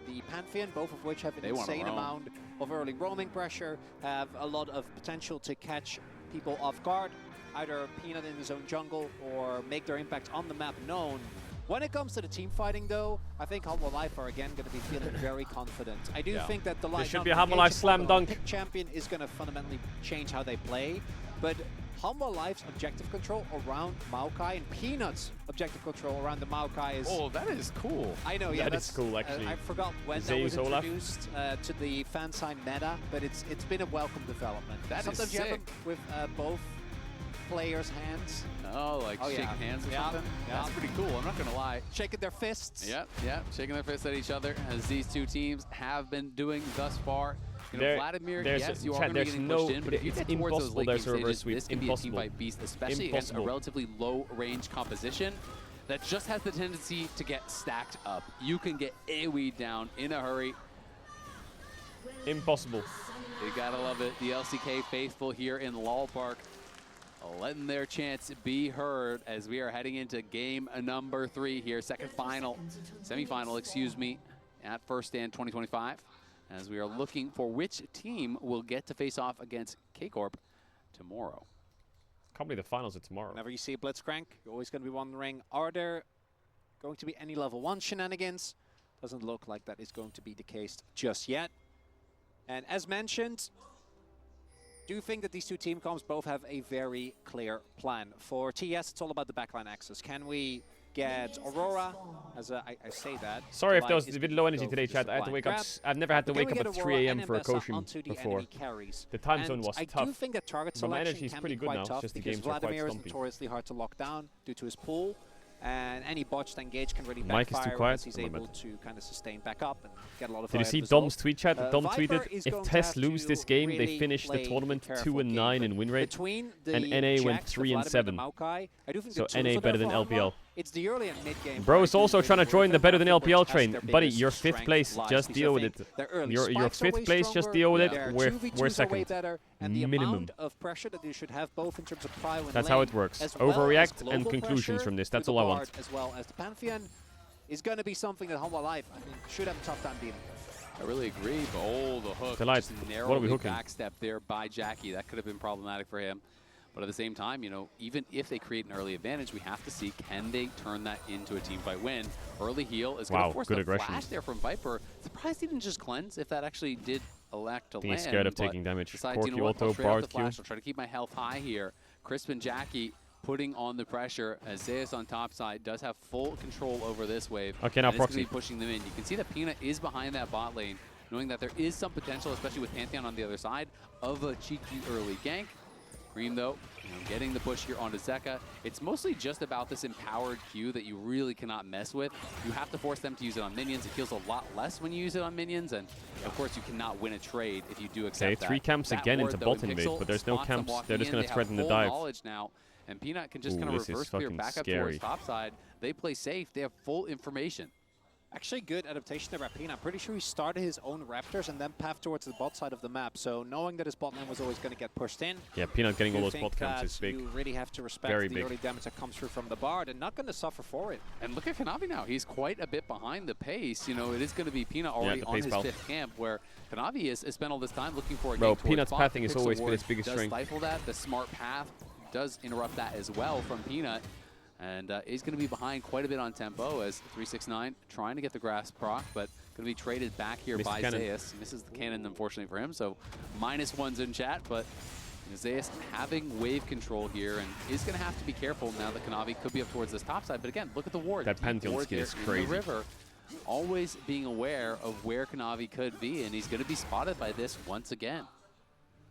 the Pantheon, both of which have an insane amount of early roaming pressure, have a lot of potential to catch people off guard, either peanut in his own jungle or make their impact on the map known. When it comes to the team fighting, though, I think Humble Life are again going to be feeling very confident. I do think that the There should be a Humble Life slam dunk. Pick champion is going to fundamentally change how they play, but Humble Life's objective control around Maokai and Peanut's objective control around the Maokai is... Oh, that is cool. I know, yeah. That is cool, actually. I forgot when that was introduced to the fan sign meta, but it's been a welcome development. Sometimes you have them with both players' hands. Oh, like shaking hands or something? Yeah. That's pretty cool, I'm not going to lie. Shaking their fists. Yep, shaking their fists at each other, as these two teams have been doing thus far. You know, Vladimir, yes, you are going to be getting pushed in, but if you get towards those late game stages, this can be a team-fight beast, especially against a relatively low-range composition that just has the tendency to get stacked up. You can get AoE down in a hurry. Impossible. You gotta love it. The LCK faithful here in Lol Park, letting their chance be heard as we are heading into game number 3 here, semi-final, excuse me, at First Stand 2025. As we are looking for which team will get to face off against K-Corp tomorrow. Can't believe the finals are tomorrow. Whenever you see Blitzcrank, you're always going to be wondering, are there going to be any level 1 shenanigans? Doesn't look like that is going to be the case just yet. And as mentioned, do think that these two team comps both have a very clear plan. For TS, it's all about the backline access. Can we get Aurora, as I say that. Sorry if there was a bit low energy today, chat. I had to wake up. I've never had to wake up at 3 AM for a coaching before. The time zone was tough. I do think that target but my selection energy is can pretty be good quite now. tough Just the because games are quite Vladimir is stumpy. notoriously hard to lock down due to his pull. And any botched engage can really Mike is backfire too quiet. as he's able to kind of sustain back up and get a lot of Did you see Dom's tweet chat? Dom tweeted, if TES lose this game, they finish the tournament 2-9 in win rate, and NA went 3-7. So NA better than LPL. It's the early and mid game. Bro is also trying to join the better than LPL train. Buddy, you're 5th place, just deal with it. You're 5th place, just deal with it. We're second. Minimum. Of pressure that you should have both in terms of prio and That's how it works. Overreact and conclusions from this. That's all I want. As well as the Pantheon is going to be something that Humble Life, I think, should have a tough time dealing with. I really agree, but the hook Delight. just What are we narrowly hooking? backstep there by Jackie. That could have been problematic for him. But at the same time, you know, even if they create an early advantage, we have to see, can they turn that into a team fight win? Early heal is going to force the flash there from Viper. Surprised he didn't just cleanse if that actually did elect to land. He's scared of taking damage. Decides, you know what, I'll trade out the flash. I'll try to keep my health high here. Crisp and Jackie putting on the pressure as Zeus on top side does have full control over this wave. Okay, now Proxy. Proxy. Be pushing them in. You can see that Peanut is behind that bot lane, knowing that there is some potential, especially with Pantheon on the other side, of a cheeky early gank. Cream, though, you know, getting the push here onto Zeka. It's mostly just about this empowered Q that you really cannot mess with. You have to force them to use it on minions. It feels a lot less when you use it on minions, and of course you cannot win a trade if you do accept that. 3 camps that again ward, into though, bottom mid, Pixel but there's no spots them camps. walking They're just in. going to They threaten have the full dive. knowledge now, and Peanut can just kind of this is reverse clear fucking back up scary. towards top side. They play safe. They have full information. Actually, good adaptation there by Peanut. I'm pretty sure he started his own Raptors and then path towards the bot side of the map. So knowing that his bot lane was always going to get pushed in. Yeah, Peanut getting I all do those bot think camps that is big. You really have to respect Very the big. early damage that comes through from the Bard and not going to suffer for it. And look at Kanavi now. He's quite a bit behind the pace. You know, it is going to be Peanut already on his 5th camp, where Kanavi has spent all this time looking for a Bro, gank Peanut's towards bot. pathing has Pixel always been ward his biggest does strength. stifle that. The smart path does interrupt that as well from Peanut. And he's going to be behind quite a bit on tempo as 369 trying to get the grasp proc, but going to be traded back here by Zeus. Misses the cannon, unfortunately for him, so -1s in chat, but Zeus having wave control here and is going to have to be careful now that Kanavi could be up towards this top side. But again, look at the ward. That Pantheon ward skin there is in crazy. the river, always being aware of where Kanavi could be, and he's going to be spotted by this once again.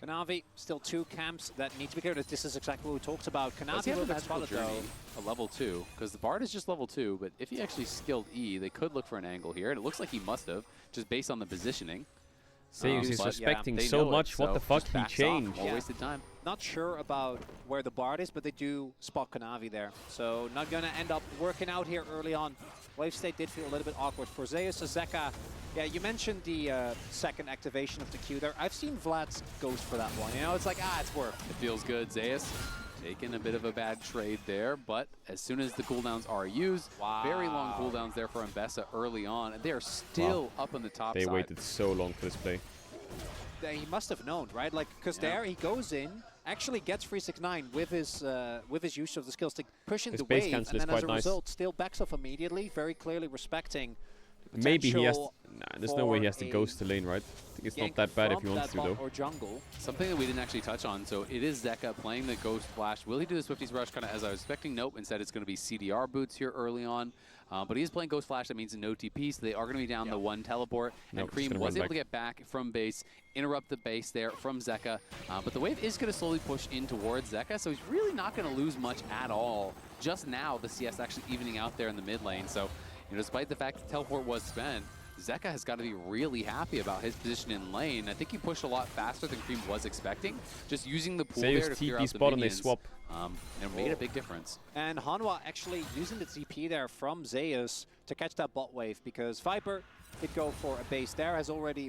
Kanavi, still 2 camps that need to be cleared. This is exactly what we talked about. Does Kanavi he have will a get magical spotted journey, though. a level 2? Because the Bard is just level 2, but if he actually skilled E, they could look for an angle here, and it looks like he must have, just based on the positioning. Zeus is but respecting yeah, so they much. know What the it, so fuck? just He backs off. changed. Yeah. More wasted time. Not sure about where the Bard is, but they do spot Kanavi there. So not going to end up working out here early on. Wave state did feel a little bit awkward for Zeus. Zeka, yeah, you mentioned the second activation of the Q there. I've seen Vlad's ghost for that one. You know, it's like, it's worth. It feels good. Zeus taking a bit of a bad trade there, but as soon as the cooldowns are used, very long cooldowns there for Mbessa early on, and they are still up on the top They side. waited so long for this play. He must have known, right? Like, because there he goes in, actually gets 369 with his use of the skills to push in His the base wave, cancel and is then as quite a nice. result, still backs off immediately, very clearly respecting the Maybe he has. potential Nah, there's no way he has to for ghost the lane, right? I think it's not gank that bad if he from wants that to, bot though. or jungle. Something that we didn't actually touch on, so it is Zeka playing the Ghost Flash. Will he do the Swifties Rush kind of as I was expecting? Nope, instead it's going to be CDR boots here early on. But he is playing Ghost Flash, that means no TP, so they are going to be down the 1 teleport. Nope, and Cream was able to get back from base, interrupt the base there from Zeka. But the wave is going to slowly push in towards Zeka, so he's really not going to lose much at all. Just now, the CS actually evening out there in the mid lane. So, you know, despite the fact that teleport was spent, Zeka has got to be really happy about his position in lane. I think he pushed a lot faster than Cream was expecting. Just using the pool Zeus there to clear TP out the spot and they minions, swap. and it made a big difference. And Hanwha actually using the TP there from Zeus to catch that bot wave, because Viper did go for a base there,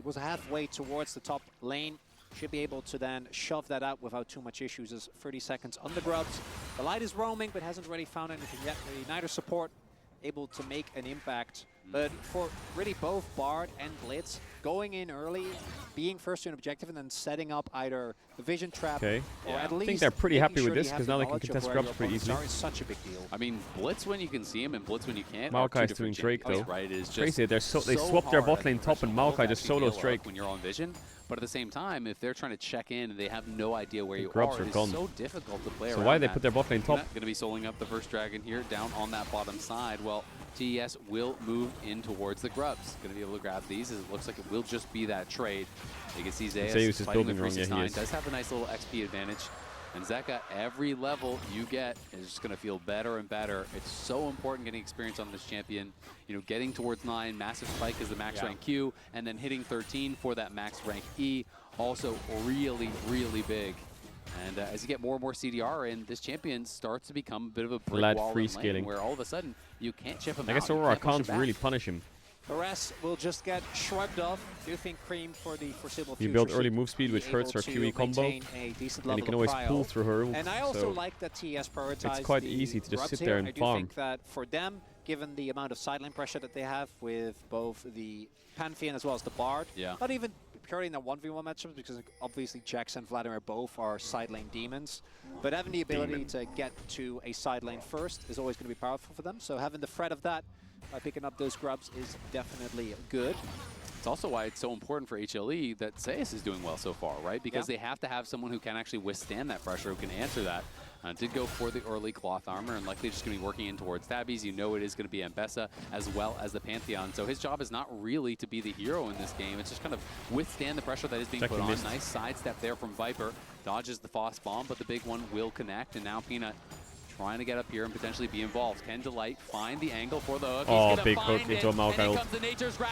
was halfway towards the top lane. Should be able to then shove that out without too much issues as 30 seconds on the grubs. The light is roaming, but hasn't really found anything yet. The Niter support able to make an impact. But for really both Bard and Blitz, going in early, being first to an objective, and then setting up either the vision trap or at least I think they're pretty happy making with sure this you have because the now they can knowledge of contest where grubs your pretty opponents easily. are is such a big deal. I mean, Blitz when you can see him and Blitz when you can't. Maokai's doing Drake though. Right? It is just crazy. They swapped their bot lane top and Maokai just solos Drake. When you're on vision, but at the same time, if they're trying to check in and they have no idea where you grubs are, are it's gone. so difficult to play So around why they that. put their bot lane top? Going to be soling up the first dragon here down on that bottom side. Well, TES will move in towards the grubs. Going to be able to grab these as it looks like it will just be that trade. You can see Zeus is fighting building with wrong, yeah, he 369. is. Does have a nice little XP advantage. And Zeka, every level you get is just going to feel better and better. It's so important getting experience on this champion. You know, getting towards 9, massive spike is the max rank Q, and then hitting 13 for that max rank E, also really, really big. And as you get more and more CDR in, this champion starts to become a bit of a brick Vlad wall free in lane, scaling. where all of a sudden you can't chip him I guess out. You Aurora push him can't back. really punish him. The rest will just get shrugged off. Do you think Cream for the foreseeable You future build should early move speed, which be hurts able her to QE combo, maintain a decent and you level can of always prio? pull through her ult. And I also so like that TS prioritized it's quite the easy to just grubs sit here. there and I do farm. think that for them, given the amount of sideline pressure that they have with both the Pantheon as well as the Bard, not even purely in the 1v1 matchups, because obviously Jax and Vladimir both are side lane demons. But having the ability to get to a side lane first is always going to be powerful for them. So having the threat of that by picking up those grubs is definitely good. It's also why it's so important for HLE that Zeus is doing well so far, right? Because they have to have someone who can actually withstand that pressure, who can answer that. Did go for the early cloth armor and likely just going to be working in towards Tabbies. You know it is going to be Ambessa as well as the Pantheon. So his job is not really to be the hero in this game. It's just kind of withstand the pressure that is being put on. Nice sidestep there from Viper. Dodges the Foss bomb, but the big one will connect. And now Peanut trying to get up here and potentially be involved. Can Delight find the angle for the hook? Oh, big hook into a Maokai.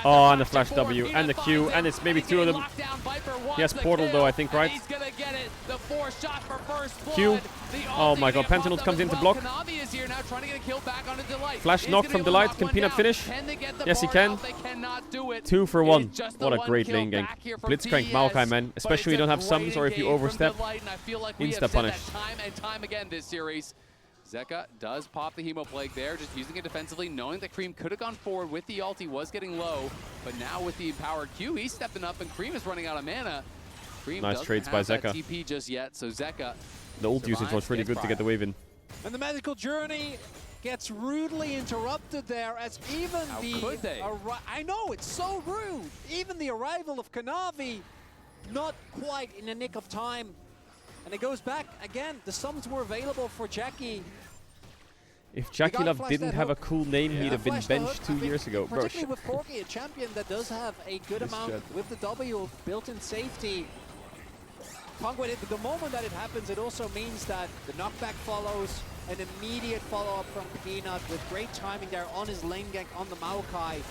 Oh, and the flash W and the Q, and it's maybe two of them. He has portal though, I think, right? He's gonna get it. The 4 shot for first blood. Q. Oh my god, Pentanus comes in to block. Kanavi is here now trying to get a kill back onto Delight. Flash knock from Delight. Can Peanut finish? Yes, he can. 2 for 1. What a great lane gank. Blitzcrank Maokai, man. Especially when you don't have sums or if you overstep. Insta punish. Time and time again this series. Zeka does pop the Hemo Plague there, just using it defensively, knowing that Cream could have gone forward with the ult. He was getting low, but now with the empowered Q, he's stepping up, and Cream is running out of mana. Cream nice trades by Zeka. TP just yet, so Zeka. The ult usage was really good to get the wave in. And the magical journey gets rudely interrupted there, as even I know, it's so rude. Even the arrival of Kanavi, not quite in the nick of time. And it goes back again. The sums were available for Jackie. If Jackie Love didn't have a cool name, he'd have been benched 2 years ago. Particularly with Corki, a champion that does have a good amount with the W built-in safety. The moment that it happens, it also means that the knockback follows, an immediate follow-up from Peanut with great timing there on his lane gank on the Maokai.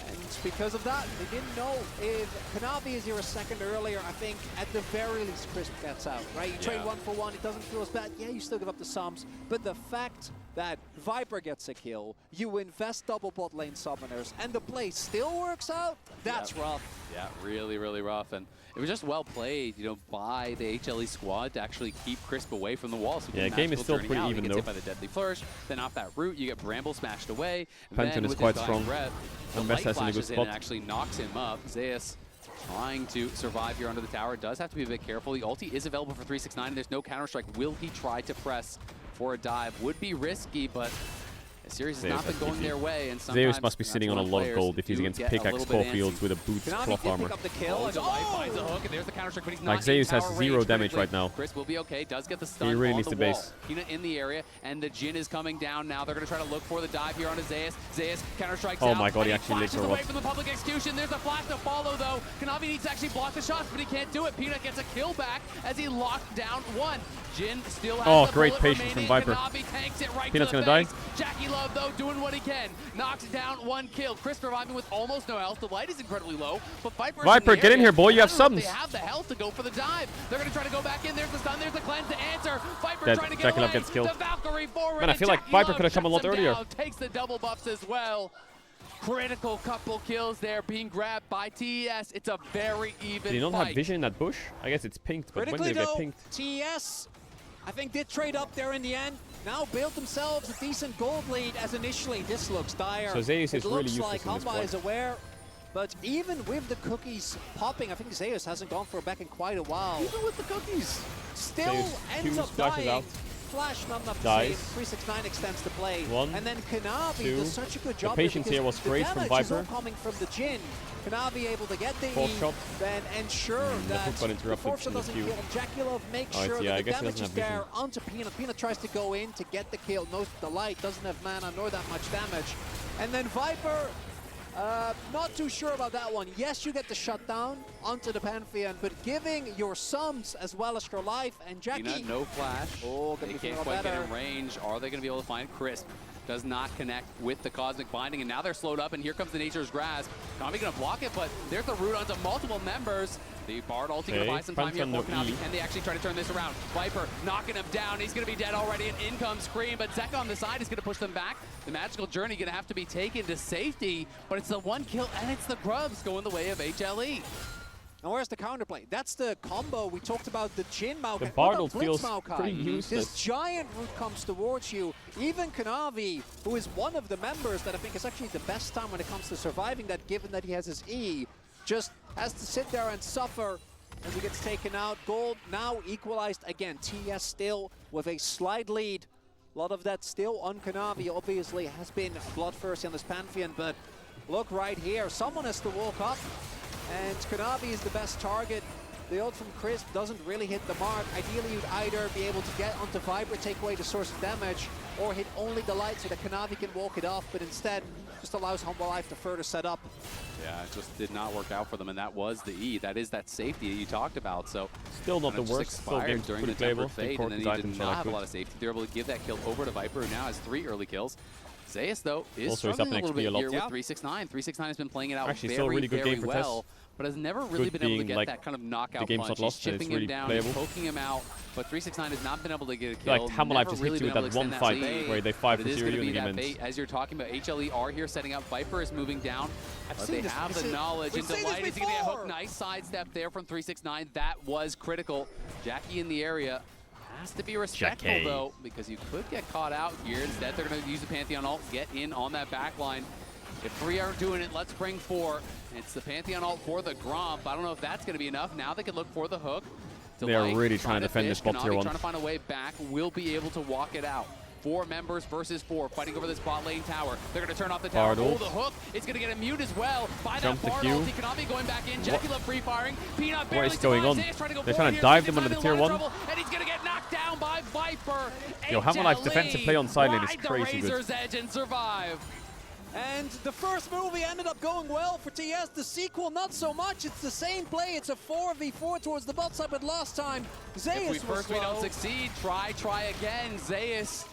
And because of that, they didn't know if Kanavi is here a second earlier. I think at the very least, Crisp gets out, right? You trade 1 for 1, it doesn't feel as bad. Yeah, you still give up the sums, but the fact that Viper gets a kill, you invest double bot lane summoners, and the play still works out, that's rough. Yeah, really, really rough. And it was just well played, you know, by the HLE squad to actually keep Crisp away from the wall. So yeah, game is still pretty even though. Hit by the Deadly Flourish, then off that route, you get Bramble smashed away. Penton is quite strong. The light flashes in and actually knocks him up. Zeus trying to survive here under the tower. Does have to be a bit careful. The ulti is available for 369, and there's no counter-strike. Will he try to press for a dive? Would be risky, but the series has not been going their way. And Zeus must be sitting on a lot of gold if he's against Pickaxe Caulfields with a boots cloth armor. Like Zeus has 0 damage right now. Chris will be okay. Does get the stun. He really needs the base. Peanut in the area, and the Jhin is coming down now. They're going to try to look for the dive here onto Zeus. Zeus counter-strikes Oh my god, he actually lives or what? Away from the public execution. There's a flash to follow though. Kanavi needs to actually block the shots, but he can't do it. Peanut gets a kill back as he locked down 1. Jhin still has the great bullet patience from Viper. Tanks it right Peanut's to the gonna die. Jackie Love though doing what he can. Knocks down 1 kill. Chris surviving with almost no health. The light is incredibly low, but Viper, get in here, boy. You have sums. They have the health to go for the dive. They're going to try to go back in. There's the stun. There's the cleanse to answer. Viper Dead. trying to get Jackie away. Love gets killed. The Valkyrie forward. Man, I feel like Viper could have come a lot earlier. Takes the double buffs as well. Critical couple kills there being grabbed by TES. It's a very even Did he not fight. have vision in that bush? I guess it's pinked, but when did it get pinked? TES, I think, did trade up there in the end. Now built themselves a decent gold lead as initially. This looks dire. So Zeus is really useless like in this Hamba is aware, but even with the cookies popping, I think Zeus hasn't gone for a back in quite a while. Even with the cookies. Still Zeus ends up splashes dying. out. Flash not enough to Dies. save. 369 extends the play. 1, and then Kanavi 2. does such a good job. The patience here was great from The Viper. damage is all coming from the Jhin. Kanavi able to get the Fourth E, shot. then ensure that hook got the interrupted fourth shot from the doesn't Q. kill him. Jackie Love makes Oh, sure yeah, I that the guess he damage doesn't is have there vision. onto Peanut. Peanut tries to go in to get the kill. Knows the light doesn't have mana nor that much damage. And then Viper, not too sure about that one. Yes, you get the shutdown onto the Pantheon, but giving your sums as well as your life, and Jackie... Peanut, no flash. Oh, they gonna be can't feeling quite better. get in range. Are they going to be able to find Crisp? Does not connect with the Cosmic Binding, and now they're slowed up, and here comes the Nature's Grasp. Kami going to block it, but there's the root onto multiple members. The Bard ulti going to buy some time here for Kami. Can they actually try to turn this around? Viper knocking him down. He's going to be dead already, and in comes Scream, but Zeka on the side is going to push them back. The Magical Journey going to have to be taken to safety, but it's the 1 kill, and it's the Grubs going the way of HLE. And where's the counterplay? That's the combo we talked about, the Jhin Maokai. The Bardal feels pretty useless. This giant root comes towards you. Even Kanavi, who is one of the members that I think is actually the best time when it comes to surviving that, given that he has his E, just has to sit there and suffer as he gets taken out. Gold now equalized again. TS still with a slight lead. A lot of that still on Kanavi, obviously, has been bloodthirsty on this Pantheon, but look right here. Someone has to walk up, and Kanavi is the best target. The ult from Crisp doesn't really hit the mark. Ideally, you'd either be able to get onto Viper, take away the source of damage, or hit only the light so that Kanavi can walk it off, but instead just allows Humble Life to further set up. Yeah, it just did not work out for them, and that was the E. That is that safety that you talked about. So still not the worst. Still expired during the Temper Fade, and then he did not have a good. lot of safety. They're able to give that kill over to Viper, who now has 3 early kills. Zeus, though, is also struggling a little bit a lot. here with 369. 369 has been playing it out Actually, very, still a really good very game for well, but has never really been able to get like that kind of knockout the game's punch. not lost, He's chipping really him down, playable. he's poking him out, but 369 has not been able to get a kill. Like Hammer Life just hits you with that one fight where they 5-0 you in the game ends. As you're talking about, HLE are here setting up. Viper is moving down, but they have the knowledge. And Delight is going to get a hook. Nice sidestep there from 369. That was critical. Jackie in the area. Has to be respectful, though, because you could get caught out here. Instead, they're going to use the Pantheon ult, get in on that back line. If 3 aren't doing it, let's bring 4. It's the Pantheon ult for the Gromp. I don't know if that's going to be enough. Now they can look for the hook. They are really trying to defend this bot tier 1. Trying to find a way back. Will be able to walk it out. 4 members versus 4, fighting over this bot lane tower. They're going to turn off the tower. Oh, the hook. It's going to get immune as well by that Bard ult. Kanavi going back in. Jackie Love free firing. Peanut barely what is going on? They're trying to dive them under the tier 1. And he's going to get knocked down by Viper. Yo, Hammer Life's defensive play on side lane is crazy good. Razor's Edge and survive. And the first movie ended up going well for TS. The sequel, not so much. It's the same play. It's a 4v4 towards the bot side, but last time, Zeus If we don't succeed, try again. Zeus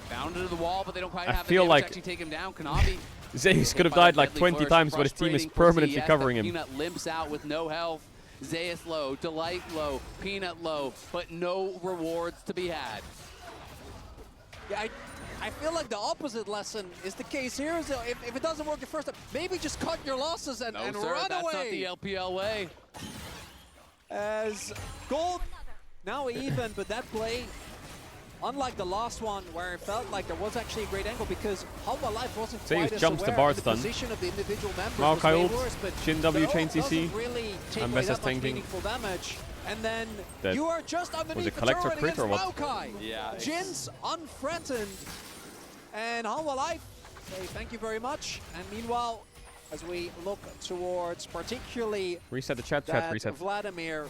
bound into the wall, but they don't quite have the feel damage like to actually take him down. Kanavi. Zeus could have died like 20 times, but his team is permanently covering him. Peanut limps out with no health. Zeus low, Delight low, Peanut low, but no rewards to be had. Yeah, I feel like the opposite lesson is the case here. So if it doesn't work your first time, maybe just cut your losses and run away. That's not the LPL way. As Gold now even, but that play, unlike the last one where it felt like there was actually a great angle because Humble Life wasn't quite as jumps the aware Bard of the stun. position of the individual members. Maokai was way ult, worse, but Shin W chain the ult CC, doesn't really take and away Bess that is much tanking. meaningful damage. And then Dead. you are just underneath the collector turret crit against or what? Maokai. Yeah. Jin's unthreatened. And Humble Life say thank you very much. And meanwhile, as we look towards particularly Reset the chat, reset. Vladimir,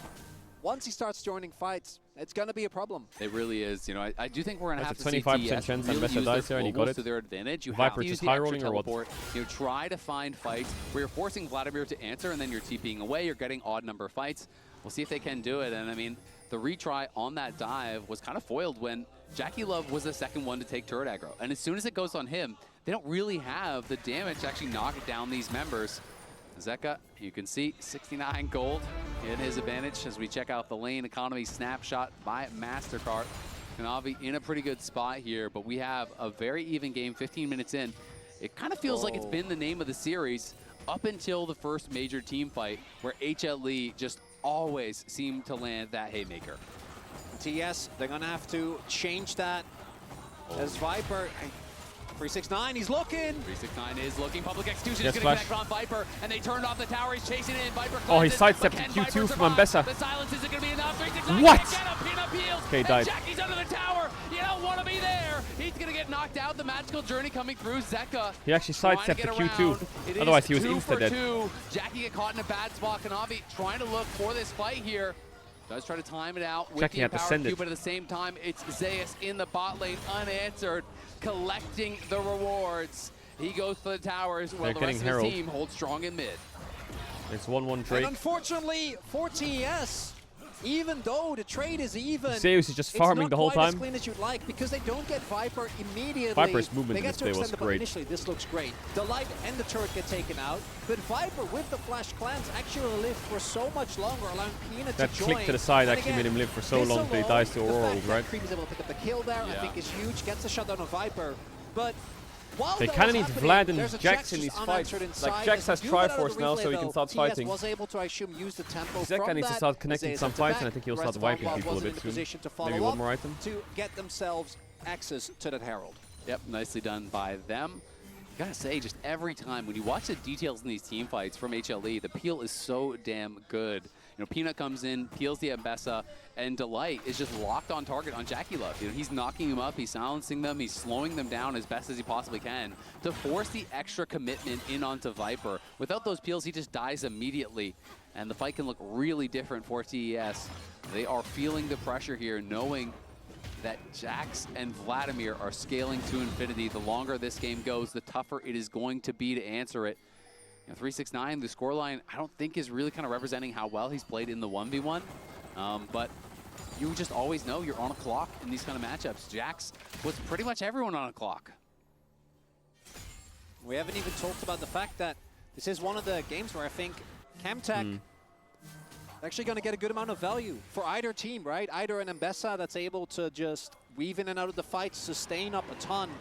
once he starts joining fights, it's going to be a problem. It really is. You know, I do think we're going to have That's to a 25% chance really and Bessa use dies their there and he got globals it. to their advantage. You Viper have to use just the high extra rolling or what? teleport. You know, try to find fights where you're forcing Vladimir to answer and then you're TPing away. You're getting odd number fights. We'll see if they can do it. And I mean, the retry on that dive was kind of foiled when Jackie Love was the second one to take turret aggro. And as soon as it goes on him, they don't really have the damage to actually knock down these members. Zeka, you can see 69 gold in his advantage as we check out the lane economy snapshot by MasterCard. Kanavi in a pretty good spot here, but we have a very even game 15 minutes in. It kind of feels like it's been the name of the series up until the first major team fight where HLE just always seemed to land that haymaker. TS, they're going to have to change that as Viper. 369, he's looking. 369 is looking. Public execution Yes, is going to flash. connect on Viper, and they turned off the tower. He's chasing in. Viper Oh, he cleanses, sidestepped but the can Q2 Viper from survive? Ambessa. The silence isn't going to be enough. 369 What? Again, a peanut peels. Okay, and died. Jackie's under the tower. You don't want to be there. He's going to get knocked out. The magical journey coming through. Zeka. He actually trying to sidestepped get the Q2. around. It Otherwise, is he was 2 for insta-dead. 2. Jackie get caught in a bad spot. Kanavi trying to look for this fight here. Does try to time it out with Jackie the had to power send Q, it. but at the same time, it's Zeus in the bot lane, unanswered, collecting the rewards. He goes for the towers while the rest of Herald. his team holds strong in mid. It's 1-1 Drake. And unfortunately for TES, even though the trade is even, Zeus is just farming the whole it's not quite time. as clean as you'd like because they don't get Viper immediately. Viper's movement they in get this to play extend was the button great. initially. This looks great. The light and the turret get taken out, but Viper with the flash cleanse actually lived for so much longer, allowing Peanut That to join. click to the side And actually again, made him live for so this long that he alone, dies to the Aurora, fact that right? Creep is able to pick up the kill there, I think is huge. Gets the shutdown of Viper, but while They that kind of was need happening, Vlad and there's a Jax in just these fights. unanswered Like, inside. Jax As has you do that on Triforce the now, so he replay, can start TS fighting. was able to, I assume, use the tempo Zeka from needs to that. start connecting Zeus some at the fights, back. and I think he'll The start rest of wiping Humble people a wasn't bit in a soon. position to follow Maybe one up more item. to get themselves access to that Herald. Yep, nicely done by them. gotta say, just every time when you watch the details in these team fights from HLE, the peel is so damn good. You know, Peanut comes in, peels the Mbessa, and Delight is just locked on target on Jackie Love. You know, he's knocking them up, he's silencing them, he's slowing them down as best as he possibly can to force the extra commitment in onto Viper. Without those peels, he just dies immediately, and the fight can look really different for TES. They are feeling the pressure here, knowing that Jax and Vladimir are scaling to infinity. The longer this game goes, the tougher it is going to be to answer it. You know, 369, the scoreline, I don't think is really kind of representing how well he's played in the 1v1. But you just always know you're on a clock in these kind of matchups. Jax puts pretty much everyone on a clock. We haven't even talked about the fact that this is one of the games where I think Camtech actually going to get a good amount of value for either team, right? Either an Mbessa that's able to just weave in and out of the fight, sustain up a ton,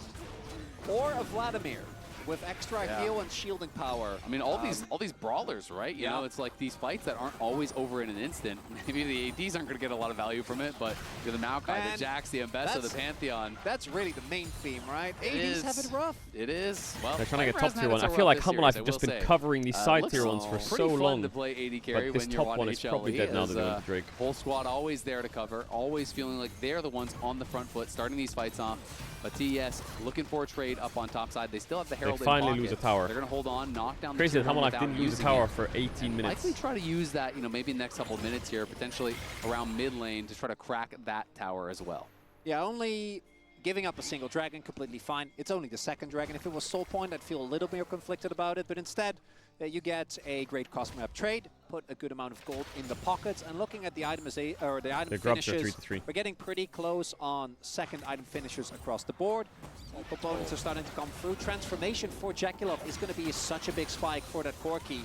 or a Vladimir with extra heal and shielding power. I mean, all these brawlers, right? You know, it's like these fights that aren't always over in an instant. Maybe the ADs aren't going to get a lot of value from it, but the Maokai, the Jax, the Mbessa, the Pantheon. That's really the main theme, right? ADs have it rough. It is. Well, they're trying to get top tier one. I feel like Humble Life have just been covering these side tier ones for so long. To play AD carry but this when you're top on one is probably dead now that they're with Drake. Whole squad always there to cover, always feeling like they're the ones on the front foot, starting these fights off. But TES looking for a trade up on top side. They still have the Herald in pocket. They finally lose a tower. They're going to hold on, knock down Crazy the that Humble Life didn't lose a tower for 18 minutes. Likely try to use that, you know, maybe next couple of minutes here, potentially around mid lane to try to crack that tower as well. Yeah, only giving up a single dragon, completely fine. It's only the second dragon. If it was Soul Point, I'd feel a little more conflicted about it. But instead, you get a great cost map trade, put a good amount of gold in the pockets, and looking at the item finishes, we're getting pretty close on second item finishes across the board. All components are starting to come through. Transformation for Jackulov is going to be such a big spike for that core key.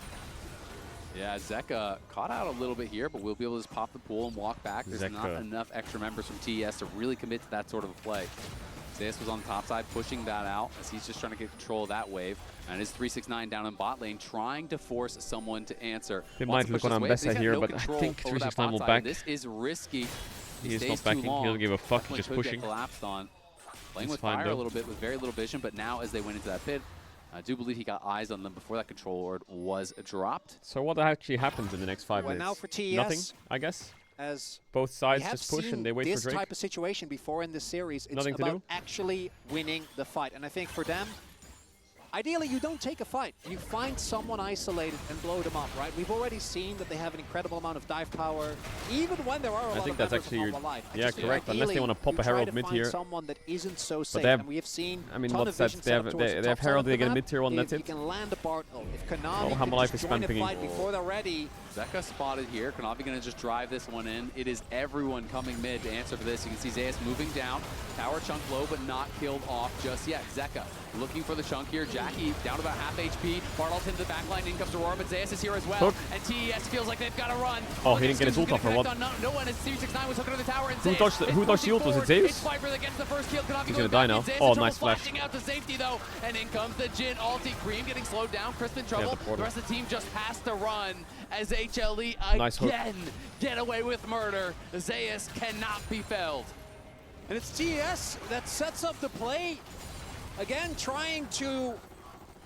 Yeah, Zeka caught out a little bit here, but we'll be able to just pop the pool and walk back. There's not enough extra members from TES to really commit to that sort of a play. Zeus was on the top side, pushing that out as he's just trying to get control of that wave. And it's 369 down in bot lane, trying to force someone to answer. They might look on Mbessa here, but I think 369 will back. This is risky. He is not backing. He doesn't give a fuck. He's just pushing. Collapsed on. Playing with fire a little bit with very little vision, but now as they went into that pit, I do believe he got eyes on them before that control ward was dropped. So what actually happens in the next 5 minutes? Now for TES, nothing, I guess. As both sides just push and they wait for Drake. This type of situation before in this series, it's nothing about actually winning the fight. And I think for them, ideally, you don't take a fight. You find someone isolated and blow them up, right? We've already seen that they have an incredible amount of dive power, even when there are a lot of members of Humble Life. Yeah, correct. Unless they want to pop a Herald mid here. Someone that isn't so safe. But they have, and we have seen. I mean, what's that? They have Herald. They get a mid tier one. That's it. You can land a Bart. If Konami Humble Life is join the spamming fight before they're ready. Zeka spotted here. Konami going to just drive this one in. It is everyone coming mid to answer for this. You can see Zeus moving down. Tower chunk low, but not killed off just yet. Zeka looking for the chunk here. Jackie down to about half HP. Bartles into the back line. In comes Aurora, but Zeus is here as well. Hook. And TES feels like they've got to run. Oh, he didn't get his ult off or what? No one as 369 was hooking to the tower. And who dodged the ult? Was it Zeus? It's Viper that gets the first kill. Konami He's going to die now. Oh, nice flash. Out to safety though. And in comes the Jin ulti. Cream getting slowed down. Chris in trouble. The rest of the team just has to run as HLE again get away with murder. Zeus cannot be felled. And it's TES that sets up the play. Again, trying to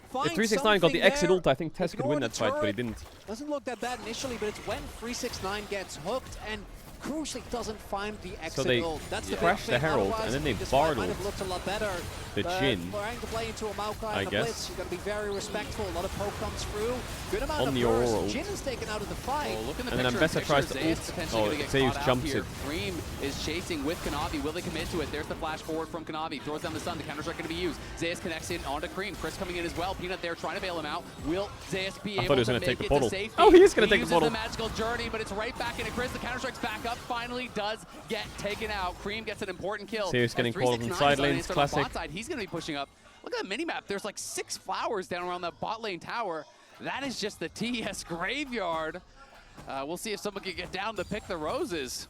find if 369 got the exit ult, I think Tess could win that fight, but he didn't. Doesn't look that bad initially, but it's when 369 gets hooked and crucially doesn't find the exit ult. That's the crash the Herald, and then they barred might have looked a lot better. The Jin, trying to play into a Maokai I and a guess. Blitz. You've got to be very respectful. A lot of poke comes through. Good amount On of the burst. Aurora. Jin is taken out of the fight. Look in the and then Mbessa tries to ult. Oh, Zeus jumps it. Cream is chasing with Konami. Will they commit to it? There's the flash forward from Konami. Throws down the stun. The counter's not going to be used. Zeus connects in onto Cream. Chris coming in as well. Peanut there trying to bail him out. Will Zeus be able to make it to safety? Oh, he is going to take the bottle. The magical journey, but it's right back into Chris. The counter strikes back up. Finally does get taken out. Cream gets an important kill. Zeus getting called on the side lanes. Classic. He's going to be pushing up. Look at the minimap. There's like 6 flowers down around that bot lane tower. That is just the TES graveyard. We'll see if someone can get down to pick the roses.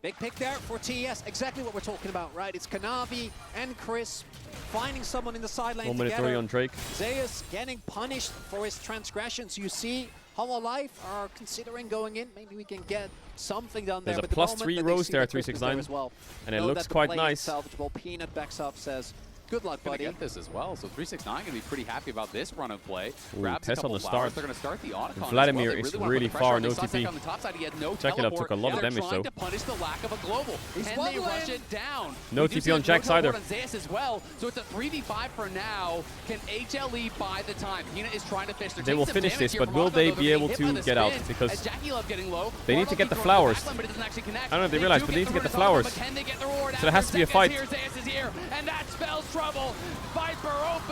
Big pick there for TES. Exactly what we're talking about, right? It's Konami and Chris finding someone in the side lane 1 minute together. 3 on Drake. Zeus getting punished for his transgressions. You see, Humble Life are considering going in. Maybe we can get something done there. There's a but plus the 3 moment rose there, Chris 369, as well, and it looks quite nice. Salvageable. Peanut backs up, says, Good luck, buddy. Get this as well. So 369 going to be pretty happy about this run of play. Ooh, Grabs Tess a couple on the flowers. start. They're going to start the Otacon. Vladimir as well. is wanna really put the pressure far, on. no They saw Zek TP. on the top side. He had no Caedrel teleport. took a lot of They're damage, trying though. to punish the lack of a global. He's Can they rush wobbling. it down? No We do TP see on no Jax either. teleport on Zeus as well. So it's a 3v5 for now. Can HLE buy the time? Hina is trying to fish. They will finish this, but will they be able to get out? Because they need to get the flowers. I don't know if they realize, but they need to get the flowers. So there has to be a fight.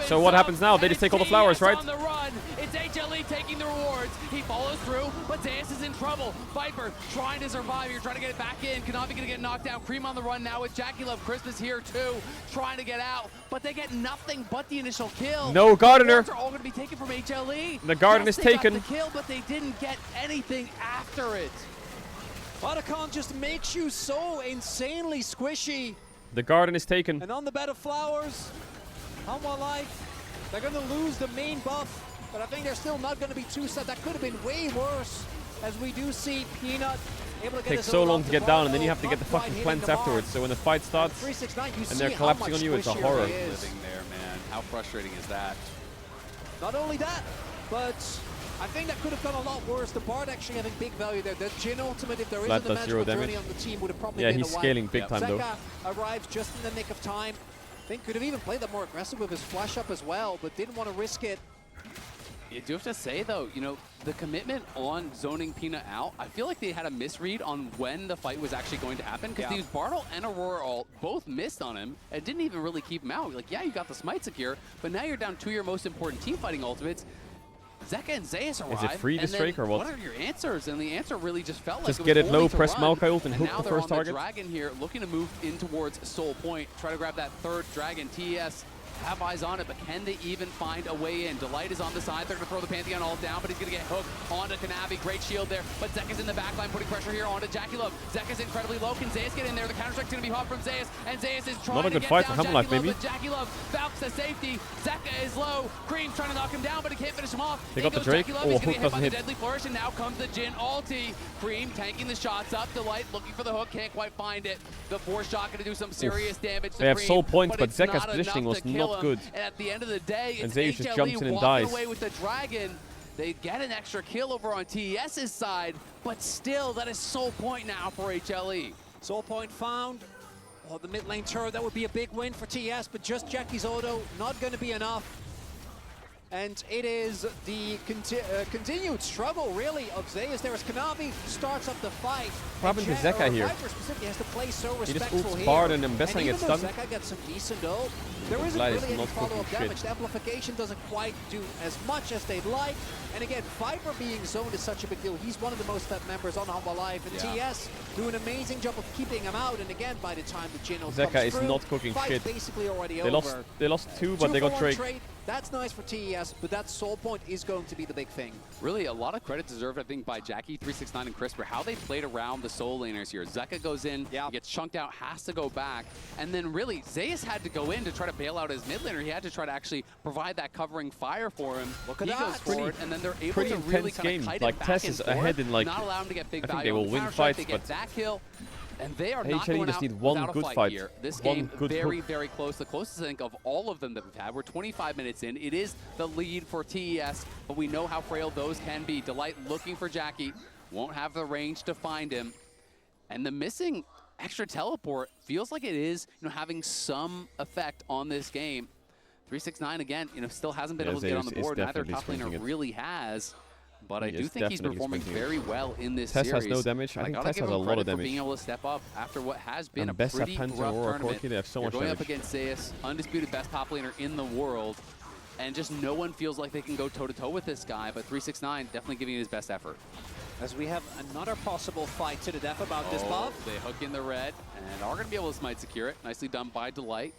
So what happens now? They just take all the flowers, right? On the run. It's HLE taking the rewards. He follows through, but Zeus is in trouble. Viper trying to survive here, trying to get it back in. Kanavi going to get knocked down. Cream on the run now with Jackie Love. Christmas here too, trying to get out, but they get nothing but the initial kill. No Gardener. Rewards are all going to be taken from HLE. The Garden is Yes, they taken. got the kill, but they didn't get anything after it. Otacon just makes you so insanely squishy. The Garden is taken. And on the bed of flowers, Hanwha Life, they're going to lose the main buff, but I think they're still not going to be too sad. That could have been way worse, as we do see Peanut able to get Takes so long to get down, and then you have to get the fucking plants afterwards. So when the fight starts, 369, you and they're see how collapsing much on you, it's a squishier horror. he is. Living there, man. How frustrating is that? Not only that, but I think that could have gone a lot worse. The Bard actually having big value there. The Jhin ultimate, if there Vlad isn't a does 0 magical damage. journey on the team, would have probably Yeah, been he's a wipe. scaling big time, though. Zeka arrives just in the nick of time. I think could have even played that more aggressive with his flash up as well, but didn't want to risk it. You do have to say, though, you know, the commitment on zoning Peanut out, I feel like they had a misread on when the fight was actually going to happen, because these Bartle and Aurora all both missed on him and didn't even really keep him out. Like, yeah, you got the smite secure, but now you're down 2 of your most important team fighting ultimates. Zeka and Zeus arrive. Is it free this Drake or what? What are your answers? And the answer really just felt like Just it was get it only low, to press run. Maokai ult and hook now the they're first on target. The Dragon here, looking to move in towards Soul Point, try to grab that third Dragon. TES have eyes on it, but can they even find a way in? Delight is on the side. They're going to throw the Pantheon all down, but he's going to get hooked onto Kanavi. Great shield there, but Zeka's in the backline, putting pressure here onto Jackie Love. Zeka's incredibly low. Can Zeus get in there? The counter-strike's going to be hot from Zeus, and Zeus is trying Not a to good get fight down for Jackie Hamlife, Love, maybe. but Jackie Love bounce to safety. Zeka is low. Cream trying to knock him down, but he can't finish him off. They In got the goes Drake. Jackie Love. Oh, He's going hook to get hit by doesn't the hit. deadly flourish, and now comes the Jhin ulti. Cream tanking the shots up. Delight looking for the hook, can't quite find it. The force shot going to do some serious damage to They have Cream, soul points, but it's Zeka's not positioning enough was to kill not him. good. And at the end of the day, And it's Zeus just HLE jumps in and walking dies. away with the Dragon. They get an extra kill over on TES's side, but still, that is soul point now for HLE. Soul Point found. Oh, the mid lane turret, that would be a big win for TS, but just Jackie's auto, not going to be enough. And it is the continued struggle, really, of Zeus. There is Kanavi, starts up the fight. What happened to Zeka here? Viper specifically has to play so He just respectful ults here. Bard and Mbessa And gets even though stunned. Zeka gets some decent ult, there isn't Vlad is really any not cooking follow-up shit. damage. The amplification doesn't quite do as much as they'd like. And again, Viper being zoned is such a big deal. He's one of the most fed members on Hanwha Life. And TS do an amazing job of keeping him out. And again, by the time the Jhin ult Zeka comes is through, not cooking fight's shit. basically already They over. lost 2, but they got 2-for-1 Drake. trade. That's nice for TES, but that soul point is going to be the big thing. Really, a lot of credit deserved, I think, by Jackie, 369, and Chris for how they played around the soul laners here. Zeka goes in, he gets chunked out, has to go back, and then really, Zeus had to go in to try to bail out his mid laner. He had to try to actually provide that covering fire for him. Look at he that. goes forward, and then they're able Pretty to really intense kind game. of kite Like, it back Tess and is forth, ahead in, like, not allow him to get big I think value they will on win Counter-Strike. fights, They get but that kill. And they are HLE not going just out need one without a good fight fight. here. This One game, good very, hook. very close. The closest, I think, of all of them that we've had. We're 25 minutes in. It is the lead for TES, but we know how frail those can be. Delight looking for Jackie. Won't have the range to find him. And the missing extra teleport feels like it is, having some effect on this game. 369, again, still hasn't been able to get on the board. Neither top laner really has. But I do think he's performing very well in this Tess series. has no damage. I think Tess has a lot of damage. Being able to step up after what has been a Mbessa, pretty Penta, rough Aurora, tournament. Corki, they have so You're much going up damage. against Zeus, undisputed best top laner in the world, and just no one feels like they can go toe-to-toe with this guy, but 369 definitely giving it his best effort. As we have another possible fight to the death about this buff. They hook in the red, and are going to be able to smite secure it. Nicely done by Delight.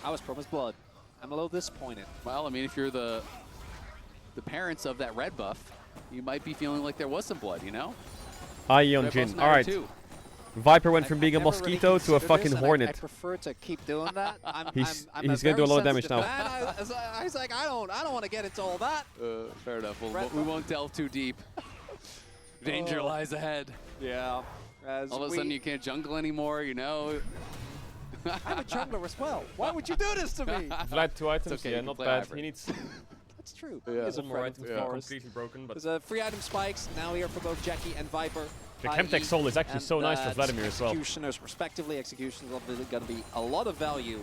I was promised blood. I'm a little disappointed. Well, I mean, if you're the parents of that red buff, you might be feeling like there was some blood, Hi, Yeon Red buffs Jin. matter Alright. too. Viper went from being a mosquito to a fucking hornet. I prefer to keep doing that. He's I'm gonna do a lot of damage now. I was like, I don't want to get into all that. Fair enough. We won't delve too deep. Danger lies ahead. Yeah. All of a sudden, you can't jungle anymore, The I'm a jungler as well. Why would you do this to me? Vlad 2 items, okay, yeah, you can not play bad. hybrid. He needs That's true. Yeah. He is a one more friend item of the for forest. completely broken, but There's 3 item spikes now here for both Jackie and Viper. the Chemtech Soul is actually so nice for Vladimir as well. Executioners, respectively, executioners are going to be a lot of value.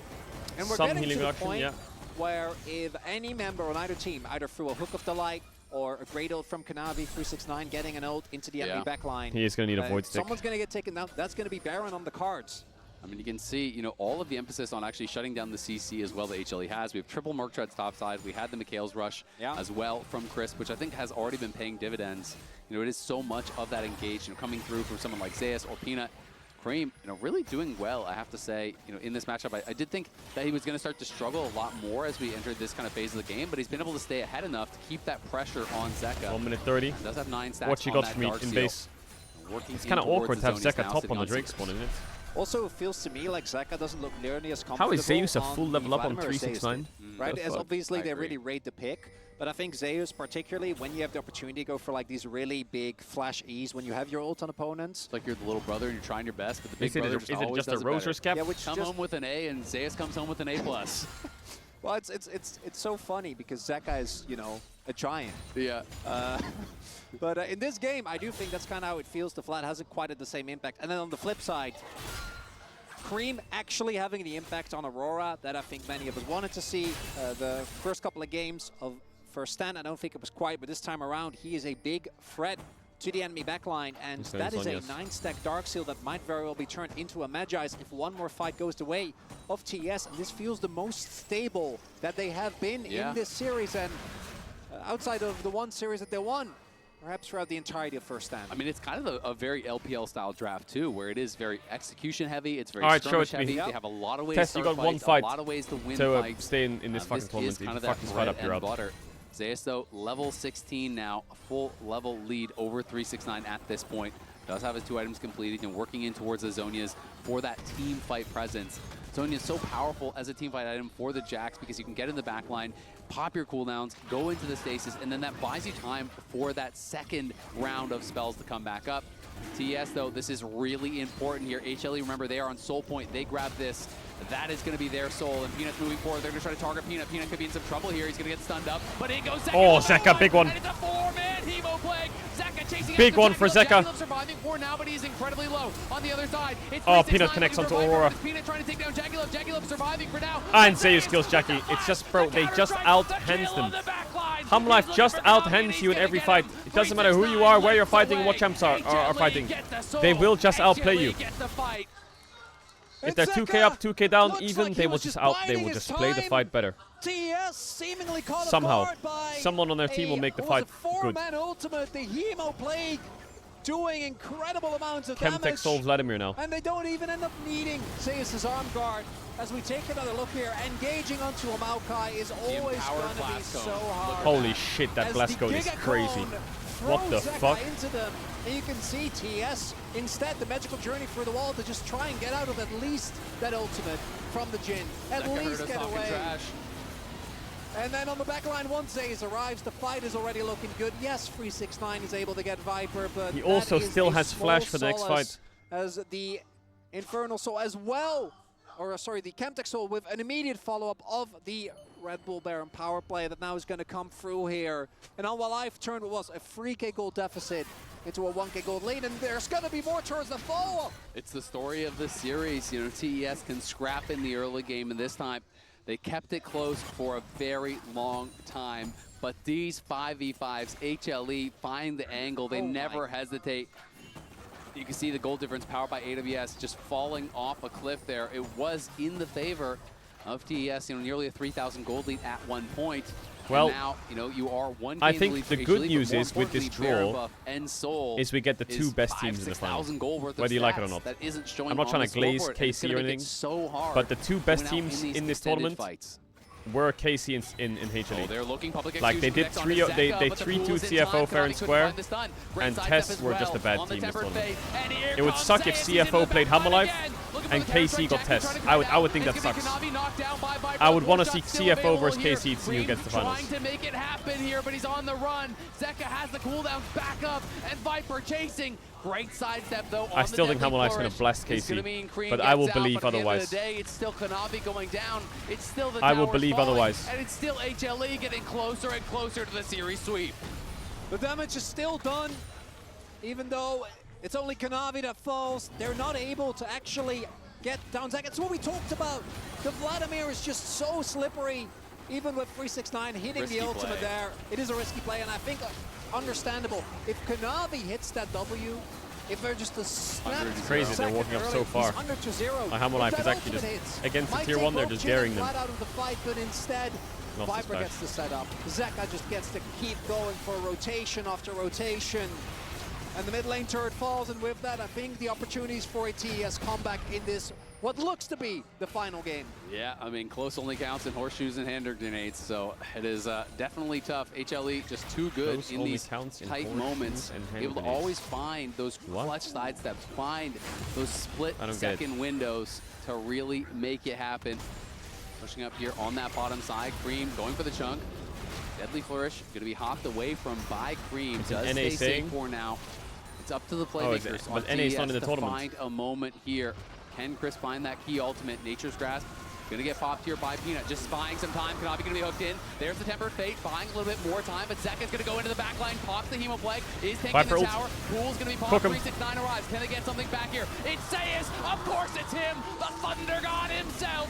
And we're Some getting healing to the reduction, point yeah. where if any member on either team, either through a Hook of the Light or a great ult from Kanavi 369, getting an ult into the enemy backline, He is going to need a Void Stick. someone's going to get taken down. That's going to be Baron on the cards. I mean, you can see, you know, all of the emphasis on actually shutting down the CC as well that HLE has. We have triple Merc Treads topside. We had the McHale's Rush as well from Crisp, which I think has already been paying dividends. You know, it is so much of that engaged, you know, coming through from someone like Zeus or Peanut. Cream, you know, really doing well, I have to say, you know, in this matchup. I did think that he was going to start to struggle a lot more as we entered this kind of phase of the game, but he's been able to stay ahead enough to keep that pressure on Zeka. 1 minute 30. Does have 9 stacks. What you on got that from me Dark in Seal. base. Working It's kind of awkward to have Zeka top on the Drake spawn, spawn, isn't it? Also, it feels to me like Zeka doesn't look nearly as How comfortable. is Zeus a on full level the up on Vladimir as Zeus 369? did, right? As obviously they really rate the pick, but I think Zeus, particularly when you have the opportunity to go for like these really big flash E's when you have your ult on opponents. It's like you're the little brother and you're trying your best, but the big Is it brother just- just is it always just a does it Roser's better. cap? Yeah, which Come just- home with an A and Zeus comes home with an A+. Well, it's so funny because Zeka is, you know, a giant. Yeah. But in this game, I do think that's kind of how it feels. The flat hasn't quite had the same impact. And then on the flip side, Cream actually having the impact on Aurora that I think many of us wanted to see. The first couple of games of First Stand, I don't think it was quite, but this time around, he is a big threat to the enemy backline, and that is a 9-stack Dark Seal that might very well be turned into a Magi's if one more fight goes the way of TS, and this feels the most stable that they have been in this series, and outside of the one series that they won, perhaps throughout the entirety of First Stand. I mean, it's kind of a very LPL-style draft, too, where it is very execution-heavy, it's very Alright, show it skirmish-heavy. to me. They have a lot of ways Test, to you start got one fights, fight a lot of ways to win to fights. stay in this fucking tournament. This is kind If of you that fuck this fight bread up, you're and out. butter. Zeus, though, level 16 now, a full level lead over 369 at this point. Does have his 2 items completed and working in towards the Zonias for that team fight presence. Zonia is so powerful as a team fight item for the Jax because you can get in the back line, pop your cooldowns, go into the stasis, and then that buys you time for that second round of spells to come back up. TS, though, this is really important here. HLE, remember, they are on Soul Point. They grab this. That is going to be their soul. And Peanut's moving forward. They're going to try to target Peanut. Peanut could be in some trouble here. He's going to get stunned up. But in goes Zeka. Oh, Zeka, big one. And it's a 4-man Hemo Plague. Zeka chasing Big after one for Zeka. Jackalope surviving for now, but he's incredibly low. On the other side, it's Oh, 369 Peanut connects looking onto for Viper. Aurora. It's Peanut trying to take down Jackalope. Jackalope surviving for now. And Zeus kills Jackie. It's just, bro, they just out-hens them. Life just out-hens you in every fight. It doesn't matter who you are, where you're fighting, what champs are fighting. They will just outplay you. If they're 2k up, 2k down, even, they will just play the fight better. TS seemingly caught Somehow. by Someone on their team will make the fight good. 4-man ultimate, the Hemo Plague doing incredible amounts of Chemtech damage. Soul Vladimir now. And they don't even end up needing Zeus's arm guard. As we take another look here, engaging onto a Maokai is always going to be so hard. Holy shit, that blast code is crazy. What the fuck? Into them. And you can see TS, instead, the magical journey through the wall to just try and get out of at least that ultimate from the Jhin. At least get away. And then on the back line, once Zeus arrives, the fight is already looking good. Yes, 369 is able to get Viper, but He also still has flash for the next solace fight. as the Infernal Soul as well, or sorry, the Chemtech Soul with an immediate follow-up of the Red Bull Baron power play that now is going to come through here. And on Life turned what was a 3k gold deficit into a 1k gold lead, and there's going to be more turns to follow. It's the story of the series. You know, TES can scrap in the early game, and this time they kept it close for a very long time. But these 5v5s, HLE, find the angle. They never hesitate. You can see the goal difference powered by AWS just falling off a cliff there. It was in the favor of TES, you know, nearly a 3,000 gold lead at one point. Well, and now, you know, you are one I game think lead the for good HLE, news but more is with this importantly, Baron draw Buff and Soul is we get the two is best teams in the final. 6,000 gold worth of Whether you like it or stats not. that isn't showing I'm not on trying the to glaze scoreboard, and it's KC gonna or make it anything, so hard but the two best going out teams these in this extended tournament fights. were KC in HLE. Oh, they're looking public like they did execution next on they Zeka, but the 3-2 pool's in CFO time. fair and Konami couldn't square, find the stun. Great and sidestep Test as were just a well bad on the team this tempered tournament. phase. And here It would comes suck if Zeus. He's into CFO the played backline Hammerlife again. Looking and for the counter KC got strike. Test. Jackie I would trying to think get that it out. It's sucks. gonna be Konami knocked down by Viper. I would want to One see shot still CFO available versus here. KC to see who Cream gets the finals. trying to make it happen here, but he's on the run. Zeka has the cooldowns back up, and Viper chasing. Great sidestep though. I still think Hammer Life's going to blast KC, but I will believe otherwise. Day, it's still Kanavi going down. It's still the I will towers believe falling, otherwise. and it's still HLE getting closer and closer to the series sweep. The damage is still done, even though it's only Kanavi that falls. They're not able to actually get down Zach. It's what we talked about. The Vladimir is just so slippery, even with 369 hitting Risky the ultimate play. there. It is a risky play, and I think understandable. If Kanavi hits that W, if they're just a snap It's crazy they're walking up so far. under to zero. My Hammer Life is actually just against the tier 1, they're just daring them. Out of the fight, but instead, Lost his Viper back. gets the setup. Zeka just gets to keep going for rotation after rotation. And the mid lane turret falls, and with that, I think the opportunities for a TES comeback in this, what looks to be the final game. Yeah, I mean, close only counts in horseshoes and hand grenades, so it is definitely tough. HLE just too good Close in only these counts in tight horseshoes moments. and hand Able to grenades. always find those clutch sidesteps, find those split I don't get it. second windows to really make it happen. Pushing up here on that bottom side, Cream going for the chunk. Deadly Flourish going to be hopped away from by Cream. It's an Does NA stay thing? safe for now. It's up to the Oh, is it? playmakers But on NA is TES not in the to tournament. find a moment here. Can Chris find that key ultimate? Nature's Grasp gonna get popped here by Peanut. Just buying some time. Kanavi gonna be hooked in. There's the Tempered Fate, buying a little bit more time, but Zeka's gonna go into the back line, pops the Hemoplague, is taking Viper the ult. tower. Pool's gonna be Cook popped. him. 369 arrives. Can they get something back here? It's Zeus! Of course it's him! The Thunder God himself!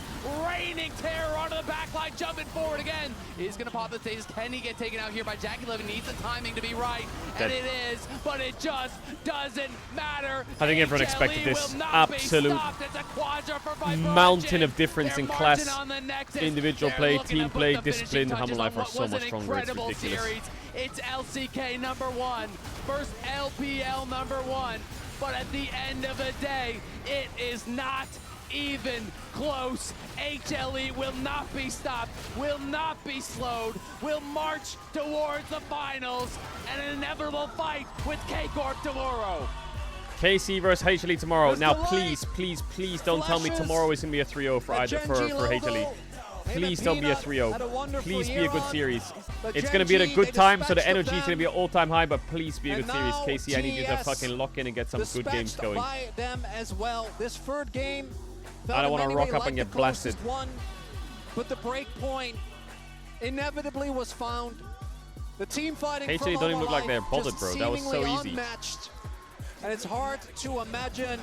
Raining terror onto the back line, jumping forward again. Is gonna pop the stages. Can he get taken out here by Jackie Levin? Needs the timing to be right. And Dead. it is, but it just doesn't matter. I think everyone HLE expected this will not be absolute stopped. It's a quadra for Viper mountain Origin. of difference in They're class, marching on the Nexus. individual They're play, looking team to put play, the discipline. finishing Hammer touches Life on are what so was much an stronger. It's incredible ridiculous. series. It's LCK #1 versus LPL #1. But at the end of the day, it is not even close. HLE will not be stopped, will not be slowed, will march towards the finals and an inevitable fight with K-Corp tomorrow. KC versus HLE tomorrow. There's Now, the light. please, please, please don't tell me Flashes. tomorrow is going to be a 3-0 for either for HLE. Please don't be a 3-0. Please be a good series. It's going to be at a good time, so the energy is going to be an all-time high, but please be a good series. KC, I need you to fucking lock in and get some good games going. By them as well. This third game, I don't want to rock up and get blasted. One, but the break point inevitably was found. The team fighting HLE from don't even look like they're Life bothered, just bro. That was so seemingly easy. unmatched. And it's hard to imagine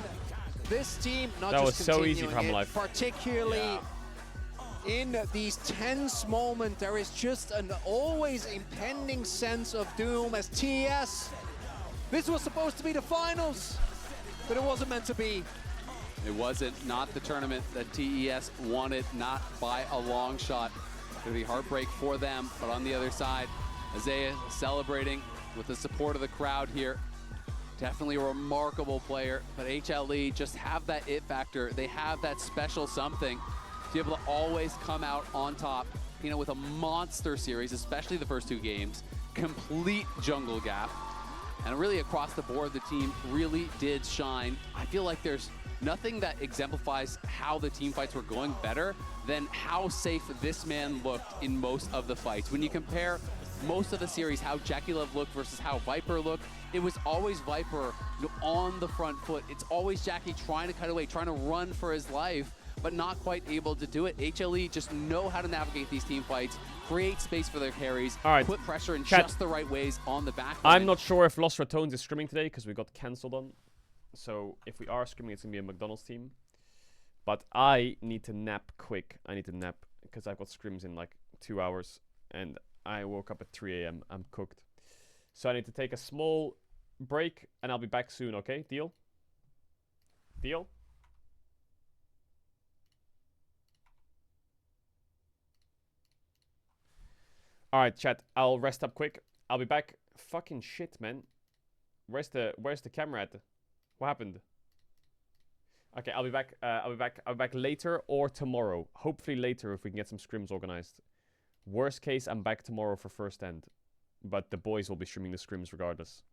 this team not That just was so easy for continuing Hammer it, Life. particularly in these tense moments. There is just an always impending sense of doom as TES. This was supposed to be the finals, but it wasn't meant to be. It wasn't, not the tournament that TES wanted, not by a long shot. It's gonna be heartbreak for them, but on the other side, Isaiah celebrating with the support of the crowd here. Definitely a remarkable player, but HLE just have that it factor. They have that special something to be able to always come out on top, you know, with a monster series, especially the first two games, complete jungle gap. And really across the board, the team really did shine. I feel like there's nothing that exemplifies how the team fights were going better than how safe this man looked in most of the fights. When you compare most of the series, how Jackie Love looked versus how Viper looked, it was always Viper, you know, on the front foot. It's always Jackie trying to cut away, trying to run for his life, but not quite able to do it. HLE just know how to navigate these team fights, create space for their carries, All right, put pressure in chat. just the right ways on the back I'm line. not sure if Lost Ratones is streaming today because we got cancelled on. So if we are streaming, it's going to be a McDonald's team. But I need to nap quick. I need to nap because I've got scrims in like 2 hours. And I woke up at 3 a.m. I'm cooked. So I need to take a small break and I'll be back soon, okay? Deal? Deal? Alright, chat. I'll rest up quick. I'll be back. Fucking shit, man. Where's the camera at? What happened? Okay, I'll be back. I'll be back later or tomorrow. Hopefully later if we can get some scrims organized. Worst case, I'm back tomorrow for first end. But the boys will be streaming the scrims regardless.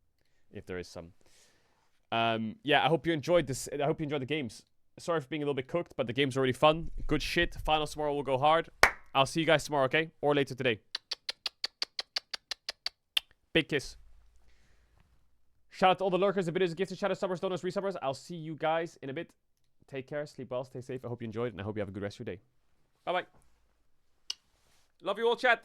If there is some. Yeah, I hope you enjoyed this. I hope you enjoyed the games. Sorry for being a little bit cooked, but the games are really fun. Good shit. Finals tomorrow will go hard. I'll see you guys tomorrow, okay? Or later today. Big kiss. Shout out to all the lurkers, the videos, gifted, shout out subbers, donors, resubbers. I'll see you guys in a bit. Take care, sleep well, stay safe. I hope you enjoyed, and I hope you have a good rest of your day. Bye-bye. Love you all, chat.